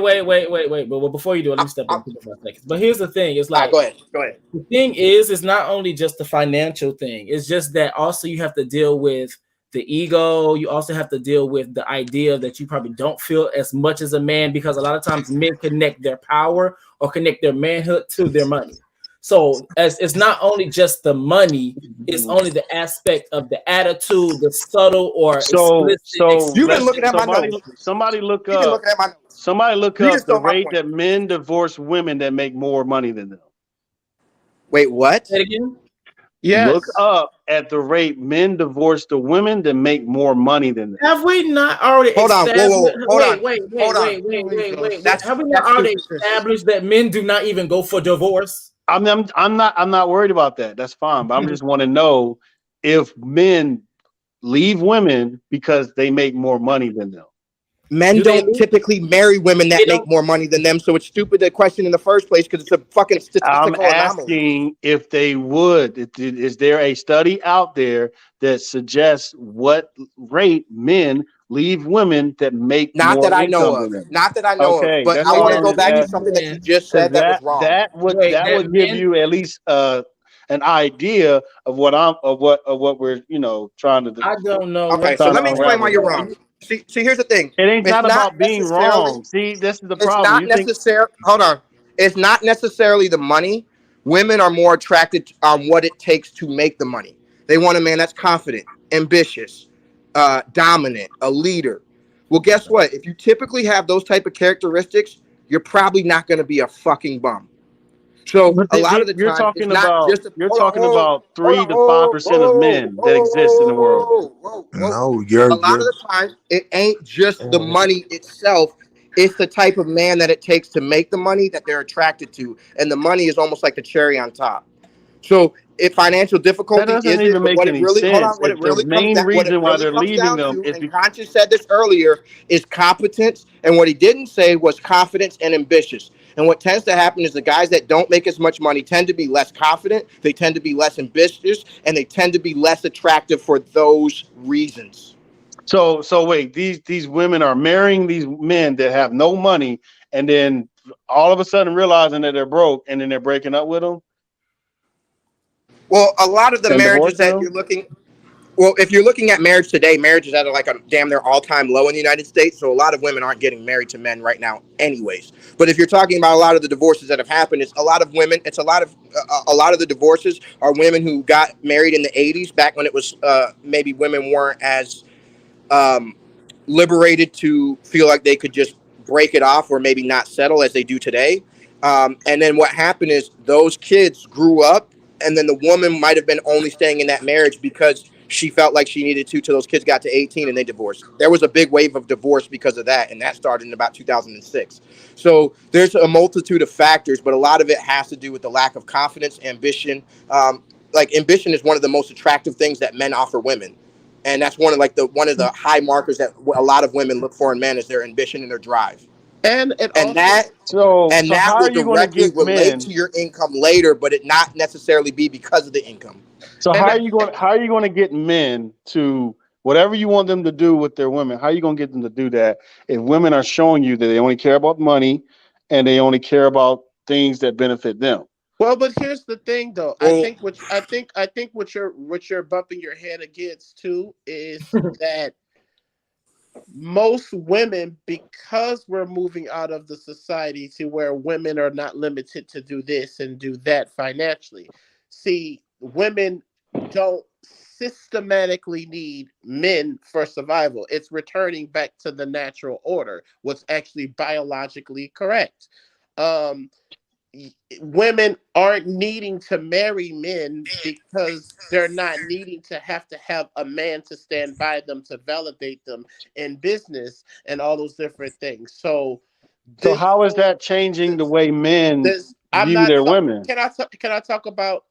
But before you do it, let me step in for a second. But here's the thing: it's like, go ahead. The thing is, it's not only just the financial thing. It's just that also you have to deal with the ego. You also have to deal with the idea that you probably don't feel as much as a man, because a lot of times men connect their power or connect their manhood to their money. So as it's not only just the money, it's only the aspect of the attitude, the subtle or explicit. You've been looking at my notes. Somebody look You've been looking at my notes. Somebody look You up just the stole my rate point. that men divorce women that make more money than them. Wait, what? Say it again? Yes. Look up at the rate men divorce the women that make more money than them. Have we not already Hold on, established? Wait. Have we not already established that men do not even go for divorce? I'm not worried about that. That's fine. But I just want to know if men leave women because they make more money than them. Men don't typically marry women that make more money than them, so it's stupid to question in the first place because it's a fucking statistical anomaly. I'm asking if they would. Is there a study out there that suggests what rate men leave women that make more Not that I income know than of. them? Not that I know of. But that's I all want to I'm go just back to asking. something that you just said that was wrong. That would give you at least an idea of what we're trying to. I don't know. Okay, so let me explain why you're wrong. See, here's the thing. It ain't not about being wrong. See, this is the problem. It's not necessarily. Hold on. It's not necessarily the money. Women are more attracted on what it takes to make the money. They want a man that's confident, ambitious, dominant, a leader. Well, guess what? If you typically have those type of characteristics, you're probably not going to be a fucking bum. So a lot of the you're time, talking it's not about just 3 to 5% of men that exist in the world. No, a lot of the time, it ain't just the money itself. It's the type of man that it takes to make the money that they're attracted to, and the money is almost like the cherry on top. So, if financial difficulty that doesn't is even it, make what any it really sense. what it The really main comes reason why they're comes leaving down them to, is and Conscious said this earlier, is competence, and what he didn't say was confidence and ambitious. And what tends to happen is the guys that don't make as much money tend to be less confident, they tend to be less ambitious, and they tend to be less attractive for those reasons. So wait, these women are marrying these men that have no money, and then all of a sudden realizing that they're broke, and then they're breaking up with them. Well, a lot of the And marriages that divorcing you're looking, Well, if you're looking at marriage today, marriage is at like a damn near all-time low in the United States. So a lot of women aren't getting married to men right now, anyways. But if you're talking about a lot of the divorces that have happened, it's a lot of women. It's a lot of the divorces are women who got married in the '80s, back when it was maybe women weren't as liberated to feel like they could just break it off or maybe not settle as they do today. And then what happened is those kids grew up, and then the woman might have been only staying in that marriage because she felt like she needed to till those kids got to 18 and they divorced. There was a big wave of divorce because of that, and that started in about 2006. So there's a multitude of factors, but a lot of it has to do with the lack of confidence, ambition. Like ambition is one of the most attractive things that men offer women. And that's one of the high markers that a lot of women look for in men is their ambition and their drive. And that So will directly relate to your income later, but it not necessarily be because of the income. So how are you going to get men to whatever you want them to do with their women? How are you going to get them to do that if women are showing you that they only care about money and they only care about things that benefit them? Well, but here's the thing, though. I think what you're bumping your head against too is that most women, because we're moving out of the society to where women are not limited to do this and do that financially. See, women don't systematically need men for survival. It's returning back to the natural order, what's actually biologically correct. Women aren't needing to marry men because they're not needing to have a man to stand by them to validate them in business and all those different things. So how is that changing the way men view their women? Can I talk about?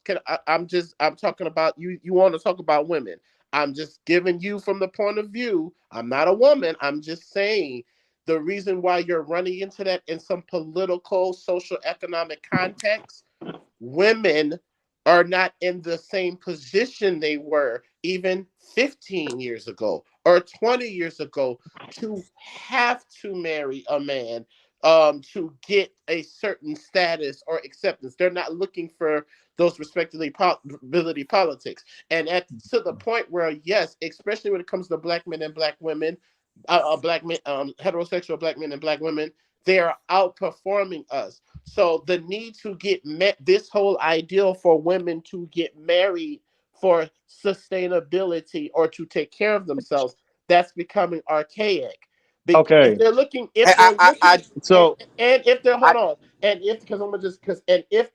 I'm talking about you. You want to talk about women? I'm just giving you from the point of view. I'm not a woman. I'm just saying. The reason why you're running into that in some political, social, economic context, women are not in the same position they were even 15 years ago or 20 years ago to have to marry a man to get a certain status or acceptance. They're not looking for those respectability politics. And to the point where, yes, especially when it comes to black men and black women, black men, heterosexual black men and black women, they are outperforming us. So the need to get this whole ideal for women to get married for sustainability or to take care of themselves, that's becoming archaic. Okay. If they're looking, if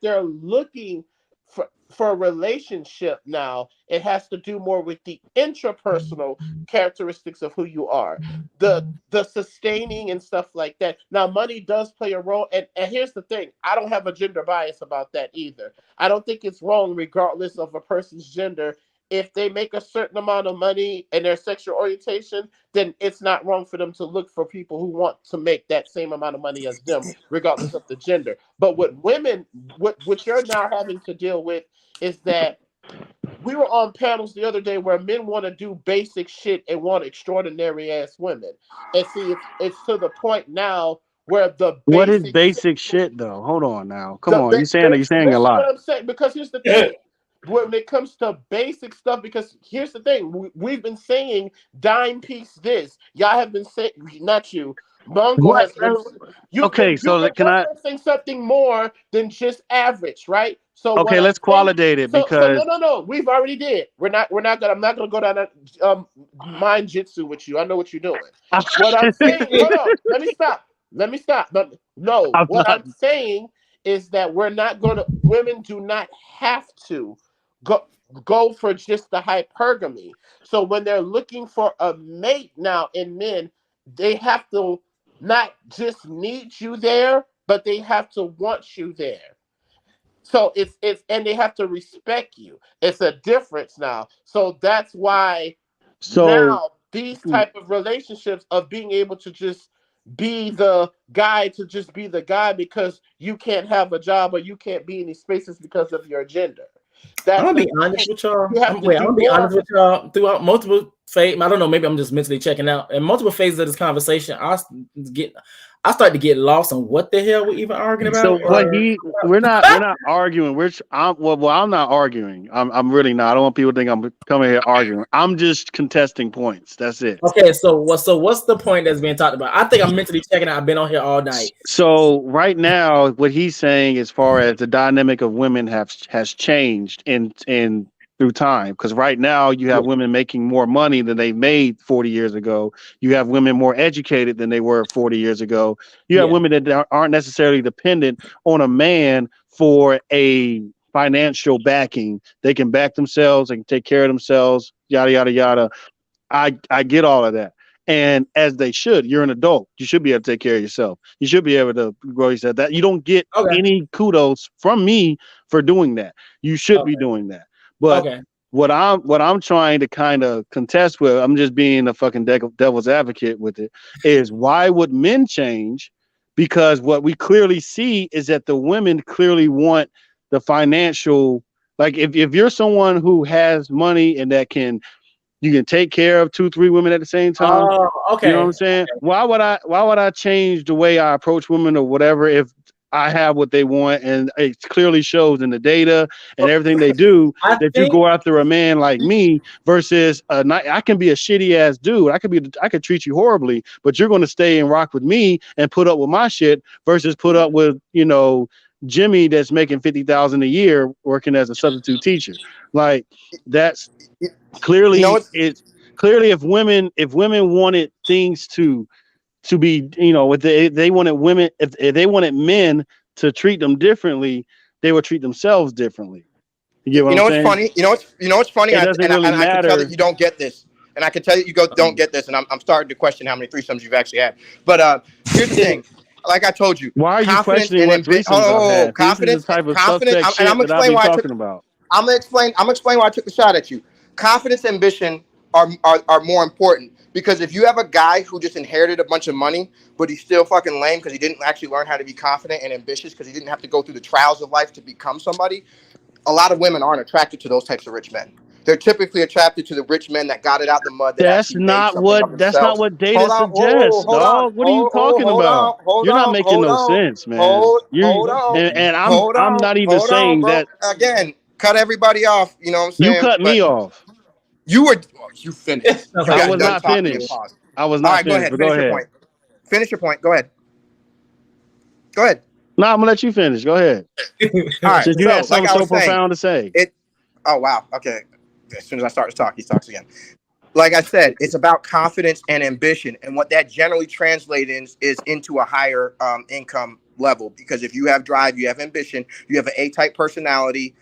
they're looking for a relationship now, it has to do more with the intrapersonal characteristics of who you are, the sustaining and stuff like that. Now, money does play a role, and here's the thing: I don't have a gender bias about that either. I don't think it's wrong, regardless of a person's gender. If they make a certain amount of money and their sexual orientation, then it's not wrong for them to look for people who want to make that same amount of money as them, regardless of the gender. But with women, what you're now having to deal with is that we were on panels the other day where men want to do basic shit and want extraordinary ass women. And see, it's to the point now where what is basic shit though? Hold on now. Come on. You're saying a lot. What I'm saying, because here's the thing. When it comes to basic stuff, because here's the thing, we've been saying dime piece this. Y'all have been saying, not you, Mongo has been. Saying something more than just average, right? So okay, let's qualitate it because no, we've already did. I'm not gonna go down that mind jitsu with you. I know what you're doing. What I'm saying, hold on, let me stop. No, what I'm saying is that women do not have to go for just the hypergamy. So when they're looking for a mate now in men, they have to not just need you there, but they have to want you there. So it's and they have to respect you. It's a difference now. So that's why now these type of relationships of being able to just be the guy because you can't have a job or you can't be in these spaces because of your gender. I'm gonna be honest with y'all. I'm gonna be honest with y'all. Throughout multiple phases, I don't know. Maybe I'm just mentally checking out. And multiple phases of this conversation, I started to get lost on what the hell we're even arguing about. So we're not arguing. I'm not arguing. I'm really not. I don't want people to think I'm coming here arguing. I'm just contesting points. That's it. Okay, so what's the point that's being talked about? I think I'm mentally checking out. I've been on here all night. So right now, what he's saying, as far as the dynamic of women has changed in through time, because right now you have women making more money than they made 40 years ago. You have women more educated than they were 40 years ago. You have women that aren't necessarily dependent on a man for a financial backing. They can back themselves. They can take care of themselves. Yada yada yada. I get all of that. And as they should. You're an adult. You should be able to take care of yourself. You should be able to grow yourself. That you don't get any kudos from me for doing that. You should be doing that. But what I'm trying to kind of contest with, I'm just being a fucking devil's advocate with it, is why would men change? Because what we clearly see is that the women clearly want the financial, like if you're someone who has money and that you can take care of 2-3 women at the same time. Oh, okay. You know what I'm saying? Okay. Why would I change the way I approach women or whatever if I have what they want and it clearly shows in the data and everything they do you go after a man like me versus I can be a shitty ass dude. I could treat you horribly, but you're going to stay and rock with me and put up with my shit versus put up with, Jimmy that's making $50,000 a year working as a substitute teacher. Like that's clearly it's clearly if women wanted things to be, if they wanted women, if they wanted men to treat them differently, they would treat themselves differently. You get what I'm saying? Funny? You know what's funny? It doesn't really matter. I can tell that you don't get this. And I can tell you don't get this. And I'm starting to question how many threesomes you've actually had. But here's the thing. Like I told you, why are you questioning what threesomes I've had? Confidence, this is the type of suspect shit I'm that I've been talking about. I'm gonna explain why I took the shot at you. Confidence, ambition are more important, because if you have a guy who just inherited a bunch of money, but he's still fucking lame because he didn't actually learn how to be confident and ambitious because he didn't have to go through the trials of life to become somebody, a lot of women aren't attracted to those types of rich men. They're typically attracted to the rich men that got it out the mud. That's not what data suggests, dog. What are you talking about? You're not making no sense, man. Hold on. And I'm not even saying that. Again, cut everybody off. You know what I'm saying? You cut me off. You finished. I was not finished. I was not finished. Go ahead. Finish your point. Go ahead. No, I'm gonna let you finish. Go ahead. All right. Since you had something so profound to say. Oh wow. Okay. As soon as I start to talk, he talks again. Like I said, it's about confidence and ambition, and what that generally translates is into a higher income level. Because if you have drive, you have ambition, you have an A-type personality.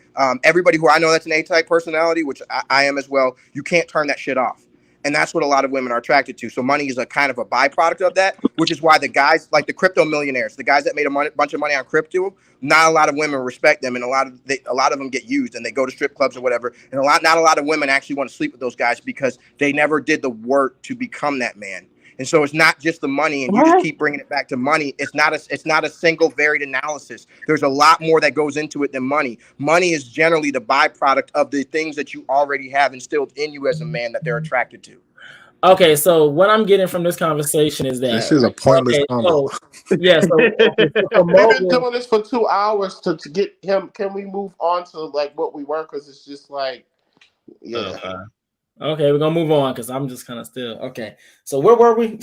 Everybody who I know that's an A-type personality, which I am as well, you can't turn that shit off. And that's what a lot of women are attracted to. So money is a kind of a byproduct of that, which is why the guys like the crypto millionaires, the guys that made a bunch of money on crypto, not a lot of women respect them, and a lot of them get used and they go to strip clubs or whatever. And not a lot of women actually want to sleep with those guys because they never did the work to become that man. And so it's not just the money, and you just keep bringing it back to money. It's not a single varied analysis. There's a lot more that goes into it than money. Money is generally the byproduct of the things that you already have instilled in you as a man that they're attracted to. Okay, so what I'm getting from this conversation is that this is a pointless combo. We've been doing this for 2 hours to get him. Can we move on to like what we were? Because it's just like, Okay, we're gonna move on because I'm just kind of still okay. So where were we?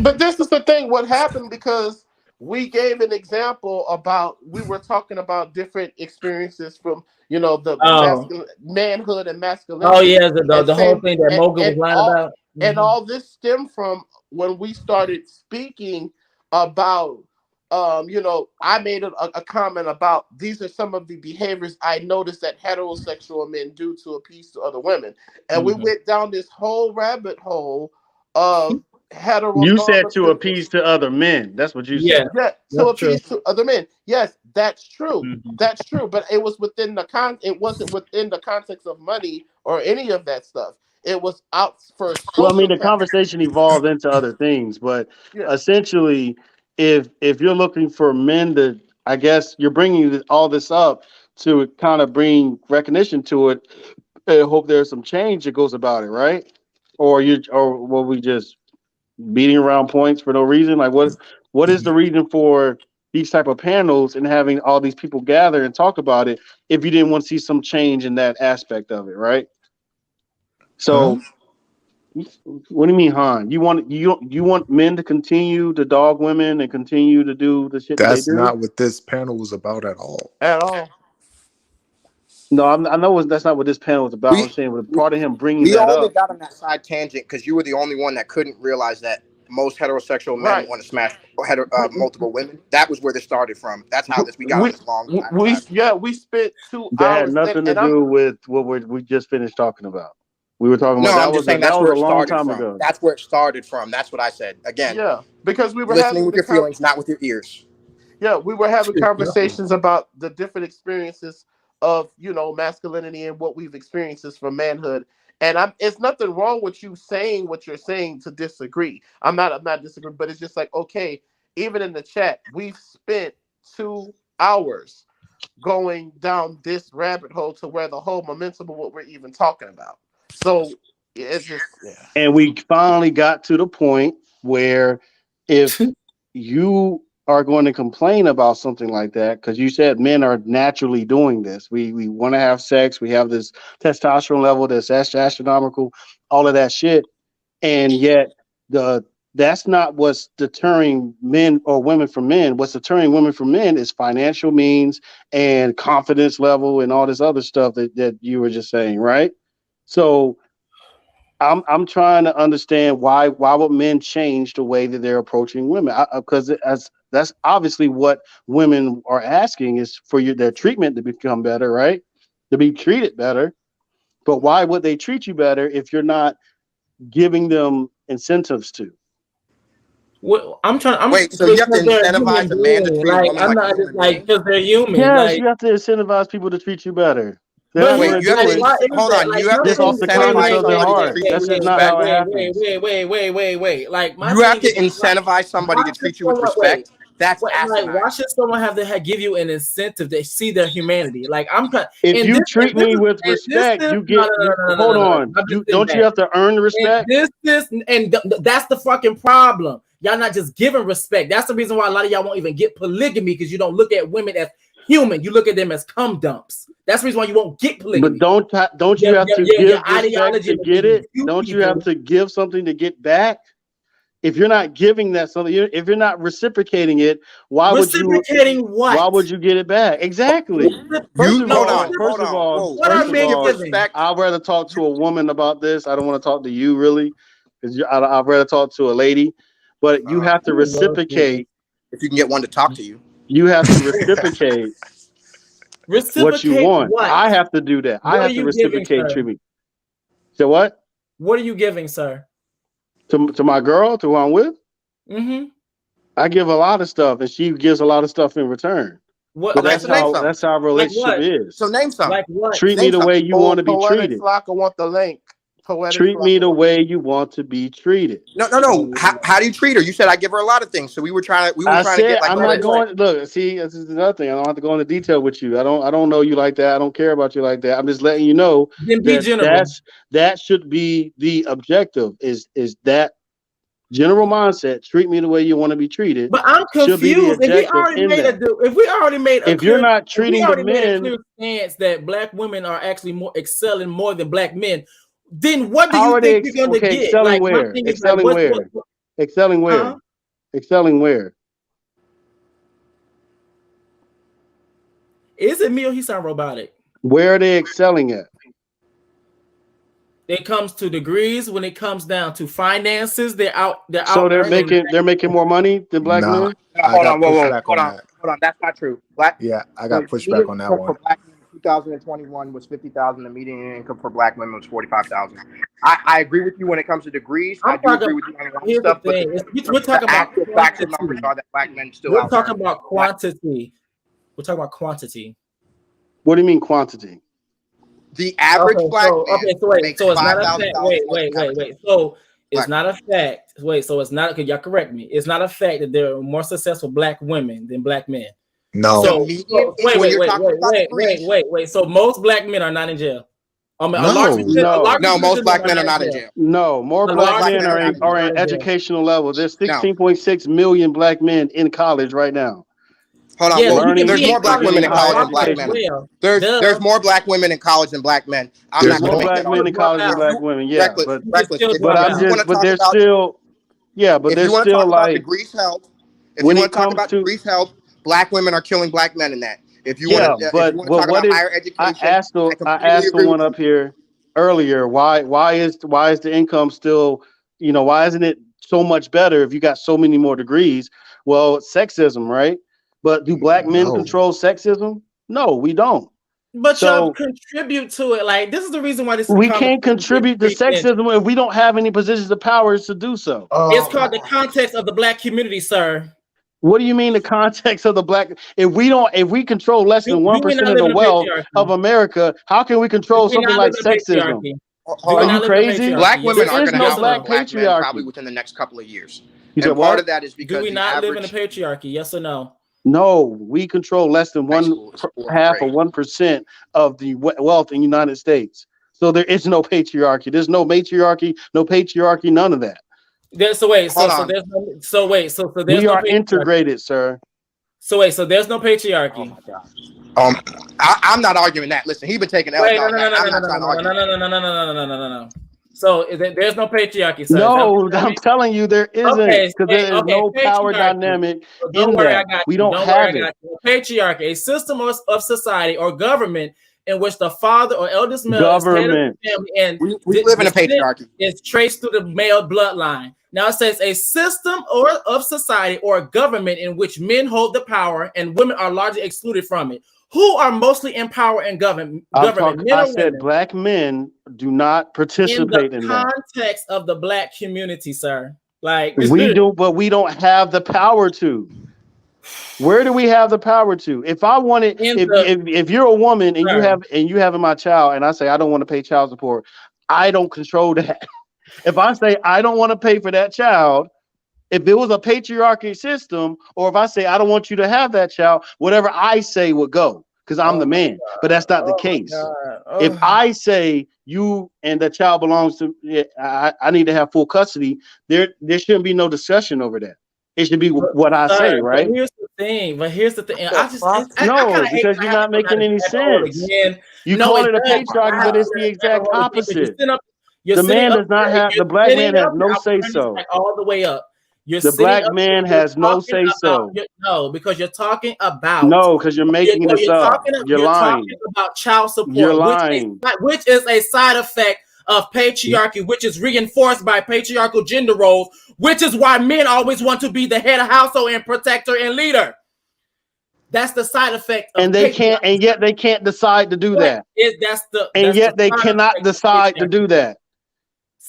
But this is the thing. What happened, because we gave an example about, we were talking about different experiences from the manhood and masculinity. Oh yeah, the whole thing that Moga was lying about. And all this stemmed from when we started speaking about I made a comment about these are some of the behaviors I noticed that heterosexual men do to appease to other women. And we went down this whole rabbit hole of hetero. You said to appease to other men. That's what you said. Yeah, to appease to other men. Yes, that's true. That's true. But it was within it wasn't within the context of money or any of that stuff. It was out for. Well, I mean, the conversation evolved into other things, but essentially, if you're looking for men to, I guess you're bringing all this up to kind of bring recognition to it. I hope there's some change that goes about it, right? Or will we just beating around points for no reason? Like, what is the reason for these type of panels and having all these people gather and talk about it if you didn't want to see some change in that aspect of it, right? So, what do you mean, Han? You want men to continue to dog women and continue to do the shit that That's they do? not what this panel was about at all. At all. No, I know that's not what this panel was about. I'm saying, but part of him bringing We that only up. got on that side tangent because you were the only one that couldn't realize that most heterosexual men Right. want to smash multiple women. That was where this started from. That's how we got on this long time. We spent 2 That had hours. nothing to do with what we just finished talking about. We were talking about No, that I'm just saying that that's was where a it long started time from. ago. That's where it started from. That's what I said. Again, Yeah, because we were listening with your feelings, not with your ears. Yeah, we were having conversations about the different experiences of, you know, masculinity and what we've experienced from manhood. And it's nothing wrong with you saying what you're saying to disagree. I'm not disagreeing, but it's just like, okay, even in the chat, we've spent 2 hours going down this rabbit hole to where the whole momentum of what we're even talking about. So it's just, And we finally got to the point where if you are going to complain about something like that, because you said men are naturally doing this. We want to have sex. We have this testosterone level that's astronomical, all of that shit. And yet that's not what's deterring men or women from men. What's deterring women from men is financial means and confidence level and all this other stuff that you were just saying, right? So I'm trying to understand why would men change the way that they're approaching women? Because that's obviously what women are asking is for their treatment to become better, right? To be treated better. But why would they treat you better if you're not giving them incentives to? Well, I'm Wait, so you have to incentivize a man to treat a woman I'm like not a human like being? because they're human. Yes, Like, you have to incentivize people to treat you better. They're but not going to you have do to it. hold on. You have to Just off the kindness incentivize of their somebody to heart. treat That's you just not how it respect. happens. Wait. Like, You have to incentivize somebody to treat you with respect. That's asinine. Why should someone have to give you an incentive to see their humanity? Like, If you treat me with respect, you get. Hold on. Don't you have to earn respect? That's the fucking problem. Y'all not just giving respect. That's the reason why a lot of y'all won't even get polygamy, because you don't look at women as human. You look at them as cum dumps. That's the reason why you won't get polygamy. But don't you have to give respect to get it? Don't you have to give something to get back? If you're not giving that something, if you're not reciprocating it, why would you get it back? Exactly. First of all, I'd rather talk to a woman about this. I don't want to talk to you really, because I'd rather talk to a lady. But you have to reciprocate. If you can get one to talk to you, you have to reciprocate. What you want. What? I have to do that. I have to reciprocate treatment. So what? What are you giving, sir? To my girl, to who I'm with? Mm-hmm. I give a lot of stuff, and she gives a lot of stuff in return. But that's how our relationship is. So name some. Like what? Treat me the way you want to be treated. I want the link. Treat me the way you want to be treated. No. How do you treat her? You said I give her a lot of things, so we were trying to get like. I'm not going. Look, see, this is another thing. I don't have to go into detail with you. I don't know you like that. I don't care about you like that. I'm just letting you know that should be the objective. Is that general mindset? Treat me the way you want to be treated. But I'm confused. If we already made a if you're not treating the men, clear stance that black women are actually more excelling more than black men, then what do you think you're going to get? Excelling where? Excelling where? Huh? Excelling where? Is it me or he sound robotic? Where are they excelling at? It comes to degrees. When it comes down to finances, they're out. So they're making more money than black men. Hold on. That's not true. I got pushback on that one. For black men in 2021 was $50,000. The median income for black women was $45,000. I agree with you when it comes to degrees. I do agree with you on a lot of stuff. But we're talking about factual numbers are that black men still. We're talking about quantity. We're talking about quantity. What do you mean quantity? The average black man makes so it's not a $5,000. Wait. So it's not a fact. So it's not. Y'all correct me. It's not a fact that there are more successful black women than black men. No. So wait. So most black men are not in jail. I mean, a large percentage, No, most black men are not in jail. No, more black men are in educational level. There's 16.6 million black men in college right now. Hold on. Yeah, Well, you can there's be more in black women in college college than black as men. well. There's more black women in college than black men. I'm There's not more going to make black that men in argument. college than black women. Yeah, Reckless. If but I'm you want just, to but talk there's about, still, yeah, but if there's you want to still talk about like degrees held, if when you it want to talk comes about to degrees held, black women are killing black men in that. If you yeah, want to, but talk what about if higher I education, asked I the completely agree one with you. up here earlier why is the income still, you know, why isn't it so much better if you got so many more degrees? Well, sexism, right? But do black men control sexism? No, we don't. But y'all So contribute to it. Like, this is the reason why this we can't contribute to sexism if we don't have any positions of power to do so. It's called the context of the black community, sir. What do you mean the context of the black? If we control less than 1% of the wealth of America, how can we control something like sexism? Are you crazy? Black women are There is going to no outlive black black men probably patriarchy. within the next couple of years. You said And part what? of that is because Do we the not live in a average patriarchy? Yes or no? No, we control less than half or 1% of the wealth in the United States. So there is no patriarchy. There's no matriarchy, no patriarchy, none of that. So there's We no are patriarchy. integrated, sir. So there's no patriarchy. I'm not arguing that. Listen, he been taking L's. Wait, no. So there's no patriarchy, sir. No, I'm telling you, there isn't, Okay, because there is no power patriarchy. dynamic So don't in worry, that. I got We you. don't Don't have worry, I it. got you. Patriarchy, a system of society or government in which the father or eldest male is head of the family, and we live in a patriarchy. It's traced through the male bloodline. Now it says a system of society or government in which men hold the power and women are largely excluded from it. Who are mostly in power and government? I said black men do not participate in that. Context of the black community, sir. Like We do, but we don't have the power to. Where do we have the power to? If I wanted, if you're a woman and you have my child, and I say I don't want to pay child support, I don't control that. If I say I don't want to pay for that child, if it was a patriarchy system, or if I say I don't want you to have that child, whatever I say would go, because I'm the man. But that's not the case. If I say you and the child belongs to, I need to have full custody, there shouldn't be no discussion over that. It should be what I say, right? But here's the thing. Because you're not making any sense. You call it a patriarchy, but it's the exact opposite. The man does not have, the black man has no say so. All the way up. The black man has no say so. No, because you're talking about. No, because you're making this up. You're lying. Talking about child support. You're lying. Which is a side effect of patriarchy, which is reinforced by patriarchal gender roles, which is why men always want to be the head of household and protector and leader. That's the side effect. And they can't, and yet they can't decide to do that. And yet they cannot decide to do that.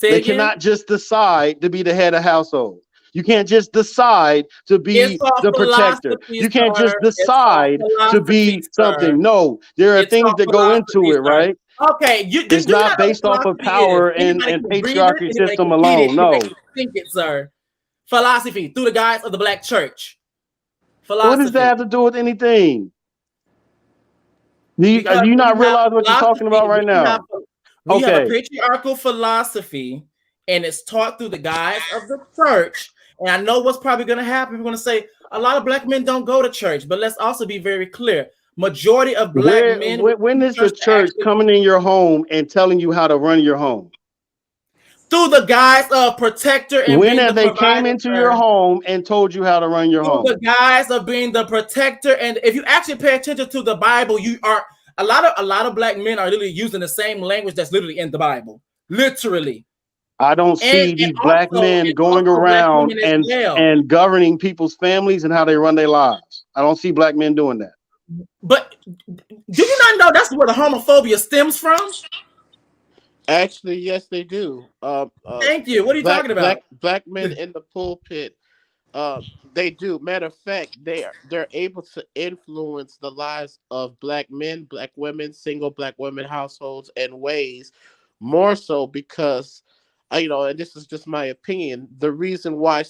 They cannot just decide to be the head of household. You can't just decide to be the protector. You can't just decide to be something. No, there are things that go into it, right? Okay, it's not based off of power and patriarchy system alone. No. Think it, sir. Philosophy through the guise of the black church. Philosophy. What does that have to do with anything? Do you not realize what you're talking about right now? We have a patriarchal philosophy, and it's taught through the guise of the church. And I know what's probably going to happen. We're going to say a lot of black men don't go to church, but let's also be very clear. Majority of black men. When is the church coming in your home and telling you how to run your home? Through the guise of protector. And when have they came into your home and told you how to run your home? Through the guise of being the protector. And if you actually pay attention to the Bible, you are a lot of black men are literally using the same language that's literally in the Bible. Literally. I don't see these black men going around and governing people's families and how they run their lives. I don't see black men doing that. But do you not know that's where the homophobia stems from? Actually, yes, they do. Thank you. What are you talking about? Black men in the pulpit, they do. Matter of fact, they're able to influence the lives of black men, black women, single black women households in ways more so because, and this is just my opinion, the reason why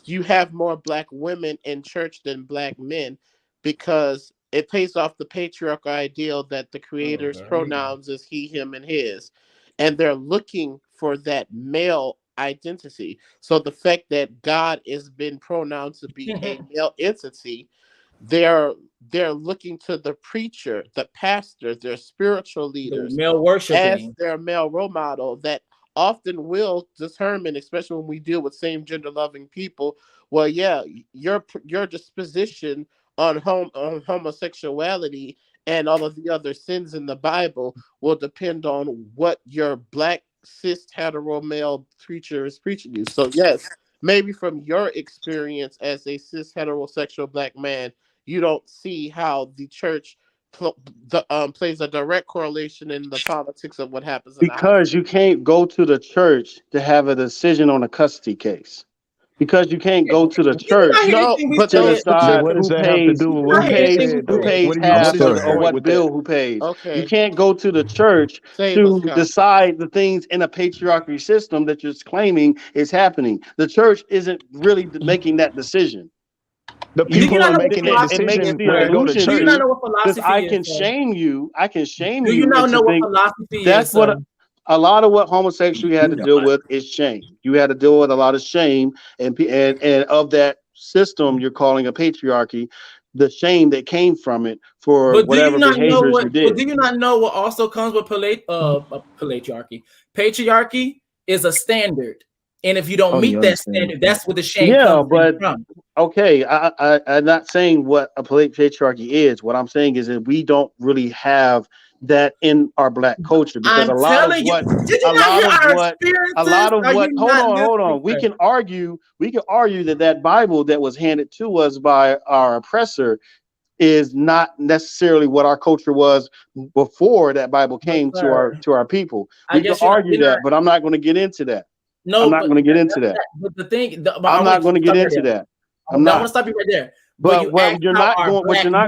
you have more black women in church than black men, because it pays off the patriarchal ideal that the creator's pronouns is he, him, and his. And they're looking for that male identity. So the fact that God has been pronounced to be a male entity, they're looking to the preacher, the pastor, their spiritual leaders, male worshiping, as their male role model that often will determine, especially when we deal with same gender loving people, well, yeah, your disposition on homosexuality and all of the other sins in the Bible will depend on what your black cis hetero male preacher is preaching you. So yes, maybe from your experience as a cis heterosexual black man, you don't see how the church plays a direct correlation in the politics of what happens in the house. Because you can't go to the church to have a decision on a custody case. Because you can't go to the church to decide who pays half or what bill who pays. Okay. You can't go to the church to decide the things in a patriarchy system that you're claiming is happening. The church isn't really making that decision. The people are making that decision. It makes the illusion because I can shame you. I can shame you. Do you not know what think philosophy that's is? what a lot of what homosexuality had to deal with is shame. You had to deal with a lot of shame and of that system you're calling a patriarchy, the shame that came from it for whatever behaviors you did. But do you not know what also comes with patriarchy? Patriarchy is a standard. And if you don't meet that standard, that's what the shame comes from. Okay, I'm not saying what a patriarchy is. What I'm saying is that we don't really have that in our black culture because a lot of hold on. We can argue that Bible that was handed to us by our oppressor is not necessarily what our culture was before that Bible came to our people. We can argue that, but I'm not going to get into that. No, I'm not going to get into that. But the thing, I'm not going to get into that. I'm not going to stop you right there. But what you're not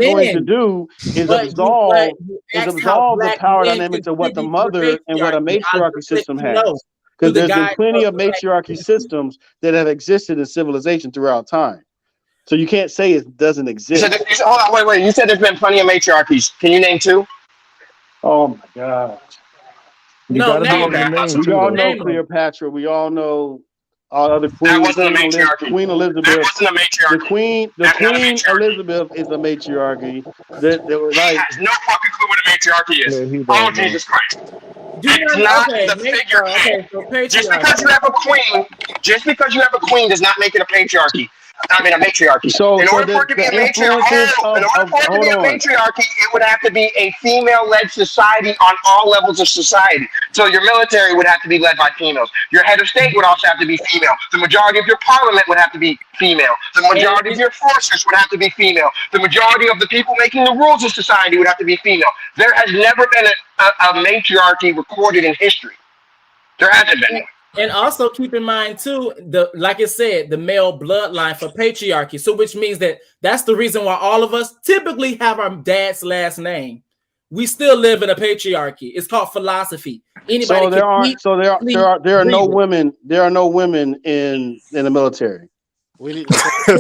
going to do is absolve the power dynamics of what the mother and what a matriarchy system has. Because there's been plenty of matriarchy systems that have existed in civilization throughout time. So you can't say it doesn't exist. Hold on, wait. You said there's been plenty of matriarchies. Can you name 2? Oh my God. We all know Cleopatra. We all know all other queens. Queen Elizabeth. That wasn't a matriarchy. The Queen Elizabeth is a matriarchy. That were he has no fucking clue what a matriarchy is. Oh, Jesus Christ. It's not the figurehead. Just because you have a queen does not make it a patriarchy. I mean, a matriarchy. In order for it to be a matriarchy, it would have to be a female-led society on all levels of society. So your military would have to be led by females. Your head of state would also have to be female. The majority of your parliament would have to be female. The majority of your forces would have to be female. The majority of the people making the rules of society would have to be female. There has never been a matriarchy recorded in history. There hasn't been. And also keep in mind too, like I said, the male bloodline for patriarchy. So which means that's the reason why all of us typically have our dad's last name. We still live in a patriarchy. It's called philosophy. There are no women in the military. Majority. There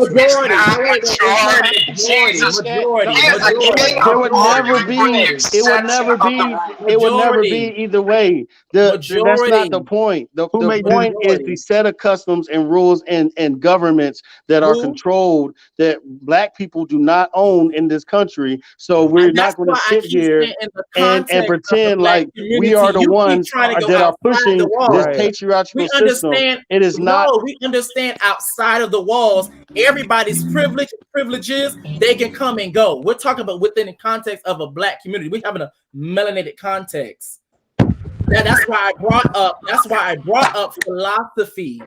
would never be either way. That's not the point. The point is the set of customs and rules and governments that are controlled that black people do not own in this country. So we're not going to sit here and pretend like we are the ones that are pushing this patriarchal system. It is not. We understand outside of the walls, everybody's privileges, they can come and go. We're talking about within the context of a black community. We have a melanated context. That's why I brought up philosophy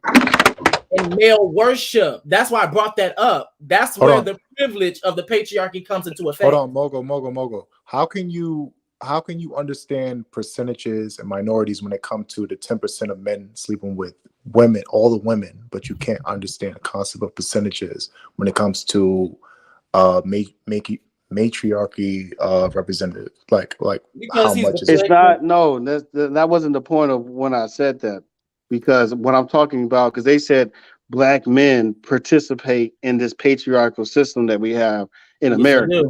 and male worship. That's why I brought that up. That's where the privilege of the patriarchy comes into effect. Hold on, Mogo. How can you understand percentages and minorities when it comes to the 10% of men sleeping with women, all the women, but you can't understand the concept of percentages when it comes to matriarchy representative, like how much is it's not. No, that wasn't the point of when I said that, because what I'm talking about, because they said black men participate in this patriarchal system that we have in America.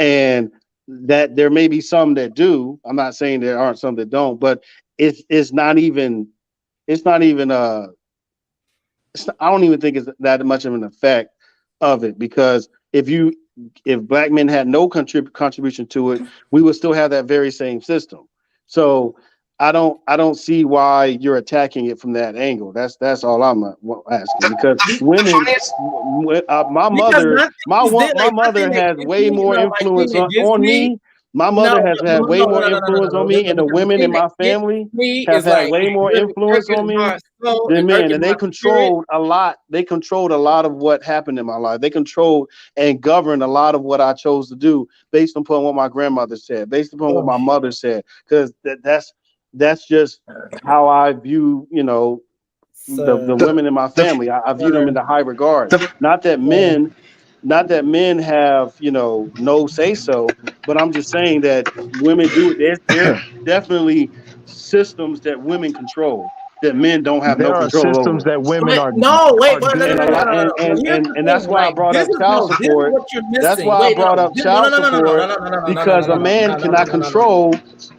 and that there may be some that do. I'm not saying there aren't some that don't, but it's not even I don't even think it's that much of an effect of it, because if black men had no contribution to it, we would still have that very same system. So I don't see why you're attacking it from that angle. That's all I'm asking, because women, my mother has way more influence on me. My mother has had way more influence on me, and the women in my family have had way more influence on me than men, and they controlled a lot. They controlled a lot of what happened in my life. They controlled and governed a lot of what I chose to do based upon what my grandmother said, based upon what my mother said, because that's just how I view, the women in my family. I view them in the high regard. Not that men have, no say so, but I'm just saying that women do it. There's definitely systems that women control that men don't have no control over. And that's why I brought up child support. That's why I brought up child support, because a man cannot control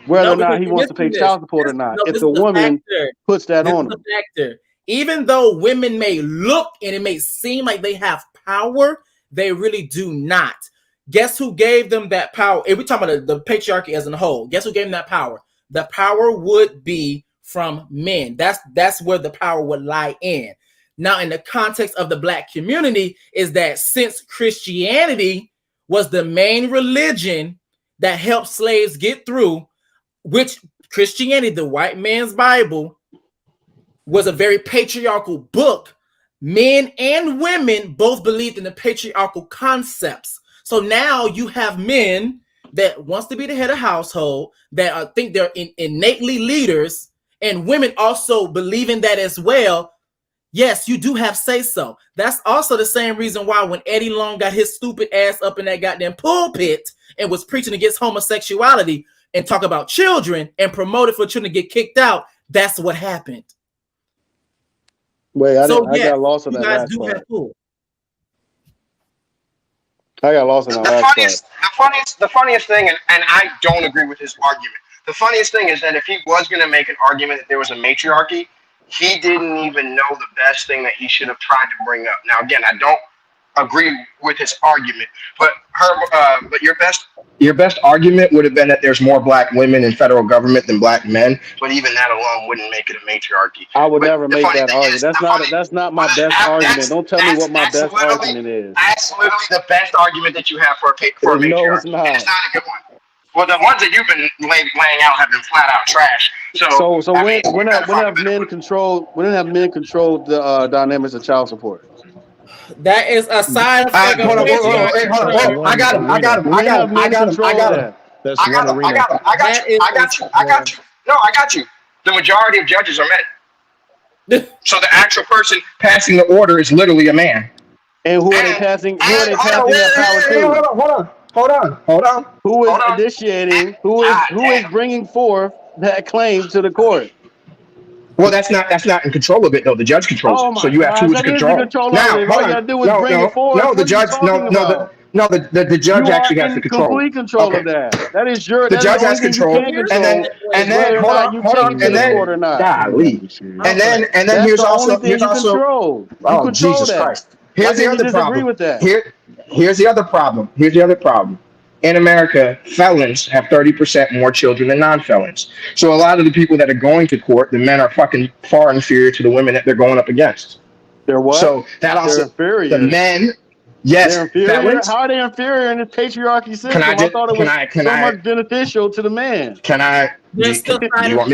whether or not he wants to pay child support or not. If the woman puts that on him. Even though women may look and it may seem like they have power, they really do not. Guess who gave them that power? If we're talking about the patriarchy as a whole, guess who gave them that power? The power would be from men. That's where the power would lie in. Now, in the context of the black community, is that since Christianity was the main religion that helped slaves get through, which Christianity, the white man's Bible, was a very patriarchal book. Men and women both believed in the patriarchal concepts. So now you have men that wants to be the head of household, that think they're innately leaders, and women also believe in that as well. Yes, you do have say so. That's also the same reason why when Eddie Long got his stupid ass up in that goddamn pulpit and was preaching against homosexuality and talk about children and promoted for children to get kicked out, that's what happened. Wait, I got lost in that last part. I got lost in that last part. The funniest thing, and I don't agree with his argument. The funniest thing is that if he was going to make an argument that there was a matriarchy, he didn't even know the best thing that he should have tried to bring up. Now, again, I don't agree with his argument, but your best argument would have been that there's more black women in federal government than black men. But even that alone wouldn't make it a matriarchy. I would never make that argument. That's not my best argument. Don't tell me what my best argument is. That's literally the best argument that you have for a matriarchy. No, it's not. And it's not a good one. Well, the ones that you've been laying out have been flat out trash. So when have men controlled the dynamics of child support? That is a side effect. Hold on. I got him. No, I got you. The majority of judges are men. So the actual person passing the order is literally a man. And who are they passing that power to? Hold on. Who is initiating? Who is bringing forth that claim to the court? Well, that's not in control of it though. The judge controls it. So you have two in control. Now, all you gotta do is bring it forward. No, the judge. The judge actually has the control. Complete control of that. That is your. The judge has control. And then hold on. And then here's also. Oh, Jesus Christ. Here's the other problem. Here's the other problem. In America, felons have 30% more children than non-felons. So a lot of the people that are going to court, the men are fucking far inferior to the women that they're going up against. They're what? So that also inferior. The men. Yes, they're inferior. Felons, how are they inferior in the patriarchy system? I thought it was much beneficial to the man. Can I? Do you want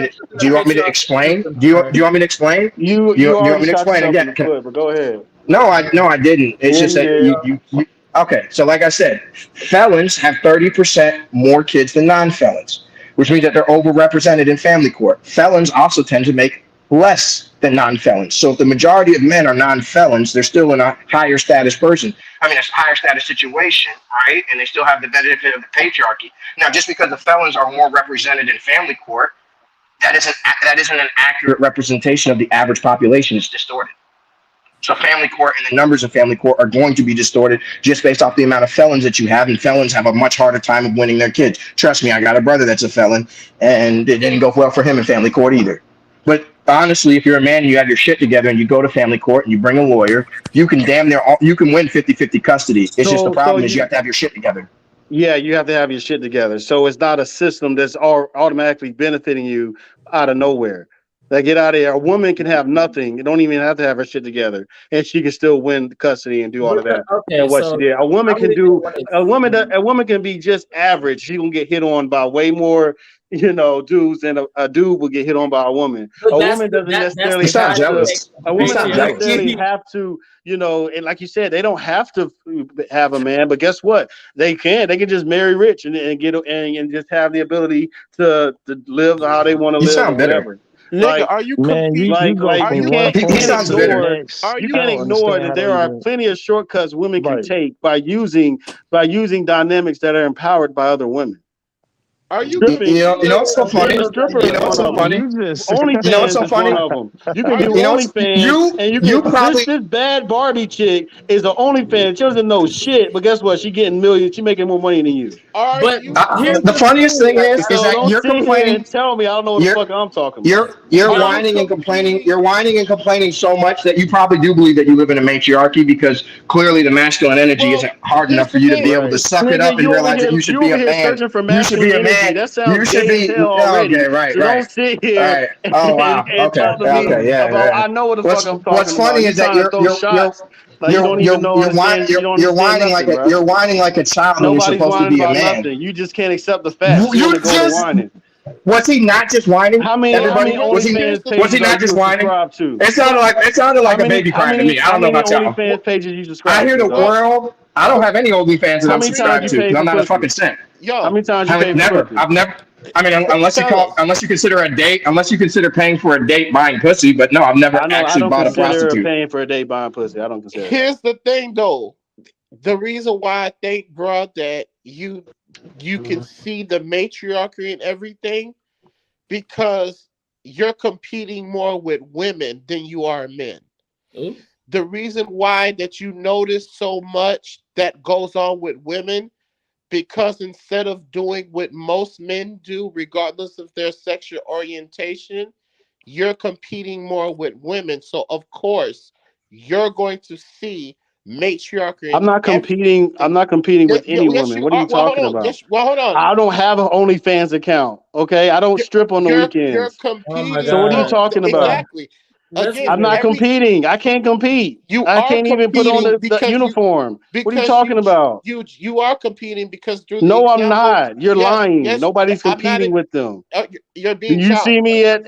me to explain? Do you want me to explain? You want me to explain again? But go ahead. No, I didn't. It's just that you. Okay, so like I said, felons have 30% more kids than non-felons, which means that they're overrepresented in family court. Felons also tend to make less than non-felons. So if the majority of men are non-felons, they're still in a higher status person. I mean, it's a higher status situation, right? And they still have the benefit of the patriarchy. Now, just because the felons are more represented in family court, that isn't an accurate representation of the average population. It's distorted. So family court and the numbers of family court are going to be distorted just based off the amount of felons that you have, and felons have a much harder time of winning their kids. Trust me, I got a brother that's a felon, and it didn't go well for him in family court either. But honestly, if you're a man and you have your shit together and you go to family court and you bring a lawyer, you can damn near you can win 50-50 custody. It's just the problem is you have to have your shit together. Yeah, you have to have your shit together. So it's not a system that's automatically benefiting you out of nowhere. Like, get out of here. A woman can have nothing. You don't even have to have her shit together, and she can still win custody and do all of that. Okay, and what so she did. A woman can do. A woman can be just average. She gonna get hit on by way more, dudes than a dude will get hit on by a woman. A woman doesn't necessarily have to. A woman doesn't necessarily have to. And like you said, they don't have to have a man, but guess what? They can. They can just marry rich and get and just have the ability to live how they want to live or whatever. Nigga, are you competing? You can't ignore that there are plenty of shortcuts women can take by using dynamics that are empowered by other women. Are you? You know what's so funny? You know what's so funny? OnlyFans is one of them. You can do OnlyFans, and you can probably this bad Barbie chick is the OnlyFans. She doesn't know shit, but guess what? She getting millions. She making more money than you. But the funniest thing is that you're complaining. And tell me, I don't know what the fuck I'm talking about. You're whining and complaining. You're whining and complaining so much that you probably do believe that you live in a matriarchy, because clearly the masculine energy isn't hard enough for you to be able to suck it up and realize that you should be a man. You should be a man. That sounds gay as hell already. Okay, right. So don't sit here. Oh wow. And talk to me about, I know what the fuck I'm talking about. What's funny is that you're whining like a child when you're supposed to be a man. Nothing. You just can't accept the fact. You just whining. Was he not just whining? How many was he not just whining? It sounded like a baby crying to me. I don't know about y'all. OnlyFans pages you subscribe to? I hear the world. I don't have any OnlyFans that I'm subscribed to because I'm not a fucking simp. Yo, how many times you paid? I've never. I mean, unless you consider a date, unless you consider paying for a date buying pussy, but no, I've never actually bought a prostitute. Paying for a date buying pussy, I don't consider. Here's the thing, though. The reason why I think, bro, that you can see the matriarchy and everything, because you're competing more with women than you are men. Mm-hmm. The reason why that you notice so much that goes on with women, because instead of doing what most men do, regardless of their sexual orientation, you're competing more with women. So of course, you're going to see matriarchy. I'm not competing with any woman. What are you talking about? Hold on. I don't have an OnlyFans account. Okay, I don't strip on the weekends. You're competing. So what are you talking about? Exactly. Again, I'm not competing. I can't compete. I can't even put on the uniform. What are you talking about? You are competing because no, I'm not. You're lying. Nobody's competing with them. You're being. You see me at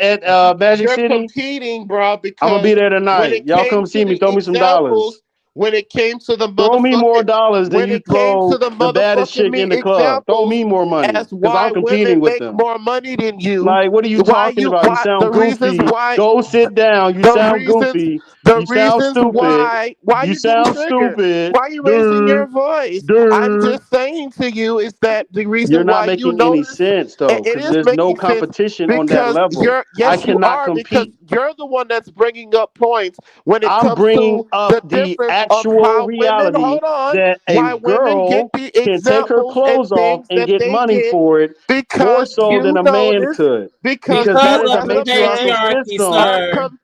Magic City? You're competing, bro. Because I'm gonna be there tonight. Y'all come see me. Throw me some dollars. When it came to the throw me more dollars than you throw the baddest chick in the club. Throw me more money because I'm competing with them. More money than you. Like, what are you talking about? You sound goofy. Go sit down. You sound goofy. You sound stupid. Why you sound stupid. Why are you raising your voice? I'm just saying to you is that the reason you're not why making you know any sense though, because there's no competition on that level. I cannot compete. You're the one that's bringing up points when it I'm bringing up the actual reality that a girl can take her clothes off and get money for it more so than a man could. Because that is a matriarchal system.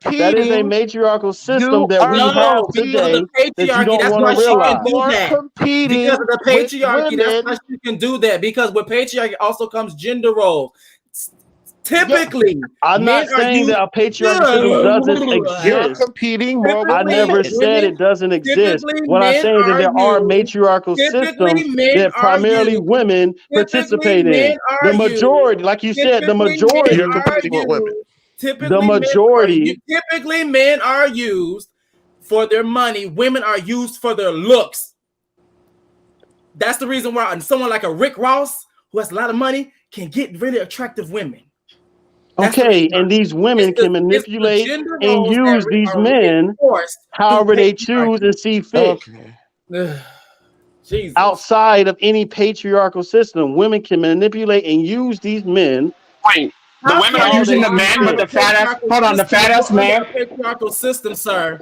That is a matriarchal system that we have today that you don't want to realize. Because of the patriarchy, that's why she can do that. Because with patriarchy also comes gender roles. Typically, I'm not saying that a patriarchy doesn't exist. You're competing more. I never said it doesn't exist. What I'm saying is that there are matriarchal systems that primarily women participate in. The majority, like you said, the majority. You're competing with women. Typically, men are used for their money. Women are used for their looks. That's the reason why someone like a Rick Ross, who has a lot of money, can get really attractive women. Okay, and these women can manipulate and use these men however they choose and see fit. Jesus. Outside of any patriarchal system, women can manipulate and use these men. Wait, the women are using the men with the fat ass. Hold on, the fat ass man. Patriarchal system, sir.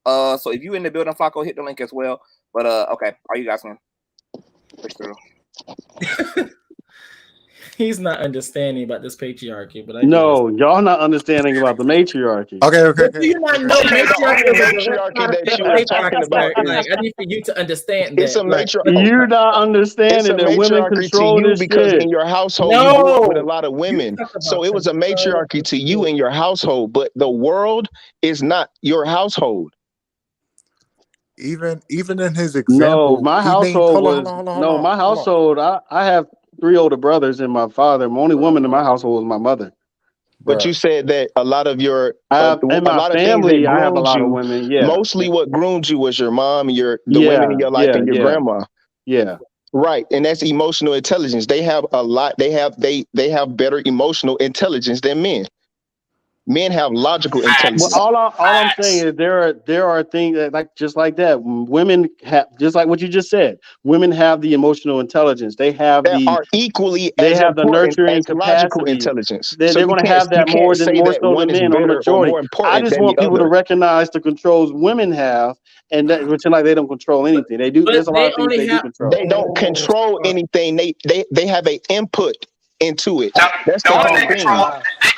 So if you in the building, Flacco, hit the link as well. But okay, are you guys gonna push through? He's not understanding about this patriarchy, but I No, y'all not understanding about the matriarchy. But do you not know matriarchy is a direct matriarchy product that of you are talking patriarchy, about sir? is Like, I need for you to understand it's a that. Like, You're not it's understanding a that women matriarchy to control you this because shit. in your household you grew up with a no, lot of you women. talk So about it was a control. matriarchy to you in your household, but the world is not your household. Even in his No, example, my he named. household Hold on, was hold on, hold on, no, hold my on, hold on. household. I have 3 older brothers and my father. The only woman in my household was my mother. But you said that a lot of your In a my lot of things that family, I have a groomed lot of you, women. Yeah, mostly what groomed you was your mom, the women in yeah, your life, yeah, and your yeah, grandma. yeah. Right, and that's emotional intelligence. They have a lot. They have better emotional intelligence than men. Men have logical Well, intelligence. all I'm saying is there are things that like just like that. Women have just like what you just said. Women have the emotional intelligence. They have That are equally they as have the important nurturing as logical capacity. intelligence. They're So going to have you that can't say more that so one than is men or the better or majority. more I important just than the want people to other. recognize the controls women have, and that pretend like they don't control anything. They do. There's a But lot they of things only they do have. control. They don't control anything. They have an input into it. That's The the only whole thing they thing.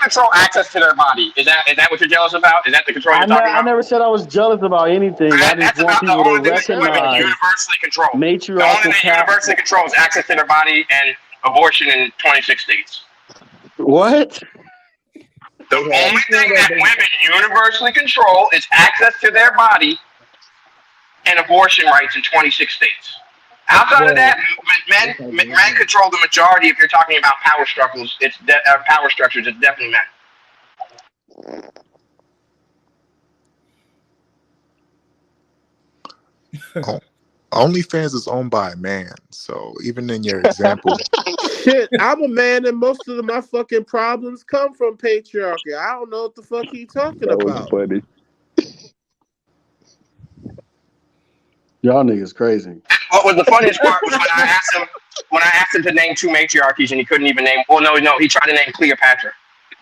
control access to their body. Is that what you're jealous about? Is that the control you're talking I about? never said I was jealous about anything. I just That's want about the people to only thing that women recognize universally control. The only thing matriarchal they universally control is access to their body and abortion in 26 states. What? The only thing that women universally control is access to their body and abortion rights in 26 states. Outside of that, men control the majority. If you're talking about power structures, it's definitely men. OnlyFans is owned by a man, so even in your example, Shit, I'm a man, and most of my fucking problems come from patriarchy. I don't know what the fuck he talking That was about. funny. Y'all niggas crazy. What was the funniest part was when I asked him to name 2 matriarchies and he couldn't even name. Well, no, he tried to name Cleopatra.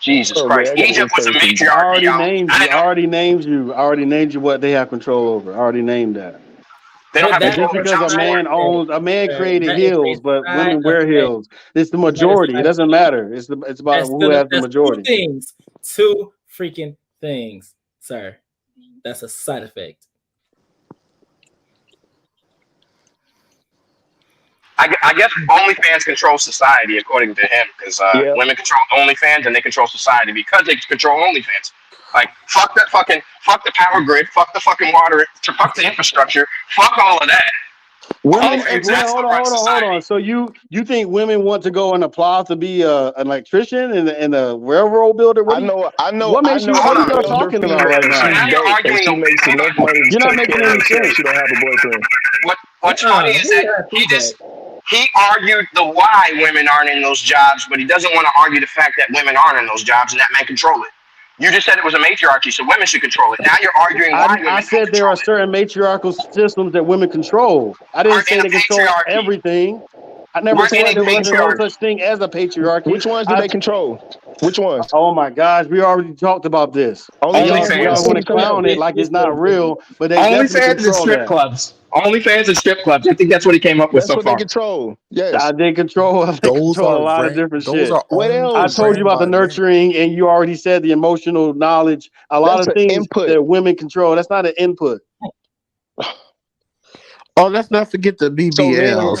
Jesus Oh man, Christ, I gotta Egypt was a insert some. I matriarchy, already y'all. named you. I already named you what they have control over. I already named that. They don't have And that control just over because child support. a man created that is heels, but a women side wear effect. heels. It's the That is majority. It doesn't matter. It's about who has the that's 2 majority. things. 2 freaking things, sir. That's a side effect. I guess OnlyFans controls society, according to him, because Yeah. women control OnlyFans and they control society because they control OnlyFans. Like fuck the power grid, fuck the fucking water, fuck the infrastructure, fuck all of that. Women, OnlyFans, that's what runs hold society. on. So you think women want to go and apply to be an electrician and a railroad builder? I know What a are y'all elder talking about female, right and now? she's dope, and she makes enough money to You're not take making care of any herself. sense. She don't have a boyfriend. What's funny is that he argued the why women aren't in those jobs, but he doesn't want to argue the fact that women aren't in those jobs and that men control it. You just said it was a matriarchy, so women should control it. Now you're arguing why women I said there are certain matriarchal systems that women control. I didn't say they control everything. I never said there wasn't no such thing as a patriarchy. Which ones do they control? Which ones? Oh my gosh, we already talked about this. Y'all want to clown it like it's not real, but they definitely OnlyFans and control strip that. clubs. OnlyFans and strip clubs. I think that's what he came up with That's so what far. they control. Yes. They control a lot of different those shit. are What I else? told you about the nurturing, and you already said the emotional knowledge. A lot That's of an things input. that women control. That's not an input. Oh, let's not forget the So men, BBLs.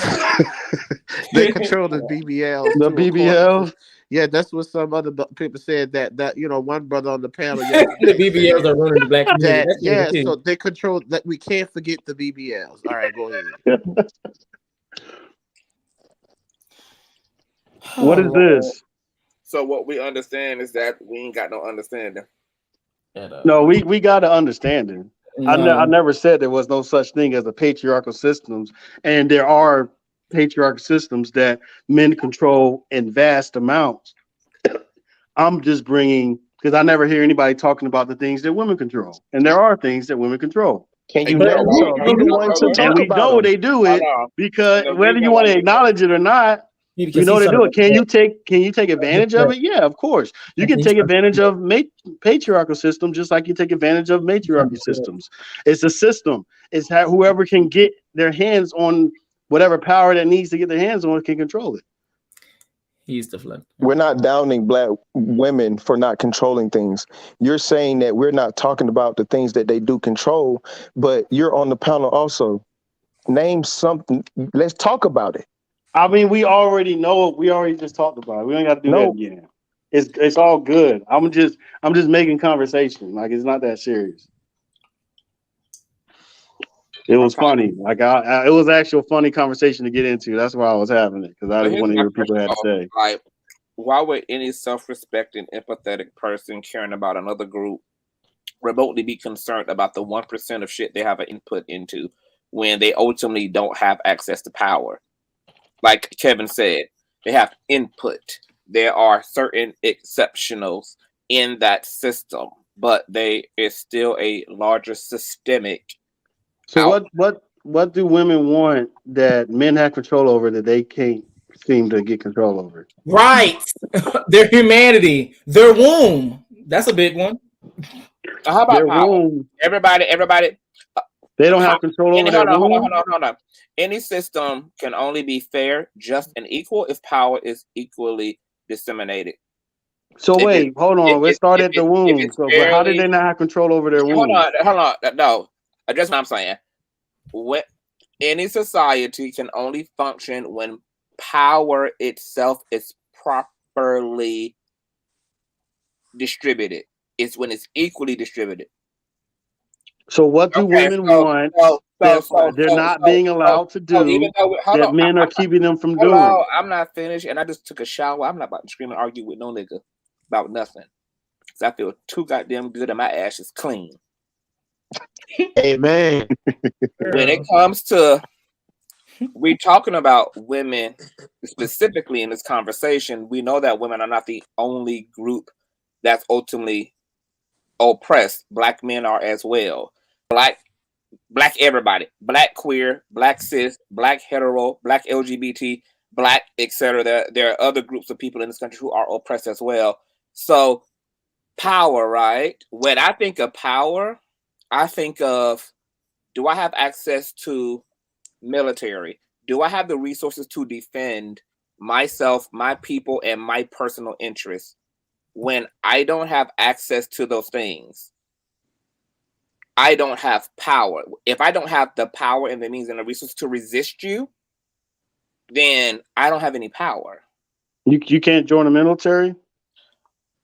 They control the BBLs The too. BBL. Yeah, that's what some other people said. That one brother on the panel The yesterday. BBLs are ruining the black community. That's what it is. So they control that. We can't forget the BBLs. All right, go ahead. What is this? So what we understand is that we ain't got no understanding. No, we got to understand it. I never said there was no such thing as a patriarchal systems, and there are patriarchal systems that men control in vast amounts. I'm just bringing because I never hear anybody talking about the things that women control, and there are things that women control. can you name some? Be the one to And talk we about know them. they do it because whether you want to acknowledge it or not, we know they do it. Can you take advantage of it? Yeah, of course. You can take advantage of patriarchal system just like you take advantage of matriarchal systems. It's a system. It's whoever can get their hands on whatever power that needs to get their hands on can control it. He's deflecting. We're not downing Black women for not controlling things. You're saying that we're not talking about the things that they do control, but you're on the panel also. Name something. Let's talk about it. I mean, we already know it. We already just talked about it. We don't got to do that again. It's all good. I'm just making conversation. Like, it's not that serious. It was funny. Like, it was actually a funny conversation to get into. That's why I was having it, because I just want to hear what people had to say. Like, why would any self-respecting, empathetic person caring about another group remotely be concerned about the 1% of shit they have an input into when they ultimately don't have access to power? Like Kevin said, they have input. There are certain exceptionals in that system, but they is still a larger systemic. So what do women want that men have control over that they can't seem to get control over? Right. Their humanity, their womb. That's a big one. How about power? Everybody. They don't have control over their womb. Hold on. Any system can only be fair, just, and equal if power is equally disseminated. So hold on. Let's start at the womb. But how did they not have control over their womb? Hold on. No, that's what I'm saying. When any society can only function when power itself is properly distributed. It's when it's equally distributed. So what do women want that they're not being allowed to do that men are keeping them from doing? I'm not finished, and I just took a shower. I'm not about to scream and argue with no nigga about nothing. Because I feel too goddamn good and my ass is clean. Amen. When it comes to, we're talking about women specifically in this conversation, we know that women are not the only group that's ultimately oppressed. Black men are as well. Black everybody. Black queer, black cis, black hetero, black LGBT, black, etc. There are other groups of people in this country who are oppressed as well. So power, right? When I think of power, I think of, do I have access to military? Do I have the resources to defend myself, my people, and my personal interests? When I don't have access to those things, I don't have power. If I don't have the power and the means and the resources to resist you, then I don't have any power. You can't join the military?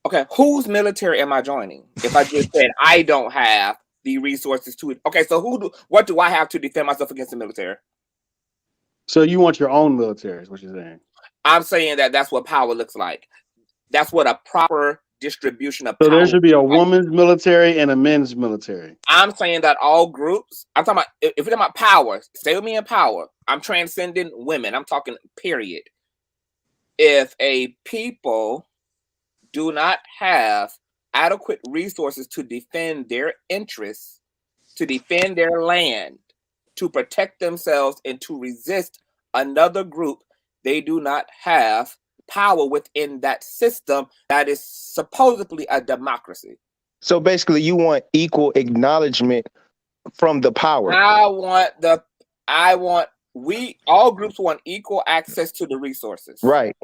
Okay, whose military am I joining? If I just said I don't have the resources to it. Okay, so what do I have to defend myself against the military? So you want your own military, is what you're saying? I'm saying that that's what power looks like. That's what a proper distribution of power. So there should be a woman's military and a men's military. I'm saying that all groups, I'm talking about, if we're talking about power, stay with me in power. I'm transcending women. I'm talking period. If a people do not have adequate resources to defend their interests, to defend their land, to protect themselves, and to resist another group, they do not have power within that system that is supposedly a democracy. So basically, you want equal acknowledgement from the power. We all groups want equal access to the resources. Right.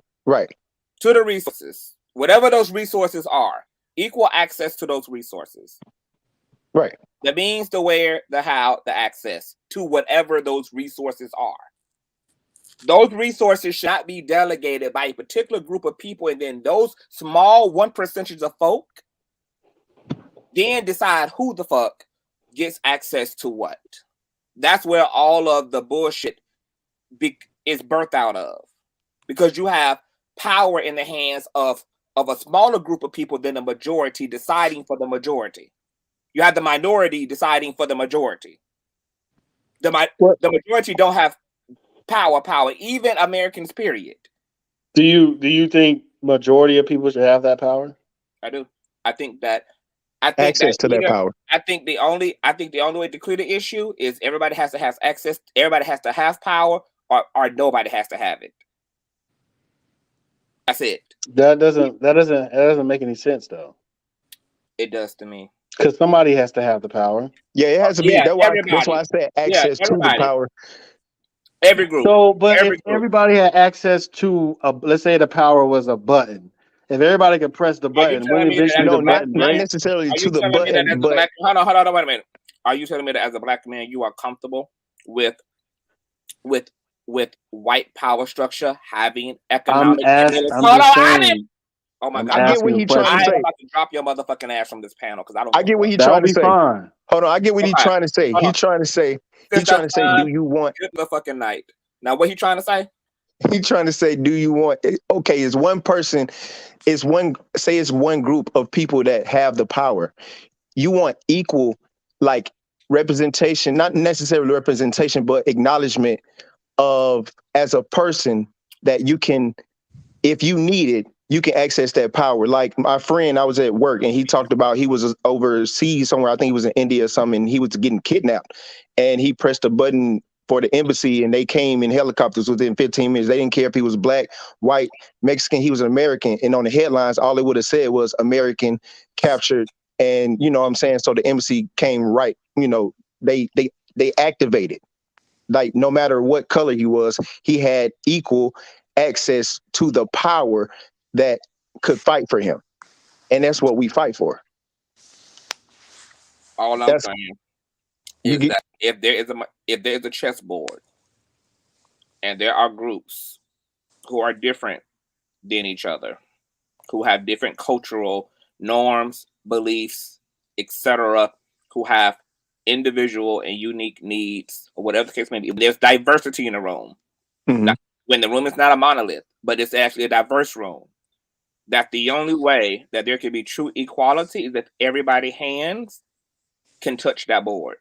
To the resources, whatever those resources are, equal access to those resources. Right. The means, the where, the how, the access to whatever those resources are. Those resources should not be delegated by a particular group of people, and then those small 1% of folk then decide who the fuck gets access to what. That's where all of the bullshit is birthed out of, because you have power in the hands of a smaller group of people than the majority deciding for the majority. You have the minority deciding for the majority. The majority don't have power, even Americans, period. Do you think majority of people should have that power? I do. I think that access to that power. I think the only way to clear the issue is everybody has to have access. Everybody has to have power, or nobody has to have it. That's it. That doesn't make any sense though. It does to me. Because somebody has to have the power. Yeah, it has to be. That's why I said access to the power. Every group. So, but Every if group. everybody had access to let's say the power was a button, if everybody could press the Are you button, telling wouldn't me that as eventually a the black button not man? break? necessarily Are to you the telling me that button, as a but black? Hold on, wait a minute. Are you telling me that as a black man you are comfortable with white power structure having economic and military? I'm just saying. Oh my I'm God! I get what asking a he's trying to I am question. say. about to drop your motherfucking ass from this panel because I don't I give a get what fuck. he's That'll trying to be say. fine. Hold on, I get what he's Okay, trying to say. hold on. He's trying to say. He's Since trying that's to say, fine, do you want? good motherfucking night. Now, what he trying to say? He's trying to say, do you want? Okay, it's one person. It's one. Say it's one group of people that have the power. You want equal, like representation, not necessarily representation, but acknowledgement of as a person that you can, if you need it, you can access that power. Like my friend, I was at work and he talked about he was overseas somewhere. I think he was in India or something. And he was getting kidnapped, and he pressed a button for the embassy, and they came in helicopters within 15 minutes. They didn't care if he was black, white, Mexican. He was an American, and on the headlines, all they would have said was American captured. And you know what I'm saying? So the embassy came right. You know, they activated. Like no matter what color he was, he had equal access to the power that could fight for him. And that's what we fight for. All I'm That's saying you is get that if there is a chessboard and there are groups who are different than each other, who have different cultural norms, beliefs, etc., who have individual and unique needs, or whatever the case may be. There's diversity in the room. mm-hmm. Now, when the room is not a monolith, but it's actually a diverse room, that the only way that there can be true equality is if everybody's hands can touch that board.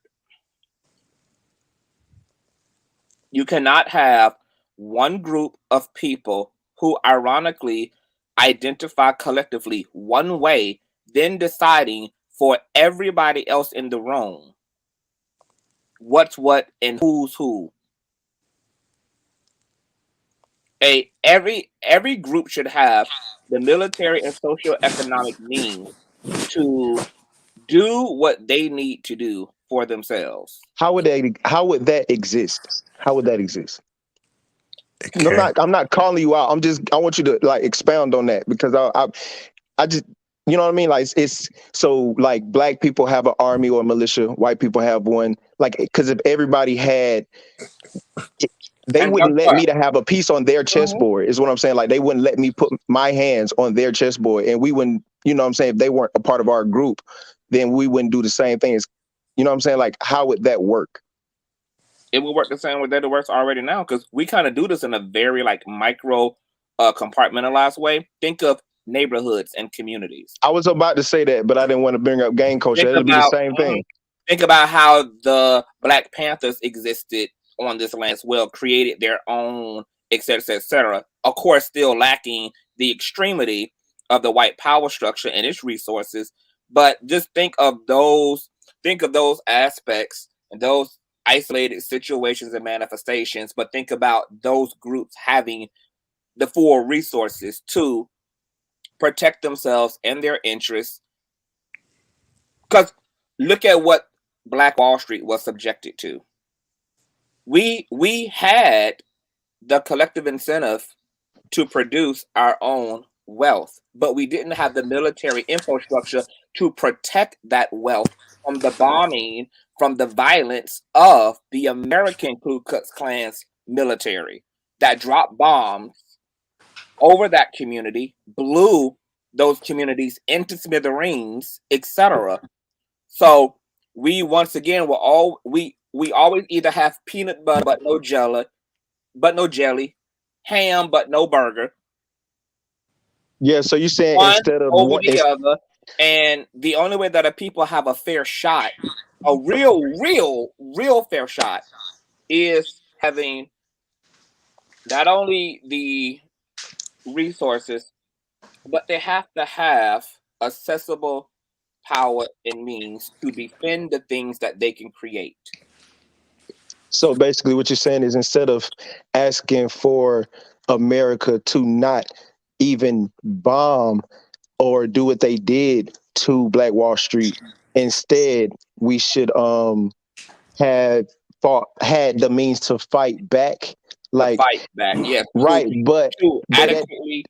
You cannot have one group of people who ironically identify collectively one way, then deciding for everybody else in the room what's what and who's who. Every group should have the military and socioeconomic means to do what they need to do for themselves. How would that exist? How would that exist? No, Okay. I'm not calling you out. I want you to like expound on that because I just, you know what I mean? Like it's so like black people have an army or a militia, white people have one. Like, because if everybody had, they And guess wouldn't let what? me to have a piece on their Mhm. chessboard, is what I'm saying. Like they wouldn't let me put my hands on their chessboard, and we wouldn't, you know what I'm saying, if they weren't a part of our group, then we wouldn't do the same things. You know what I'm saying? Like, how would that work? It will work the same way that it works already now, because we kind of do this in a very like micro compartmentalized way. Think of neighborhoods and communities. I was about to say that, but I didn't want to bring up gang culture. It'll be the same thing. Think about how the Black Panthers existed on this land as well, created their own, et cetera, et cetera. Of course, still lacking the extremity of the white power structure and its resources. But just think of those aspects and those isolated situations and manifestations. But think about those groups having the full resources to protect themselves and their interests. Because look at what Black Wall Street was subjected to. We had the collective incentive to produce our own wealth, but we didn't have the military infrastructure to protect that wealth from the bombing, from the violence of the American Ku Klux Klan's military that dropped bombs over that community, blew those communities into smithereens, etc. So we once again we always either have peanut butter but no jelly, ham but no burger. Yeah, so you're saying One instead of over one, the other. And the only way that a people have a fair shot, a real fair shot, is having not only the resources, but they have to have accessible power and means to defend the things that they can create. so basically what you're saying is instead of asking for America to not even bomb or do what they did to Black Wall Street, instead we should have had the means to fight back, like fight back, yes, right, but to at adequately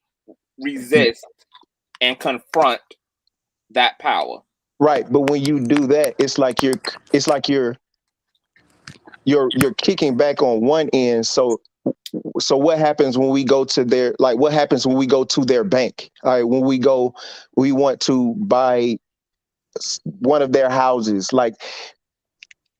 resist and confront that power. right, but when you do that, it's like you're kicking back on one end. So what happens when we go to their, like, what happens when we go to their bank? All right, when we want to buy one of their houses, like,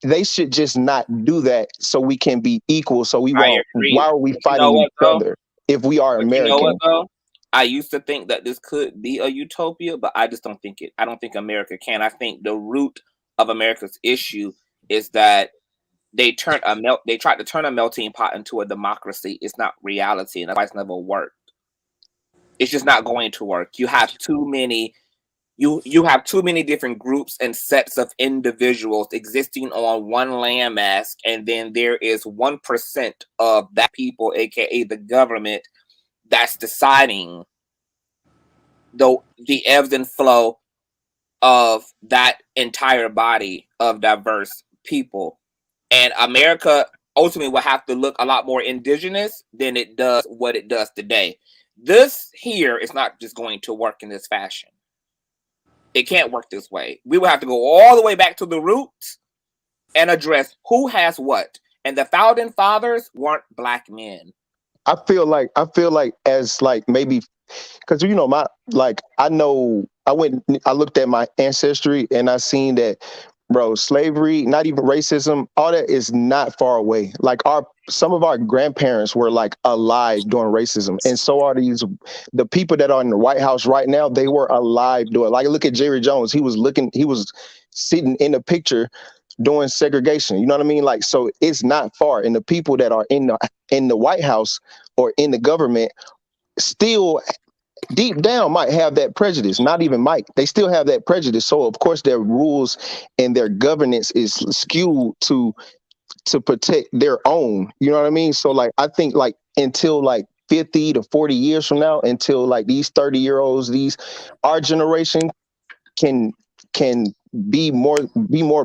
they should just not do that so we can be equal. So I agree. why are we But fighting each other if we are But you know what American? though? I used to think that this could be a utopia, but I just don't think it. I don't think America can. I think the root of America's issue is that they tried to turn a melting pot into a democracy. It's not reality, and that's why it's never worked. It's just not going to work. You have too many. You have too many different groups and sets of individuals existing on one landmass, and then there is 1% of that people, aka the government, that's deciding the ebbs and flow of that entire body of diverse people. And America ultimately will have to look a lot more indigenous than it does what it does today. This here is not just going to work in this fashion. It can't work this way. We will have to go all the way back to the roots and address who has what. And the founding fathers weren't black men. I feel like as, like, maybe because I looked at my ancestry and I seen that, bro, slavery, not even racism, all that is not far away. Like, some of our grandparents were, like, alive during racism, and so are the people that are in the White House right now. They were alive during, like, look at Jerry Jones. He was sitting in the picture doing segregation. You know what I mean? Like, so it's not far. And the people that are in the White House or in the government still deep down might have that prejudice. Not even might. They still have that prejudice. So of course their rules and their governance is skewed to protect their own. You know what I mean? So, like, I think, like, until like 50 to 40 years from now, until like these 30-year-olds, our generation can be more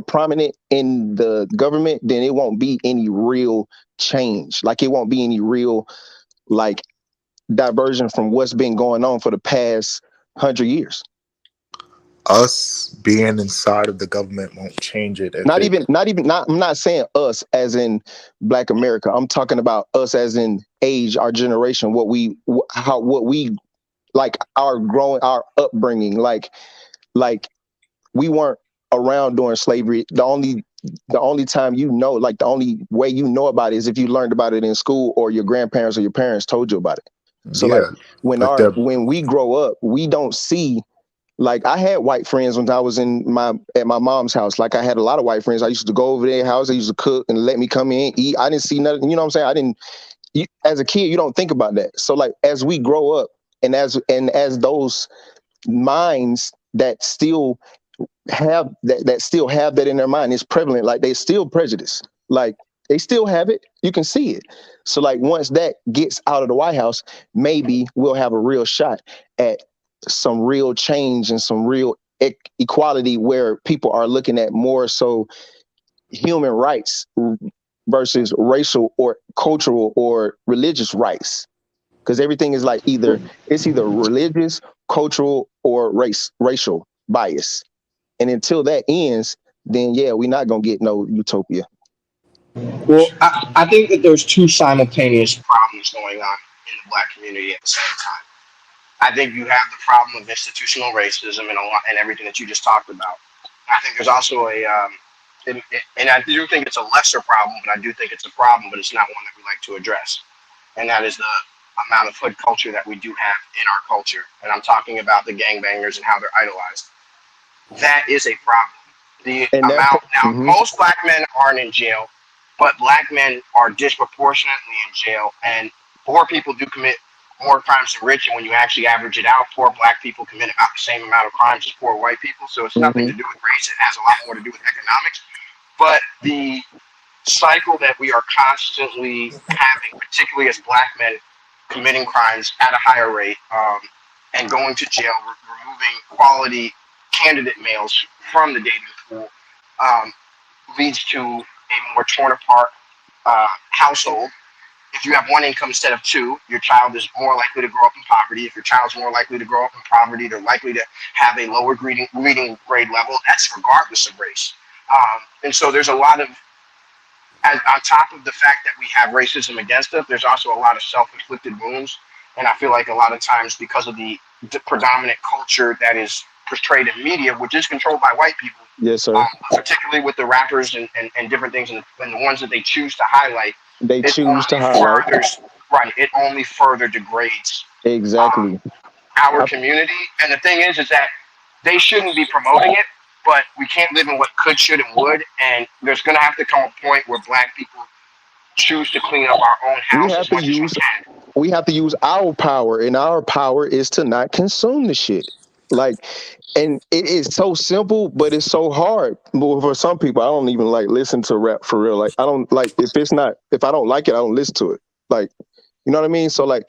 prominent in the government, then it won't be any real change. Like, it won't be any real, like, diversion from what's been going on for the past 100 years. Us being inside of the government won't change it. I'm not saying us as in Black America. I'm talking about us as in age, our generation, what we like, our upbringing, like we weren't around during slavery. The only time, like, the only way you know about it is if you learned about it in school or your grandparents or your parents told you about it. So, yeah, like, when we grow up, we don't see, like, I had white friends when I was at my mom's house. Like, I had a lot of white friends. I used to go over their house. They used to cook and let me come in, eat. I didn't see nothing. You know what I'm saying? As a kid, you don't think about that. So, like, as we grow up and as those minds that still have that in their mind is prevalent, like, they still prejudice, like, they still have it. You can see it. So, like, once that gets out of the White House, maybe we'll have a real shot at some real change and some real equality, where people are looking at more so human rights versus racial or cultural or religious rights. Because everything is like either religious, cultural, or racial bias. And until that ends, then yeah, we're not gonna get no utopia. Well, I think that there's two simultaneous problems going on in the Black community at the same time. I think you have the problem of institutional racism and everything that you just talked about. I think there's also and I do think it's a lesser problem, but I do think it's a problem, but it's not one that we like to address. And that is the amount of hood culture that we do have in our culture. And I'm talking about the gangbangers and how they're idolized. That is a problem. Most Black men aren't in jail, but Black men are disproportionately in jail, and poor people do commit more crimes than rich. And when you actually average it out, poor Black people commit about the same amount of crimes as poor white people. So it's nothing to do with race. It has a lot more to do with economics. But the cycle that we are constantly having, particularly as Black men committing crimes at a higher rate and going to jail, removing quality candidate males from the dating pool, leads to a more torn apart household. If you have one income instead of two, your child is more likely to grow up in poverty. If your child's more likely to grow up in poverty, they're likely to have a lower reading grade level. That's regardless of race. And so there's a lot of, on top of the fact that we have racism against us, there's also a lot of self-inflicted wounds. And I feel like a lot of times because of the predominant culture that is portrayed in media, which is controlled by white people, yes, sir. Particularly with the rappers and different things and the ones that they choose to highlight, they choose to highlight. Right, it only further degrades exactly our community. And the thing is that they shouldn't be promoting it, but we can't live in what could, should, and would. And there's going to have to come a point where Black people choose to clean up our own house as much as we can. We have to use our power, and our power is to not consume the shit. Like, and it is so simple, but it's so hard. But for some people, I don't even like listen to rap for real. Like, I don't like if I don't like it, I don't listen to it. Like, you know what I mean? So like,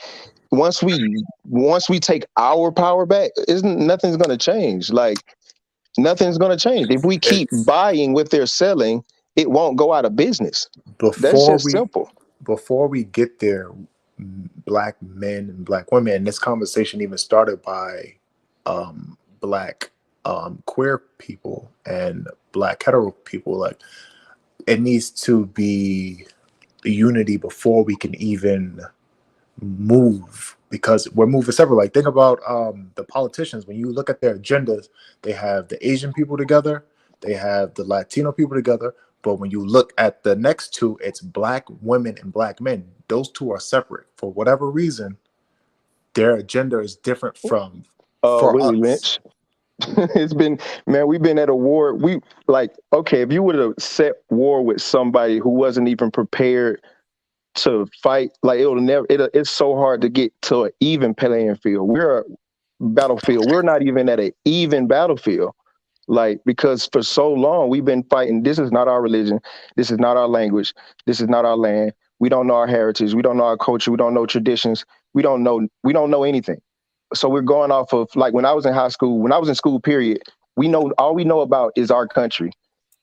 once we take our power back, nothing's gonna change. Like, nothing's gonna change. If we keep buying what they're selling, it won't go out of business. That's just simple. Before we get there, Black men and Black women, and this conversation even started by Black queer people and Black hetero people. Like, it needs to be unity before we can even move, because we're moving separate. Like, think about the politicians. When you look at their agendas, they have the Asian people together, they have the Latino people together, but when you look at the next two, it's Black women and Black men. Those two are separate. For whatever reason, their agenda is different from Willie Lynch. It's been, man, we've been at a war. We like, okay, if you would have set war with somebody who wasn't even prepared to fight, like it's so hard to get to an even playing field. We're a battlefield. We're not even at an even battlefield. Like, because for so long we've been fighting. This is not our religion. This is not our language. This is not our land. We don't know our heritage. We don't know our culture. We don't know traditions. We don't know anything. So we're going off of, like, when I was in high school, when I was in school, period, all we know about is our country,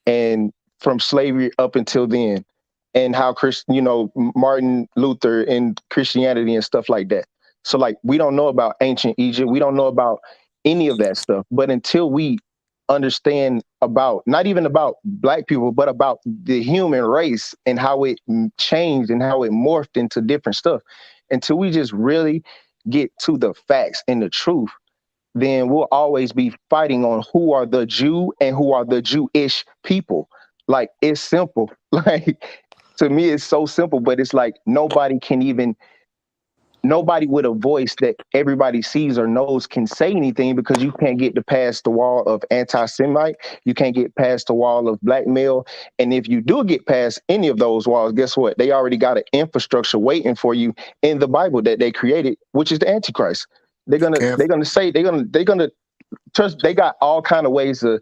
and from slavery up until then, and how Martin Luther and Christianity and stuff like that. So like, we don't know about ancient Egypt. We don't know about any of that stuff. But until we understand about, not even about Black people, but about the human race and how it changed and how it morphed into different stuff, until we just really get to the facts and the truth, then we'll always be fighting on who are the Jew and who are the Jewish people. Like, it's simple. Like, to me, it's so simple, but it's like nobody with a voice that everybody sees or knows can say anything, because you can't get past the wall of anti-Semite. You can't get past the wall of blackmail. And if you do get past any of those walls, guess what? They already got an infrastructure waiting for you in the Bible that they created, which is the Antichrist. They're gonna trust. They got all kind of ways to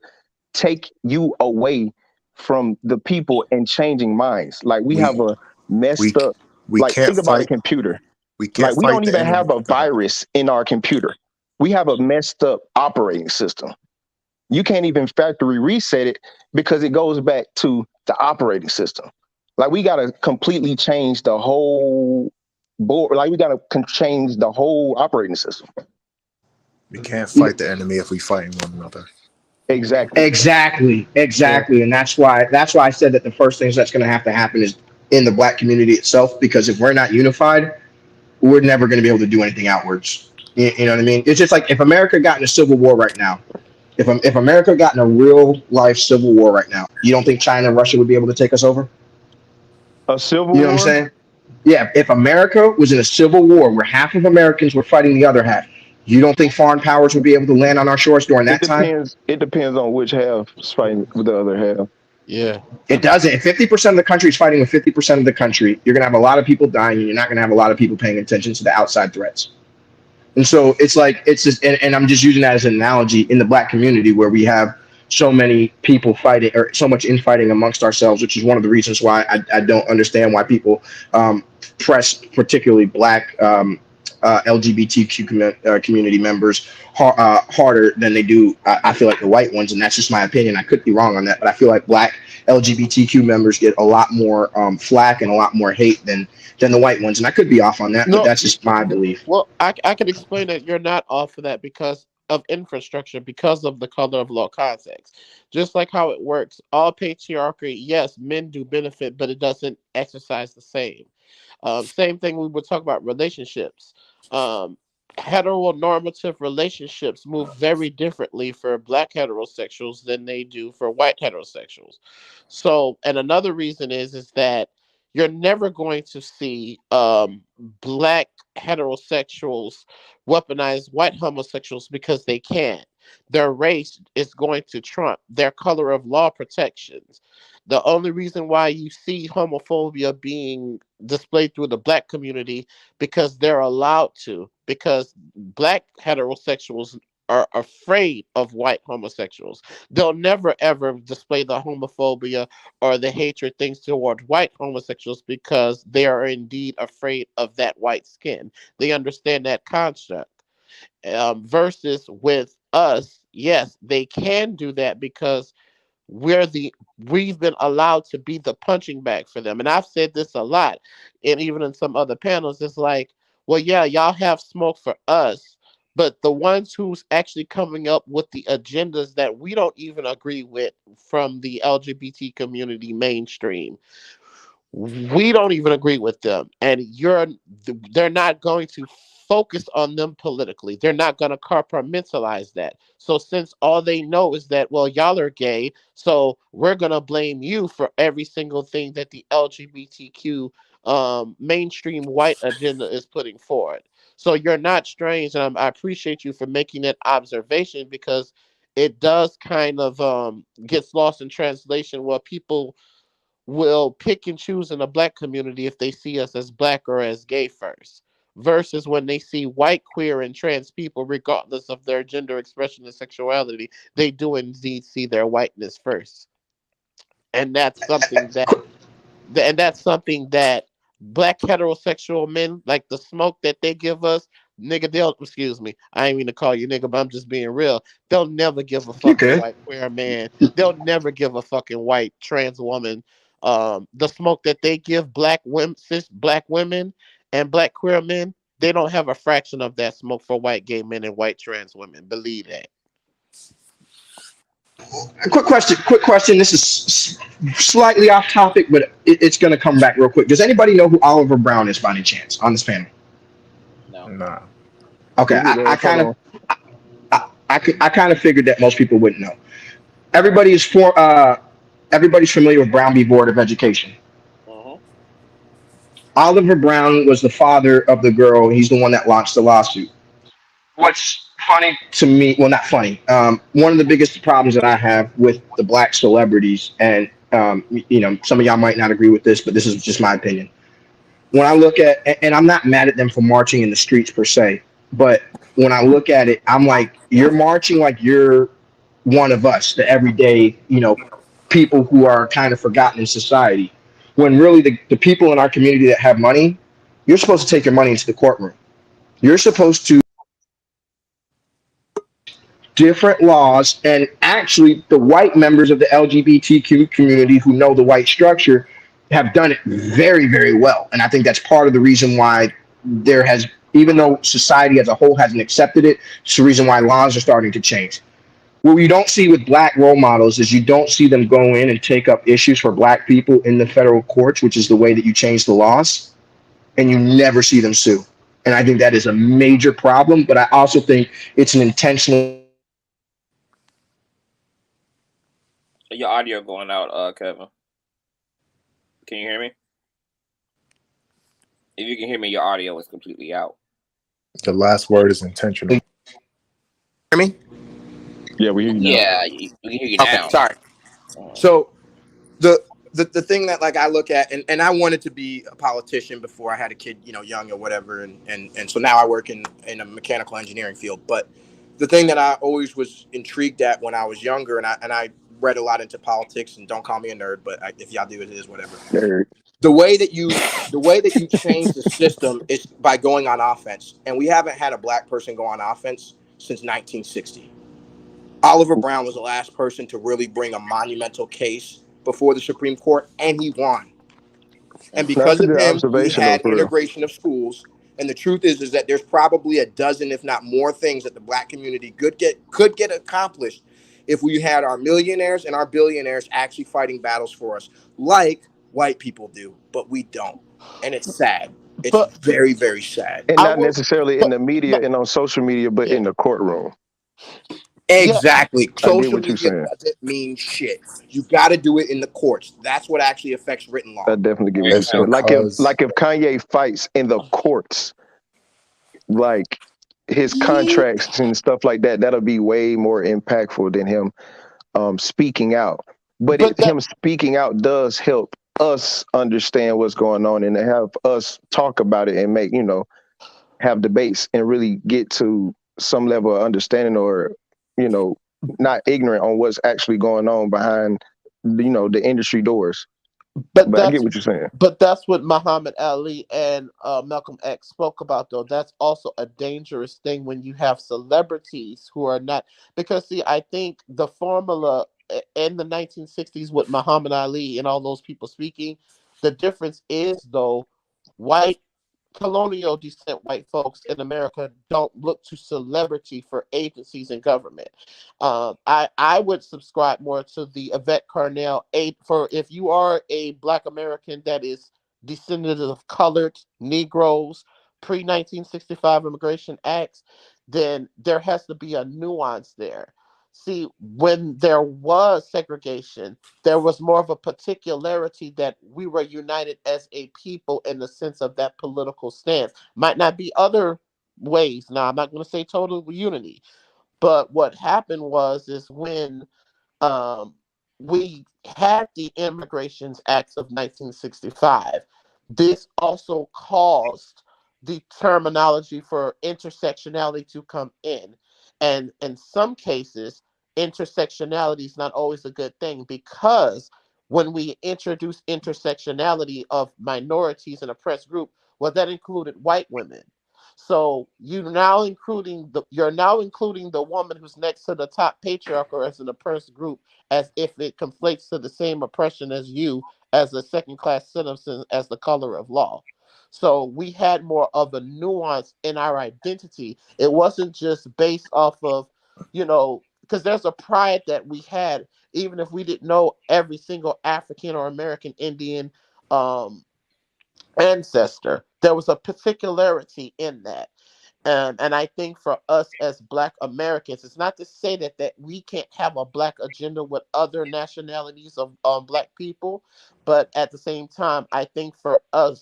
take you away from the people and changing minds. Like, we have a messed up. Like, think about a computer. We don't even have a virus in our computer. We have a messed up operating system. You can't even factory reset it because it goes back to the operating system. Like, we got to completely change the whole board. Like, we got to change the whole operating system. We can't fight the enemy if we fight one another. Exactly. And that's why I said that the first things that's going to happen is in the Black community itself, because if we're not unified, we're never going to be able to do anything outwards. You know what I mean? It's just like, if America got in a civil war right now, if America got in a real life civil war right now, you don't think China and Russia would be able to take us over? A civil war? You know what I'm saying? Yeah, if America was in a civil war where half of Americans were fighting the other half, you don't think foreign powers would be able to land on our shores during that time? It depends on which half is fighting with the other half. Yeah. It doesn't. If 50% of the country is fighting with 50% of the country, you're going to have a lot of people dying, and you're not going to have a lot of people paying attention to the outside threats. And so it's like, it's just, and I'm just using that as an analogy in the Black community, where we have so many people fighting, or so much infighting amongst ourselves, which is one of the reasons why I don't understand why people press particularly Black LGBTQ community members harder than they do. I feel like the white ones, and that's just my opinion. I could be wrong on that, but I feel like Black LGBTQ members get a lot more flack and a lot more hate than the white ones, and I could be off on that, but that's just my belief. Well, I can explain that you're not off of that because of infrastructure, because of the color of law context. Just like how it works, all patriarchy, yes, men do benefit, but it doesn't exercise the same. Same thing we would talk about relationships. Heteronormative relationships move very differently for Black heterosexuals than they do for white heterosexuals. So, and another reason is that you're never going to see Black heterosexuals weaponize white homosexuals because they can't. Their race is going to trump their color of law protections. The only reason why you see homophobia being displayed through the Black community because they're allowed to, because Black heterosexuals are afraid of white homosexuals. They'll never ever display the homophobia or the hatred things toward white homosexuals because they are indeed afraid of that white skin. They understand that construct. Versus with us, yes, they can do that because we've been allowed to be the punching bag for them. And I've said this a lot, and even in some other panels, it's like, well, yeah, y'all have smoke for us, but the ones who's actually coming up with the agendas that we don't even agree with from the LGBT community mainstream, we don't even agree with them, and they're not going to focus on them politically. They're not going to compartmentalize that. So since all they know is that, well, y'all are gay, so we're going to blame you for every single thing that the LGBTQ mainstream white agenda is putting forward. So you're not strange, and I appreciate you for making that observation, because it does kind of gets lost in translation where people will pick and choose in the Black community if they see us as Black or as gay first, versus when they see white, queer, and trans people, regardless of their gender expression and sexuality, they do indeed see their whiteness first. And that's something that Black heterosexual men, like the smoke that they give us, nigga, excuse me, I ain't mean to call you nigga, but I'm just being real. They'll never give a fucking white queer man. They'll never give a fucking white trans woman the smoke that they give Black women, cis Black women and Black queer men. They don't have a fraction of that smoke for white gay men and white trans women. Believe that. Quick question. This is slightly off topic, but it's going to come back real quick. Does anybody know who Oliver Brown is by any chance on this panel? No. Okay, I kind of figured that most people wouldn't know. Everybody's familiar with Brown v. Board of Education. Oliver Brown was the father of the girl. He's the one that launched the lawsuit. What's funny to me, well, not funny. One of the biggest problems that I have with the Black celebrities, and some of y'all might not agree with this, but this is just my opinion. When I look at, and I'm not mad at them for marching in the streets per se, but when I look at it, I'm like, you're marching like you're one of us, the everyday, people who are kind of forgotten in society. When really the people in our community that have money, you're supposed to take your money into the courtroom. You're supposed to different laws, and actually the white members of the LGBTQ community who know the white structure have done it very, very well. And I think that's part of the reason why even though society as a whole hasn't accepted it, it's the reason why laws are starting to change. What you don't see with Black role models is you don't see them go in and take up issues for Black people in the federal courts, which is the way that you change the laws, and you never see them sue. And I think that is a major problem, but I also think it's an intentional. Your audio going out, Kevin. Can you hear me? If you can hear me, your audio is completely out. The last word is intentional. Hear me? Yeah, we hear you now. Yeah, we can hear you now. Okay, sorry. So the thing that I look at, and I wanted to be a politician before I had a kid, young or whatever, and so now I work in a mechanical engineering field. But the thing that I always was intrigued at when I was younger, and I read a lot into politics, and don't call me a nerd, but if y'all do, it is whatever. Nerd. The way that you change the system is by going on offense, and we haven't had a black person go on offense since 1960. Oliver Brown was the last person to really bring a monumental case before the Supreme Court, and he won. And because That's a of good him, we observation, though, had for real. integration of schools. And the truth is that there's probably a dozen, if not more, things that the black community could get accomplished if we had our millionaires and our billionaires actually fighting battles for us, like white people do, but we don't. And it's sad. It's But very, very sad. And I not will. necessarily in But the media and on social media, but yeah, in the courtroom. yeah. Exactly. I get Social what you're media saying. doesn't mean shit. You got to do it in the courts. That's what actually affects written law. I definitely get what you're It's saying. because Like if Kanye fights in the courts, like his Ye- contracts and stuff like that, that'll be way more impactful than him speaking out. But But that him speaking out does help us understand what's going on and to have us talk about it and make, have debates and really get to some level of understanding or, you know, not ignorant on what's actually going on behind, the industry doors. but But I get that's what you're saying. but that's what Muhammad Ali and Malcolm X spoke about, though. That's also a dangerous thing when you have celebrities who are not, because see, I think the formula in the 1960s with Muhammad Ali and all those people speaking, the difference is though, white colonial descent white folks in America don't look to celebrity for agencies and government. I would subscribe more to the Yvette Carnell aid for if you are a Black American that is descendant of colored Negroes pre 1965 Immigration Acts, then there has to be a nuance there. See, when there was segregation, there was more of a particularity that we were united as a people in the sense of that political stance. Might not be other ways. Now, I'm not going to say total unity, but what happened is when um, we had the Immigrations Acts of 1965, this also caused the terminology for intersectionality to come in. And in some cases, intersectionality is not always a good thing, because when we introduce intersectionality of minorities and oppressed group, well, that included white women. So you're now including the woman who's next to the top patriarchal as an oppressed group, as if it conflates to the same oppression as you as a second class citizen as the color of law. So we had more of a nuance in our identity. It wasn't just based off of, because there's a pride that we had, even if we didn't know every single African or American Indian um, ancestor. There was a particularity in that. And I think for us as Black Americans, it's not to say that we can't have a Black agenda with other nationalities of Black people, but at the same time, I think for us,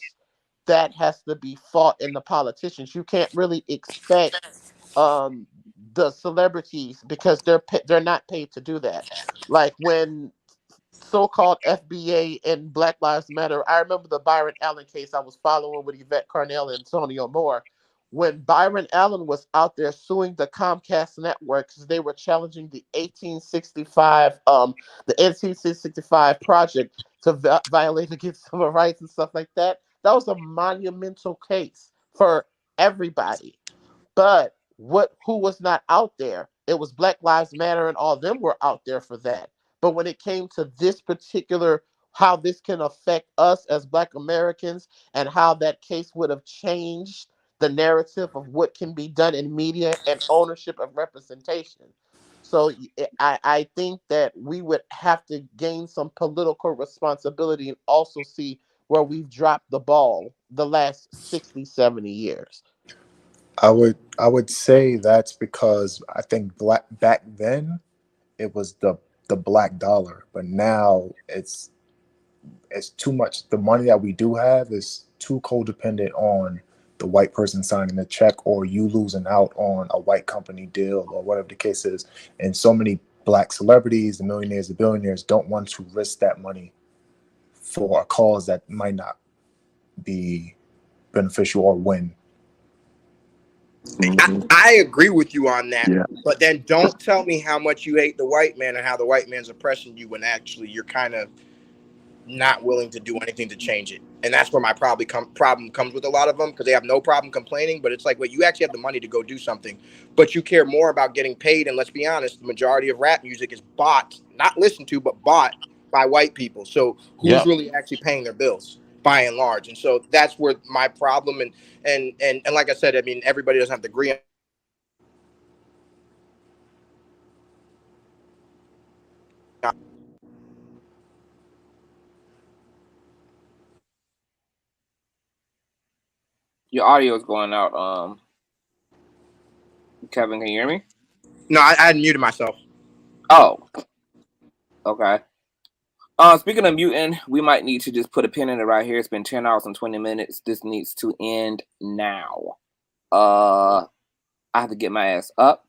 that has to be fought in the politicians. You can't really expect um, the celebrities, because they're not paid to do that. Like when so-called FBA and Black Lives Matter. I remember the Byron Allen case I was following with Yvette Carnell and Antonio Moore. When Byron Allen was out there suing the Comcast network because they were challenging the 1865 project to violate against civil rights and stuff like that. That was a monumental case for everybody. But who was not out there? It was Black Lives Matter, and all of them were out there for that. But when it came to this particular, how this can affect us as Black Americans, and how that case would have changed the narrative of what can be done in media and ownership of representation. So I think that we would have to gain some political responsibility and also see where we've dropped the ball the last 60, 70 years. I would say that's because I think back then it was the black dollar, but now it's too much. The money that we do have is too codependent on the white person signing the check, or you losing out on a white company deal, or whatever the case is. And so many Black celebrities, the millionaires, the billionaires, don't want to risk that money for a cause that might not be beneficial or win. I agree with you on that. Yeah. But then don't tell me how much you hate the white man and how the white man's oppressing you when actually you're kind of not willing to do anything to change it. And that's where my problem comes with a lot of them, because they have no problem complaining, but it's like, well, you actually have the money to go do something, but you care more about getting paid. And let's be honest, the majority of rap music is bought, not listened to, but bought by white people. So who's really actually paying their bills by and large? And so that's where my problem, and like I said, I mean, everybody doesn't have to agree on. Your audio is going out. Kevin, can you hear me? No, I had muted myself. Oh, okay. Speaking of muting, we might need to just put a pin in it right here. It's been 10 hours and 20 minutes. This needs to end now. I have to get my ass up,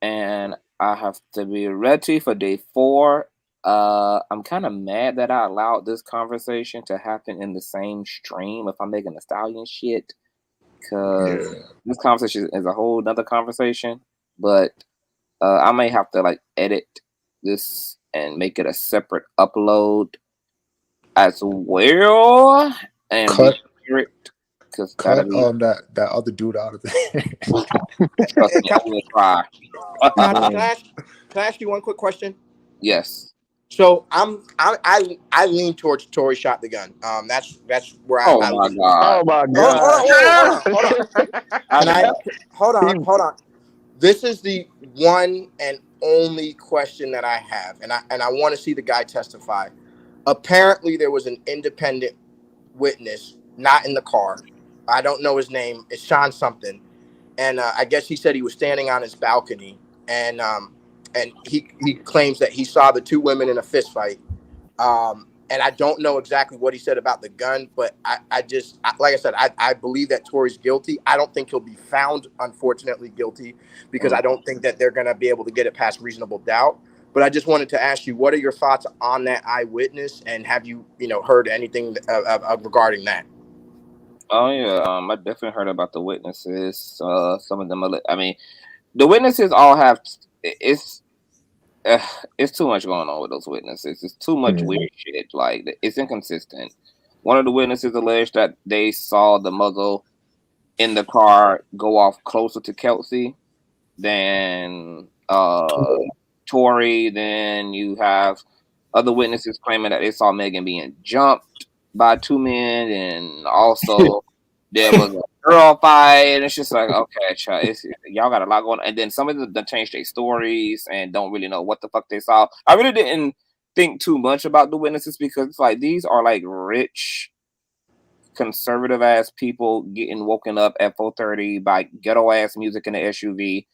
and I have to be ready for day 4. I'm kind of mad that I allowed this conversation to happen in the same stream if I'm making Thee Stallion shit, because this conversation is a whole nother conversation. But I may have to like edit this and make it a separate upload as well, and cut because that other dude out of there. Can I ask you one quick question? Yes. So I lean towards Tory shot the gun. That's where I. Oh my god! Oh my god! Hold on. This is the one and only question that I have, and I want to see the guy testify. Apparently, there was an independent witness, not in the car. I don't know his name. It's Sean something, and I guess he said he was standing on his balcony, and he claims that he saw the 2 women in a fist fight. And I don't know exactly what he said about the gun, but I just like I said, I believe that Tory's guilty. I don't think he'll be found, unfortunately, guilty, because I don't think that they're going to be able to get it past reasonable doubt. But I just wanted to ask you, what are your thoughts on that eyewitness, and have you heard anything regarding that? Oh yeah, I definitely heard about the witnesses. Some of them, I mean, the witnesses all have it's too much going on with those witnesses. It's too much weird shit. Like, it's inconsistent. One of the witnesses alleged that they saw the muzzle in the car go off closer to Kelsey than Tory. Then you have other witnesses claiming that they saw Megan being jumped by 2 men, and also there was a girl fight, and it's just like, okay, y'all got a lot going on. And then some of them changed their stories and don't really know what the fuck they saw. I really didn't think too much about the witnesses, because it's like, these are like rich, conservative ass people getting woken up at 4:30 by ghetto ass music in the SUV,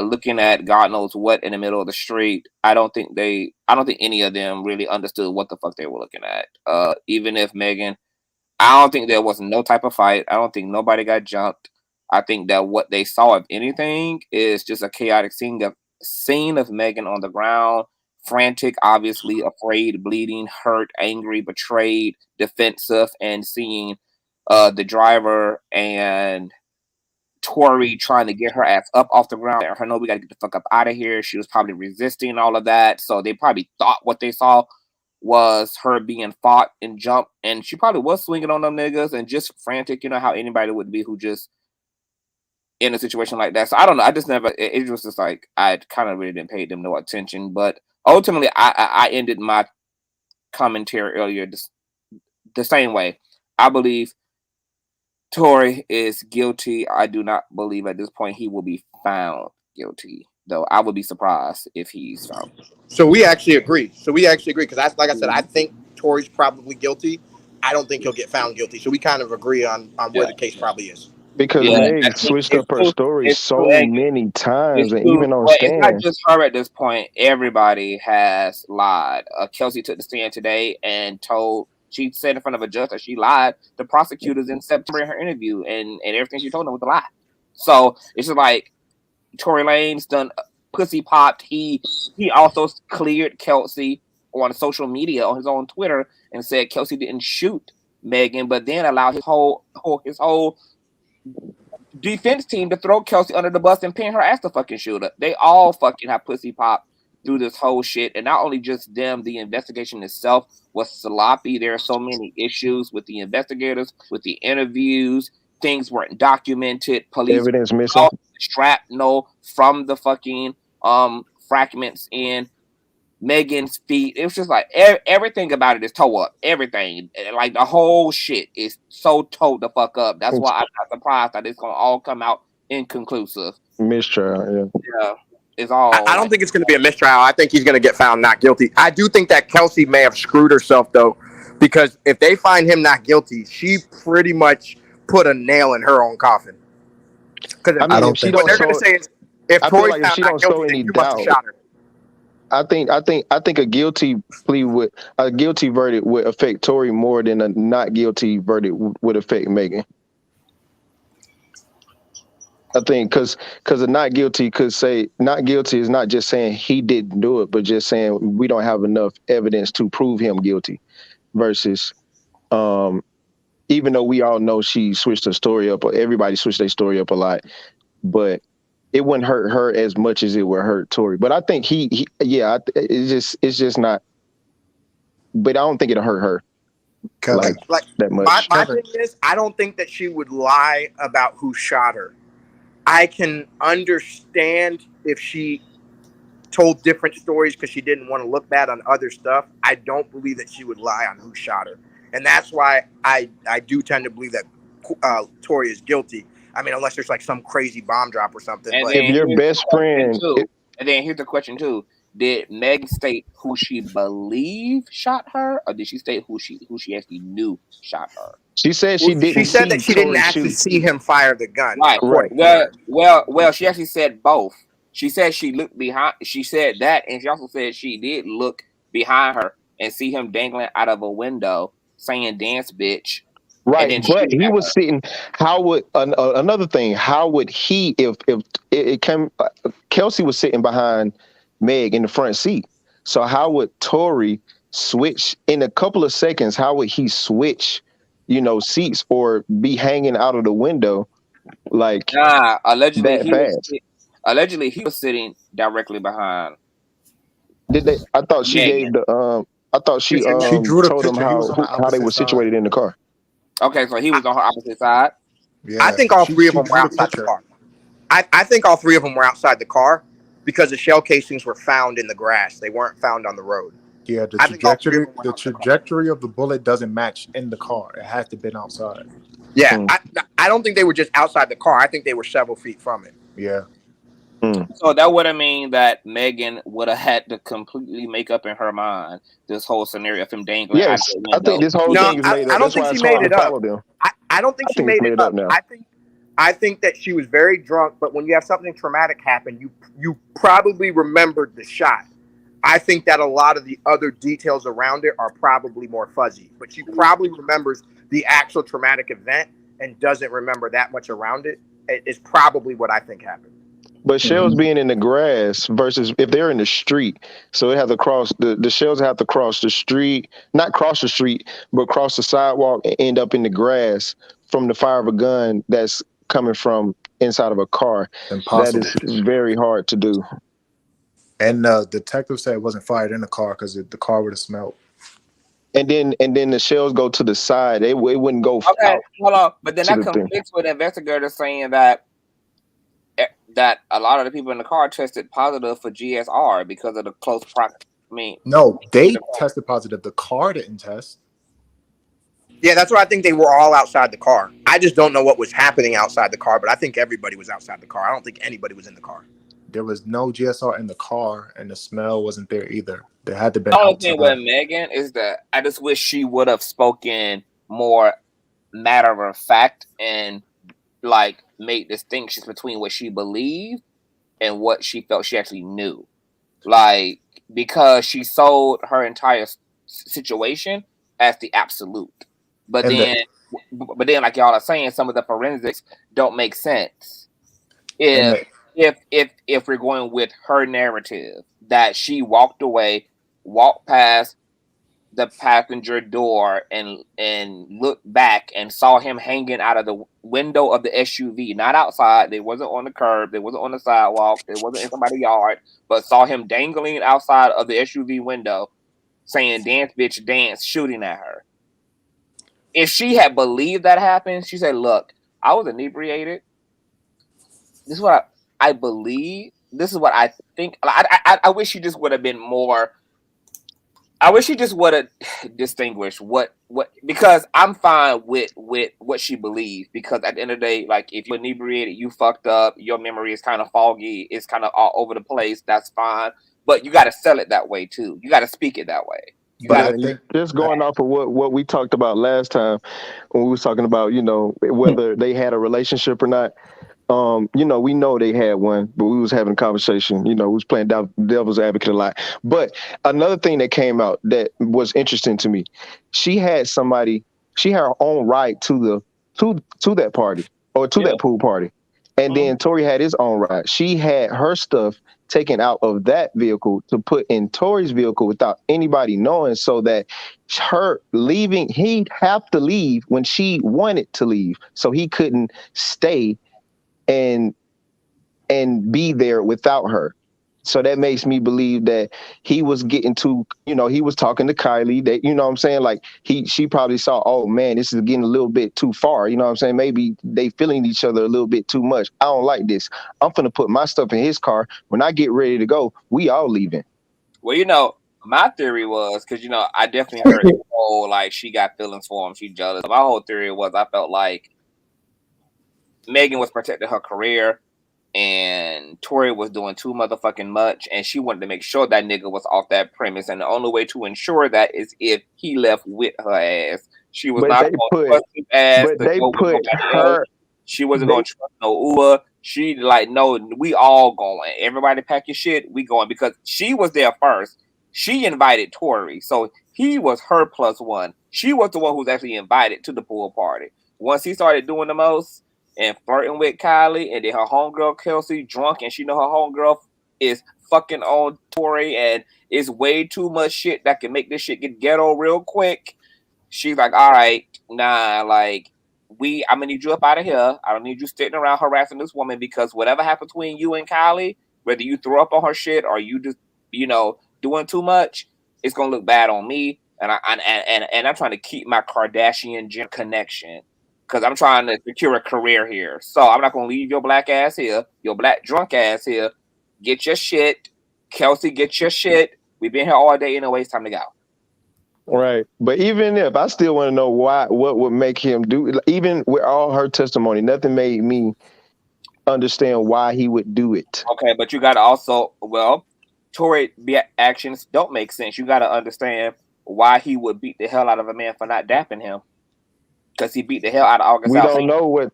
looking at God knows what in the middle of the street. I don't think any of them really understood what the fuck they were looking at. Even if Megan, I don't think there was no type of fight. I don't think nobody got jumped. I think that what they saw, if anything, is just a chaotic scene of Megan on the ground, frantic, obviously afraid, bleeding, hurt, angry, betrayed, defensive, and seeing the driver and Tory trying to get her ass up off the ground and her know we gotta get the fuck up out of here. She was probably resisting all of that, so they probably thought what they saw was her being fought and jumped, and she probably was swinging on them niggas and just frantic, how anybody would be who just in a situation like that. So I don't know. I just never. It was just like, I kind of really didn't pay them no attention. But ultimately, I ended my commentary earlier the same way. I believe Tory is guilty. I do not believe at this point he will be found guilty, though I would be surprised if he's found. So we actually agree. Because like I said, I think Tory's probably guilty. I don't think he'll get found guilty. So we kind of agree on where the case probably is. Because Meg switched up her story so many times, and even on It's not stand. just her at this point. Everybody has lied. Kelsey took the stand today and she said in front of a judge that she lied. The prosecutors in September in her interview, and everything she told them was a lie. So it's just like, Tory Lanez done pussy popped. He also cleared Kelsey on social media, on his own Twitter, and said Kelsey didn't shoot Megan, but then allowed his whole defense team to throw Kelsey under the bus and pin her as the fucking shooter. They all fucking have pussy popped through this whole shit. And not only just them, the investigation itself was sloppy. There are so many issues with the investigators, with the interviews. Things weren't documented. Police Evidence missing. Shrapnel from the fucking fragments in Megan's feet. It was just like everything about it is toe up. Everything, like the whole shit is so towed the fuck up. That's why I'm not surprised that it's gonna all come out inconclusive. Mistrial, yeah. It's all. I don't think it's going to be a mistrial. I think he's going to get found not guilty. I do think that Kelsey may have screwed herself though, because if they find him not guilty, she pretty much put a nail in her own coffin. Because I mean, if she don't they're going to say is, if Tory's like if found she not don't show guilty, then any you must have doubt, shot her. I think a guilty plea would a guilty verdict would affect Tory more than a not guilty verdict would affect Megan. I think because a not guilty could say not guilty is not just saying he didn't do it, but just saying we don't have enough evidence to prove him guilty. Versus, even though we all know she switched her story up, or everybody switched their story up a lot, but it wouldn't hurt her as much as it would hurt Tory. But I think it's just not. But I don't think it'll hurt her like that much. My thing is, I don't think that she would lie about who shot her. I can understand if she told different stories because she didn't want to look bad on other stuff. I don't believe that she would lie on who shot her. And that's why I do tend to believe that Tory is guilty. I mean, unless there's like some crazy bomb drop or something. And but then if your best friend... And then here's the question too. Did Meg state who she believed shot her, or did she state who she actually knew shot her? She said she didn't. She said that she didn't actually see him fire the gun. Right. Well, she actually said both. She said she looked behind. She said that, and she also said she did look behind her and see him dangling out of a window, saying "dance, bitch." Right, but he was sitting. How would another thing? How would he if it came? Kelsey was sitting behind Meg in the front seat. So how would Tory switch in a couple of seconds? How would he switch? Seats or be hanging out of the window like allegedly that fast. Allegedly he was sitting directly behind. Did they? I thought she Megan. gave the. I thought she drew the told them picture. how they were situated in the car. Okay, so he was on her opposite side. I think all three of them were outside the car. I think all three of them were outside the car because the shell casings were found in the grass. They weren't found on the road. Yeah, the trajectory of the bullet doesn't match in the car. It has to have been outside. Yeah, I don't think they were just outside the car. I think they were several feet from it. Yeah. So that would have mean that Megan would have had to completely make up in her mind this whole scenario of him dangling out of the window. I think this whole thing is made up. I don't think she made it up. I don't think she made it up now. I think that she was very drunk, but when you have something traumatic happen, you probably remembered the shot. I think that a lot of the other details around it are probably more fuzzy, but she probably remembers the actual traumatic event and doesn't remember that much around it. Is probably what I think happened. But shells being in the grass versus if they're in the street, so it has to cross the shells have to cross the street, not cross the street, but cross the sidewalk and end up in the grass from the fire of a gun that's coming from inside of a car. Impossible. That is very hard to do. And the detective said it wasn't fired in the car because the car would have smelled. And then the shells go to the side. It wouldn't go. Okay, hold on. But then that conflicts with investigators saying that a lot of the people in the car tested positive for GSR because of the close proximity. No, they tested positive. The car didn't test. Yeah, that's why I think they were all outside the car. I just don't know what was happening outside the car, but I think everybody was outside the car. I don't think anybody was in the car. There was no GSR in the car, and the smell wasn't there either. There had to be. The only thing with Megan is that I just wish she would have spoken more matter of fact and like made distinctions between what she believed and what she felt she actually knew. Like, because she sold her entire situation as the absolute. But then, like y'all are saying, some of the forensics don't make sense. If we're going with her narrative that she walked away, walked past the passenger door and looked back and saw him hanging out of the window of the SUV, not outside. They wasn't on the curb. They wasn't on the sidewalk. They wasn't in somebody's yard, but saw him dangling outside of the SUV window saying, "Dance, bitch, dance," shooting at her. If she had believed that happened, she said, "Look, I was inebriated. This is what I believe. This is what I think." I wish she just would have been more. I wish she just would have distinguished what because I'm fine with what she believes, because at the end of the day, like, if you're inebriated, you fucked up, your memory is kind of foggy, it's kind of all over the place, that's fine. But you got to sell it that way too. You got to speak it that way. You got to just going off of what we talked about last time when we was talking about, you know, whether they had a relationship or not. You know, we know they had one, but we was having a conversation. You know, we was playing devil's advocate a lot. But another thing that came out that was interesting to me, she had her own ride to that party, or to that pool party, and then Tory had his own ride. She had her stuff taken out of that vehicle to put in Tory's vehicle without anybody knowing, so that her leaving, he'd have to leave when she wanted to leave, so he couldn't stay and be there without her. So that makes me believe that he was getting to, you know, he was talking to Kylie, that, you know what I'm saying? Like, she probably saw, oh man, this is getting a little bit too far. You know what I'm saying? Maybe they feeling each other a little bit too much. I don't like this. I'm finna put my stuff in his car. When I get ready to go, we all leaving. Well, you know, my theory was, because, you know, I definitely heard the whole, like, she got feelings for him, she jealous. My whole theory was, I felt like Megan was protecting her career and Tory was doing too motherfucking much, and she wanted to make sure that nigga was off that premise, and the only way to ensure that is if he left with her ass. She was not going to trust his ass to go with nobody else. She wasn't going to trust no Uber. She like, no, we all going. Everybody pack your shit, we going, because she was there first. She invited Tory, so he was her plus one. She was the one who was actually invited to the pool party. Once he started doing the most and flirting with Kylie, and then her homegirl Kelsey drunk, and she know her homegirl is fucking on Tory, and it's way too much shit that can make this shit get ghetto real quick. She's like, all right, nah, like, I'm gonna need you up out of here. I don't need you sitting around harassing this woman, because whatever happens between you and Kylie, whether you throw up on her shit or you just, you know, doing too much, it's gonna look bad on me. And I'm trying to keep my Kardashian connection, because I'm trying to secure a career here. So I'm not going to leave your black ass here, your black drunk ass here. Get your shit. Kelsey, get your shit. We've been here all day anyway. It's time to go. Right. But even if, I still want to know what would make him do, even with all her testimony, nothing made me understand why he would do it. Okay, but you got to also, well, Tory actions don't make sense. You got to understand why he would beat the hell out of a man for not dapping him. Because he beat the hell out of August.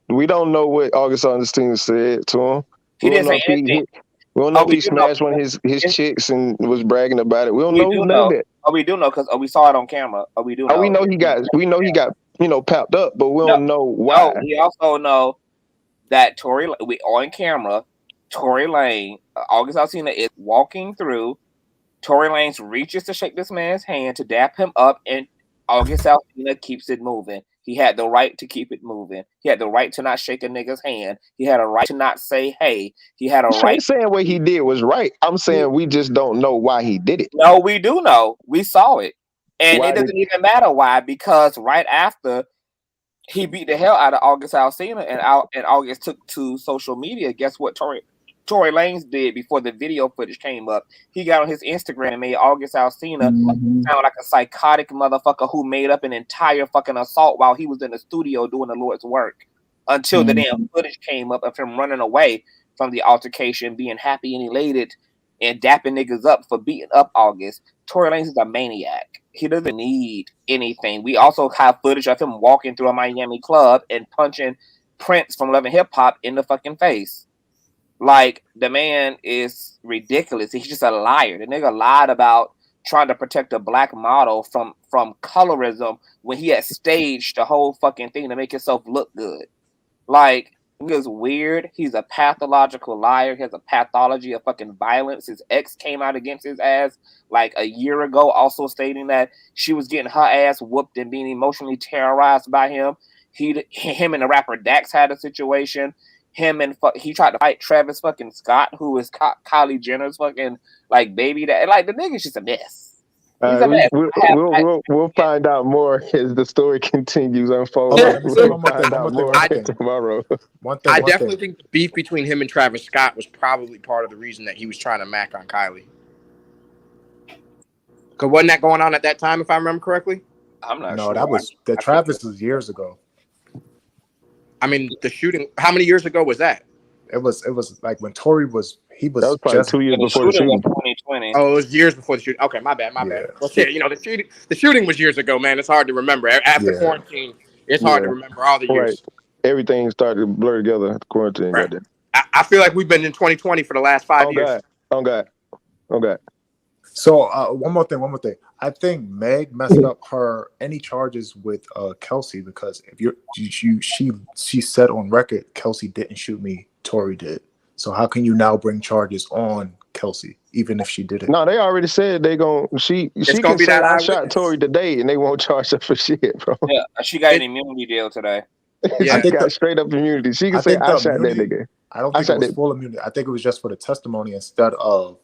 We don't know what August Alsina said to him. He didn't say anything. We don't know if he smashed one of his chicks and was bragging about it. We don't know none of that. Oh, we do know, because we saw it on camera. Oh, we do know. We know he got you know, papped up, but we don't know why. No, we also know that we on camera, Tory Lanez, August Alsina is walking through. Tory Lanez reaches to shake this man's hand to dap him up, and August Alsina keeps it moving. He had the right to keep it moving. He had the right to not shake a nigga's hand. He had a right to not say hey. He had a right. I'm saying what he did was right. I'm saying we just don't know why he did it. No, we do know. We saw it. And it doesn't even matter why, because right after he beat the hell out of August Alsina and August took to social media, guess what Tory Lanez did before the video footage came up? He got on his Instagram and made August Alsina sound like a psychotic motherfucker who made up an entire fucking assault while he was in the studio doing the Lord's work, until the damn footage came up of him running away from the altercation, being happy and elated and dapping niggas up for beating up August. Tory Lanez is a maniac. He doesn't need anything. We also have footage of him walking through a Miami club and punching Prince from Love and Hip Hop in the fucking face. Like, the man is ridiculous. He's just a liar. The nigga lied about trying to protect a black model from colorism when he had staged the whole fucking thing to make himself look good. Like, Nigga's weird. He's a pathological liar. He has a pathology of fucking violence. His ex came out against his ass like a year ago, also stating that she was getting her ass whooped and being emotionally terrorized by him. Him and the rapper Dax had a situation. He tried to fight Travis fucking Scott, who is Kylie Jenner's fucking like baby. That like the nigga's just a mess. He's a mess. We'll find out more as the story continues unfolding. Let me say We'll find out more tomorrow. I definitely think the beef between him and Travis Scott was probably part of the reason that he was trying to mac on Kylie. Because wasn't that going on at that time, if I remember correctly? I'm not No, sure. that was the Travis was years ago. I mean, the shooting. How many years ago was that? It was like when Tory was. That was probably just 2 years before the shooting. 2020. Oh, it was years before the shooting. Okay, my bad. Well, shit, the shooting was years ago, man. It's hard to remember. After quarantine, it's hard to remember all the years. Everything started to blur together after quarantine. Right. I feel like we've been in 2020 for the last 5 years. Oh God. So one more thing. I think Meg messed up any charges with Kelsey because she said on record Kelsey didn't shoot me, Tory did. So how can you now bring charges on Kelsey, even if she did it? No, they already said she can say I shot Tory today and they won't charge her for shit, bro. Yeah, she got an immunity deal today. Yeah, she got straight up immunity. She can say I shot that nigga. I don't think it was full immunity. I think it was just for the testimony instead of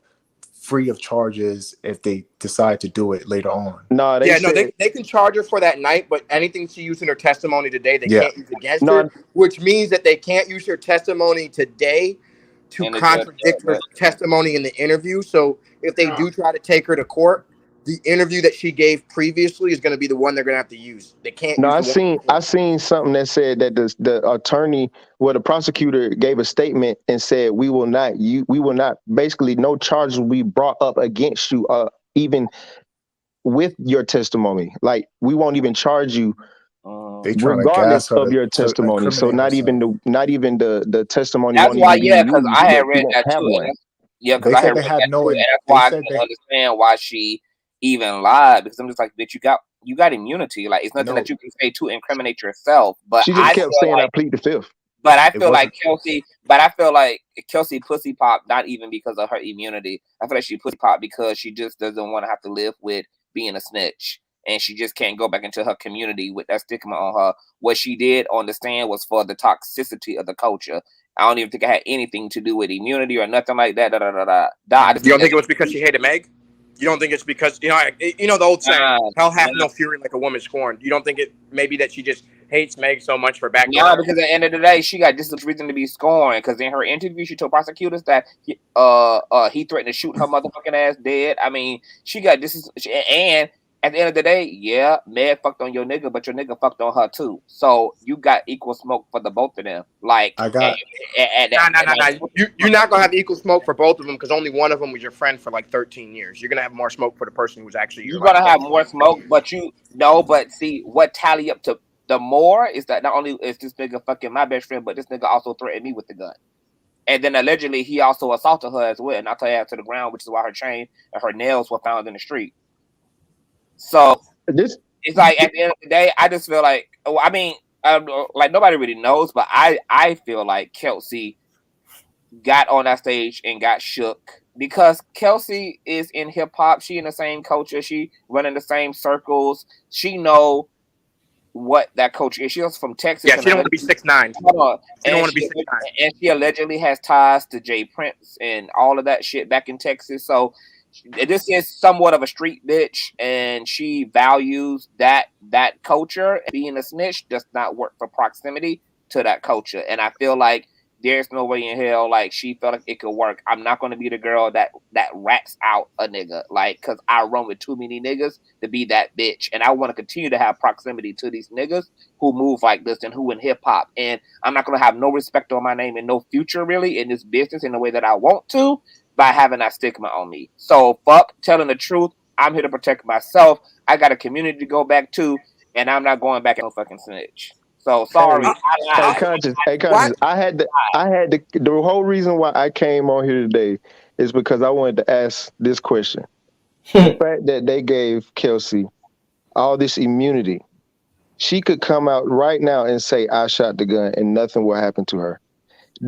free of charges if they decide to do it later on. No, they can charge her for that night, but anything she used in her testimony today, they can't use against her, which means that they can't use her testimony today to contradict her testimony in the interview. So if they do try to take her to court, the interview that she gave previously is going to be the one they're going to have to use. They can't. No, I seen something that said that the attorney, the prosecutor gave a statement and said we will not basically no charges will be brought up against you, even with your testimony. Like we won't even charge you. Regardless of your testimony, so not even the testimony. That's why, because I had read that too. Yeah, because I had read that too, and that's why I couldn't understand why she even lied. Because I'm just like, bitch, you got immunity. Like it's nothing that you can say to incriminate yourself. But she just kept saying, "I plead the fifth." But I feel like Kelsey pussy pop not even because of her immunity. I feel like she pussy pop because she just doesn't want to have to live with being a snitch. And she just can't go back into her community with that stigma on her. What she did on the stand was for the toxicity of the culture. I don't even think it had anything to do with immunity or nothing like that. You don't think it was because she hated Meg? You don't think it's because the old saying, "Hell hath no fury like a woman scorned." You don't think it maybe that she just hates Meg so much for backing up? No, because at the end of the day, she got just reason to be scorned. Because in her interview, she told prosecutors that he threatened to shoot her motherfucking ass dead. I mean, she got and at the end of the day, yeah, Meg fucked on your nigga, but your nigga fucked on her too. So you got equal smoke for the both of them. Like I got You're not gonna have equal smoke for both of them because only one of them was your friend for like 13 years. You're gonna have more smoke for the person who's actually you're gonna have more smoke, but but see what tally up to the more is that not only is this nigga fucking my best friend, but this nigga also threatened me with the gun. And then allegedly he also assaulted her as well, and knocked her ass to the ground, which is why her chain and her nails were found in the street. So it's like at the end of the day, I just feel like, like nobody really knows, but I feel like Kelsey got on that stage and got shook because Kelsey is in hip hop. She in the same culture. She running the same circles. She know what that culture is. She was from Texas. Yeah, she don't want to be 6'9". She don't want to be 6'9". And she allegedly has ties to Jay Prince and all of that shit back in Texas. So this is somewhat of a street bitch, and she values that culture. Being a snitch does not work for proximity to that culture, and I feel like there's no way in hell like she felt like it could work. I'm not going to be the girl that rats out a nigga, like, because I run with too many niggas to be that bitch, and I want to continue to have proximity to these niggas who move like this and who in hip hop, and I'm not going to have no respect on my name and no future really in this business in the way that I want to, by having that stigma on me. So fuck telling the truth. I'm here to protect myself. I got a community to go back to, and I'm not going back and no fucking snitch. So sorry. Conscious. I had the whole reason why I came on here today is because I wanted to ask this question. The fact that they gave Kelsey all this immunity, she could come out right now and say I shot the gun and nothing will happen to her.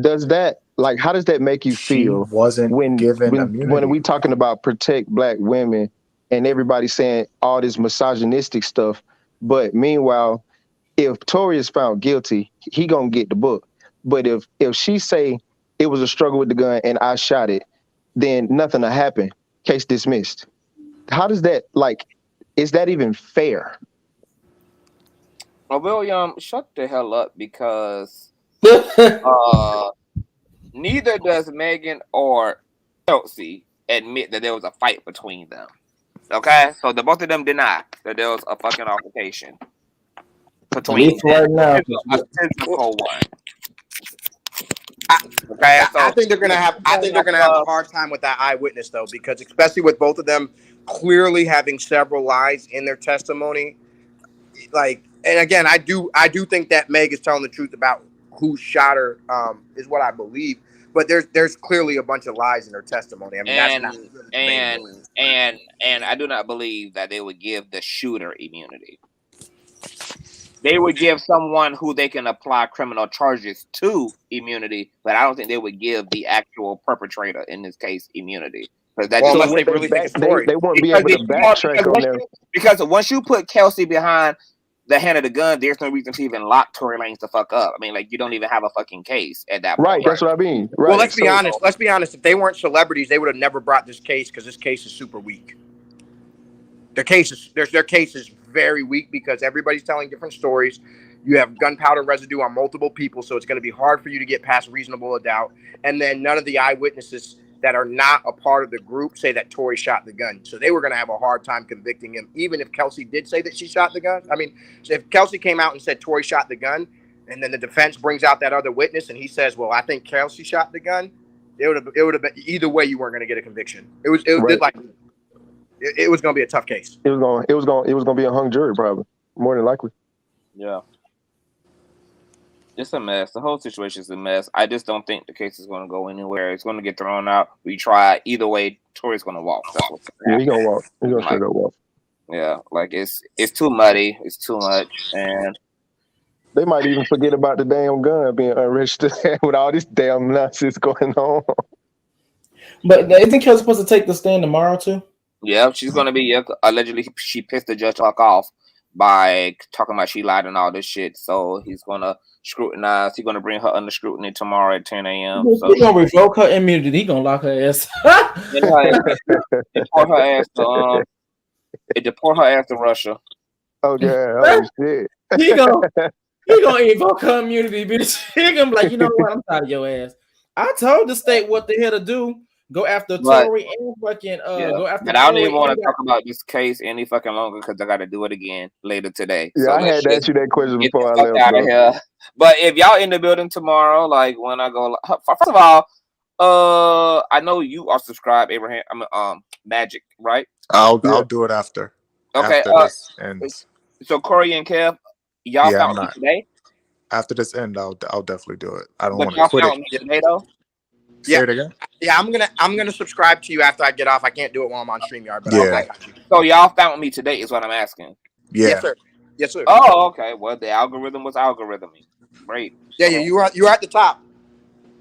does that, like, how does that make you She feel wasn't given immunity. when we talking about protect Black women and everybody saying all this misogynistic stuff, but meanwhile, if Tory is found guilty, he gonna get the book. But if she say it was a struggle with the gun and I shot it, then nothing will happen. Case dismissed. How does that, like, is that even fair? Well, William, shut the hell up, because neither does Megan or Kelsey admit that there was a fight between them. Okay, so the both of them deny that there was a fucking altercation between them. Right now, A physical one. Okay, so I think they're gonna have a hard time with that eyewitness though, because especially with both of them clearly having several lies in their testimony. Like, and again, I do think that Meg is telling the truth about who shot her, is what I believe. But there's clearly a bunch of lies in her testimony. I mean, and I do not believe that they would give the shooter immunity. They would give someone who they can apply criminal charges to immunity, but I don't think they would give the actual perpetrator in this case immunity. Because unless they really think it's Tory. They won't be able to backtrack on there. Because once you put Kelsey behind the hand of the gun, there's no reason to even lock Tory Lanez the fuck up. I mean, like, you don't even have a fucking case at that point. Right, that's what I mean. Right. Well, let's be honest. Let's be honest. If they weren't celebrities, they would have never brought this case, because this case is super weak. Their case is very weak because everybody's telling different stories. You have gunpowder residue on multiple people, so it's going to be hard for you to get past reasonable doubt. And then none of the eyewitnesses that are not a part of the group say that Tory shot the gun. So they were going to have a hard time convicting him, even if Kelsey did say that she shot the gun. I mean, so if Kelsey came out and said Tory shot the gun, and then the defense brings out that other witness and he says, well, I think Kelsey shot the gun, it would have been either way, you weren't going to get a conviction. It was going to be a tough case. It was going to be a hung jury, probably, more than likely. Yeah. It's a mess. The whole situation is a mess. I just don't think the case is going to go anywhere. It's going to get thrown out. We try. Either way, Tory's going to walk. That's what's Yeah, he's going to walk. He's going to straight up walk. Yeah, like it's too muddy. It's too much. And they might even forget about the damn gun being unregistered with all this damn nonsense going on. But isn't Kelsey supposed to take the stand tomorrow too? Yeah, she's going to be. Allegedly, she pissed the judge off by talking about she lied and all this shit. So he's going to scrutinize. He's going to bring her under scrutiny tomorrow at 10 a.m. So he's going to revoke her immunity. He's going to lock her ass. Deport her ass to Russia. Oh, yeah. Oh, shit. He gonna invoke her immunity, bitch. He gonna be like, you know what? I'm tired of your ass. I told the state what the hell to do. Go after Tory and fucking go after. And I don't even want to talk about this case any fucking longer because I got to do it again later today. Yeah, so I had to ask you that question before I left. Out of here. But if y'all in the building tomorrow, like when I go, first of all, I know you are subscribed, Abraham. Magic, right? I'll do it after. Okay. After this ends. So Corey and Kev, y'all found me today. After this end, I'll definitely do it. I don't want to quit it today, though. Say it again. Yeah, I'm gonna subscribe to you after I get off. I can't do it while I'm on StreamYard, but I got you. So y'all found me today is what I'm asking. Yeah. Yes, sir. Yes, sir. Oh, okay. Well, the algorithm was algorithming. Great. Yeah, you were at the top.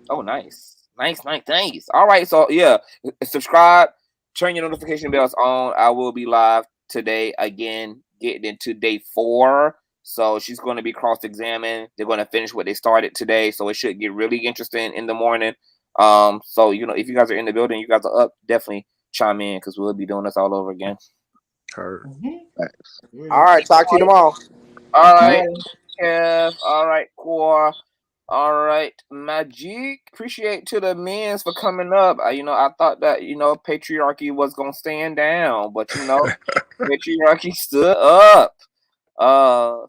Oh, nice. All right, so yeah, subscribe, turn your notification bells on. I will be live today again, getting into day 4. So she's going to be cross-examined. They're going to finish what they started today, so it should get really interesting in the morning. So if you guys are in the building, you guys are up, definitely chime in because we'll be doing this all over again. Heard. All right, talk to you tomorrow. All right, Kev. All right, Core. All right, Magic. Appreciate to the men's for coming up. I thought that patriarchy was gonna stand down, but patriarchy stood up.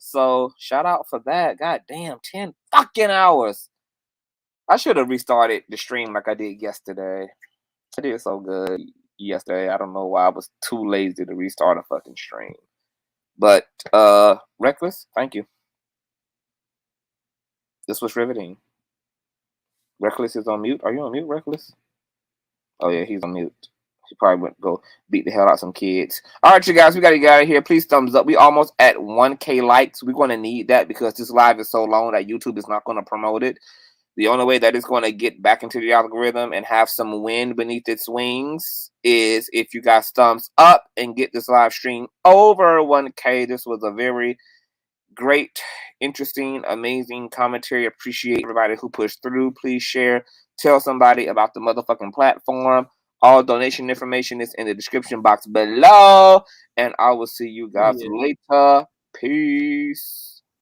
So shout out for that. God damn, 10 fucking hours. I should have restarted the stream like I did yesterday. I did so good yesterday. I don't know why I was too lazy to restart a fucking stream. But Reckless, thank you. This was riveting. Reckless is on mute. Are you on mute, Reckless? Oh yeah, he's on mute. He probably went to go beat the hell out of some kids. All right, you guys, we got to get out of here. Please thumbs up. We almost at 1K likes. We're going to need that because this live is so long that YouTube is not going to promote it. The only way that it's going to get back into the algorithm and have some wind beneath its wings is if you guys thumbs up and get this live stream over 1K. This was a very great, interesting, amazing commentary. Appreciate everybody who pushed through. Please share. Tell somebody about the motherfucking platform. All donation information is in the description box below. And I will see you guys later. Peace.